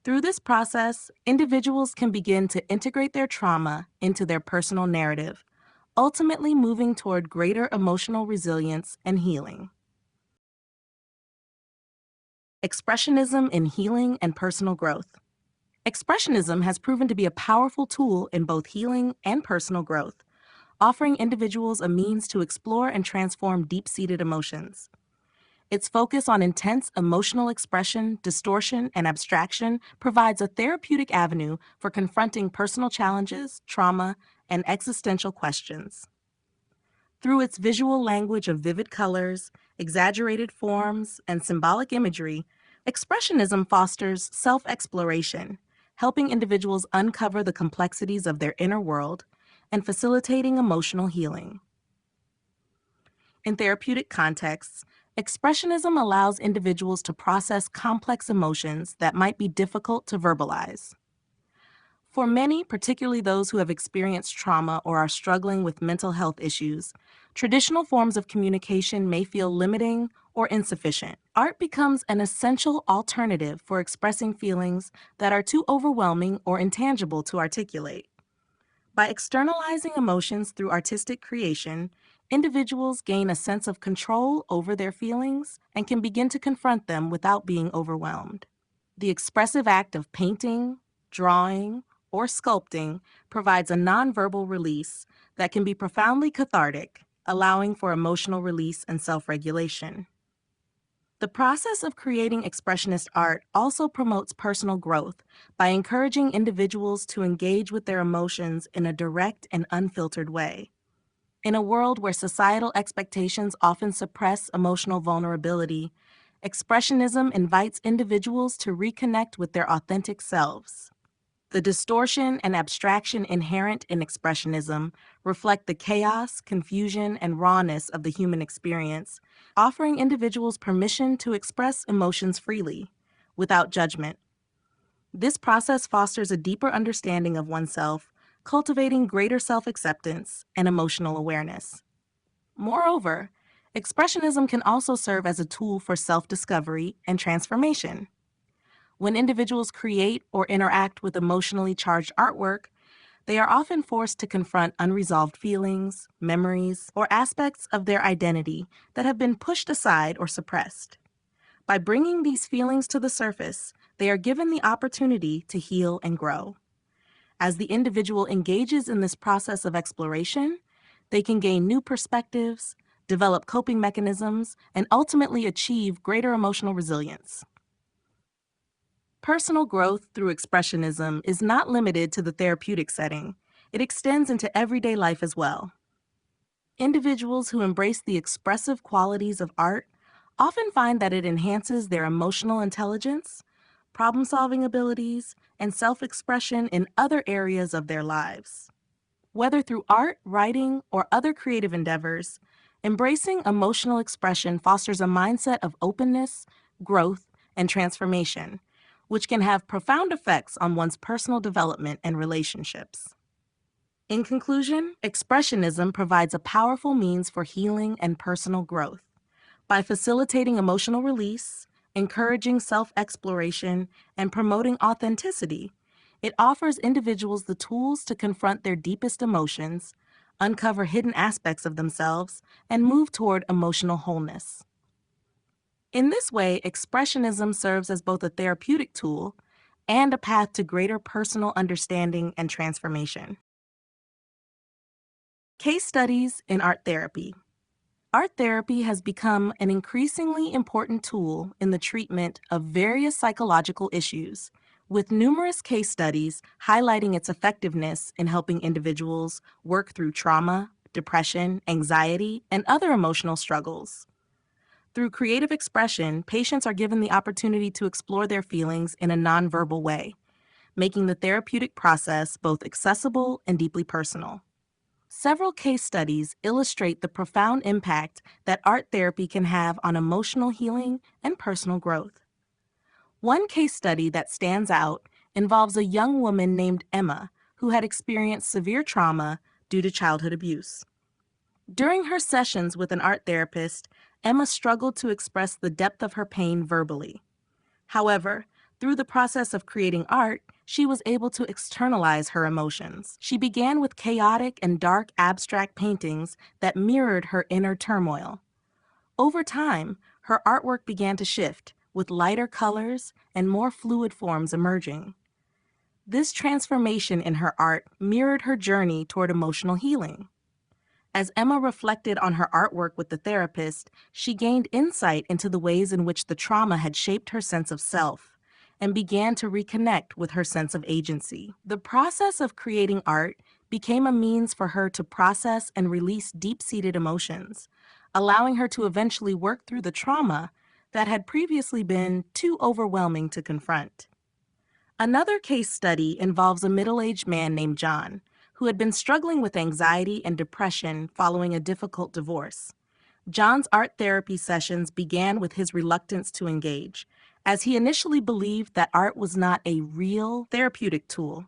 Through this process, individuals can begin to integrate their trauma into their personal narrative, ultimately moving toward greater emotional resilience and healing. Expressionism in healing and personal growth. Expressionism has proven to be a powerful tool in both healing and personal growth, offering individuals a means to explore and transform deep-seated emotions. Its focus on intense emotional expression, distortion, and abstraction provides a therapeutic avenue for confronting personal challenges, trauma, and existential questions. Through its visual language of vivid colors, exaggerated forms, and symbolic imagery, Expressionism fosters self-exploration, helping individuals uncover the complexities of their inner world and facilitating emotional healing. In therapeutic contexts, Expressionism allows individuals to process complex emotions that might be difficult to verbalize. For many, particularly those who have experienced trauma or are struggling with mental health issues, traditional forms of communication may feel limiting or insufficient. Art becomes an essential alternative for expressing feelings that are too overwhelming or intangible to articulate. By externalizing emotions through artistic creation, individuals gain a sense of control over their feelings and can begin to confront them without being overwhelmed. The expressive act of painting, drawing, or sculpting provides a nonverbal release that can be profoundly cathartic, allowing for emotional release and self-regulation. The process of creating expressionist art also promotes personal growth by encouraging individuals to engage with their emotions in a direct and unfiltered way. In a world where societal expectations often suppress emotional vulnerability, Expressionism invites individuals to reconnect with their authentic selves. The distortion and abstraction inherent in Expressionism reflect the chaos, confusion, and rawness of the human experience, offering individuals permission to express emotions freely, without judgment. This process fosters a deeper understanding of oneself, cultivating greater self-acceptance and emotional awareness. Moreover, Expressionism can also serve as a tool for self-discovery and transformation. When individuals create or interact with emotionally charged artwork, they are often forced to confront unresolved feelings, memories, or aspects of their identity that have been pushed aside or suppressed. By bringing these feelings to the surface, they are given the opportunity to heal and grow. As the individual engages in this process of exploration, they can gain new perspectives, develop coping mechanisms, and ultimately achieve greater emotional resilience. Personal growth through Expressionism is not limited to the therapeutic setting. It extends into everyday life as well. Individuals who embrace the expressive qualities of art often find that it enhances their emotional intelligence, problem-solving abilities, and self-expression in other areas of their lives. Whether through art, writing, or other creative endeavors, embracing emotional expression fosters a mindset of openness, growth, and transformation, which can have profound effects on one's personal development and relationships. In conclusion, Expressionism provides a powerful means for healing and personal growth. By facilitating emotional release, encouraging self-exploration, and promoting authenticity, it offers individuals the tools to confront their deepest emotions, uncover hidden aspects of themselves, and move toward emotional wholeness. In this way, Expressionism serves as both a therapeutic tool and a path to greater personal understanding and transformation. Case studies in art therapy. Art therapy has become an increasingly important tool in the treatment of various psychological issues, with numerous case studies highlighting its effectiveness in helping individuals work through trauma, depression, anxiety, and other emotional struggles. Through creative expression, patients are given the opportunity to explore their feelings in a nonverbal way, making the therapeutic process both accessible and deeply personal. Several case studies illustrate the profound impact that art therapy can have on emotional healing and personal growth. One case study that stands out involves a young woman named Emma who had experienced severe trauma due to childhood abuse. During her sessions with an art therapist, Emma struggled to express the depth of her pain verbally. However, through the process of creating art, she was able to externalize her emotions. She began with chaotic and dark abstract paintings that mirrored her inner turmoil. Over time, her artwork began to shift, with lighter colors and more fluid forms emerging. This transformation in her art mirrored her journey toward emotional healing. As Emma reflected on her artwork with the therapist, she gained insight into the ways in which the trauma had shaped her sense of self and began to reconnect with her sense of agency. The process of creating art became a means for her to process and release deep-seated emotions, allowing her to eventually work through the trauma that had previously been too overwhelming to confront. Another case study involves a middle-aged man named John, who had been struggling with anxiety and depression following a difficult divorce. John's art therapy sessions began with his reluctance to engage, as he initially believed that art was not a real therapeutic tool.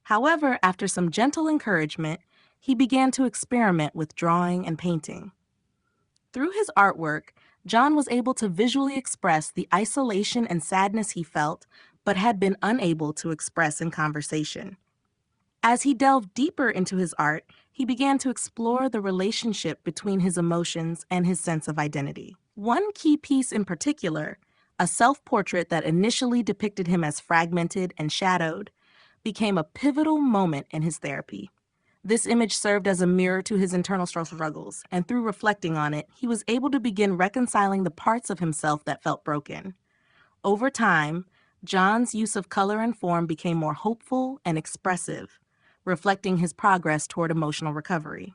However, after some gentle encouragement, he began to experiment with drawing and painting. Through his artwork, John was able to visually express the isolation and sadness he felt, but had been unable to express in conversation. As he delved deeper into his art, he began to explore the relationship between his emotions and his sense of identity. One key piece in particular, A self-portrait that initially depicted him as fragmented and shadowed became a pivotal moment in his therapy. This image served as a mirror to his internal struggles, and through reflecting on it, he was able to begin reconciling the parts of himself that felt broken. Over time, John's use of color and form became more hopeful and expressive, reflecting his progress toward emotional recovery.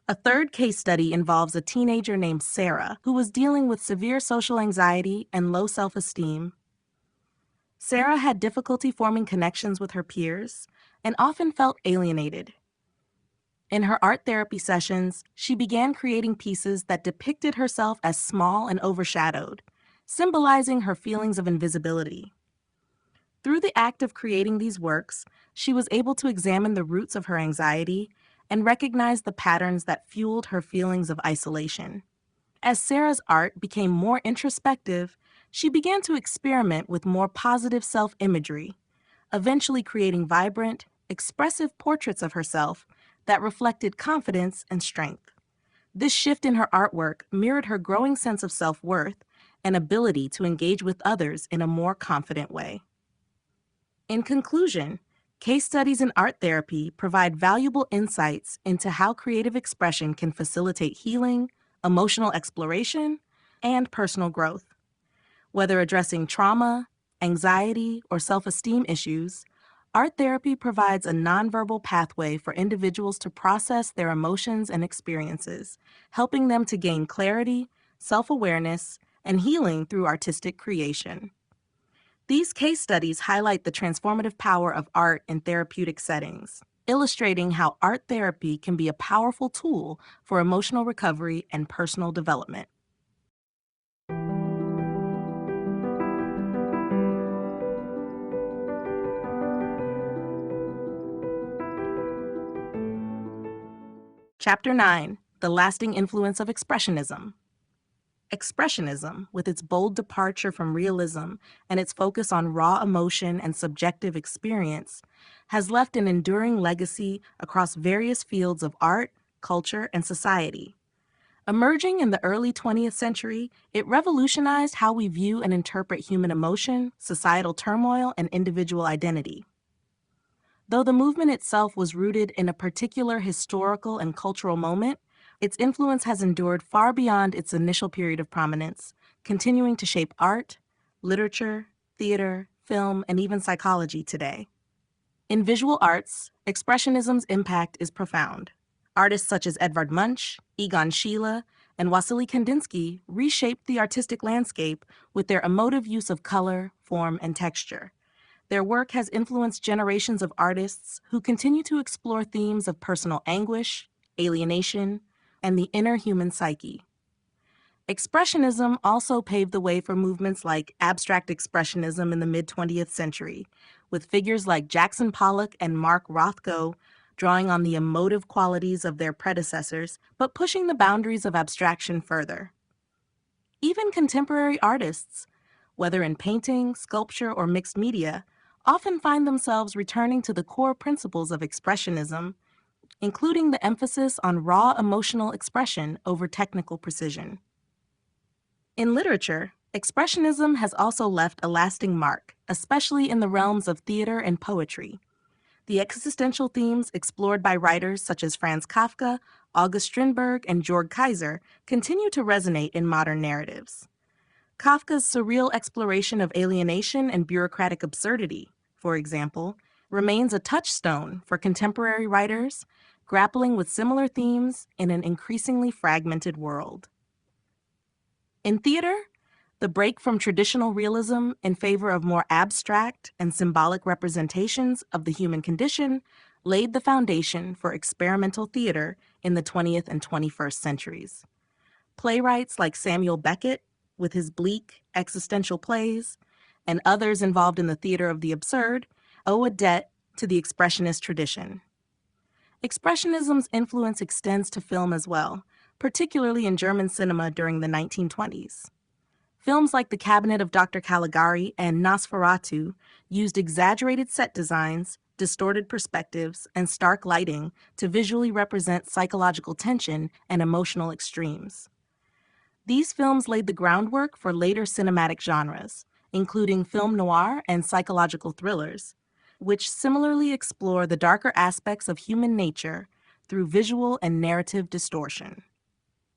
A third case study involves a teenager named Sarah, who was dealing with severe social anxiety and low self-esteem. Sarah had difficulty forming connections with her peers and often felt alienated. In her art therapy sessions, she began creating pieces that depicted herself as small and overshadowed, symbolizing her feelings of invisibility. Through the act of creating these works, she was able to examine the roots of her anxiety and recognize the patterns that fueled her feelings of isolation. As Sarah's art became more introspective, she began to experiment with more positive self-imagery, eventually creating vibrant, expressive portraits of herself that reflected confidence and strength. This shift in her artwork mirrored her growing sense of self-worth and ability to engage with others in a more confident way. In conclusion, case studies in art therapy provide valuable insights into how creative expression can facilitate healing, emotional exploration, and personal growth. Whether addressing trauma, anxiety, or self-esteem issues, art therapy provides a nonverbal pathway for individuals to process their emotions and experiences, helping them to gain clarity, self-awareness, and healing through artistic creation. These case studies highlight the transformative power of art in therapeutic settings, illustrating how art therapy can be a powerful tool for emotional recovery and personal development. Chapter 9: The Lasting Influence of Expressionism. Expressionism, with its bold departure from realism and its focus on raw emotion and subjective experience, has left an enduring legacy across various fields of art, culture, and society. Emerging in the early 20th century, it revolutionized how we view and interpret human emotion, societal turmoil, and individual identity. Though the movement itself was rooted in a particular historical and cultural moment, its influence has endured far beyond its initial period of prominence, continuing to shape art, literature, theater, film, and even psychology today. In visual arts, Expressionism's impact is profound. Artists such as Edvard Munch, Egon Schiele, and Wassily Kandinsky reshaped the artistic landscape with their emotive use of color, form, and texture. Their work has influenced generations of artists who continue to explore themes of personal anguish, alienation, and the inner human psyche. Expressionism also paved the way for movements like abstract expressionism in the mid-20th century, with figures like Jackson Pollock and Mark Rothko drawing on the emotive qualities of their predecessors, but pushing the boundaries of abstraction further. Even contemporary artists, whether in painting, sculpture, or mixed media, often find themselves returning to the core principles of expressionism, including the emphasis on raw emotional expression over technical precision. In literature, expressionism has also left a lasting mark, especially in the realms of theater and poetry. The existential themes explored by writers such as Franz Kafka, August Strindberg, and Georg Kaiser continue to resonate in modern narratives. Kafka's surreal exploration of alienation and bureaucratic absurdity, for example, remains a touchstone for contemporary writers grappling with similar themes in an increasingly fragmented world. In theater, the break from traditional realism in favor of more abstract and symbolic representations of the human condition laid the foundation for experimental theater in the 20th and 21st centuries. Playwrights like Samuel Beckett, with his bleak, existential plays, and others involved in the theater of the absurd, owe a debt to the expressionist tradition. Expressionism's influence extends to film as well, particularly in German cinema during the 1920s. Films like The Cabinet of Dr. Caligari and Nosferatu used exaggerated set designs, distorted perspectives, and stark lighting to visually represent psychological tension and emotional extremes. These films laid the groundwork for later cinematic genres, including film noir and psychological thrillers, which similarly explore the darker aspects of human nature through visual and narrative distortion.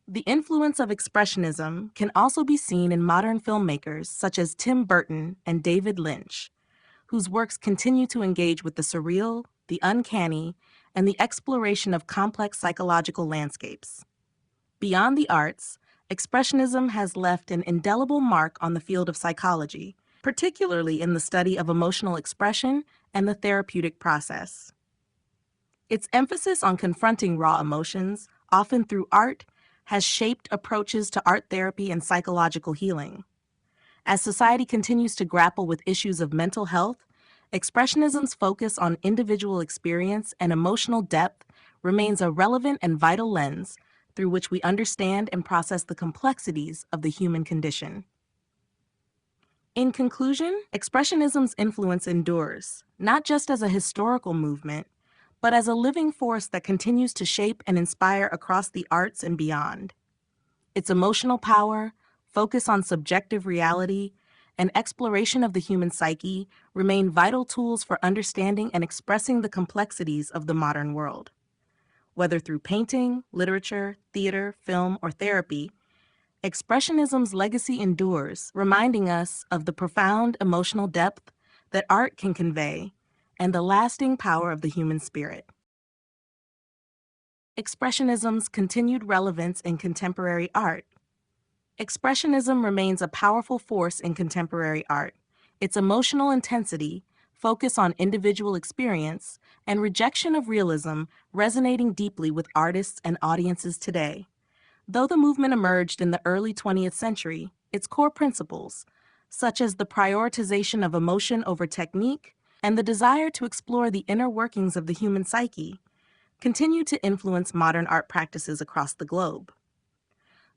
The influence of Expressionism can also be seen in modern filmmakers such as Tim Burton and David Lynch, whose works continue to engage with the surreal, the uncanny, and the exploration of complex psychological landscapes. Beyond the arts, Expressionism has left an indelible mark on the field of psychology, particularly in the study of emotional expression and the therapeutic process. Its emphasis on confronting raw emotions, often through art, has shaped approaches to art therapy and psychological healing. As society continues to grapple with issues of mental health, Expressionism's focus on individual experience and emotional depth remains a relevant and vital lens through which we understand and process the complexities of the human condition. In conclusion, Expressionism's influence endures, not just as a historical movement, but as a living force that continues to shape and inspire across the arts and beyond. Its emotional power, focus on subjective reality, and exploration of the human psyche remain vital tools for understanding and expressing the complexities of the modern world. Whether through painting, literature, theater, film, or therapy, Expressionism's legacy endures, reminding us of the profound emotional depth that art can convey and the lasting power of the human spirit. Expressionism's continued relevance in contemporary art. Expressionism remains a powerful force in contemporary art. Its emotional intensity, focus on individual experience, and rejection of realism resonating deeply with artists and audiences today. Though the movement emerged in the early 20th century, its core principles, such as the prioritization of emotion over technique and the desire to explore the inner workings of the human psyche, continue to influence modern art practices across the globe.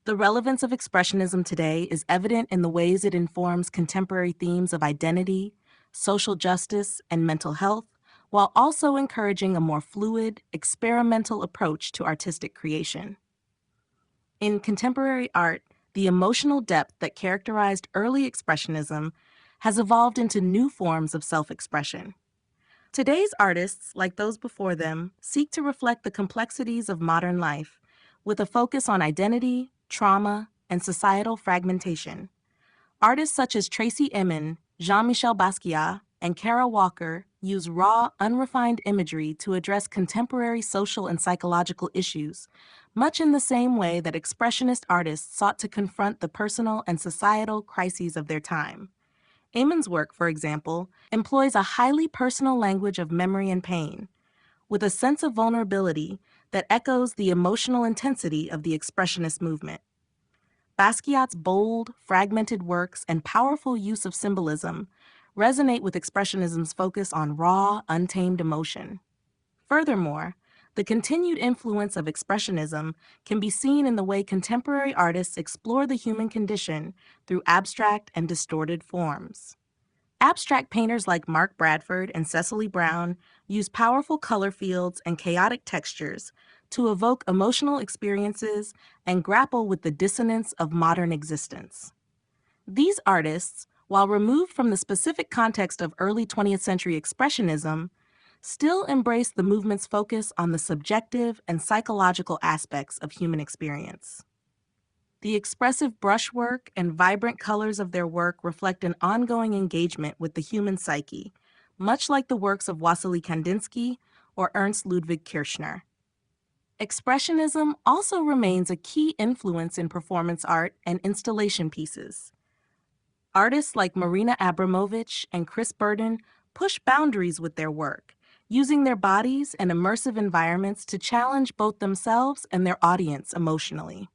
The relevance of Expressionism today is evident in the ways it informs contemporary themes of identity, social justice, and mental health, while also encouraging a more fluid, experimental approach to artistic creation. In contemporary art, the emotional depth that characterized early Expressionism has evolved into new forms of self-expression. Today's artists, like those before them, seek to reflect the complexities of modern life, with a focus on identity, trauma, and societal fragmentation. Artists such as Tracy Emin, Jean-Michel Basquiat, and Kara Walker use raw, unrefined imagery to address contemporary social and psychological issues, much in the same way that Expressionist artists sought to confront the personal and societal crises of their time. Emin's work, for example, employs a highly personal language of memory and pain, with a sense of vulnerability that echoes the emotional intensity of the Expressionist movement. Basquiat's bold, fragmented works and powerful use of symbolism resonate with Expressionism's focus on raw, untamed emotion. Furthermore, the continued influence of Expressionism can be seen in the way contemporary artists explore the human condition through abstract and distorted forms. Abstract painters like Mark Bradford and Cecily Brown use powerful color fields and chaotic textures to evoke emotional experiences and grapple with the dissonance of modern existence. These artists, while removed from the specific context of early 20th century Expressionism, still embrace the movement's focus on the subjective and psychological aspects of human experience. The expressive brushwork and vibrant colors of their work reflect an ongoing engagement with the human psyche, much like the works of Wassily Kandinsky or Ernst Ludwig Kirchner. Expressionism also remains a key influence in performance art and installation pieces. Artists like Marina Abramovich and Chris Burden push boundaries with their work, using their bodies and immersive environments to challenge both themselves and their audience emotionally.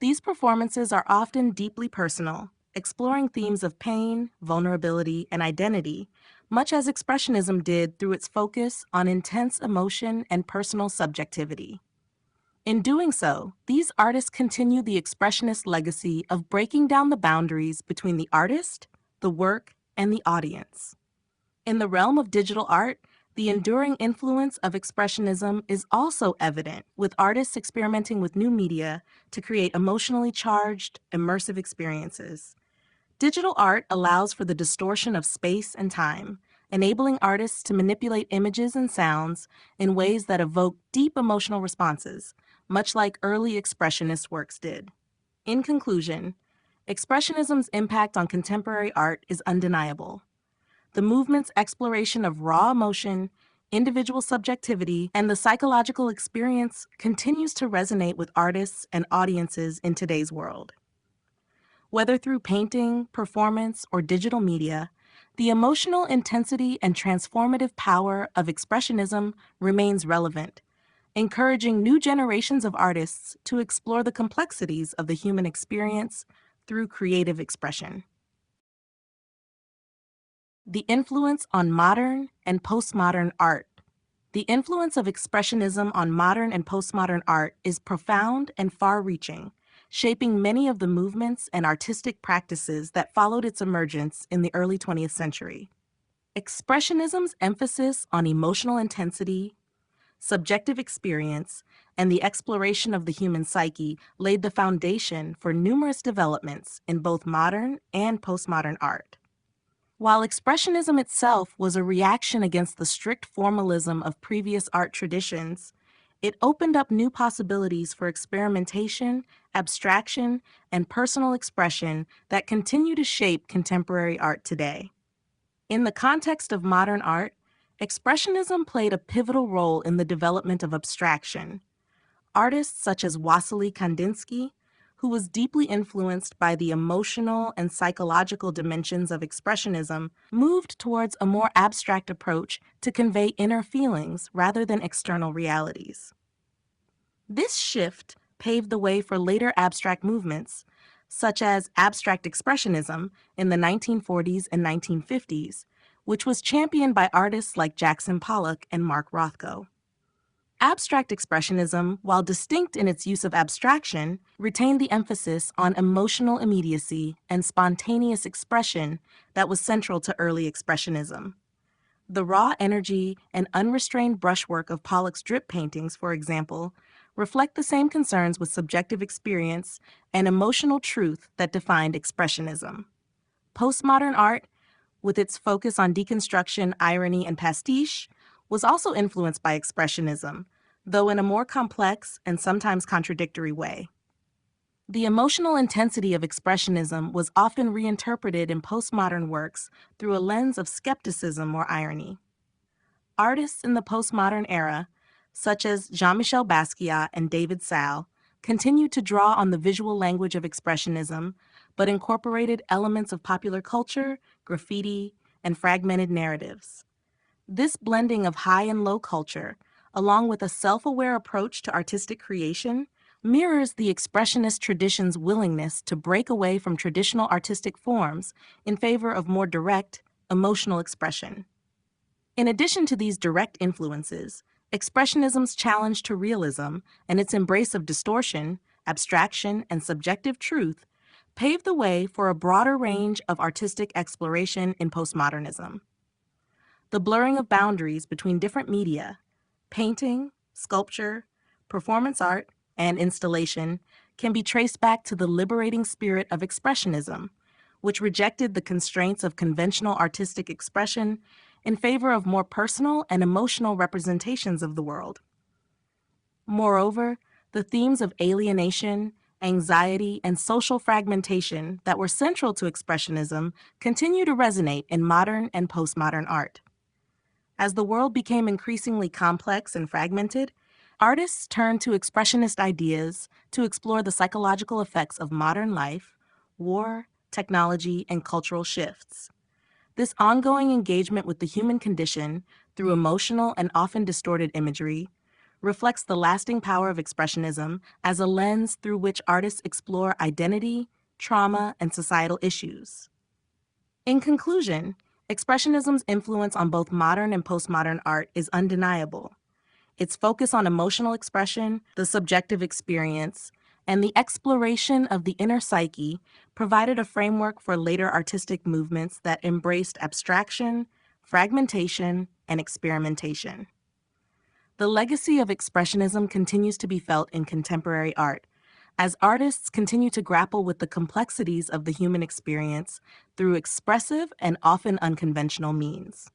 These performances are often deeply personal, exploring themes of pain, vulnerability, and identity, much as Expressionism did through its focus on intense emotion and personal subjectivity. In doing so, these artists continue the Expressionist legacy of breaking down the boundaries between the artist, the work, and the audience. In the realm of digital art, The enduring influence of Expressionism is also evident, with artists experimenting with new media to create emotionally charged, immersive experiences. Digital art allows for the distortion of space and time, enabling artists to manipulate images and sounds in ways that evoke deep emotional responses, much like early Expressionist works did. In conclusion, Expressionism's impact on contemporary art is undeniable. The movement's exploration of raw emotion, individual subjectivity, and the psychological experience continues to resonate with artists and audiences in today's world. Whether through painting, performance, or digital media, the emotional intensity and transformative power of Expressionism remains relevant, encouraging new generations of artists to explore the complexities of the human experience through creative expression. The influence on modern and postmodern art. The influence of Expressionism on modern and postmodern art is profound and far-reaching, shaping many of the movements and artistic practices that followed its emergence in the early 20th century. Expressionism's emphasis on emotional intensity, subjective experience, and the exploration of the human psyche laid the foundation for numerous developments in both modern and postmodern art. While Expressionism itself was a reaction against the strict formalism of previous art traditions, it opened up new possibilities for experimentation, abstraction, and personal expression that continue to shape contemporary art today. In the context of modern art, Expressionism played a pivotal role in the development of abstraction. Artists such as Wassily Kandinsky, who was deeply influenced by the emotional and psychological dimensions of Expressionism, moved towards a more abstract approach to convey inner feelings rather than external realities. This shift paved the way for later abstract movements, such as abstract expressionism in the 1940s and 1950s, which was championed by artists like Jackson Pollock and Mark Rothko. Abstract expressionism, while distinct in its use of abstraction, retained the emphasis on emotional immediacy and spontaneous expression that was central to early expressionism. The raw energy and unrestrained brushwork of Pollock's drip paintings, for example, reflect the same concerns with subjective experience and emotional truth that defined expressionism. Postmodern art, with its focus on deconstruction, irony, and pastiche, was also influenced by expressionism, though in a more complex and sometimes contradictory way. The emotional intensity of expressionism was often reinterpreted in postmodern works through a lens of skepticism or irony. Artists in the postmodern era, such as Jean-Michel Basquiat and David Sal, continued to draw on the visual language of expressionism, but incorporated elements of popular culture, graffiti, and fragmented narratives. This blending of high and low culture, along with a self-aware approach to artistic creation, mirrors the expressionist tradition's willingness to break away from traditional artistic forms in favor of more direct, emotional expression. In addition to these direct influences, Expressionism's challenge to realism and its embrace of distortion, abstraction, and subjective truth paved the way for a broader range of artistic exploration in postmodernism. The blurring of boundaries between different media, painting, sculpture, performance art, and installation, can be traced back to the liberating spirit of Expressionism, which rejected the constraints of conventional artistic expression in favor of more personal and emotional representations of the world. Moreover, the themes of alienation, anxiety, and social fragmentation that were central to Expressionism continue to resonate in modern and postmodern art. As the world became increasingly complex and fragmented, artists turned to expressionist ideas to explore the psychological effects of modern life, war, technology, and cultural shifts. This ongoing engagement with the human condition through emotional and often distorted imagery reflects the lasting power of Expressionism as a lens through which artists explore identity, trauma, and societal issues. In conclusion, Expressionism's influence on both modern and postmodern art is undeniable. Its focus on emotional expression, the subjective experience, and the exploration of the inner psyche provided a framework for later artistic movements that embraced abstraction, fragmentation, and experimentation. The legacy of Expressionism continues to be felt in contemporary art, as artists continue to grapple with the complexities of the human experience through expressive and often unconventional means.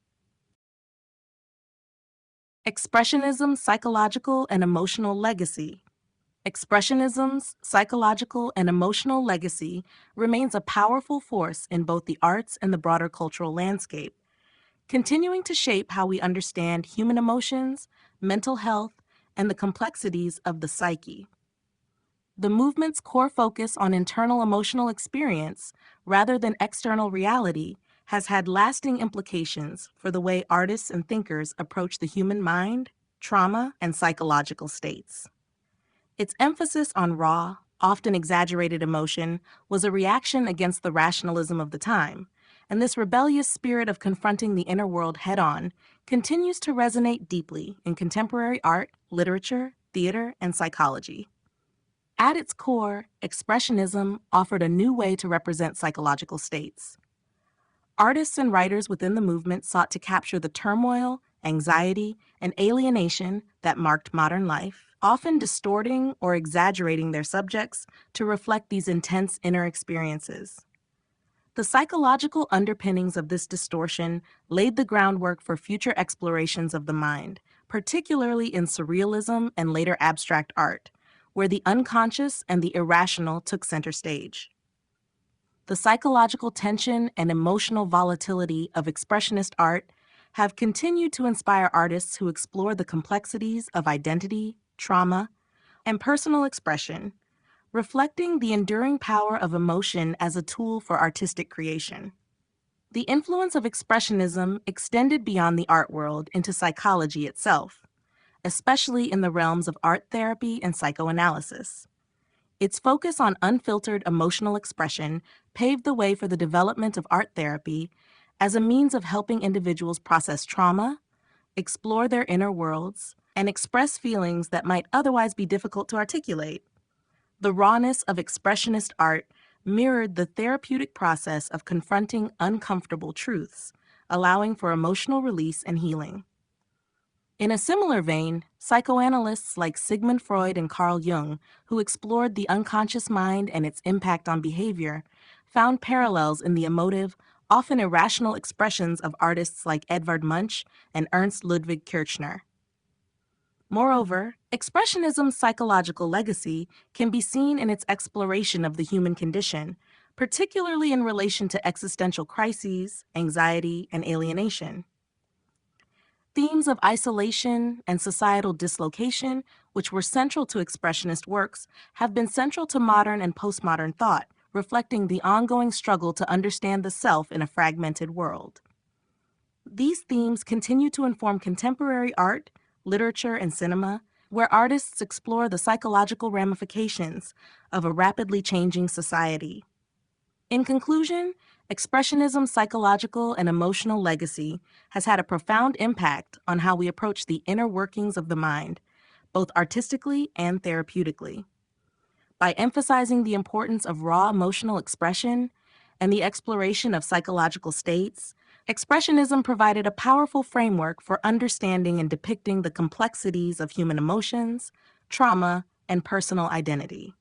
Expressionism's psychological and emotional legacy. Expressionism's psychological and emotional legacy remains a powerful force in both the arts and the broader cultural landscape, continuing to shape how we understand human emotions, mental health, and the complexities of the psyche. The movement's core focus on internal emotional experience, rather than external reality, has had lasting implications for the way artists and thinkers approach the human mind, trauma, and psychological states. Its emphasis on raw, often exaggerated emotion was a reaction against the rationalism of the time, and this rebellious spirit of confronting the inner world head-on continues to resonate deeply in contemporary art, literature, theater, and psychology. At its core, Expressionism offered a new way to represent psychological states. Artists and writers within the movement sought to capture the turmoil, anxiety, and alienation that marked modern life, often distorting or exaggerating their subjects to reflect these intense inner experiences. The psychological underpinnings of this distortion laid the groundwork for future explorations of the mind, particularly in Surrealism and later abstract art, where the unconscious and the irrational took center stage. The psychological tension and emotional volatility of Expressionist art have continued to inspire artists who explore the complexities of identity, trauma, and personal expression, reflecting the enduring power of emotion as a tool for artistic creation. The influence of Expressionism extended beyond the art world into psychology itself, especially in the realms of art therapy and psychoanalysis. Its focus on unfiltered emotional expression paved the way for the development of art therapy as a means of helping individuals process trauma, explore their inner worlds, and express feelings that might otherwise be difficult to articulate. The rawness of expressionist art mirrored the therapeutic process of confronting uncomfortable truths, allowing for emotional release and healing. In a similar vein, psychoanalysts like Sigmund Freud and Carl Jung, who explored the unconscious mind and its impact on behavior, found parallels in the emotive, often irrational expressions of artists like Edvard Munch and Ernst Ludwig Kirchner. Moreover, Expressionism's psychological legacy can be seen in its exploration of the human condition, particularly in relation to existential crises, anxiety, and alienation. Themes of isolation and societal dislocation, which were central to Expressionist works, have been central to modern and postmodern thought, reflecting the ongoing struggle to understand the self in a fragmented world. These themes continue to inform contemporary art, literature, and cinema, where artists explore the psychological ramifications of a rapidly changing society. In conclusion, Expressionism's psychological and emotional legacy has had a profound impact on how we approach the inner workings of the mind, both artistically and therapeutically. By emphasizing the importance of raw emotional expression and the exploration of psychological states, Expressionism provided a powerful framework for understanding and depicting the complexities of human emotions, trauma, and personal identity.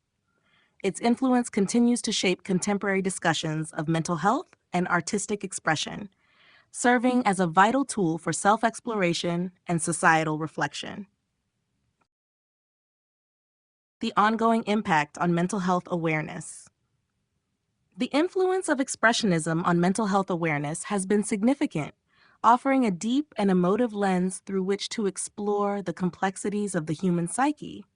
Its influence continues to shape contemporary discussions of mental health and artistic expression, serving as a vital tool for self-exploration and societal reflection. The ongoing impact on mental health awareness. The influence of Expressionism on mental health awareness has been significant, offering a deep and emotive lens through which to explore the complexities of the human psyche.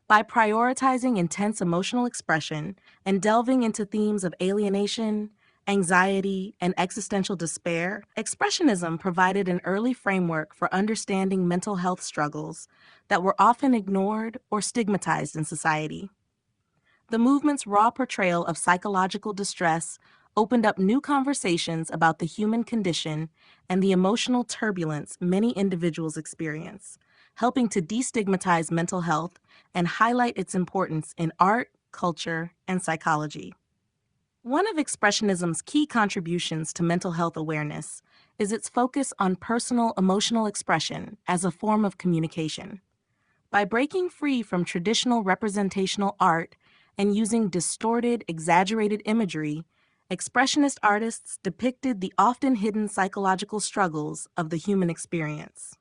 By prioritizing intense emotional expression and delving into themes of alienation, anxiety, and existential despair, Expressionism provided an early framework for understanding mental health struggles that were often ignored or stigmatized in society. The movement's raw portrayal of psychological distress opened up new conversations about the human condition and the emotional turbulence many individuals experience, helping to destigmatize mental health and highlight its importance in art, culture, and psychology. One of Expressionism's key contributions to mental health awareness is its focus on personal emotional expression as a form of communication. By breaking free from traditional representational art and using distorted, exaggerated imagery, Expressionist artists depicted the often hidden psychological struggles of the human experience.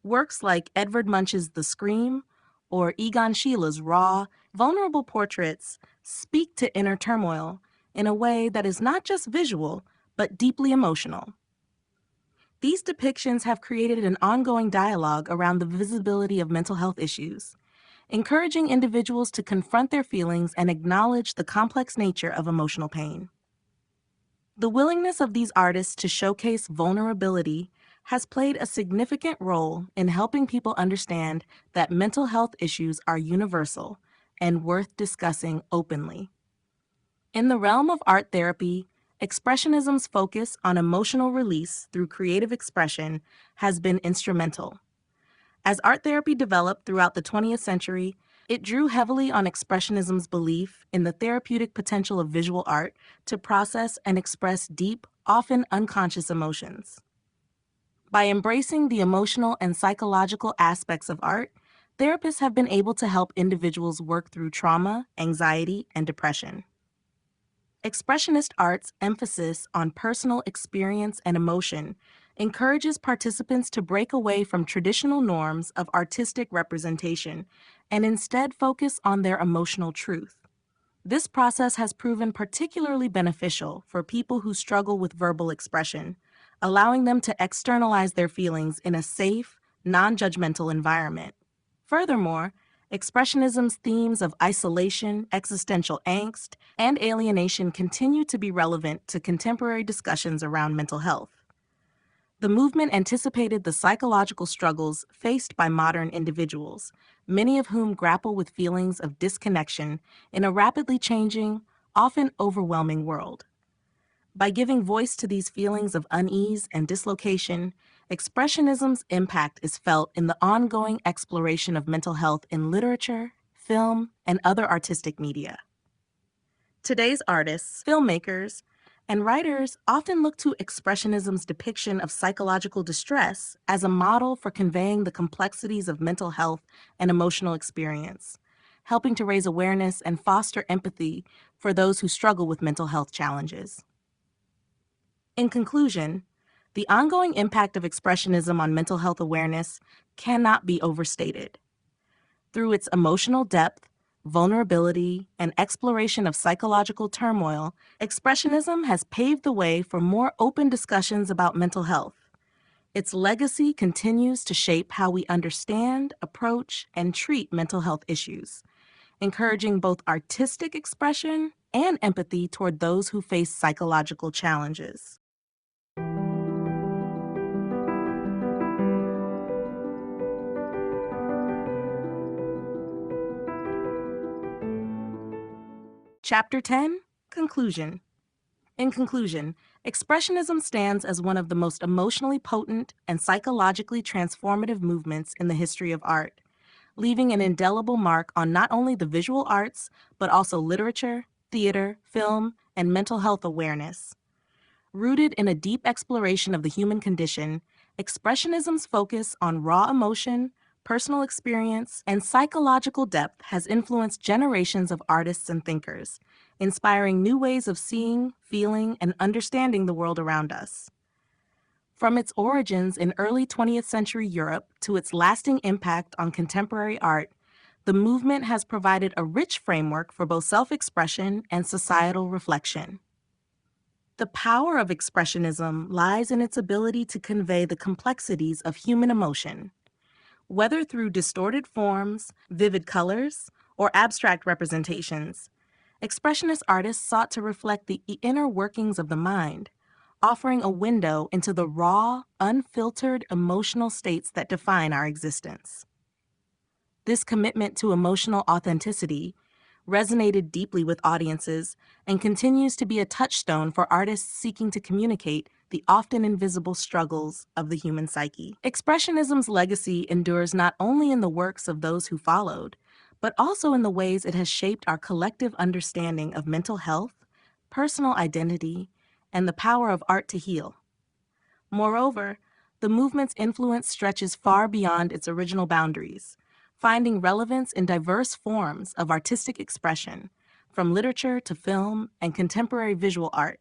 Works like Edvard Munch's The Scream or Egon Schiele's raw, vulnerable portraits speak to inner turmoil in a way that is not just visual, but deeply emotional. These depictions have created an ongoing dialogue around the visibility of mental health issues, encouraging individuals to confront their feelings and acknowledge the complex nature of emotional pain. The willingness of these artists to showcase vulnerability has played a significant role in helping people understand that mental health issues are universal and worth discussing openly. In the realm of art therapy, Expressionism's focus on emotional release through creative expression has been instrumental. As art therapy developed throughout the 20th century, it drew heavily on Expressionism's belief in the therapeutic potential of visual art to process and express deep, often unconscious emotions. By embracing the emotional and psychological aspects of art, therapists have been able to help individuals work through trauma, anxiety, and depression. Expressionist art's emphasis on personal experience and emotion encourages participants to break away from traditional norms of artistic representation and instead focus on their emotional truth. This process has proven particularly beneficial for people who struggle with verbal expression, allowing them to externalize their feelings in a safe, non-judgmental environment. Furthermore, Expressionism's themes of isolation, existential angst, and alienation continue to be relevant to contemporary discussions around mental health. The movement anticipated the psychological struggles faced by modern individuals, many of whom grapple with feelings of disconnection in a rapidly changing, often overwhelming world. By giving voice to these feelings of unease and dislocation, Expressionism's impact is felt in the ongoing exploration of mental health in literature, film, and other artistic media. Today's artists, filmmakers, and writers often look to Expressionism's depiction of psychological distress as a model for conveying the complexities of mental health and emotional experience, helping to raise awareness and foster empathy for those who struggle with mental health challenges. In conclusion, the ongoing impact of Expressionism on mental health awareness cannot be overstated. Through its emotional depth, vulnerability, and exploration of psychological turmoil, Expressionism has paved the way for more open discussions about mental health. Its legacy continues to shape how we understand, approach, and treat mental health issues, encouraging both artistic expression and empathy toward those who face psychological challenges. Chapter 10, Conclusion. In conclusion, Expressionism stands as one of the most emotionally potent and psychologically transformative movements in the history of art, leaving an indelible mark on not only the visual arts, but also literature, theater, film, and mental health awareness. Rooted in a deep exploration of the human condition, Expressionism's focus on raw emotion, personal experience, and psychological depth has influenced generations of artists and thinkers, inspiring new ways of seeing, feeling, and understanding the world around us. From its origins in early 20th century Europe to its lasting impact on contemporary art, the movement has provided a rich framework for both self-expression and societal reflection. The power of Expressionism lies in its ability to convey the complexities of human emotion. Whether through distorted forms, vivid colors, or abstract representations, Expressionist artists sought to reflect the inner workings of the mind, offering a window into the raw, unfiltered emotional states that define our existence. This commitment to emotional authenticity resonated deeply with audiences and continues to be a touchstone for artists seeking to communicate the often invisible struggles of the human psyche. Expressionism's legacy endures not only in the works of those who followed, but also in the ways it has shaped our collective understanding of mental health, personal identity, and the power of art to heal. Moreover, the movement's influence stretches far beyond its original boundaries, finding relevance in diverse forms of artistic expression, from literature to film and contemporary visual art.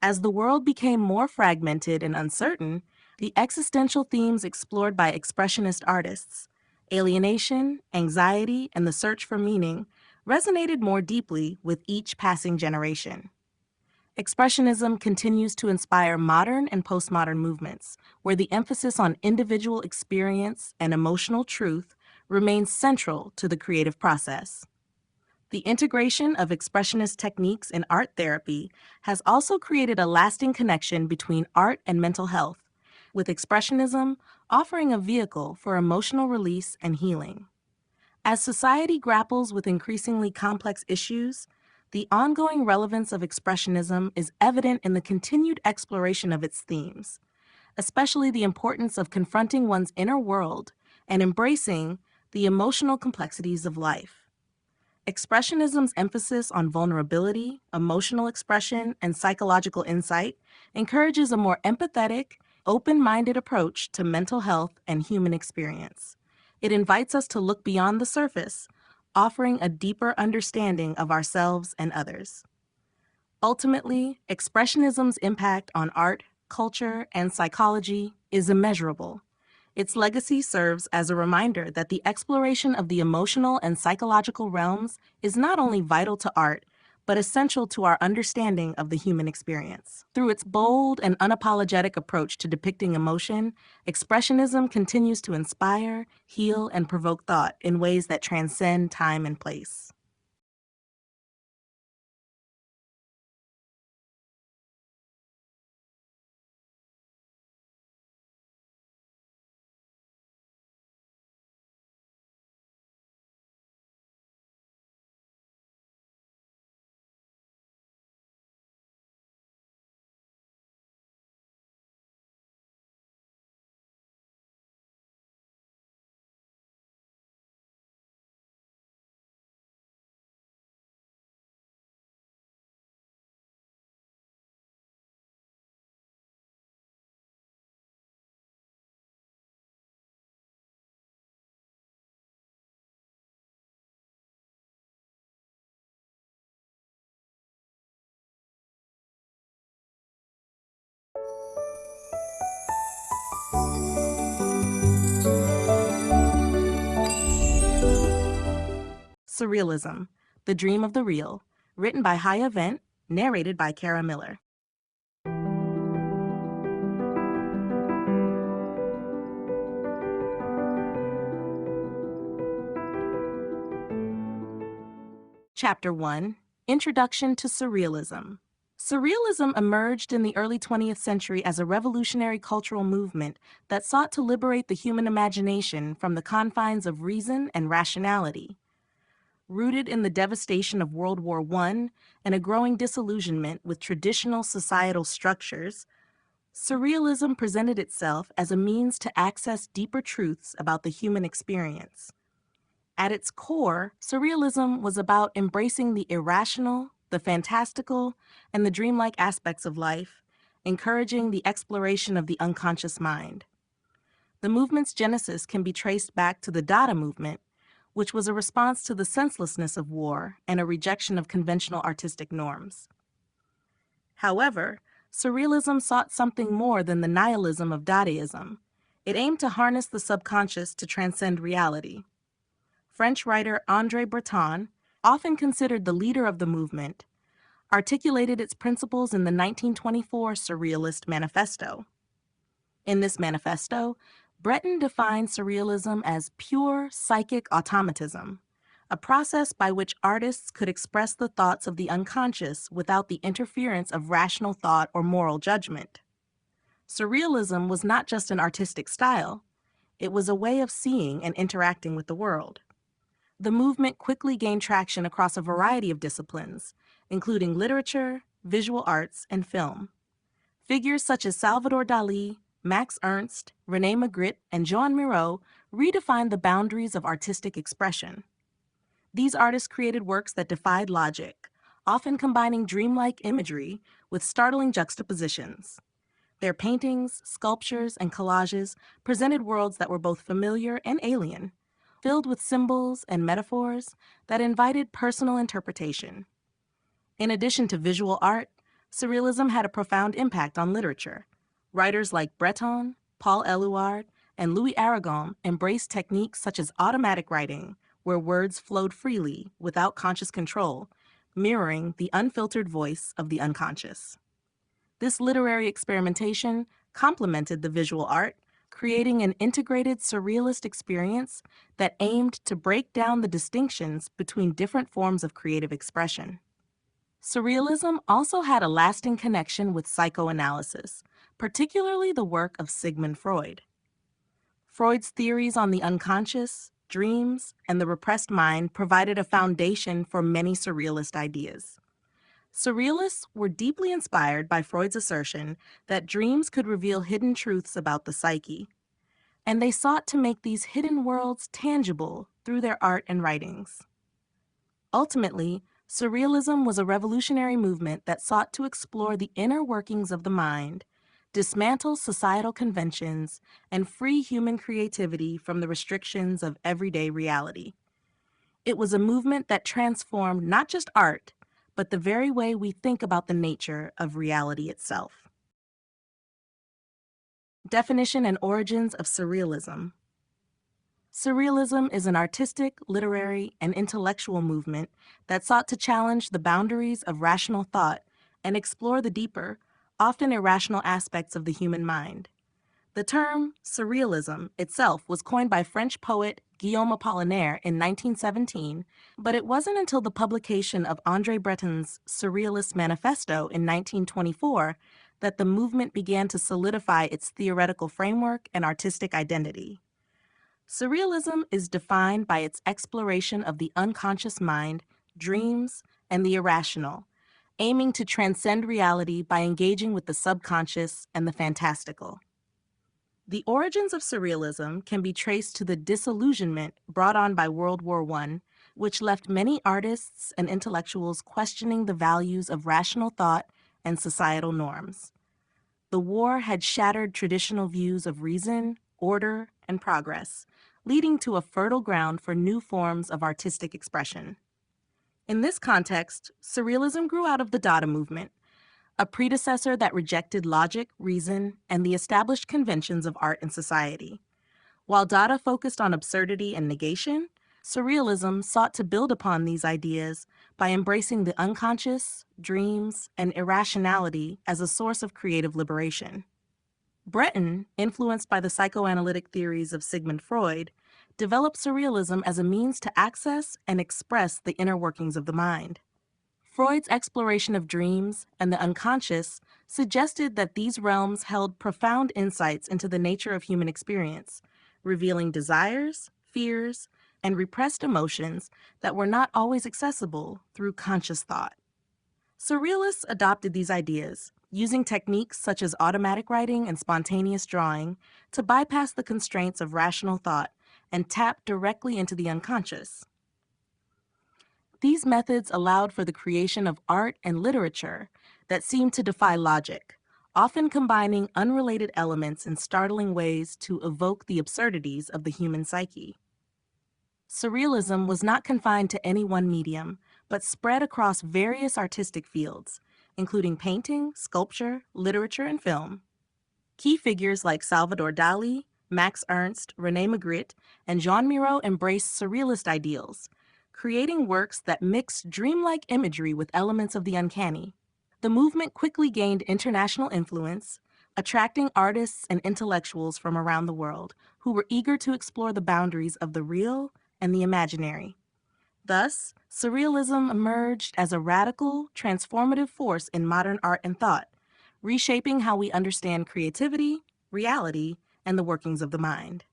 As the world became more fragmented and uncertain, the existential themes explored by Expressionist artists, alienation, anxiety, and the search for meaning, resonated more deeply with each passing generation. Expressionism continues to inspire modern and postmodern movements, where the emphasis on individual experience and emotional truth remains central to the creative process. The integration of expressionist techniques in art therapy has also created a lasting connection between art and mental health, with Expressionism offering a vehicle for emotional release and healing. As society grapples with increasingly complex issues, the ongoing relevance of Expressionism is evident in the continued exploration of its themes, especially the importance of confronting one's inner world and embracing the emotional complexities of life. Expressionism's emphasis on vulnerability, emotional expression, and psychological insight encourages a more empathetic, open-minded approach to mental health and human experience. It invites us to look beyond the surface, offering a deeper understanding of ourselves and others. Ultimately, Expressionism's impact on art, culture, and psychology is immeasurable. Its legacy serves as a reminder that the exploration of the emotional and psychological realms is not only vital to art, but essential to our understanding of the human experience. Through its bold and unapologetic approach to depicting emotion, Expressionism continues to inspire, heal, and provoke thought in ways that transcend time and place. Surrealism, The Dream of the Real, written by Haya Vent, narrated by Kara Miller. Chapter 1, Introduction to Surrealism. Surrealism emerged in the early 20th century as a revolutionary cultural movement that sought to liberate the human imagination from the confines of reason and rationality. Rooted in the devastation of World War I and a growing disillusionment with traditional societal structures, Surrealism presented itself as a means to access deeper truths about the human experience. At its core, Surrealism was about embracing the irrational, the fantastical, and the dreamlike aspects of life, encouraging the exploration of the unconscious mind. The movement's genesis can be traced back to the Dada movement, which was a response to the senselessness of war and a rejection of conventional artistic norms. However, Surrealism sought something more than the nihilism of Dadaism. It aimed to harness the subconscious to transcend reality. French writer André Breton, often considered the leader of the movement, articulated its principles in the 1924 Surrealist Manifesto. In this manifesto, Breton defined Surrealism as pure psychic automatism, a process by which artists could express the thoughts of the unconscious without the interference of rational thought or moral judgment. Surrealism was not just an artistic style, it was a way of seeing and interacting with the world. The movement quickly gained traction across a variety of disciplines, including literature, visual arts, and film. Figures such as Salvador Dali, Max Ernst, René Magritte, and Joan Miró redefined the boundaries of artistic expression. These artists created works that defied logic, often combining dreamlike imagery with startling juxtapositions. Their paintings, sculptures, and collages presented worlds that were both familiar and alien, filled with symbols and metaphors that invited personal interpretation. In addition to visual art, Surrealism had a profound impact on literature. Writers like Breton, Paul Éluard, and Louis Aragon embraced techniques such as automatic writing, where words flowed freely without conscious control, mirroring the unfiltered voice of the unconscious. This literary experimentation complemented the visual art, creating an integrated surrealist experience that aimed to break down the distinctions between different forms of creative expression. Surrealism also had a lasting connection with psychoanalysis, particularly the work of Sigmund Freud. Freud's theories on the unconscious, dreams, and the repressed mind provided a foundation for many surrealist ideas. Surrealists were deeply inspired by Freud's assertion that dreams could reveal hidden truths about the psyche, and they sought to make these hidden worlds tangible through their art and writings. Ultimately, Surrealism was a revolutionary movement that sought to explore the inner workings of the mind, dismantle societal conventions, and free human creativity from the restrictions of everyday reality. It was a movement that transformed not just art, but the very way we think about the nature of reality itself. Definition and origins of Surrealism. Surrealism is an artistic, literary, and intellectual movement that sought to challenge the boundaries of rational thought and explore the deeper, often irrational aspects of the human mind. The term surrealism itself was coined by French poet Guillaume Apollinaire in 1917, but it wasn't until the publication of André Breton's Surrealist Manifesto in 1924 that the movement began to solidify its theoretical framework and artistic identity. Surrealism is defined by its exploration of the unconscious mind, dreams, and the irrational, aiming to transcend reality by engaging with the subconscious and the fantastical. The origins of Surrealism can be traced to the disillusionment brought on by World War I, which left many artists and intellectuals questioning the values of rational thought and societal norms. The war had shattered traditional views of reason, order, and progress, leading to a fertile ground for new forms of artistic expression. In this context, Surrealism grew out of the Dada movement, a predecessor that rejected logic, reason, and the established conventions of art and society. While Dada focused on absurdity and negation, Surrealism sought to build upon these ideas by embracing the unconscious, dreams, and irrationality as a source of creative liberation. Breton, influenced by the psychoanalytic theories of Sigmund Freud, developed Surrealism as a means to access and express the inner workings of the mind. Freud's exploration of dreams and the unconscious suggested that these realms held profound insights into the nature of human experience, revealing desires, fears, and repressed emotions that were not always accessible through conscious thought. Surrealists adopted these ideas, using techniques such as automatic writing and spontaneous drawing to bypass the constraints of rational thought and tap directly into the unconscious. These methods allowed for the creation of art and literature that seemed to defy logic, often combining unrelated elements in startling ways to evoke the absurdities of the human psyche. Surrealism was not confined to any one medium, but spread across various artistic fields, including painting, sculpture, literature, and film. Key figures like Salvador Dali, Max Ernst, René Magritte, and Jean Miro embraced surrealist ideals, creating works that mixed dreamlike imagery with elements of the uncanny. The movement quickly gained international influence, attracting artists and intellectuals from around the world who were eager to explore the boundaries of the real and the imaginary. Thus, Surrealism emerged as a radical, transformative force in modern art and thought, reshaping how we understand creativity, reality, and the workings of the mind.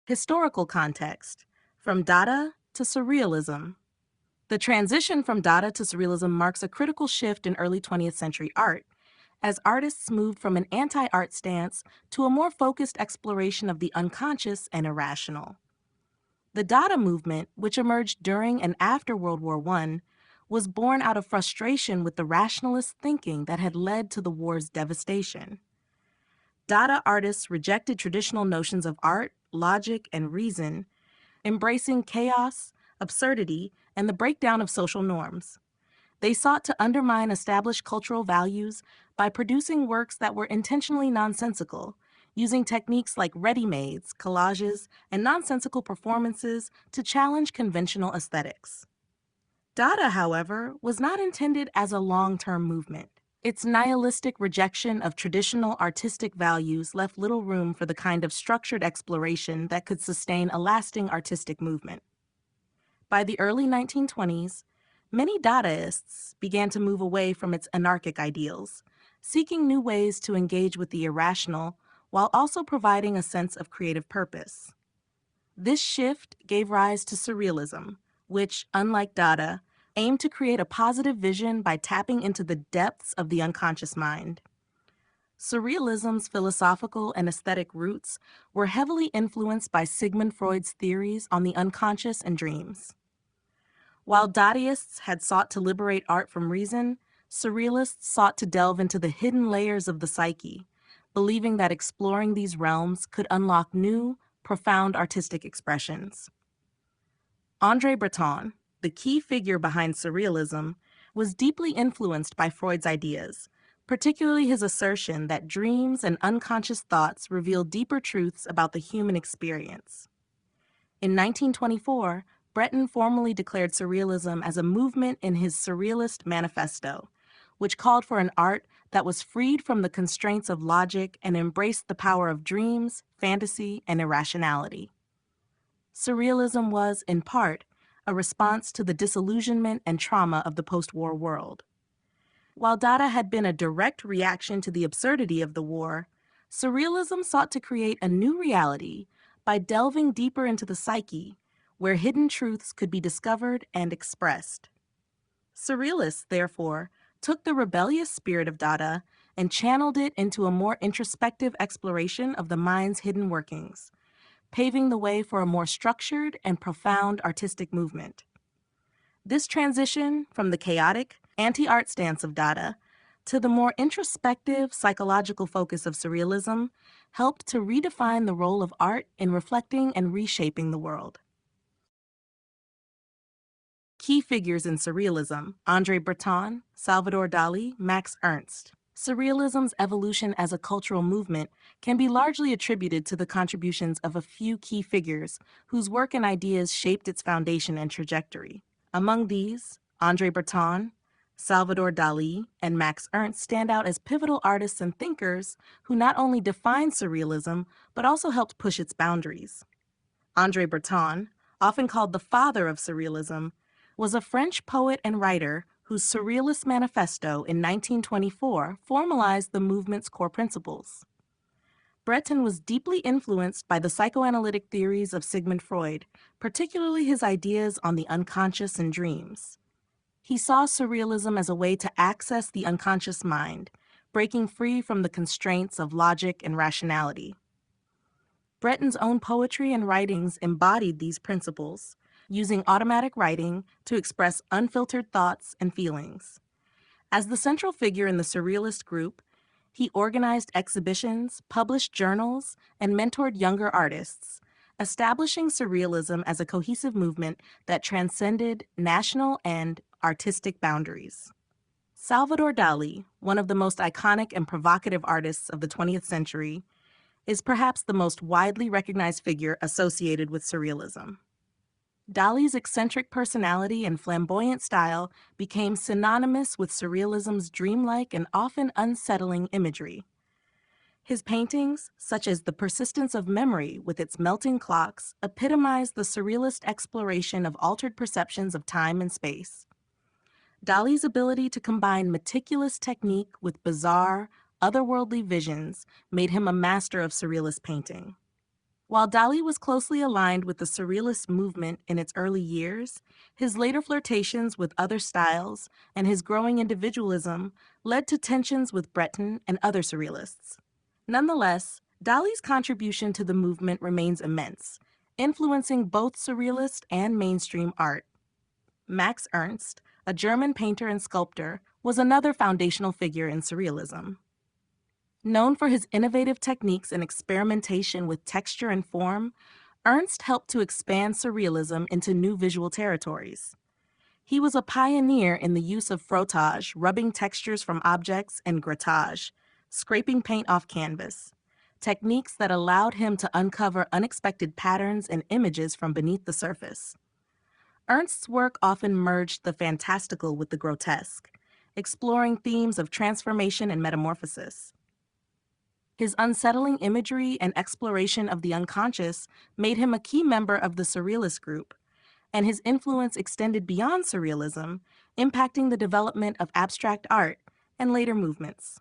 Historical context: from Dada to Surrealism. The transition from Dada to Surrealism marks a critical shift in early 20th century art, as artists moved from an anti-art stance to a more focused exploration of the unconscious and irrational. The Dada movement, which emerged during and after World War I, was born out of frustration with the rationalist thinking that had led to the war's devastation. Dada artists rejected traditional notions of art, logic, and reason, embracing chaos, absurdity, and the breakdown of social norms. They sought to undermine established cultural values by producing works that were intentionally nonsensical, using techniques like ready-mades, collages, and nonsensical performances to challenge conventional aesthetics. Dada, however, was not intended as a long-term movement. Its nihilistic rejection of traditional artistic values left little room for the kind of structured exploration that could sustain a lasting artistic movement. By the early 1920s, many Dadaists began to move away from its anarchic ideals, seeking new ways to engage with the irrational while also providing a sense of creative purpose. This shift gave rise to Surrealism, which, unlike Dada, aimed to create a positive vision by tapping into the depths of the unconscious mind. Surrealism's philosophical and aesthetic roots were heavily influenced by Sigmund Freud's theories on the unconscious and dreams. While Dadaists had sought to liberate art from reason, Surrealists sought to delve into the hidden layers of the psyche, believing that exploring these realms could unlock new, profound artistic expressions. André Breton, the key figure behind Surrealism, was deeply influenced by Freud's ideas, particularly his assertion that dreams and unconscious thoughts reveal deeper truths about the human experience. In 1924, Breton formally declared Surrealism as a movement in his Surrealist Manifesto, which called for an art that was freed from the constraints of logic and embraced the power of dreams, fantasy, and irrationality. Surrealism was, in part, a response to the disillusionment and trauma of the post-war world. While Dada had been a direct reaction to the absurdity of the war, Surrealism sought to create a new reality by delving deeper into the psyche, where hidden truths could be discovered and expressed. Surrealists, therefore, took the rebellious spirit of Dada and channeled it into a more introspective exploration of the mind's hidden workings, paving the way for a more structured and profound artistic movement. This transition from the chaotic, anti-art stance of Dada to the more introspective, psychological focus of Surrealism helped to redefine the role of art in reflecting and reshaping the world. Key figures in Surrealism: André Breton, Salvador Dali, Max Ernst. Surrealism's evolution as a cultural movement can be largely attributed to the contributions of a few key figures whose work and ideas shaped its foundation and trajectory. Among these, André Breton, Salvador Dali, and Max Ernst stand out as pivotal artists and thinkers who not only defined Surrealism, but also helped push its boundaries. André Breton, often called the father of Surrealism, was a French poet and writer whose Surrealist Manifesto in 1924 formalized the movement's core principles. Breton was deeply influenced by the psychoanalytic theories of Sigmund Freud, particularly his ideas on the unconscious and dreams. He saw Surrealism as a way to access the unconscious mind, breaking free from the constraints of logic and rationality. Breton's own poetry and writings embodied these principles, using automatic writing to express unfiltered thoughts and feelings. As the central figure in the Surrealist group, he organized exhibitions, published journals, and mentored younger artists, establishing Surrealism as a cohesive movement that transcended national and artistic boundaries. Salvador Dali, one of the most iconic and provocative artists of the 20th century, is perhaps the most widely recognized figure associated with Surrealism. Dali's eccentric personality and flamboyant style became synonymous with Surrealism's dreamlike and often unsettling imagery. His paintings, such as The Persistence of Memory with its melting clocks, epitomize the Surrealist exploration of altered perceptions of time and space. Dali's ability to combine meticulous technique with bizarre, otherworldly visions made him a master of Surrealist painting. While Dali was closely aligned with the Surrealist movement in its early years, his later flirtations with other styles and his growing individualism led to tensions with Breton and other Surrealists. Nonetheless, Dali's contribution to the movement remains immense, influencing both Surrealist and mainstream art. Max Ernst, a German painter and sculptor, was another foundational figure in Surrealism. Known for his innovative techniques and experimentation with texture and form, Ernst helped to expand Surrealism into new visual territories. He was a pioneer in the use of frottage, rubbing textures from objects, and grattage, scraping paint off canvas, techniques that allowed him to uncover unexpected patterns and images from beneath the surface. Ernst's work often merged the fantastical with the grotesque, exploring themes of transformation and metamorphosis. His unsettling imagery and exploration of the unconscious made him a key member of the Surrealist group, and his influence extended beyond Surrealism, impacting the development of abstract art and later movements.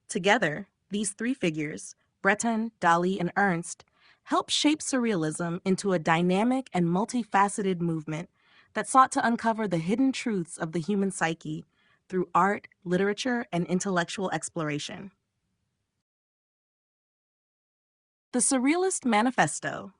Together, these three figures, Breton, Dali, and Ernst, helped shape Surrealism into a dynamic and multifaceted movement that sought to uncover the hidden truths of the human psyche through art, literature, and intellectual exploration. The Surrealist Manifesto.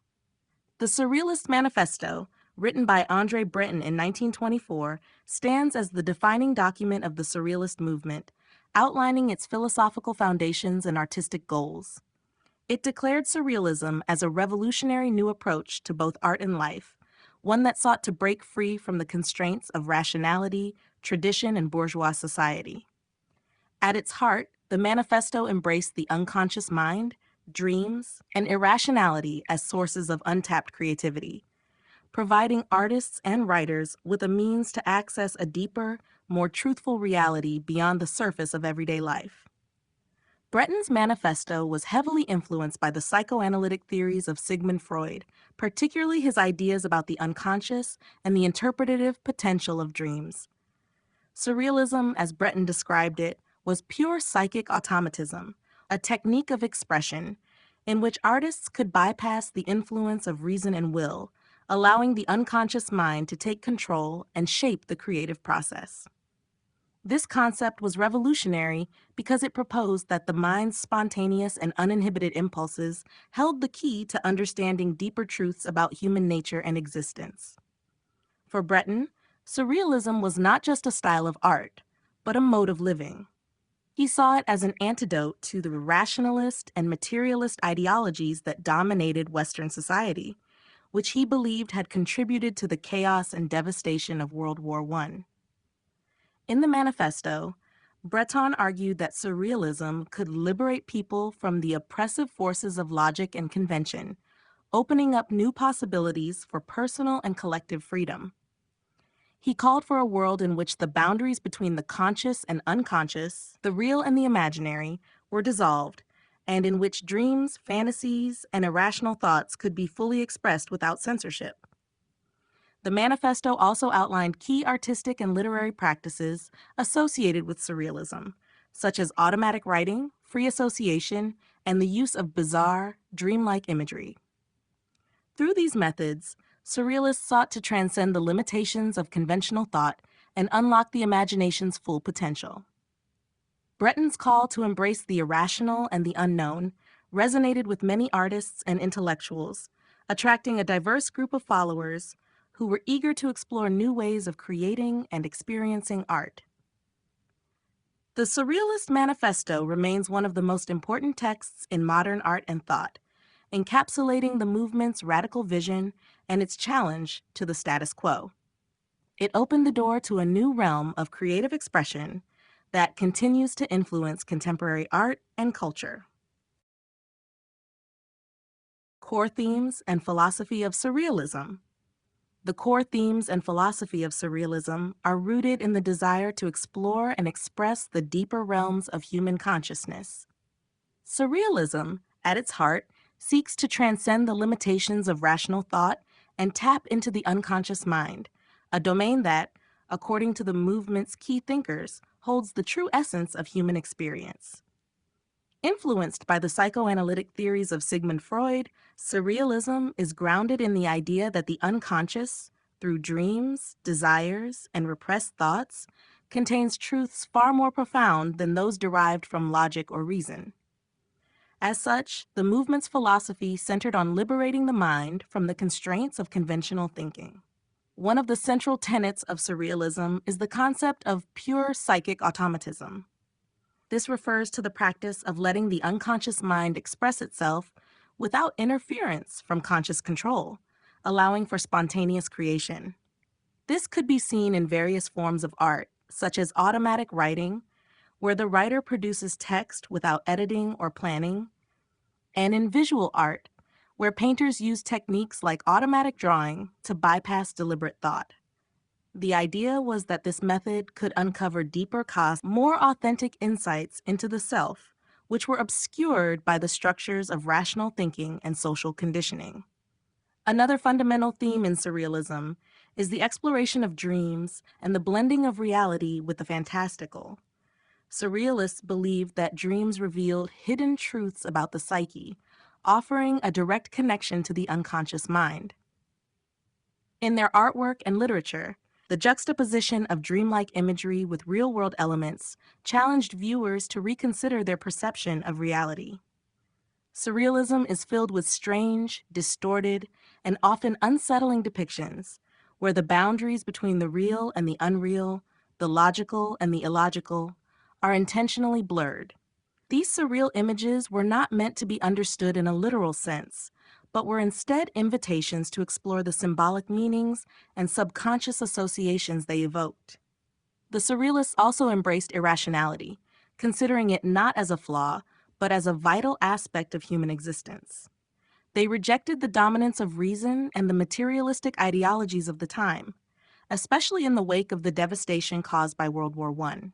The Surrealist Manifesto, written by André Breton in 1924, stands as the defining document of the Surrealist movement, outlining its philosophical foundations and artistic goals. It declared Surrealism as a revolutionary new approach to both art and life, one that sought to break free from the constraints of rationality, tradition, and bourgeois society. At its heart, the manifesto embraced the unconscious mind, dreams, and irrationality as sources of untapped creativity, providing artists and writers with a means to access a deeper, more truthful reality beyond the surface of everyday life. Breton's manifesto was heavily influenced by the psychoanalytic theories of Sigmund Freud, particularly his ideas about the unconscious and the interpretative potential of dreams. Surrealism, as Breton described it, was pure psychic automatism, a technique of expression in which artists could bypass the influence of reason and will, allowing the unconscious mind to take control and shape the creative process. This concept was revolutionary because it proposed that the mind's spontaneous and uninhibited impulses held the key to understanding deeper truths about human nature and existence. For Breton, Surrealism was not just a style of art, but a mode of living. He saw it as an antidote to the rationalist and materialist ideologies that dominated Western society, which he believed had contributed to the chaos and devastation of World War I. In the manifesto, Breton argued that Surrealism could liberate people from the oppressive forces of logic and convention, opening up new possibilities for personal and collective freedom. He called for a world in which the boundaries between the conscious and unconscious, the real and the imaginary, were dissolved, and in which dreams, fantasies, and irrational thoughts could be fully expressed without censorship. The manifesto also outlined key artistic and literary practices associated with Surrealism, such as automatic writing, free association, and the use of bizarre, dreamlike imagery. Through these methods, Surrealists sought to transcend the limitations of conventional thought and unlock the imagination's full potential. Breton's call to embrace the irrational and the unknown resonated with many artists and intellectuals, attracting a diverse group of followers who were eager to explore new ways of creating and experiencing art. The Surrealist Manifesto remains one of the most important texts in modern art and thought, encapsulating the movement's radical vision and its challenge to the status quo. It opened the door to a new realm of creative expression that continues to influence contemporary art and culture. Core themes and philosophy of Surrealism. The core themes and philosophy of Surrealism are rooted in the desire to explore and express the deeper realms of human consciousness. Surrealism, at its heart, seeks to transcend the limitations of rational thought and tap into the unconscious mind, a domain that, according to the movement's key thinkers, holds the true essence of human experience. Influenced by the psychoanalytic theories of Sigmund Freud, Surrealism is grounded in the idea that the unconscious, through dreams, desires, and repressed thoughts, contains truths far more profound than those derived from logic or reason. As such, the movement's philosophy centered on liberating the mind from the constraints of conventional thinking. One of the central tenets of surrealism is the concept of pure psychic automatism. This refers to the practice of letting the unconscious mind express itself without interference from conscious control, allowing for spontaneous creation. This could be seen in various forms of art, such as automatic writing, where the writer produces text without editing or planning, and in visual art, where painters use techniques like automatic drawing to bypass deliberate thought. The idea was that this method could uncover deeper causes, more authentic insights into the self, which were obscured by the structures of rational thinking and social conditioning. Another fundamental theme in surrealism is the exploration of dreams and the blending of reality with the fantastical. Surrealists believed that dreams revealed hidden truths about the psyche, offering a direct connection to the unconscious mind. In their artwork and literature, the juxtaposition of dreamlike imagery with real-world elements challenged viewers to reconsider their perception of reality. Surrealism is filled with strange, distorted, and often unsettling depictions, where the boundaries between the real and the unreal, the logical and the illogical, are intentionally blurred. These surreal images were not meant to be understood in a literal sense, but were instead invitations to explore the symbolic meanings and subconscious associations they evoked. The Surrealists also embraced irrationality, considering it not as a flaw, but as a vital aspect of human existence. They rejected the dominance of reason and the materialistic ideologies of the time, especially in the wake of the devastation caused by World War I.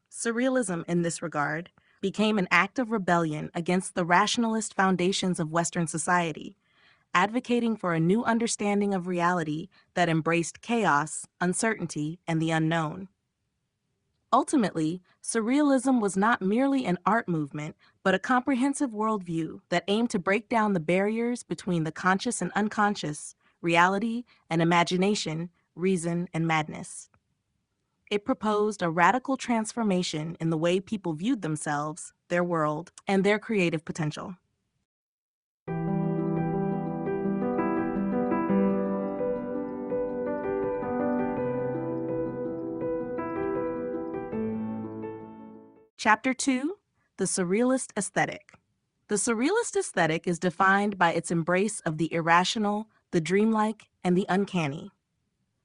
Surrealism, in this regard, became an act of rebellion against the rationalist foundations of Western society, advocating for a new understanding of reality that embraced chaos, uncertainty, and the unknown. Ultimately, Surrealism was not merely an art movement, but a comprehensive worldview that aimed to break down the barriers between the conscious and unconscious, reality and imagination, reason and madness. It proposed a radical transformation in the way people viewed themselves, their world, and their creative potential. Chapter 2: The Surrealist Aesthetic. The Surrealist aesthetic is defined by its embrace of the irrational, the dreamlike, and the uncanny.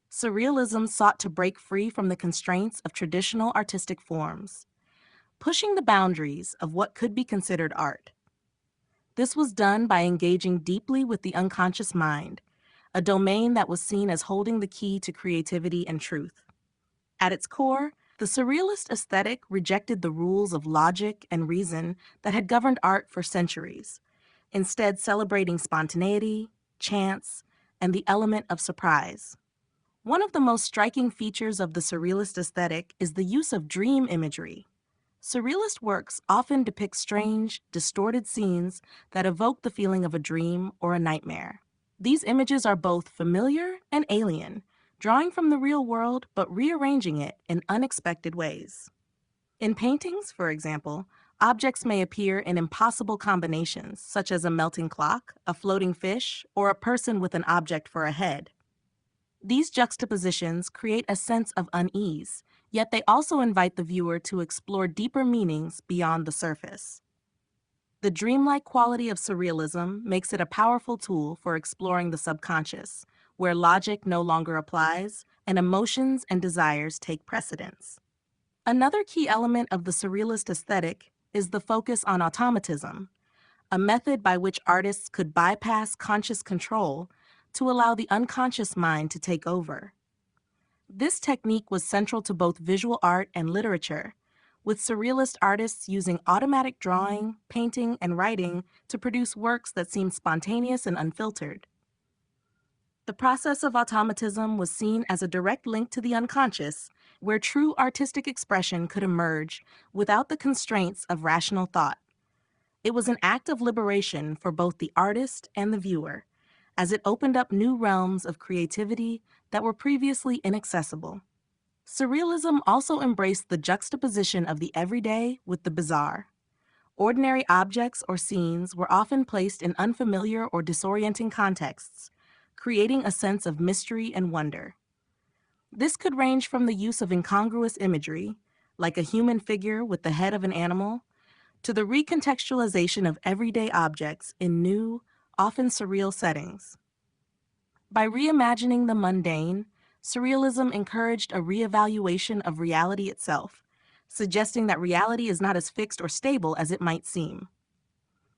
Surrealism sought to break free from the constraints of traditional artistic forms, pushing the boundaries of what could be considered art. This was done by engaging deeply with the unconscious mind, a domain that was seen as holding the key to creativity and truth. At its core, the Surrealist aesthetic rejected the rules of logic and reason that had governed art for centuries, instead celebrating spontaneity, chance, and the element of surprise. One of the most striking features of the Surrealist aesthetic is the use of dream imagery. Surrealist works often depict strange, distorted scenes that evoke the feeling of a dream or a nightmare. These images are both familiar and alien, drawing from the real world but rearranging it in unexpected ways. In paintings, for example, objects may appear in impossible combinations, such as a melting clock, a floating fish, or a person with an object for a head. These juxtapositions create a sense of unease, yet they also invite the viewer to explore deeper meanings beyond the surface. The dreamlike quality of surrealism makes it a powerful tool for exploring the subconscious, where logic no longer applies and emotions and desires take precedence. Another key element of the surrealist aesthetic is the focus on automatism, a method by which artists could bypass conscious control to allow the unconscious mind to take over. This technique was central to both visual art and literature, with surrealist artists using automatic drawing, painting, and writing to produce works that seemed spontaneous and unfiltered. The process of automatism was seen as a direct link to the unconscious, where true artistic expression could emerge without the constraints of rational thought. It was an act of liberation for both the artist and the viewer, as it opened up new realms of creativity that were previously inaccessible. Surrealism also embraced the juxtaposition of the everyday with the bizarre. Ordinary objects or scenes were often placed in unfamiliar or disorienting contexts, creating a sense of mystery and wonder. This could range from the use of incongruous imagery, like a human figure with the head of an animal, to the recontextualization of everyday objects in new, often surreal settings. By reimagining the mundane, Surrealism encouraged a reevaluation of reality itself, suggesting that reality is not as fixed or stable as it might seem.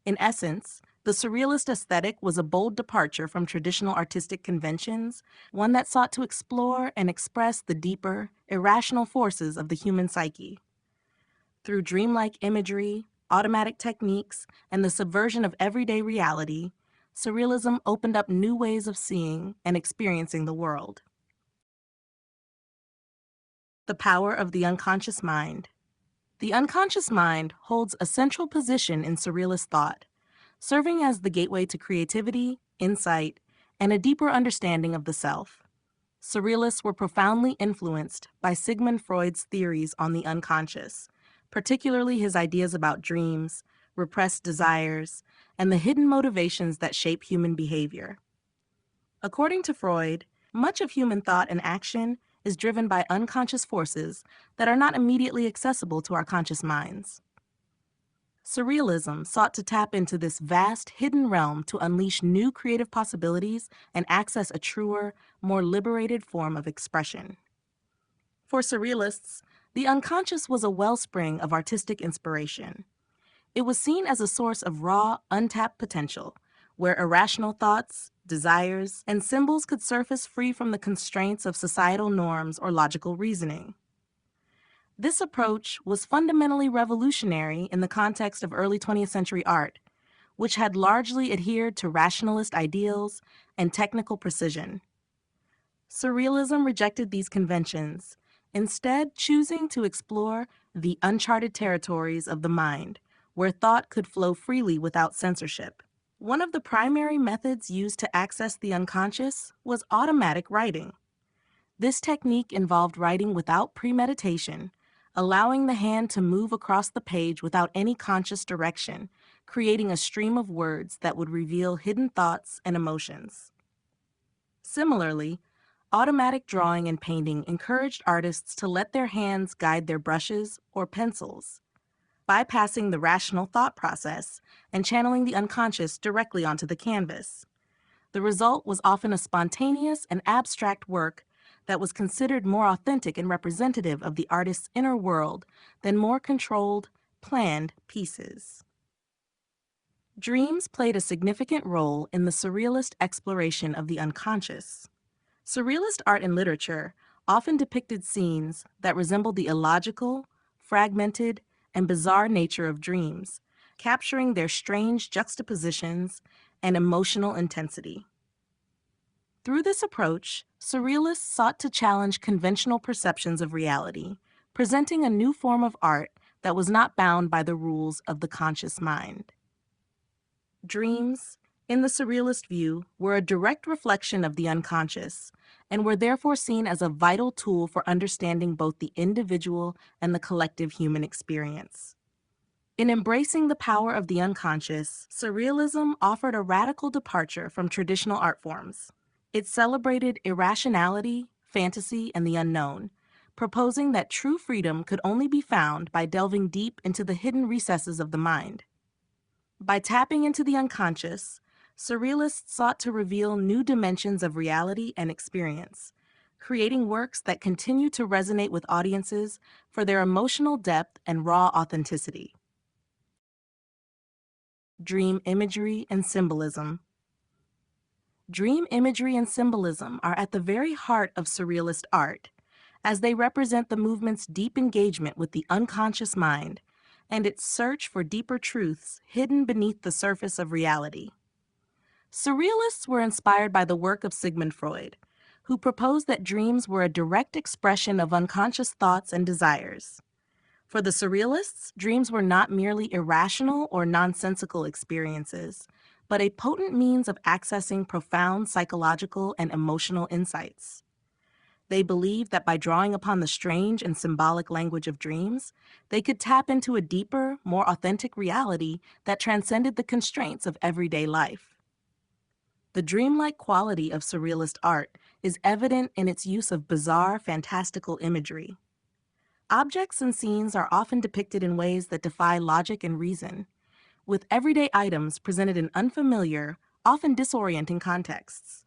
In essence, the Surrealist aesthetic was a bold departure from traditional artistic conventions, one that sought to explore and express the deeper, irrational forces of the human psyche. Through dreamlike imagery, automatic techniques, and the subversion of everyday reality, Surrealism opened up new ways of seeing and experiencing the world. The power of the unconscious mind. The unconscious mind holds a central position in Surrealist thought, serving as the gateway to creativity, insight, and a deeper understanding of the self. Surrealists were profoundly influenced by Sigmund Freud's theories on the unconscious, particularly his ideas about dreams, repressed desires, and the hidden motivations that shape human behavior. According to Freud, much of human thought and action is driven by unconscious forces that are not immediately accessible to our conscious minds. Surrealism sought to tap into this vast, hidden realm to unleash new creative possibilities and access a truer, more liberated form of expression. For Surrealists, the unconscious was a wellspring of artistic inspiration. It was seen as a source of raw, untapped potential, where irrational thoughts, desires, and symbols could surface free from the constraints of societal norms or logical reasoning. This approach was fundamentally revolutionary in the context of early 20th century art, which had largely adhered to rationalist ideals and technical precision. Surrealism rejected these conventions, instead choosing to explore the uncharted territories of the mind, where thought could flow freely without censorship. One of the primary methods used to access the unconscious was automatic writing. This technique involved writing without premeditation, allowing the hand to move across the page without any conscious direction, creating a stream of words that would reveal hidden thoughts and emotions. Similarly, automatic drawing and painting encouraged artists to let their hands guide their brushes or pencils, bypassing the rational thought process and channeling the unconscious directly onto the canvas. The result was often a spontaneous and abstract work that was considered more authentic and representative of the artist's inner world than more controlled, planned pieces. Dreams played a significant role in the Surrealist exploration of the unconscious. Surrealist art and literature often depicted scenes that resembled the illogical, fragmented, and bizarre nature of dreams, capturing their strange juxtapositions and emotional intensity. Through this approach, Surrealists sought to challenge conventional perceptions of reality, presenting a new form of art that was not bound by the rules of the conscious mind. Dreams, in the Surrealist view, were a direct reflection of the unconscious, and were therefore seen as a vital tool for understanding both the individual and the collective human experience. In embracing the power of the unconscious, Surrealism offered a radical departure from traditional art forms. It celebrated irrationality, fantasy, and the unknown, proposing that true freedom could only be found by delving deep into the hidden recesses of the mind. By tapping into the unconscious, Surrealists sought to reveal new dimensions of reality and experience, creating works that continue to resonate with audiences for their emotional depth and raw authenticity. Dream imagery and symbolism. Dream imagery and symbolism are at the very heart of Surrealist art, as they represent the movement's deep engagement with the unconscious mind and its search for deeper truths hidden beneath the surface of reality. Surrealists were inspired by the work of Sigmund Freud, who proposed that dreams were a direct expression of unconscious thoughts and desires. For the Surrealists, dreams were not merely irrational or nonsensical experiences, but a potent means of accessing profound psychological and emotional insights. They believed that by drawing upon the strange and symbolic language of dreams, they could tap into a deeper, more authentic reality that transcended the constraints of everyday life. The dreamlike quality of surrealist art is evident in its use of bizarre, fantastical imagery. Objects and scenes are often depicted in ways that defy logic and reason, with everyday items presented in unfamiliar, often disorienting contexts.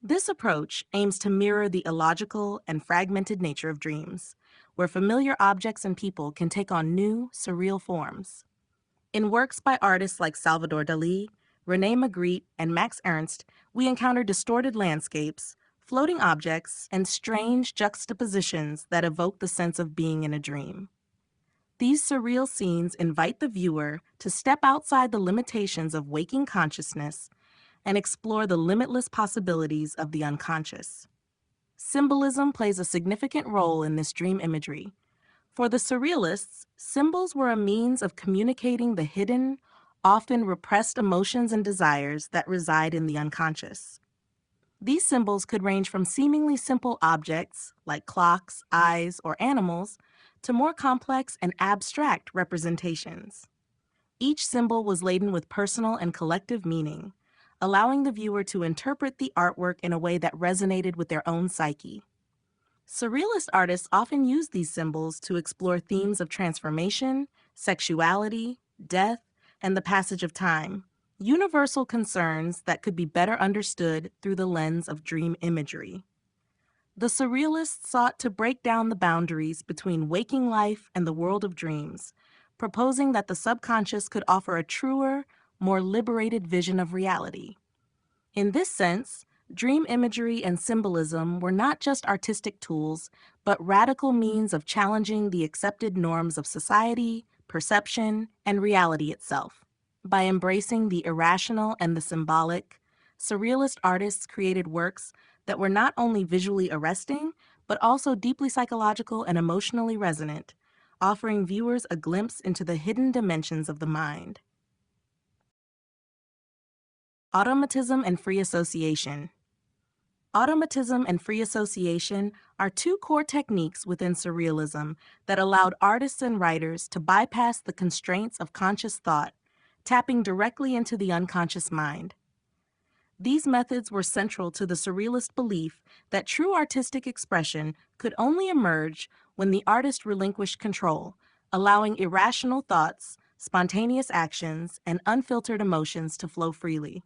This approach aims to mirror the illogical and fragmented nature of dreams, where familiar objects and people can take on new, surreal forms. In works by artists like Salvador Dalí, René Magritte, and Max Ernst, we encounter distorted landscapes, floating objects, and strange juxtapositions that evoke the sense of being in a dream. These surreal scenes invite the viewer to step outside the limitations of waking consciousness and explore the limitless possibilities of the unconscious. Symbolism plays a significant role in this dream imagery. For the Surrealists, symbols were a means of communicating the hidden, often repressed emotions and desires that reside in the unconscious. These symbols could range from seemingly simple objects, like clocks, eyes, or animals, to more complex and abstract representations. Each symbol was laden with personal and collective meaning, allowing the viewer to interpret the artwork in a way that resonated with their own psyche. Surrealist artists often use these symbols to explore themes of transformation, sexuality, death, and the passage of time, universal concerns that could be better understood through the lens of dream imagery. The Surrealists sought to break down the boundaries between waking life and the world of dreams, proposing that the subconscious could offer a truer, more liberated vision of reality. In this sense, dream imagery and symbolism were not just artistic tools, but radical means of challenging the accepted norms of society, perception, and reality itself. By embracing the irrational and the symbolic, Surrealist artists created works that were not only visually arresting, but also deeply psychological and emotionally resonant, offering viewers a glimpse into the hidden dimensions of the mind. Automatism and free association. Automatism and free association are two core techniques within Surrealism that allowed artists and writers to bypass the constraints of conscious thought, tapping directly into the unconscious mind. These methods were central to the Surrealist belief that true artistic expression could only emerge when the artist relinquished control, allowing irrational thoughts, spontaneous actions, and unfiltered emotions to flow freely.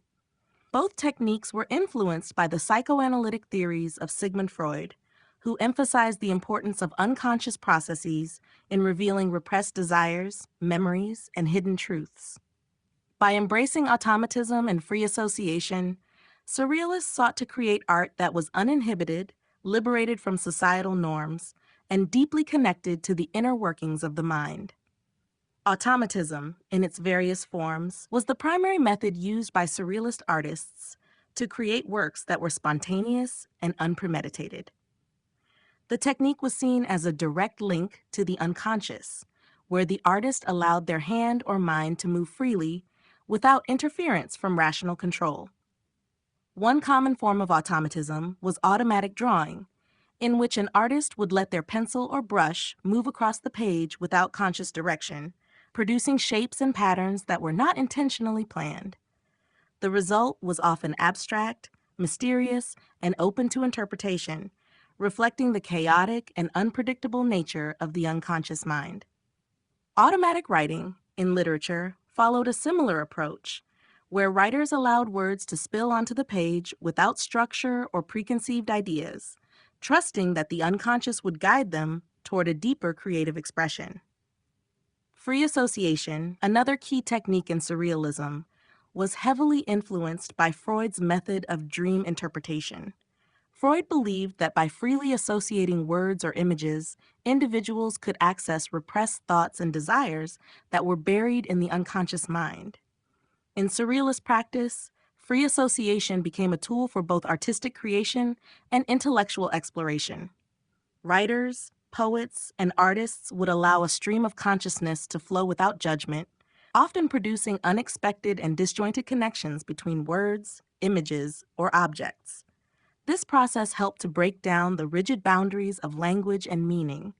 Both techniques were influenced by the psychoanalytic theories of Sigmund Freud, who emphasized the importance of unconscious processes in revealing repressed desires, memories, and hidden truths. By embracing automatism and free association, Surrealists sought to create art that was uninhibited, liberated from societal norms, and deeply connected to the inner workings of the mind. Automatism, in its various forms, was the primary method used by Surrealist artists to create works that were spontaneous and unpremeditated. The technique was seen as a direct link to the unconscious, where the artist allowed their hand or mind to move freely without interference from rational control. One common form of automatism was automatic drawing, in which an artist would let their pencil or brush move across the page without conscious direction, producing shapes and patterns that were not intentionally planned. The result was often abstract, mysterious, and open to interpretation, reflecting the chaotic and unpredictable nature of the unconscious mind. Automatic writing, in literature, followed a similar approach, where writers allowed words to spill onto the page without structure or preconceived ideas, trusting that the unconscious would guide them toward a deeper creative expression. Free association, another key technique in Surrealism, was heavily influenced by Freud's method of dream interpretation. Freud believed that by freely associating words or images, individuals could access repressed thoughts and desires that were buried in the unconscious mind. In Surrealist practice, free association became a tool for both artistic creation and intellectual exploration. Writers, poets, and artists would allow a stream of consciousness to flow without judgment, often producing unexpected and disjointed connections between words, images, or objects. This process helped to break down the rigid boundaries of language and meaning,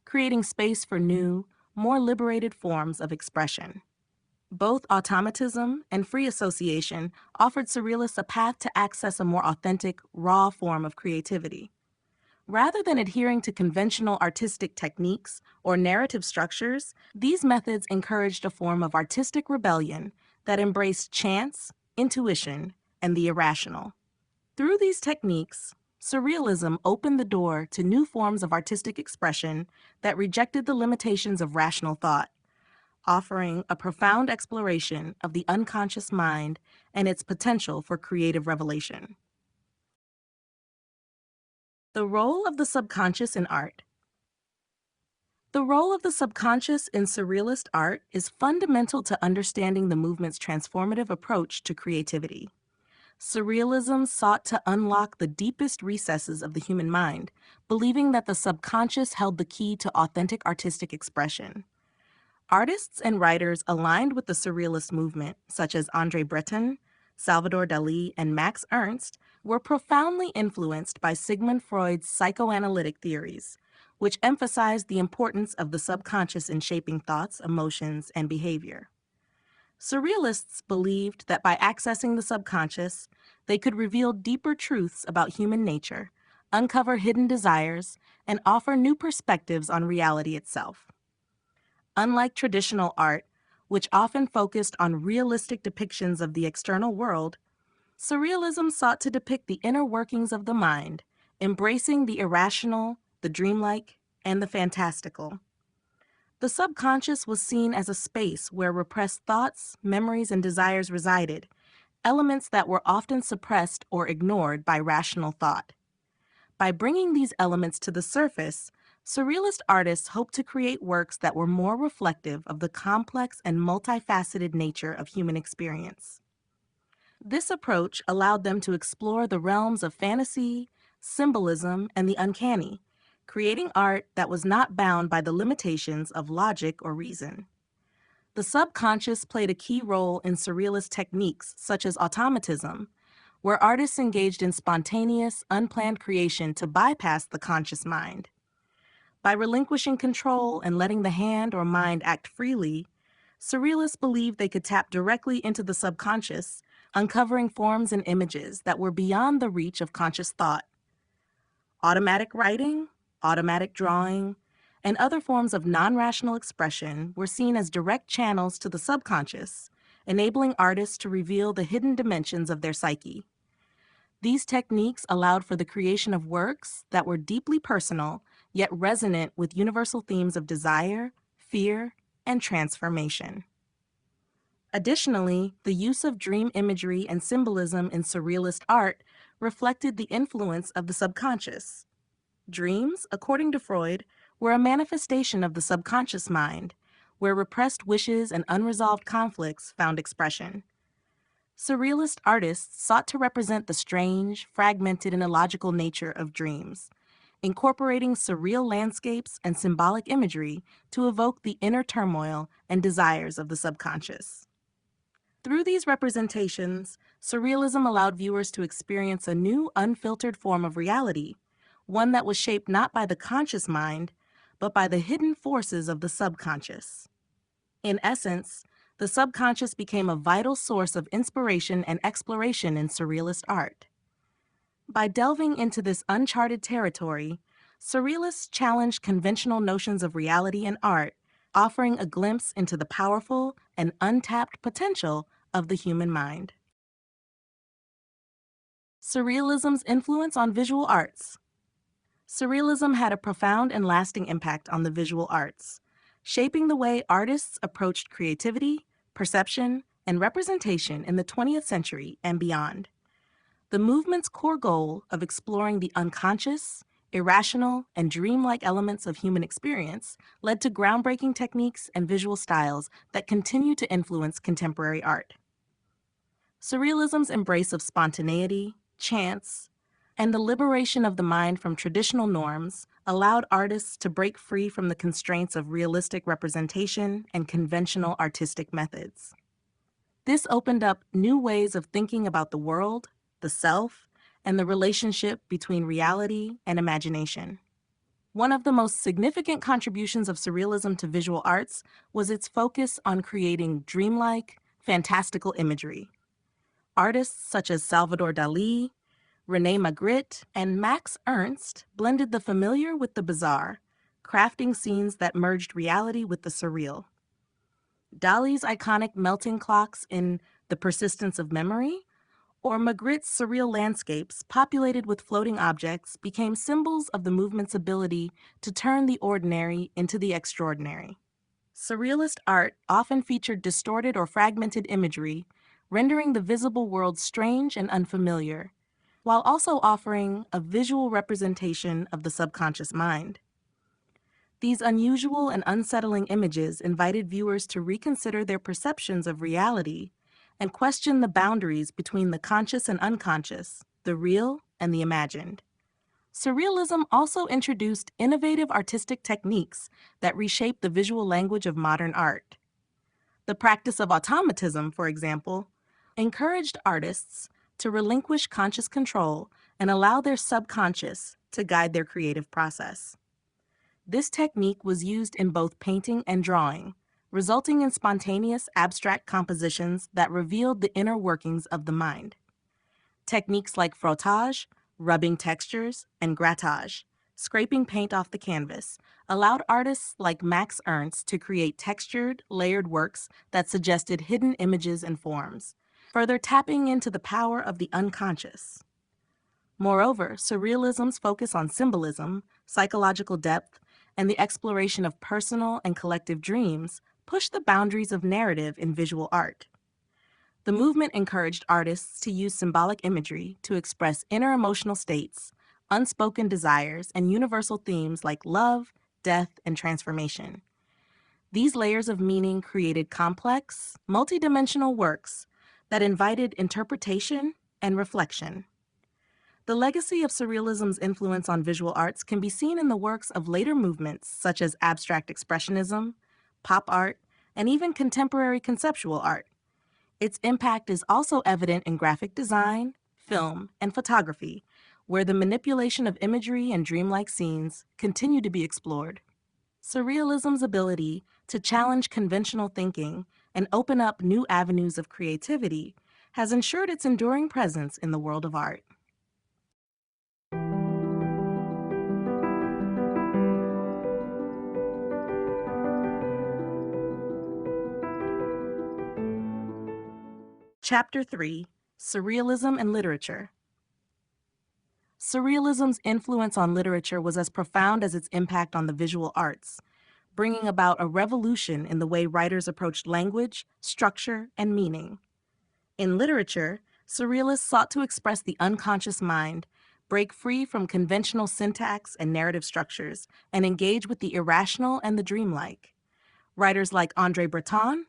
creating space for new, more liberated forms of expression. Both automatism and free association offered surrealists a path to access a more authentic, raw form of creativity. Rather than adhering to conventional artistic techniques or narrative structures, these methods encouraged a form of artistic rebellion that embraced chance, intuition, and the irrational. Through these techniques, Surrealism opened the door to new forms of artistic expression that rejected the limitations of rational thought, offering a profound exploration of the unconscious mind and its potential for creative revelation. The role of the subconscious in art. The role of the subconscious in surrealist art is fundamental to understanding the movement's transformative approach to creativity. Surrealism sought to unlock the deepest recesses of the human mind, believing that the subconscious held the key to authentic artistic expression. Artists and writers aligned with the Surrealist movement, such as André Breton, Salvador Dalí, and Max Ernst, were profoundly influenced by Sigmund Freud's psychoanalytic theories, which emphasized the importance of the subconscious in shaping thoughts, emotions, and behavior. Surrealists believed that by accessing the subconscious, they could reveal deeper truths about human nature, uncover hidden desires, and offer new perspectives on reality itself. Unlike traditional art, which often focused on realistic depictions of the external world, Surrealism sought to depict the inner workings of the mind, embracing the irrational, the dreamlike, and the fantastical. The subconscious was seen as a space where repressed thoughts, memories, and desires resided, elements that were often suppressed or ignored by rational thought. By bringing these elements to the surface, Surrealist artists hoped to create works that were more reflective of the complex and multifaceted nature of human experience. This approach allowed them to explore the realms of fantasy, symbolism, and the uncanny, creating art that was not bound by the limitations of logic or reason. The subconscious played a key role in Surrealist techniques such as automatism, where artists engaged in spontaneous, unplanned creation to bypass the conscious mind. By relinquishing control and letting the hand or mind act freely, Surrealists believed they could tap directly into the subconscious, uncovering forms and images that were beyond the reach of conscious thought. Automatic writing, automatic drawing, and other forms of non-rational expression were seen as direct channels to the subconscious, enabling artists to reveal the hidden dimensions of their psyche. These techniques allowed for the creation of works that were deeply personal, yet resonant with universal themes of desire, fear, and transformation. Additionally, the use of dream imagery and symbolism in surrealist art reflected the influence of the subconscious. Dreams, according to Freud, were a manifestation of the subconscious mind, where repressed wishes and unresolved conflicts found expression. Surrealist artists sought to represent the strange, fragmented, and illogical nature of dreams, incorporating surreal landscapes and symbolic imagery to evoke the inner turmoil and desires of the subconscious. Through these representations, Surrealism allowed viewers to experience a new, unfiltered form of reality, one that was shaped not by the conscious mind, but by the hidden forces of the subconscious. In essence, the subconscious became a vital source of inspiration and exploration in Surrealist art. By delving into this uncharted territory, Surrealists challenged conventional notions of reality and art, offering a glimpse into the powerful and untapped potential of the human mind. Surrealism's influence on visual arts. Surrealism had a profound and lasting impact on the visual arts, shaping the way artists approached creativity, perception, and representation in the 20th century and beyond. The movement's core goal of exploring the unconscious, irrational, and dreamlike elements of human experience led to groundbreaking techniques and visual styles that continue to influence contemporary art. Surrealism's embrace of spontaneity, chance, and the liberation of the mind from traditional norms allowed artists to break free from the constraints of realistic representation and conventional artistic methods. This opened up new ways of thinking about the world, the self, and the relationship between reality and imagination. One of the most significant contributions of Surrealism to visual arts was its focus on creating dreamlike, fantastical imagery. Artists such as Salvador Dali, René Magritte, and Max Ernst blended the familiar with the bizarre, crafting scenes that merged reality with the surreal. Dali's iconic melting clocks in The Persistence of Memory, or Magritte's surreal landscapes populated with floating objects, became symbols of the movement's ability to turn the ordinary into the extraordinary. Surrealist art often featured distorted or fragmented imagery, rendering the visible world strange and unfamiliar, while also offering a visual representation of the subconscious mind. These unusual and unsettling images invited viewers to reconsider their perceptions of reality and question the boundaries between the conscious and unconscious, the real and the imagined. Surrealism also introduced innovative artistic techniques that reshaped the visual language of modern art. The practice of automatism, for example, encouraged artists to relinquish conscious control and allow their subconscious to guide their creative process. This technique was used in both painting and drawing, resulting in spontaneous, abstract compositions that revealed the inner workings of the mind. Techniques like frottage, rubbing textures, and grattage, scraping paint off the canvas, allowed artists like Max Ernst to create textured, layered works that suggested hidden images and forms, further tapping into the power of the unconscious. Moreover, Surrealism's focus on symbolism, psychological depth, and the exploration of personal and collective dreams pushed the boundaries of narrative in visual art. The movement encouraged artists to use symbolic imagery to express inner emotional states, unspoken desires, and universal themes like love, death, and transformation. These layers of meaning created complex, multidimensional works that invited interpretation and reflection. The legacy of Surrealism's influence on visual arts can be seen in the works of later movements such as abstract expressionism, pop art, and even contemporary conceptual art. Its impact is also evident in graphic design, film, and photography, where the manipulation of imagery and dreamlike scenes continue to be explored. Surrealism's ability to challenge conventional thinking and open up new avenues of creativity has ensured its enduring presence in the world of art. Chapter 3: Surrealism and Literature. Surrealism's influence on literature was as profound as its impact on the visual arts, bringing about a revolution in the way writers approached language, structure, and meaning. In literature, Surrealists sought to express the unconscious mind, break free from conventional syntax and narrative structures, and engage with the irrational and the dreamlike. Writers like André Breton,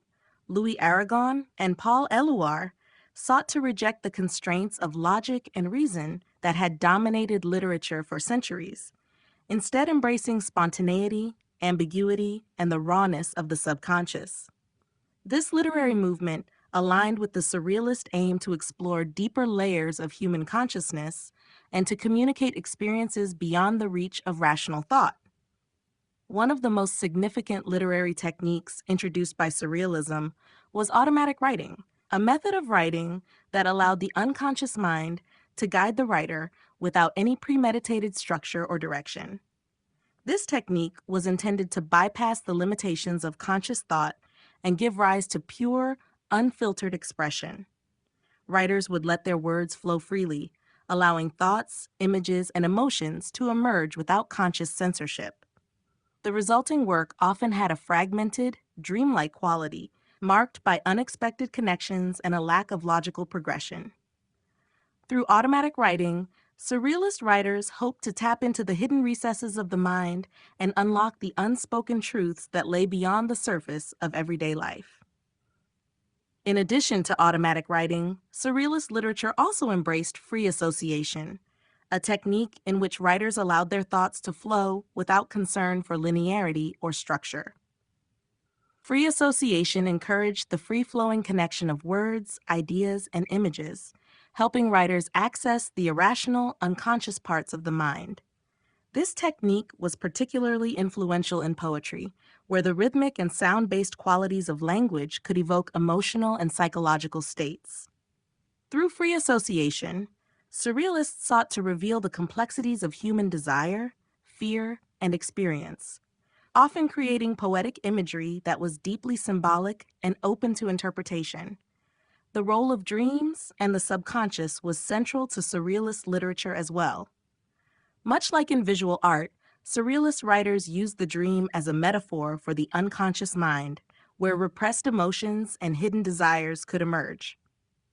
Louis Aragon, and Paul Éluard sought to reject the constraints of logic and reason that had dominated literature for centuries, instead embracing spontaneity, ambiguity, and the rawness of the subconscious. This literary movement aligned with the Surrealist aim to explore deeper layers of human consciousness and to communicate experiences beyond the reach of rational thought. One of the most significant literary techniques introduced by Surrealism was automatic writing, a method of writing that allowed the unconscious mind to guide the writer without any premeditated structure or direction. This technique was intended to bypass the limitations of conscious thought and give rise to pure, unfiltered expression. Writers would let their words flow freely, allowing thoughts, images, and emotions to emerge without conscious censorship. The resulting work often had a fragmented, dreamlike quality, marked by unexpected connections and a lack of logical progression. Through automatic writing, Surrealist writers hoped to tap into the hidden recesses of the mind and unlock the unspoken truths that lay beyond the surface of everyday life. In addition to automatic writing, Surrealist literature also embraced free association, a technique in which writers allowed their thoughts to flow without concern for linearity or structure. Free association encouraged the free-flowing connection of words, ideas, and images, helping writers access the irrational, unconscious parts of the mind. This technique was particularly influential in poetry, where the rhythmic and sound-based qualities of language could evoke emotional and psychological states. Through free association, surrealists sought to reveal the complexities of human desire, fear, and experience, often creating poetic imagery that was deeply symbolic and open to interpretation. The role of dreams and the subconscious was central to surrealist literature as well. Much like in visual art, surrealist writers used the dream as a metaphor for the unconscious mind, where repressed emotions and hidden desires could emerge.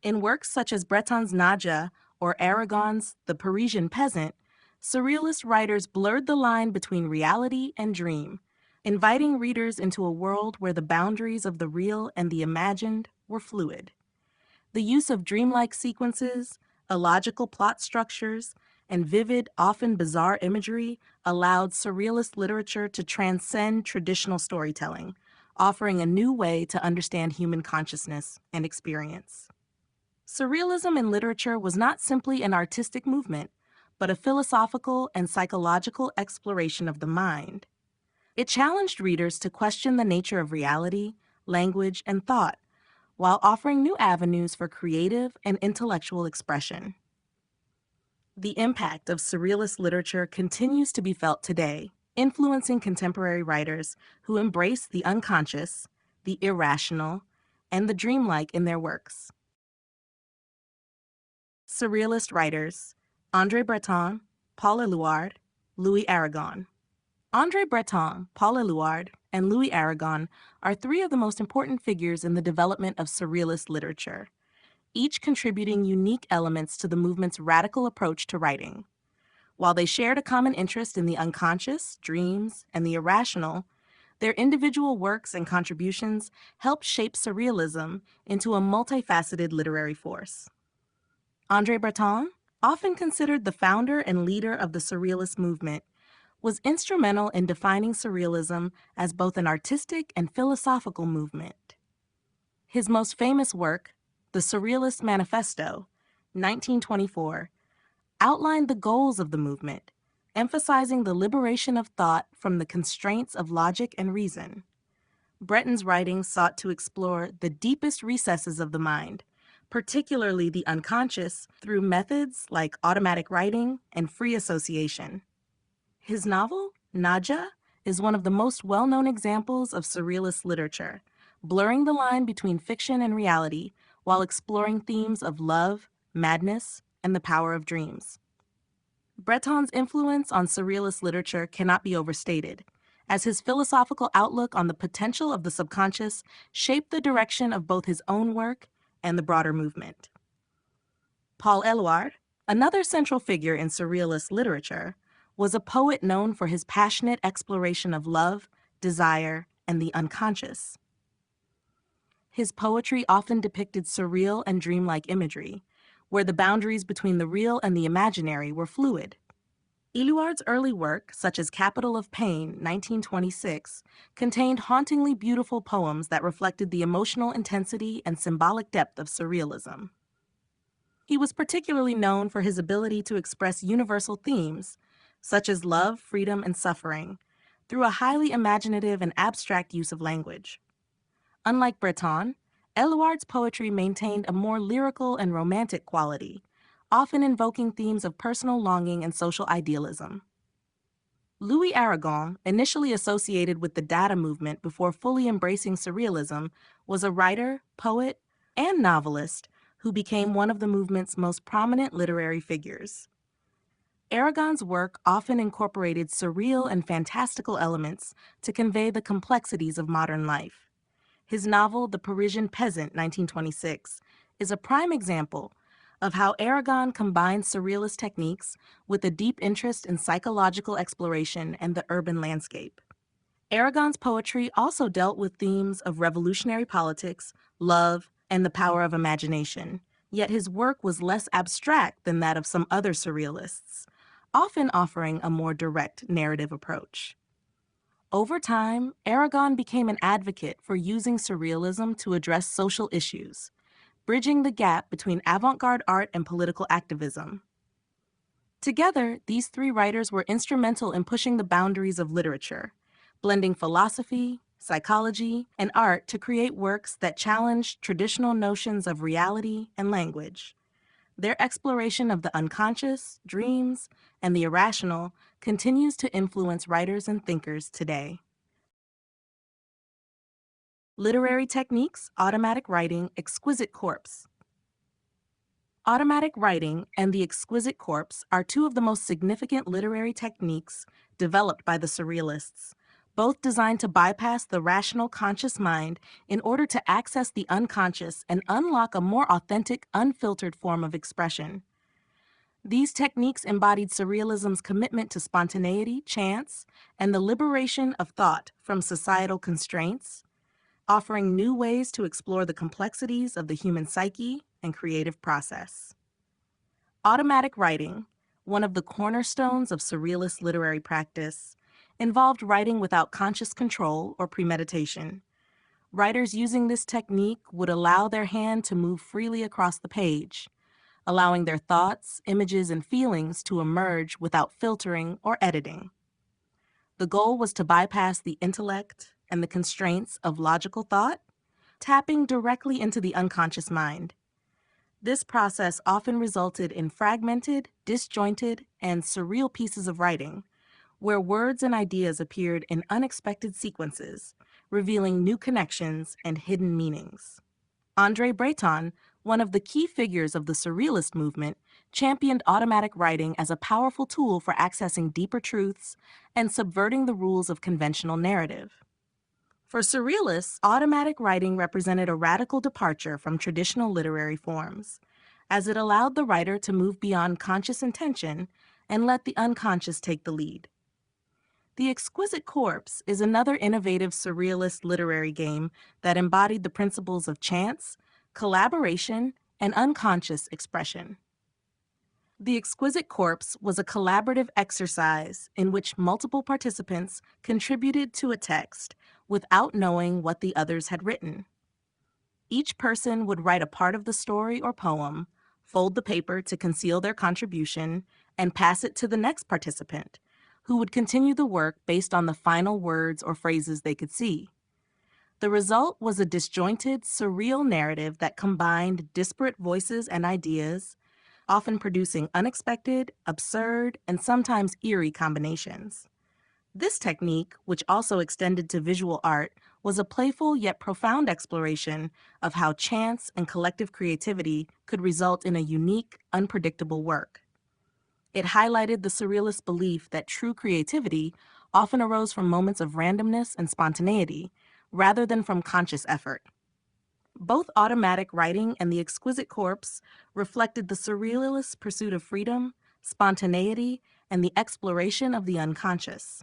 In works such as Breton's Nadja or Aragon's The Parisian Peasant, surrealist writers blurred the line between reality and dream, inviting readers into a world where the boundaries of the real and the imagined were fluid. The use of dreamlike sequences, illogical plot structures, and vivid, often bizarre imagery allowed surrealist literature to transcend traditional storytelling, offering a new way to understand human consciousness and experience. Surrealism in literature was not simply an artistic movement, but a philosophical and psychological exploration of the mind. It challenged readers to question the nature of reality, language, and thought, while offering new avenues for creative and intellectual expression. The impact of surrealist literature continues to be felt today, influencing contemporary writers who embrace the unconscious, the irrational, and the dreamlike in their works. Surrealist writers: André Breton, Paul Éluard, Louis Aragon. André Breton, Paul Éluard, and Louis Aragon are three of the most important figures in the development of surrealist literature, each contributing unique elements to the movement's radical approach to writing. While they shared a common interest in the unconscious, dreams, and the irrational, their individual works and contributions helped shape surrealism into a multifaceted literary force. André Breton, often considered the founder and leader of the surrealist movement, was instrumental in defining surrealism as both an artistic and philosophical movement. His most famous work, The Surrealist Manifesto, 1924, outlined the goals of the movement, emphasizing the liberation of thought from the constraints of logic and reason. Breton's writings sought to explore the deepest recesses of the mind, particularly the unconscious, through methods like automatic writing and free association. His novel, Nadja, is one of the most well-known examples of surrealist literature, blurring the line between fiction and reality while exploring themes of love, madness, and the power of dreams. Breton's influence on surrealist literature cannot be overstated, as his philosophical outlook on the potential of the subconscious shaped the direction of both his own work and the broader movement. Paul Éluard, another central figure in surrealist literature, was a poet known for his passionate exploration of love, desire, and the unconscious. His poetry often depicted surreal and dreamlike imagery, where the boundaries between the real and the imaginary were fluid. Éluard's early work, such as Capital of Pain, 1926, contained hauntingly beautiful poems that reflected the emotional intensity and symbolic depth of surrealism. He was particularly known for his ability to express universal themes, such as love, freedom, and suffering, through a highly imaginative and abstract use of language. Unlike Breton, Éluard's poetry maintained a more lyrical and romantic quality, often invoking themes of personal longing and social idealism. Louis Aragon, initially associated with the Dada movement before fully embracing surrealism, was a writer, poet, and novelist who became one of the movement's most prominent literary figures. Aragon's work often incorporated surreal and fantastical elements to convey the complexities of modern life. His novel, The Parisian Peasant, 1926, is a prime example of how Aragon combined surrealist techniques with a deep interest in psychological exploration and the urban landscape. Aragon's poetry also dealt with themes of revolutionary politics, love, and the power of imagination, yet his work was less abstract than that of some other surrealists, often offering a more direct narrative approach. Over time, Aragon became an advocate for using surrealism to address social issues, bridging the gap between avant-garde art and political activism. Together, these three writers were instrumental in pushing the boundaries of literature, blending philosophy, psychology, and art to create works that challenged traditional notions of reality and language. Their exploration of the unconscious, dreams, and the irrational continues to influence writers and thinkers today. Literary techniques, automatic writing, exquisite corpse. Automatic writing and the exquisite corpse are two of the most significant literary techniques developed by the Surrealists, both designed to bypass the rational conscious mind in order to access the unconscious and unlock a more authentic, unfiltered form of expression. These techniques embodied Surrealism's commitment to spontaneity, chance, and the liberation of thought from societal constraints, offering new ways to explore the complexities of the human psyche and creative process. Automatic writing, one of the cornerstones of Surrealist literary practice, involved writing without conscious control or premeditation. Writers using this technique would allow their hand to move freely across the page, allowing their thoughts, images, and feelings to emerge without filtering or editing. The goal was to bypass the intellect and the constraints of logical thought, tapping directly into the unconscious mind. This process often resulted in fragmented, disjointed, and surreal pieces of writing, where words and ideas appeared in unexpected sequences, revealing new connections and hidden meanings. André Breton, one of the key figures of the Surrealist movement, championed automatic writing as a powerful tool for accessing deeper truths and subverting the rules of conventional narrative. For Surrealists, automatic writing represented a radical departure from traditional literary forms, as it allowed the writer to move beyond conscious intention and let the unconscious take the lead. The Exquisite Corpse is another innovative Surrealist literary game that embodied the principles of chance, collaboration, and unconscious expression. The Exquisite Corpse was a collaborative exercise in which multiple participants contributed to a text without knowing what the others had written. Each person would write a part of the story or poem, fold the paper to conceal their contribution, and pass it to the next participant, who would continue the work based on the final words or phrases they could see. The result was a disjointed, surreal narrative that combined disparate voices and ideas, often producing unexpected, absurd, and sometimes eerie combinations. This technique, which also extended to visual art, was a playful yet profound exploration of how chance and collective creativity could result in a unique, unpredictable work. It highlighted the Surrealist belief that true creativity often arose from moments of randomness and spontaneity, rather than from conscious effort. Both automatic writing and the Exquisite Corpse reflected the Surrealist pursuit of freedom, spontaneity, and the exploration of the unconscious.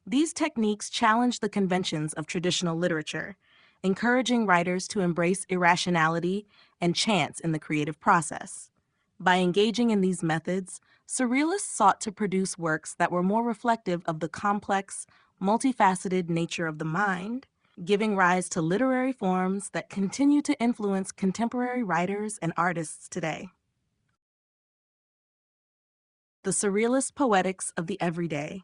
These techniques challenged the conventions of traditional literature, encouraging writers to embrace irrationality and chance in the creative process. By engaging in these methods, Surrealists sought to produce works that were more reflective of the complex, multifaceted nature of the mind, giving rise to literary forms that continue to influence contemporary writers and artists today. The Surrealist Poetics of the Everyday.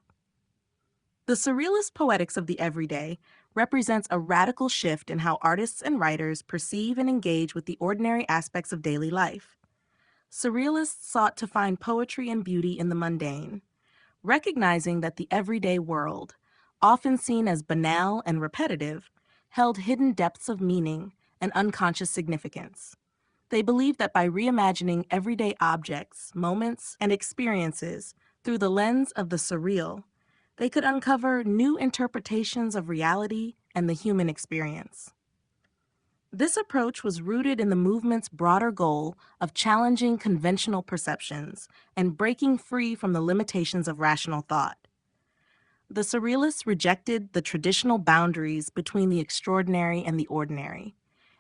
The Surrealist Poetics of the Everyday represents a radical shift in how artists and writers perceive and engage with the ordinary aspects of daily life. Surrealists sought to find poetry and beauty in the mundane, recognizing that the everyday world, often seen as banal and repetitive, held hidden depths of meaning and unconscious significance. They believed that by reimagining everyday objects, moments, and experiences through the lens of the surreal, they could uncover new interpretations of reality and the human experience. This approach was rooted in the movement's broader goal of challenging conventional perceptions and breaking free from the limitations of rational thought. The Surrealists rejected the traditional boundaries between the extraordinary and the ordinary,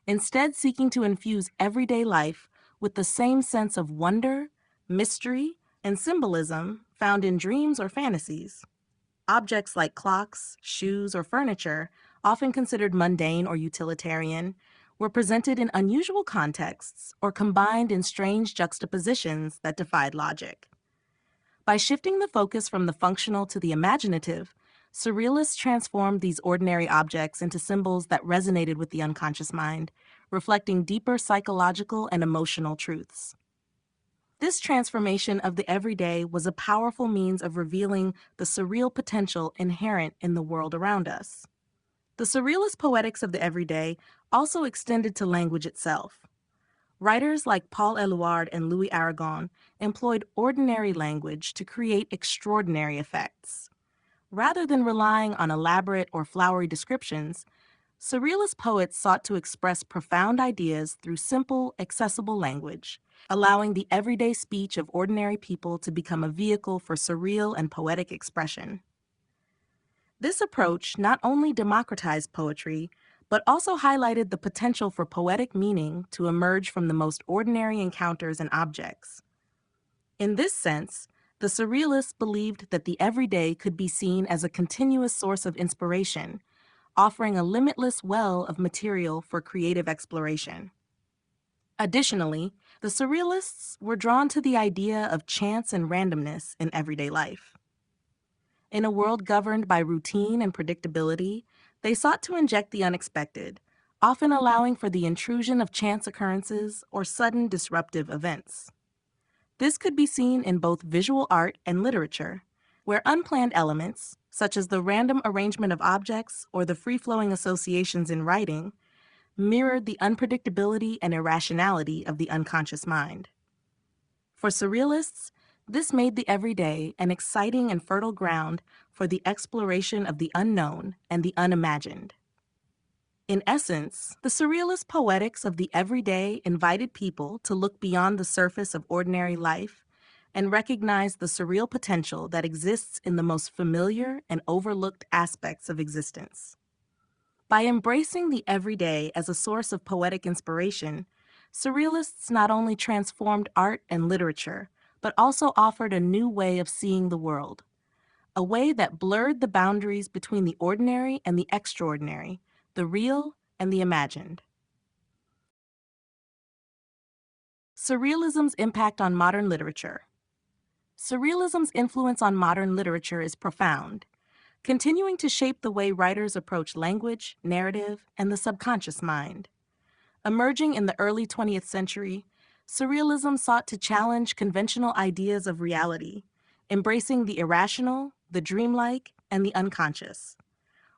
instead seeking to infuse everyday life with the same sense of wonder, mystery, and symbolism found in dreams or fantasies. Objects like clocks, shoes, or furniture, often considered mundane or utilitarian, were presented in unusual contexts or combined in strange juxtapositions that defied logic. By shifting the focus from the functional to the imaginative, Surrealists transformed these ordinary objects into symbols that resonated with the unconscious mind, reflecting deeper psychological and emotional truths. This transformation of the everyday was a powerful means of revealing the surreal potential inherent in the world around us. The surrealist poetics of the everyday also extended to language itself. Writers like Paul Éluard and Louis Aragon employed ordinary language to create extraordinary effects. Rather than relying on elaborate or flowery descriptions, Surrealist poets sought to express profound ideas through simple, accessible language, allowing the everyday speech of ordinary people to become a vehicle for surreal and poetic expression. This approach not only democratized poetry, but also highlighted the potential for poetic meaning to emerge from the most ordinary encounters and objects. In this sense, the Surrealists believed that the everyday could be seen as a continuous source of inspiration, offering a limitless well of material for creative exploration. Additionally, the Surrealists were drawn to the idea of chance and randomness in everyday life. In a world governed by routine and predictability, they sought to inject the unexpected, often allowing for the intrusion of chance occurrences or sudden disruptive events. This could be seen in both visual art and literature, where unplanned elements, such as the random arrangement of objects or the free-flowing associations in writing, mirrored the unpredictability and irrationality of the unconscious mind. For Surrealists, this made the everyday an exciting and fertile ground for the exploration of the unknown and the unimagined. In essence, the Surrealist poetics of the everyday invited people to look beyond the surface of ordinary life and recognize the surreal potential that exists in the most familiar and overlooked aspects of existence. By embracing the everyday as a source of poetic inspiration, Surrealists not only transformed art and literature, but also offered a new way of seeing the world, a way that blurred the boundaries between the ordinary and the extraordinary, the real and the imagined. Surrealism's impact on modern literature. Surrealism's influence on modern literature is profound, continuing to shape the way writers approach language, narrative, and the subconscious mind. Emerging in the early 20th century, Surrealism sought to challenge conventional ideas of reality, embracing the irrational, the dreamlike, and the unconscious.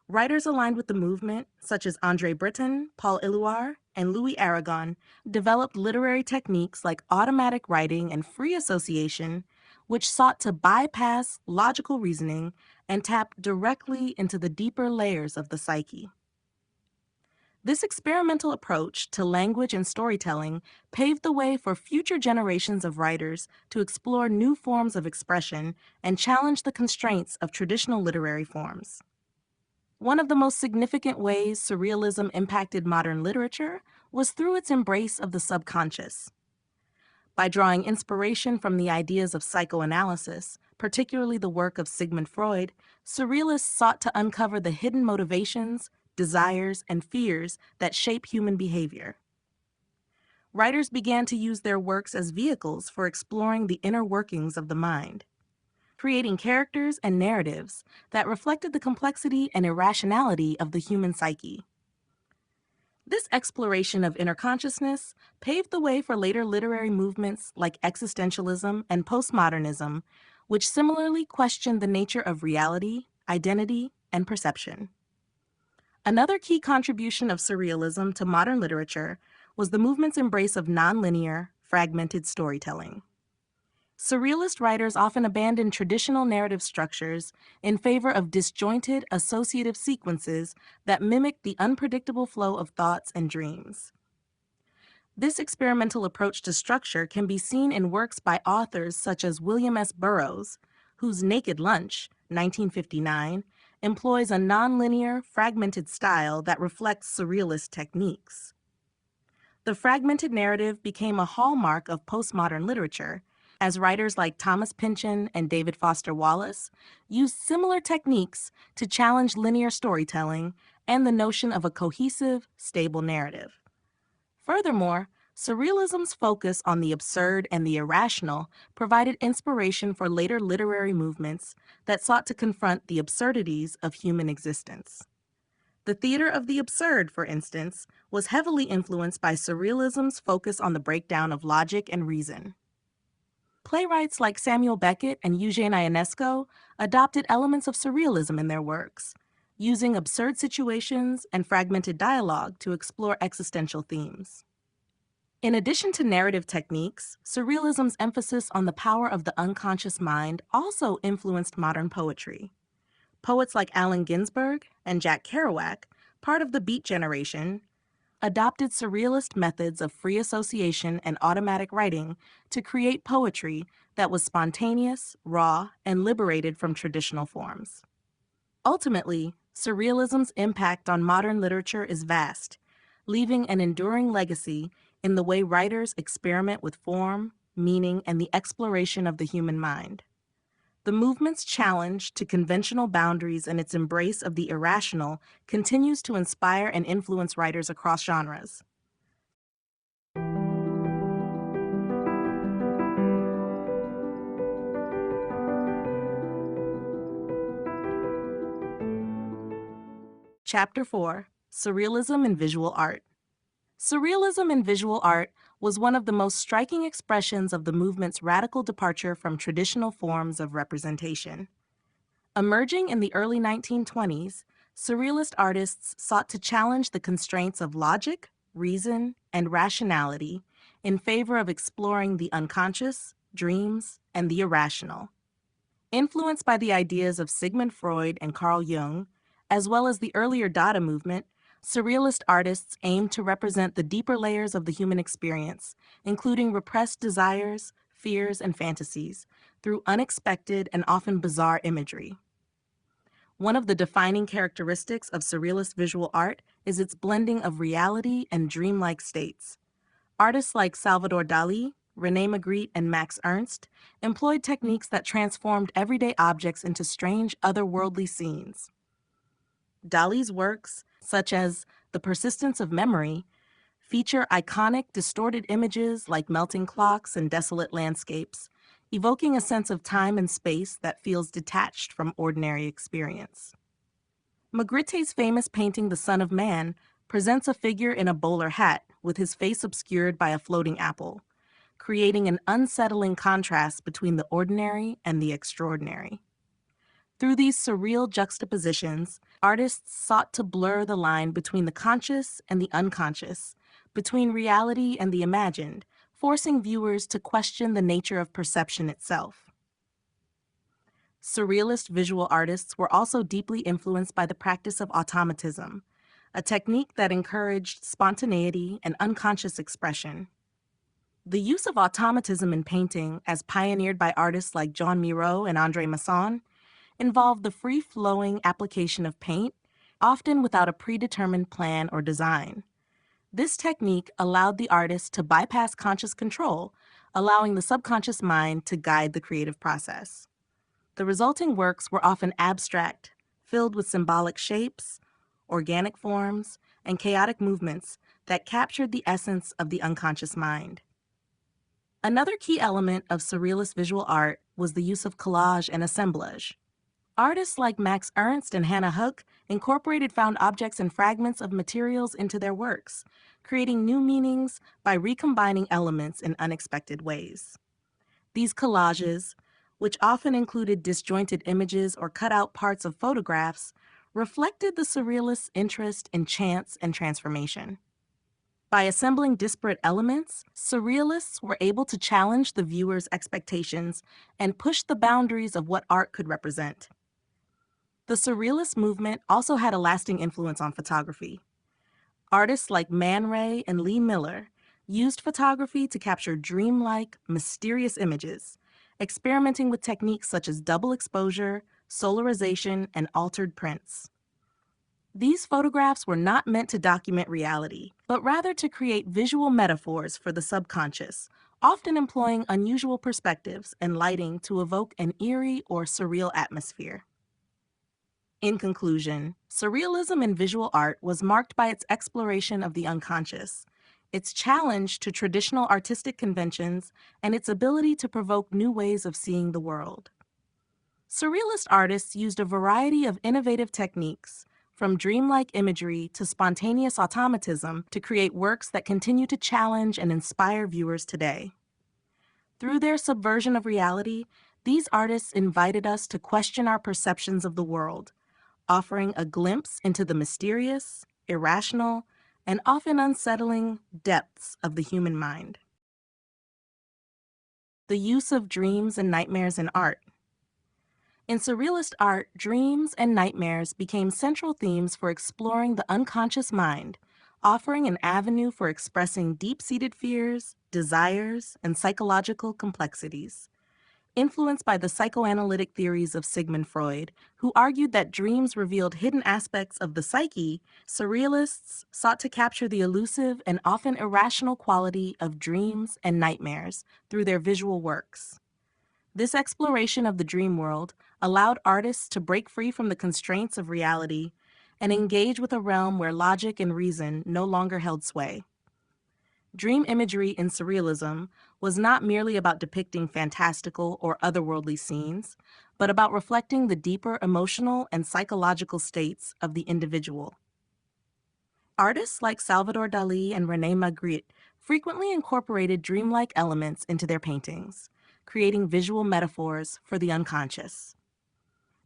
Writers aligned with the movement, such as André Breton, Paul Éluard, and Louis Aragon, developed literary techniques like automatic writing and free association, which sought to bypass logical reasoning and tap directly into the deeper layers of the psyche. This experimental approach to language and storytelling paved the way for future generations of writers to explore new forms of expression and challenge the constraints of traditional literary forms. One of the most significant ways Surrealism impacted modern literature was through its embrace of the subconscious. By drawing inspiration from the ideas of psychoanalysis, particularly the work of Sigmund Freud, Surrealists sought to uncover the hidden motivations, desires, and fears that shape human behavior. Writers began to use their works as vehicles for exploring the inner workings of the mind, creating characters and narratives that reflected the complexity and irrationality of the human psyche. This exploration of inner consciousness paved the way for later literary movements like existentialism and postmodernism, which similarly questioned the nature of reality, identity, and perception. Another key contribution of Surrealism to modern literature was the movement's embrace of nonlinear, fragmented storytelling. Surrealist writers often abandoned traditional narrative structures in favor of disjointed, associative sequences that mimicked the unpredictable flow of thoughts and dreams. This experimental approach to structure can be seen in works by authors such as William S. Burroughs, whose Naked Lunch, 1959, employs a nonlinear, fragmented style that reflects surrealist techniques. The fragmented narrative became a hallmark of postmodern literature, as writers like Thomas Pynchon and David Foster Wallace used similar techniques to challenge linear storytelling and the notion of a cohesive, stable narrative. Furthermore, Surrealism's focus on the absurd and the irrational provided inspiration for later literary movements that sought to confront the absurdities of human existence. The theater of the absurd, for instance, was heavily influenced by Surrealism's focus on the breakdown of logic and reason. Playwrights like Samuel Beckett and Eugene Ionesco adopted elements of Surrealism in their works, using absurd situations and fragmented dialogue to explore existential themes. In addition to narrative techniques, Surrealism's emphasis on the power of the unconscious mind also influenced modern poetry. Poets like Allen Ginsberg and Jack Kerouac, part of the Beat generation, adopted surrealist methods of free association and automatic writing to create poetry that was spontaneous, raw, and liberated from traditional forms. Ultimately, surrealism's impact on modern literature is vast, leaving an enduring legacy in the way writers experiment with form, meaning, and the exploration of the human mind. The movement's challenge to conventional boundaries and its embrace of the irrational continues to inspire and influence writers across genres. Chapter 4: Surrealism in Visual Art. Surrealism in visual art was one of the most striking expressions of the movement's radical departure from traditional forms of representation. Emerging in the early 1920s, Surrealist artists sought to challenge the constraints of logic, reason, and rationality in favor of exploring the unconscious, dreams, and the irrational. Influenced by the ideas of Sigmund Freud and Carl Jung, as well as the earlier Dada movement, Surrealist artists aimed to represent the deeper layers of the human experience, including repressed desires, fears, and fantasies, through unexpected and often bizarre imagery. One of the defining characteristics of Surrealist visual art is its blending of reality and dreamlike states. Artists like Salvador Dali, René Magritte, and Max Ernst employed techniques that transformed everyday objects into strange, otherworldly scenes. Dali's works, such as The Persistence of Memory, feature iconic, distorted images like melting clocks and desolate landscapes, evoking a sense of time and space that feels detached from ordinary experience. Magritte's famous painting The Son of Man presents a figure in a bowler hat with his face obscured by a floating apple, creating an unsettling contrast between the ordinary and the extraordinary. Through these surreal juxtapositions, artists sought to blur the line between the conscious and the unconscious, between reality and the imagined, forcing viewers to question the nature of perception itself. Surrealist visual artists were also deeply influenced by the practice of automatism, a technique that encouraged spontaneity and unconscious expression. The use of automatism in painting, as pioneered by artists like Jean Miro and André Masson, involved the free-flowing application of paint, often without a predetermined plan or design. This technique allowed the artist to bypass conscious control, allowing the subconscious mind to guide the creative process. The resulting works were often abstract, filled with symbolic shapes, organic forms, and chaotic movements that captured the essence of the unconscious mind. Another key element of Surrealist visual art was the use of collage and assemblage. Artists like Max Ernst and Hannah Höch incorporated found objects and fragments of materials into their works, creating new meanings by recombining elements in unexpected ways. These collages, which often included disjointed images or cut out parts of photographs, reflected the Surrealists' interest in chance and transformation. By assembling disparate elements, Surrealists were able to challenge the viewer's expectations and push the boundaries of what art could represent. The Surrealist movement also had a lasting influence on photography. Artists like Man Ray and Lee Miller used photography to capture dreamlike, mysterious images, experimenting with techniques such as double exposure, solarization, and altered prints. These photographs were not meant to document reality, but rather to create visual metaphors for the subconscious, often employing unusual perspectives and lighting to evoke an eerie or surreal atmosphere. In conclusion, Surrealism in visual art was marked by its exploration of the unconscious, its challenge to traditional artistic conventions, and its ability to provoke new ways of seeing the world. Surrealist artists used a variety of innovative techniques, from dreamlike imagery to spontaneous automatism, to create works that continue to challenge and inspire viewers today. Through their subversion of reality, these artists invited us to question our perceptions of the world, offering a glimpse into the mysterious, irrational, and often unsettling depths of the human mind. The use of dreams and nightmares in art. In Surrealist art, dreams and nightmares became central themes for exploring the unconscious mind, offering an avenue for expressing deep-seated fears, desires, and psychological complexities. Influenced by the psychoanalytic theories of Sigmund Freud, who argued that dreams revealed hidden aspects of the psyche, Surrealists sought to capture the elusive and often irrational quality of dreams and nightmares through their visual works. This exploration of the dream world allowed artists to break free from the constraints of reality and engage with a realm where logic and reason no longer held sway. Dream imagery in Surrealism was not merely about depicting fantastical or otherworldly scenes, but about reflecting the deeper emotional and psychological states of the individual. Artists like Salvador Dali and René Magritte frequently incorporated dreamlike elements into their paintings, creating visual metaphors for the unconscious.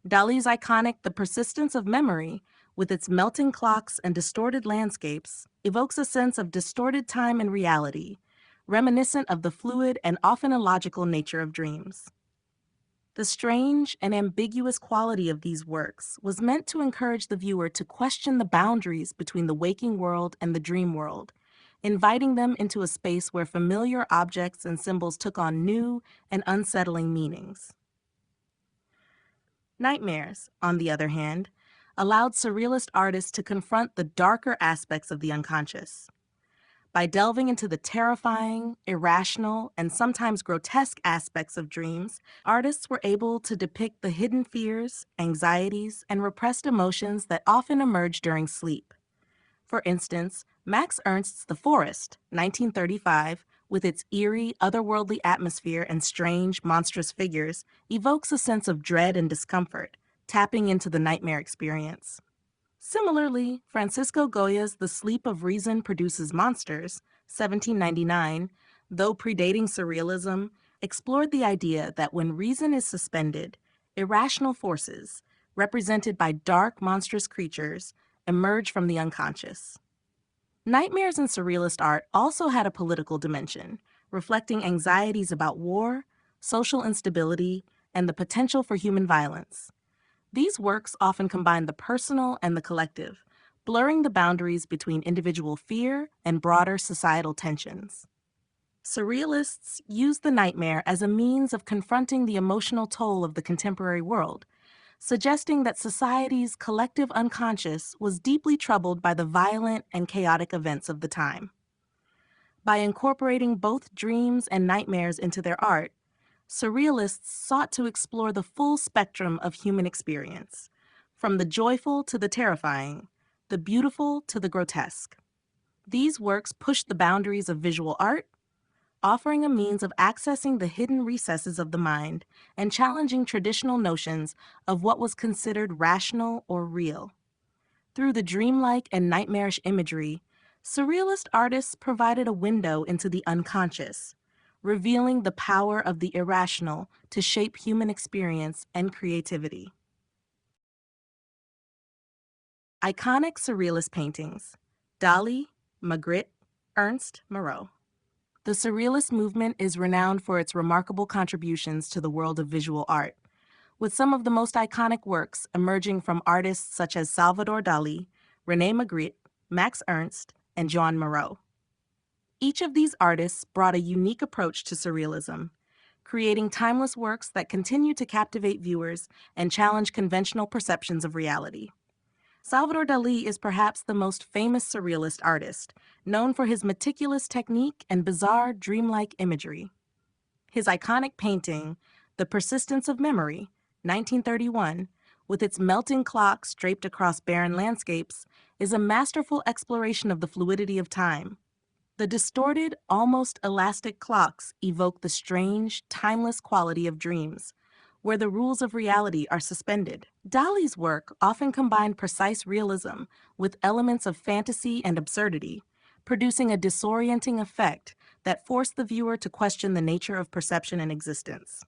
Dali's iconic The Persistence of Memory, with its melting clocks and distorted landscapes, evokes a sense of distorted time and reality, reminiscent of the fluid and often illogical nature of dreams. The strange and ambiguous quality of these works was meant to encourage the viewer to question the boundaries between the waking world and the dream world, inviting them into a space where familiar objects and symbols took on new and unsettling meanings. Nightmares, on the other hand, allowed Surrealist artists to confront the darker aspects of the unconscious. By delving into the terrifying, irrational, and sometimes grotesque aspects of dreams, artists were able to depict the hidden fears, anxieties, and repressed emotions that often emerge during sleep. For instance, Max Ernst's The Forest, 1935, with its eerie, otherworldly atmosphere and strange, monstrous figures, evokes a sense of dread and discomfort, tapping into the nightmare experience. Similarly, Francisco Goya's The Sleep of Reason Produces Monsters, 1799, though predating Surrealism, explored the idea that when reason is suspended, irrational forces, represented by dark, monstrous creatures, emerge from the unconscious. Nightmares in Surrealist art also had a political dimension, reflecting anxieties about war, social instability, and the potential for human violence. These works often combine the personal and the collective, blurring the boundaries between individual fear and broader societal tensions. Surrealists used the nightmare as a means of confronting the emotional toll of the contemporary world, suggesting that society's collective unconscious was deeply troubled by the violent and chaotic events of the time. By incorporating both dreams and nightmares into their art, Surrealists sought to explore the full spectrum of human experience, from the joyful to the terrifying, the beautiful to the grotesque. These works pushed the boundaries of visual art, offering a means of accessing the hidden recesses of the mind and challenging traditional notions of what was considered rational or real. Through the dreamlike and nightmarish imagery, Surrealist artists provided a window into the unconscious, revealing the power of the irrational to shape human experience and creativity. Iconic Surrealist paintings: Dali, Magritte, Ernst, Moreau. The Surrealist movement is renowned for its remarkable contributions to the world of visual art, with some of the most iconic works emerging from artists such as Salvador Dali, René Magritte, Max Ernst, and Joan Moreau. Each of these artists brought a unique approach to Surrealism, creating timeless works that continue to captivate viewers and challenge conventional perceptions of reality. Salvador Dali is perhaps the most famous Surrealist artist, known for his meticulous technique and bizarre, dreamlike imagery. His iconic painting, The Persistence of Memory, 1931, with its melting clocks draped across barren landscapes, is a masterful exploration of the fluidity of time. The distorted, almost elastic clocks evoke the strange, timeless quality of dreams, where the rules of reality are suspended. Dali's work often combined precise realism with elements of fantasy and absurdity, producing a disorienting effect that forced the viewer to question the nature of perception and existence.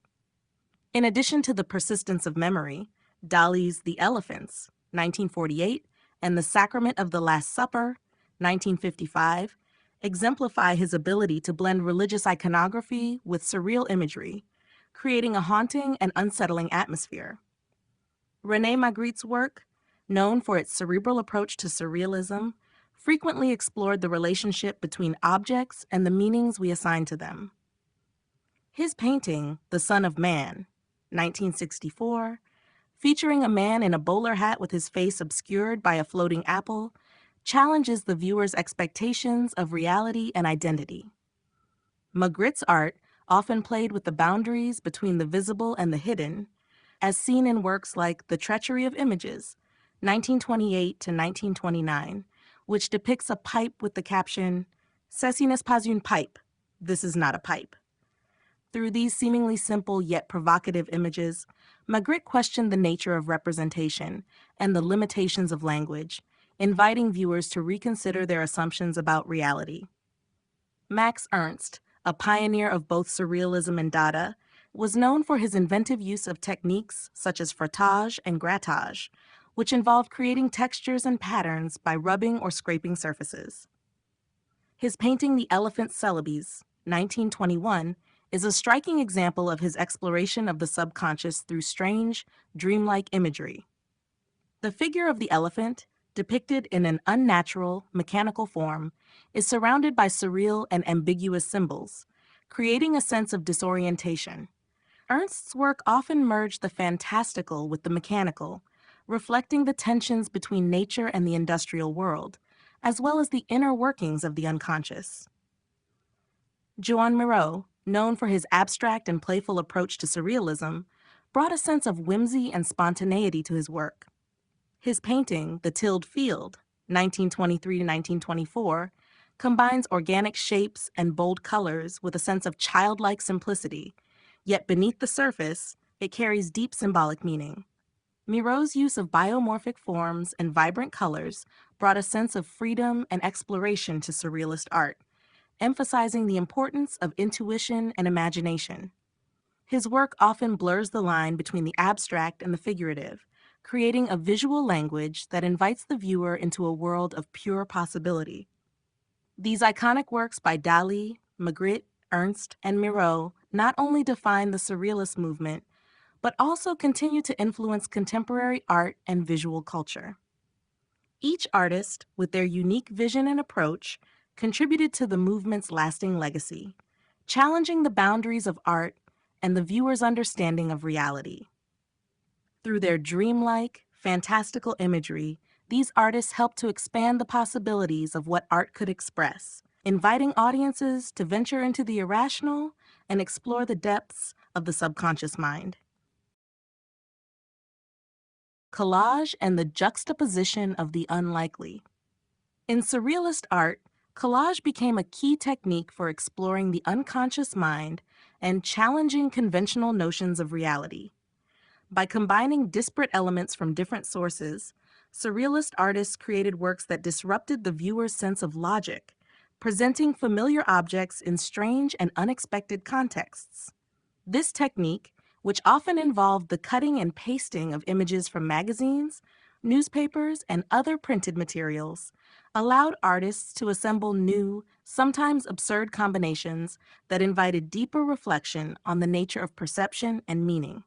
In addition to the persistence of memory, Dali's The Elephants, 1948, and The Sacrament of the Last Supper, 1955, exemplify his ability to blend religious iconography with surreal imagery, creating a haunting and unsettling atmosphere. René Magritte's work, known for its cerebral approach to surrealism, frequently explored the relationship between objects and the meanings we assign to them. His painting, The Son of Man, 1964, featuring a man in a bowler hat with his face obscured by a floating apple, challenges the viewer's expectations of reality and identity. Magritte's art often played with the boundaries between the visible and the hidden, as seen in works like The Treachery of Images, 1928 to 1929, which depicts a pipe with the caption, "Ceci n'est pas une pipe," this is not a pipe. Through these seemingly simple yet provocative images, Magritte questioned the nature of representation and the limitations of language, inviting viewers to reconsider their assumptions about reality. Max Ernst, a pioneer of both Surrealism and Dada, was known for his inventive use of techniques such as frottage and grattage, which involved creating textures and patterns by rubbing or scraping surfaces. His painting The Elephant Celebes, 1921, is a striking example of his exploration of the subconscious through strange, dreamlike imagery. The figure of the elephant, depicted in an unnatural, mechanical form, is surrounded by surreal and ambiguous symbols, creating a sense of disorientation. Ernst's work often merged the fantastical with the mechanical, reflecting the tensions between nature and the industrial world, as well as the inner workings of the unconscious. Joan Miró, known for his abstract and playful approach to surrealism, brought a sense of whimsy and spontaneity to his work. His painting, The Tilled Field, 1923 to 1924, combines organic shapes and bold colors with a sense of childlike simplicity, yet beneath the surface, it carries deep symbolic meaning. Miro's use of biomorphic forms and vibrant colors brought a sense of freedom and exploration to surrealist art, emphasizing the importance of intuition and imagination. His work often blurs the line between the abstract and the figurative, creating a visual language that invites the viewer into a world of pure possibility. These iconic works by Dali, Magritte, Ernst, and Miró not only define the Surrealist movement, but also continue to influence contemporary art and visual culture. Each artist, with their unique vision and approach, contributed to the movement's lasting legacy, challenging the boundaries of art and the viewer's understanding of reality. Through their dreamlike, fantastical imagery, these artists helped to expand the possibilities of what art could express, inviting audiences to venture into the irrational and explore the depths of the subconscious mind. Collage and the juxtaposition of the unlikely. In Surrealist art, collage became a key technique for exploring the unconscious mind and challenging conventional notions of reality. By combining disparate elements from different sources, Surrealist artists created works that disrupted the viewer's sense of logic, presenting familiar objects in strange and unexpected contexts. This technique, which often involved the cutting and pasting of images from magazines, newspapers, and other printed materials, allowed artists to assemble new, sometimes absurd combinations that invited deeper reflection on the nature of perception and meaning.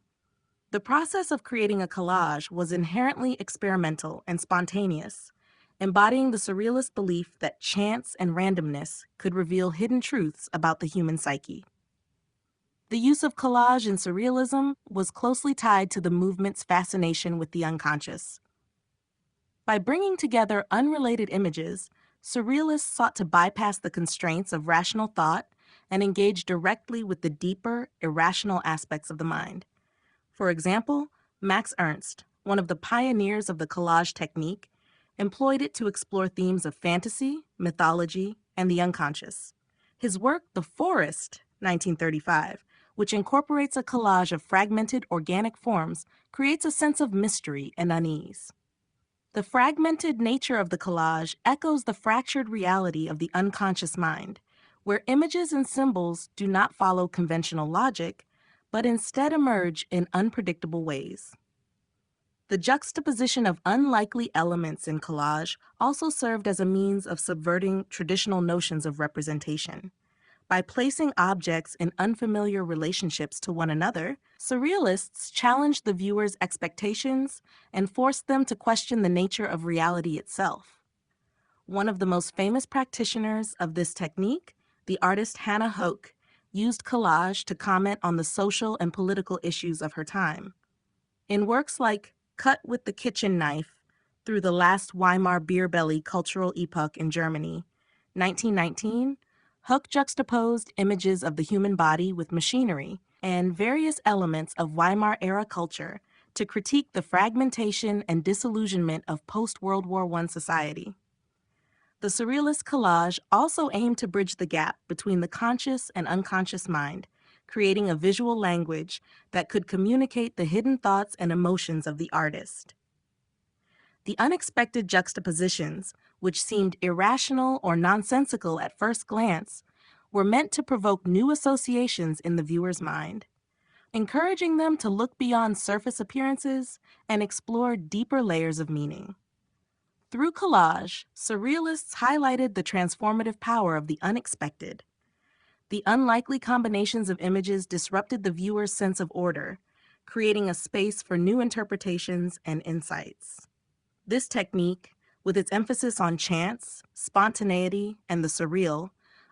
The process of creating a collage was inherently experimental and spontaneous, embodying the surrealist belief that chance and randomness could reveal hidden truths about the human psyche. The use of collage in surrealism was closely tied to the movement's fascination with the unconscious. By bringing together unrelated images, surrealists sought to bypass the constraints of rational thought and engage directly with the deeper, irrational aspects of the mind. For example, Max Ernst, one of the pioneers of the collage technique, employed it to explore themes of fantasy, mythology, and the unconscious. His work, The Forest, 1935, which incorporates a collage of fragmented organic forms, creates a sense of mystery and unease. The fragmented nature of the collage echoes the fractured reality of the unconscious mind, where images and symbols do not follow conventional logic, but instead emerge in unpredictable ways. The juxtaposition of unlikely elements in collage also served as a means of subverting traditional notions of representation. By placing objects in unfamiliar relationships to one another, surrealists challenged the viewer's expectations and forced them to question the nature of reality itself. One of the most famous practitioners of this technique, the artist Hannah Hoke, used collage to comment on the social and political issues of her time. In works like Cut with the Kitchen Knife, Through the Last Weimar Beer Belly Cultural Epoch in Germany, 1919, Hook juxtaposed images of the human body with machinery and various elements of Weimar-era culture to critique the fragmentation and disillusionment of post-World War I society. The Surrealist collage also aimed to bridge the gap between the conscious and unconscious mind, creating a visual language that could communicate the hidden thoughts and emotions of the artist. The unexpected juxtapositions, which seemed irrational or nonsensical at first glance, were meant to provoke new associations in the viewer's mind, encouraging them to look beyond surface appearances and explore deeper layers of meaning. Through collage, surrealists highlighted the transformative power of the unexpected. The unlikely combinations of images disrupted the viewer's sense of order, creating a space for new interpretations and insights. This technique, with its emphasis on chance, spontaneity, and the surreal,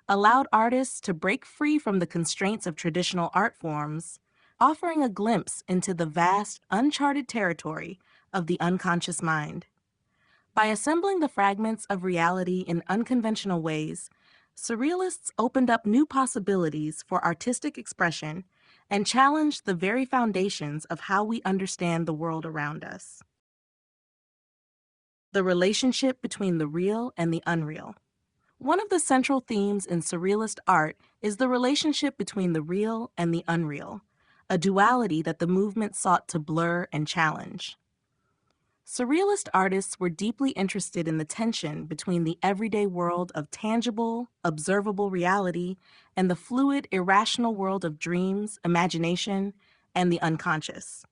allowed artists to break free from the constraints of traditional art forms, offering a glimpse into the vast, uncharted territory of the unconscious mind. By assembling the fragments of reality in unconventional ways, surrealists opened up new possibilities for artistic expression and challenged the very foundations of how we understand the world around us. The relationship between the real and the unreal. One of the central themes in surrealist art is the relationship between the real and the unreal, a duality that the movement sought to blur and challenge. Surrealist artists were deeply interested in the tension between the everyday world of tangible, observable reality and the fluid, irrational world of dreams, imagination, and the unconscious.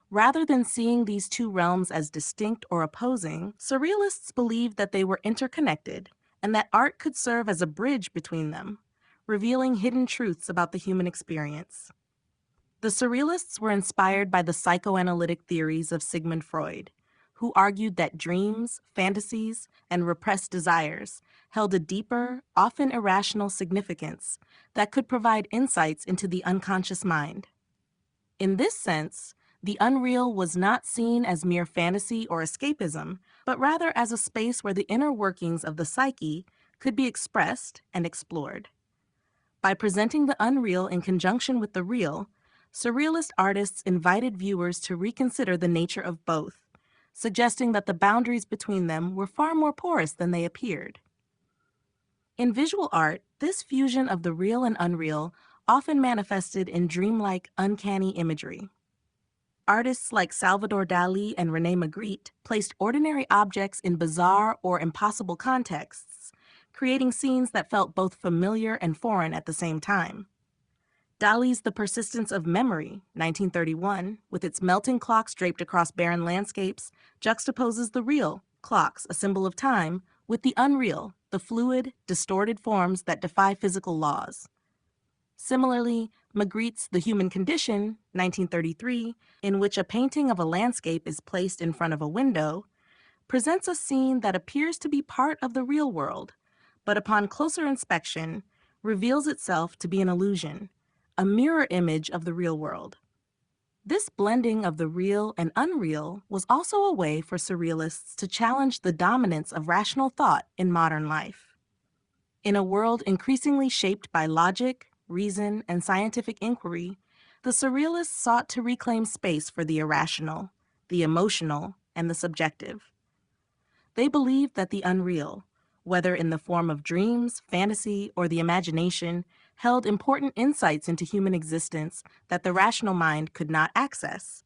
Rather than seeing these two realms as distinct or opposing, surrealists believed that they were interconnected and that art could serve as a bridge between them, revealing hidden truths about the human experience. The surrealists were inspired by the psychoanalytic theories of Sigmund Freud, who argued that dreams, fantasies, and repressed desires held a deeper, often irrational significance that could provide insights into the unconscious mind. In this sense, the unreal was not seen as mere fantasy or escapism, but rather as a space where the inner workings of the psyche could be expressed and explored. By presenting the unreal in conjunction with the real, surrealist artists invited viewers to reconsider the nature of both, suggesting that the boundaries between them were far more porous than they appeared. In visual art, this fusion of the real and unreal often manifested in dreamlike, uncanny imagery. Artists like Salvador Dali and René Magritte placed ordinary objects in bizarre or impossible contexts, creating scenes that felt both familiar and foreign at the same time. Dali's The Persistence of Memory, 1931, with its melting clocks draped across barren landscapes, juxtaposes the real, clocks, a symbol of time, with the unreal, the fluid, distorted forms that defy physical laws. Similarly, Magritte's The Human Condition, 1933, in which a painting of a landscape is placed in front of a window, presents a scene that appears to be part of the real world, but upon closer inspection, reveals itself to be an illusion, a mirror image of the real world. This blending of the real and unreal was also a way for surrealists to challenge the dominance of rational thought in modern life. In a world increasingly shaped by logic, reason, and scientific inquiry, the surrealists sought to reclaim space for the irrational, the emotional, and the subjective. They believed that the unreal, whether in the form of dreams, fantasy, or the imagination, held important insights into human existence that the rational mind could not access.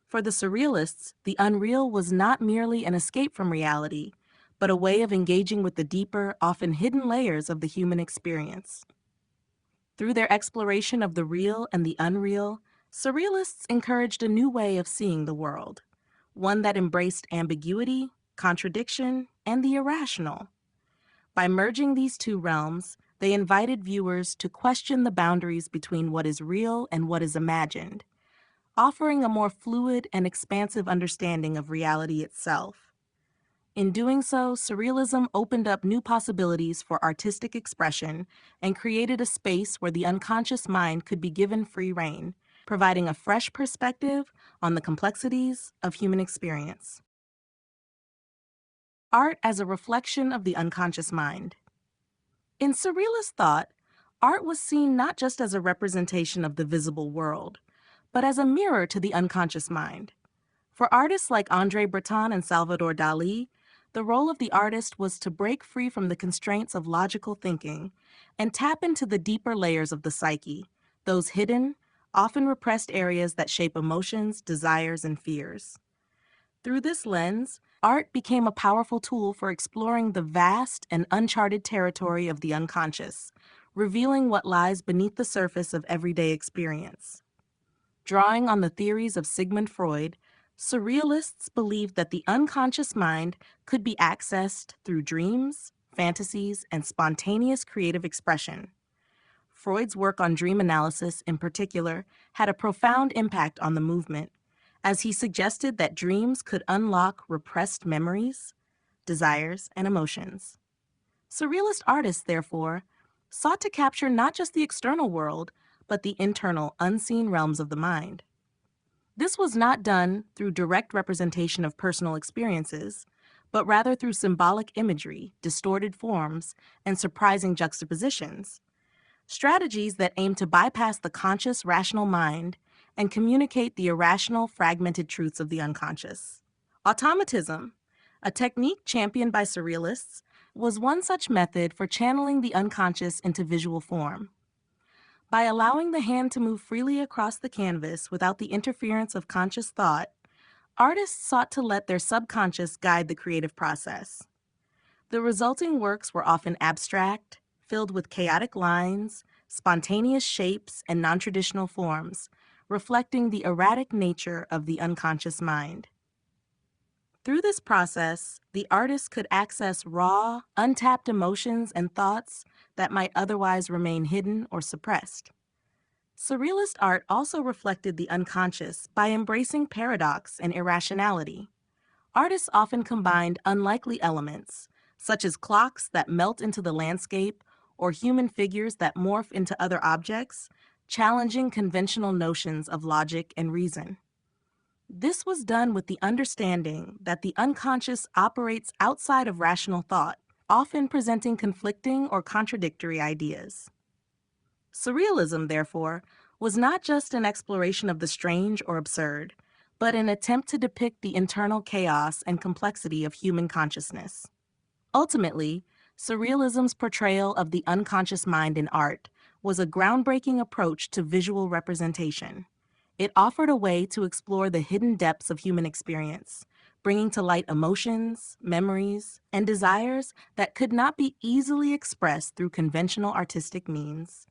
For the Surrealists, the unreal was not merely an escape from reality, but a way of engaging with the deeper, often hidden layers of the human experience. Through their exploration of the real and the unreal, Surrealists encouraged a new way of seeing the world, one that embraced ambiguity, contradiction, and the irrational. By merging these two realms, they invited viewers to question the boundaries between what is real and what is imagined, offering a more fluid and expansive understanding of reality itself. In doing so, Surrealism opened up new possibilities for artistic expression and created a space where the unconscious mind could be given free rein, providing a fresh perspective on the complexities of human experience. Art as a reflection of the unconscious mind. In Surrealist thought, art was seen not just as a representation of the visible world, but as a mirror to the unconscious mind. For artists like André Breton and Salvador Dalí, the role of the artist was to break free from the constraints of logical thinking and tap into the deeper layers of the psyche, those hidden, often repressed areas that shape emotions, desires, and fears. Through this lens, art became a powerful tool for exploring the vast and uncharted territory of the unconscious, revealing what lies beneath the surface of everyday experience. Drawing on the theories of Sigmund Freud, Surrealists believed that the unconscious mind could be accessed through dreams, fantasies, and spontaneous creative expression. Freud's work on dream analysis, in particular, had a profound impact on the movement, as he suggested that dreams could unlock repressed memories, desires, and emotions. Surrealist artists, therefore, sought to capture not just the external world, but the internal, unseen realms of the mind. This was not done through direct representation of personal experiences, but rather through symbolic imagery, distorted forms, and surprising juxtapositions, strategies that aim to bypass the conscious, rational mind and communicate the irrational, fragmented truths of the unconscious. Automatism, a technique championed by Surrealists, was one such method for channeling the unconscious into visual form. By allowing the hand to move freely across the canvas without the interference of conscious thought, artists sought to let their subconscious guide the creative process. The resulting works were often abstract, filled with chaotic lines, spontaneous shapes, and non-traditional forms, reflecting the erratic nature of the unconscious mind. Through this process, the artist could access raw, untapped emotions and thoughts that might otherwise remain hidden or suppressed. Surrealist art also reflected the unconscious by embracing paradox and irrationality. Artists often combined unlikely elements, such as clocks that melt into the landscape or human figures that morph into other objects, challenging conventional notions of logic and reason. This was done with the understanding that the unconscious operates outside of rational thought, often presenting conflicting or contradictory ideas. Surrealism, therefore, was not just an exploration of the strange or absurd, but an attempt to depict the internal chaos and complexity of human consciousness. Ultimately, Surrealism's portrayal of the unconscious mind in art was a groundbreaking approach to visual representation. It offered a way to explore the hidden depths of human experience, bringing to light emotions, memories, and desires that could not be easily expressed through conventional artistic means.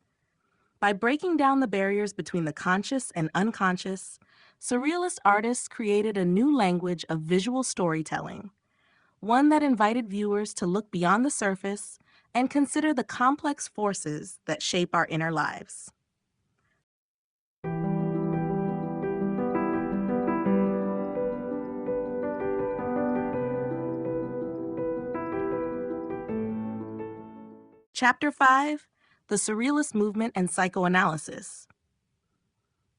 By breaking down the barriers between the conscious and unconscious, Surrealist artists created a new language of visual storytelling, one that invited viewers to look beyond the surface and consider the complex forces that shape our inner lives. Chapter 5: The Surrealist Movement and Psychoanalysis.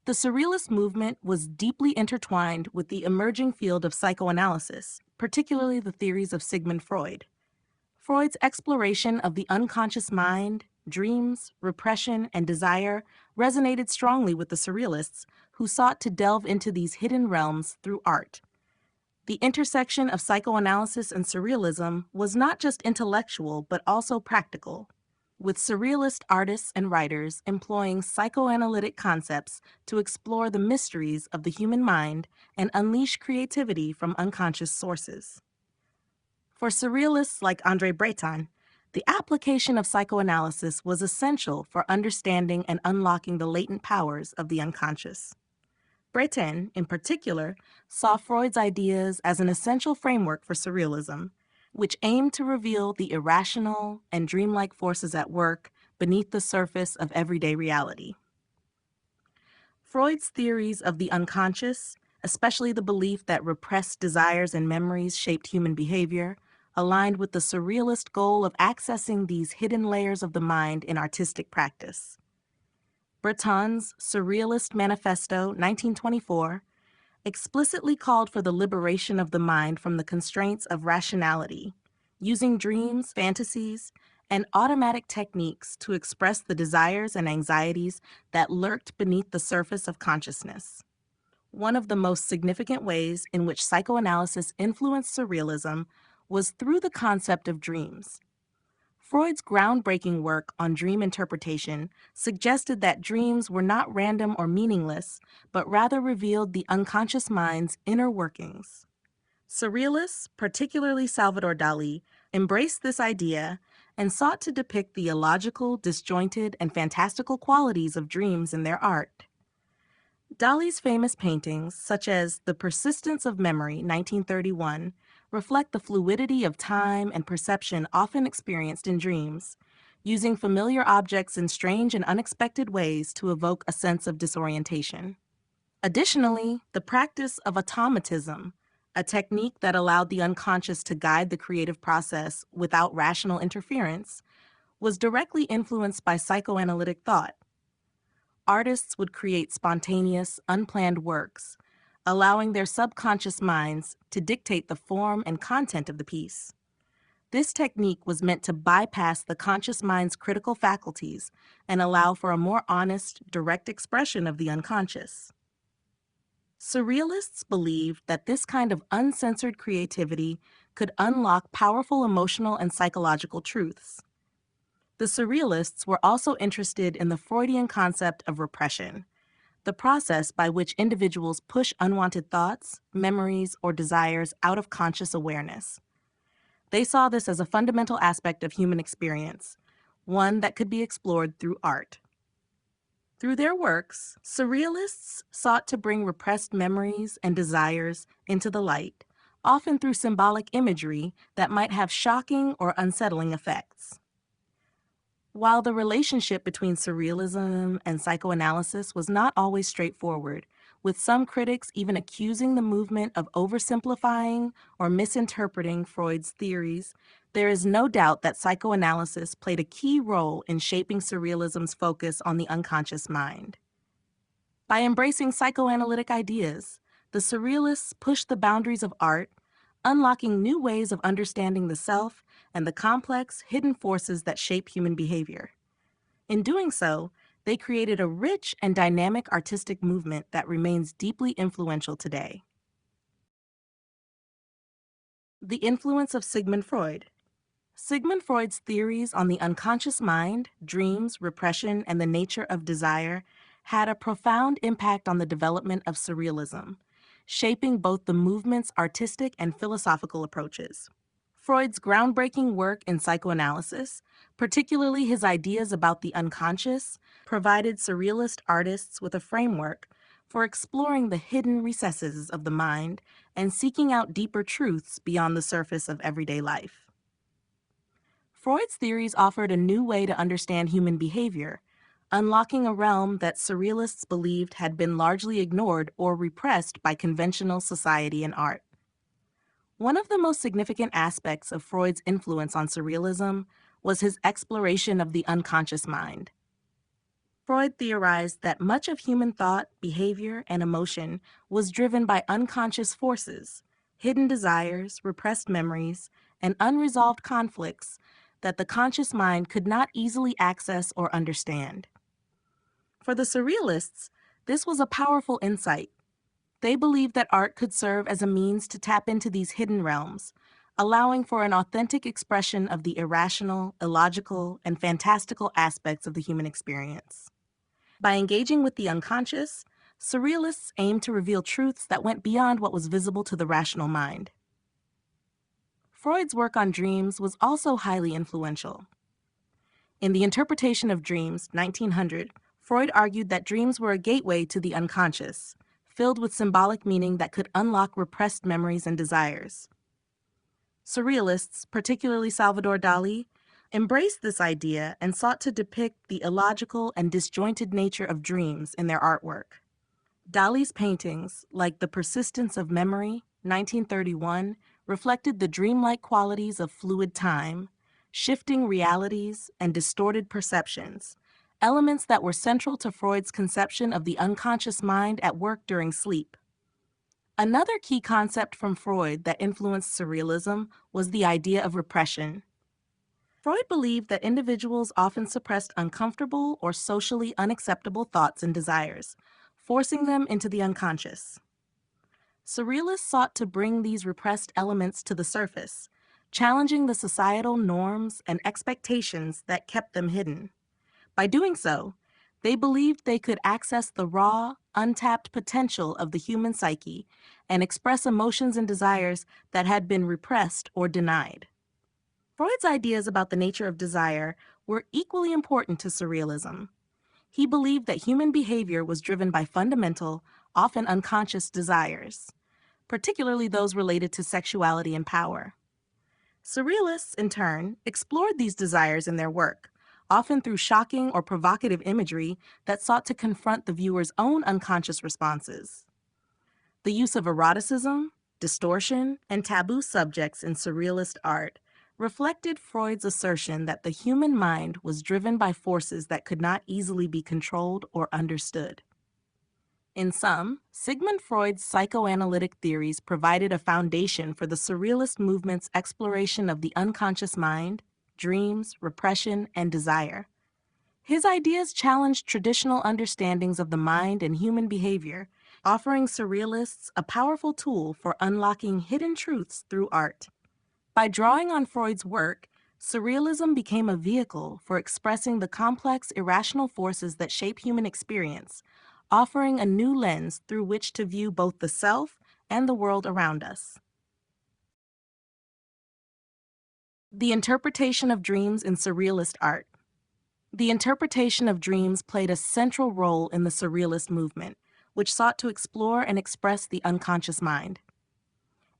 The Surrealist movement was deeply intertwined with the emerging field of psychoanalysis, particularly the theories of Sigmund Freud. Freud's exploration of the unconscious mind, dreams, repression, and desire resonated strongly with the Surrealists, who sought to delve into these hidden realms through art. The intersection of psychoanalysis and surrealism was not just intellectual but also practical, with surrealist artists and writers employing psychoanalytic concepts to explore the mysteries of the human mind and unleash creativity from unconscious sources. For surrealists like André Breton, the application of psychoanalysis was essential for understanding and unlocking the latent powers of the unconscious. Breton, in particular, saw Freud's ideas as an essential framework for surrealism, which aimed to reveal the irrational and dreamlike forces at work beneath the surface of everyday reality. Freud's theories of the unconscious, especially the belief that repressed desires and memories shaped human behavior, aligned with the surrealist goal of accessing these hidden layers of the mind in artistic practice. Breton's Surrealist Manifesto, 1924, explicitly called for the liberation of the mind from the constraints of rationality, using dreams, fantasies, and automatic techniques to express the desires and anxieties that lurked beneath the surface of consciousness. One of the most significant ways in which psychoanalysis influenced surrealism was through the concept of dreams. Freud's groundbreaking work on dream interpretation suggested that dreams were not random or meaningless, but rather revealed the unconscious mind's inner workings. Surrealists, particularly Salvador Dali, embraced this idea and sought to depict the illogical, disjointed, and fantastical qualities of dreams in their art. Dali's famous paintings, such as The Persistence of Memory, 1931, reflect the fluidity of time and perception often experienced in dreams, using familiar objects in strange and unexpected ways to evoke a sense of disorientation. Additionally, the practice of automatism, a technique that allowed the unconscious to guide the creative process without rational interference, was directly influenced by psychoanalytic thought. Artists would create spontaneous, unplanned works, allowing their subconscious minds to dictate the form and content of the piece. This technique was meant to bypass the conscious mind's critical faculties and allow for a more honest, direct expression of the unconscious. Surrealists believed that this kind of uncensored creativity could unlock powerful emotional and psychological truths. The Surrealists were also interested in the Freudian concept of repression, the process by which individuals push unwanted thoughts, memories, or desires out of conscious awareness. They saw this as a fundamental aspect of human experience, one that could be explored through art. Through their works, Surrealists sought to bring repressed memories and desires into the light, often through symbolic imagery that might have shocking or unsettling effects. While the relationship between surrealism and psychoanalysis was not always straightforward, with some critics even accusing the movement of oversimplifying or misinterpreting Freud's theories, there is no doubt that psychoanalysis played a key role in shaping surrealism's focus on the unconscious mind. By embracing psychoanalytic ideas, the surrealists pushed the boundaries of art, unlocking new ways of understanding the self and the complex, hidden forces that shape human behavior. In doing so, they created a rich and dynamic artistic movement that remains deeply influential today. The influence of Sigmund Freud. Sigmund Freud's theories on the unconscious mind, dreams, repression, and the nature of desire had a profound impact on the development of surrealism, shaping both the movement's artistic and philosophical approaches. Freud's groundbreaking work in psychoanalysis, particularly his ideas about the unconscious, provided surrealist artists with a framework for exploring the hidden recesses of the mind and seeking out deeper truths beyond the surface of everyday life. Freud's theories offered a new way to understand human behavior, unlocking a realm that surrealists believed had been largely ignored or repressed by conventional society and art. One of the most significant aspects of Freud's influence on surrealism was his exploration of the unconscious mind. Freud theorized that much of human thought, behavior, and emotion was driven by unconscious forces, hidden desires, repressed memories, and unresolved conflicts that the conscious mind could not easily access or understand. For the surrealists, this was a powerful insight. They believed that art could serve as a means to tap into these hidden realms, allowing for an authentic expression of the irrational, illogical, and fantastical aspects of the human experience. By engaging with the unconscious, Surrealists aimed to reveal truths that went beyond what was visible to the rational mind. Freud's work on dreams was also highly influential. In The Interpretation of Dreams, 1900, Freud argued that dreams were a gateway to the unconscious, filled with symbolic meaning that could unlock repressed memories and desires. Surrealists, particularly Salvador Dali, embraced this idea and sought to depict the illogical and disjointed nature of dreams in their artwork. Dali's paintings, like The Persistence of Memory, 1931, reflected the dreamlike qualities of fluid time, shifting realities, and distorted perceptions, elements that were central to Freud's conception of the unconscious mind at work during sleep. Another key concept from Freud that influenced Surrealism was the idea of repression. Freud believed that individuals often suppressed uncomfortable or socially unacceptable thoughts and desires, forcing them into the unconscious. Surrealists sought to bring these repressed elements to the surface, challenging the societal norms and expectations that kept them hidden. By doing so, they believed they could access the raw, untapped potential of the human psyche and express emotions and desires that had been repressed or denied. Freud's ideas about the nature of desire were equally important to Surrealism. He believed that human behavior was driven by fundamental, often unconscious desires, particularly those related to sexuality and power. Surrealists, in turn, explored these desires in their work, often through shocking or provocative imagery that sought to confront the viewer's own unconscious responses. The use of eroticism, distortion, and taboo subjects in Surrealist art reflected Freud's assertion that the human mind was driven by forces that could not easily be controlled or understood. In sum, Sigmund Freud's psychoanalytic theories provided a foundation for the Surrealist movement's exploration of the unconscious mind, dreams, repression, and desire. His ideas challenged traditional understandings of the mind and human behavior, offering Surrealists a powerful tool for unlocking hidden truths through art. By drawing on Freud's work, Surrealism became a vehicle for expressing the complex, irrational forces that shape human experience, offering a new lens through which to view both the self and the world around us. The interpretation of dreams in Surrealist art. The interpretation of dreams played a central role in the Surrealist movement, which sought to explore and express the unconscious mind.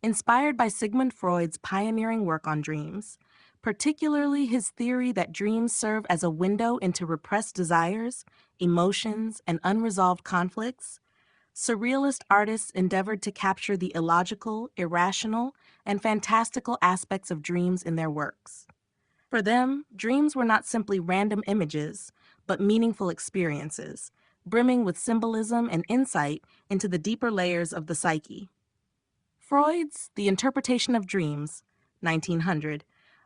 Inspired by Sigmund Freud's pioneering work on dreams, particularly his theory that dreams serve as a window into repressed desires, emotions, and unresolved conflicts, Surrealist artists endeavored to capture the illogical, irrational, and fantastical aspects of dreams in their works. For them, dreams were not simply random images, but meaningful experiences, brimming with symbolism and insight into the deeper layers of the psyche. Freud's The Interpretation of Dreams, 1900,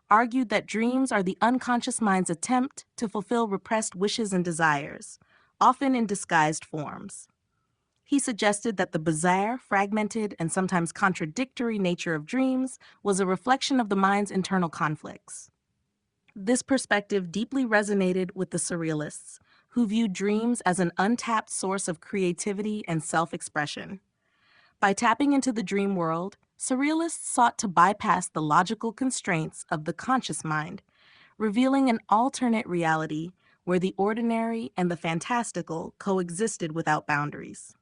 argued that dreams are the unconscious mind's attempt to fulfill repressed wishes and desires, often in disguised forms. He suggested that the bizarre, fragmented, and sometimes contradictory nature of dreams was a reflection of the mind's internal conflicts. This perspective deeply resonated with the Surrealists, who viewed dreams as an untapped source of creativity and self-expression. By tapping into the dream world, Surrealists sought to bypass the logical constraints of the conscious mind, revealing an alternate reality where the ordinary and the fantastical coexisted without boundaries.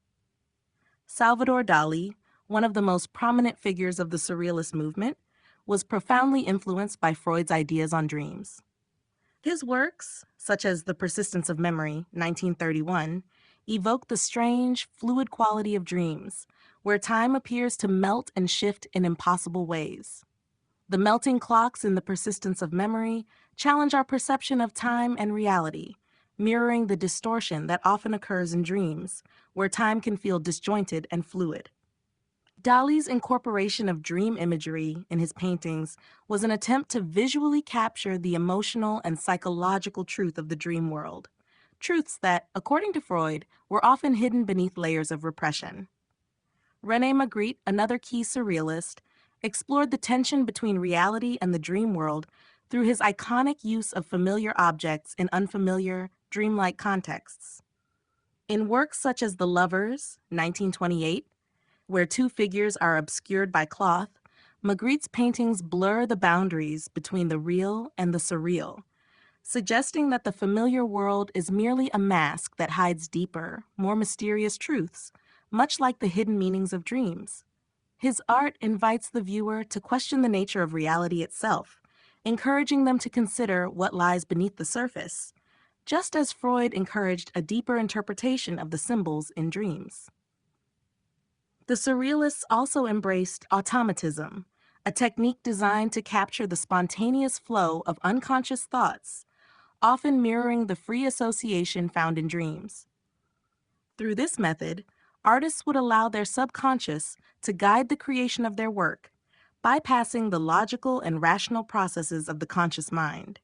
Salvador Dali, one of the most prominent figures of the Surrealist movement, was profoundly influenced by Freud's ideas on dreams. His works, such as The Persistence of Memory, 1931, evoke the strange, fluid quality of dreams, where time appears to melt and shift in impossible ways. The melting clocks in The Persistence of Memory challenge our perception of time and reality, mirroring the distortion that often occurs in dreams, where time can feel disjointed and fluid. Dali's incorporation of dream imagery in his paintings was an attempt to visually capture the emotional and psychological truth of the dream world, truths that, according to Freud, were often hidden beneath layers of repression. René Magritte, another key surrealist, explored the tension between reality and the dream world through his iconic use of familiar objects in unfamiliar, dreamlike contexts. In works such as The Lovers, 1928, where two figures are obscured by cloth, Magritte's paintings blur the boundaries between the real and the surreal, suggesting that the familiar world is merely a mask that hides deeper, more mysterious truths, much like the hidden meanings of dreams. His art invites the viewer to question the nature of reality itself, encouraging them to consider what lies beneath the surface, just as Freud encouraged a deeper interpretation of the symbols in dreams. The Surrealists also embraced automatism, a technique designed to capture the spontaneous flow of unconscious thoughts, often mirroring the free association found in dreams. Through this method, artists would allow their subconscious to guide the creation of their work, bypassing the logical and rational processes of the conscious mind.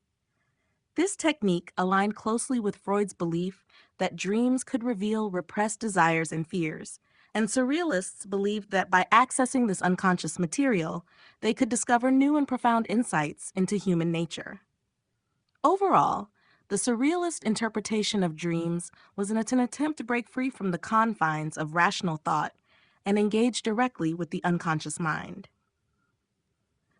This technique aligned closely with Freud's belief that dreams could reveal repressed desires and fears, and surrealists believed that by accessing this unconscious material, they could discover new and profound insights into human nature. Overall, the surrealist interpretation of dreams was an attempt to break free from the confines of rational thought and engage directly with the unconscious mind.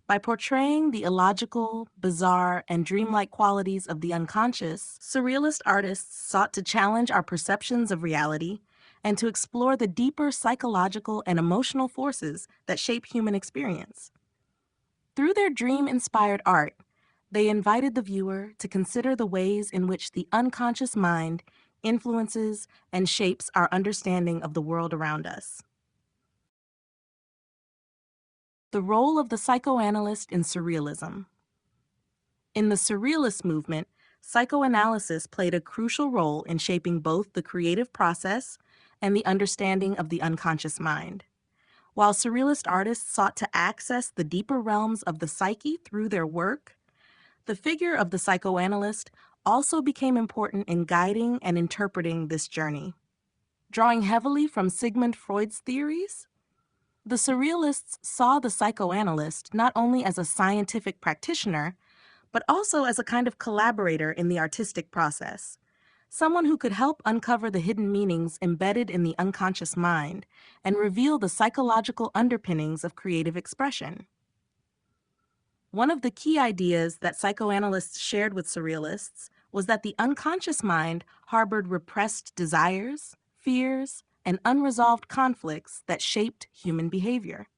By portraying the illogical, bizarre, and dreamlike qualities of the unconscious, surrealist artists sought to challenge our perceptions of reality and to explore the deeper psychological and emotional forces that shape human experience. Through their dream-inspired art, they invited the viewer to consider the ways in which the unconscious mind influences and shapes our understanding of the world around us. The role of the psychoanalyst in surrealism. In the Surrealist movement, psychoanalysis played a crucial role in shaping both the creative process and the understanding of the unconscious mind. While Surrealist artists sought to access the deeper realms of the psyche through their work, the figure of the psychoanalyst also became important in guiding and interpreting this journey. Drawing heavily from Sigmund Freud's theories, the Surrealists saw the psychoanalyst not only as a scientific practitioner, but also as a kind of collaborator in the artistic process, someone who could help uncover the hidden meanings embedded in the unconscious mind and reveal the psychological underpinnings of creative expression. One of the key ideas that psychoanalysts shared with surrealists was that the unconscious mind harbored repressed desires, fears, and unresolved conflicts that shaped human behavior.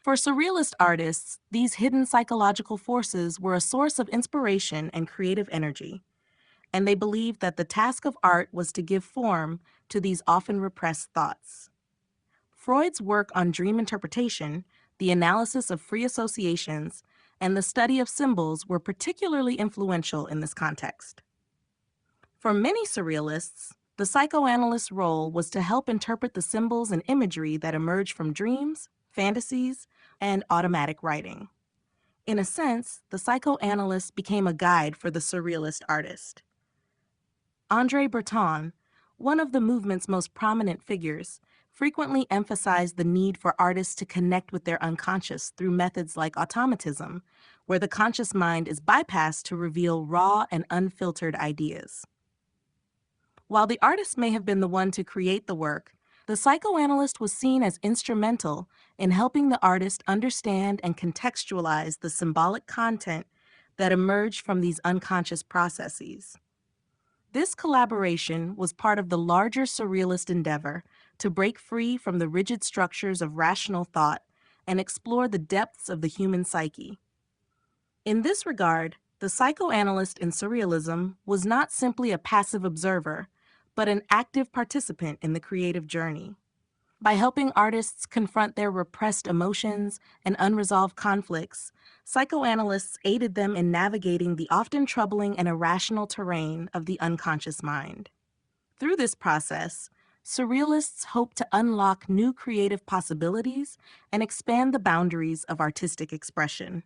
For surrealist artists, these hidden psychological forces were a source of inspiration and creative energy, and they believed that the task of art was to give form to these often repressed thoughts. Freud's work on dream interpretation, the analysis of free associations, and the study of symbols were particularly influential in this context. For many surrealists, the psychoanalyst's role was to help interpret the symbols and imagery that emerge from dreams, fantasies, and automatic writing. In a sense, the psychoanalyst became a guide for the surrealist artist. André Breton, one of the movement's most prominent figures, frequently emphasized the need for artists to connect with their unconscious through methods like automatism, where the conscious mind is bypassed to reveal raw and unfiltered ideas. While the artist may have been the one to create the work, the psychoanalyst was seen as instrumental in helping the artist understand and contextualize the symbolic content that emerged from these unconscious processes. This collaboration was part of the larger surrealist endeavor to break free from the rigid structures of rational thought and explore the depths of the human psyche. In this regard, the psychoanalyst in surrealism was not simply a passive observer, but an active participant in the creative journey. By helping artists confront their repressed emotions and unresolved conflicts, psychoanalysts aided them in navigating the often troubling and irrational terrain of the unconscious mind. Through this process, surrealists hope to unlock new creative possibilities and expand the boundaries of artistic expression.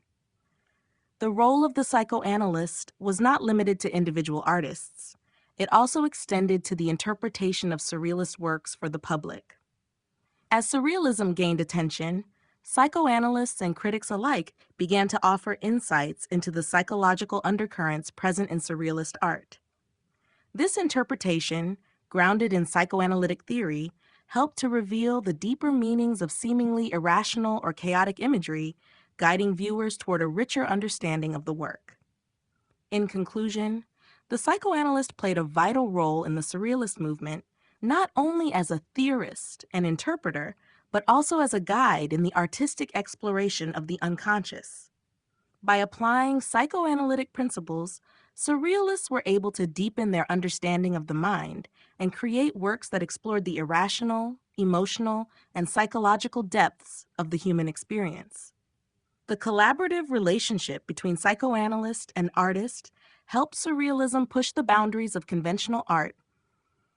The role of the psychoanalyst was not limited to individual artists. It also extended to the interpretation of surrealist works for the public. As Surrealism gained attention, psychoanalysts and critics alike began to offer insights into the psychological undercurrents present in Surrealist art. This interpretation, grounded in psychoanalytic theory, helped to reveal the deeper meanings of seemingly irrational or chaotic imagery, guiding viewers toward a richer understanding of the work. In conclusion, the psychoanalyst played a vital role in the Surrealist movement, not only as a theorist and interpreter, but also as a guide in the artistic exploration of the unconscious. By applying psychoanalytic principles, Surrealists were able to deepen their understanding of the mind and create works that explored the irrational, emotional, and psychological depths of the human experience. The collaborative relationship between psychoanalyst and artist helped Surrealism push the boundaries of conventional art,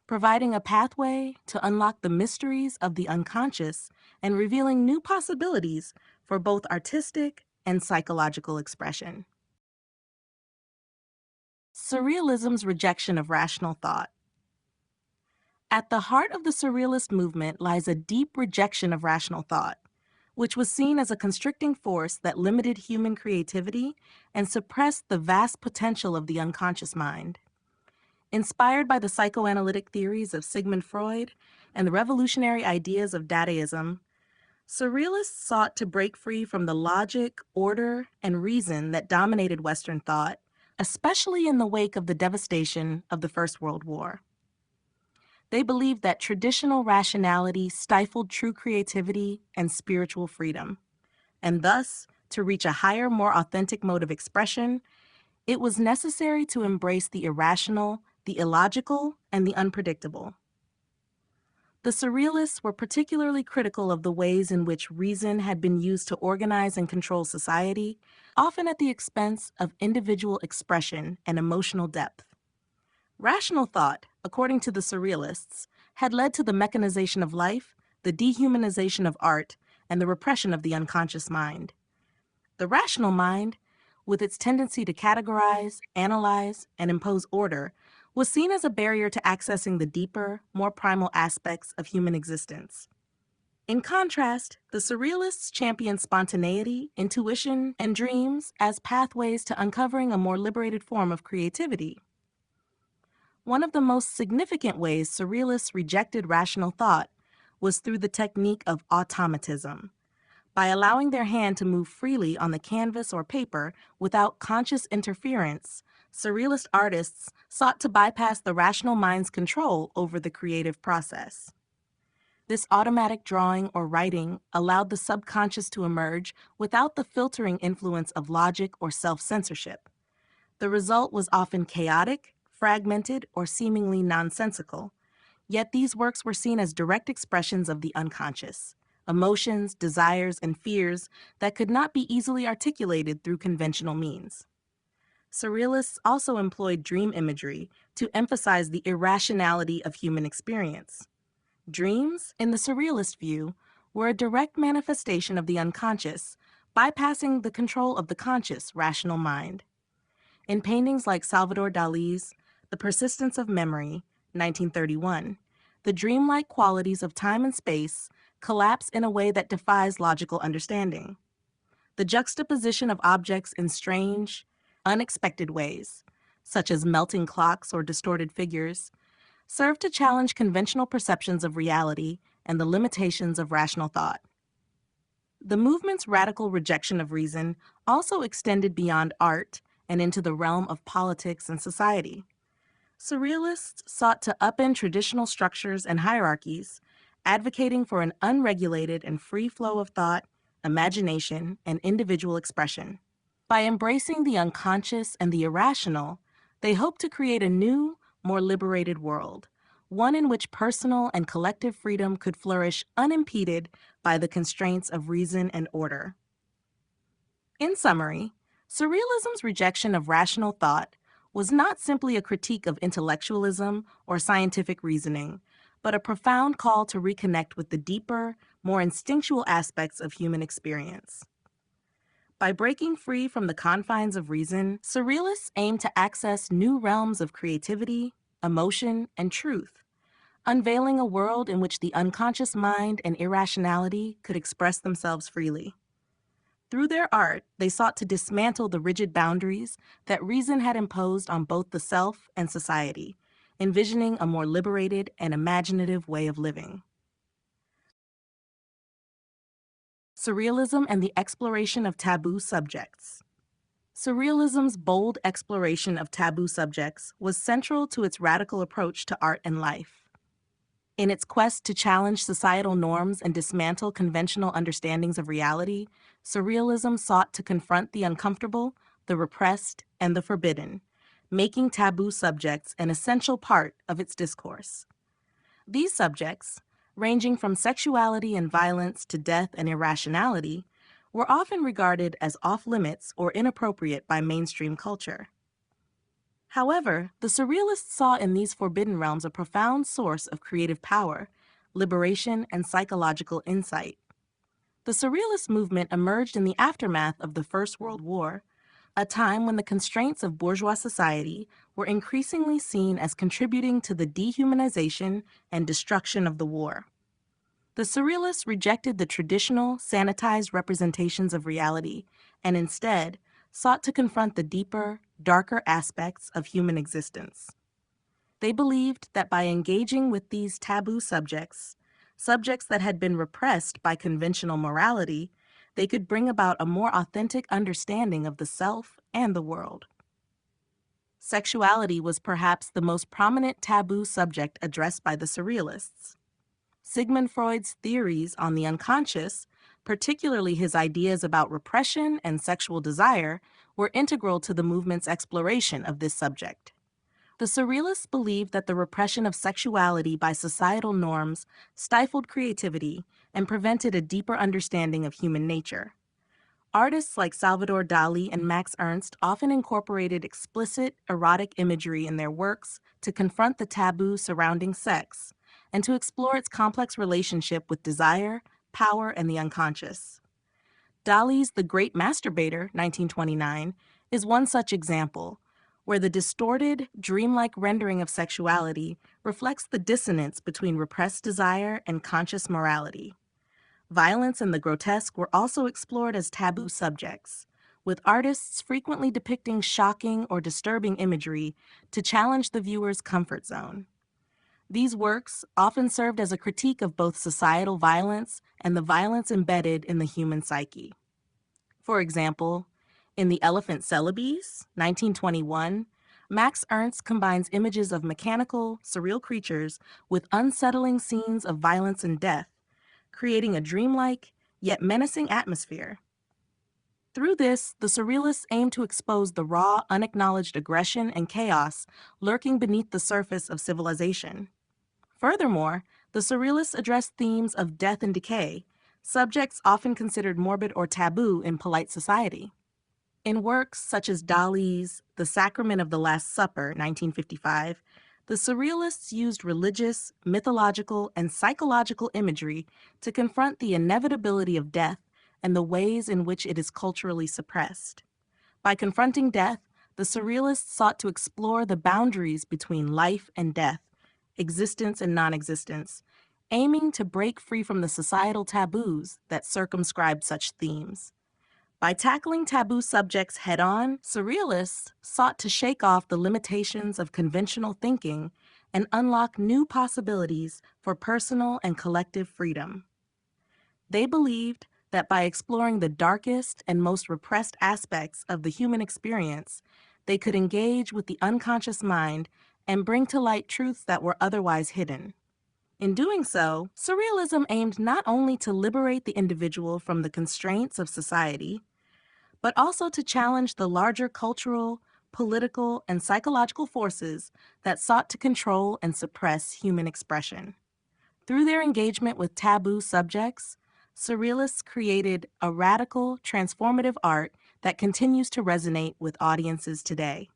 providing a pathway to unlock the mysteries of the unconscious and revealing new possibilities for both artistic and psychological expression. Surrealism's rejection of rational thought. At the heart of the Surrealist movement lies a deep rejection of rational thought, which was seen as a constricting force that limited human creativity and suppressed the vast potential of the unconscious mind. Inspired by the psychoanalytic theories of Sigmund Freud and the revolutionary ideas of Dadaism, Surrealists sought to break free from the logic, order, and reason that dominated Western thought, especially in the wake of the devastation of the First World War. They believed that traditional rationality stifled true creativity and spiritual freedom, and thus, to reach a higher, more authentic mode of expression, it was necessary to embrace the irrational, the illogical, and the unpredictable. The Surrealists were particularly critical of the ways in which reason had been used to organize and control society, often at the expense of individual expression and emotional depth. Rational thought, according to the Surrealists, had led to the mechanization of life, the dehumanization of art, and the repression of the unconscious mind. The rational mind, with its tendency to categorize, analyze, and impose order, was seen as a barrier to accessing the deeper, more primal aspects of human existence. In contrast, the Surrealists championed spontaneity, intuition, and dreams as pathways to uncovering a more liberated form of creativity. One of the most significant ways Surrealists rejected rational thought was through the technique of automatism. By allowing their hand to move freely on the canvas or paper without conscious interference, Surrealist artists sought to bypass the rational mind's control over the creative process. This automatic drawing or writing allowed the subconscious to emerge without the filtering influence of logic or self-censorship. The result was often chaotic, fragmented, or seemingly nonsensical, yet these works were seen as direct expressions of the unconscious, emotions, desires, and fears that could not be easily articulated through conventional means. Surrealists also employed dream imagery to emphasize the irrationality of human experience. Dreams, in the Surrealist view, were a direct manifestation of the unconscious, bypassing the control of the conscious, rational mind. In paintings like Salvador Dali's The Persistence of Memory, 1931, the dreamlike qualities of time and space collapse in a way that defies logical understanding. The juxtaposition of objects in strange, unexpected ways, such as melting clocks or distorted figures, serve to challenge conventional perceptions of reality and the limitations of rational thought. The movement's radical rejection of reason also extended beyond art and into the realm of politics and society. Surrealists sought to upend traditional structures and hierarchies, advocating for an unregulated and free flow of thought, imagination, and individual expression. By embracing the unconscious and the irrational, they hoped to create a new, more liberated world, one in which personal and collective freedom could flourish unimpeded by the constraints of reason and order. In summary, Surrealism's rejection of rational thought was not simply a critique of intellectualism or scientific reasoning, but a profound call to reconnect with the deeper, more instinctual aspects of human experience. By breaking free from the confines of reason, Surrealists aimed to access new realms of creativity, emotion, and truth, unveiling a world in which the unconscious mind and irrationality could express themselves freely. Through their art, they sought to dismantle the rigid boundaries that reason had imposed on both the self and society, envisioning a more liberated and imaginative way of living. Surrealism and the exploration of taboo subjects. Surrealism's bold exploration of taboo subjects was central to its radical approach to art and life. In its quest to challenge societal norms and dismantle conventional understandings of reality, Surrealism sought to confront the uncomfortable, the repressed, and the forbidden, making taboo subjects an essential part of its discourse. These subjects, ranging from sexuality and violence to death and irrationality, were often regarded as off-limits or inappropriate by mainstream culture. However, the Surrealists saw in these forbidden realms a profound source of creative power, liberation, and psychological insight. The Surrealist movement emerged in the aftermath of the First World War, a time when the constraints of bourgeois society were increasingly seen as contributing to the dehumanization and destruction of the war. The Surrealists rejected the traditional, sanitized representations of reality and instead sought to confront the deeper, darker aspects of human existence. They believed that by engaging with these taboo subjects, subjects that had been repressed by conventional morality, they could bring about a more authentic understanding of the self and the world. Sexuality was perhaps the most prominent taboo subject addressed by the Surrealists. Sigmund Freud's theories on the unconscious, particularly his ideas about repression and sexual desire, were integral to the movement's exploration of this subject. The Surrealists believed that the repression of sexuality by societal norms stifled creativity and prevented a deeper understanding of human nature. Artists like Salvador Dali and Max Ernst often incorporated explicit, erotic imagery in their works to confront the taboo surrounding sex and to explore its complex relationship with desire, power, and the unconscious. Dali's The Great Masturbator, 1929, is one such example, where the distorted, dreamlike rendering of sexuality reflects the dissonance between repressed desire and conscious morality. Violence and the grotesque were also explored as taboo subjects, with artists frequently depicting shocking or disturbing imagery to challenge the viewer's comfort zone. These works often served as a critique of both societal violence and the violence embedded in the human psyche. For example, in The Elephant Celebes, 1921, Max Ernst combines images of mechanical, surreal creatures with unsettling scenes of violence and death, creating a dreamlike, yet menacing atmosphere. Through this, the Surrealists aimed to expose the raw, unacknowledged aggression and chaos lurking beneath the surface of civilization. Furthermore, the Surrealists addressed themes of death and decay, subjects often considered morbid or taboo in polite society. In works such as Dali's The Sacrament of the Last Supper, 1955, the Surrealists used religious, mythological, and psychological imagery to confront the inevitability of death and the ways in which it is culturally suppressed. By confronting death, the Surrealists sought to explore the boundaries between life and death, existence and non-existence, aiming to break free from the societal taboos that circumscribed such themes. By tackling taboo subjects head-on, Surrealists sought to shake off the limitations of conventional thinking and unlock new possibilities for personal and collective freedom. They believed that by exploring the darkest and most repressed aspects of the human experience, they could engage with the unconscious mind and bring to light truths that were otherwise hidden. In doing so, Surrealism aimed not only to liberate the individual from the constraints of society, but also to challenge the larger cultural, political, and psychological forces that sought to control and suppress human expression. Through their engagement with taboo subjects, Surrealists created a radical, transformative art that continues to resonate with audiences today.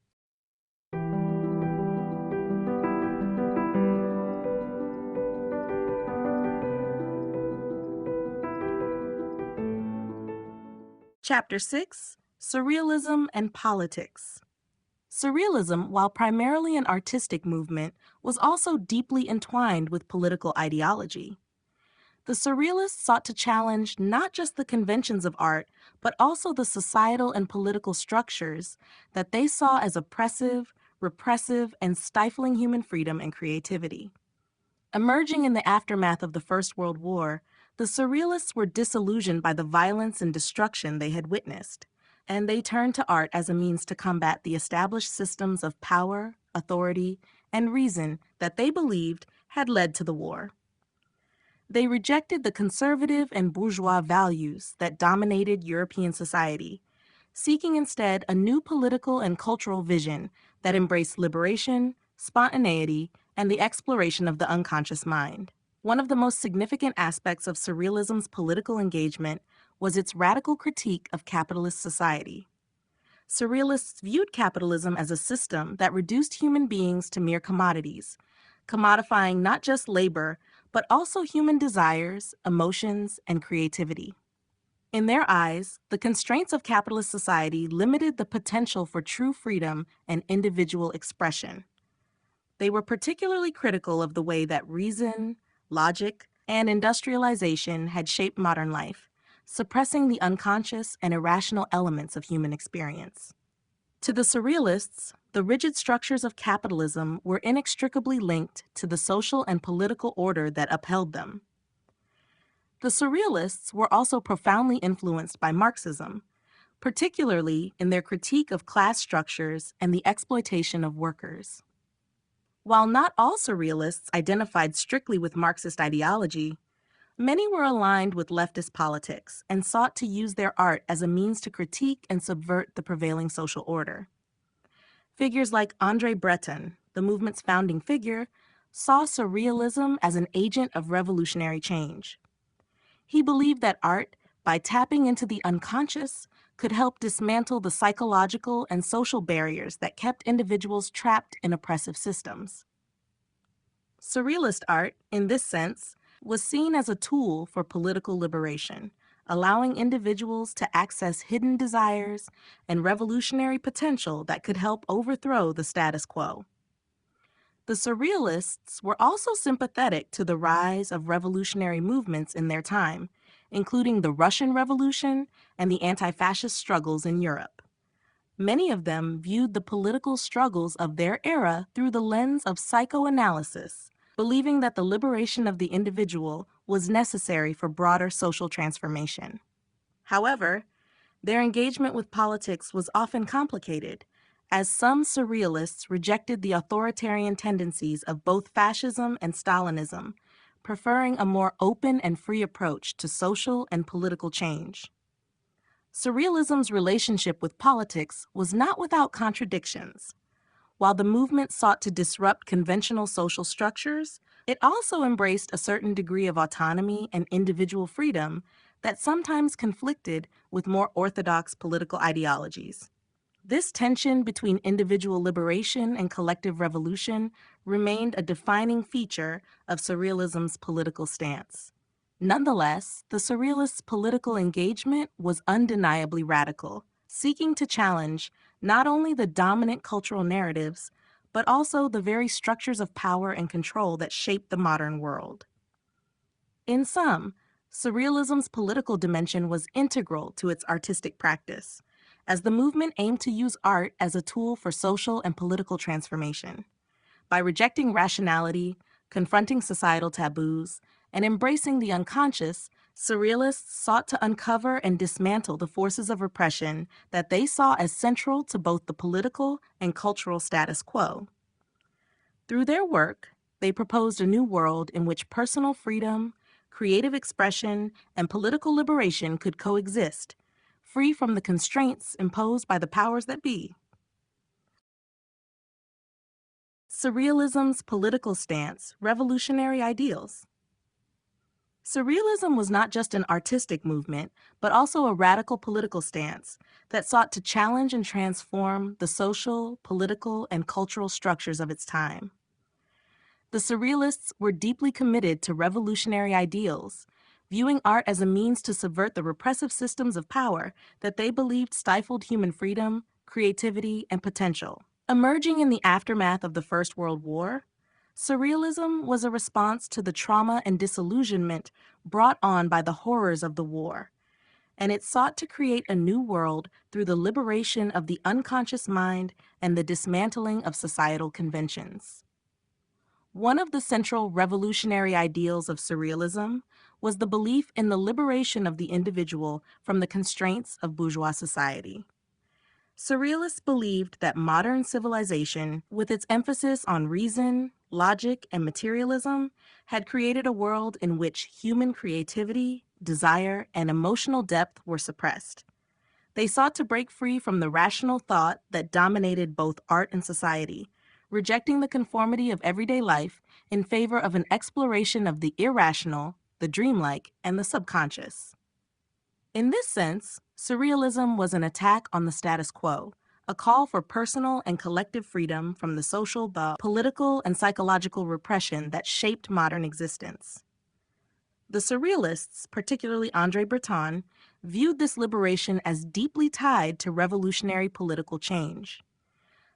Chapter 6: Surrealism and Politics. Surrealism, while primarily an artistic movement, was also deeply entwined with political ideology. The Surrealists sought to challenge not just the conventions of art, but also the societal and political structures that they saw as oppressive, repressive, and stifling human freedom and creativity. Emerging in the aftermath of the First World War, the Surrealists were disillusioned by the violence and destruction they had witnessed, and they turned to art as a means to combat the established systems of power, authority, and reason that they believed had led to the war. They rejected the conservative and bourgeois values that dominated European society, seeking instead a new political and cultural vision that embraced liberation, spontaneity, and the exploration of the unconscious mind. One of the most significant aspects of Surrealism's political engagement was its radical critique of capitalist society. Surrealists viewed capitalism as a system that reduced human beings to mere commodities, commodifying not just labor, but also human desires, emotions, and creativity. In their eyes, the constraints of capitalist society limited the potential for true freedom and individual expression. They were particularly critical of the way that reason, logic, and industrialization had shaped modern life, suppressing the unconscious and irrational elements of human experience. To the Surrealists, the rigid structures of capitalism were inextricably linked to the social and political order that upheld them. The Surrealists were also profoundly influenced by Marxism, particularly in their critique of class structures and the exploitation of workers. While not all Surrealists identified strictly with Marxist ideology, many were aligned with leftist politics and sought to use their art as a means to critique and subvert the prevailing social order. Figures like André Breton, the movement's founding figure, saw Surrealism as an agent of revolutionary change. He believed that art, by tapping into the unconscious, could help dismantle the psychological and social barriers that kept individuals trapped in oppressive systems. Surrealist art, in this sense, was seen as a tool for political liberation, allowing individuals to access hidden desires and revolutionary potential that could help overthrow the status quo. The Surrealists were also sympathetic to the rise of revolutionary movements in their time, including the Russian Revolution and the anti-fascist struggles in Europe. Many of them viewed the political struggles of their era through the lens of psychoanalysis, believing that the liberation of the individual was necessary for broader social transformation. However, their engagement with politics was often complicated, as some Surrealists rejected the authoritarian tendencies of both fascism and Stalinism, preferring a more open and free approach to social and political change. Surrealism's relationship with politics was not without contradictions. While the movement sought to disrupt conventional social structures, it also embraced a certain degree of autonomy and individual freedom that sometimes conflicted with more orthodox political ideologies. This tension between individual liberation and collective revolution remained a defining feature of Surrealism's political stance. Nonetheless, the Surrealists' political engagement was undeniably radical, seeking to challenge not only the dominant cultural narratives, but also the very structures of power and control that shape the modern world. In sum, Surrealism's political dimension was integral to its artistic practice, as the movement aimed to use art as a tool for social and political transformation. By rejecting rationality, confronting societal taboos, and embracing the unconscious, Surrealists sought to uncover and dismantle the forces of repression that they saw as central to both the political and cultural status quo. Through their work, they proposed a new world in which personal freedom, creative expression, and political liberation could coexist, free from the constraints imposed by the powers that be. Surrealism's political stance, revolutionary ideals. Surrealism was not just an artistic movement, but also a radical political stance that sought to challenge and transform the social, political, and cultural structures of its time. The Surrealists were deeply committed to revolutionary ideals, viewing art as a means to subvert the repressive systems of power that they believed stifled human freedom, creativity, and potential. Emerging in the aftermath of the First World War, Surrealism was a response to the trauma and disillusionment brought on by the horrors of the war, and it sought to create a new world through the liberation of the unconscious mind and the dismantling of societal conventions. One of the central revolutionary ideals of Surrealism was the belief in the liberation of the individual from the constraints of bourgeois society. Surrealists believed that modern civilization, with its emphasis on reason, logic, and materialism, had created a world in which human creativity, desire, and emotional depth were suppressed. They sought to break free from the rational thought that dominated both art and society, rejecting the conformity of everyday life in favor of an exploration of the irrational, the dreamlike, and the subconscious. In this sense, Surrealism was an attack on the status quo, a call for personal and collective freedom from the social, political, and psychological repression that shaped modern existence. The Surrealists, particularly André Breton, viewed this liberation as deeply tied to revolutionary political change.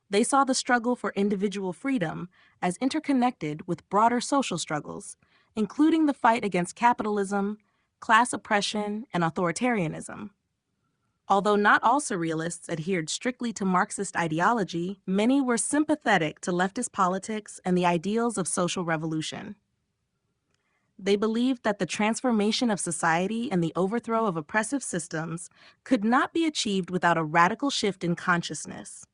They saw the struggle for individual freedom as interconnected with broader social struggles, including the fight against capitalism, class oppression, and authoritarianism. Although not all Surrealists adhered strictly to Marxist ideology, many were sympathetic to leftist politics and the ideals of social revolution. They believed that the transformation of society and the overthrow of oppressive systems could not be achieved without a radical shift in consciousness,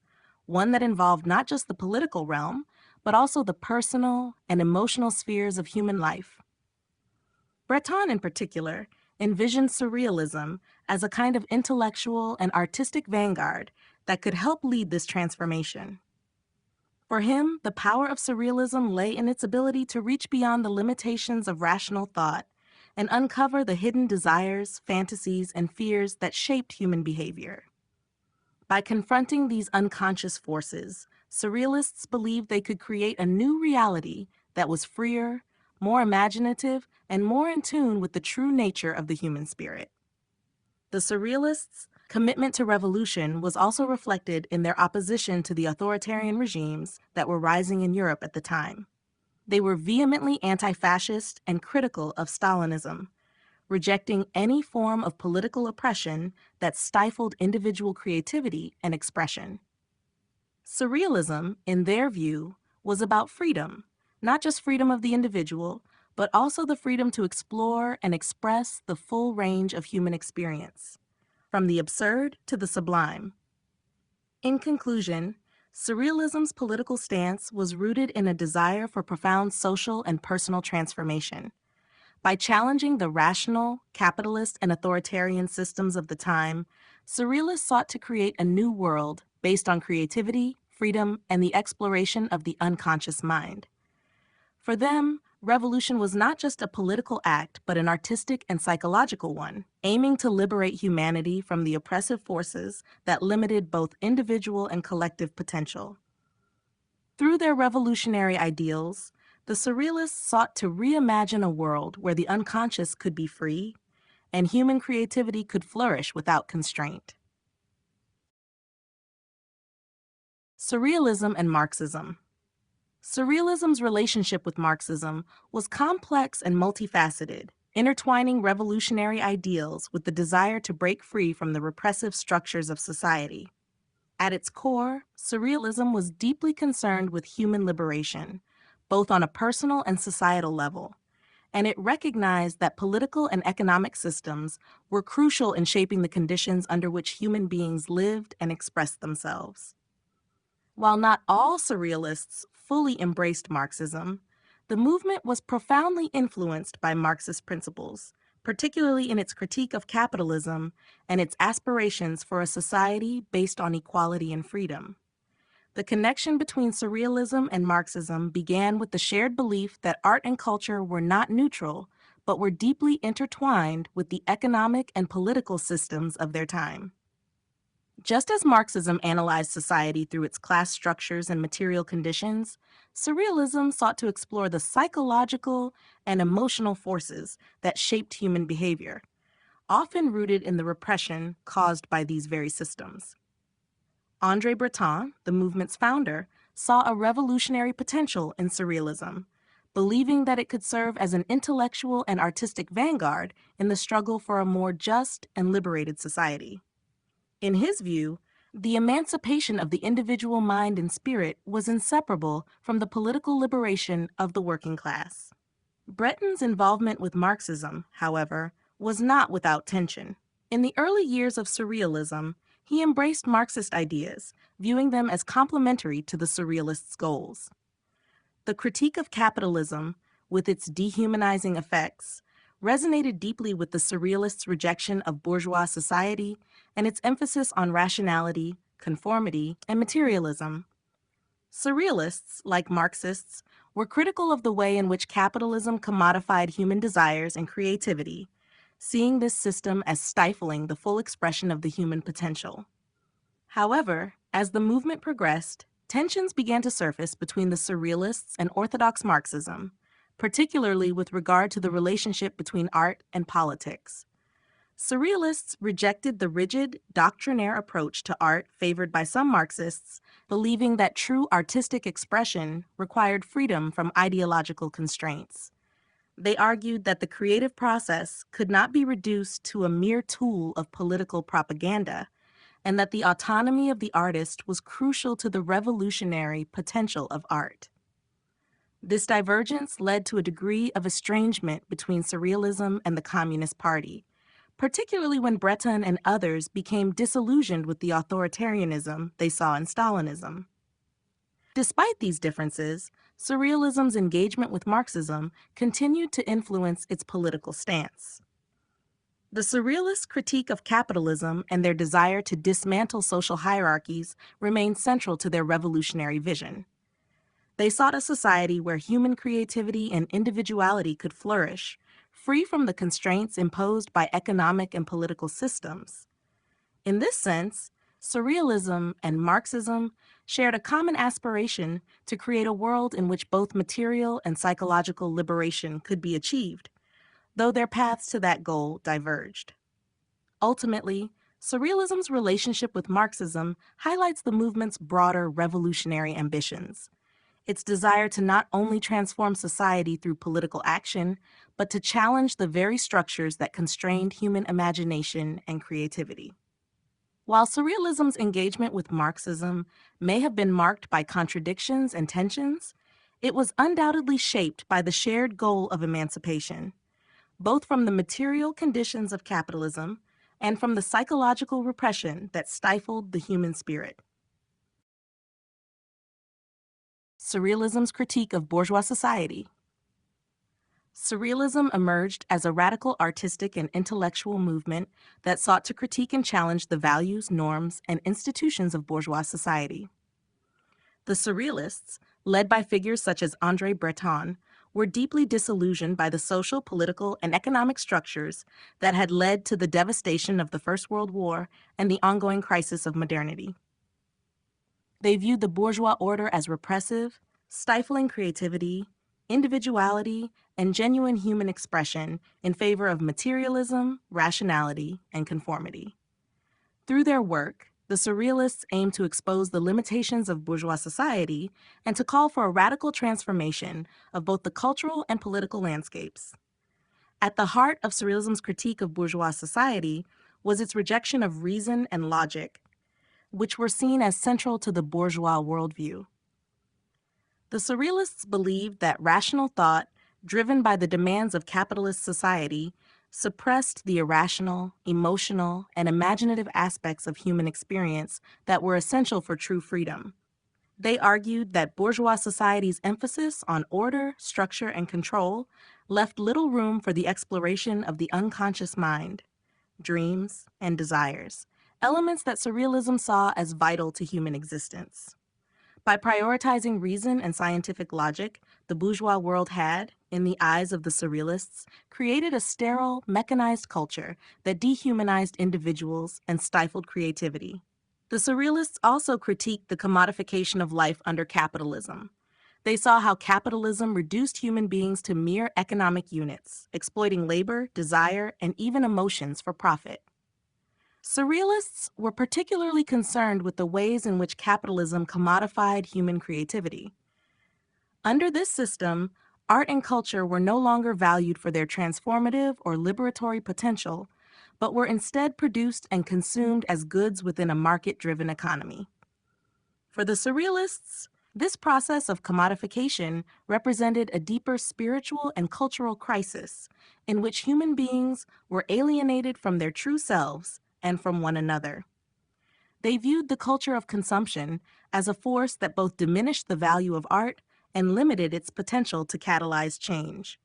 one that involved not just the political realm, but also the personal and emotional spheres of human life. Breton, in particular, envisioned Surrealism as a kind of intellectual and artistic vanguard that could help lead this transformation. For him, the power of Surrealism lay in its ability to reach beyond the limitations of rational thought and uncover the hidden desires, fantasies, and fears that shaped human behavior. By confronting these unconscious forces, Surrealists believed they could create a new reality that was freer, more imaginative, and more in tune with the true nature of the human spirit. The Surrealists' commitment to revolution was also reflected in their opposition to the authoritarian regimes that were rising in Europe at the time. They were vehemently anti-fascist and critical of Stalinism, rejecting any form of political oppression that stifled individual creativity and expression. Surrealism, in their view, was about freedom, not just freedom of the individual, but also the freedom to explore and express the full range of human experience, from the absurd to the sublime. In conclusion, Surrealism's political stance was rooted in a desire for profound social and personal transformation. By challenging the rational, capitalist, and authoritarian systems of the time, Surrealists sought to create a new world based on creativity, freedom, and the exploration of the unconscious mind. For them, revolution was not just a political act, but an artistic and psychological one, aiming to liberate humanity from the oppressive forces that limited both individual and collective potential. Through their revolutionary ideals, the Surrealists sought to reimagine a world where the unconscious could be free and human creativity could flourish without constraint. Surrealism and Marxism. Surrealism's relationship with Marxism was complex and multifaceted, intertwining revolutionary ideals with the desire to break free from the repressive structures of society. At its core, Surrealism was deeply concerned with human liberation, both on a personal and societal level, and it recognized that political and economic systems were crucial in shaping the conditions under which human beings lived and expressed themselves. While not all Surrealists fully embraced Marxism, the movement was profoundly influenced by Marxist principles, particularly in its critique of capitalism and its aspirations for a society based on equality and freedom. The connection between Surrealism and Marxism began with the shared belief that art and culture were not neutral, but were deeply intertwined with the economic and political systems of their time. Just as Marxism analyzed society through its class structures and material conditions, Surrealism sought to explore the psychological and emotional forces that shaped human behavior, often rooted in the repression caused by these very systems. André Breton, the movement's founder, saw a revolutionary potential in Surrealism, believing that it could serve as an intellectual and artistic vanguard in the struggle for a more just and liberated society. In his view, the emancipation of the individual mind and spirit was inseparable from the political liberation of the working class. Breton's involvement with Marxism, however, was not without tension. In the early years of Surrealism, he embraced Marxist ideas, viewing them as complementary to the Surrealists' goals. The critique of capitalism, with its dehumanizing effects, resonated deeply with the Surrealists' rejection of bourgeois society and its emphasis on rationality, conformity, and materialism. Surrealists, like Marxists, were critical of the way in which capitalism commodified human desires and creativity, seeing this system as stifling the full expression of the human potential. However, as the movement progressed, tensions began to surface between the Surrealists and orthodox Marxism, particularly with regard to the relationship between art and politics. Surrealists rejected the rigid, doctrinaire approach to art favored by some Marxists, believing that true artistic expression required freedom from ideological constraints. They argued that the creative process could not be reduced to a mere tool of political propaganda, and that the autonomy of the artist was crucial to the revolutionary potential of art. This divergence led to a degree of estrangement between Surrealism and the Communist Party, particularly when Breton and others became disillusioned with the authoritarianism they saw in Stalinism. Despite these differences, Surrealism's engagement with Marxism continued to influence its political stance. The Surrealists' critique of capitalism and their desire to dismantle social hierarchies remained central to their revolutionary vision. They sought a society where human creativity and individuality could flourish, free from the constraints imposed by economic and political systems. In this sense, Surrealism and Marxism shared a common aspiration to create a world in which both material and psychological liberation could be achieved, though their paths to that goal diverged. Ultimately, Surrealism's relationship with Marxism highlights the movement's broader revolutionary ambitions. Its desire to not only transform society through political action, but to challenge the very structures that constrained human imagination and creativity. While Surrealism's engagement with Marxism may have been marked by contradictions and tensions, it was undoubtedly shaped by the shared goal of emancipation, both from the material conditions of capitalism and from the psychological repression that stifled the human spirit. Surrealism's critique of bourgeois society. Surrealism emerged as a radical artistic and intellectual movement that sought to critique and challenge the values, norms, and institutions of bourgeois society. The Surrealists, led by figures such as André Breton, were deeply disillusioned by the social, political, and economic structures that had led to the devastation of the First World War and the ongoing crisis of modernity. They viewed the bourgeois order as repressive, stifling creativity, individuality, and genuine human expression in favor of materialism, rationality, and conformity. Through their work, the Surrealists aimed to expose the limitations of bourgeois society and to call for a radical transformation of both the cultural and political landscapes. At the heart of Surrealism's critique of bourgeois society was its rejection of reason and logic, which were seen as central to the bourgeois worldview. The Surrealists believed that rational thought, driven by the demands of capitalist society, suppressed the irrational, emotional, and imaginative aspects of human experience that were essential for true freedom. They argued that bourgeois society's emphasis on order, structure, and control left little room for the exploration of the unconscious mind, dreams, and desires, elements that Surrealism saw as vital to human existence. By prioritizing reason and scientific logic, the bourgeois world had, in the eyes of the Surrealists, created a sterile, mechanized culture that dehumanized individuals and stifled creativity. The Surrealists also critiqued the commodification of life under capitalism. They saw how capitalism reduced human beings to mere economic units, exploiting labor, desire, and even emotions for profit. Surrealists were particularly concerned with the ways in which capitalism commodified human creativity. Under this system, art and culture were no longer valued for their transformative or liberatory potential, but were instead produced and consumed as goods within a market-driven economy. For the Surrealists, this process of commodification represented a deeper spiritual and cultural crisis in which human beings were alienated from their true selves and from one another. They viewed the culture of consumption as a force that both diminished the value of art and limited its potential to catalyze change.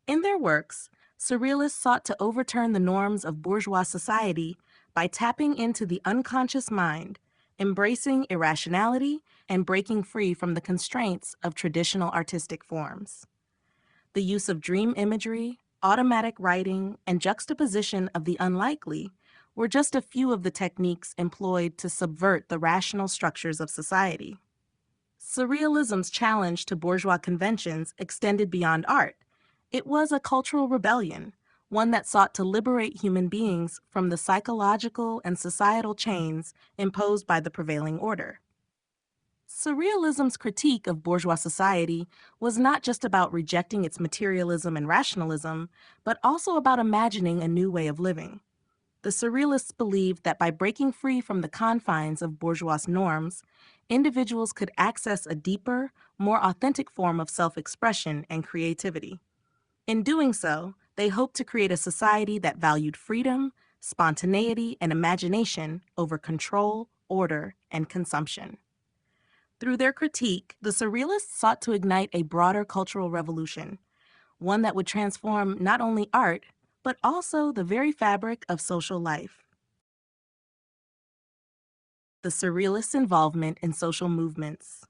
In their works, Surrealists sought to overturn the norms of bourgeois society by tapping into the unconscious mind, embracing irrationality, and breaking free from the constraints of traditional artistic forms. The use of dream imagery, automatic writing, and juxtaposition of the unlikely were just a few of the techniques employed to subvert the rational structures of society. Surrealism's challenge to bourgeois conventions extended beyond art. It was a cultural rebellion, one that sought to liberate human beings from the psychological and societal chains imposed by the prevailing order. Surrealism's critique of bourgeois society was not just about rejecting its materialism and rationalism, but also about imagining a new way of living. The Surrealists believed that by breaking free from the confines of bourgeois norms, individuals could access a deeper, more authentic form of self-expression and creativity. In doing so, they hoped to create a society that valued freedom, spontaneity, and imagination over control, order, and consumption. Through their critique, the Surrealists sought to ignite a broader cultural revolution, one that would transform not only art, but also the very fabric of social life. The Surrealists' involvement in social movements.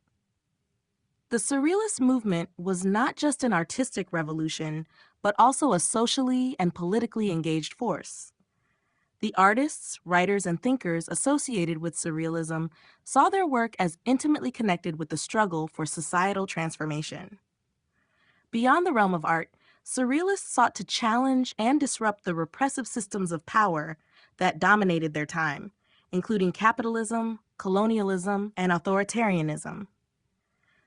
The Surrealist movement was not just an artistic revolution, but also a socially and politically engaged force. The artists, writers, and thinkers associated with Surrealism saw their work as intimately connected with the struggle for societal transformation. Beyond the realm of art, Surrealists sought to challenge and disrupt the repressive systems of power that dominated their time, including capitalism, colonialism, and authoritarianism.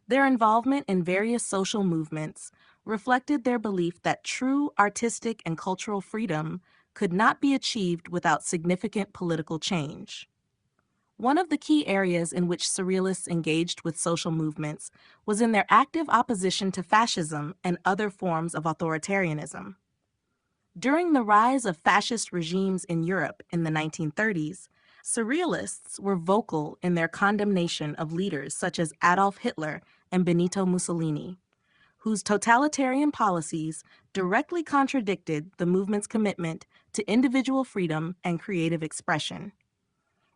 Their involvement in various social movements reflected their belief that true artistic and cultural freedom could not be achieved without significant political change. One of the key areas in which Surrealists engaged with social movements was in their active opposition to fascism and other forms of authoritarianism. During the rise of fascist regimes in Europe in the 1930s, Surrealists were vocal in their condemnation of leaders such as Adolf Hitler and Benito Mussolini, whose totalitarian policies directly contradicted the movement's commitment to individual freedom and creative expression.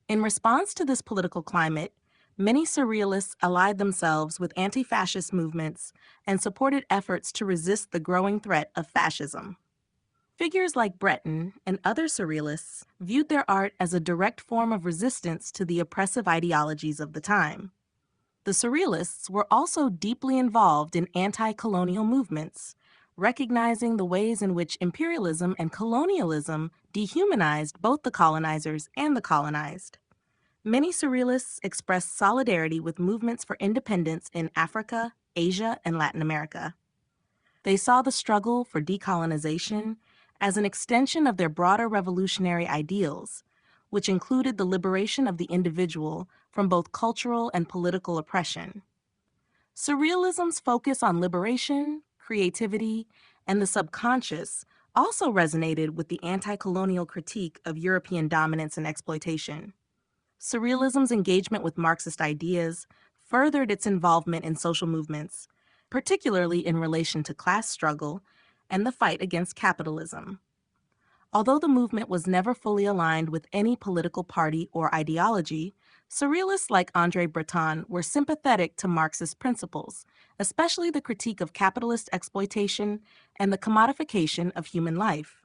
In response to this political climate, many Surrealists allied themselves with anti-fascist movements and supported efforts to resist the growing threat of fascism. Figures like Breton and other Surrealists viewed their art as a direct form of resistance to the oppressive ideologies of the time. The Surrealists were also deeply involved in anti-colonial movements, recognizing the ways in which imperialism and colonialism dehumanized both the colonizers and the colonized. Many Surrealists expressed solidarity with movements for independence in Africa, Asia, and Latin America. They saw the struggle for decolonization as an extension of their broader revolutionary ideals, which included the liberation of the individual from both cultural and political oppression. Surrealism's focus on liberation, creativity, and the subconscious also resonated with the anti-colonial critique of European dominance and exploitation. Surrealism's engagement with Marxist ideas furthered its involvement in social movements, particularly in relation to class struggle and the fight against capitalism. Although the movement was never fully aligned with any political party or ideology, Surrealists like André Breton were sympathetic to Marxist principles, especially the critique of capitalist exploitation and the commodification of human life.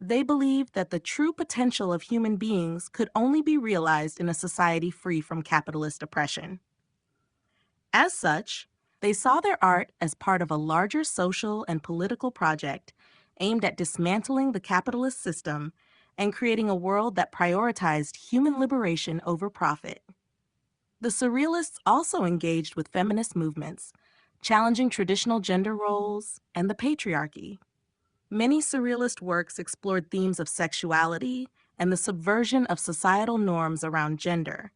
They believed that the true potential of human beings could only be realized in a society free from capitalist oppression. As such, they saw their art as part of a larger social and political project aimed at dismantling the capitalist system and creating a world that prioritized human liberation over profit. The Surrealists also engaged with feminist movements, challenging traditional gender roles and the patriarchy. Many Surrealist works explored themes of sexuality and the subversion of societal norms around gender,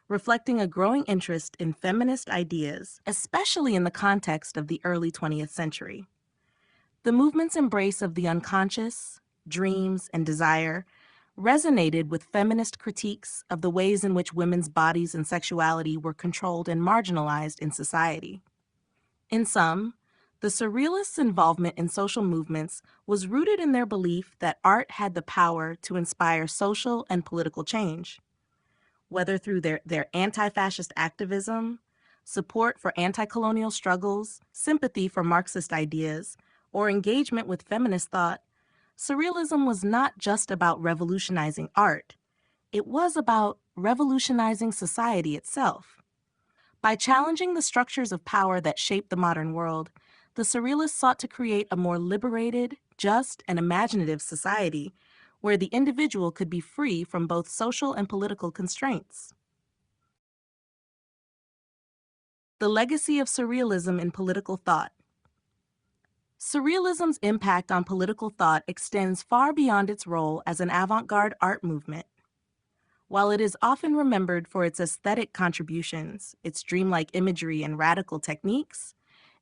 reflecting a growing interest in feminist ideas, especially in the context of the early 20th century. The movement's embrace of the unconscious, dreams, and desire resonated with feminist critiques of the ways in which women's bodies and sexuality were controlled and marginalized in society. In sum, the Surrealists' involvement in social movements was rooted in their belief that art had the power to inspire social and political change. Whether through their anti-fascist activism, support for anti-colonial struggles, sympathy for Marxist ideas, or engagement with feminist thought, Surrealism was not just about revolutionizing art. It was about revolutionizing society itself. By challenging the structures of power that shape the modern world, the Surrealists sought to create a more liberated, just, and imaginative society where the individual could be free from both social and political constraints. The legacy of Surrealism in political thought. Surrealism's impact on political thought extends far beyond its role as an avant-garde art movement. While it is often remembered for its aesthetic contributions, its dreamlike imagery and radical techniques,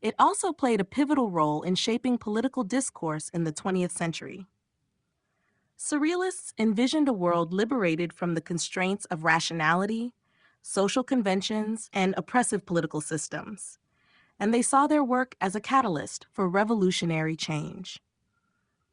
it also played a pivotal role in shaping political discourse in the 20th century. Surrealists envisioned a world liberated from the constraints of rationality, social conventions, and oppressive political systems, and they saw their work as a catalyst for revolutionary change.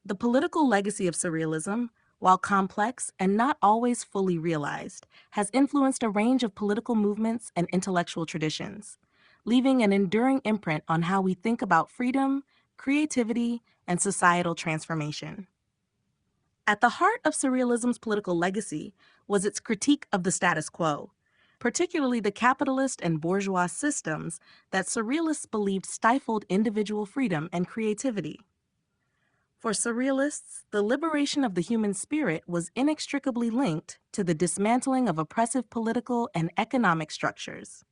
The political legacy of Surrealism, while complex and not always fully realized, has influenced a range of political movements and intellectual traditions, leaving an enduring imprint on how we think about freedom, creativity, and societal transformation. At the heart of Surrealism's political legacy was its critique of the status quo, particularly the capitalist and bourgeois systems that Surrealists believed stifled individual freedom and creativity. For Surrealists, the liberation of the human spirit was inextricably linked to the dismantling of oppressive political and economic structures.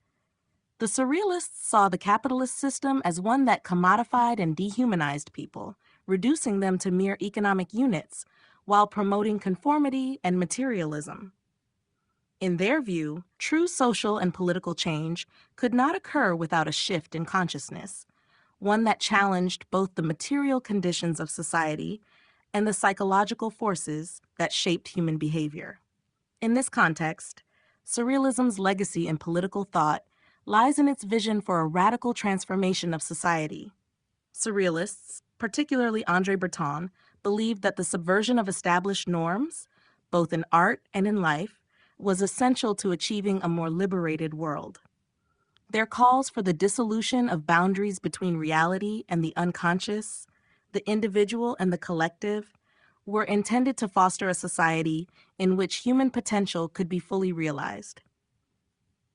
The Surrealists saw the capitalist system as one that commodified and dehumanized people, reducing them to mere economic units, while promoting conformity and materialism. In their view, true social and political change could not occur without a shift in consciousness, one that challenged both the material conditions of society and the psychological forces that shaped human behavior. In this context, Surrealism's legacy in political thought lies in its vision for a radical transformation of society. Surrealists, particularly André Breton, believed that the subversion of established norms, both in art and in life, was essential to achieving a more liberated world. Their calls for the dissolution of boundaries between reality and the unconscious, the individual and the collective, were intended to foster a society in which human potential could be fully realized.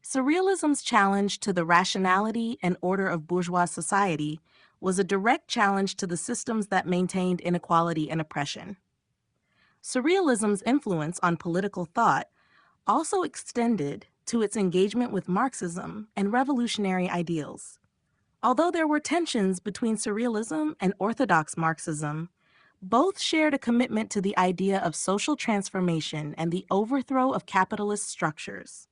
Surrealism's challenge to the rationality and order of bourgeois society was a direct challenge to the systems that maintained inequality and oppression. Surrealism's influence on political thought also extended to its engagement with Marxism and revolutionary ideals. Although there were tensions between Surrealism and orthodox Marxism, both shared a commitment to the idea of social transformation and the overthrow of capitalist structures.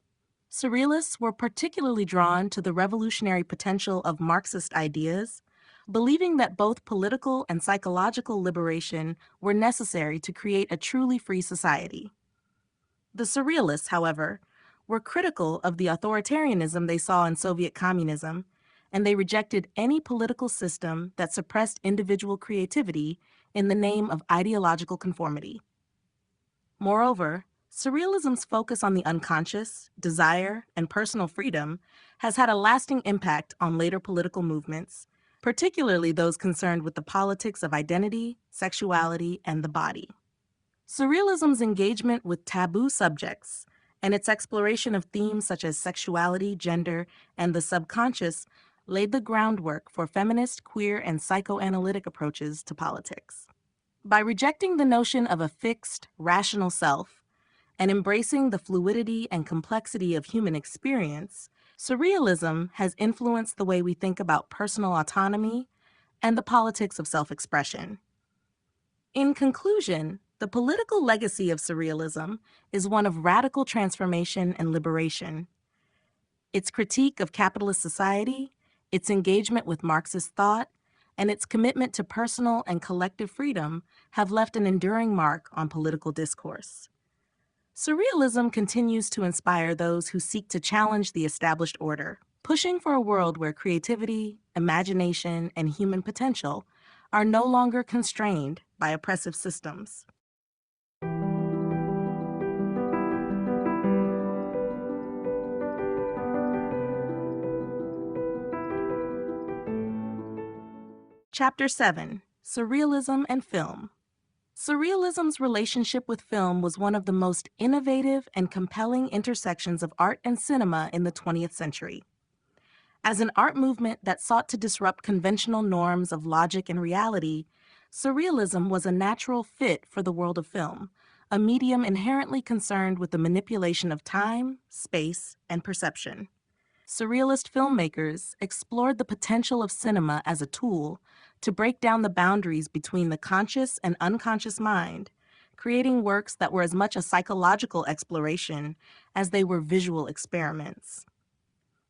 Surrealists were particularly drawn to the revolutionary potential of Marxist ideas, believing that both political and psychological liberation were necessary to create a truly free society. The Surrealists, however, were critical of the authoritarianism they saw in Soviet communism, and they rejected any political system that suppressed individual creativity in the name of ideological conformity. Moreover, Surrealism's focus on the unconscious, desire, and personal freedom has had a lasting impact on later political movements, particularly those concerned with the politics of identity, sexuality, and the body. Surrealism's engagement with taboo subjects and its exploration of themes such as sexuality, gender, and the subconscious laid the groundwork for feminist, queer, and psychoanalytic approaches to politics. By rejecting the notion of a fixed, rational self and embracing the fluidity and complexity of human experience, Surrealism has influenced the way we think about personal autonomy and the politics of self-expression. In conclusion, the political legacy of Surrealism is one of radical transformation and liberation. Its critique of capitalist society, its engagement with Marxist thought, and its commitment to personal and collective freedom have left an enduring mark on political discourse. Surrealism continues to inspire those who seek to challenge the established order, pushing for a world where creativity, imagination, and human potential are no longer constrained by oppressive systems. Chapter 7: Surrealism and Film. Surrealism's relationship with film was one of the most innovative and compelling intersections of art and cinema in the 20th century. As an art movement that sought to disrupt conventional norms of logic and reality, Surrealism was a natural fit for the world of film, a medium inherently concerned with the manipulation of time, space, and perception. Surrealist filmmakers explored the potential of cinema as a tool to break down the boundaries between the conscious and unconscious mind, creating works that were as much a psychological exploration as they were visual experiments.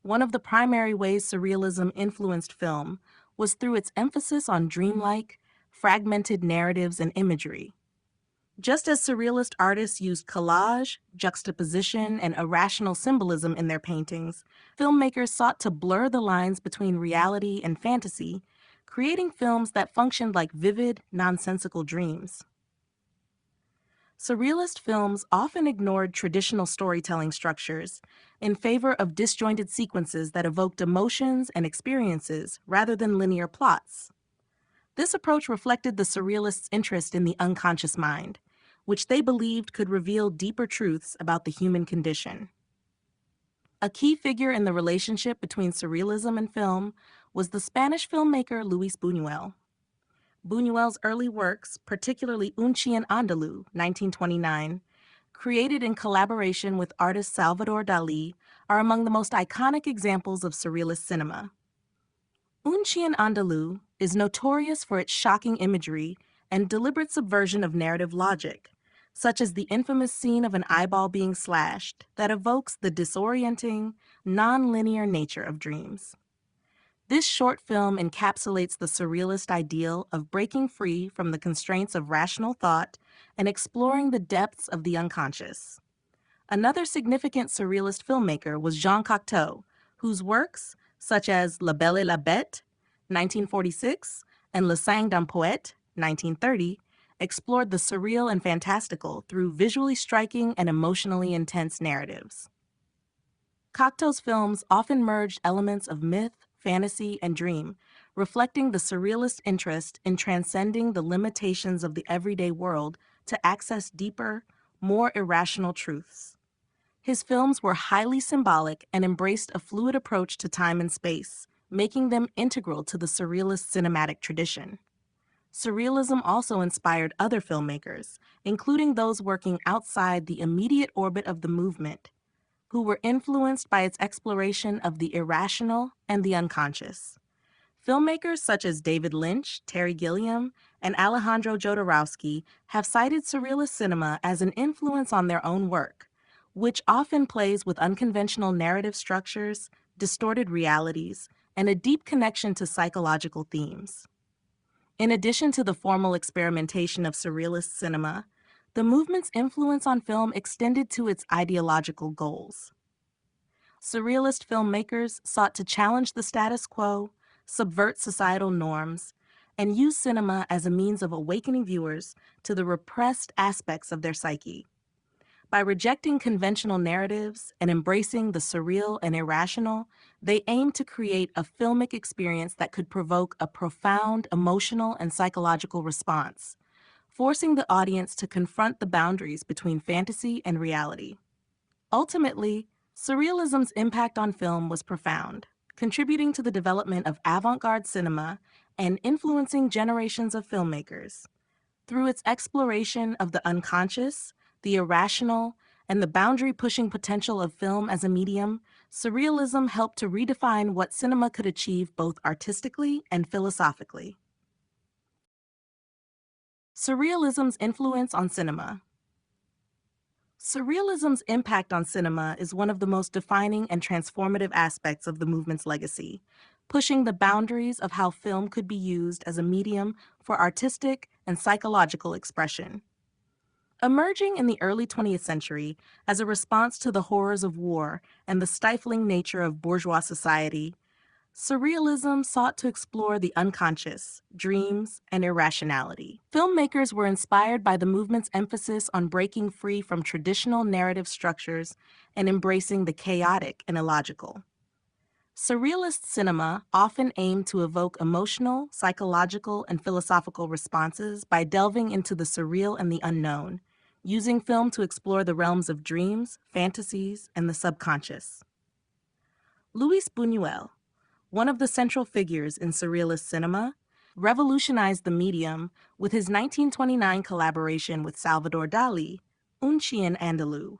One of the primary ways Surrealism influenced film was through its emphasis on dreamlike, fragmented narratives and imagery. Just as Surrealist artists used collage, juxtaposition, and irrational symbolism in their paintings, filmmakers sought to blur the lines between reality and fantasy, creating films that functioned like vivid, nonsensical dreams. Surrealist films often ignored traditional storytelling structures in favor of disjointed sequences that evoked emotions and experiences rather than linear plots. This approach reflected the Surrealists' interest in the unconscious mind, which they believed could reveal deeper truths about the human condition. A key figure in the relationship between Surrealism and film was the Spanish filmmaker Luis Buñuel. Buñuel's early works, particularly Un Chien Andalou, 1929, created in collaboration with artist Salvador Dalí, are among the most iconic examples of Surrealist cinema. Un Chien Andalou is notorious for its shocking imagery and deliberate subversion of narrative logic, such as the infamous scene of an eyeball being slashed that evokes the disorienting, non-linear nature of dreams. This short film encapsulates the surrealist ideal of breaking free from the constraints of rational thought and exploring the depths of the unconscious. Another significant surrealist filmmaker was Jean Cocteau, whose works, such as La Belle et la Bête, 1946, and Le Sang d'un Poète, 1930, explored the surreal and fantastical through visually striking and emotionally intense narratives. Cocteau's films often merged elements of myth, fantasy, and dream, reflecting the surrealist interest in transcending the limitations of the everyday world to access deeper, more irrational truths. His films were highly symbolic and embraced a fluid approach to time and space, making them integral to the surrealist cinematic tradition. Surrealism also inspired other filmmakers, including those working outside the immediate orbit of the movement, who were influenced by its exploration of the irrational and the unconscious. Filmmakers such as David Lynch, Terry Gilliam, and Alejandro Jodorowsky have cited surrealist cinema as an influence on their own work, which often plays with unconventional narrative structures, distorted realities, and a deep connection to psychological themes. In addition to the formal experimentation of surrealist cinema, the movement's influence on film extended to its ideological goals. Surrealist filmmakers sought to challenge the status quo, subvert societal norms, and use cinema as a means of awakening viewers to the repressed aspects of their psyche. By rejecting conventional narratives and embracing the surreal and irrational, they aimed to create a filmic experience that could provoke a profound emotional and psychological response, forcing the audience to confront the boundaries between fantasy and reality. Ultimately, Surrealism's impact on film was profound, contributing to the development of avant-garde cinema and influencing generations of filmmakers. Through its exploration of the unconscious, the irrational, and the boundary-pushing potential of film as a medium, Surrealism helped to redefine what cinema could achieve both artistically and philosophically. Surrealism's influence on cinema. Surrealism's impact on cinema is one of the most defining and transformative aspects of the movement's legacy, pushing the boundaries of how film could be used as a medium for artistic and psychological expression. Emerging in the early 20th century as a response to the horrors of war and the stifling nature of bourgeois society, Surrealism sought to explore the unconscious, dreams, and irrationality. Filmmakers were inspired by the movement's emphasis on breaking free from traditional narrative structures and embracing the chaotic and illogical. Surrealist cinema often aimed to evoke emotional, psychological, and philosophical responses by delving into the surreal and the unknown, using film to explore the realms of dreams, fantasies, and the subconscious. Luis Buñuel, one of the central figures in Surrealist cinema, revolutionized the medium with his 1929 collaboration with Salvador Dali, Un Chien Andalou.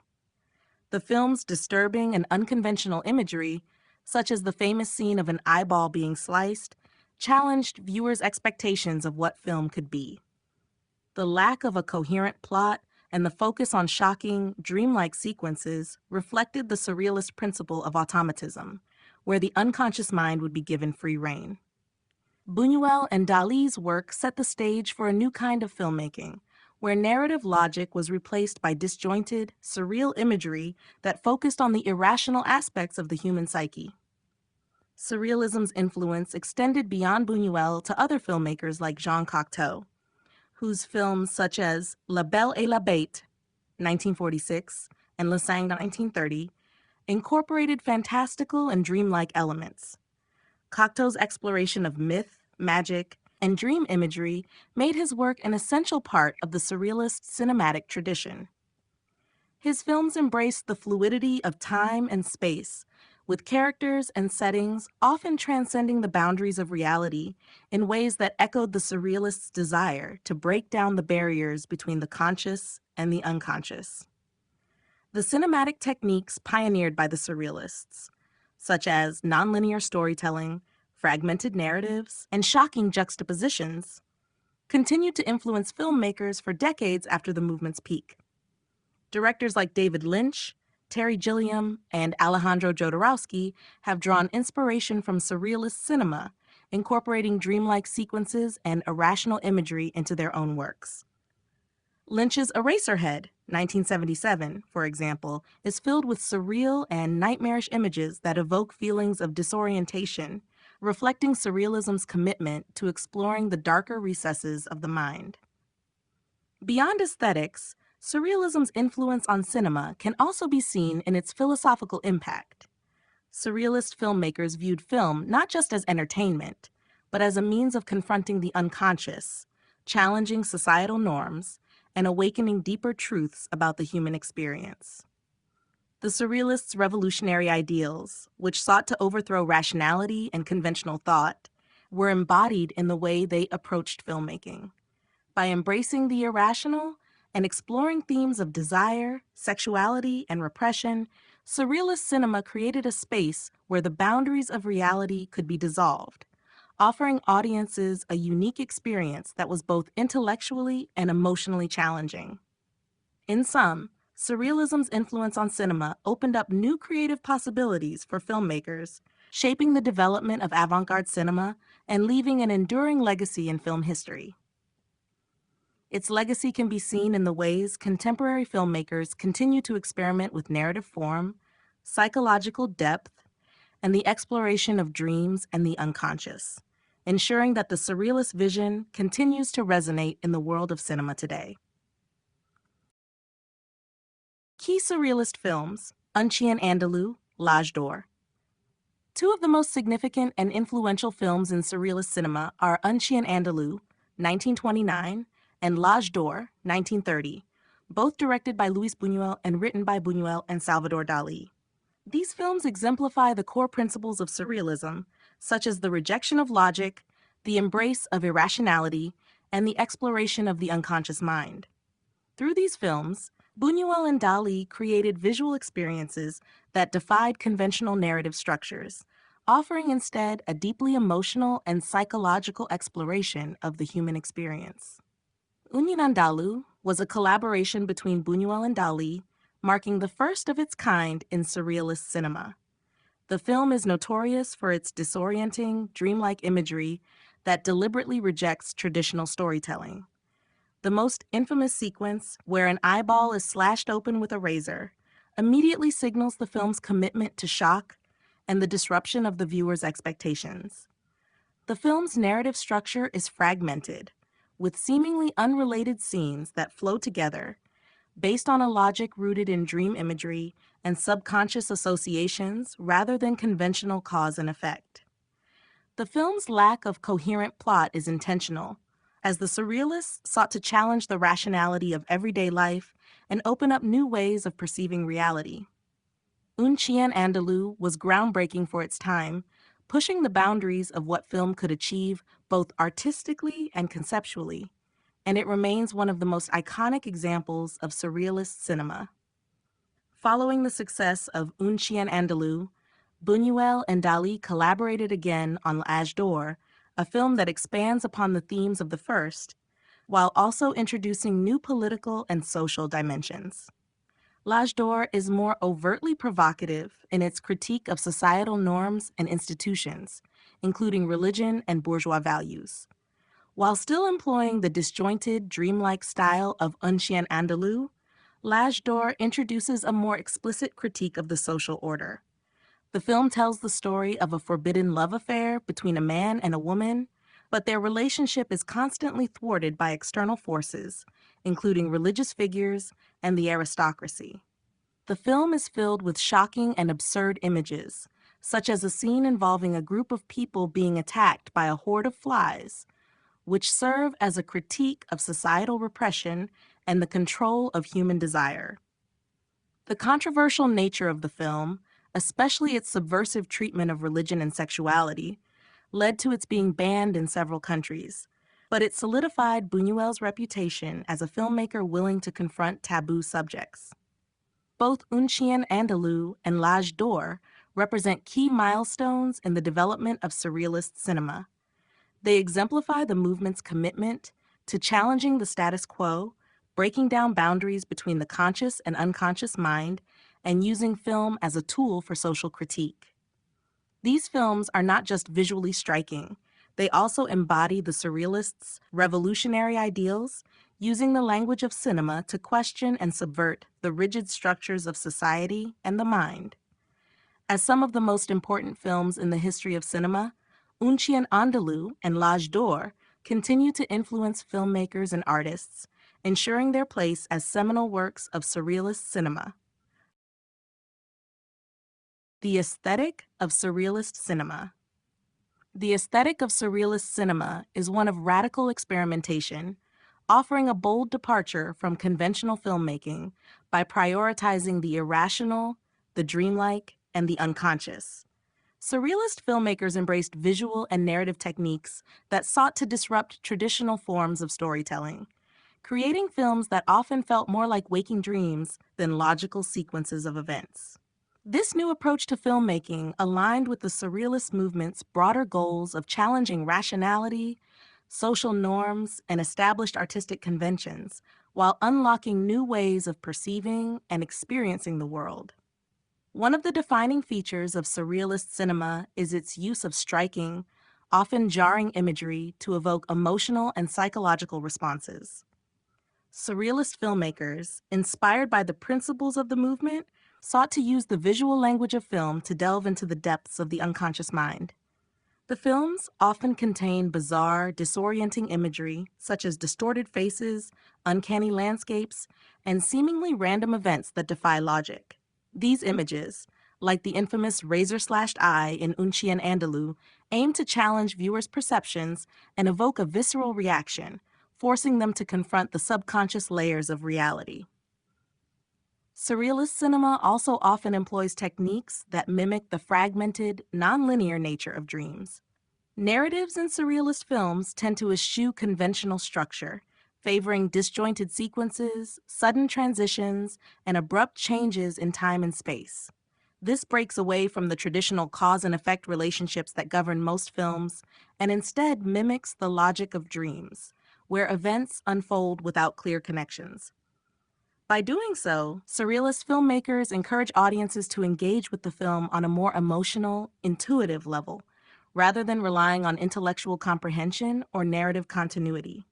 The film's disturbing and unconventional imagery, such as the famous scene of an eyeball being sliced, challenged viewers' expectations of what film could be. The lack of a coherent plot and the focus on shocking, dreamlike sequences reflected the surrealist principle of automatism, where the unconscious mind would be given free rein. Buñuel and Dali's work set the stage for a new kind of filmmaking, where narrative logic was replaced by disjointed, surreal imagery that focused on the irrational aspects of the human psyche. Surrealism's influence extended beyond Buñuel to other filmmakers like Jean Cocteau, whose films such as La Belle et la Bête, 1946, and Le Sang, 1930, incorporated fantastical and dreamlike elements. Cocteau's exploration of myth, magic, and dream imagery made his work an essential part of the surrealist cinematic tradition. His films embraced the fluidity of time and space, with characters and settings often transcending the boundaries of reality in ways that echoed the surrealist's desire to break down the barriers between the conscious and the unconscious. The cinematic techniques pioneered by the Surrealists, such as nonlinear storytelling, fragmented narratives, and shocking juxtapositions, continued to influence filmmakers for decades after the movement's peak. Directors like David Lynch, Terry Gilliam, and Alejandro Jodorowsky have drawn inspiration from Surrealist cinema, incorporating dreamlike sequences and irrational imagery into their own works. Lynch's Eraserhead, 1977, for example, is filled with surreal and nightmarish images that evoke feelings of disorientation, reflecting Surrealism's commitment to exploring the darker recesses of the mind. Beyond aesthetics, Surrealism's influence on cinema can also be seen in its philosophical impact. Surrealist filmmakers viewed film not just as entertainment, but as a means of confronting the unconscious, challenging societal norms, and awakening deeper truths about the human experience. The Surrealists' revolutionary ideals, which sought to overthrow rationality and conventional thought, were embodied in the way they approached filmmaking. By embracing the irrational and exploring themes of desire, sexuality, and repression, Surrealist cinema created a space where the boundaries of reality could be dissolved, offering audiences a unique experience that was both intellectually and emotionally challenging. In sum, Surrealism's influence on cinema opened up new creative possibilities for filmmakers, shaping the development of avant-garde cinema and leaving an enduring legacy in film history. Its legacy can be seen in the ways contemporary filmmakers continue to experiment with narrative form, psychological depth, and the exploration of dreams and the unconscious, ensuring that the Surrealist vision continues to resonate in the world of cinema today. Key Surrealist films, Un Chien Andalou, L'Âge d'Or. Two of the most significant and influential films in Surrealist cinema are Un Chien Andalou, 1929, and L'Âge d'Or, 1930, both directed by Luis Buñuel and written by Buñuel and Salvador Dali. These films exemplify the core principles of Surrealism, such as the rejection of logic, the embrace of irrationality, and the exploration of the unconscious mind. Through these films, Buñuel and Dali created visual experiences that defied conventional narrative structures, offering instead a deeply emotional and psychological exploration of the human experience. Unyilandalu was a collaboration between Buñuel and Dali, marking the first of its kind in surrealist cinema. The film is notorious for its disorienting, dreamlike imagery that deliberately rejects traditional storytelling. The most infamous sequence, where an eyeball is slashed open with a razor, immediately signals the film's commitment to shock and the disruption of the viewer's expectations. The film's narrative structure is fragmented, with seemingly unrelated scenes that flow together, based on a logic rooted in dream imagery and subconscious associations rather than conventional cause and effect. The film's lack of coherent plot is intentional, as the surrealists sought to challenge the rationality of everyday life and open up new ways of perceiving reality. Un Chien Andalou was groundbreaking for its time, pushing the boundaries of what film could achieve both artistically and conceptually, and it remains one of the most iconic examples of surrealist cinema. Following the success of Un Chien Andalou, Buñuel and Dali collaborated again on L'Âge d'Or, a film that expands upon the themes of the first, while also introducing new political and social dimensions. L'Âge d'Or is more overtly provocative in its critique of societal norms and institutions, including religion and bourgeois values. While still employing the disjointed, dreamlike style of Un Chien Andalou, L'Âge d'Or introduces a more explicit critique of the social order. The film tells the story of a forbidden love affair between a man and a woman, but their relationship is constantly thwarted by external forces, including religious figures and the aristocracy. The film is filled with shocking and absurd images, such as a scene involving a group of people being attacked by a horde of flies, which serve as a critique of societal repression and the control of human desire. The controversial nature of the film, especially its subversive treatment of religion and sexuality, led to its being banned in several countries, but it solidified Buñuel's reputation as a filmmaker willing to confront taboo subjects. Both Un Chien Andalou and L'Âge d'Or represent key milestones in the development of surrealist cinema. They exemplify the movement's commitment to challenging the status quo, breaking down boundaries between the conscious and unconscious mind, and using film as a tool for social critique. These films are not just visually striking, they also embody the surrealists' revolutionary ideals, using the language of cinema to question and subvert the rigid structures of society and the mind. As some of the most important films in the history of cinema, Un Chien Andalou and L'Âge d'Or continue to influence filmmakers and artists, ensuring their place as seminal works of surrealist cinema. The aesthetic of surrealist cinema. The aesthetic of surrealist cinema is one of radical experimentation, offering a bold departure from conventional filmmaking by prioritizing the irrational, the dreamlike, and the unconscious. Surrealist filmmakers embraced visual and narrative techniques that sought to disrupt traditional forms of storytelling, creating films that often felt more like waking dreams than logical sequences of events. This new approach to filmmaking aligned with the Surrealist movement's broader goals of challenging rationality, social norms, and established artistic conventions, while unlocking new ways of perceiving and experiencing the world. One of the defining features of Surrealist cinema is its use of striking, often jarring imagery to evoke emotional and psychological responses. Surrealist filmmakers, inspired by the principles of the movement, sought to use the visual language of film to delve into the depths of the unconscious mind. The films often contain bizarre, disorienting imagery, such as distorted faces, uncanny landscapes, and seemingly random events that defy logic. These images, like the infamous razor-slashed eye in Un Chien Andalou, aim to challenge viewers' perceptions and evoke a visceral reaction, forcing them to confront the subconscious layers of reality. Surrealist cinema also often employs techniques that mimic the fragmented, nonlinear nature of dreams. Narratives in surrealist films tend to eschew conventional structure, favoring disjointed sequences, sudden transitions, and abrupt changes in time and space. This breaks away from the traditional cause and effect relationships that govern most films and instead mimics the logic of dreams, where events unfold without clear connections. By doing so, surrealist filmmakers encourage audiences to engage with the film on a more emotional, intuitive level, rather than relying on intellectual comprehension or narrative continuity.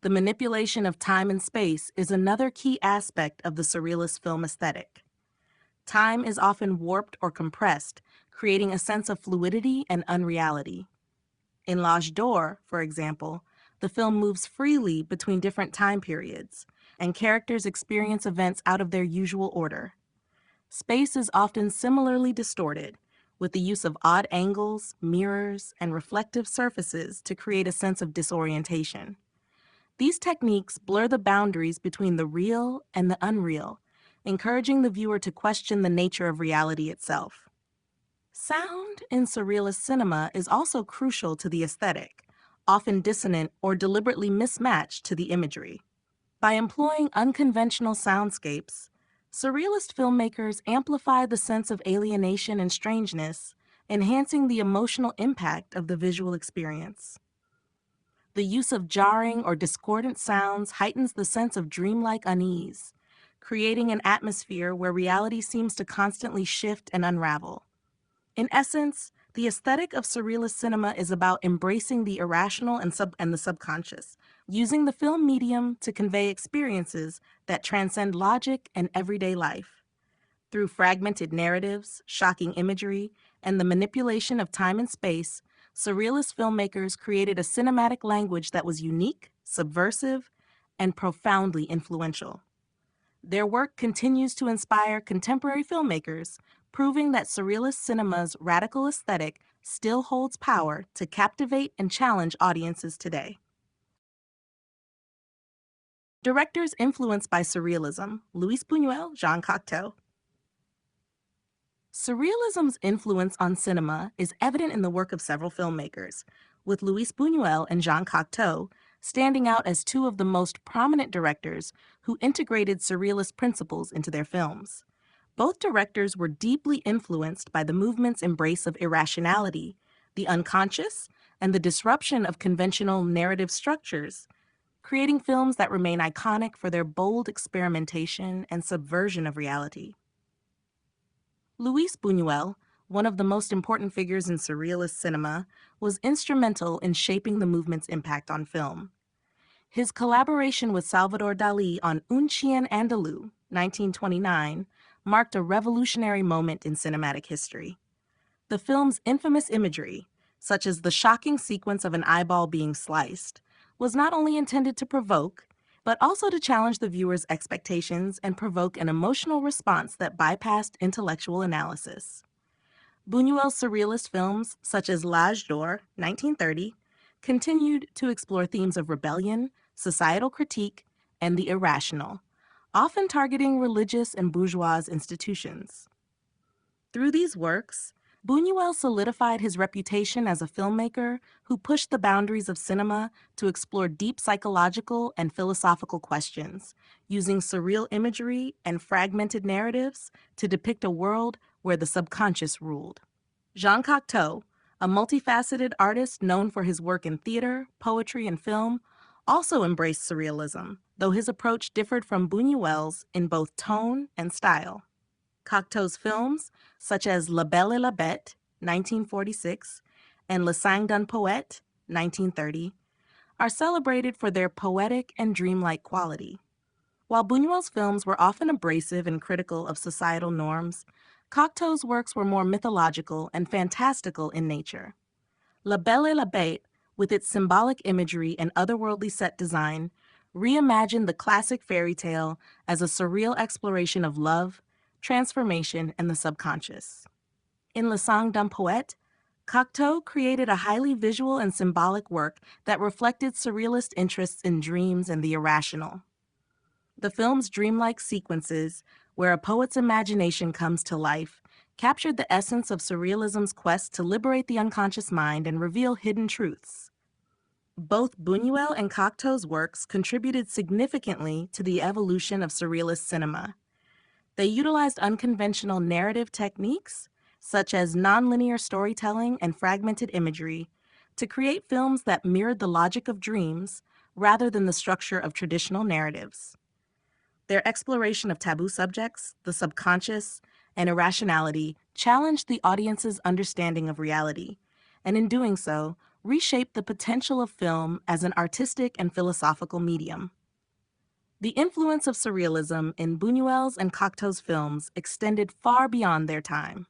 The manipulation of time and space is another key aspect of the surrealist film aesthetic. Time is often warped or compressed, creating a sense of fluidity and unreality. In L'Âge d'Or, for example, the film moves freely between different time periods, and characters experience events out of their usual order. Space is often similarly distorted, with the use of odd angles, mirrors, and reflective surfaces to create a sense of disorientation. These techniques blur the boundaries between the real and the unreal, encouraging the viewer to question the nature of reality itself. Sound in surrealist cinema is also crucial to the aesthetic, often dissonant or deliberately mismatched to the imagery. By employing unconventional soundscapes, surrealist filmmakers amplify the sense of alienation and strangeness, enhancing the emotional impact of the visual experience. The use of jarring or discordant sounds heightens the sense of dreamlike unease, creating an atmosphere where reality seems to constantly shift and unravel. In essence, the aesthetic of surrealist cinema is about embracing the irrational and the subconscious, using the film medium to convey experiences that transcend logic and everyday life. Through fragmented narratives, shocking imagery, and the manipulation of time and space, surrealist filmmakers created a cinematic language that was unique, subversive, and profoundly influential. Their work continues to inspire contemporary filmmakers, proving that surrealist cinema's radical aesthetic still holds power to captivate and challenge audiences today. Directors influenced by surrealism: Luis Buñuel, Jean Cocteau. Surrealism's influence on cinema is evident in the work of several filmmakers, with Luis Buñuel and Jean Cocteau standing out as two of the most prominent directors who integrated surrealist principles into their films. Both directors were deeply influenced by the movement's embrace of irrationality, the unconscious, and the disruption of conventional narrative structures, creating films that remain iconic for their bold experimentation and subversion of reality. Luis Buñuel, one of the most important figures in surrealist cinema, was instrumental in shaping the movement's impact on film. His collaboration with Salvador Dalí on Un Chien Andalou, 1929, marked a revolutionary moment in cinematic history. The film's infamous imagery, such as the shocking sequence of an eyeball being sliced, was not only intended to provoke, but also to challenge the viewer's expectations and provoke an emotional response that bypassed intellectual analysis. Buñuel's surrealist films, such as L'Âge d'Or, 1930, continued to explore themes of rebellion, societal critique, and the irrational, often targeting religious and bourgeois institutions. Through these works, Buñuel solidified his reputation as a filmmaker who pushed the boundaries of cinema to explore deep psychological and philosophical questions, using surreal imagery and fragmented narratives to depict a world where the subconscious ruled. Jean Cocteau, a multifaceted artist known for his work in theater, poetry, and film, also embraced surrealism, though his approach differed from Buñuel's in both tone and style. Cocteau's films, such as La Belle et la Bête, 1946, and Le Sang d'un Poète, 1930, are celebrated for their poetic and dreamlike quality. While Buñuel's films were often abrasive and critical of societal norms, Cocteau's works were more mythological and fantastical in nature. La Belle et la Bête, with its symbolic imagery and otherworldly set design, reimagined the classic fairy tale as a surreal exploration of love, transformation, and the subconscious. In Le Sang d'un Poète, Cocteau created a highly visual and symbolic work that reflected surrealist interests in dreams and the irrational. The film's dreamlike sequences, where a poet's imagination comes to life, captured the essence of Surrealism's quest to liberate the unconscious mind and reveal hidden truths. Both Buñuel and Cocteau's works contributed significantly to the evolution of Surrealist cinema. They utilized unconventional narrative techniques, such as nonlinear storytelling and fragmented imagery, to create films that mirrored the logic of dreams rather than the structure of traditional narratives. Their exploration of taboo subjects, the subconscious, and irrationality challenged the audience's understanding of reality, and in doing so, reshaped the potential of film as an artistic and philosophical medium. The influence of Surrealism in Buñuel's and Cocteau's films extended far beyond their time.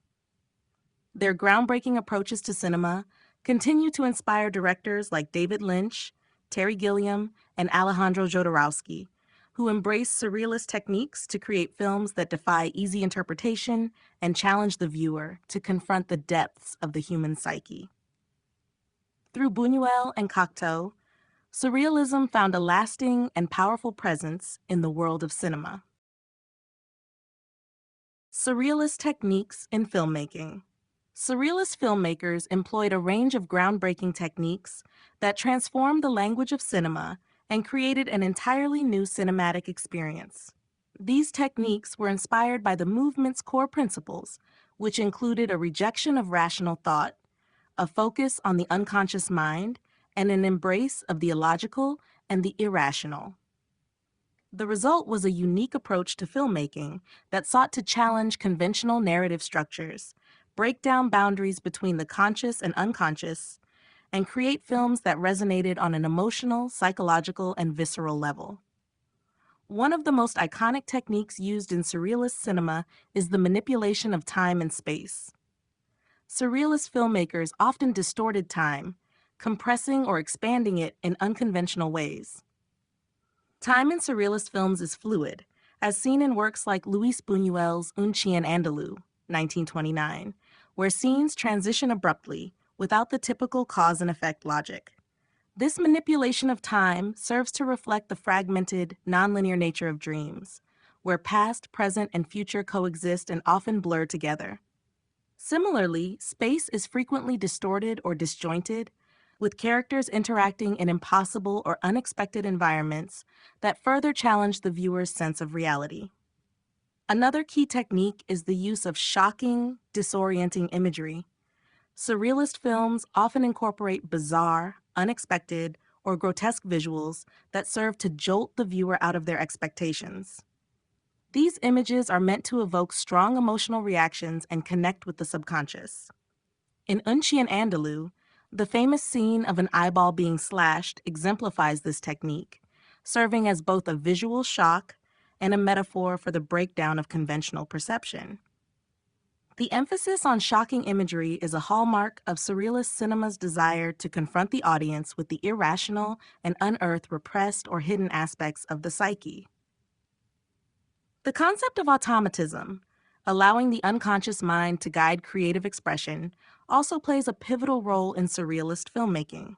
Their groundbreaking approaches to cinema continue to inspire directors like David Lynch, Terry Gilliam, and Alejandro Jodorowsky, who embrace surrealist techniques to create films that defy easy interpretation and challenge the viewer to confront the depths of the human psyche. Through Buñuel and Cocteau, Surrealism found a lasting and powerful presence in the world of cinema. Surrealist techniques in filmmaking. Surrealist filmmakers employed a range of groundbreaking techniques that transformed the language of cinema and created an entirely new cinematic experience. These techniques were inspired by the movement's core principles, which included a rejection of rational thought, a focus on the unconscious mind, and an embrace of the illogical and the irrational. The result was a unique approach to filmmaking that sought to challenge conventional narrative structures, break down boundaries between the conscious and unconscious, and create films that resonated on an emotional, psychological, and visceral level. One of the most iconic techniques used in surrealist cinema is the manipulation of time and space. Surrealist filmmakers often distorted time, compressing or expanding it in unconventional ways. Time in surrealist films is fluid, as seen in works like Luis Buñuel's Un Chien Andalou, 1929, where scenes transition abruptly without the typical cause and effect logic. This manipulation of time serves to reflect the fragmented, nonlinear nature of dreams, where past, present, and future coexist and often blur together. Similarly, space is frequently distorted or disjointed, with characters interacting in impossible or unexpected environments that further challenge the viewer's sense of reality. Another key technique is the use of shocking, disorienting imagery. Surrealist films often incorporate bizarre, unexpected, or grotesque visuals that serve to jolt the viewer out of their expectations. These images are meant to evoke strong emotional reactions and connect with the subconscious. In Un Chien Andalou, the famous scene of an eyeball being slashed exemplifies this technique, serving as both a visual shock and a metaphor for the breakdown of conventional perception. The emphasis on shocking imagery is a hallmark of surrealist cinema's desire to confront the audience with the irrational and unearth repressed or hidden aspects of the psyche. The concept of automatism, allowing the unconscious mind to guide creative expression, also plays a pivotal role in surrealist filmmaking.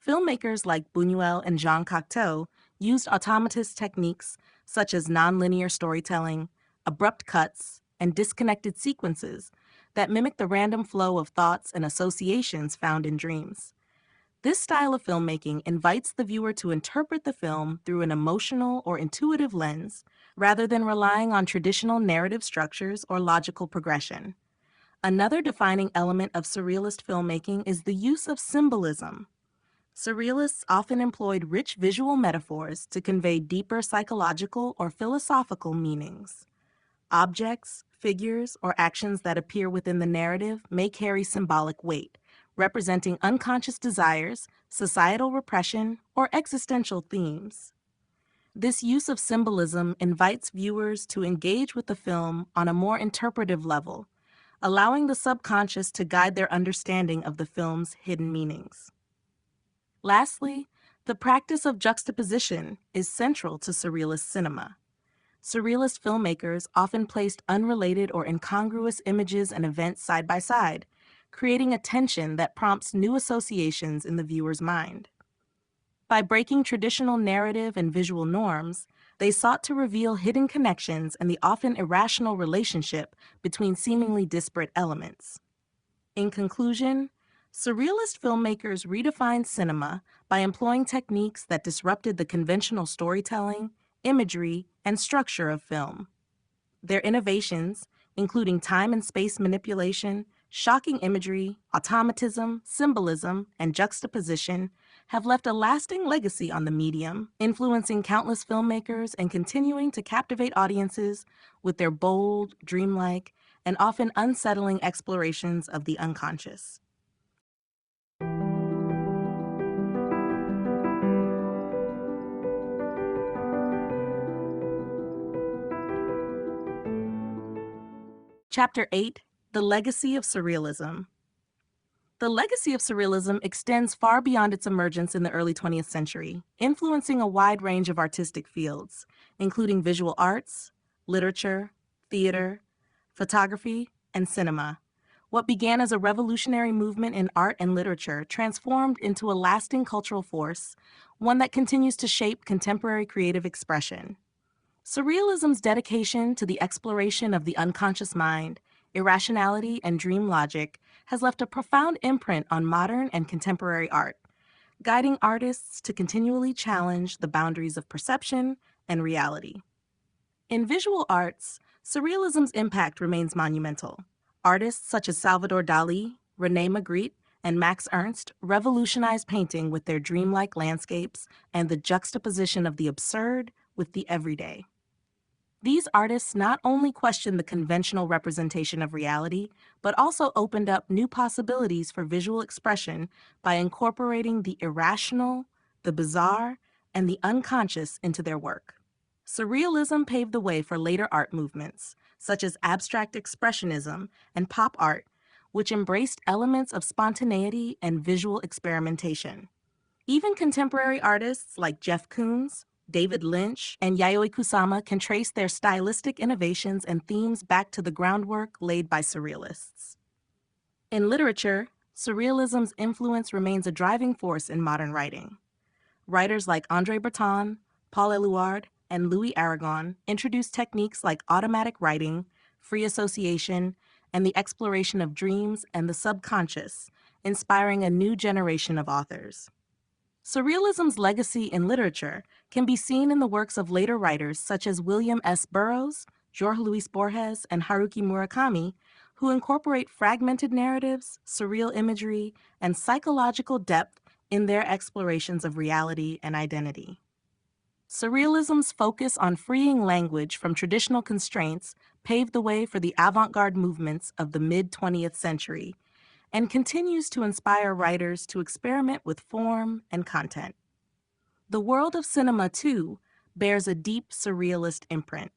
Filmmakers like Buñuel and Jean Cocteau used automatist techniques such as nonlinear storytelling, abrupt cuts, and disconnected sequences that mimic the random flow of thoughts and associations found in dreams. This style of filmmaking invites the viewer to interpret the film through an emotional or intuitive lens, rather than relying on traditional narrative structures or logical progression. Another defining element of surrealist filmmaking is the use of symbolism. Surrealists often employed rich visual metaphors to convey deeper psychological or philosophical meanings. Objects, figures, or actions that appear within the narrative may carry symbolic weight, representing unconscious desires, societal repression, or existential themes. This use of symbolism invites viewers to engage with the film on a more interpretive level, allowing the subconscious to guide their understanding of the film's hidden meanings. Lastly, the practice of juxtaposition is central to surrealist cinema. Surrealist filmmakers often placed unrelated or incongruous images and events side by side, creating a tension that prompts new associations in the viewer's mind. By breaking traditional narrative and visual norms, They sought to reveal hidden connections and the often irrational relationship between seemingly disparate elements. In conclusion, Surrealist filmmakers redefined cinema by employing techniques that disrupted the conventional storytelling, imagery, and structure of film. Their innovations, including time and space manipulation, shocking imagery, automatism, symbolism, and juxtaposition, have left a lasting legacy on the medium, influencing countless filmmakers and continuing to captivate audiences with their bold, dreamlike, and often unsettling explorations of the unconscious. Chapter 8: The Legacy of Surrealism. The legacy of Surrealism extends far beyond its emergence in the early 20th century, influencing a wide range of artistic fields, including visual arts, literature, theater, photography, and cinema. What began as a revolutionary movement in art and literature transformed into a lasting cultural force, one that continues to shape contemporary creative expression. Surrealism's dedication to the exploration of the unconscious mind, irrationality, and dream logic has left a profound imprint on modern and contemporary art, guiding artists to continually challenge the boundaries of perception and reality. In visual arts, Surrealism's impact remains monumental. Artists such as Salvador Dali, René Magritte, and Max Ernst revolutionized painting with their dreamlike landscapes and the juxtaposition of the absurd with the everyday. These artists not only questioned the conventional representation of reality, but also opened up new possibilities for visual expression by incorporating the irrational, the bizarre, and the unconscious into their work. Surrealism paved the way for later art movements, such as abstract expressionism and pop art, which embraced elements of spontaneity and visual experimentation. Even contemporary artists like Jeff Koons, David Lynch, and Yayoi Kusama can trace their stylistic innovations and themes back to the groundwork laid by Surrealists. In literature, Surrealism's influence remains a driving force in modern writing. Writers like André Breton, Paul Éluard, and Louis Aragon introduced techniques like automatic writing, free association, and the exploration of dreams and the subconscious, inspiring a new generation of authors. Surrealism's legacy in literature can be seen in the works of later writers such as William S. Burroughs, Jorge Luis Borges, and Haruki Murakami, who incorporate fragmented narratives, surreal imagery, and psychological depth in their explorations of reality and identity. Surrealism's focus on freeing language from traditional constraints paved the way for the avant-garde movements of the mid-20th century, and continues to inspire writers to experiment with form and content. The world of cinema, too, bears a deep surrealist imprint.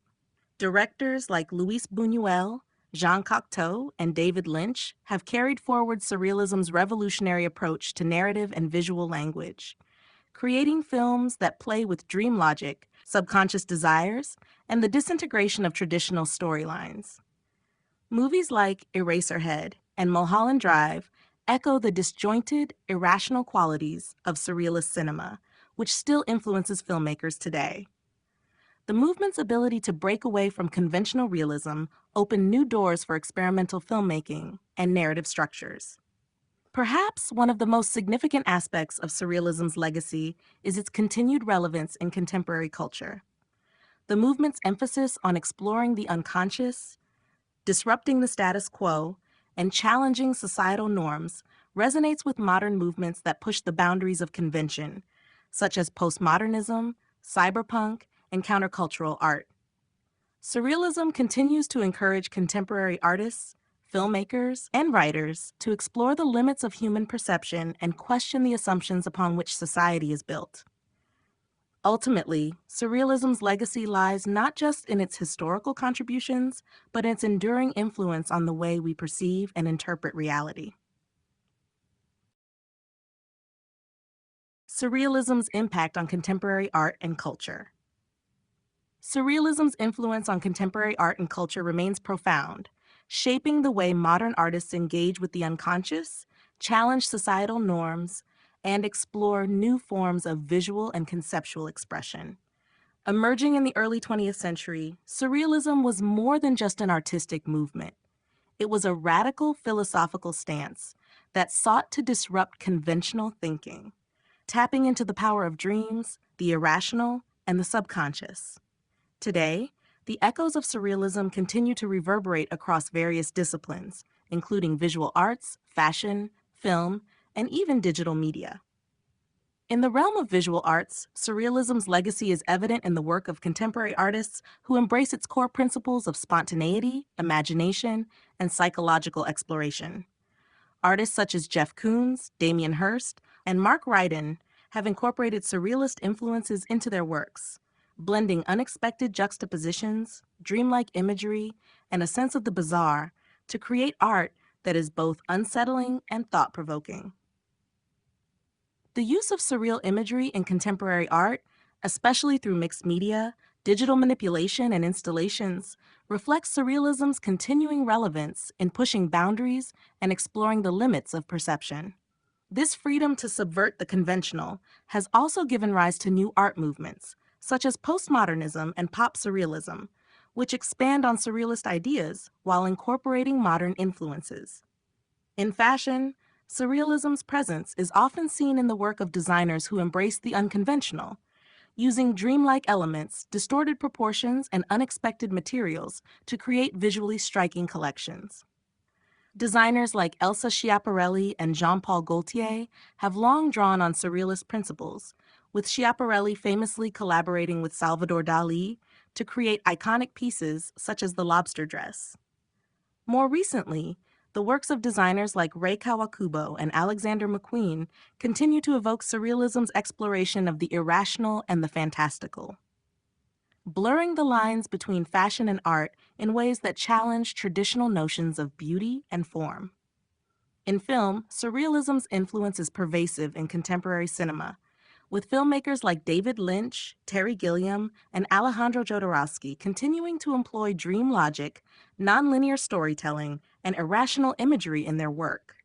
Directors like Luis Buñuel, Jean Cocteau, and David Lynch have carried forward Surrealism's revolutionary approach to narrative and visual language, creating films that play with dream logic, subconscious desires, and the disintegration of traditional storylines. Movies like Eraserhead and Mulholland Drive echo the disjointed, irrational qualities of surrealist cinema, which still influences filmmakers today. The movement's ability to break away from conventional realism opened new doors for experimental filmmaking and narrative structures. Perhaps one of the most significant aspects of Surrealism's legacy is its continued relevance in contemporary culture. The movement's emphasis on exploring the unconscious, disrupting the status quo, and challenging societal norms resonates with modern movements that push the boundaries of convention, such as postmodernism, cyberpunk, and countercultural art. Surrealism continues to encourage contemporary artists, filmmakers, and writers to explore the limits of human perception and question the assumptions upon which society is built. Ultimately, Surrealism's legacy lies not just in its historical contributions, but in its enduring influence on the way we perceive and interpret reality. Surrealism's impact on contemporary art and culture. Surrealism's influence on contemporary art and culture remains profound, shaping the way modern artists engage with the unconscious, challenge societal norms, and explore new forms of visual and conceptual expression. Emerging in the early 20th century, Surrealism was more than just an artistic movement. It was a radical philosophical stance that sought to disrupt conventional thinking, tapping into the power of dreams, the irrational, and the subconscious. Today, the echoes of Surrealism continue to reverberate across various disciplines, including visual arts, fashion, film, and even digital media. In the realm of visual arts, Surrealism's legacy is evident in the work of contemporary artists who embrace its core principles of spontaneity, imagination, and psychological exploration. Artists such as Jeff Koons, Damien Hirst, and Mark Ryden have incorporated surrealist influences into their works, blending unexpected juxtapositions, dreamlike imagery, and a sense of the bizarre to create art that is both unsettling and thought-provoking. The use of surreal imagery in contemporary art, especially through mixed media, digital manipulation, and installations, reflects Surrealism's continuing relevance in pushing boundaries and exploring the limits of perception. This freedom to subvert the conventional has also given rise to new art movements, such as postmodernism and pop surrealism, which expand on surrealist ideas while incorporating modern influences. In fashion, Surrealism's presence is often seen in the work of designers who embrace the unconventional, using dreamlike elements, distorted proportions, and unexpected materials to create visually striking collections. Designers like Elsa Schiaparelli and Jean-Paul Gaultier have long drawn on surrealist principles, with Schiaparelli famously collaborating with Salvador Dali to create iconic pieces such as the lobster dress. More recently, the works of designers like Rei Kawakubo and Alexander McQueen continue to evoke Surrealism's exploration of the irrational and the fantastical, blurring the lines between fashion and art in ways that challenge traditional notions of beauty and form. In film, Surrealism's influence is pervasive in contemporary cinema, with filmmakers like David Lynch, Terry Gilliam, and Alejandro Jodorowsky continuing to employ dream logic, nonlinear storytelling, and irrational imagery in their work.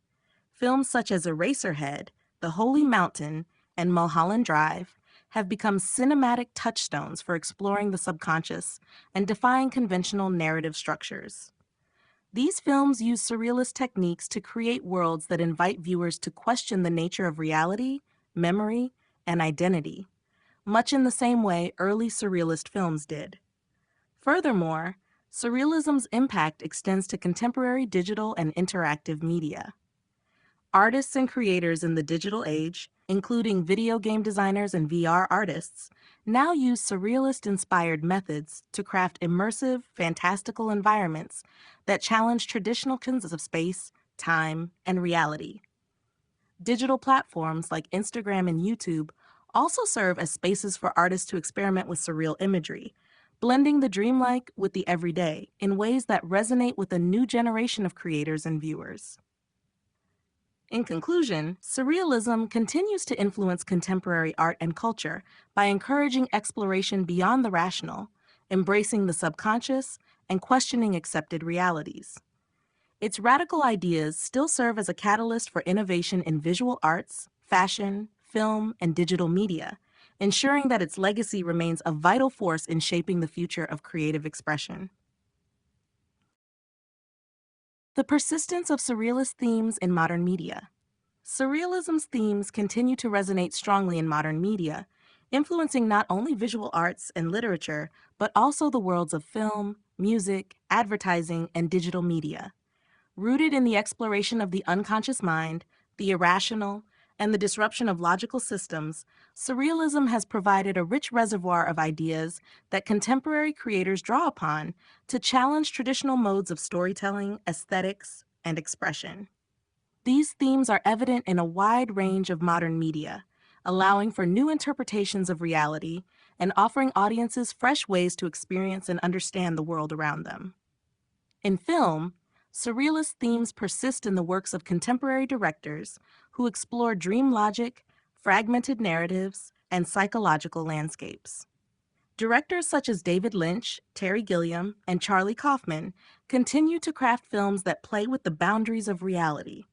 Films such as Eraserhead, The Holy Mountain, and Mulholland Drive have become cinematic touchstones for exploring the subconscious and defying conventional narrative structures. These films use surrealist techniques to create worlds that invite viewers to question the nature of reality, memory, and identity, much in the same way early surrealist films did. Furthermore, Surrealism's impact extends to contemporary digital and interactive media. Artists and creators in the digital age, including video game designers and VR artists, now use surrealist-inspired methods to craft immersive, fantastical environments that challenge traditional concepts of space, time, and reality. Digital platforms like Instagram and YouTube also serve as spaces for artists to experiment with surreal imagery, blending the dreamlike with the everyday in ways that resonate with a new generation of creators and viewers. In conclusion, Surrealism continues to influence contemporary art and culture by encouraging exploration beyond the rational, embracing the subconscious, and questioning accepted realities. Its radical ideas still serve as a catalyst for innovation in visual arts, fashion, film, and digital media, ensuring that its legacy remains a vital force in shaping the future of creative expression. The persistence of surrealist themes in modern media. Surrealism's themes continue to resonate strongly in modern media, influencing not only visual arts and literature, but also the worlds of film, music, advertising, and digital media. Rooted in the exploration of the unconscious mind, the irrational, and the disruption of logical systems, Surrealism has provided a rich reservoir of ideas that contemporary creators draw upon to challenge traditional modes of storytelling, aesthetics, and expression. These themes are evident in a wide range of modern media, allowing for new interpretations of reality and offering audiences fresh ways to experience and understand the world around them. In film, surrealist themes persist in the works of contemporary directors who explore dream logic, fragmented narratives, and psychological landscapes. Directors such as David Lynch, Terry Gilliam, and Charlie Kaufman continue to craft films that play with the boundaries of reality,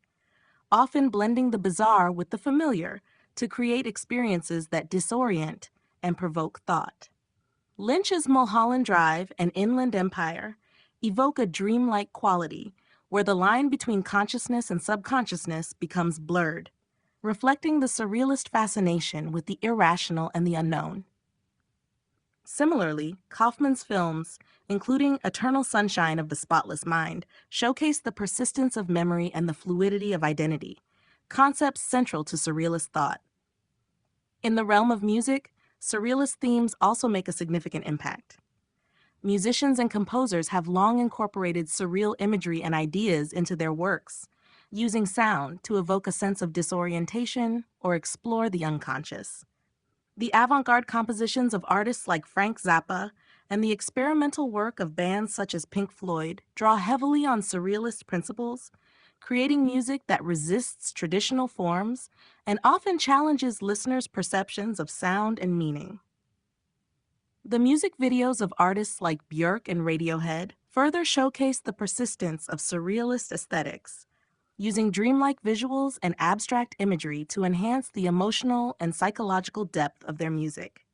often blending the bizarre with the familiar to create experiences that disorient and provoke thought. Lynch's Mulholland Drive and Inland Empire evoke a dreamlike quality where the line between consciousness and subconsciousness becomes blurred, reflecting the surrealist fascination with the irrational and the unknown. Similarly, Kaufman's films, including Eternal Sunshine of the Spotless Mind, showcase the persistence of memory and the fluidity of identity, concepts central to surrealist thought. In the realm of music, surrealist themes also make a significant impact. Musicians and composers have long incorporated surreal imagery and ideas into their works, using sound to evoke a sense of disorientation or explore the unconscious. The avant-garde compositions of artists like Frank Zappa and the experimental work of bands such as Pink Floyd draw heavily on surrealist principles, creating music that resists traditional forms and often challenges listeners' perceptions of sound and meaning. The music videos of artists like Björk and Radiohead further showcase the persistence of surrealist aesthetics, using dreamlike visuals and abstract imagery to enhance the emotional and psychological depth of their music.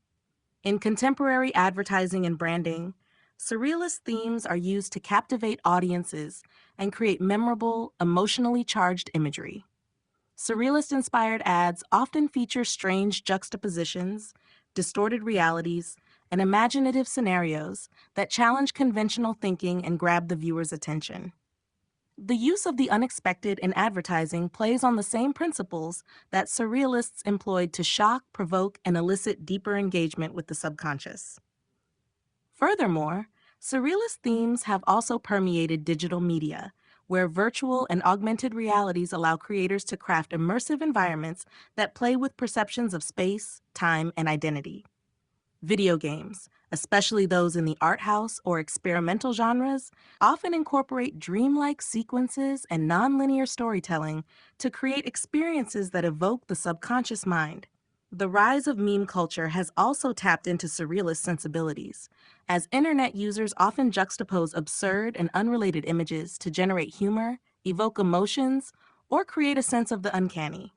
In contemporary advertising and branding, surrealist themes are used to captivate audiences and create memorable, emotionally charged imagery. Surrealist-inspired ads often feature strange juxtapositions, distorted realities, and imaginative scenarios that challenge conventional thinking and grab the viewer's attention. The use of the unexpected in advertising plays on the same principles that surrealists employed to shock, provoke, and elicit deeper engagement with the subconscious. Furthermore, surrealist themes have also permeated digital media, where virtual and augmented realities allow creators to craft immersive environments that play with perceptions of space, time, and identity. Video games, especially those in the art house or experimental genres, often incorporate dreamlike sequences and nonlinear storytelling to create experiences that evoke the subconscious mind. The rise of meme culture has also tapped into surrealist sensibilities, as internet users often juxtapose absurd and unrelated images to generate humor, evoke emotions, or create a sense of the uncanny.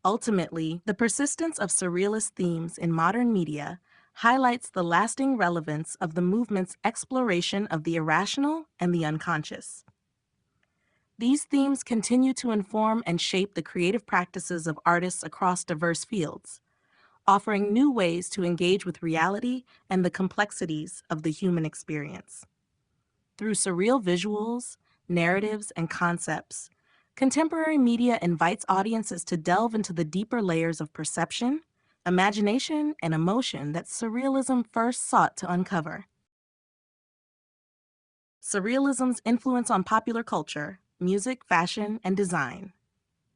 Ultimately, the persistence of surrealist themes in modern media highlights the lasting relevance of the movement's exploration of the irrational and the unconscious. These themes continue to inform and shape the creative practices of artists across diverse fields, offering new ways to engage with reality and the complexities of the human experience. Through surreal visuals, narratives, and concepts, contemporary media invites audiences to delve into the deeper layers of perception, imagination, and emotion that surrealism first sought to uncover. Surrealism's influence on popular culture, music, fashion, and design.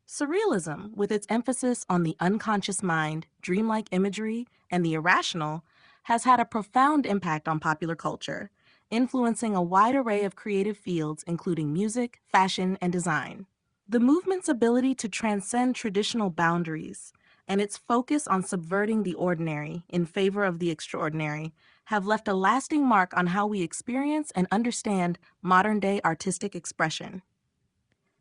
Surrealism, with its emphasis on the unconscious mind, dreamlike imagery, and the irrational, has had a profound impact on popular culture, influencing a wide array of creative fields including music, fashion, and design. The movement's ability to transcend traditional boundaries and its focus on subverting the ordinary in favor of the extraordinary have left a lasting mark on how we experience and understand modern-day artistic expression.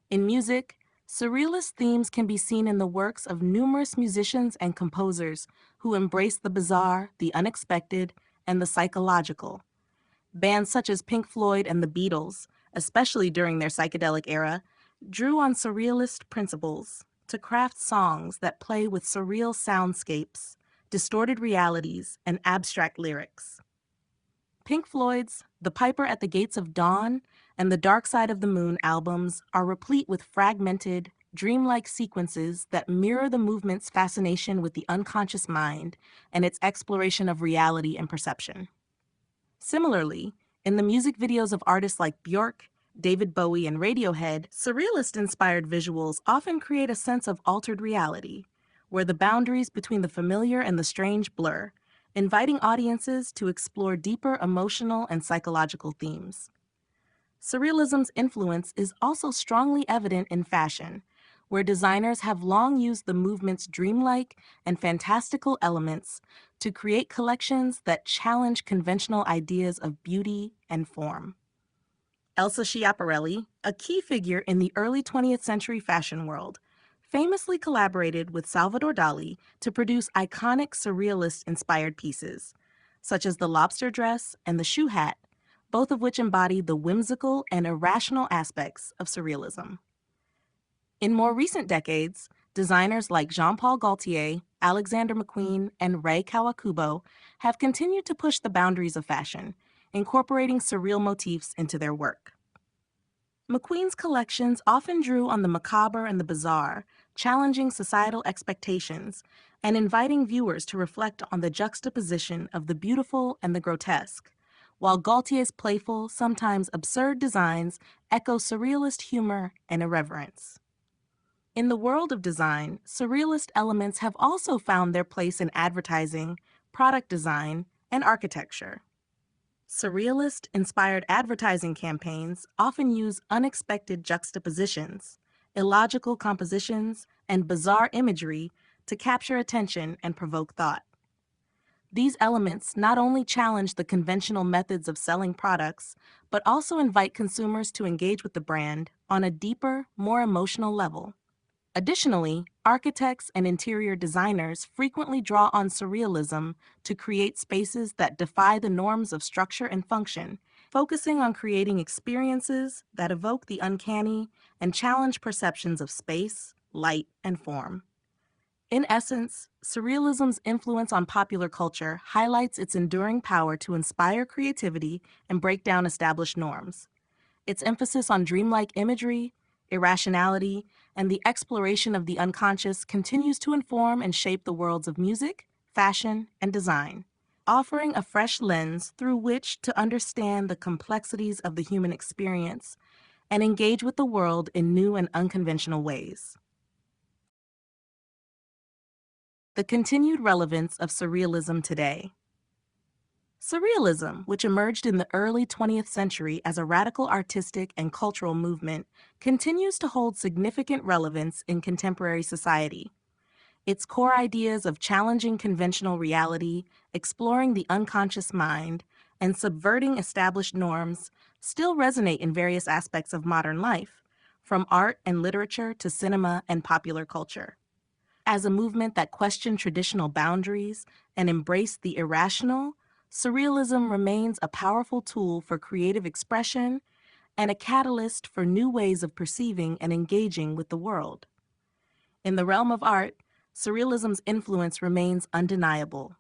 In music, surrealist themes can be seen in the works of numerous musicians and composers who embrace the bizarre, the unexpected, and the psychological. Bands such as Pink Floyd and the Beatles, especially during their psychedelic era, drew on surrealist principles to craft songs that play with surreal soundscapes, distorted realities, and abstract lyrics. Pink Floyd's The Piper at the Gates of Dawn and The Dark Side of the Moon albums are replete with fragmented, dreamlike sequences that mirror the movement's fascination with the unconscious mind and its exploration of reality and perception. Similarly, in the music videos of artists like Björk, David Bowie, and Radiohead, surrealist-inspired visuals often create a sense of altered reality, where the boundaries between the familiar and the strange blur, inviting audiences to explore deeper emotional and psychological themes. Surrealism's influence is also strongly evident in fashion, where designers have long used the movement's dreamlike and fantastical elements to create collections that challenge conventional ideas of beauty and form. Elsa Schiaparelli, a key figure in the early 20th century fashion world, famously collaborated with Salvador Dali to produce iconic surrealist-inspired pieces, such as the lobster dress and the shoe hat, both of which embody the whimsical and irrational aspects of surrealism. In more recent decades, designers like Jean-Paul Gaultier, Alexander McQueen, and Rei Kawakubo have continued to push the boundaries of fashion, incorporating surreal motifs into their work. McQueen's collections often drew on the macabre and the bizarre, challenging societal expectations and inviting viewers to reflect on the juxtaposition of the beautiful and the grotesque, while Gaultier's playful, sometimes absurd designs echo surrealist humor and irreverence. In the world of design, surrealist elements have also found their place in advertising, product design, and architecture. Surrealist-inspired advertising campaigns often use unexpected juxtapositions, illogical compositions, and bizarre imagery to capture attention and provoke thought. These elements not only challenge the conventional methods of selling products, but also invite consumers to engage with the brand on a deeper, more emotional level. Additionally, architects and interior designers frequently draw on surrealism to create spaces that defy the norms of structure and function, focusing on creating experiences that evoke the uncanny and challenge perceptions of space, light, and form. In essence, surrealism's influence on popular culture highlights its enduring power to inspire creativity and break down established norms. Its emphasis on dreamlike imagery, irrationality, and the exploration of the unconscious continues to inform and shape the worlds of music, fashion, and design, offering a fresh lens through which to understand the complexities of the human experience and engage with the world in new and unconventional ways. The continued relevance of surrealism today. Surrealism, which emerged in the early 20th century as a radical artistic and cultural movement, continues to hold significant relevance in contemporary society. Its core ideas of challenging conventional reality, exploring the unconscious mind, and subverting established norms still resonate in various aspects of modern life, from art and literature to cinema and popular culture. As a movement that questioned traditional boundaries and embraced the irrational, surrealism remains a powerful tool for creative expression and a catalyst for new ways of perceiving and engaging with the world. In the realm of art, surrealism's influence remains undeniable.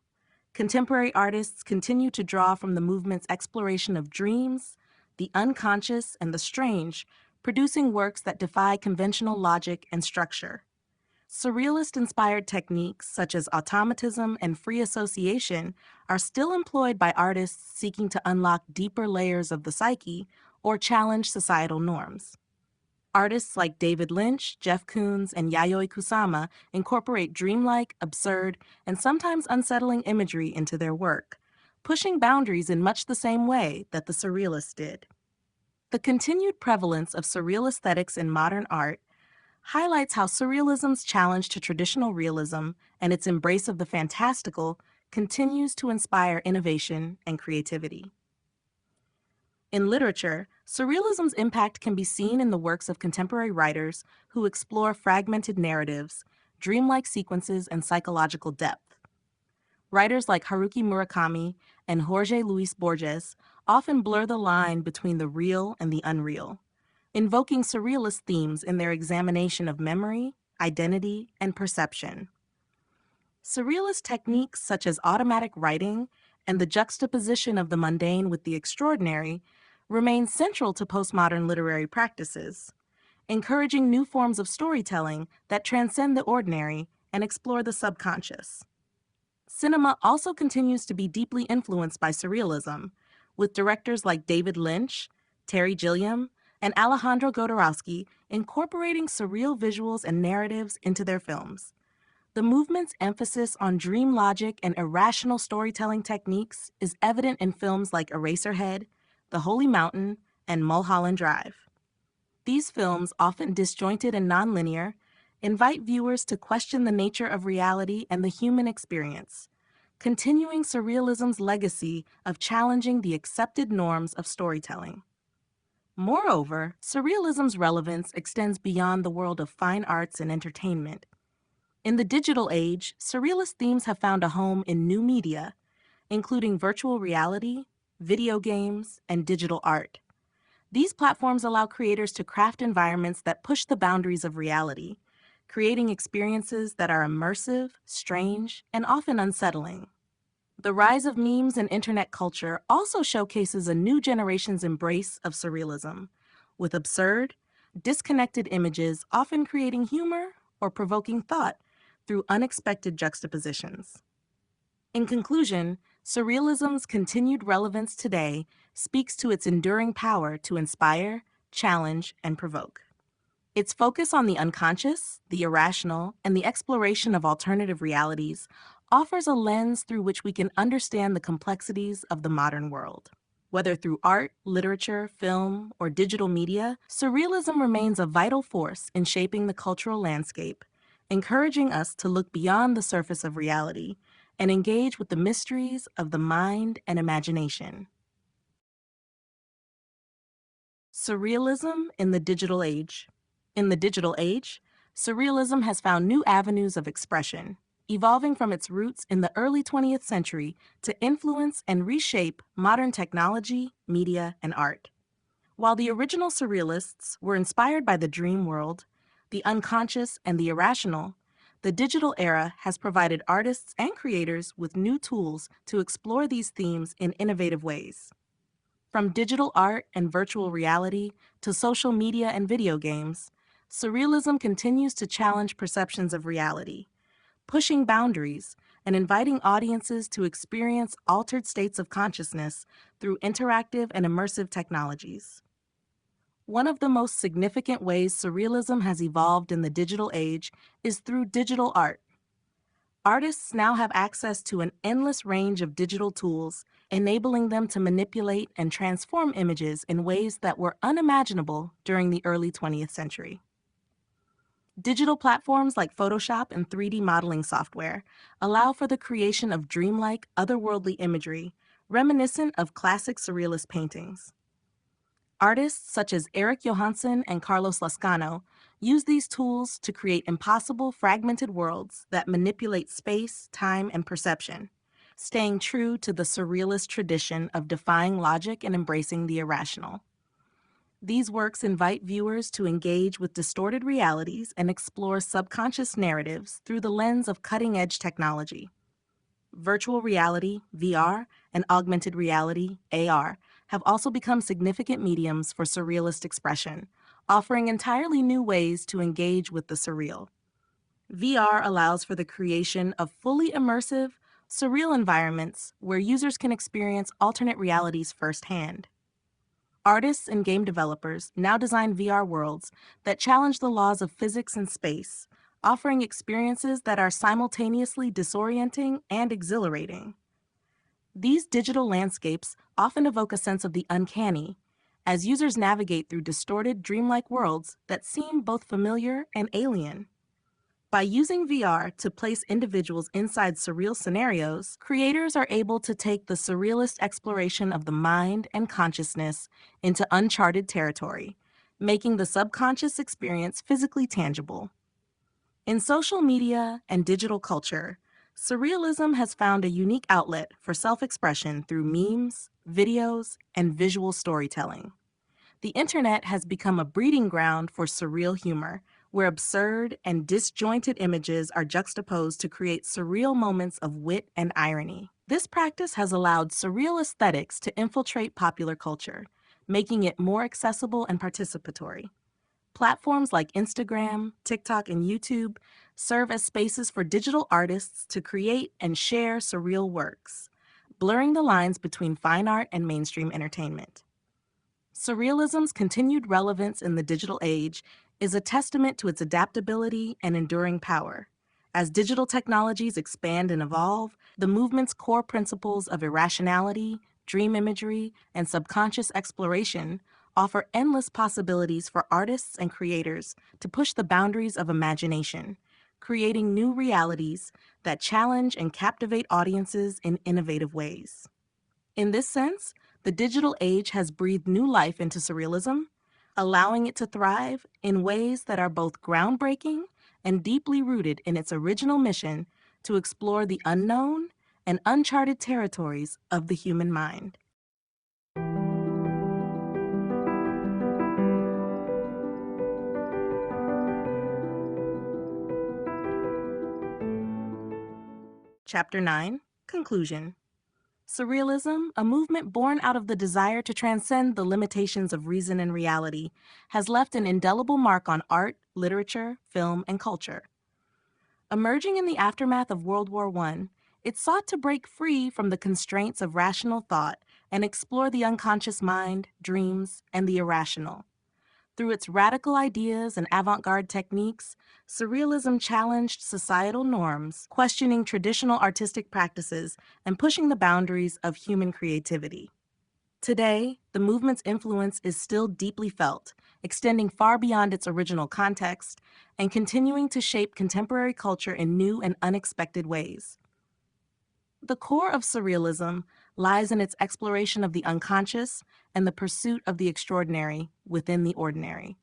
Contemporary artists continue to draw from the movement's exploration of dreams, the unconscious, and the strange, producing works that defy conventional logic and structure. Surrealist-inspired techniques such as automatism and free association are still employed by artists seeking to unlock deeper layers of the psyche or challenge societal norms. Artists like David Lynch, Jeff Koons, and Yayoi Kusama incorporate dreamlike, absurd, and sometimes unsettling imagery into their work, pushing boundaries in much the same way that the Surrealists did. The continued prevalence of surreal aesthetics in modern art highlights how surrealism's challenge to traditional realism and its embrace of the fantastical continues to inspire innovation and creativity. In literature, surrealism's impact can be seen in the works of contemporary writers who explore fragmented narratives, dreamlike sequences, and psychological depth. Writers like Haruki Murakami and Jorge Luis Borges often blur the line between the real and the unreal, invoking surrealist themes in their examination of memory, identity, and perception. Surrealist techniques such as automatic writing and the juxtaposition of the mundane with the extraordinary remain central to postmodern literary practices, encouraging new forms of storytelling that transcend the ordinary and explore the subconscious. Cinema also continues to be deeply influenced by surrealism, with directors like David Lynch, Terry Gilliam, and Alejandro Jodorowsky incorporating surreal visuals and narratives into their films. The movement's emphasis on dream logic and irrational storytelling techniques is evident in films like Eraserhead, The Holy Mountain, and Mulholland Drive. These films, often disjointed and nonlinear, invite viewers to question the nature of reality and the human experience, continuing surrealism's legacy of challenging the accepted norms of storytelling. Moreover, surrealism's relevance extends beyond the world of fine arts and entertainment. In the digital age, surrealist themes have found a home in new media, including virtual reality, video games, and digital art. These platforms allow creators to craft environments that push the boundaries of reality, creating experiences that are immersive, strange, and often unsettling. The rise of memes and internet culture also showcases a new generation's embrace of surrealism, with absurd, disconnected images often creating humor or provoking thought through unexpected juxtapositions. In conclusion, surrealism's continued relevance today speaks to its enduring power to inspire, challenge, and provoke. Its focus on the unconscious, the irrational, and the exploration of alternative realities offers a lens through which we can understand the complexities of the modern world. Whether through art, literature, film, or digital media, surrealism remains a vital force in shaping the cultural landscape, encouraging us to look beyond the surface of reality and engage with the mysteries of the mind and imagination. Surrealism in the digital age. In the digital age, surrealism has found new avenues of expression, evolving from its roots in the early 20th century to influence and reshape modern technology, media, and art. While the original surrealists were inspired by the dream world, the unconscious, and the irrational, the digital era has provided artists and creators with new tools to explore these themes in innovative ways. From digital art and virtual reality to social media and video games, surrealism continues to challenge perceptions of reality, pushing boundaries and inviting audiences to experience altered states of consciousness through interactive and immersive technologies. One of the most significant ways surrealism has evolved in the digital age is through digital art. Artists now have access to an endless range of digital tools, enabling them to manipulate and transform images in ways that were unimaginable during the early 20th century. Digital platforms like Photoshop and 3D modeling software allow for the creation of dreamlike, otherworldly imagery, reminiscent of classic surrealist paintings. Artists such as Eric Johansson and Carlos Lascano use these tools to create impossible, fragmented worlds that manipulate space, time, and perception, staying true to the surrealist tradition of defying logic and embracing the irrational. These works invite viewers to engage with distorted realities and explore subconscious narratives through the lens of cutting-edge technology. Virtual reality, VR, and augmented reality, AR, have also become significant mediums for surrealist expression, offering entirely new ways to engage with the surreal. VR allows for the creation of fully immersive, surreal environments where users can experience alternate realities firsthand. Artists and game developers now design VR worlds that challenge the laws of physics and space, offering experiences that are simultaneously disorienting and exhilarating. These digital landscapes often evoke a sense of the uncanny, as users navigate through distorted, dreamlike worlds that seem both familiar and alien. By using VR to place individuals inside surreal scenarios, creators are able to take the surrealist exploration of the mind and consciousness into uncharted territory, making the subconscious experience physically tangible. In social media and digital culture, surrealism has found a unique outlet for self-expression through memes, videos, and visual storytelling. The internet has become a breeding ground for surreal humor, where absurd and disjointed images are juxtaposed to create surreal moments of wit and irony. This practice has allowed surreal aesthetics to infiltrate popular culture, making it more accessible and participatory. Platforms like Instagram, TikTok, and YouTube serve as spaces for digital artists to create and share surreal works, blurring the lines between fine art and mainstream entertainment. Surrealism's continued relevance in the digital age is a testament to its adaptability and enduring power. As digital technologies expand and evolve, the movement's core principles of irrationality, dream imagery, and subconscious exploration offer endless possibilities for artists and creators to push the boundaries of imagination, creating new realities that challenge and captivate audiences in innovative ways. In this sense, the digital age has breathed new life into surrealism, allowing it to thrive in ways that are both groundbreaking and deeply rooted in its original mission to explore the unknown and uncharted territories of the human mind. Chapter 9, Conclusion. Surrealism, a movement born out of the desire to transcend the limitations of reason and reality, has left an indelible mark on art, literature, film, and culture. Emerging in the aftermath of World War I, it sought to break free from the constraints of rational thought and explore the unconscious mind, dreams, and the irrational. Through its radical ideas and avant-garde techniques, Surrealism challenged societal norms, questioning traditional artistic practices and pushing the boundaries of human creativity. Today, the movement's influence is still deeply felt, extending far beyond its original context and continuing to shape contemporary culture in new and unexpected ways. The core of Surrealism lies in its exploration of the unconscious and the pursuit of the extraordinary within the ordinary.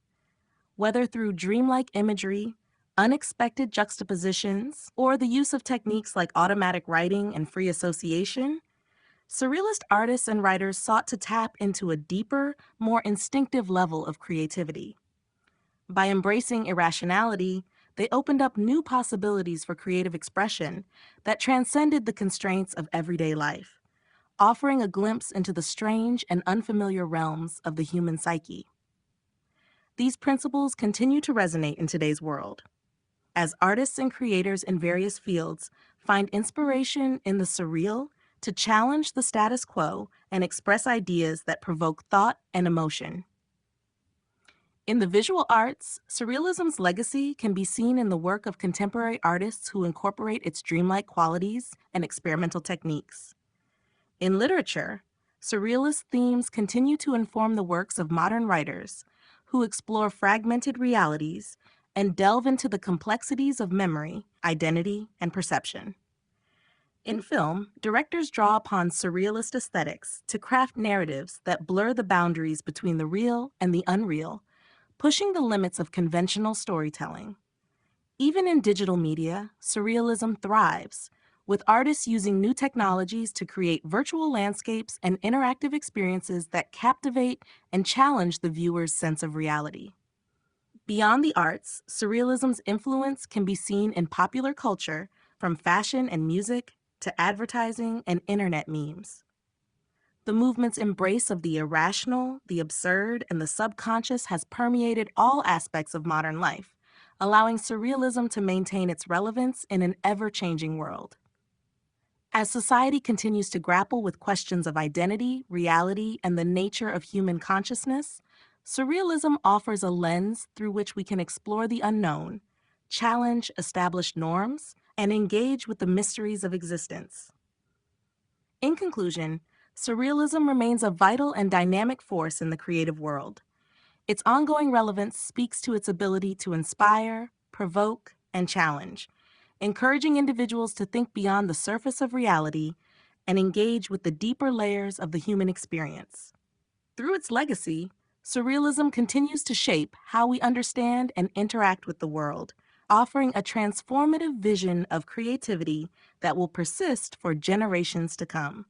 Whether through dreamlike imagery, unexpected juxtapositions, or the use of techniques like automatic writing and free association, Surrealist artists and writers sought to tap into a deeper, more instinctive level of creativity. By embracing irrationality, they opened up new possibilities for creative expression that transcended the constraints of everyday life, offering a glimpse into the strange and unfamiliar realms of the human psyche. These principles continue to resonate in today's world, as artists and creators in various fields find inspiration in the surreal to challenge the status quo and express ideas that provoke thought and emotion. In the visual arts, Surrealism's legacy can be seen in the work of contemporary artists who incorporate its dreamlike qualities and experimental techniques. In literature, Surrealist themes continue to inform the works of modern writers who explore fragmented realities and delve into the complexities of memory, identity, and perception. In film, directors draw upon surrealist aesthetics to craft narratives that blur the boundaries between the real and the unreal, pushing the limits of conventional storytelling. Even in digital media, surrealism thrives, with artists using new technologies to create virtual landscapes and interactive experiences that captivate and challenge the viewer's sense of reality. Beyond the arts, surrealism's influence can be seen in popular culture, from fashion and music to advertising and internet memes. The movement's embrace of the irrational, the absurd, and the subconscious has permeated all aspects of modern life, allowing surrealism to maintain its relevance in an ever-changing world. As society continues to grapple with questions of identity, reality, and the nature of human consciousness, surrealism offers a lens through which we can explore the unknown, challenge established norms, and engage with the mysteries of existence. In conclusion, surrealism remains a vital and dynamic force in the creative world. Its ongoing relevance speaks to its ability to inspire, provoke, and challenge, encouraging individuals to think beyond the surface of reality and engage with the deeper layers of the human experience. Through its legacy, surrealism continues to shape how we understand and interact with the world, offering a transformative vision of creativity that will persist for generations to come.